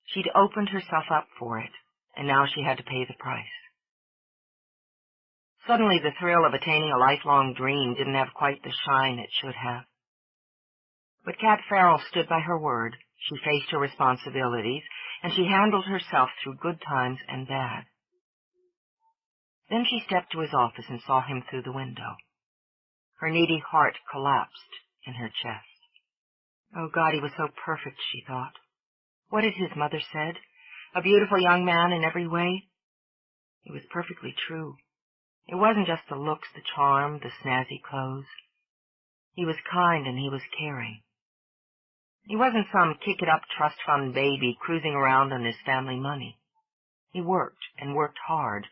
She'd opened herself up for it, and now she had to pay the price. Suddenly the thrill of attaining a lifelong dream didn't have quite the shine it should have. But Kat Farrell stood by her word. She faced her responsibilities, and she handled herself through good times and bad. Then she stepped to his office and saw him through the window. Her needy heart collapsed in her chest. Oh, God, he was so perfect, she thought. What had his mother said? A beautiful young man in every way? It was perfectly true. It wasn't just the looks, the charm, the snazzy clothes. He was kind and he was caring. He wasn't some kick-it-up trust fund baby cruising around on his family money. He worked and worked hard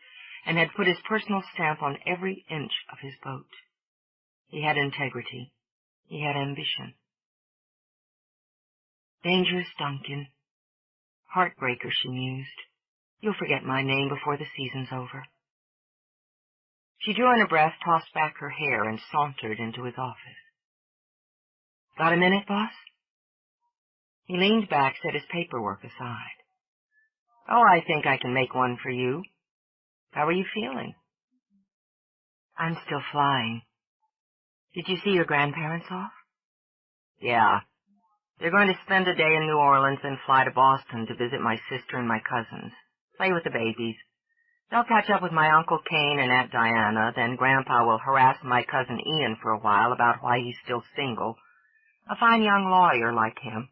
and had put his personal stamp on every inch of his boat. He had integrity. He had ambition. Dangerous Duncan. Heartbreaker, she mused. You'll forget my name before the season's over. She drew in a breath, tossed back her hair, and sauntered into his office. Got a minute, boss? He leaned back, set his paperwork aside. Oh, I think I can make one for you. How are you feeling? I'm still flying. Did you see your grandparents off? Yeah. They're going to spend a day in New Orleans and fly to Boston to visit my sister and my cousins. Play with the babies. They'll catch up with my Uncle Cain and Aunt Diana, then Grandpa will harass my cousin Ian for a while about why he's still single. A fine young lawyer like him.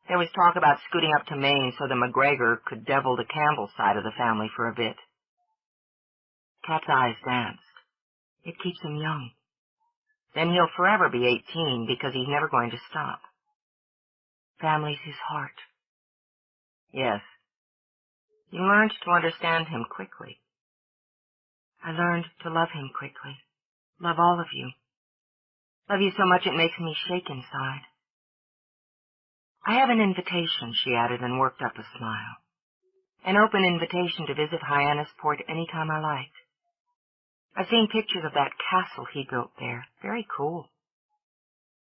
There was talk about scooting up to Maine so the MacGregor could devil the Campbell side of the family for a bit. Cat's eyes danced. It keeps him young. Then he'll forever be 18 because he's never going to stop. Family's his heart. Yes. You learned to understand him quickly. I learned to love him quickly. Love all of you. Love you so much it makes me shake inside. I have an invitation, she added, and worked up a smile. An open invitation to visit Hyannisport any time I like. I've seen pictures of that castle he built there. Very cool.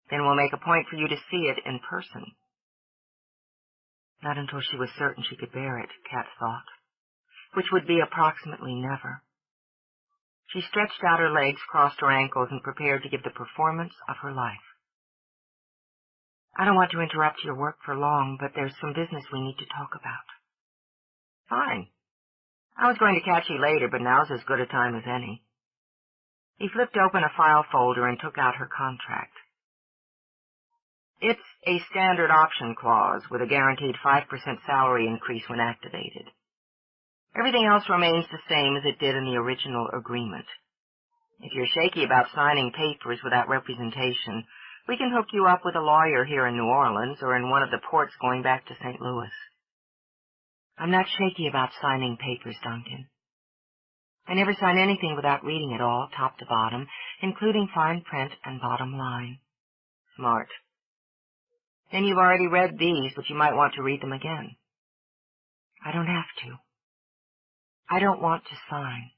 Then we'll make a point for you to see it in person. Not until she was certain she could bear it, Kat thought, which would be approximately never. She stretched out her legs, crossed her ankles, and prepared to give the performance of her life. I don't want to interrupt your work for long, but there's some business we need to talk about. Fine. I was going to catch you later, but now's as good a time as any. He flipped open a file folder and took out her contract. It's a standard option clause with a guaranteed 5% salary increase when activated. Everything else remains the same as it did in the original agreement. If you're shaky about signing papers without representation, we can hook you up with a lawyer here in New Orleans or in one of the ports going back to St. Louis. I'm not shaky about signing papers, Duncan. I never sign anything without reading it all, top to bottom, including fine print and bottom line. Smart. Then you've already read these, but you might want to read them again. I don't have to. I don't want to sign.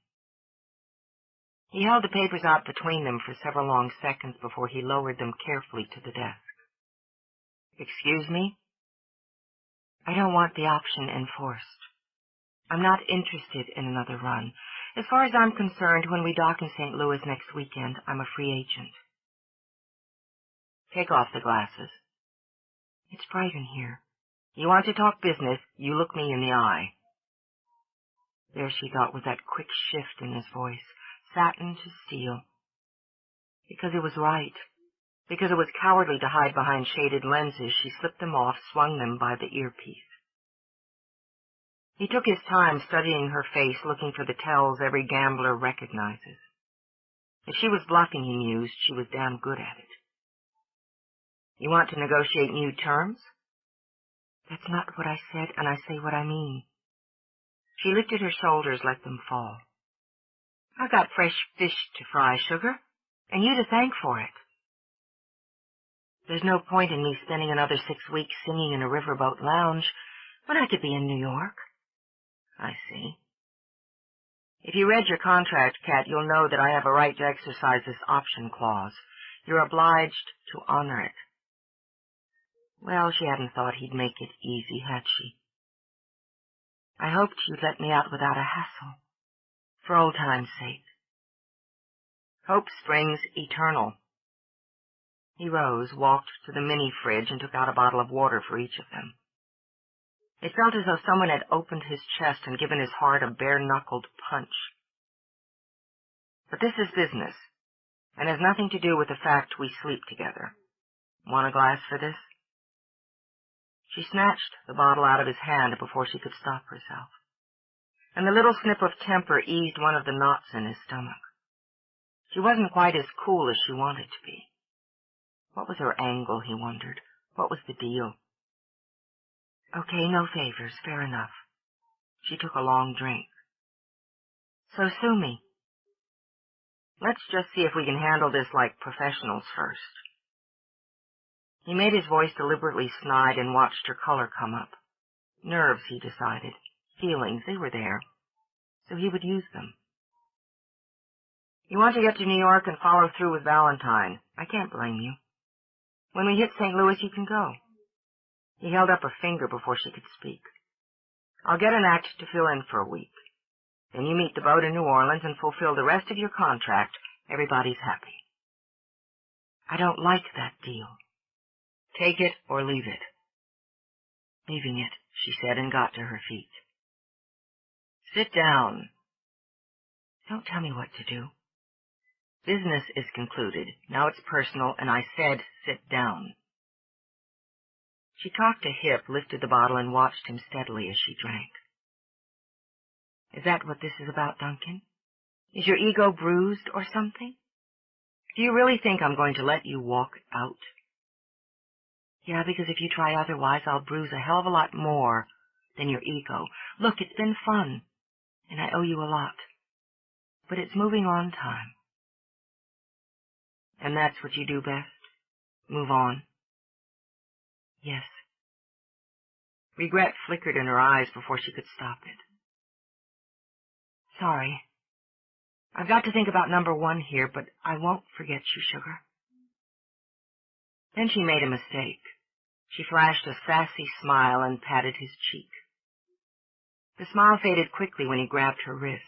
He held the papers out between them for several long seconds before he lowered them carefully to the desk. Excuse me? I don't want the option enforced. I'm not interested in another run. As far as I'm concerned, when we dock in St. Louis next weekend, I'm a free agent. Take off the glasses. It's bright in here. You want to talk business, you look me in the eye. There, she thought, was that quick shift in his voice, satin to steel. Because it was right. Because it was cowardly to hide behind shaded lenses, she slipped them off, swung them by the earpiece. He took his time studying her face, looking for the tells every gambler recognizes. If she was bluffing, he mused, she was damn good at it. You want to negotiate new terms? That's not what I said, and I say what I mean. She lifted her shoulders, let them fall. I've got fresh fish to fry, sugar, and you to thank for it. There's no point in me spending another 6 weeks singing in a riverboat lounge when I could be in New York. I see. If you read your contract, Kat, you'll know that I have a right to exercise this option clause. You're obliged to honor it. Well, she hadn't thought he'd make it easy, had she? I hoped you'd let me out without a hassle, for old time's sake. Hope springs eternal. He rose, walked to the mini-fridge, and took out a bottle of water for each of them. It felt as though someone had opened his chest and given his heart a bare-knuckled punch. But this is business, and has nothing to do with the fact we sleep together. Want a glass for this? She snatched the bottle out of his hand before she could stop herself. and the little snip of temper eased one of the knots in his stomach. She wasn't quite as cool as she wanted to be. What was her angle, he wondered? What was the deal? Okay, no favors, fair enough. She took a long drink. So sue me. Let's just see if we can handle this like professionals first. He made his voice deliberately snide and watched her color come up. Nerves, he decided. Feelings, they were there. So he would use them. You want to get to New York and follow through with Valentine. I can't blame you. When we hit St. Louis, you can go. He held up a finger before she could speak. I'll get an act to fill in for a week. Then you meet the boat in New Orleans and fulfill the rest of your contract. Everybody's happy. I don't like that deal. Take it or leave it. Leaving it, she said, and got to her feet. Sit down. Don't tell me what to do. Business is concluded. Now it's personal, and I said sit down. She cocked a hip, lifted the bottle, and watched him steadily as she drank. Is that what this is about, Duncan? Is your ego bruised or something? Do you really think I'm going to let you walk out? Yeah, because if you try otherwise, I'll bruise a hell of a lot more than your ego. Look, it's been fun, and I owe you a lot. But it's moving on time. And that's what you do best? Move on? Yes. Regret flickered in her eyes before she could stop it. Sorry. I've got to think about number one here, but I won't forget you, sugar. Then she made a mistake. She flashed a sassy smile and patted his cheek. The smile faded quickly when he grabbed her wrist.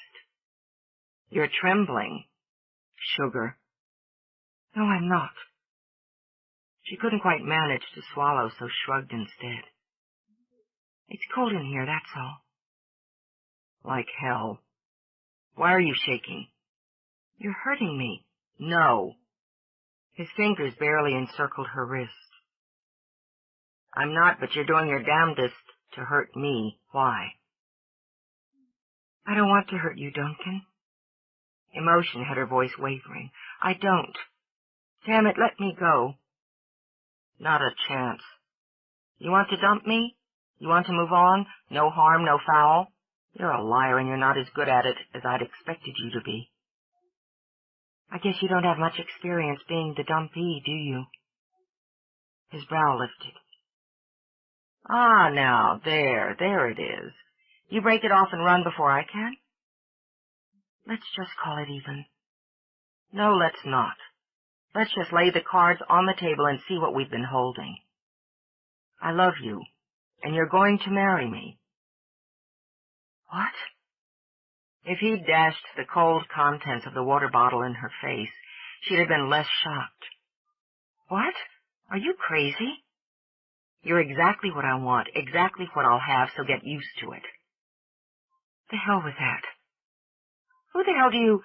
You're trembling, sugar. No, I'm not. She couldn't quite manage to swallow, so shrugged instead. It's cold in here, that's all. Like hell. Why are you shaking? You're hurting me. No. His fingers barely encircled her wrist. I'm not, but you're doing your damnedest to hurt me. Why? I don't want to hurt you, Duncan. Emotion had her voice wavering. I don't. Damn it, let me go. Not a chance. You want to dump me? You want to move on? No harm, no foul? You're a liar, and you're not as good at it as I'd expected you to be. I guess you don't have much experience being the dumpee, do you? His brow lifted. Ah, now, there it is. You break it off and run before I can? Let's just call it even. No, let's not. Let's just lay the cards on the table and see what we've been holding. I love you, and you're going to marry me. What? If he'd dashed the cold contents of the water bottle in her face, she'd have been less shocked. What? Are you crazy? You're exactly what I want, exactly what I'll have, so get used to it. The hell with that. Who the hell do you...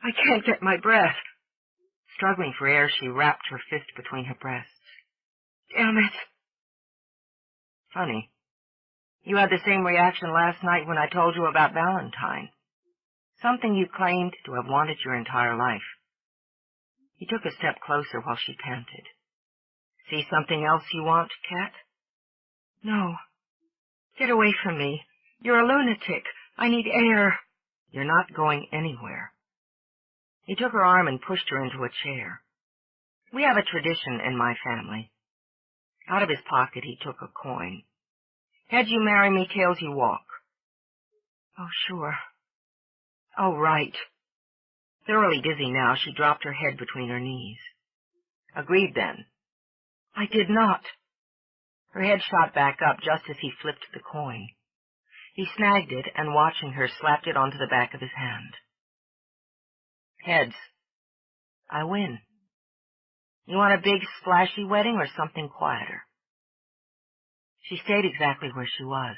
I can't get my breath. Struggling for air, she wrapped her fist between her breasts. Damn it. Funny. You had the same reaction last night when I told you about Valentine. Something you claimed to have wanted your entire life. He took a step closer while she panted. See something else you want, Cat? No. Get away from me. You're a lunatic. I need air. You're not going anywhere. He took her arm and pushed her into a chair. We have a tradition in my family. Out of his pocket he took a coin. Heads you marry me, tails you walk. Oh, sure. Oh, right. Thoroughly dizzy now, she dropped her head between her knees. Agreed, then. I did not. Her head shot back up just as he flipped the coin. He snagged it and, watching her, slapped it onto the back of his hand. Heads. I win. You want a big, splashy wedding or something quieter? She stayed exactly where she was.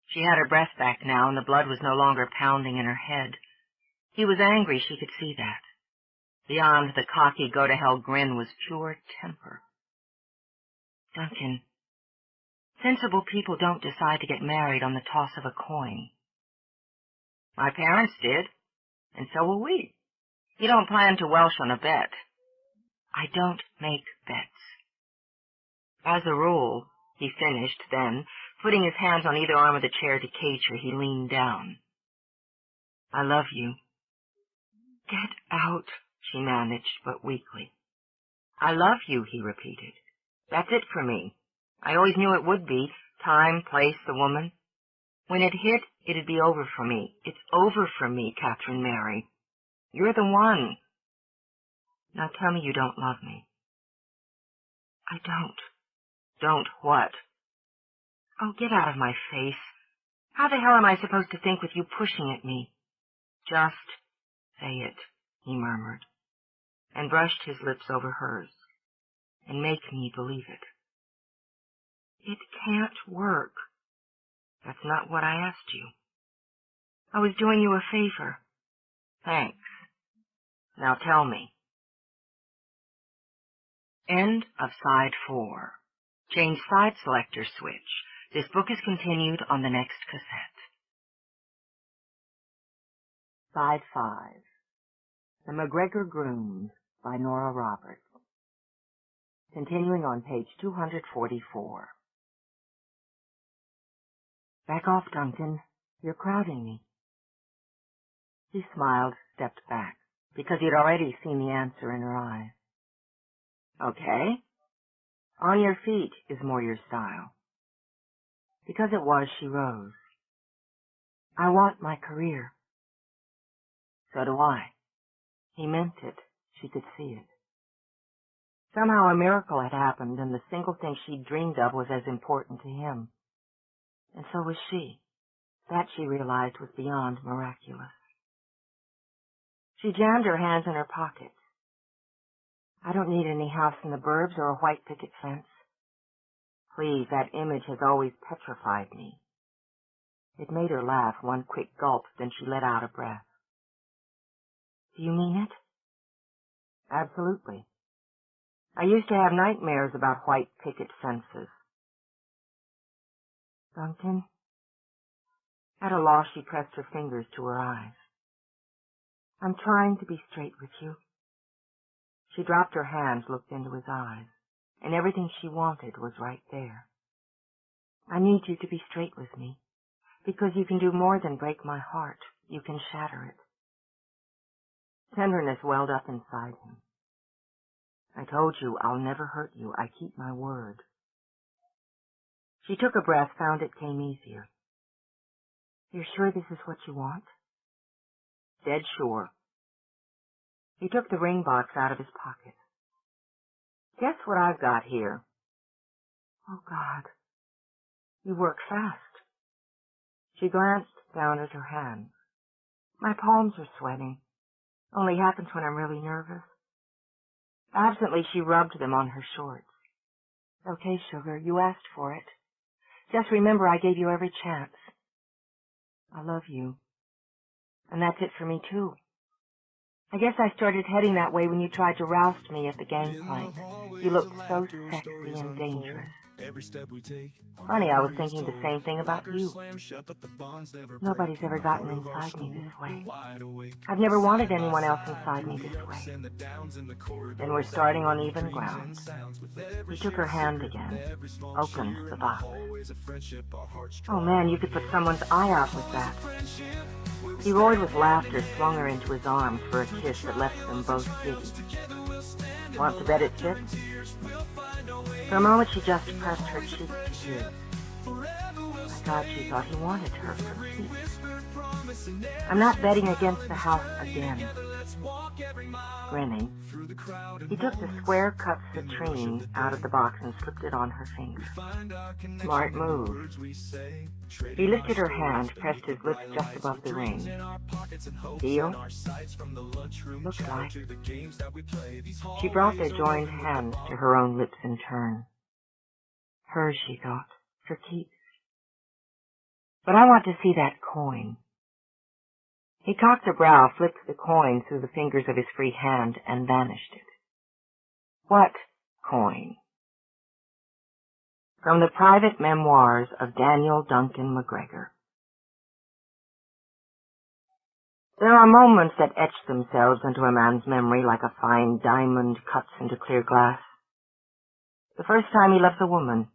She had her breath back now, and the blood was no longer pounding in her head. He was angry, she could see that. Beyond the cocky go-to-hell grin was pure temper. Duncan, sensible people don't decide to get married on the toss of a coin. My parents did, and so will we. You don't plan to Welsh on a bet. I don't make bets. As a rule, he finished, then, putting his hands on either arm of the chair to cage her, he leaned down. I love you. Get out, she managed, but weakly. I love you, he repeated. That's it for me. I always knew it would be. Time, place, the woman. When it hit, it'd be over for me. It's over for me, Catherine Mary. You're the one. Now tell me you don't love me. I don't. Don't what? Oh, get out of my face. How the hell am I supposed to think with you pushing at me? Just say it, he murmured, and brushed his lips over hers, and make me believe it. It can't work. That's not what I asked you. I was doing you a favor. Thanks. Now tell me. End of side 4. Change side selector switch. This book is continued on the next cassette. Side 5. The MacGregor Grooms by Nora Roberts. Continuing on page 244. Back off, Duncan. You're crowding me. He smiled, stepped back, because he'd already seen the answer in her eyes. Okay. On your feet is more your style. Because it was, she rose. I want my career. So do I. He meant it. She could see it. Somehow a miracle had happened, and the single thing she'd dreamed of was as important to him. And so was she. That, she realized, was beyond miraculous. She jammed her hands in her pockets. I don't need any house in the burbs or a white picket fence. Please, that image has always petrified me. It made her laugh, one quick gulp, then she let out a breath. Do you mean it? Absolutely. I used to have nightmares about white picket fences. Duncan? At a loss, she pressed her fingers to her eyes. I'm trying to be straight with you. She dropped her hands, looked into his eyes, and everything she wanted was right there. I need you to be straight with me, because you can do more than break my heart. You can shatter it. Tenderness welled up inside him. I told you I'll never hurt you. I keep my word. She took a breath, found it came easier. You're sure this is what you want? Dead sure. He took the ring box out of his pocket. Guess what I've got here? Oh, God. You work fast. She glanced down at her hands. My palms are sweating. Only happens when I'm really nervous. Absently, she rubbed them on her shorts. Okay, sugar, you asked for it. Just remember I gave you every chance. I love you. And that's it for me, too. I guess I started heading that way when you tried to roust me at the gangplank. You looked so sexy and dangerous. Funny, I was thinking the same thing about you. Nobody's ever gotten inside me this way. I've never wanted anyone else inside me this way. Then we're starting on even ground. He took her hand again, opened the box. Oh man, you could put someone's eye out with that. He roared with laughter, swung her into his arms for a kiss that left them both giddy. Want to bet it fits? For a moment she just pressed her cheek to his. My God, she thought he wanted her for keeps. I'm not betting against the house again. Grinning, he took the square-cut citrine out of the box and slipped it on her finger. Smart move. He lifted her hand, pressed his lips just above the ring. Deal? Looks like. She brought their joined hands to her own lips in turn. Hers, she thought, for keeps. But I want to see that coin. He cocked a brow, flipped the coin through the fingers of his free hand, and vanished it. What coin? From the private memoirs of Daniel Duncan MacGregor. There are moments that etch themselves into a man's memory like a fine diamond cuts into clear glass. The first time he loves a woman,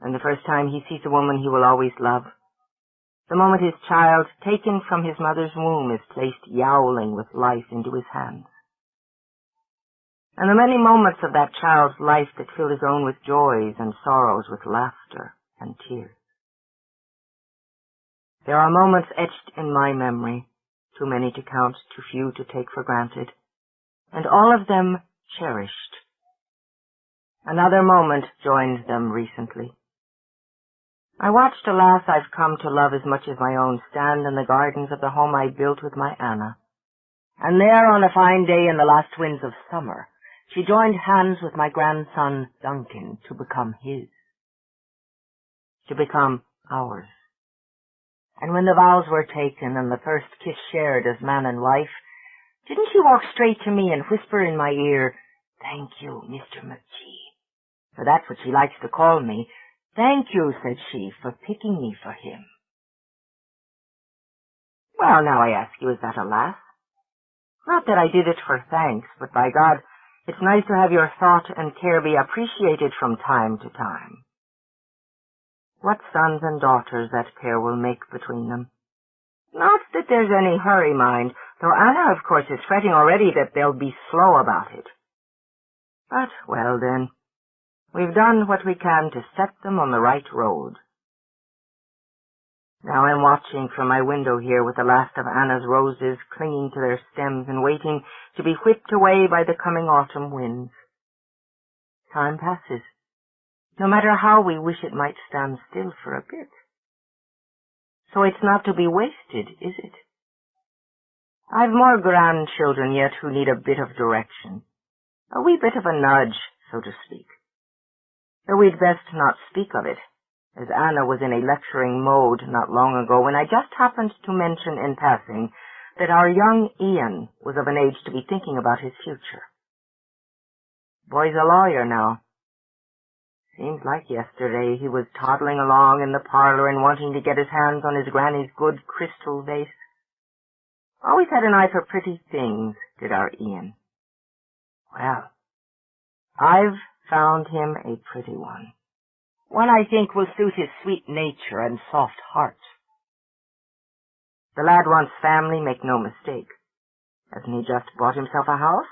and the first time he sees a woman he will always love. The moment his child, taken from his mother's womb, is placed yowling with life into his hands. And the many moments of that child's life that fill his own with joys and sorrows, with laughter and tears. There are moments etched in my memory, too many to count, too few to take for granted, and all of them cherished. Another moment joined them recently. I watched a lass I've come to love as much as my own stand in the gardens of the home I built with my Anna. And there, on a fine day in the last winds of summer, she joined hands with my grandson Duncan to become his. To become ours. And when the vows were taken and the first kiss shared as man and wife, didn't she walk straight to me and whisper in my ear, "Thank you, Mr. McGee," for that's what she likes to call me. "Thank you," said she, "for picking me for him." Well, now I ask you, is that a lass? Not that I did it for thanks, but by God, it's nice to have your thought and care be appreciated from time to time. What sons and daughters that pair will make between them. Not that there's any hurry, mind, though Anna, of course, is fretting already that they'll be slow about it. But, well then, we've done what we can to set them on the right road. Now I'm watching from my window here with the last of Anna's roses clinging to their stems and waiting to be whipped away by the coming autumn winds. Time passes, no matter how we wish it might stand still for a bit. So it's not to be wasted, is it? I've more grandchildren yet who need a bit of direction, a wee bit of a nudge, so to speak. Though we'd best not speak of it, as Anna was in a lecturing mode not long ago when I just happened to mention in passing that our young Ian was of an age to be thinking about his future. Boy's a lawyer now. Seems like yesterday he was toddling along in the parlor and wanting to get his hands on his granny's good crystal vase. Always had an eye for pretty things, did our Ian. Well, I've found him a pretty one. One I think will suit his sweet nature and soft heart. The lad wants family, make no mistake. Hasn't he just bought himself a house?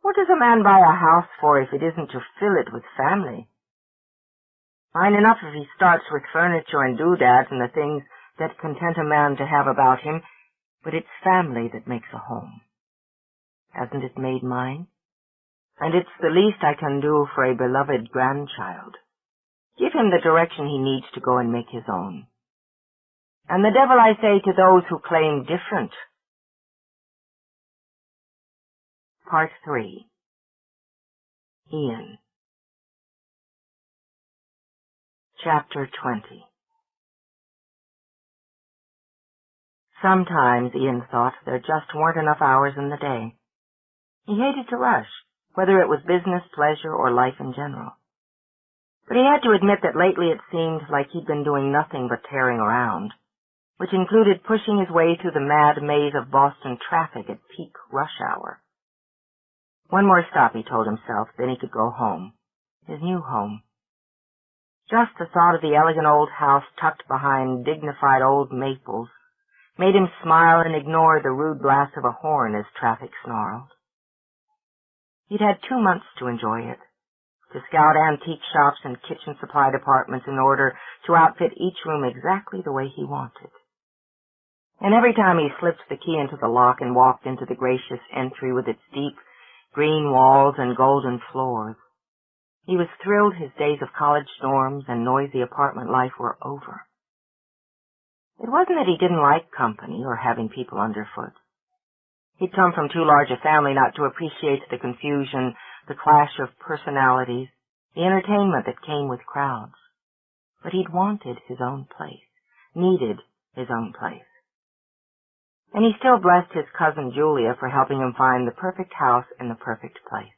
What does a man buy a house for if it isn't to fill it with family? Fine enough if he starts with furniture and doodads and the things that content a man to have about him, but it's family that makes a home. Hasn't it made mine? And it's the least I can do for a beloved grandchild. Give him the direction he needs to go and make his own. And the devil I say to those who claim different. Part 3. Ian. Chapter 20. Sometimes, Ian thought, there just weren't enough hours in the day. He hated to rush, whether it was business, pleasure, or life in general. But he had to admit that lately it seemed like he'd been doing nothing but tearing around, which included pushing his way through the mad maze of Boston traffic at peak rush hour. One more stop, he told himself, then he could go home. His new home. Just the thought of the elegant old house tucked behind dignified old maples made him smile and ignore the rude blast of a horn as traffic snarled. He'd had 2 months to enjoy it, to scout antique shops and kitchen supply departments in order to outfit each room exactly the way he wanted. And every time he slipped the key into the lock and walked into the gracious entry with its deep green walls and golden floors, he was thrilled his days of college dorms and noisy apartment life were over. It wasn't that he didn't like company or having people underfoot. He'd come from too large a family not to appreciate the confusion, the clash of personalities, the entertainment that came with crowds. But he'd wanted his own place, needed his own place. And he still blessed his cousin Julia for helping him find the perfect house in the perfect place.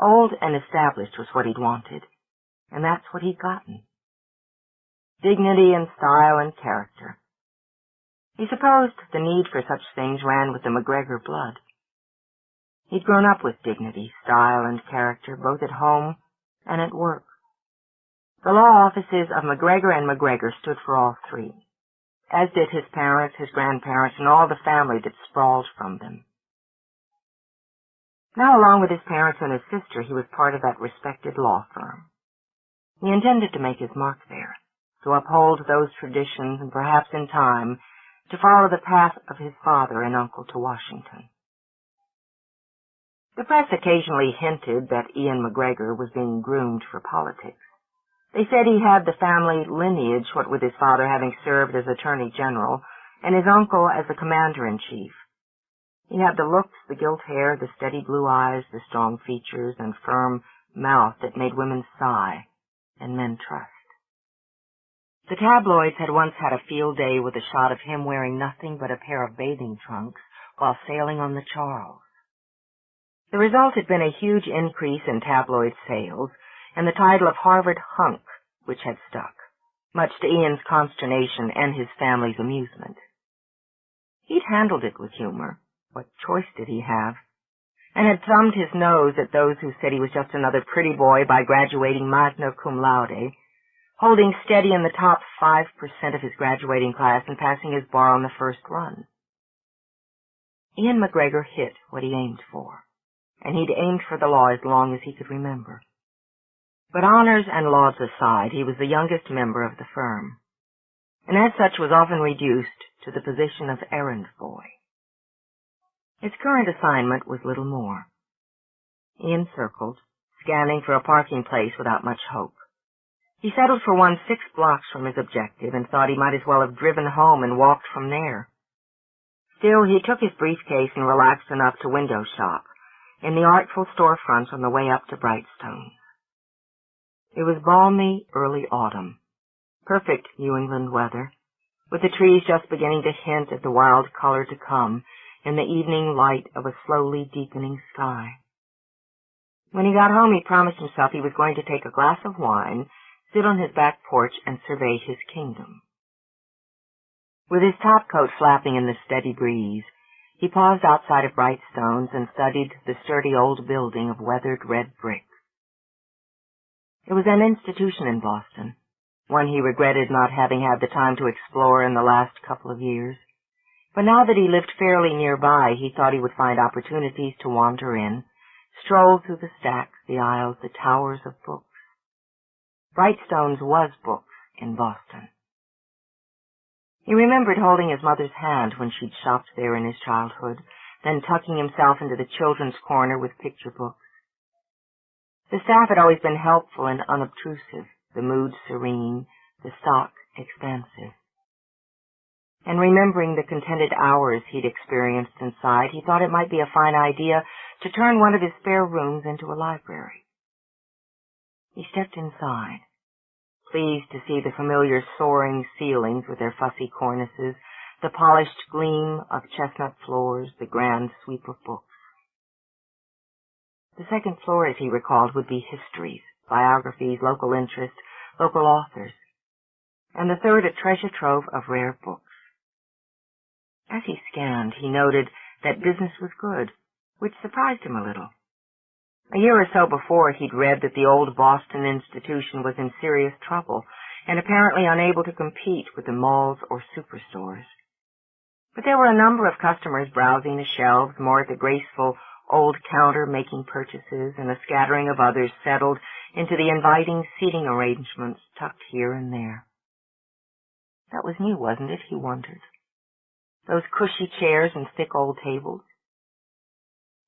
Old and established was what he'd wanted, and that's what he'd gotten. Dignity and style and character. He supposed the need for such things ran with the MacGregor blood. He'd grown up with dignity, style, and character, both at home and at work. The law offices of MacGregor and MacGregor stood for all three, as did his parents, his grandparents, and all the family that sprawled from them. Now, along with his parents and his sister, he was part of that respected law firm. He intended to make his mark there, to uphold those traditions, and perhaps in time to follow the path of his father and uncle to Washington. The press occasionally hinted that Ian MacGregor was being groomed for politics. They said he had the family lineage, what with his father having served as Attorney General and his uncle as the Commander-in-Chief. He had the looks, the gilt hair, the steady blue eyes, the strong features, and firm mouth that made women sigh and men trust. The tabloids had once had a field day with a shot of him wearing nothing but a pair of bathing trunks while sailing on the Charles. The result had been a huge increase in tabloid sales and the title of Harvard hunk, which had stuck, much to Ian's consternation and his family's amusement. He'd handled it with humor. What choice did he have? And had thumbed his nose at those who said he was just another pretty boy by graduating magna cum laude, holding steady in the top 5% of his graduating class and passing his bar on the first run. Ian MacGregor hit what he aimed for, and he'd aimed for the law as long as he could remember. But honors and lauds aside, he was the youngest member of the firm, and as such was often reduced to the position of errand boy. His current assignment was little more. Ian circled, scanning for a parking place without much hope. He settled for one 6 blocks from his objective and thought he might as well have driven home and walked from there. Still, he took his briefcase and relaxed enough to window shop in the artful storefront on the way up to Brightstones. It was balmy early autumn, perfect New England weather, with the trees just beginning to hint at the wild color to come in the evening light of a slowly deepening sky. When he got home, he promised himself he was going to take a glass of wine, sit on his back porch, and survey his kingdom. With his topcoat flapping in the steady breeze, he paused outside of Brightstones and studied the sturdy old building of weathered red brick. It was an institution in Boston, one he regretted not having had the time to explore in the last couple of years. But now that he lived fairly nearby, he thought he would find opportunities to wander in, stroll through the stacks, the aisles, the towers of books. Brightstones was books in Boston. He remembered holding his mother's hand when she'd shopped there in his childhood, then tucking himself into the children's corner with picture books. The staff had always been helpful and unobtrusive, the mood serene, the stock expansive. And remembering the contented hours he'd experienced inside, he thought it might be a fine idea to turn one of his spare rooms into a library. He stepped inside, pleased to see the familiar soaring ceilings with their fussy cornices, the polished gleam of chestnut floors, the grand sweep of books. The second floor, as he recalled, would be histories, biographies, local interest, local authors, and the third a treasure trove of rare books. As he scanned, he noted that business was good, which surprised him a little. A year or so before, he'd read that the old Boston institution was in serious trouble and apparently unable to compete with the malls or superstores. But there were a number of customers browsing the shelves, more at the graceful old counter making purchases, and a scattering of others settled into the inviting seating arrangements tucked here and there. That was new, wasn't it, he wondered? Those cushy chairs and thick old tables.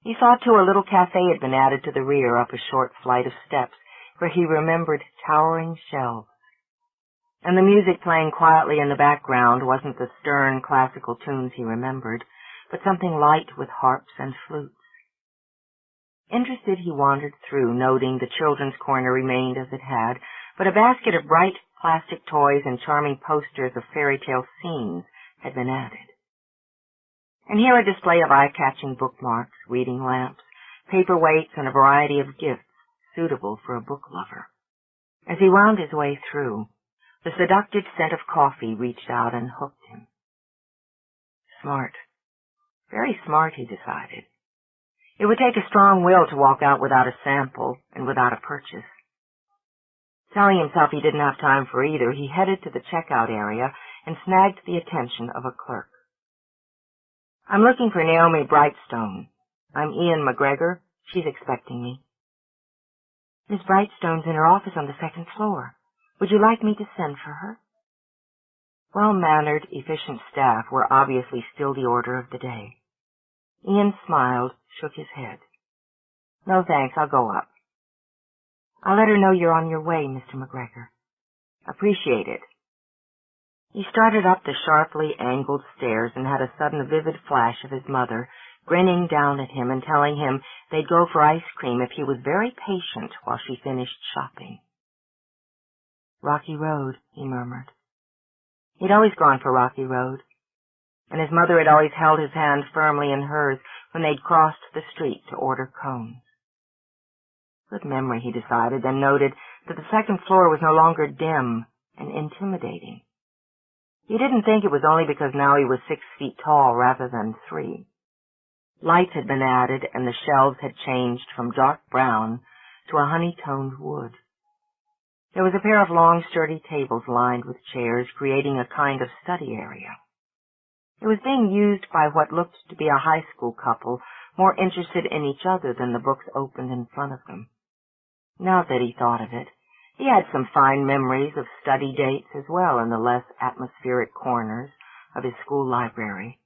He saw, too, a little cafe had been added to the rear up a short flight of steps, where he remembered towering shelves. And the music playing quietly in the background wasn't the stern classical tunes he remembered, but something light with harps and flutes. Interested, he wandered through, noting the children's corner remained as it had, but a basket of bright plastic toys and charming posters of fairy tale scenes had been added. And here a display of eye-catching bookmarks, reading lamps, paperweights, and a variety of gifts suitable for a book lover. As he wound his way through, the seductive scent of coffee reached out and hooked him. Smart. Very smart, he decided. It would take a strong will to walk out without a sample and without a purchase. Telling himself he didn't have time for either, he headed to the checkout area and snagged the attention of a clerk. "I'm looking for Naomi Brightstone. I'm Ian MacGregor. She's expecting me." "Miss Brightstone's in her office on the second floor. Would you like me to send for her?" Well-mannered, efficient staff were obviously still the order of the day. Ian smiled, shook his head. "No, thanks. I'll go up." "I'll let her know you're on your way, Mr. MacGregor." "Appreciate it." He started up the sharply angled stairs and had a sudden vivid flash of his mother grinning down at him and telling him they'd go for ice cream if he was very patient while she finished shopping. "Rocky Road," he murmured. He'd always gone for Rocky Road, and his mother had always held his hand firmly in hers when they'd crossed the street to order cones. Good memory, he decided, then noted that the second floor was no longer dim and intimidating. He didn't think it was only because now he was 6 feet tall rather than 3. Lights had been added, and the shelves had changed from dark brown to a honey-toned wood. There was a pair of long, sturdy tables lined with chairs, creating a kind of study area. It was being used by what looked to be a high school couple, more interested in each other than the books opened in front of them. Now that he thought of it, he had some fine memories of study dates as well in the less atmospheric corners of his school library.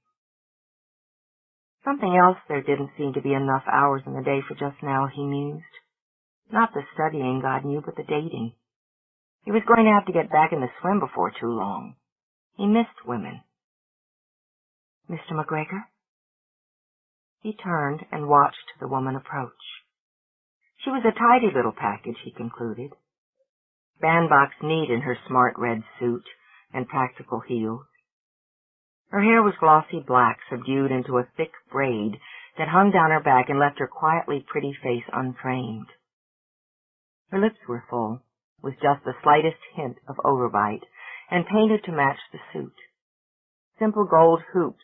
Something else there didn't seem to be enough hours in the day for just now, he mused. Not the studying, God knew, but the dating. He was going to have to get back in the swim before too long. He missed women. "Mr. MacGregor?" He turned and watched the woman approach. She was a tidy little package, he concluded. Bandbox neat in her smart red suit and practical heels. Her hair was glossy black, subdued into a thick braid that hung down her back and left her quietly pretty face unframed. Her lips were full, with just the slightest hint of overbite, and painted to match the suit. Simple gold hoops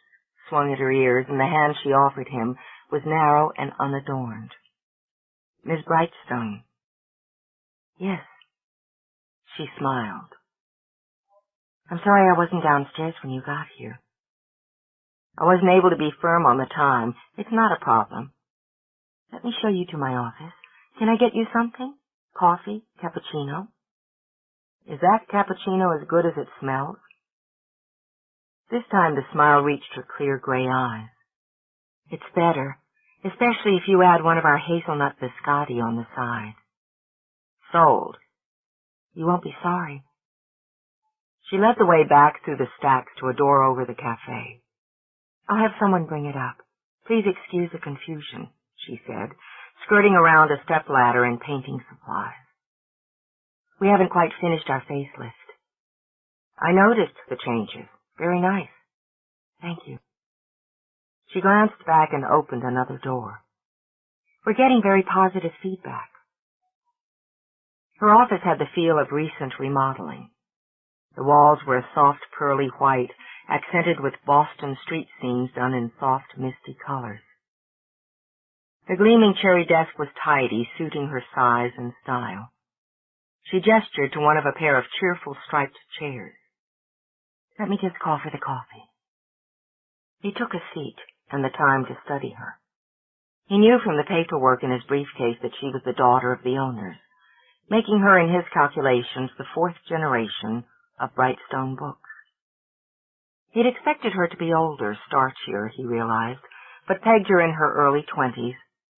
swung at her ears, and the hand she offered him was narrow and unadorned. "Miss Brightstone." "Yes." She smiled. "I'm sorry I wasn't downstairs when you got here. I wasn't able to be firm on the time. It's not a problem. Let me show you to my office. Can I get you something? Coffee? Cappuccino?" "Is that cappuccino as good as it smells?" This time the smile reached her clear gray eyes. "It's better, especially if you add one of our hazelnut biscotti on the side." "Sold." "You won't be sorry." She led the way back through the stacks to a door over the cafe. "I'll have someone bring it up. Please excuse the confusion," she said, skirting around a stepladder and painting supplies. "We haven't quite finished our facelift." "I noticed the changes. Very nice." "Thank you." She glanced back and opened another door. "We're getting very positive feedback." Her office had the feel of recent remodeling. The walls were a soft pearly white, accented with Boston street scenes done in soft, misty colors. The gleaming cherry desk was tidy, suiting her size and style. She gestured to one of a pair of cheerful striped chairs. "Let me just call for the coffee." He took a seat and the time to study her. He knew from the paperwork in his briefcase that she was the daughter of the owners, making her in his calculations the 4th generation of Brightstone Books. He'd expected her to be older, starchier, he realized, but pegged her in her early 20s,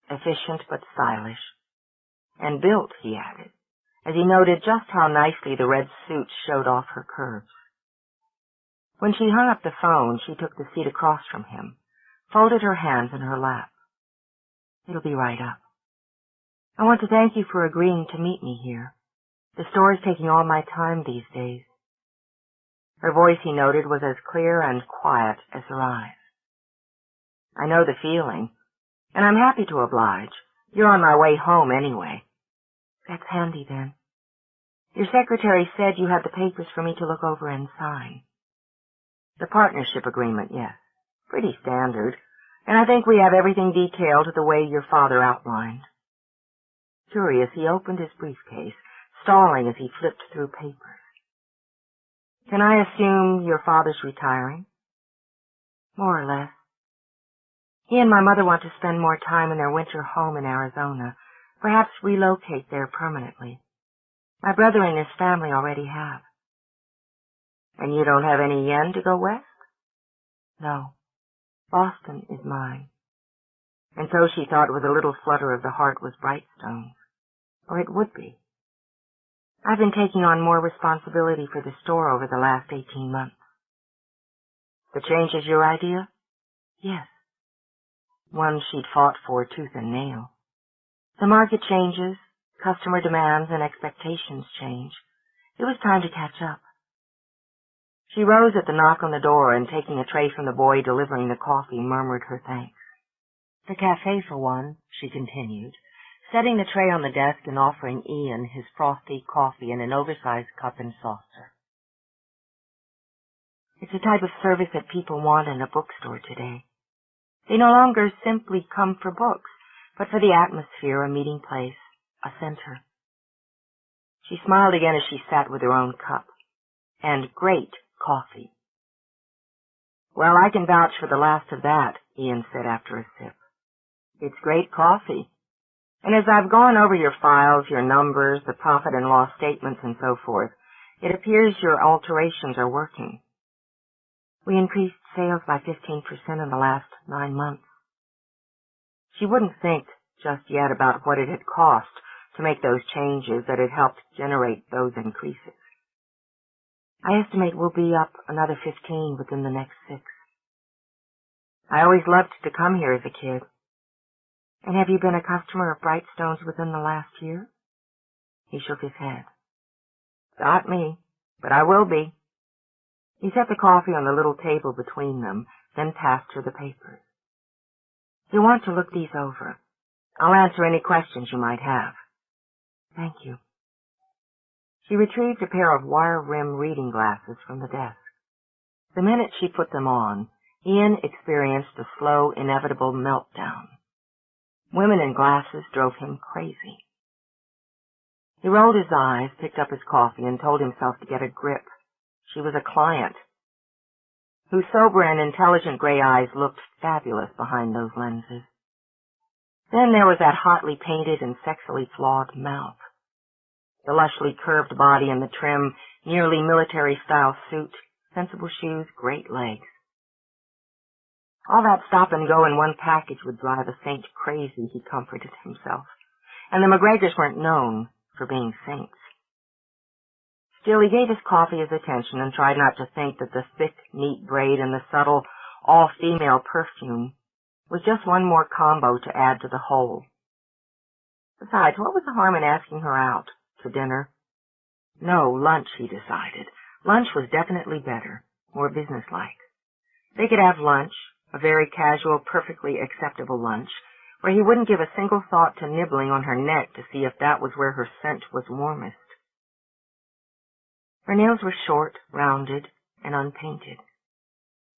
efficient but stylish. And built, he added, as he noted just how nicely the red suit showed off her curves. When she hung up the phone, she took the seat across from him, folded her hands in her lap. "It'll be right up. I want to thank you for agreeing to meet me here. The store is taking all my time these days." Her voice, he noted, was as clear and quiet as her eyes. "I know the feeling, and I'm happy to oblige. You're on my way home anyway." "That's handy, then. Your secretary said you had the papers for me to look over and sign." "The partnership agreement, yes. Pretty standard, and I think we have everything detailed the way your father outlined. Curious, he opened his briefcase, stalling as he flipped through papers. Can I assume your father's retiring? More or less. He and my mother want to spend more time in their winter home in Arizona, perhaps relocate there permanently. My brother and his family already have. And you don't have any yen to go west? No. Boston is mine. And so she thought with a little flutter of the heart was Brightstone's. Or it would be. I've been taking on more responsibility for the store over the last 18 months. The change is your idea? Yes. One she'd fought for tooth and nail. The market changes, customer demands and expectations change. It was time to catch up. She rose at the knock on the door and, taking a tray from the boy delivering the coffee, murmured her thanks. The cafe, for one, she continued, setting the tray on the desk and offering Ian his frothy coffee in an oversized cup and saucer. It's a type of service that people want in a bookstore today. They no longer simply come for books, but for the atmosphere, a meeting place, a center. She smiled again as she sat with her own cup. And great coffee. Well, I can vouch for the last of that, Ian said after a sip. It's great coffee. And as I've gone over your files, your numbers, the profit and loss statements, and so forth, it appears your alterations are working. We increased sales by 15% in the last 9 months. She wouldn't think just yet about what it had cost to make those changes that had helped generate those increases. I estimate we'll be up another 15 within the next 6. I always loved to come here as a kid. And have you been a customer of Brightstone's within the last year? He shook his head. Not me, but I will be. He set the coffee on the little table between them, then passed her the papers. You want to look these over. I'll answer any questions you might have. Thank you. She retrieved a pair of wire-rim reading glasses from the desk. The minute she put them on, Ian experienced a slow, inevitable meltdown. Women in glasses drove him crazy. He rolled his eyes, picked up his coffee, and told himself to get a grip. She was a client, whose sober and intelligent gray eyes looked fabulous behind those lenses. Then there was that hotly painted and sexily flawed mouth, the lushly curved body and the trim, nearly military-style suit, sensible shoes, great legs. All that stop and go in one package would drive a saint crazy, he comforted himself, and the MacGregors weren't known for being saints. Still, he gave his coffee his attention and tried not to think that the thick, neat braid and the subtle, all-female perfume was just one more combo to add to the whole. Besides, what was the harm in asking her out to dinner? No, lunch, he decided. Lunch was definitely better, more businesslike. They could have lunch, a very casual, perfectly acceptable lunch, where he wouldn't give a single thought to nibbling on her neck to see if that was where her scent was warmest. Her nails were short, rounded, and unpainted.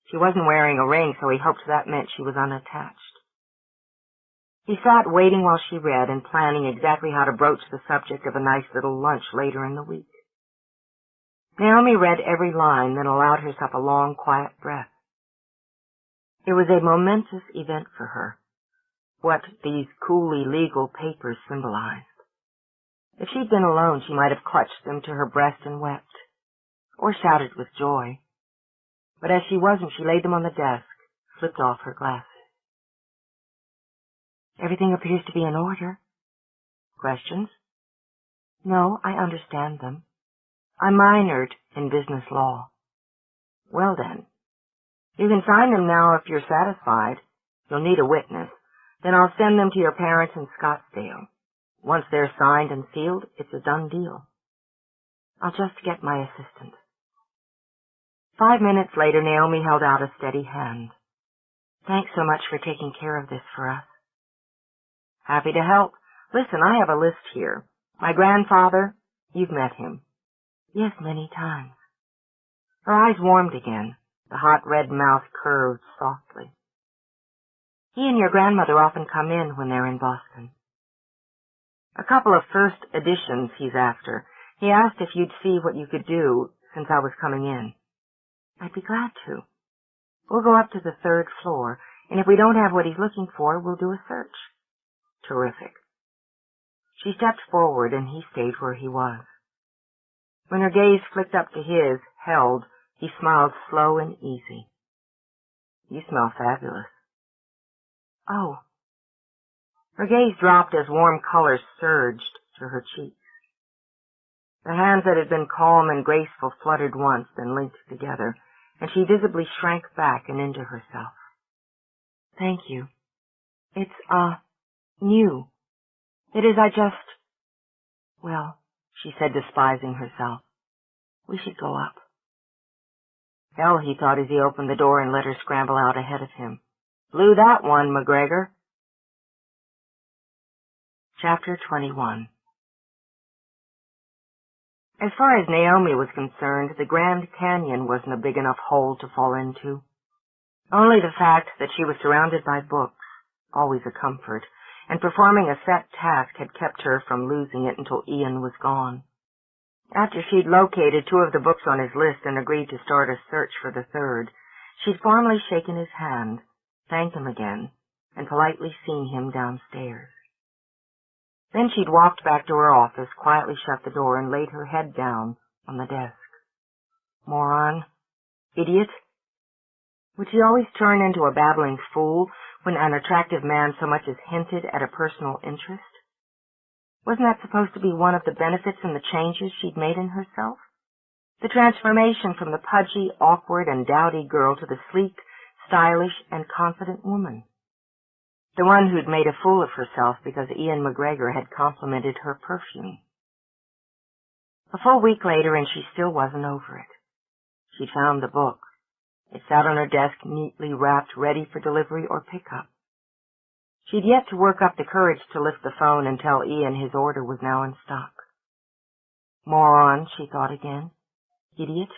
She wasn't wearing a ring, so he hoped that meant she was unattached. He sat waiting while she read and planning exactly how to broach the subject of a nice little lunch later in the week. Naomi read every line, then allowed herself a long, quiet breath. It was a momentous event for her, what these coolly legal papers symbolized. If she'd been alone, she might have clutched them to her breast and wept, or shouted with joy. But as she wasn't, she laid them on the desk, slipped off her glasses. Everything appears to be in order. Questions? No, I understand them. I minored in business law. Well then, you can sign them now if you're satisfied. You'll need a witness. Then I'll send them to your parents in Scottsdale. Once they're signed and sealed, it's a done deal. I'll just get my assistant. 5 minutes later, Naomi held out a steady hand. Thanks so much for taking care of this for us. Happy to help. Listen, I have a list here. My grandfather, you've met him. Yes, many times. Her eyes warmed again. The hot red mouth curved softly. He and your grandmother often come in when they're in Boston. A couple of first editions he's after. He asked if you'd see what you could do since I was coming in. I'd be glad to. We'll go up to the 3rd floor, and if we don't have what he's looking for, we'll do a search. Terrific. She stepped forward, and he stayed where he was. When her gaze flicked up to his, held, he smiled slow and easy. You smell fabulous. Oh. Her gaze dropped as warm color surged to her cheeks. The hands that had been calm and graceful fluttered once, then linked together, and she visibly shrank back and into herself. Thank you. It's, new. It is, well, she said, despising herself. We should go up. Hell, he thought as he opened the door and let her scramble out ahead of him. Blew that one, MacGregor. Chapter 21. As far as Naomi was concerned, the Grand Canyon wasn't a big enough hole to fall into. Only the fact that she was surrounded by books, always a comfort, and performing a set task had kept her from losing it until Ian was gone. After she'd located 2 of the books on his list and agreed to start a search for the 3rd, she'd formally shaken his hand, thanked him again, and politely seen him downstairs. Then she'd walked back to her office, quietly shut the door, and laid her head down on the desk. Moron. Idiot. Would she always turn into a babbling fool when an attractive man so much as hinted at a personal interest? Wasn't that supposed to be one of the benefits in the changes she'd made in herself? The transformation from the pudgy, awkward, and dowdy girl to the sleek, stylish, and confident woman. The one who'd made a fool of herself because Ian MacGregor had complimented her perfume. A full week later, and she still wasn't over it. She'd found the book. It sat on her desk, neatly wrapped, ready for delivery or pickup. She'd yet to work up the courage to lift the phone and tell Ian his order was now in stock. Moron, she thought again. Idiot.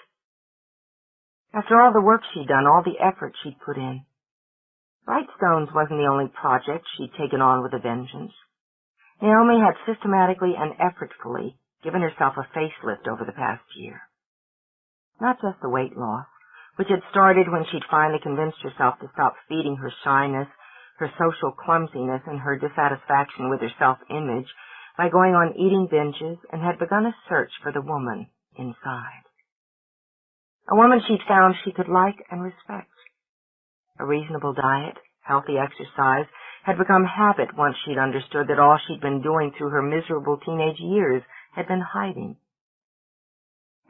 After all the work she'd done, all the effort she'd put in. Brightstones wasn't the only project she'd taken on with a vengeance. Naomi had systematically and effortfully given herself a facelift over the past year. Not just the weight loss, which had started when she'd finally convinced herself to stop feeding her shyness, her social clumsiness, and her dissatisfaction with her self-image by going on eating binges, and had begun a search for the woman inside. A woman she'd found she could like and respect. A reasonable diet, healthy exercise, had become habit once she'd understood that all she'd been doing through her miserable teenage years had been hiding.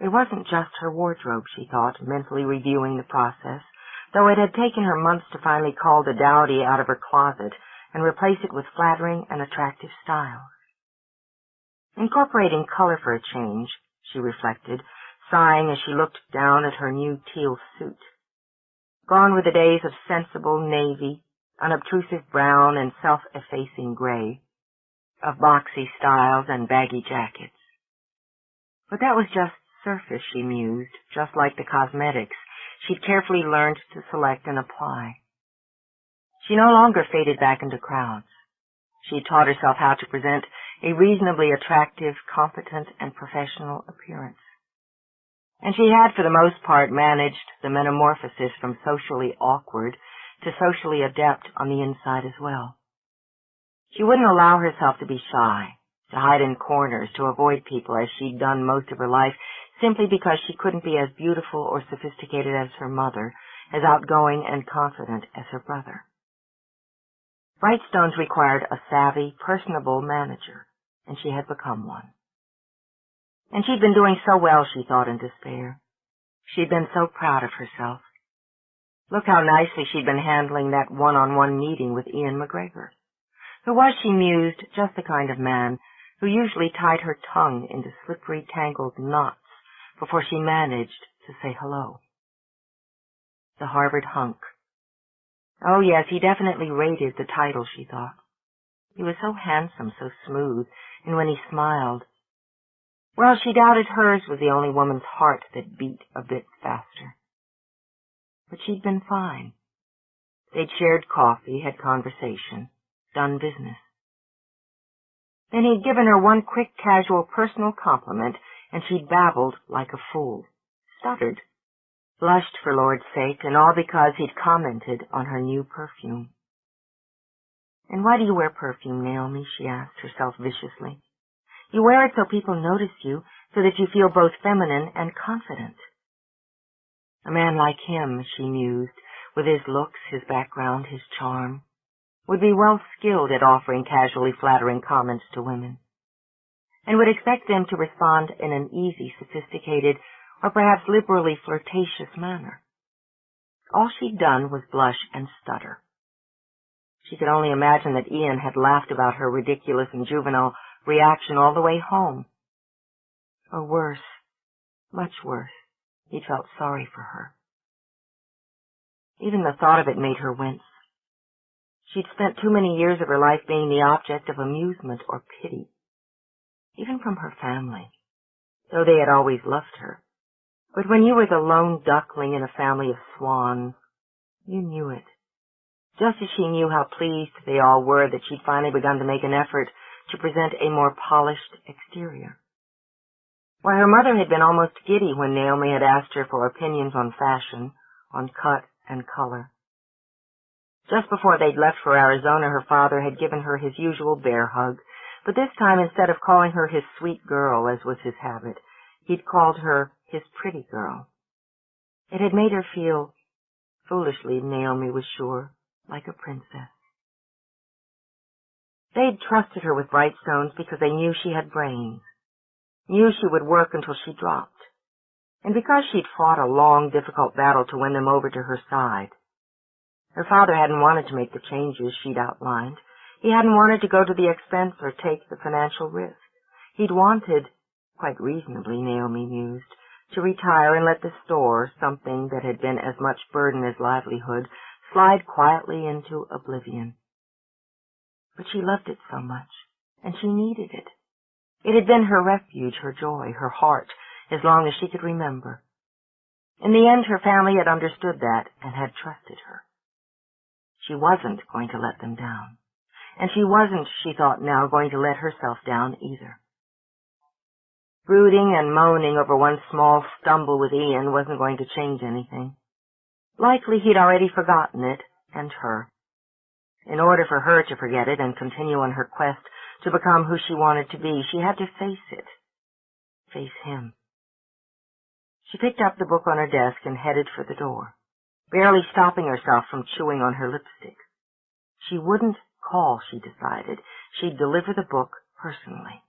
It wasn't just her wardrobe, she thought, mentally reviewing the process, though it had taken her months to finally call the dowdy out of her closet and replace it with flattering and attractive styles. Incorporating color for a change, she reflected, sighing as she looked down at her new teal suit. Gone were the days of sensible navy, unobtrusive brown, and self-effacing gray, of boxy styles and baggy jackets. But that was just surface, she mused, just like the cosmetics she'd carefully learned to select and apply. She no longer faded back into crowds. She taught herself how to present a reasonably attractive, competent, and professional appearance. And she had, for the most part, managed the metamorphosis from socially awkward to socially adept on the inside as well. She wouldn't allow herself to be shy, to hide in corners, to avoid people as she'd done most of her life, simply because she couldn't be as beautiful or sophisticated as her mother, as outgoing and confident as her brother. Brightstones required a savvy, personable manager, and she had become one. And she'd been doing so well, she thought in despair. She'd been so proud of herself. Look how nicely she'd been handling that one-on-one meeting with Ian MacGregor, who was, she mused, just the kind of man who usually tied her tongue into slippery, tangled knots before she managed to say hello. The Harvard hunk. Oh, yes, he definitely rated the title, she thought. He was so handsome, so smooth, and when he smiled, well, she doubted hers was the only woman's heart that beat a bit faster. but she'd been fine. They'd shared coffee, had conversation, done business. Then he'd given her one quick, casual, personal compliment, and she'd babbled like a fool, stuttered, blushed for Lord's sake, and all because he'd commented on her new perfume. "And why do you wear perfume, Naomi?" she asked herself viciously. "You wear it so people notice you, so that you feel both feminine and confident." A man like him, she mused, with his looks, his background, his charm, would be well skilled at offering casually flattering comments to women, and would expect them to respond in an easy, sophisticated, or perhaps liberally flirtatious manner. All she'd done was blush and stutter. She could only imagine that Ian had laughed about her ridiculous and juvenile reaction all the way home. Or worse, much worse, he felt sorry for her. Even the thought of it made her wince. She'd spent too many years of her life being the object of amusement or pity, even from her family, though they had always loved her. But when you were the lone duckling in a family of swans, you knew it, just as she knew how pleased they all were that she'd finally begun to make an effort to present a more polished exterior. Why, her mother had been almost giddy when Naomi had asked her for opinions on fashion, on cut and color. Just before they'd left for Arizona, her father had given her his usual bear hug, but this time, instead of calling her his sweet girl, as was his habit, he'd called her his pretty girl. It had made her feel, foolishly, Naomi was sure, like a princess. They'd trusted her with bright stones because they knew she had brains, knew she would work until she dropped, and because she'd fought a long, difficult battle to win them over to her side. Her father hadn't wanted to make the changes she'd outlined. He hadn't wanted to go to the expense or take the financial risk. He'd wanted, quite reasonably, Naomi mused, to retire and let the store, something that had been as much burden as livelihood, slide quietly into oblivion. But she loved it so much, and she needed it. It had been her refuge, her joy, her heart, as long as she could remember. In the end, her family had understood that and had trusted her. She wasn't going to let them down, and she wasn't, she thought now, going to let herself down either. Brooding and moaning over one small stumble with Ian wasn't going to change anything. Likely he'd already forgotten it, and her. In order for her to forget it and continue on her quest to become who she wanted to be, she had to face it. Face him. She picked up the book on her desk and headed for the door, barely stopping herself from chewing on her lipstick. She wouldn't call, she decided. She'd deliver the book personally.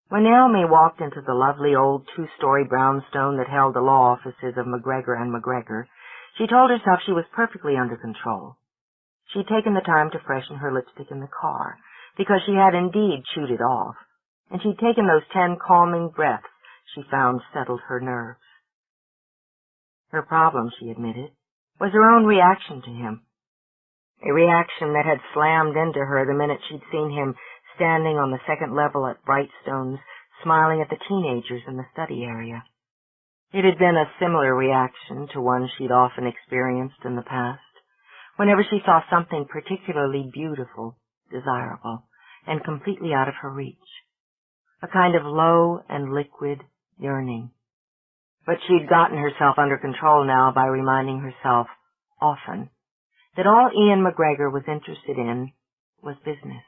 When Naomi walked into the lovely old two-story brownstone that held the law offices of MacGregor and MacGregor, she told herself she was perfectly under control. She'd taken the time to freshen her lipstick in the car, because she had indeed chewed it off, and she'd taken those 10 calming breaths she found settled her nerves. Her problem, she admitted, was her own reaction to him, a reaction that had slammed into her the minute she'd seen him standing on the second level at Brightstone's, smiling at the teenagers in the study area. It had been a similar reaction to one she'd often experienced in the past, whenever she saw something particularly beautiful, desirable, and completely out of her reach. A kind of low and liquid yearning. But she'd gotten herself under control now by reminding herself, often, that all Ian MacGregor was interested in was business.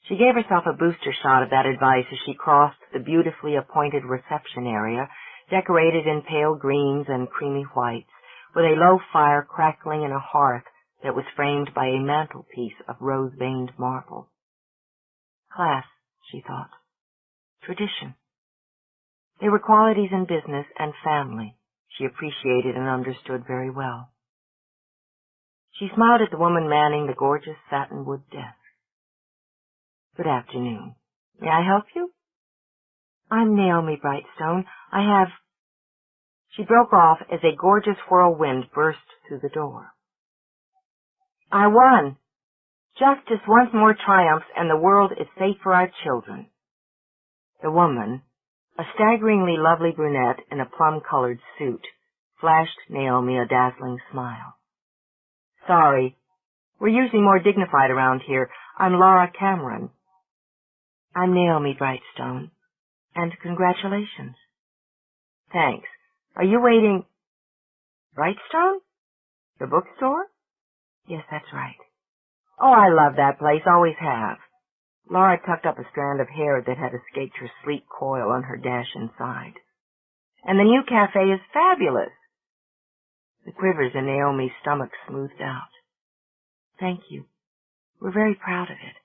She gave herself a booster shot of that advice as she crossed the beautifully appointed reception area, decorated in pale greens and creamy whites, with a low fire crackling in a hearth that was framed by a mantelpiece of rose-veined marble. Class, she thought. Tradition. They were qualities in business and family she appreciated and understood very well. She smiled at the woman manning the gorgeous satinwood desk. Good afternoon. May I help you? I'm Naomi Brightstone. I have... She broke off as a gorgeous whirlwind burst through the door. I won. Justice once more triumphs, and the world is safe for our children. The woman, A staggeringly lovely brunette in a plum-colored suit flashed Naomi a dazzling smile. Sorry, we're usually more dignified around here. I'm Laura Cameron. I'm Naomi Brightstone. And congratulations. Thanks. Are you waiting? Brightstone? The bookstore? Yes, that's right. Oh, I love that place, always have. Laura tucked up a strand of hair that had escaped her sleek coil on her dash inside. And the new cafe is fabulous. The quivers in Naomi's stomach smoothed out. Thank you. We're very proud of it.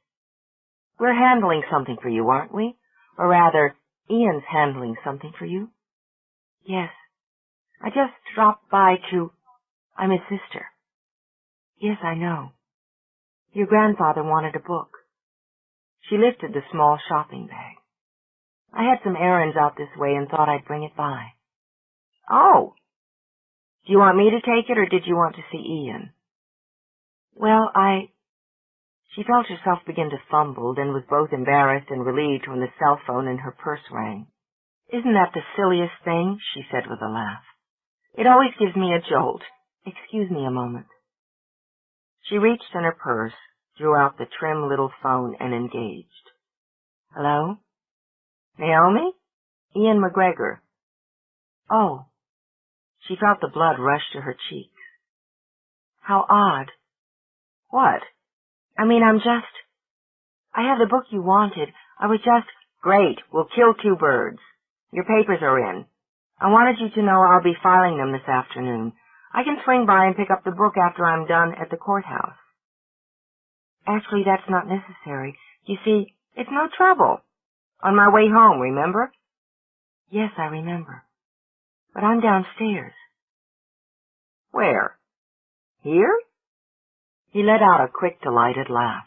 We're handling something for you, aren't we? Or rather, Ian's handling something for you? Yes. I just dropped by to... I'm his sister. Yes, I know. Your grandfather wanted a book. She lifted the small shopping bag. I had some errands out this way and thought I'd bring it by. Oh! Do you want me to take it, or did you want to see Ian? Well, She felt herself begin to fumble, then was both embarrassed and relieved when the cell phone in her purse rang. Isn't that the silliest thing? She said with a laugh. It always gives me a jolt. Excuse me a moment. She reached in her purse, drew out the trim little phone, and engaged. Hello? Naomi? Ian MacGregor. Oh. She felt the blood rush to her cheeks. How odd. What? I have the book you wanted. Great. We'll kill two birds. Your papers are in. I wanted you to know I'll be filing them this afternoon. I can swing by and pick up the book after I'm done at the courthouse. Actually, that's not necessary. You see, it's no trouble. On my way home, remember? Yes, I remember. But I'm downstairs. Where? Here? He let out a quick, delighted laugh.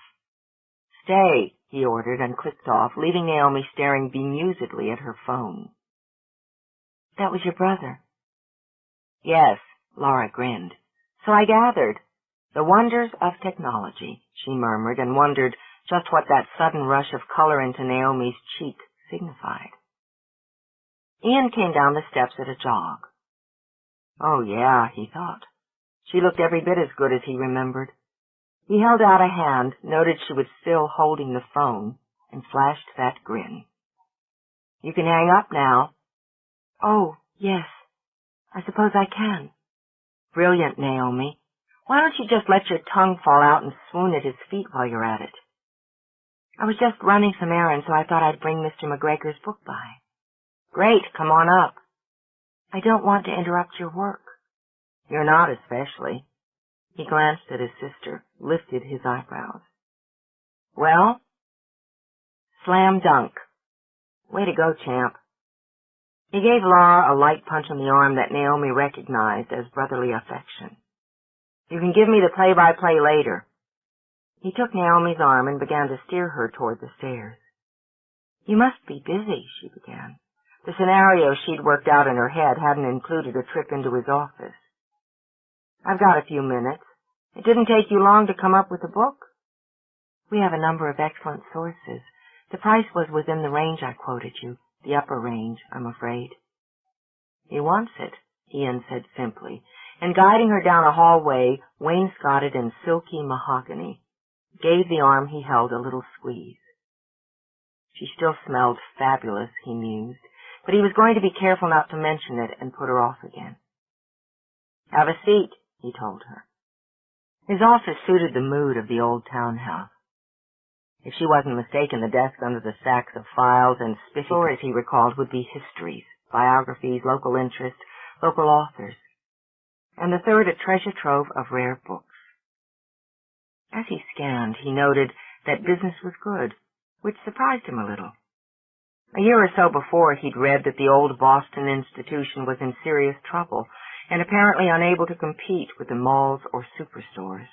Stay, he ordered, and clicked off, leaving Naomi staring bemusedly at her phone. That was your brother? Yes, Laura grinned. So I gathered. The wonders of technology, she murmured, and wondered just what that sudden rush of color into Naomi's cheek signified. Ian came down the steps at a jog. Oh, yeah, he thought. She looked every bit as good as he remembered. He held out a hand, noted she was still holding the phone, and flashed that grin. You can hang up now. Oh, yes. I suppose I can. Brilliant, Naomi. Why don't you just let your tongue fall out and swoon at his feet while you're at it? I was just running some errands, so I thought I'd bring Mr. MacGregor's book by. Great, come on up. I don't want to interrupt your work. You're not especially. He glanced at his sister, lifted his eyebrows. Well? Slam dunk. Way to go, champ. He gave Laura a light punch on the arm that Naomi recognized as brotherly affection. You can give me the play-by-play later. He took Naomi's arm and began to steer her toward the stairs. You must be busy, she began. The scenario she'd worked out in her head hadn't included a trip into his office. I've got a few minutes. It didn't take you long to come up with a book? We have a number of excellent sources. The price was within the range I quoted you, the upper range, I'm afraid. He wants it, Ian said simply, and guiding her down a hallway wainscoted in silky mahogany, gave the arm he held a little squeeze. She still smelled fabulous, he mused, but he was going to be careful not to mention it and put her off again. Have a seat, he told her. His office suited the mood of the old townhouse. If she wasn't mistaken, the desk under the stacks of files and spiffy drawers, he recalled, would be histories, biographies, local interest, local authors, and the third a treasure trove of rare books. As he scanned, he noted that business was good, which surprised him a little. A year or so before, he'd read that the old Boston institution was in serious trouble and apparently unable to compete with the malls or superstores.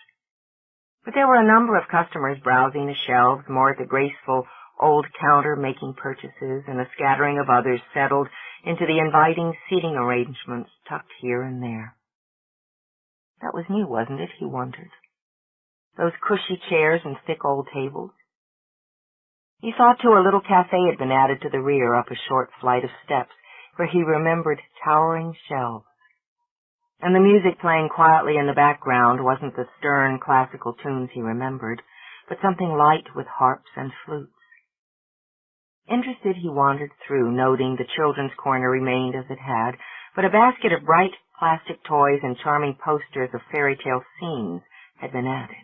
But there were a number of customers browsing the shelves, more at the graceful old counter making purchases, and a scattering of others settled into the inviting seating arrangements tucked here and there. That was new, wasn't it, he wondered? Those cushy chairs and thick old tables. He saw, too, a little cafe had been added to the rear up a short flight of steps where he remembered towering shelves. And the music playing quietly in the background wasn't the stern classical tunes he remembered, but something light with harps and flutes. Interested, he wandered through, noting the children's corner remained as it had, but a basket of bright plastic toys and charming posters of fairy tale scenes had been added.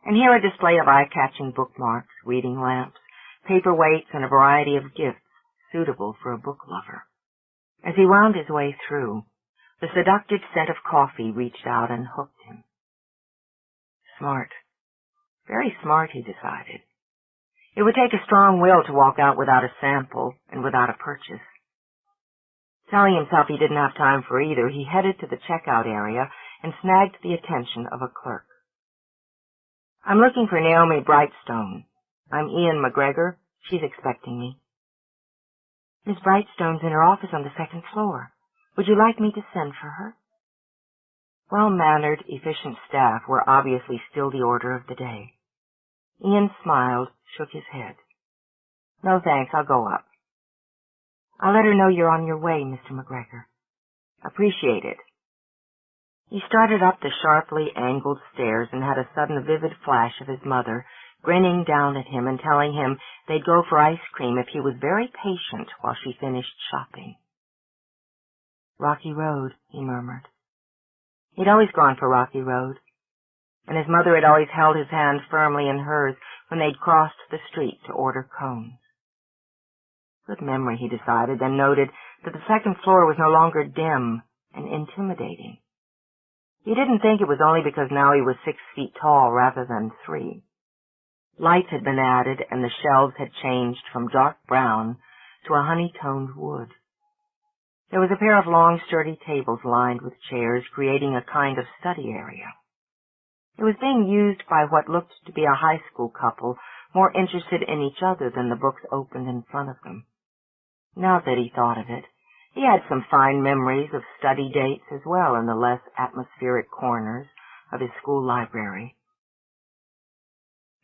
And here a display of eye-catching bookmarks, reading lamps, paperweights, and a variety of gifts suitable for a book lover. As he wound his way through, the seductive scent of coffee reached out and hooked him. Smart. Very smart, he decided. It would take a strong will to walk out without a sample and without a purchase. Telling himself he didn't have time for either, he headed to the checkout area and snagged the attention of a clerk. "I'm looking for Naomi Brightstone. I'm Ian MacGregor. She's expecting me." "Miss Brightstone's in her office on the second floor. Would you like me to send for her?" Well-mannered, efficient staff were obviously still the order of the day. Ian smiled, shook his head. "No, thanks. I'll go up." "I'll let her know you're on your way, Mr. MacGregor." "Appreciate it." He started up the sharply angled stairs and had a sudden vivid flash of his mother, grinning down at him and telling him they'd go for ice cream if he was very patient while she finished shopping. "Rocky Road," he murmured. He'd always gone for Rocky Road, and his mother had always held his hand firmly in hers when they'd crossed the street to order cones. Good memory, he decided, then noted that the second floor was no longer dim and intimidating. He didn't think it was only because now he was 6 feet tall rather than 3. Lights had been added, and the shelves had changed from dark brown to a honey-toned wood. There was a pair of long, sturdy tables lined with chairs, creating a kind of study area. It was being used by what looked to be a high school couple, more interested in each other than the books opened in front of them. Now that he thought of it, he had some fine memories of study dates as well in the less atmospheric corners of his school library.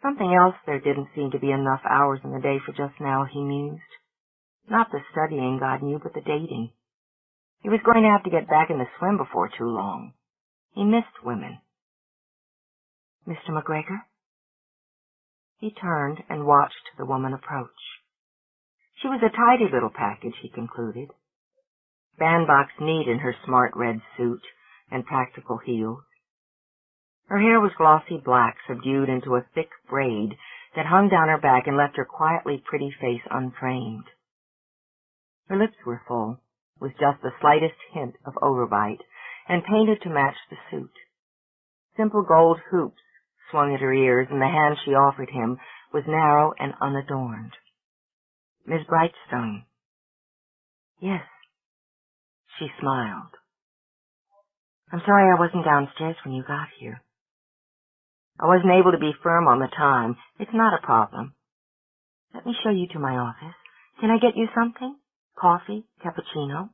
Something else there didn't seem to be enough hours in the day for just now, he mused. Not the studying, God knew, but the dating. He was going to have to get back in the swim before too long. He missed women. "Mr. MacGregor?" He turned and watched the woman approach. She was a tidy little package, he concluded. Bandbox neat in her smart red suit and practical heels. Her hair was glossy black, subdued into a thick braid that hung down her back and left her quietly pretty face unframed. Her lips were full, with just the slightest hint of overbite, and painted to match the suit. Simple gold hoops swung at her ears, and the hand she offered him was narrow and unadorned. "Miss Brightstone." "Yes." She smiled. "I'm sorry I wasn't downstairs when you got here." "I wasn't able to be firm on the time. It's not a problem." "Let me show you to my office. Can I get you something? Coffee? Cappuccino?"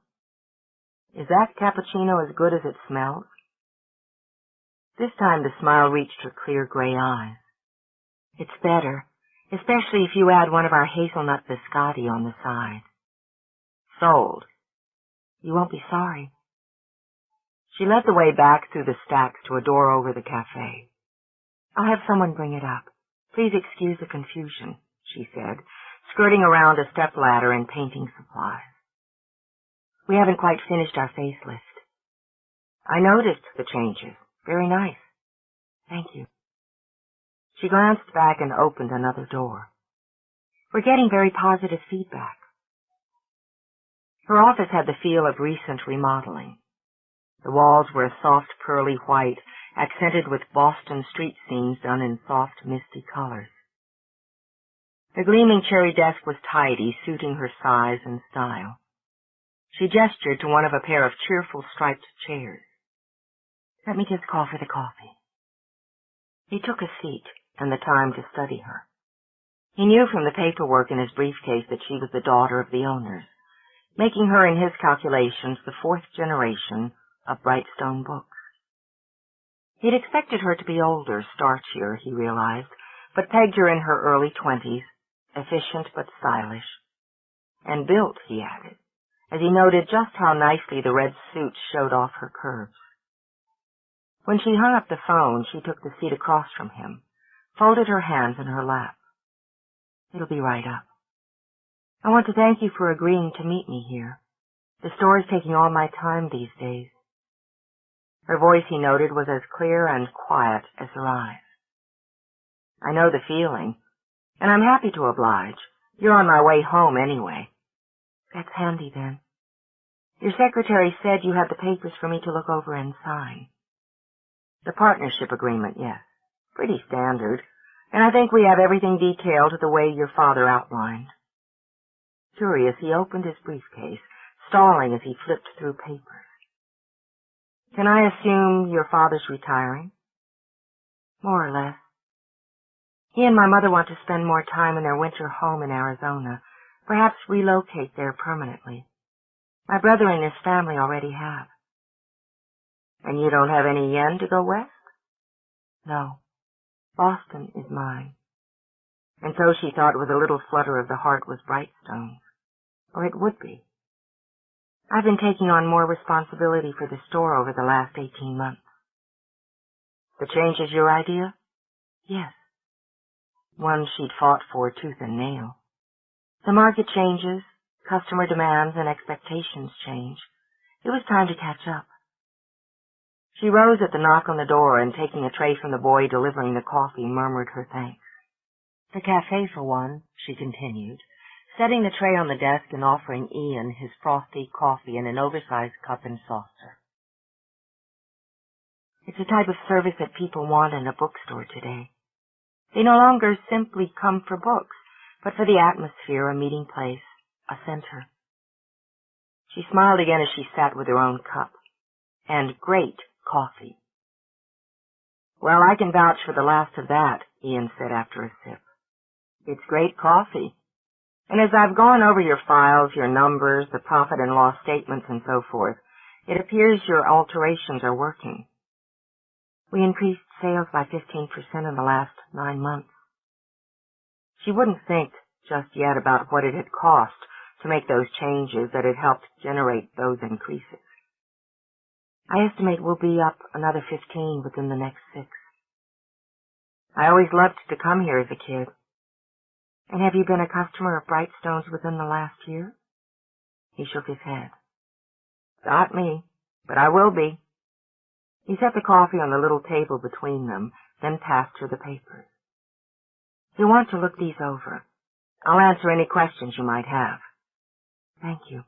"Is that cappuccino as good as it smells?" This time the smile reached her clear gray eyes. "It's better, especially if you add one of our hazelnut biscotti on the side." "Sold." "You won't be sorry." She led the way back through the stacks to a door over the cafe. "I'll have someone bring it up. Please excuse the confusion," she said, skirting around a stepladder and painting supplies. "We haven't quite finished our facelift." "I noticed the changes. Very nice." "Thank you." She glanced back and opened another door. "We're getting very positive feedback." Her office had the feel of recent remodeling. The walls were a soft pearly white, accented with Boston street scenes done in soft, misty colors. The gleaming cherry desk was tidy, suiting her size and style. She gestured to one of a pair of cheerful striped chairs. "Let me just call for the coffee." He took a seat and the time to study her. He knew from the paperwork in his briefcase that she was the daughter of the owners, making her in his calculations the 4th generation of Brightstone Books. He'd expected her to be older, starchier, he realized, but pegged her in her early 20s, efficient but stylish. And built, he added, as he noted just how nicely the red suit showed off her curves. When she hung up the phone, she took the seat across from him, folded her hands in her lap. It'll be right up. I want to thank you for agreeing to meet me here. The store is taking all my time these days. Her voice, he noted, was as clear and quiet as her eyes. I know the feeling, and I'm happy to oblige. You're on my way home anyway. That's handy, then. Your secretary said you had the papers for me to look over and sign. The partnership agreement, yes. Pretty standard, and I think we have everything detailed the way your father outlined. Curious, he opened his briefcase, stalling as he flipped through papers. Can I assume your father's retiring? More or less. He and my mother want to spend more time in their winter home in Arizona, perhaps relocate there permanently. My brother and his family already have. And you don't have any yen to go west? No. Boston is mine. And so she thought with a little flutter of the heart was Brightstone's. Or it would be. I've been taking on more responsibility for the store over the last 18 months. The change is your idea? Yes. One she'd fought for tooth and nail. The market changes, customer demands and expectations change. It was time to catch up. She rose at the knock on the door and, taking a tray from the boy delivering the coffee, murmured her thanks. The cafe, for one, she continued, setting the tray on the desk and offering Ian his frothy coffee in an oversized cup and saucer. It's a type of service that people want in a bookstore today. They no longer simply come for books, but for the atmosphere, a meeting place, a center. She smiled again as she sat with her own cup. And great coffee. Well, I can vouch for the last of that, Ian said after a sip. It's great coffee. And as I've gone over your files, your numbers, the profit and loss statements, and so forth, it appears your alterations are working. We increased sales by 15% in the last 9 months. She wouldn't think just yet about what it had cost to make those changes that had helped generate those increases. I estimate we'll be up another 15 within the next 6. I always loved to come here as a kid. And have you been a customer of Brightstone's within the last year? He shook his head. Not me, but I will be. He set the coffee on the little table between them, then passed her the papers. You want to look these over. I'll answer any questions you might have. Thank you.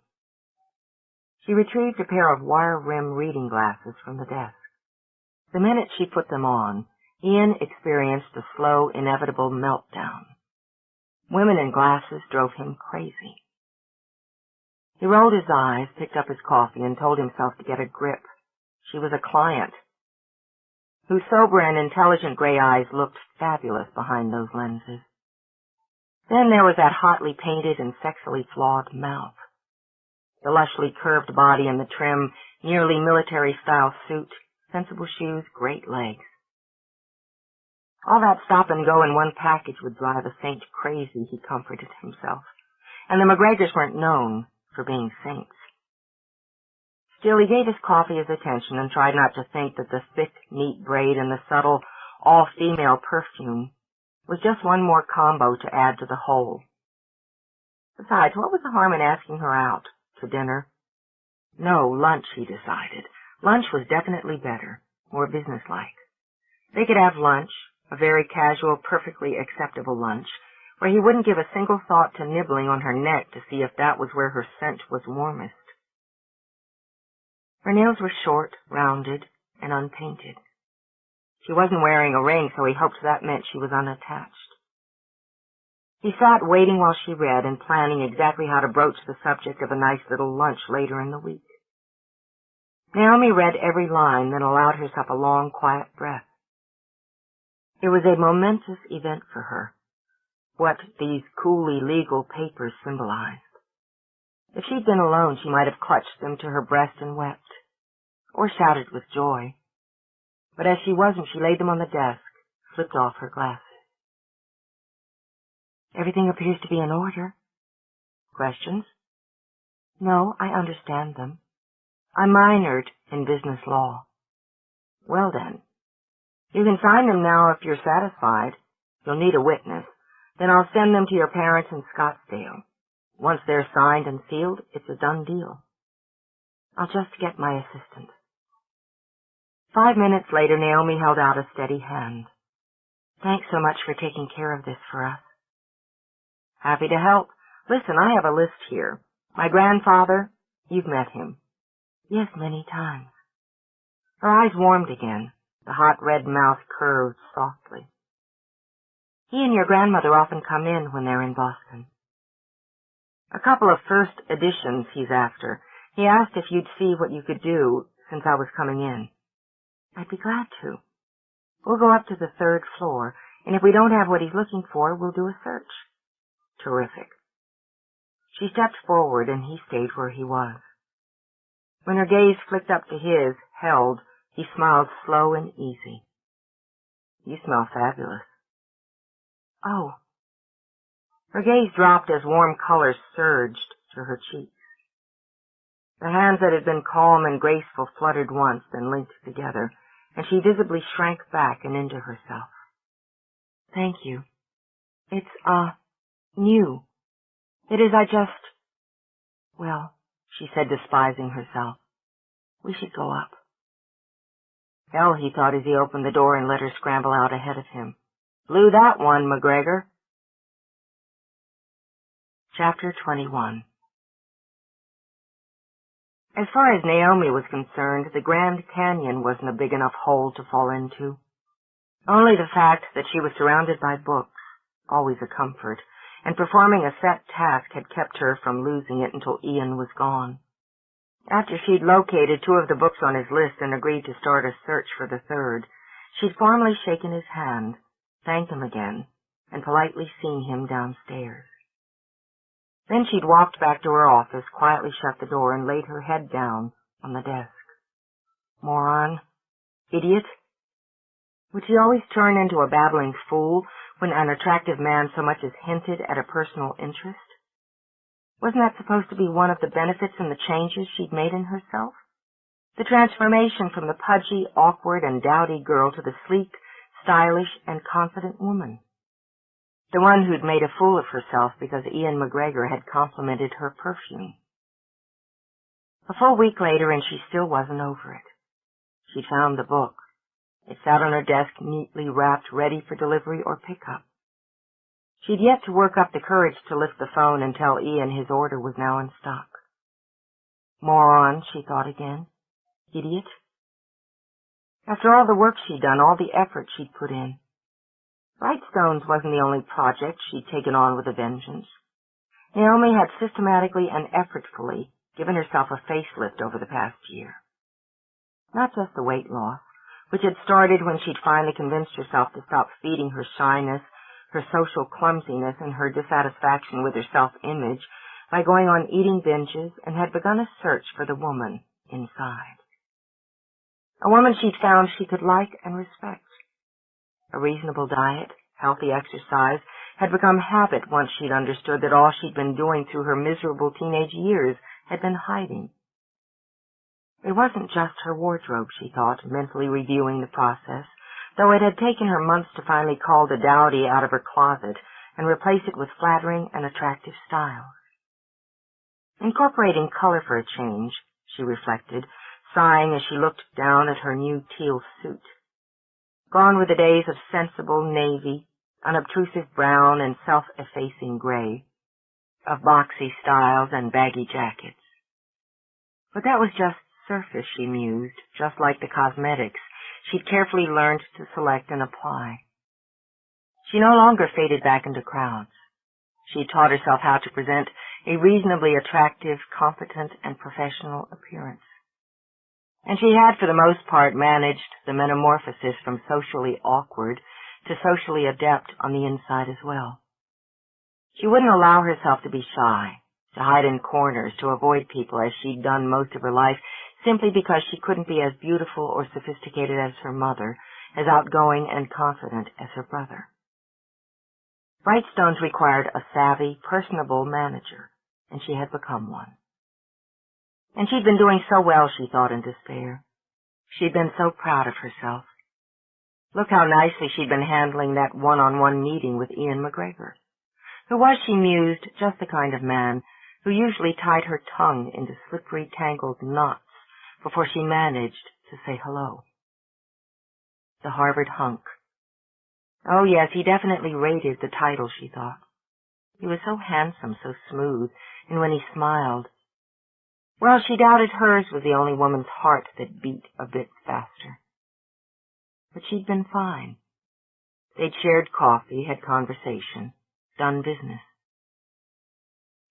She retrieved a pair of wire-rimmed reading glasses from the desk. The minute she put them on, Ian experienced a slow, inevitable meltdown. Women in glasses drove him crazy. He rolled his eyes, picked up his coffee, and told himself to get a grip. She was a client, whose sober and intelligent gray eyes looked fabulous behind those lenses. Then there was that hotly painted and sexily flawed mouth, the lushly curved body and the trim, nearly military-style suit, sensible shoes, great legs. All that stop and go in one package would drive a saint crazy, he comforted himself, and the MacGregors weren't known for being saints. Still, he gave his coffee his attention and tried not to think that the thick, neat braid and the subtle, all-female perfume was just one more combo to add to the whole. Besides, what was the harm in asking her out to dinner? No, lunch, he decided. Lunch was definitely better, more businesslike. They could have lunch, a very casual, perfectly acceptable lunch, where he wouldn't give a single thought to nibbling on her neck to see if that was where her scent was warmest. Her nails were short, rounded, and unpainted. She wasn't wearing a ring, so he hoped that meant she was unattached. He sat waiting while she read and planning exactly how to broach the subject of a nice little lunch later in the week. Naomi read every line, then allowed herself a long, quiet breath. It was a momentous event for her, what these coolly legal papers symbolized. If she'd been alone, she might have clutched them to her breast and wept, or shouted with joy. But as she wasn't, she laid them on the desk, flipped off her glasses. Everything appears to be in order. Questions? No, I understand them. I minored in business law. Well then, you can sign them now if you're satisfied. You'll need a witness. Then I'll send them to your parents in Scottsdale. Once they're signed and sealed, it's a done deal. I'll just get my assistant. 5 minutes later, Naomi held out a steady hand. Thanks so much for taking care of this for us. Happy to help. Listen, I have a list here. My grandfather, you've met him. Yes, many times. Her eyes warmed again. The hot red mouth curved softly. He and your grandmother often come in when they're in Boston. A couple of first editions he's after. He asked if you'd see what you could do since I was coming in. I'd be glad to. We'll go up to the 3rd floor, and if we don't have what he's looking for, we'll do a search. Terrific. She stepped forward, and he stayed where he was. When her gaze flicked up to his, held, he smiled slow and easy. You smell fabulous. Oh. Her gaze dropped as warm color surged to her cheeks. The hands that had been calm and graceful fluttered once, then linked together, and she visibly shrank back and into herself. Thank you. It's, new. It is, well, she said, despising herself. We should go up. Hell, he thought as he opened the door and let her scramble out ahead of him. Blew that one, MacGregor. Chapter 21. As far as Naomi was concerned, the Grand Canyon wasn't a big enough hole to fall into. Only the fact that she was surrounded by books, always a comfort, and performing a set task had kept her from losing it until Ian was gone. After she'd located 2 of the books on his list and agreed to start a search for the 3rd, she'd formally shaken his hand, thanked him again, and politely seen him downstairs. Then she'd walked back to her office, quietly shut the door, and laid her head down on the desk. Moron. Idiot. Would she always turn into a babbling fool when an attractive man so much as hinted at a personal interest? Wasn't that supposed to be one of the benefits in the changes she'd made in herself? The transformation from the pudgy, awkward, and dowdy girl to the sleek, stylish, and confident woman. The one who'd made a fool of herself because Ian MacGregor had complimented her perfume. A full week later, and she still wasn't over it. She'd found the book. It sat on her desk, neatly wrapped, ready for delivery or pickup. She'd yet to work up the courage to lift the phone and tell Ian his order was now in stock. Moron, she thought again. Idiot. After all the work she'd done, all the effort she'd put in. Brightstones wasn't the only project she'd taken on with a vengeance. Naomi had systematically and effortfully given herself a facelift over the past year. Not just the weight loss, which had started when she'd finally convinced herself to stop feeding her shyness, her social clumsiness, and her dissatisfaction with her self-image by going on eating binges, and had begun a search for the woman inside. A woman she'd found she could like and respect. A reasonable diet, healthy exercise, had become habit once she'd understood that all she'd been doing through her miserable teenage years had been hiding. It wasn't just her wardrobe, she thought, mentally reviewing the process, though it had taken her months to finally call the dowdy out of her closet and replace it with flattering and attractive styles. Incorporating color for a change, she reflected, sighing as she looked down at her new teal suit. Gone were the days of sensible navy, unobtrusive brown, and self-effacing gray, of boxy styles and baggy jackets. But that was just surface, she mused, just like the cosmetics she'd carefully learned to select and apply. She no longer faded back into crowds. She taught herself how to present a reasonably attractive, competent, and professional appearance. And she had, for the most part, managed the metamorphosis from socially awkward to socially adept on the inside as well. She wouldn't allow herself to be shy, to hide in corners, to avoid people as she'd done most of her life, simply because she couldn't be as beautiful or sophisticated as her mother, as outgoing and confident as her brother. Brightstones required a savvy, personable manager, and she had become one. And she'd been doing so well, she thought in despair. She'd been so proud of herself. Look how nicely she'd been handling that one-on-one meeting with Ian MacGregor, who was, she mused, just the kind of man who usually tied her tongue into slippery, tangled knots before she managed to say hello. The Harvard hunk. Oh, yes, he definitely rated the title, she thought. He was so handsome, so smooth, and when he smiled, well, she doubted hers was the only woman's heart that beat a bit faster. But she'd been fine. They'd shared coffee, had conversation, done business.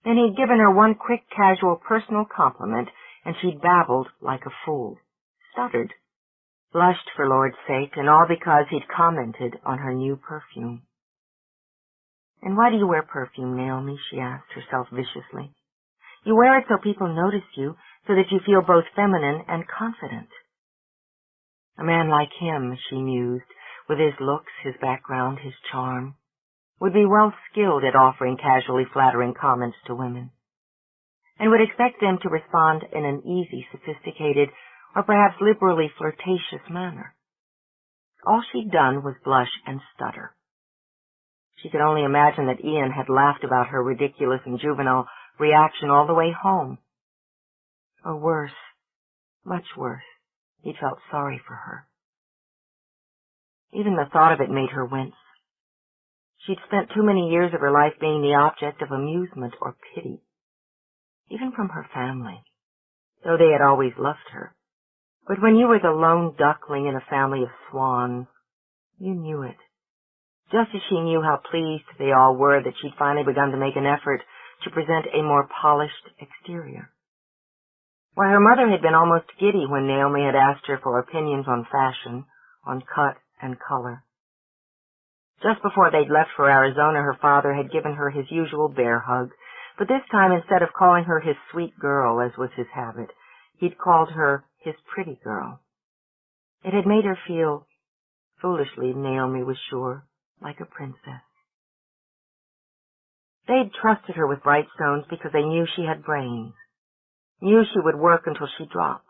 Then he'd given her one quick, casual, personal compliment, and she'd babbled like a fool, stuttered, blushed for Lord's sake, and all because he'd commented on her new perfume. And why do you wear perfume, Naomi? She asked herself viciously. You wear it so people notice you, so that you feel both feminine and confident. A man like him, she mused, with his looks, his background, his charm, would be well skilled at offering casually flattering comments to women, and would expect them to respond in an easy, sophisticated, or perhaps liberally flirtatious manner. All she'd done was blush and stutter. She could only imagine that Ian had laughed about her ridiculous and juvenile reaction all the way home. Or worse, much worse, he felt sorry for her. Even the thought of it made her wince. She'd spent too many years of her life being the object of amusement or pity, even from her family, though they had always loved her. But when you were the lone duckling in a family of swans, you knew it, just as she knew how pleased they all were that she'd finally begun to make an effort to present a more polished exterior. Why, her mother had been almost giddy when Naomi had asked her for opinions on fashion, on cut and color. Just before they'd left for Arizona, her father had given her his usual bear hug, but this time, instead of calling her his sweet girl, as was his habit, he'd called her his pretty girl. It had made her feel, foolishly, Naomi was sure, like a princess. They'd trusted her with Brightstones because they knew she had brains, knew she would work until she dropped,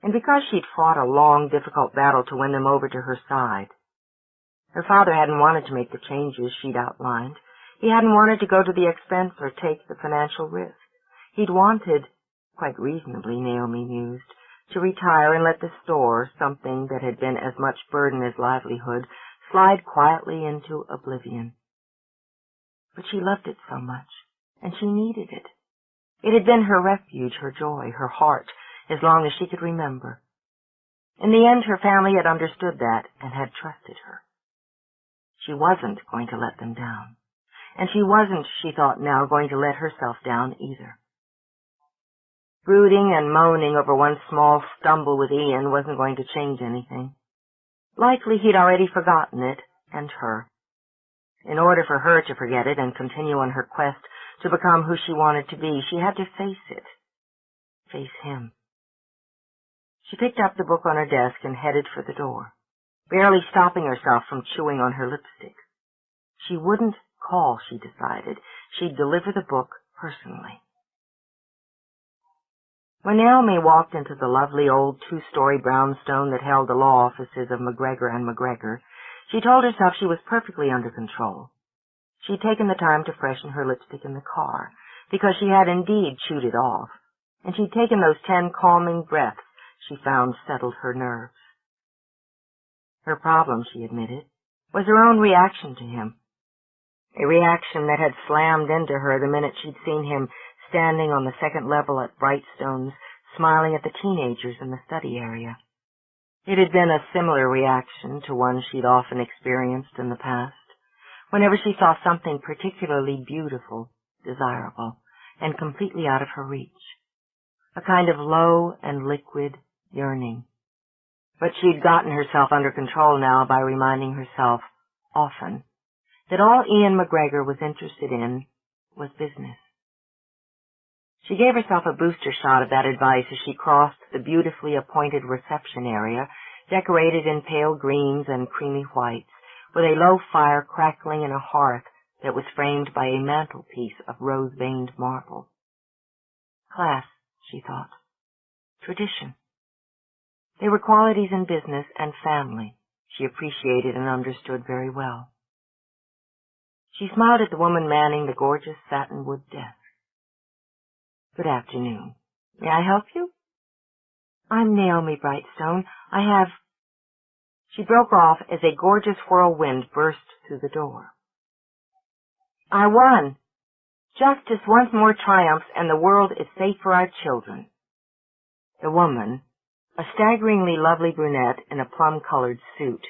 and because she'd fought a long, difficult battle to win them over to her side. Her father hadn't wanted to make the changes she'd outlined. He hadn't wanted to go to the expense or take the financial risk. He'd wanted, quite reasonably, Naomi mused, to retire and let the store, something that had been as much burden as livelihood, slide quietly into oblivion. But she loved it so much, and she needed it. It had been her refuge, her joy, her heart, as long as she could remember. In the end, her family had understood that and had trusted her. She wasn't going to let them down, and she wasn't, she thought now, going to let herself down either. Brooding and moaning over one small stumble with Ian wasn't going to change anything. Likely he'd already forgotten it, and her. In order for her to forget it and continue on her quest to become who she wanted to be, she had to face it. Face him. She picked up the book on her desk and headed for the door, barely stopping herself from chewing on her lipstick. She wouldn't call, she decided. She'd deliver the book personally. When Naomi walked into the lovely old two-story brownstone that held the law offices of MacGregor and MacGregor, she told herself she was perfectly under control. She'd taken the time to freshen her lipstick in the car, because she had indeed chewed it off, and she'd taken those 10 calming breaths she found settled her nerves. Her problem, she admitted, was her own reaction to him, a reaction that had slammed into her the minute she'd seen him standing on the second level at Brightstones, smiling at the teenagers in the study area. It had been a similar reaction to one she'd often experienced in the past, whenever she saw something particularly beautiful, desirable, and completely out of her reach, a kind of low and liquid yearning. But she'd gotten herself under control now by reminding herself, often, that all Ian MacGregor was interested in was business. She gave herself a booster shot of that advice as she crossed the beautifully appointed reception area, decorated in pale greens and creamy whites, with a low fire crackling in a hearth that was framed by a mantelpiece of rose-veined marble. Class, she thought. Tradition. They were qualities in business and family she appreciated and understood very well. She smiled at the woman manning the gorgeous satinwood desk. Good afternoon. May I help you? I'm Naomi Brightstone. I have... She broke off as a gorgeous whirlwind burst through the door. I won. Justice once more triumphs, and the world is safe for our children. The woman, a staggeringly lovely brunette in a plum-colored suit,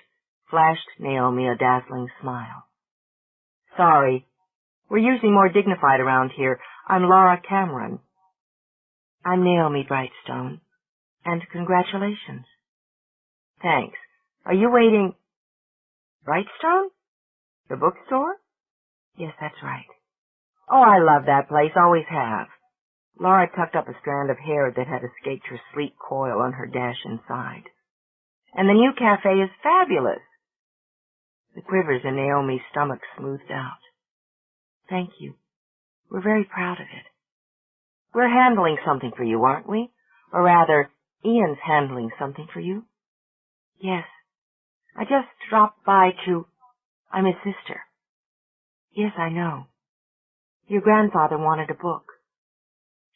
flashed Naomi a dazzling smile. Sorry. We're usually more dignified around here. I'm Laura Cameron. I'm Naomi Brightstone. And congratulations. Thanks. Are you waiting... Brightstone? The bookstore? Yes, that's right. Oh, I love that place, always have. Laura tucked up a strand of hair that had escaped her sleek coil on her dash inside. And the new cafe is fabulous. The quivers in Naomi's stomach smoothed out. Thank you. We're very proud of it. We're handling something for you, aren't we? Or rather, Ian's handling something for you? Yes. I just dropped by to... I'm his sister. Yes, I know. Your grandfather wanted a book.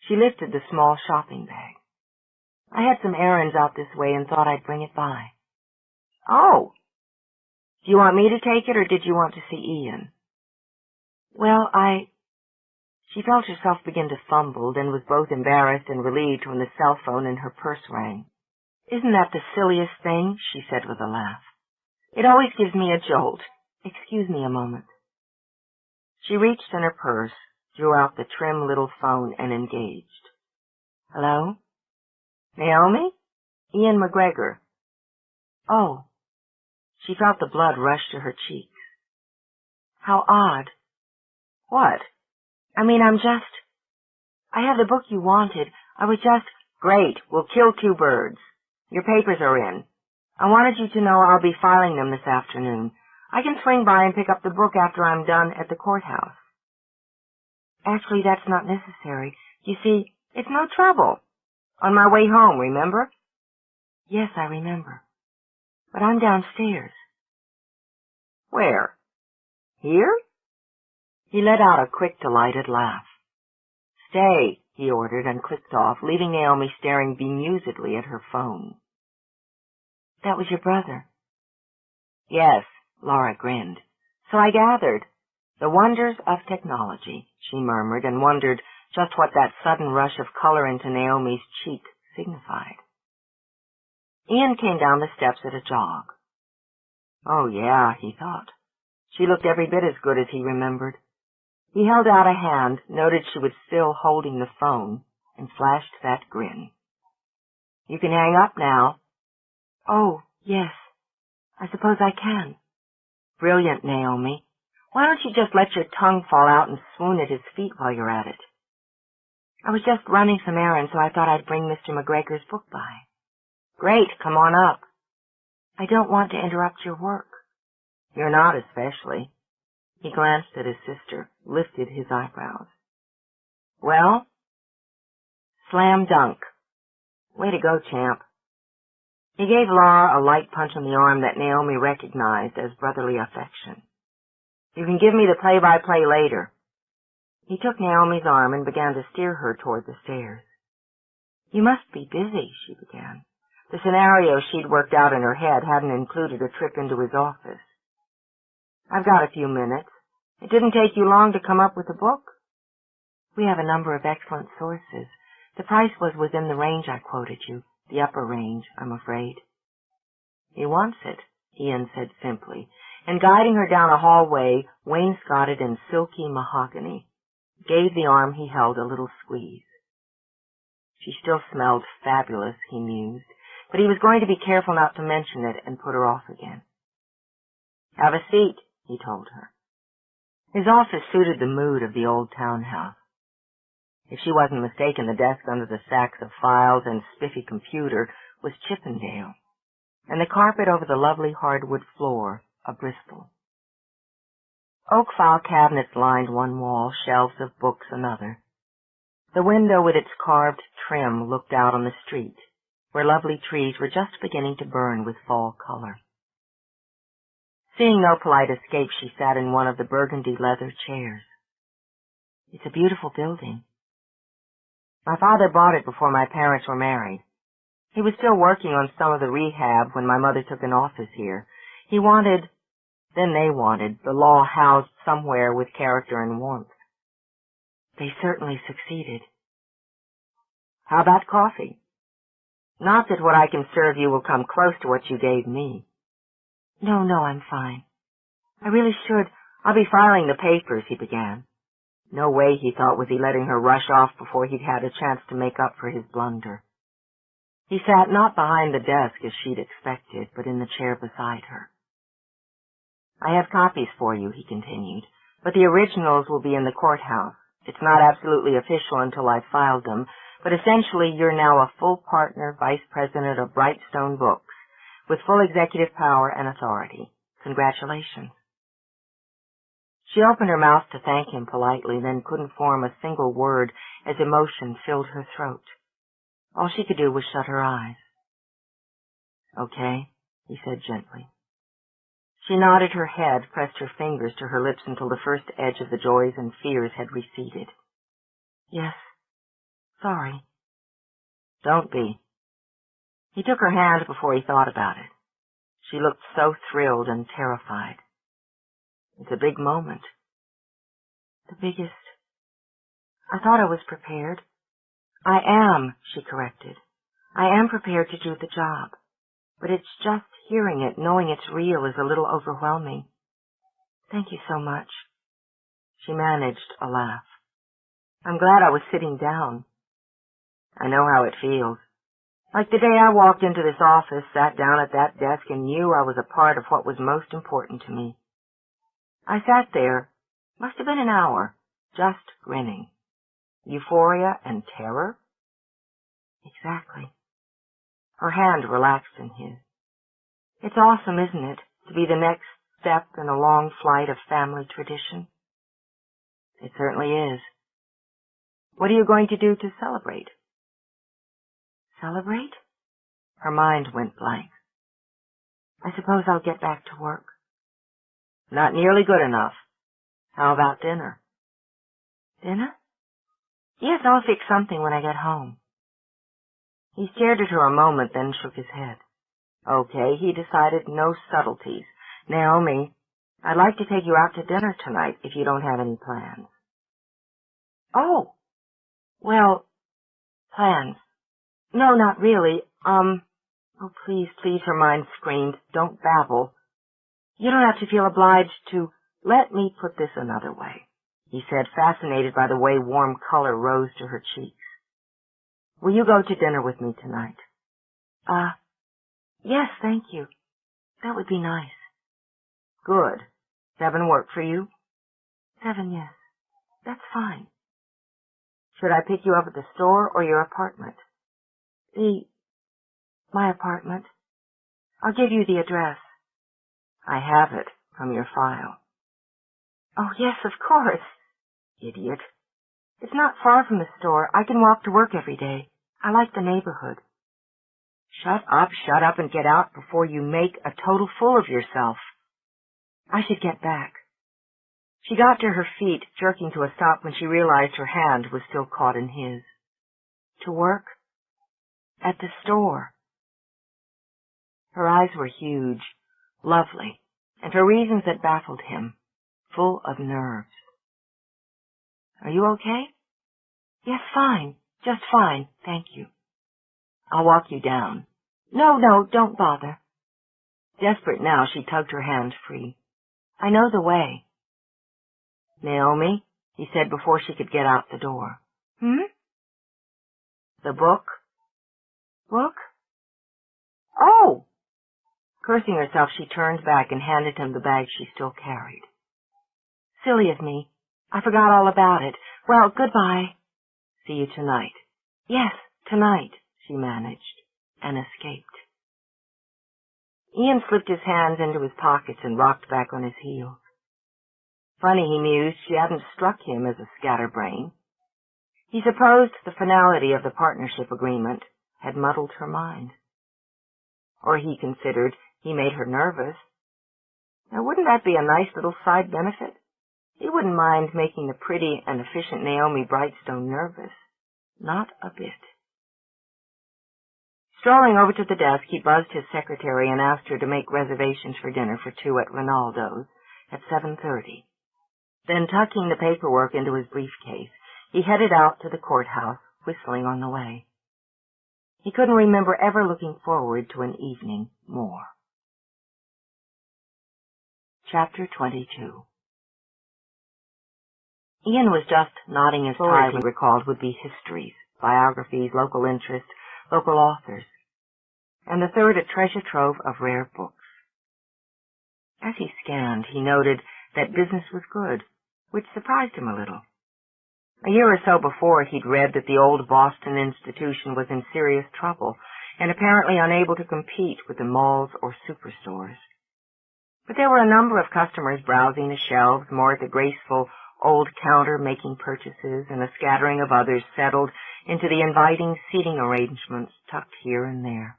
She lifted the small shopping bag. I had some errands out this way and thought I'd bring it by. Oh! Do you want me to take it, or did you want to see Ian? Well, She felt herself begin to fumble, then was both embarrassed and relieved when the cell phone in her purse rang. Isn't that the silliest thing? She said with a laugh. It always gives me a jolt. Excuse me a moment. She reached in her purse, drew out the trim little phone, and engaged. Hello? Naomi? Ian MacGregor. Oh. She felt the blood rush to her cheeks. How odd. What? I have the book you wanted. Great. We'll kill two birds. Your papers are in. I wanted you to know I'll be filing them this afternoon. I can swing by and pick up the book after I'm done at the courthouse. Actually, that's not necessary. You see, it's no trouble. On my way home, remember? Yes, I remember. But I'm downstairs. Where? Here? He let out a quick, delighted laugh. Stay, he ordered, and clicked off, leaving Naomi staring bemusedly at her phone. That was your brother? Yes, Laura grinned. So I gathered. The wonders of technology, she murmured, and wondered just what that sudden rush of color into Naomi's cheek signified. Ian came down the steps at a jog. Oh, yeah, he thought. She looked every bit as good as he remembered. He held out a hand, noted she was still holding the phone, and flashed that grin. You can hang up now. Oh, yes. I suppose I can. Brilliant, Naomi. Why don't you just let your tongue fall out and swoon at his feet while you're at it? I was just running some errands, so I thought I'd bring Mr. MacGregor's book by. Great, come on up. I don't want to interrupt your work. You're not especially. He glanced at his sister, lifted his eyebrows. Well? Slam dunk. Way to go, champ. He gave Laura a light punch on the arm that Naomi recognized as brotherly affection. You can give me the play-by-play later. He took Naomi's arm and began to steer her toward the stairs. You must be busy, she began. The scenario she'd worked out in her head hadn't included a trip into his office. I've got a few minutes. It didn't take you long to come up with a book? We have a number of excellent sources. The price was within the range I quoted you, the upper range, I'm afraid. He wants it, Ian said simply, and guiding her down a hallway wainscoted in silky mahogany, gave the arm he held a little squeeze. She still smelled fabulous, he mused, but he was going to be careful not to mention it and put her off again. Have a seat, he told her. His office suited the mood of the old townhouse. If she wasn't mistaken, the desk under the stacks of files and spiffy computer was Chippendale, and the carpet over the lovely hardwood floor a Bristol. Oak file cabinets lined one wall, shelves of books another. The window with its carved trim looked out on the street, where lovely trees were just beginning to burn with fall color. Seeing no polite escape, she sat in one of the burgundy leather chairs. It's a beautiful building. My father bought it before my parents were married. He was still working on some of the rehab when my mother took an office here. They wanted the law housed somewhere with character and warmth. They certainly succeeded. How about coffee? Not that what I can serve you will come close to what you gave me. No, I'm fine. I really should. I'll be filing the papers, he began. No way, he thought, was he letting her rush off before he'd had a chance to make up for his blunder. He sat not behind the desk as she'd expected, but in the chair beside her. I have copies for you, he continued, but the originals will be in the courthouse. It's not absolutely official until I've filed them, but essentially you're now a full partner vice president of Brightstone Books, with full executive power and authority. Congratulations. She opened her mouth to thank him politely, then couldn't form a single word as emotion filled her throat. All she could do was shut her eyes. Okay, he said gently. She nodded her head, pressed her fingers to her lips until the first edge of the joys and fears had receded. Yes. Sorry. Don't be. He took her hand before he thought about it. She looked so thrilled and terrified. It's a big moment. The biggest. I thought I was prepared. I am, she corrected. I am prepared to do the job. But it's just hearing it, knowing it's real, is a little overwhelming. Thank you so much. She managed a laugh. I'm glad I was sitting down. I know how it feels. Like the day I walked into this office, sat down at that desk, and knew I was a part of what was most important to me. I sat there, must have been an hour, just grinning. Euphoria and terror? Exactly. Her hand relaxed in his. It's awesome, isn't it, to be the next step in a long flight of family tradition? It certainly is. What are you going to do to celebrate? Celebrate? Her mind went blank. I suppose I'll get back to work. Not nearly good enough. How about dinner? Dinner? Yes, I'll fix something when I get home. He stared at her a moment, then shook his head. Okay, he decided, no subtleties. Naomi, I'd like to take you out to dinner tonight if you don't have any plans. Oh, well, plans. No, not really. Oh, please, her mind screamed. Don't babble. You don't have to feel obliged to. Let me put this another way, he said, fascinated by the way warm color rose to her cheeks. Will you go to dinner with me tonight? Yes, thank you. That would be nice. Good. 7 work for you? 7, yes. That's fine. Should I pick you up at the store or your apartment? My apartment. I'll give you the address. I have it from your file. Oh, yes, of course. Idiot. It's not far from the store. I can walk to work every day. I like the neighborhood. Shut up and get out before you make a total fool of yourself. I should get back. She got to her feet, jerking to a stop when she realized her hand was still caught in his. To work? At the store. Her eyes were huge, lovely, and for reasons that baffled him, full of nerves. Are you okay? Yes, fine. Just fine, thank you. I'll walk you down. No, don't bother. Desperate now, she tugged her hand free. I know the way. Naomi, he said before she could get out the door. The book? Book? Oh! Cursing herself, she turned back and handed him the bag she still carried. Silly of me. I forgot all about it. Well, goodbye. See you tonight. Yes, tonight, she managed, and escaped. Ian slipped his hands into his pockets and rocked back on his heels. Funny, he mused, she hadn't struck him as a scatterbrain. He supposed the finality of the partnership agreement had muddled her mind. Or he considered he made her nervous. Now, wouldn't that be a nice little side benefit? He wouldn't mind making the pretty and efficient Naomi Brightstone nervous. Not a bit. Strolling over to the desk, he buzzed his secretary and asked her to make reservations for dinner for 2 at Rinaldo's at 7:30. Then, tucking the paperwork into his briefcase, he headed out to the courthouse, whistling on the way. He couldn't remember ever looking forward to an evening more. Chapter 22. Ian was just nodding his tie, he recalled, would be histories, biographies, local interests, local authors, and the third a treasure trove of rare books. As he scanned, he noted that business was good, which surprised him a little. A year or so before, he'd read that the old Boston institution was in serious trouble and apparently unable to compete with the malls or superstores. But there were a number of customers browsing the shelves, more at the graceful old counter making purchases, and a scattering of others settled into the inviting seating arrangements tucked here and there.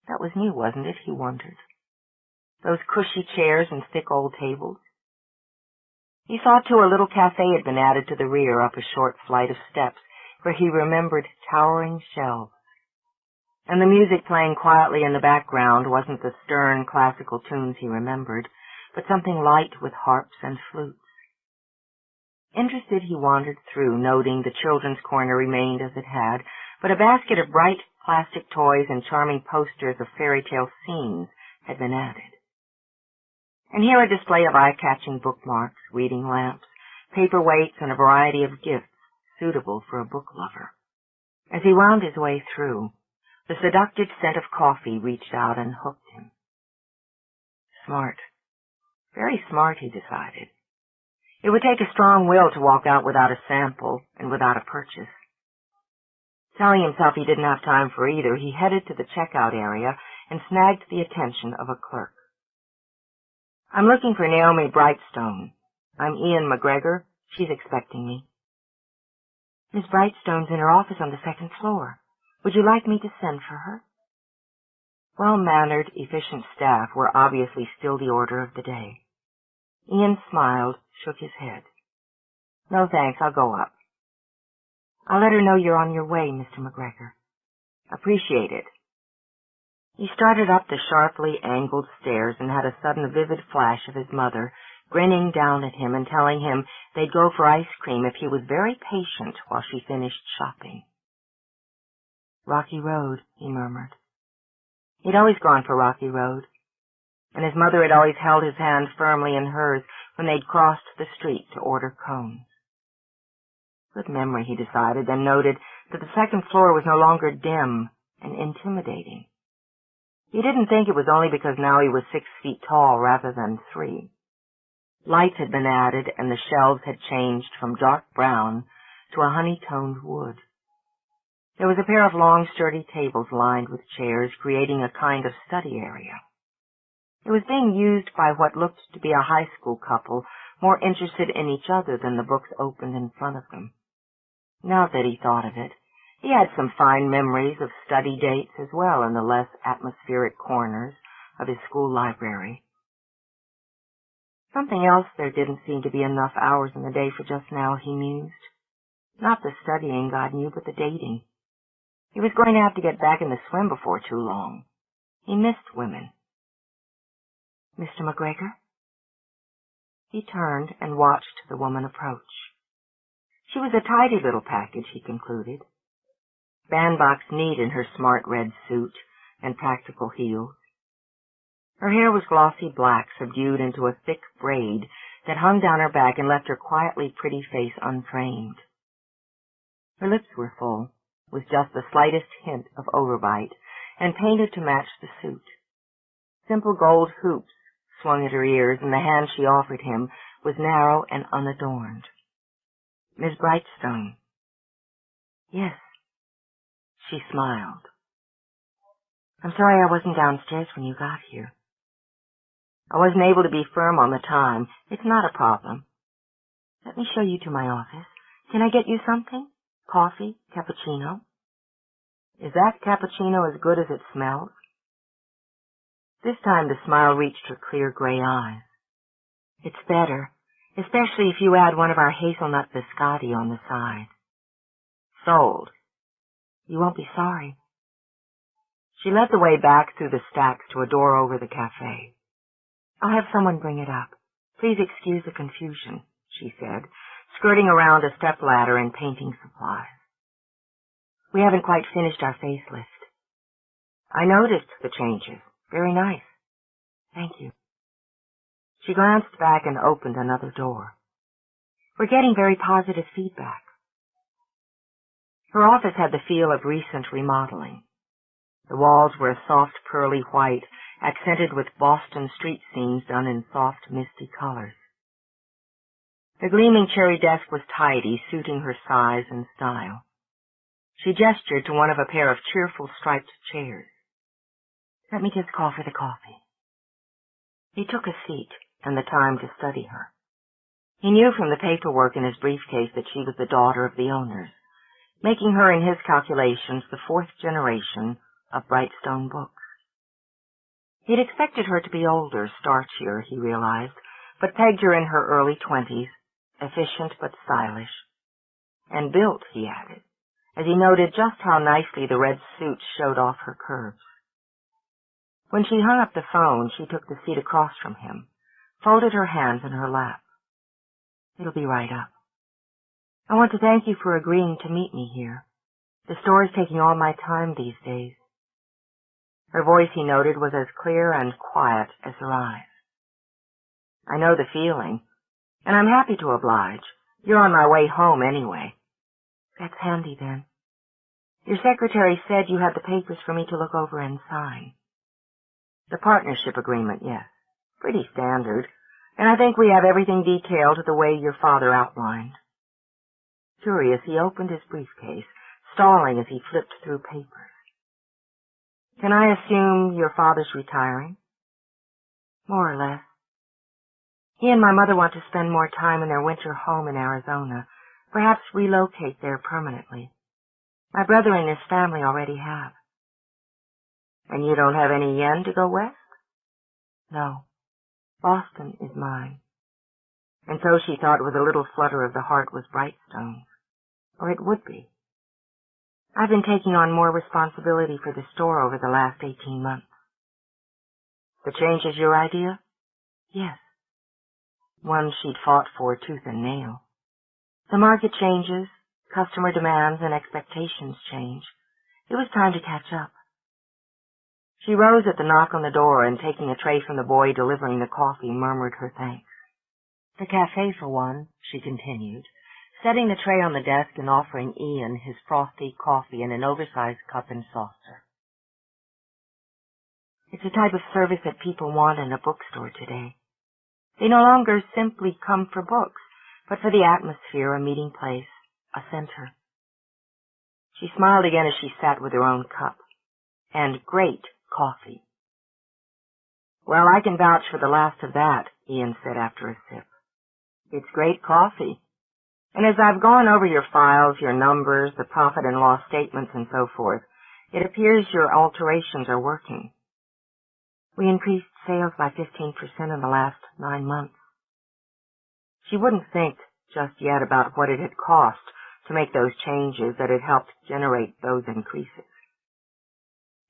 That was new, wasn't it, he wondered? Those cushy chairs and thick old tables. He saw, too, a little cafe had been added to the rear up a short flight of steps, where he remembered towering shelves. And the music playing quietly in the background wasn't the stern classical tunes he remembered, but something light with harps and flutes. Interested, he wandered through, noting the children's corner remained as it had, but a basket of bright plastic toys and charming posters of fairy tale scenes had been added. And here a display of eye-catching bookmarks, reading lamps, paperweights, and a variety of gifts suitable for a book lover. As he wound his way through, the seductive scent of coffee reached out and hooked him. Smart. Very smart, he decided. It would take a strong will to walk out without a sample and without a purchase. Telling himself he didn't have time for either, he headed to the checkout area and snagged the attention of a clerk. "I'm looking for Naomi Brightstone. I'm Ian MacGregor. She's expecting me." "Miss Brightstone's in her office on the 2nd floor. Would you like me to send for her?" Well-mannered, efficient staff were obviously still the order of the day. Ian smiled, shook his head. "No, thanks, I'll go up." "I'll let her know you're on your way, Mr. MacGregor." "Appreciate it." He started up the sharply angled stairs and had a sudden vivid flash of his mother, grinning down at him and telling him they'd go for ice cream if he was very patient while she finished shopping. "Rocky Road," he murmured. He'd always gone for Rocky Road, and his mother had always held his hand firmly in hers when they'd crossed the street to order cones. Good memory, he decided, then noted that the 2nd floor was no longer dim and intimidating. He didn't think it was only because now he was 6 feet tall rather than 3. Lights had been added, and the shelves had changed from dark brown to a honey-toned wood. There was a pair of long, sturdy tables lined with chairs, creating a kind of study area. It was being used by what looked to be a high school couple, more interested in each other than the books opened in front of them. Now that he thought of it, he had some fine memories of study dates as well in the less atmospheric corners of his school library. Something else there didn't seem to be enough hours in the day for just now, he mused. Not the studying, God knew, but the dating. He was going to have to get back in the swim before too long. He missed women. "Mr. MacGregor?" He turned and watched the woman approach. She was a tidy little package, he concluded. Bandbox neat in her smart red suit and practical heels. Her hair was glossy black, subdued into a thick braid that hung down her back and left her quietly pretty face unframed. Her lips were full, with just the slightest hint of overbite, and painted to match the suit. Simple gold hoops swung at her ears, and the hand she offered him was narrow and unadorned. "Miss Brightstone." "Yes." She smiled. "I'm sorry I wasn't downstairs when you got here." I wasn't able to be firm on the time. It's not a problem. Let me show you to my office. Can I get you something? Coffee? Cappuccino? Is that cappuccino as good as it smells? This time the smile reached her clear gray eyes. It's better, especially if you add one of our hazelnut biscotti on the side. Sold. You won't be sorry. She led the way back through the stacks to a door over the cafe. I'll have someone bring it up. Please excuse the confusion, she said, skirting around a stepladder and painting supplies. We haven't quite finished our facelift. I noticed the changes. Very nice. Thank you. She glanced back and opened another door. We're getting very positive feedback. Her office had the feel of recent remodeling. The walls were a soft pearly white, accented with Boston street scenes done in soft, misty colors. The gleaming cherry desk was tidy, suiting her size and style. She gestured to one of a pair of cheerful striped chairs. Let me just call for the coffee. He took a seat and the time to study her. He knew from the paperwork in his briefcase that she was the daughter of the owners, making her in his calculations the fourth generation of Brightstone Books. He'd expected her to be older, starchier, he realized, but pegged her in her early 20s, efficient but stylish. And built, he added, as he noted just how nicely the red suit showed off her curves. When she hung up the phone, she took the seat across from him, folded her hands in her lap. It'll be right up. I want to thank you for agreeing to meet me here. The store is taking all my time these days. Her voice, he noted, was as clear and quiet as her eyes. I know the feeling, and I'm happy to oblige. You're on my way home anyway. That's handy, then. Your secretary said you had the papers for me to look over and sign. The partnership agreement, yes. Pretty standard, and I think we have everything detailed the way your father outlined. Curious, he opened his briefcase, stalling as he flipped through papers. Can I assume your father's retiring? More or less. He and my mother want to spend more time in their winter home in Arizona, perhaps relocate there permanently. My brother and his family already have. And you don't have any yen to go west? No. Boston is mine. And so she thought with a little flutter of the heart was Brightstone's. Or it would be. I've been taking on more responsibility for the store over the last 18 months. The change is your idea? Yes. One she'd fought for tooth and nail. The market changes, customer demands and expectations change. It was time to catch up. She rose at the knock on the door and, taking a tray from the boy delivering the coffee, murmured her thanks. The cafe, for one, she continued, setting the tray on the desk and offering Ian his frothy coffee in an oversized cup and saucer. It's a type of service that people want in a bookstore today. They no longer simply come for books, but for the atmosphere, a meeting place, a center. She smiled again as she sat with her own cup. And great coffee. Well, I can vouch for the last of that, Ian said after a sip. It's great coffee. And as I've gone over your files, your numbers, the profit and loss statements, and so forth, it appears your alterations are working. We increased sales by 15% in the last 9 months. She wouldn't think just yet about what it had cost to make those changes that had helped generate those increases.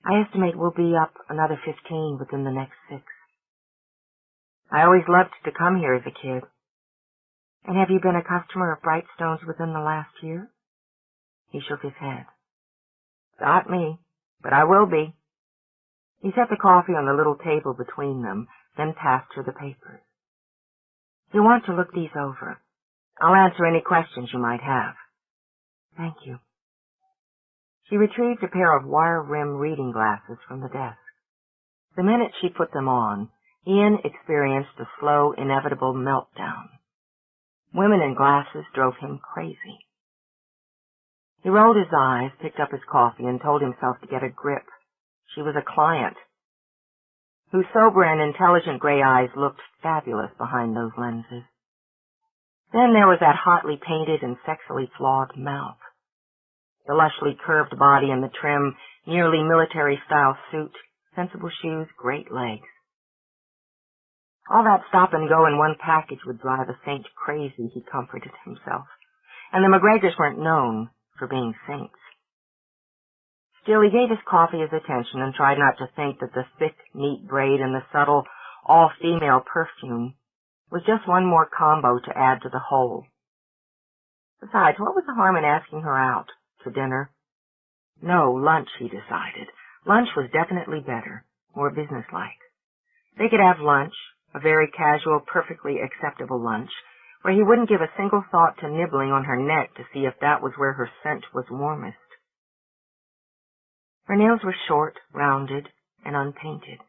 I estimate we'll be up another 15 within the next 6. I always loved to come here as a kid. And have you been a customer of Brightstone's within the last year? He shook his head. Not me, but I will be. He set the coffee on the little table between them, then passed her the papers. You want to look these over. I'll answer any questions you might have. Thank you. She retrieved a pair of wire-rimmed reading glasses from the desk. The minute she put them on, Ian experienced a slow, inevitable meltdown. Women in glasses drove him crazy. He rolled his eyes, picked up his coffee, and told himself to get a grip. She was a client. whose sober and intelligent gray eyes looked fabulous behind those lenses. Then there was that hotly painted and sexily flawed mouth, the lushly curved body in the trim, nearly military-style suit, sensible shoes, great legs. All that stop and go in one package would drive a saint crazy, he comforted himself, and the MacGregors weren't known for being saints. Still, he gave his coffee his attention and tried not to think that the thick, neat braid and the subtle, all-female perfume was just one more combo to add to the whole. Besides, what was the harm in asking her out to dinner? No, lunch, he decided. Lunch was definitely better, more businesslike. They could have lunch, a very casual, perfectly acceptable lunch, where he wouldn't give a single thought to nibbling on her neck to see if that was where her scent was warmest. Her nails were short, rounded, and unpainted.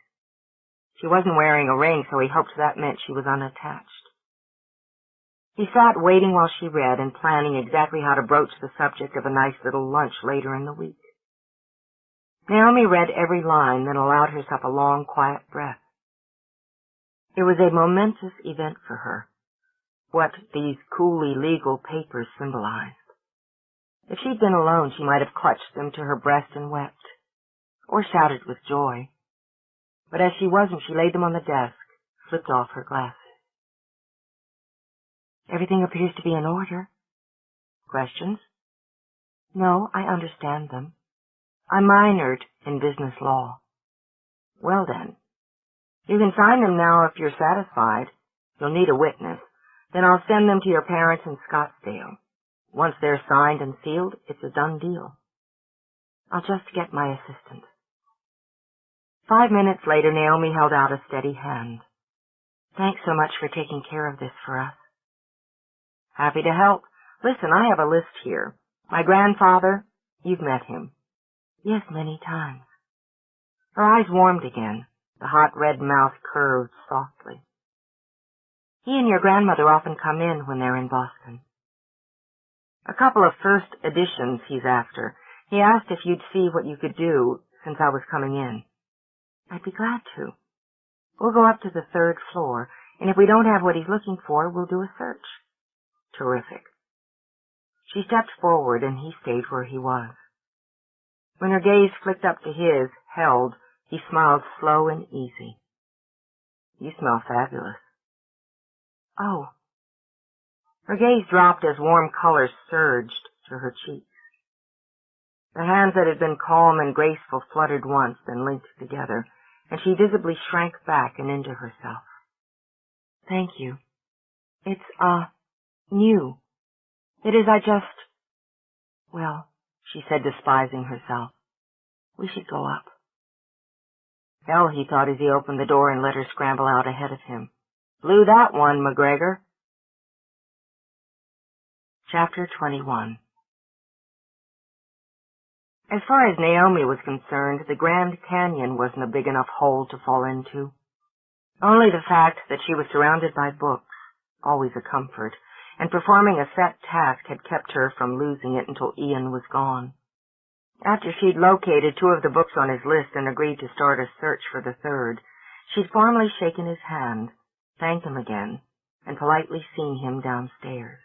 She wasn't wearing a ring, so he hoped that meant she was unattached. He sat waiting while she read and planning exactly how to broach the subject of a nice little lunch later in the week. Naomi read every line, then allowed herself a long, quiet breath. It was a momentous event for her, what these coolly legal papers symbolized. If she'd been alone, she might have clutched them to her breast and wept, or shouted with joy. But as she wasn't, she laid them on the desk, slipped off her glasses. Everything appears to be in order. Questions? No, I understand them. I minored in business law. Well then, you can sign them now if you're satisfied. You'll need a witness. Then I'll send them to your parents in Scottsdale. Once they're signed and sealed, it's a done deal. I'll just get my assistant. 5 minutes later, Naomi held out a steady hand. Thanks so much for taking care of this for us. Happy to help. Listen, I have a list here. My grandfather, you've met him. Yes, many times. Her eyes warmed again. The hot red mouth curved softly. He and your grandmother often come in when they're in Boston. A couple of first editions he's after. He asked if you'd see what you could do since I was coming in. I'd be glad to. We'll go up to the 3rd floor, and if we don't have what he's looking for, we'll do a search. Terrific. She stepped forward, and he stayed where he was. When her gaze flicked up to his, held, he smiled slow and easy. You smell fabulous. Oh. Her gaze dropped as warm color surged to her cheeks. The hands that had been calm and graceful fluttered once, then linked together, and she visibly shrank back and into herself. Thank you. It's, new. It is, well, she said, despising herself. We should go up. Hell, he thought as he opened the door and let her scramble out ahead of him. Blew that one, MacGregor. Chapter 21. As far as Naomi was concerned, the Grand Canyon wasn't a big enough hole to fall into. Only the fact that she was surrounded by books, always a comfort, and performing a set task had kept her from losing it until Ian was gone. After she'd located 2 of the books on his list and agreed to start a search for the 3rd, she'd formally shaken his hand, thanked him again, and politely seen him downstairs.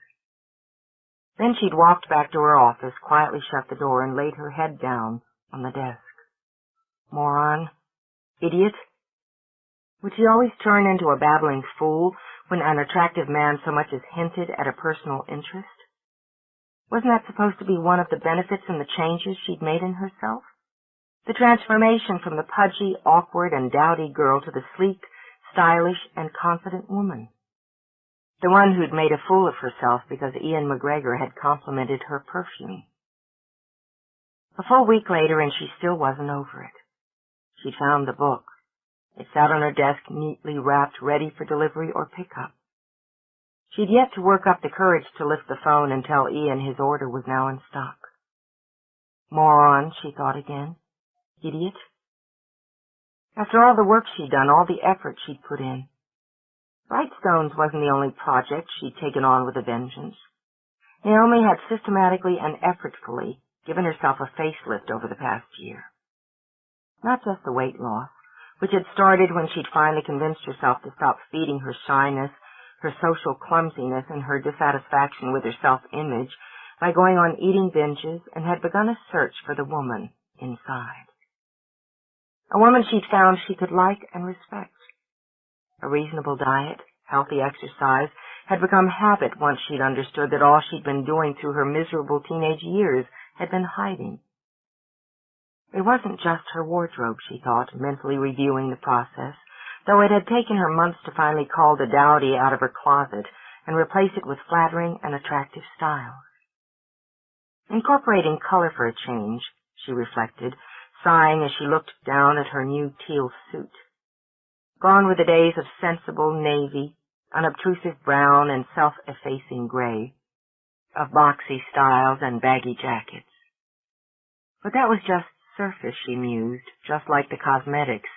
Then she'd walked back to her office, quietly shut the door, and laid her head down on the desk. Moron. Idiot. Would she always turn into a babbling fool when an attractive man so much as hinted at a personal interest? Wasn't that supposed to be one of the benefits in the changes she'd made in herself? The transformation from the pudgy, awkward, and dowdy girl to the sleek, stylish, and confident woman. The one who'd made a fool of herself because Ian MacGregor had complimented her perfume. A full week later, and she still wasn't over it. She'd found the book. It sat on her desk, neatly wrapped, ready for delivery or pickup. She'd yet to work up the courage to lift the phone and tell Ian his order was now in stock. Moron, she thought again. Idiot. After all the work she'd done, all the effort she'd put in. Brightstones wasn't the only project she'd taken on with a vengeance. Naomi had systematically and effortfully given herself a facelift over the past year. Not just the weight loss, which had started when she'd finally convinced herself to stop feeding her shyness, her social clumsiness, and her dissatisfaction with her self-image by going on eating binges, and had begun a search for the woman inside. A woman she'd found she could like and respect. A reasonable diet, healthy exercise, had become habit once she'd understood that all she'd been doing through her miserable teenage years had been hiding. It wasn't just her wardrobe, she thought, mentally reviewing the process, though it had taken her months to finally call the dowdy out of her closet and replace it with flattering and attractive styles. Incorporating color for a change, she reflected, sighing as she looked down at her new teal suit. Gone were the days of sensible navy, unobtrusive brown, and self-effacing gray, of boxy styles and baggy jackets. But that was just surface, she mused, just like the cosmetics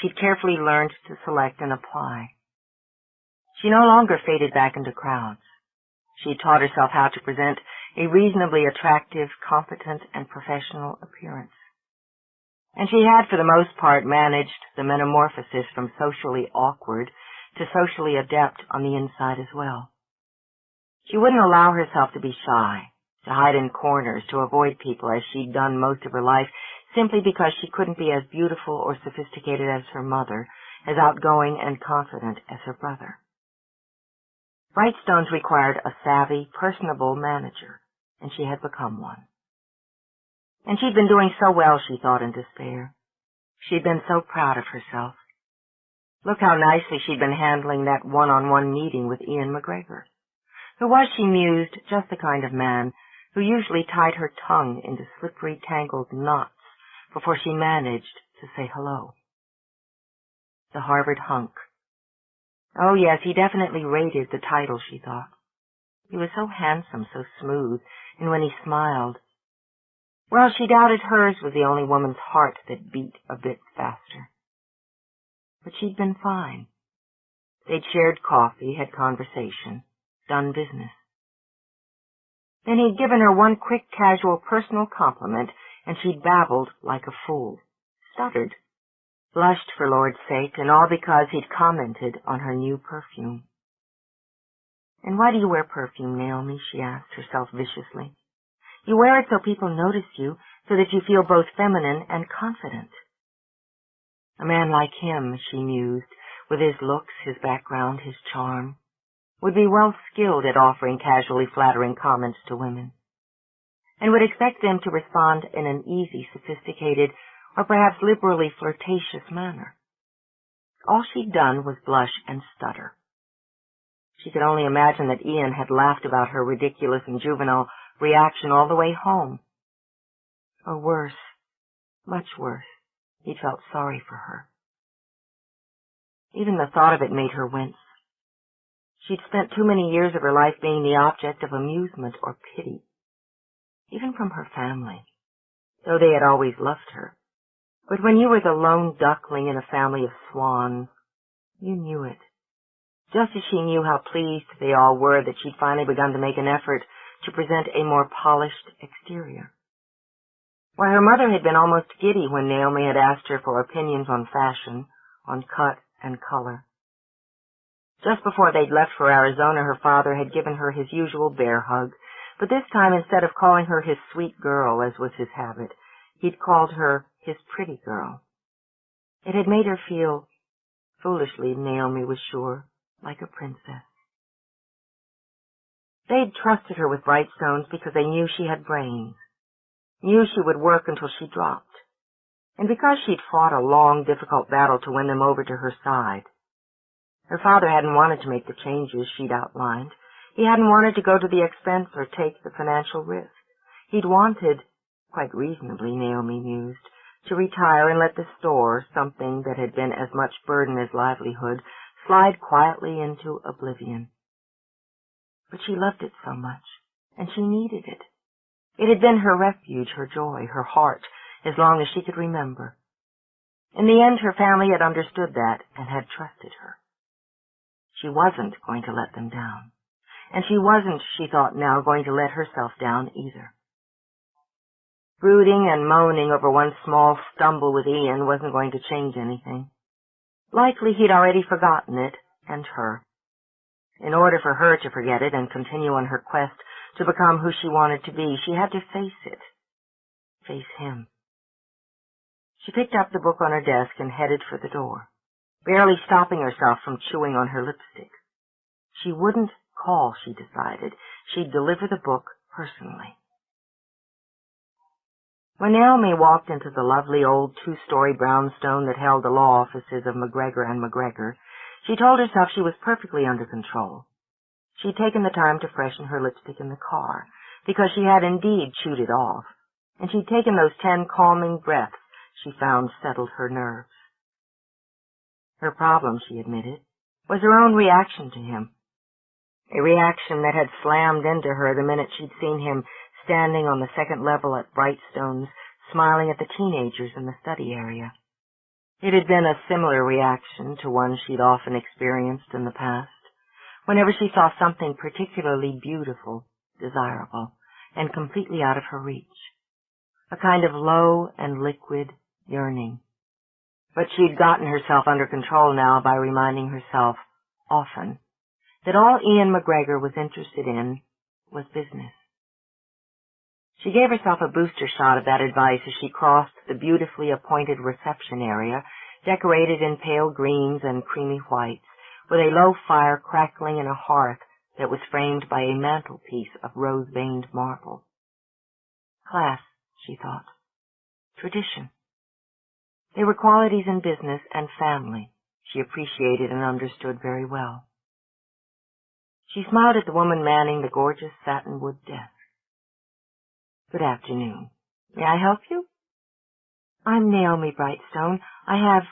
she'd carefully learned to select and apply. She no longer faded back into crowds. She taught herself how to present a reasonably attractive, competent, and professional appearance. And she had, for the most part, managed the metamorphosis from socially awkward to socially adept on the inside as well. She wouldn't allow herself to be shy, to hide in corners, to avoid people as she'd done most of her life, simply because she couldn't be as beautiful or sophisticated as her mother, as outgoing and confident as her brother. Brightstones required a savvy, personable manager, and she had become one. And she'd been doing so well, she thought in despair. She'd been so proud of herself. Look how nicely she'd been handling that one-on-one meeting with Ian MacGregor, who was, she mused, just the kind of man who usually tied her tongue into slippery, tangled knots before she managed to say hello. The Harvard hunk. Oh, yes, he definitely rated the title, she thought. He was so handsome, so smooth, and when he smiled, well, she doubted hers was the only woman's heart that beat a bit faster. But she'd been fine. They'd shared coffee, had conversation, done business. Then he'd given her one quick, casual, personal compliment, and she'd babbled like a fool, stuttered, blushed for Lord's sake, and all because he'd commented on her new perfume. And why do you wear perfume, Naomi? She asked herself viciously. You wear it so people notice you, so that you feel both feminine and confident. A man like him, she mused, with his looks, his background, his charm, would be well skilled at offering casually flattering comments to women, and would expect them to respond in an easy, sophisticated, or perhaps liberally flirtatious manner. All she'd done was blush and stutter. She could only imagine that Ian had laughed about her ridiculous and juvenile reaction all the way home. Or worse, much worse, he felt sorry for her. Even the thought of it made her wince. She'd spent too many years of her life being the object of amusement or pity, even from her family, though they had always loved her. But when you were the lone duckling in a family of swans, you knew it, just as she knew how pleased they all were that she'd finally begun to make an effort to present a more polished exterior. Why, her mother had been almost giddy when Naomi had asked her for opinions on fashion, on cut and color. Just before they'd left for Arizona, her father had given her his usual bear hug, but this time, instead of calling her his sweet girl, as was his habit, he'd called her his pretty girl. It had made her feel, foolishly, Naomi was sure, like a princess. They'd trusted her with Brightstones because they knew she had brains, knew she would work until she dropped, and because she'd fought a long, difficult battle to win them over to her side. Her father hadn't wanted to make the changes she'd outlined. He hadn't wanted to go to the expense or take the financial risk. He'd wanted, quite reasonably, Naomi mused, to retire and let the store, something that had been as much burden as livelihood, slide quietly into oblivion. But she loved it so much, and she needed it. It had been her refuge, her joy, her heart, as long as she could remember. In the end, her family had understood that and had trusted her. She wasn't going to let them down, and she wasn't, she thought now, going to let herself down either. Brooding and moaning over one small stumble with Ian wasn't going to change anything. Likely he'd already forgotten it, and her. In order for her to forget it and continue on her quest to become who she wanted to be, she had to face it. Face him. She picked up the book on her desk and headed for the door, barely stopping herself from chewing on her lipstick. She wouldn't call, she decided. She'd deliver the book personally. When Naomi walked into the lovely old two-story brownstone that held the law offices of MacGregor and MacGregor, she told herself she was perfectly under control. She'd taken the time to freshen her lipstick in the car, because she had indeed chewed it off, and she'd taken those 10 calming breaths she found settled her nerves. Her problem, she admitted, was her own reaction to him, a reaction that had slammed into her the minute she'd seen him standing on the second level at Brightstone's, smiling at the teenagers in the study area. It had been a similar reaction to one she'd often experienced in the past, whenever she saw something particularly beautiful, desirable, and completely out of her reach. A kind of low and liquid yearning. But she'd gotten herself under control now by reminding herself, often, that all Ian MacGregor was interested in was business. She gave herself a booster shot of that advice as she crossed the beautifully appointed reception area, decorated in pale greens and creamy whites, with a low fire crackling in a hearth that was framed by a mantelpiece of rose-veined marble. Class, she thought. Tradition. They were qualities in business and family she appreciated and understood very well. She smiled at the woman manning the gorgeous satinwood desk. Good afternoon. May I help you? I'm Naomi Brightstone. I have...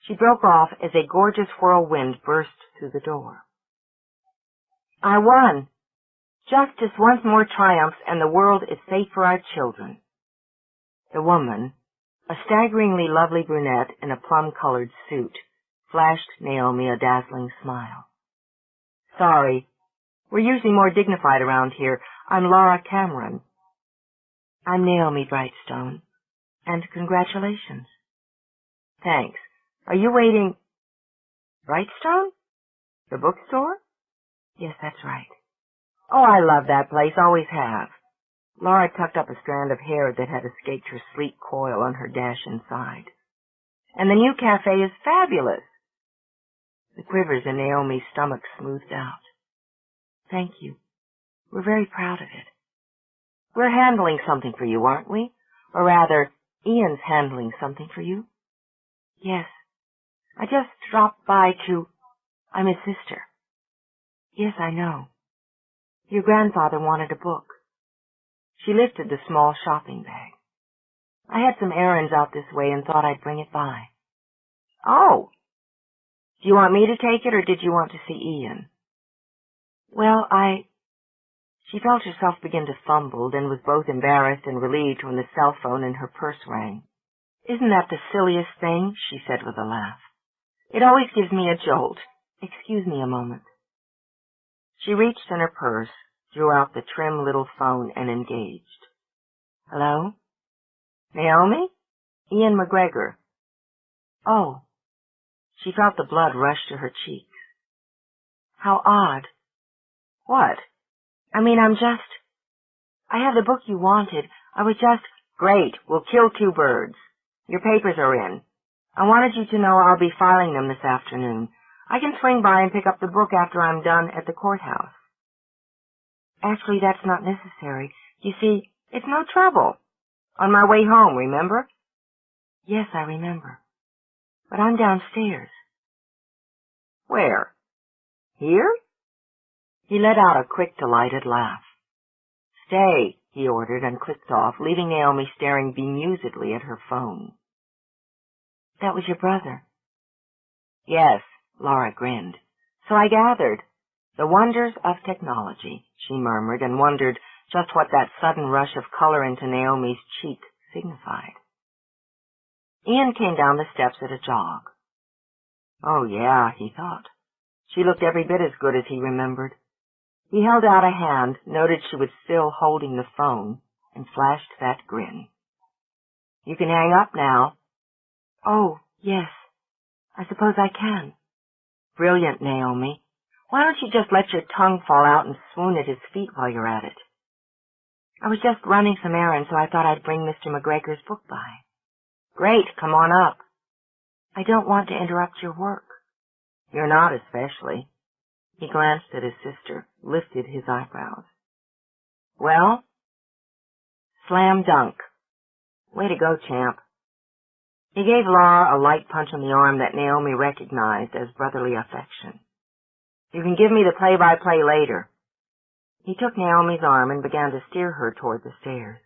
She broke off as a gorgeous whirlwind burst through the door. I won. Justice once more triumphs, and the world is safe for our children. The woman, a staggeringly lovely brunette in a plum-colored suit, flashed Naomi a dazzling smile. Sorry. We're usually more dignified around here. I'm Laura Cameron. I'm Naomi Brightstone. And congratulations. Thanks. Are you waiting... Brightstone? The bookstore? Yes, that's right. Oh, I love that place, always have. Laura tucked up a strand of hair that had escaped her sleek coil on her dash inside. And the new cafe is fabulous. The quivers in Naomi's stomach smoothed out. Thank you. We're very proud of it. We're handling something for you, aren't we? Or rather, Ian's handling something for you? Yes. I just dropped by to... I'm his sister. Yes, I know. Your grandfather wanted a book. She lifted the small shopping bag. I had some errands out this way and thought I'd bring it by. Oh! Do you want me to take it, or did you want to see Ian? Well, She felt herself begin to fumble, then was both embarrassed and relieved when the cell phone in her purse rang. Isn't that the silliest thing? She said with a laugh. It always gives me a jolt. Excuse me a moment. She reached in her purse, drew out the trim little phone, and engaged. Hello? Naomi? Ian MacGregor. Oh. She felt the blood rush to her cheeks. How odd. What? I have the book you wanted. Great, we'll kill two birds. Your papers are in. I wanted you to know I'll be filing them this afternoon. I can swing by and pick up the book after I'm done at the courthouse. Actually, that's not necessary. You see, it's no trouble. On my way home, remember? Yes, I remember. But I'm downstairs. Where? Here? He let out a quick, delighted laugh. Stay, he ordered, and clicked off, leaving Naomi staring bemusedly at her phone. That was your brother? Yes, Laura grinned. So I gathered. The wonders of technology, she murmured, and wondered just what that sudden rush of color into Naomi's cheek signified. Ian came down the steps at a jog. Oh, yeah, he thought. She looked every bit as good as he remembered. He held out a hand, noted she was still holding the phone, and flashed that grin. You can hang up now. Oh, yes. I suppose I can. Brilliant, Naomi. Why don't you just let your tongue fall out and swoon at his feet while you're at it? I was just running some errands, so I thought I'd bring Mr. MacGregor's book by. Great, come on up. I don't want to interrupt your work. You're not especially. He glanced at his sister, lifted his eyebrows. Well? Slam dunk. Way to go, champ. He gave Laura a light punch on the arm that Naomi recognized as brotherly affection. You can give me the play-by-play later. He took Naomi's arm and began to steer her toward the stairs.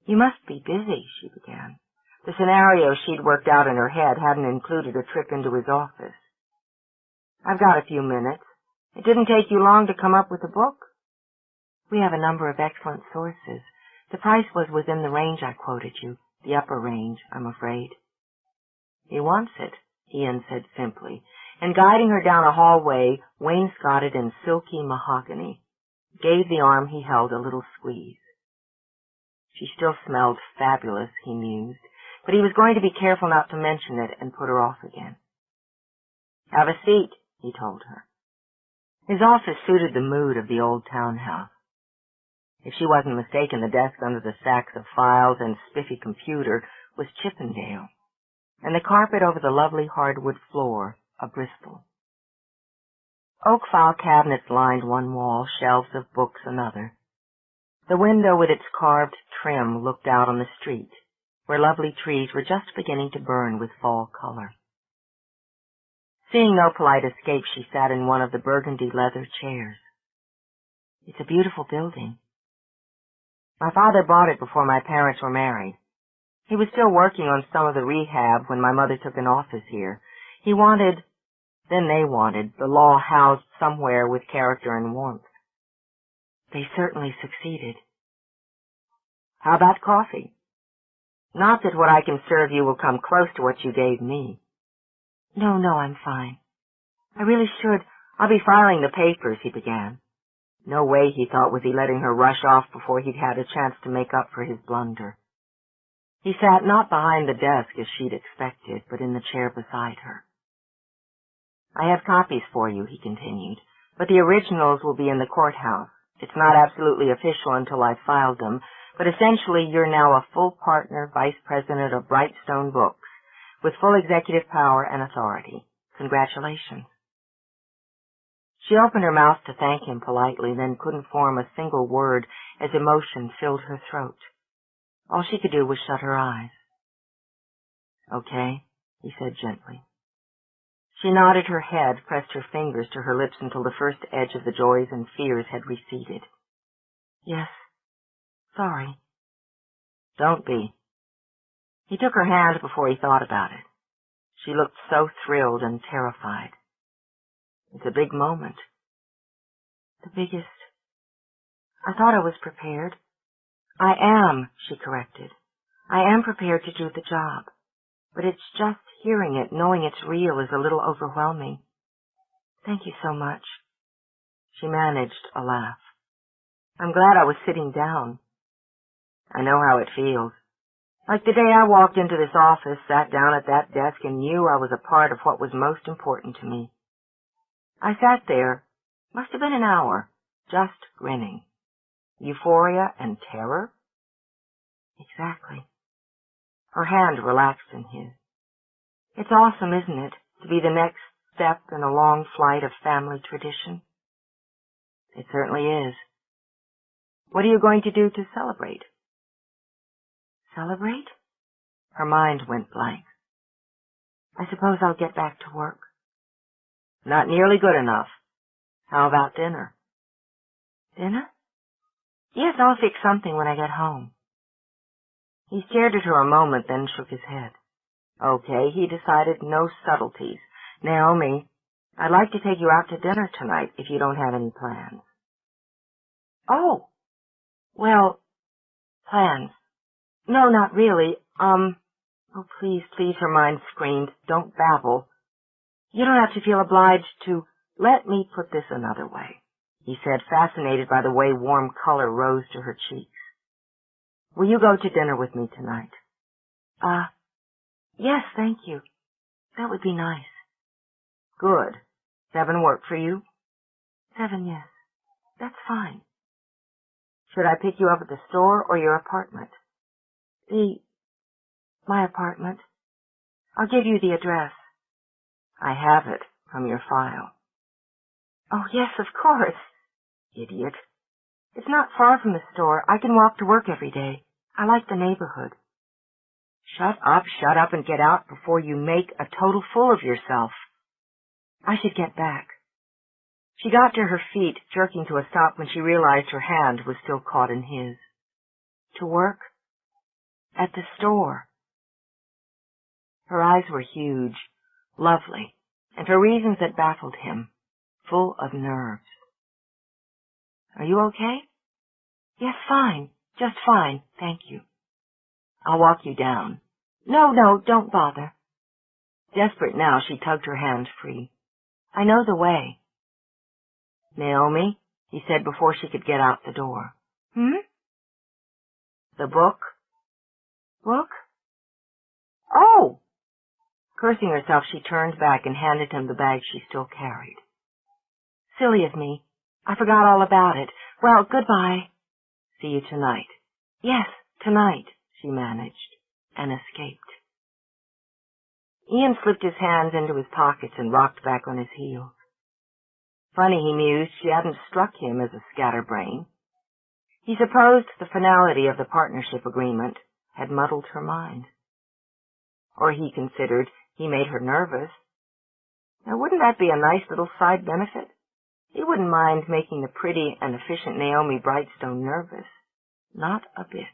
You must be busy, she began. The scenario she'd worked out in her head hadn't included a trip into his office. I've got a few minutes. It didn't take you long to come up with a book? We have a number of excellent sources. The price was within the range I quoted you, the upper range, I'm afraid. He wants it, Ian said simply, and guiding her down a hallway wainscoted in silky mahogany, gave the arm he held a little squeeze. She still smelled fabulous, he mused, but he was going to be careful not to mention it and put her off again. Have a seat, he told her. His office suited the mood of the old townhouse. If she wasn't mistaken, the desk under the stacks of files and spiffy computer was Chippendale, and the carpet over the lovely hardwood floor a Bristol. Oak file cabinets lined one wall, shelves of books another. The window with its carved trim looked out on the street, where lovely trees were just beginning to burn with fall color. Seeing no polite escape, she sat in one of the burgundy leather chairs. It's a beautiful building. My father bought it before my parents were married. He was still working on some of the rehab when my mother took an office here. They wanted the law housed somewhere with character and warmth. They certainly succeeded. How about coffee? Not that what I can serve you will come close to what you gave me. No, I'm fine. I really should. I'll be filing the papers, he began. No way, he thought, was he letting her rush off before he'd had a chance to make up for his blunder. He sat not behind the desk as she'd expected, but in the chair beside her. I have copies for you, he continued, but the originals will be in the courthouse. It's not absolutely official until I've filed them, but essentially you're now a full partner vice president of Brightstone Books, with full executive power and authority. Congratulations. She opened her mouth to thank him politely, then couldn't form a single word as emotion filled her throat. All she could do was shut her eyes. Okay, he said gently. She nodded her head, pressed her fingers to her lips until the first edge of the joys and fears had receded. Yes, sorry. Don't be. He took her hand before he thought about it. She looked so thrilled and terrified. It's a big moment. The biggest. I thought I was prepared. I am, she corrected. I am prepared to do the job. But it's just hearing it, knowing it's real, is a little overwhelming. Thank you so much. She managed a laugh. I'm glad I was sitting down. I know how it feels. Like the day I walked into this office, sat down at that desk, and knew I was a part of what was most important to me. I sat there, must have been an hour, just grinning. Euphoria and terror? Exactly. Her hand relaxed in his. It's awesome, isn't it, to be the next step in a long flight of family tradition? It certainly is. What are you going to do to celebrate? Celebrate? Her mind went blank. I suppose I'll get back to work. Not nearly good enough. How about dinner? Dinner? Yes, I'll fix something when I get home. He stared at her a moment, then shook his head. Okay, he decided, no subtleties. Naomi, I'd like to take you out to dinner tonight if you don't have any plans. Oh, well, plans. No, not really. Oh, please, her mind screamed. Don't babble. You don't have to feel obliged to. Let me put this another way, he said, fascinated by the way warm color rose to her cheeks. Will you go to dinner with me tonight? Yes, thank you. That would be nice. Good. 7 work for you? 7, yes. That's fine. Should I pick you up at the store or your apartment? My apartment. I'll give you the address. I have it from your file. Oh, yes, of course. Idiot. It's not far from the store. I can walk to work every day. I like the neighborhood. Shut up, and get out before you make a total fool of yourself. I should get back. She got to her feet, jerking to a stop when she realized her hand was still caught in his. To work? At the store. Her eyes were huge, lovely, and for reasons that baffled him, full of nerves. Are you okay? Yes, fine. Just fine, thank you. I'll walk you down. No, don't bother. Desperate now, she tugged her hand free. I know the way. Naomi, he said before she could get out the door. The book. Book? Oh! Cursing herself, she turned back and handed him the bag she still carried. Silly of me. I forgot all about it. Well, goodbye. See you tonight. Yes, tonight, she managed, and escaped. Ian slipped his hands into his pockets and rocked back on his heels. Funny, he mused, she hadn't struck him as a scatterbrain. He supposed the finality of the partnership agreement had muddled her mind. Or he considered he made her nervous. Now, wouldn't that be a nice little side benefit? He wouldn't mind making the pretty and efficient Naomi Brightstone nervous. Not a bit.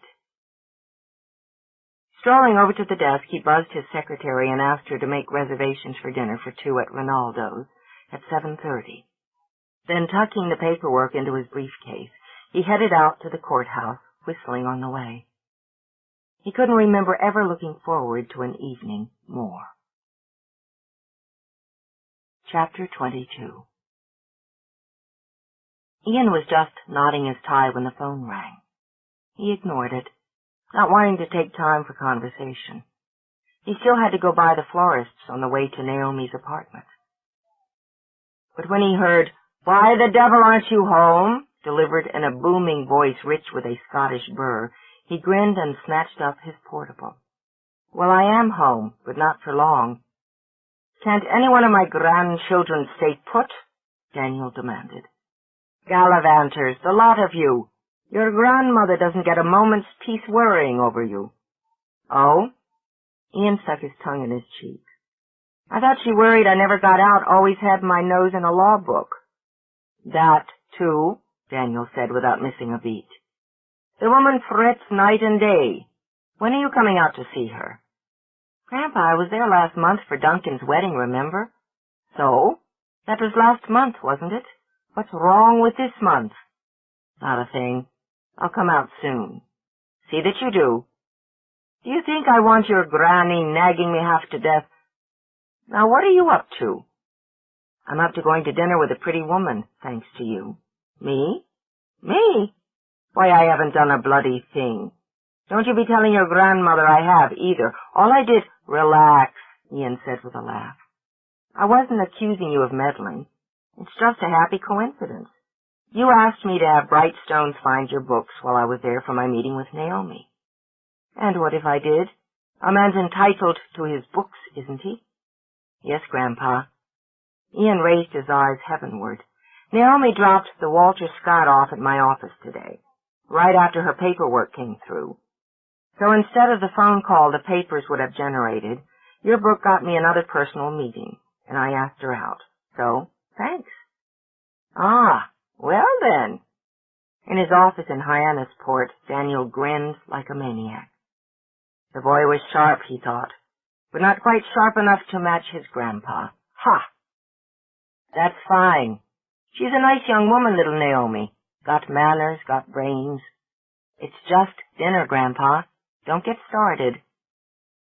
Strolling over to the desk, he buzzed his secretary and asked her to make reservations for dinner for 2 at Rinaldo's at 7:30. Then, tucking the paperwork into his briefcase, he headed out to the courthouse, whistling on the way. He couldn't remember ever looking forward to an evening more. Chapter 22. Ian was just knotting his tie when the phone rang. He ignored it, not wanting to take time for conversation. He still had to go by the florist's on the way to Naomi's apartment. But when he heard, "Why the devil aren't you home?" delivered in a booming voice rich with a Scottish burr, he grinned and snatched up his portable. "Well, I am home, but not for long." "Can't any one of my grandchildren stay put?" Daniel demanded. "Gallivanters, the lot of you. Your grandmother doesn't get a moment's peace worrying over you." "Oh?" Ian stuck his tongue in his cheek. "I thought she worried I never got out, always had my nose in a law book." "That, too," Daniel said without missing a beat. "The woman frets night and day. When are you coming out to see her?" "Grandpa, I was there last month for Duncan's wedding, remember?" "So? That was last month, wasn't it? What's wrong with this month?" "Not a thing. I'll come out soon." "See that you do." "Do you think I want your granny nagging me half to death? Now, what are you up to?" "I'm up to going to dinner with a pretty woman, thanks to you." "Me? Me? Why, I haven't done a bloody thing. Don't you be telling your grandmother I have, either. All I did—" "Relax," Ian said with a laugh. "I wasn't accusing you of meddling. It's just a happy coincidence. You asked me to have Brightstones find your books while I was there for my meeting with Naomi. And what if I did? A man's entitled to his books, isn't he?" "Yes, Grandpa." Ian raised his eyes heavenward. "Naomi dropped the Walter Scott off at my office today, right after her paperwork came through. So instead of the phone call the papers would have generated, your book got me another personal meeting, and I asked her out. So, thanks." "Ah, well then." In his office in Hyannisport, Daniel grinned like a maniac. The boy was sharp, he thought, but not quite sharp enough to match his grandpa. Ha! "That's fine. She's a nice young woman, little Naomi. Got manners, got brains. It's just dinner, Grandpa. Don't get started."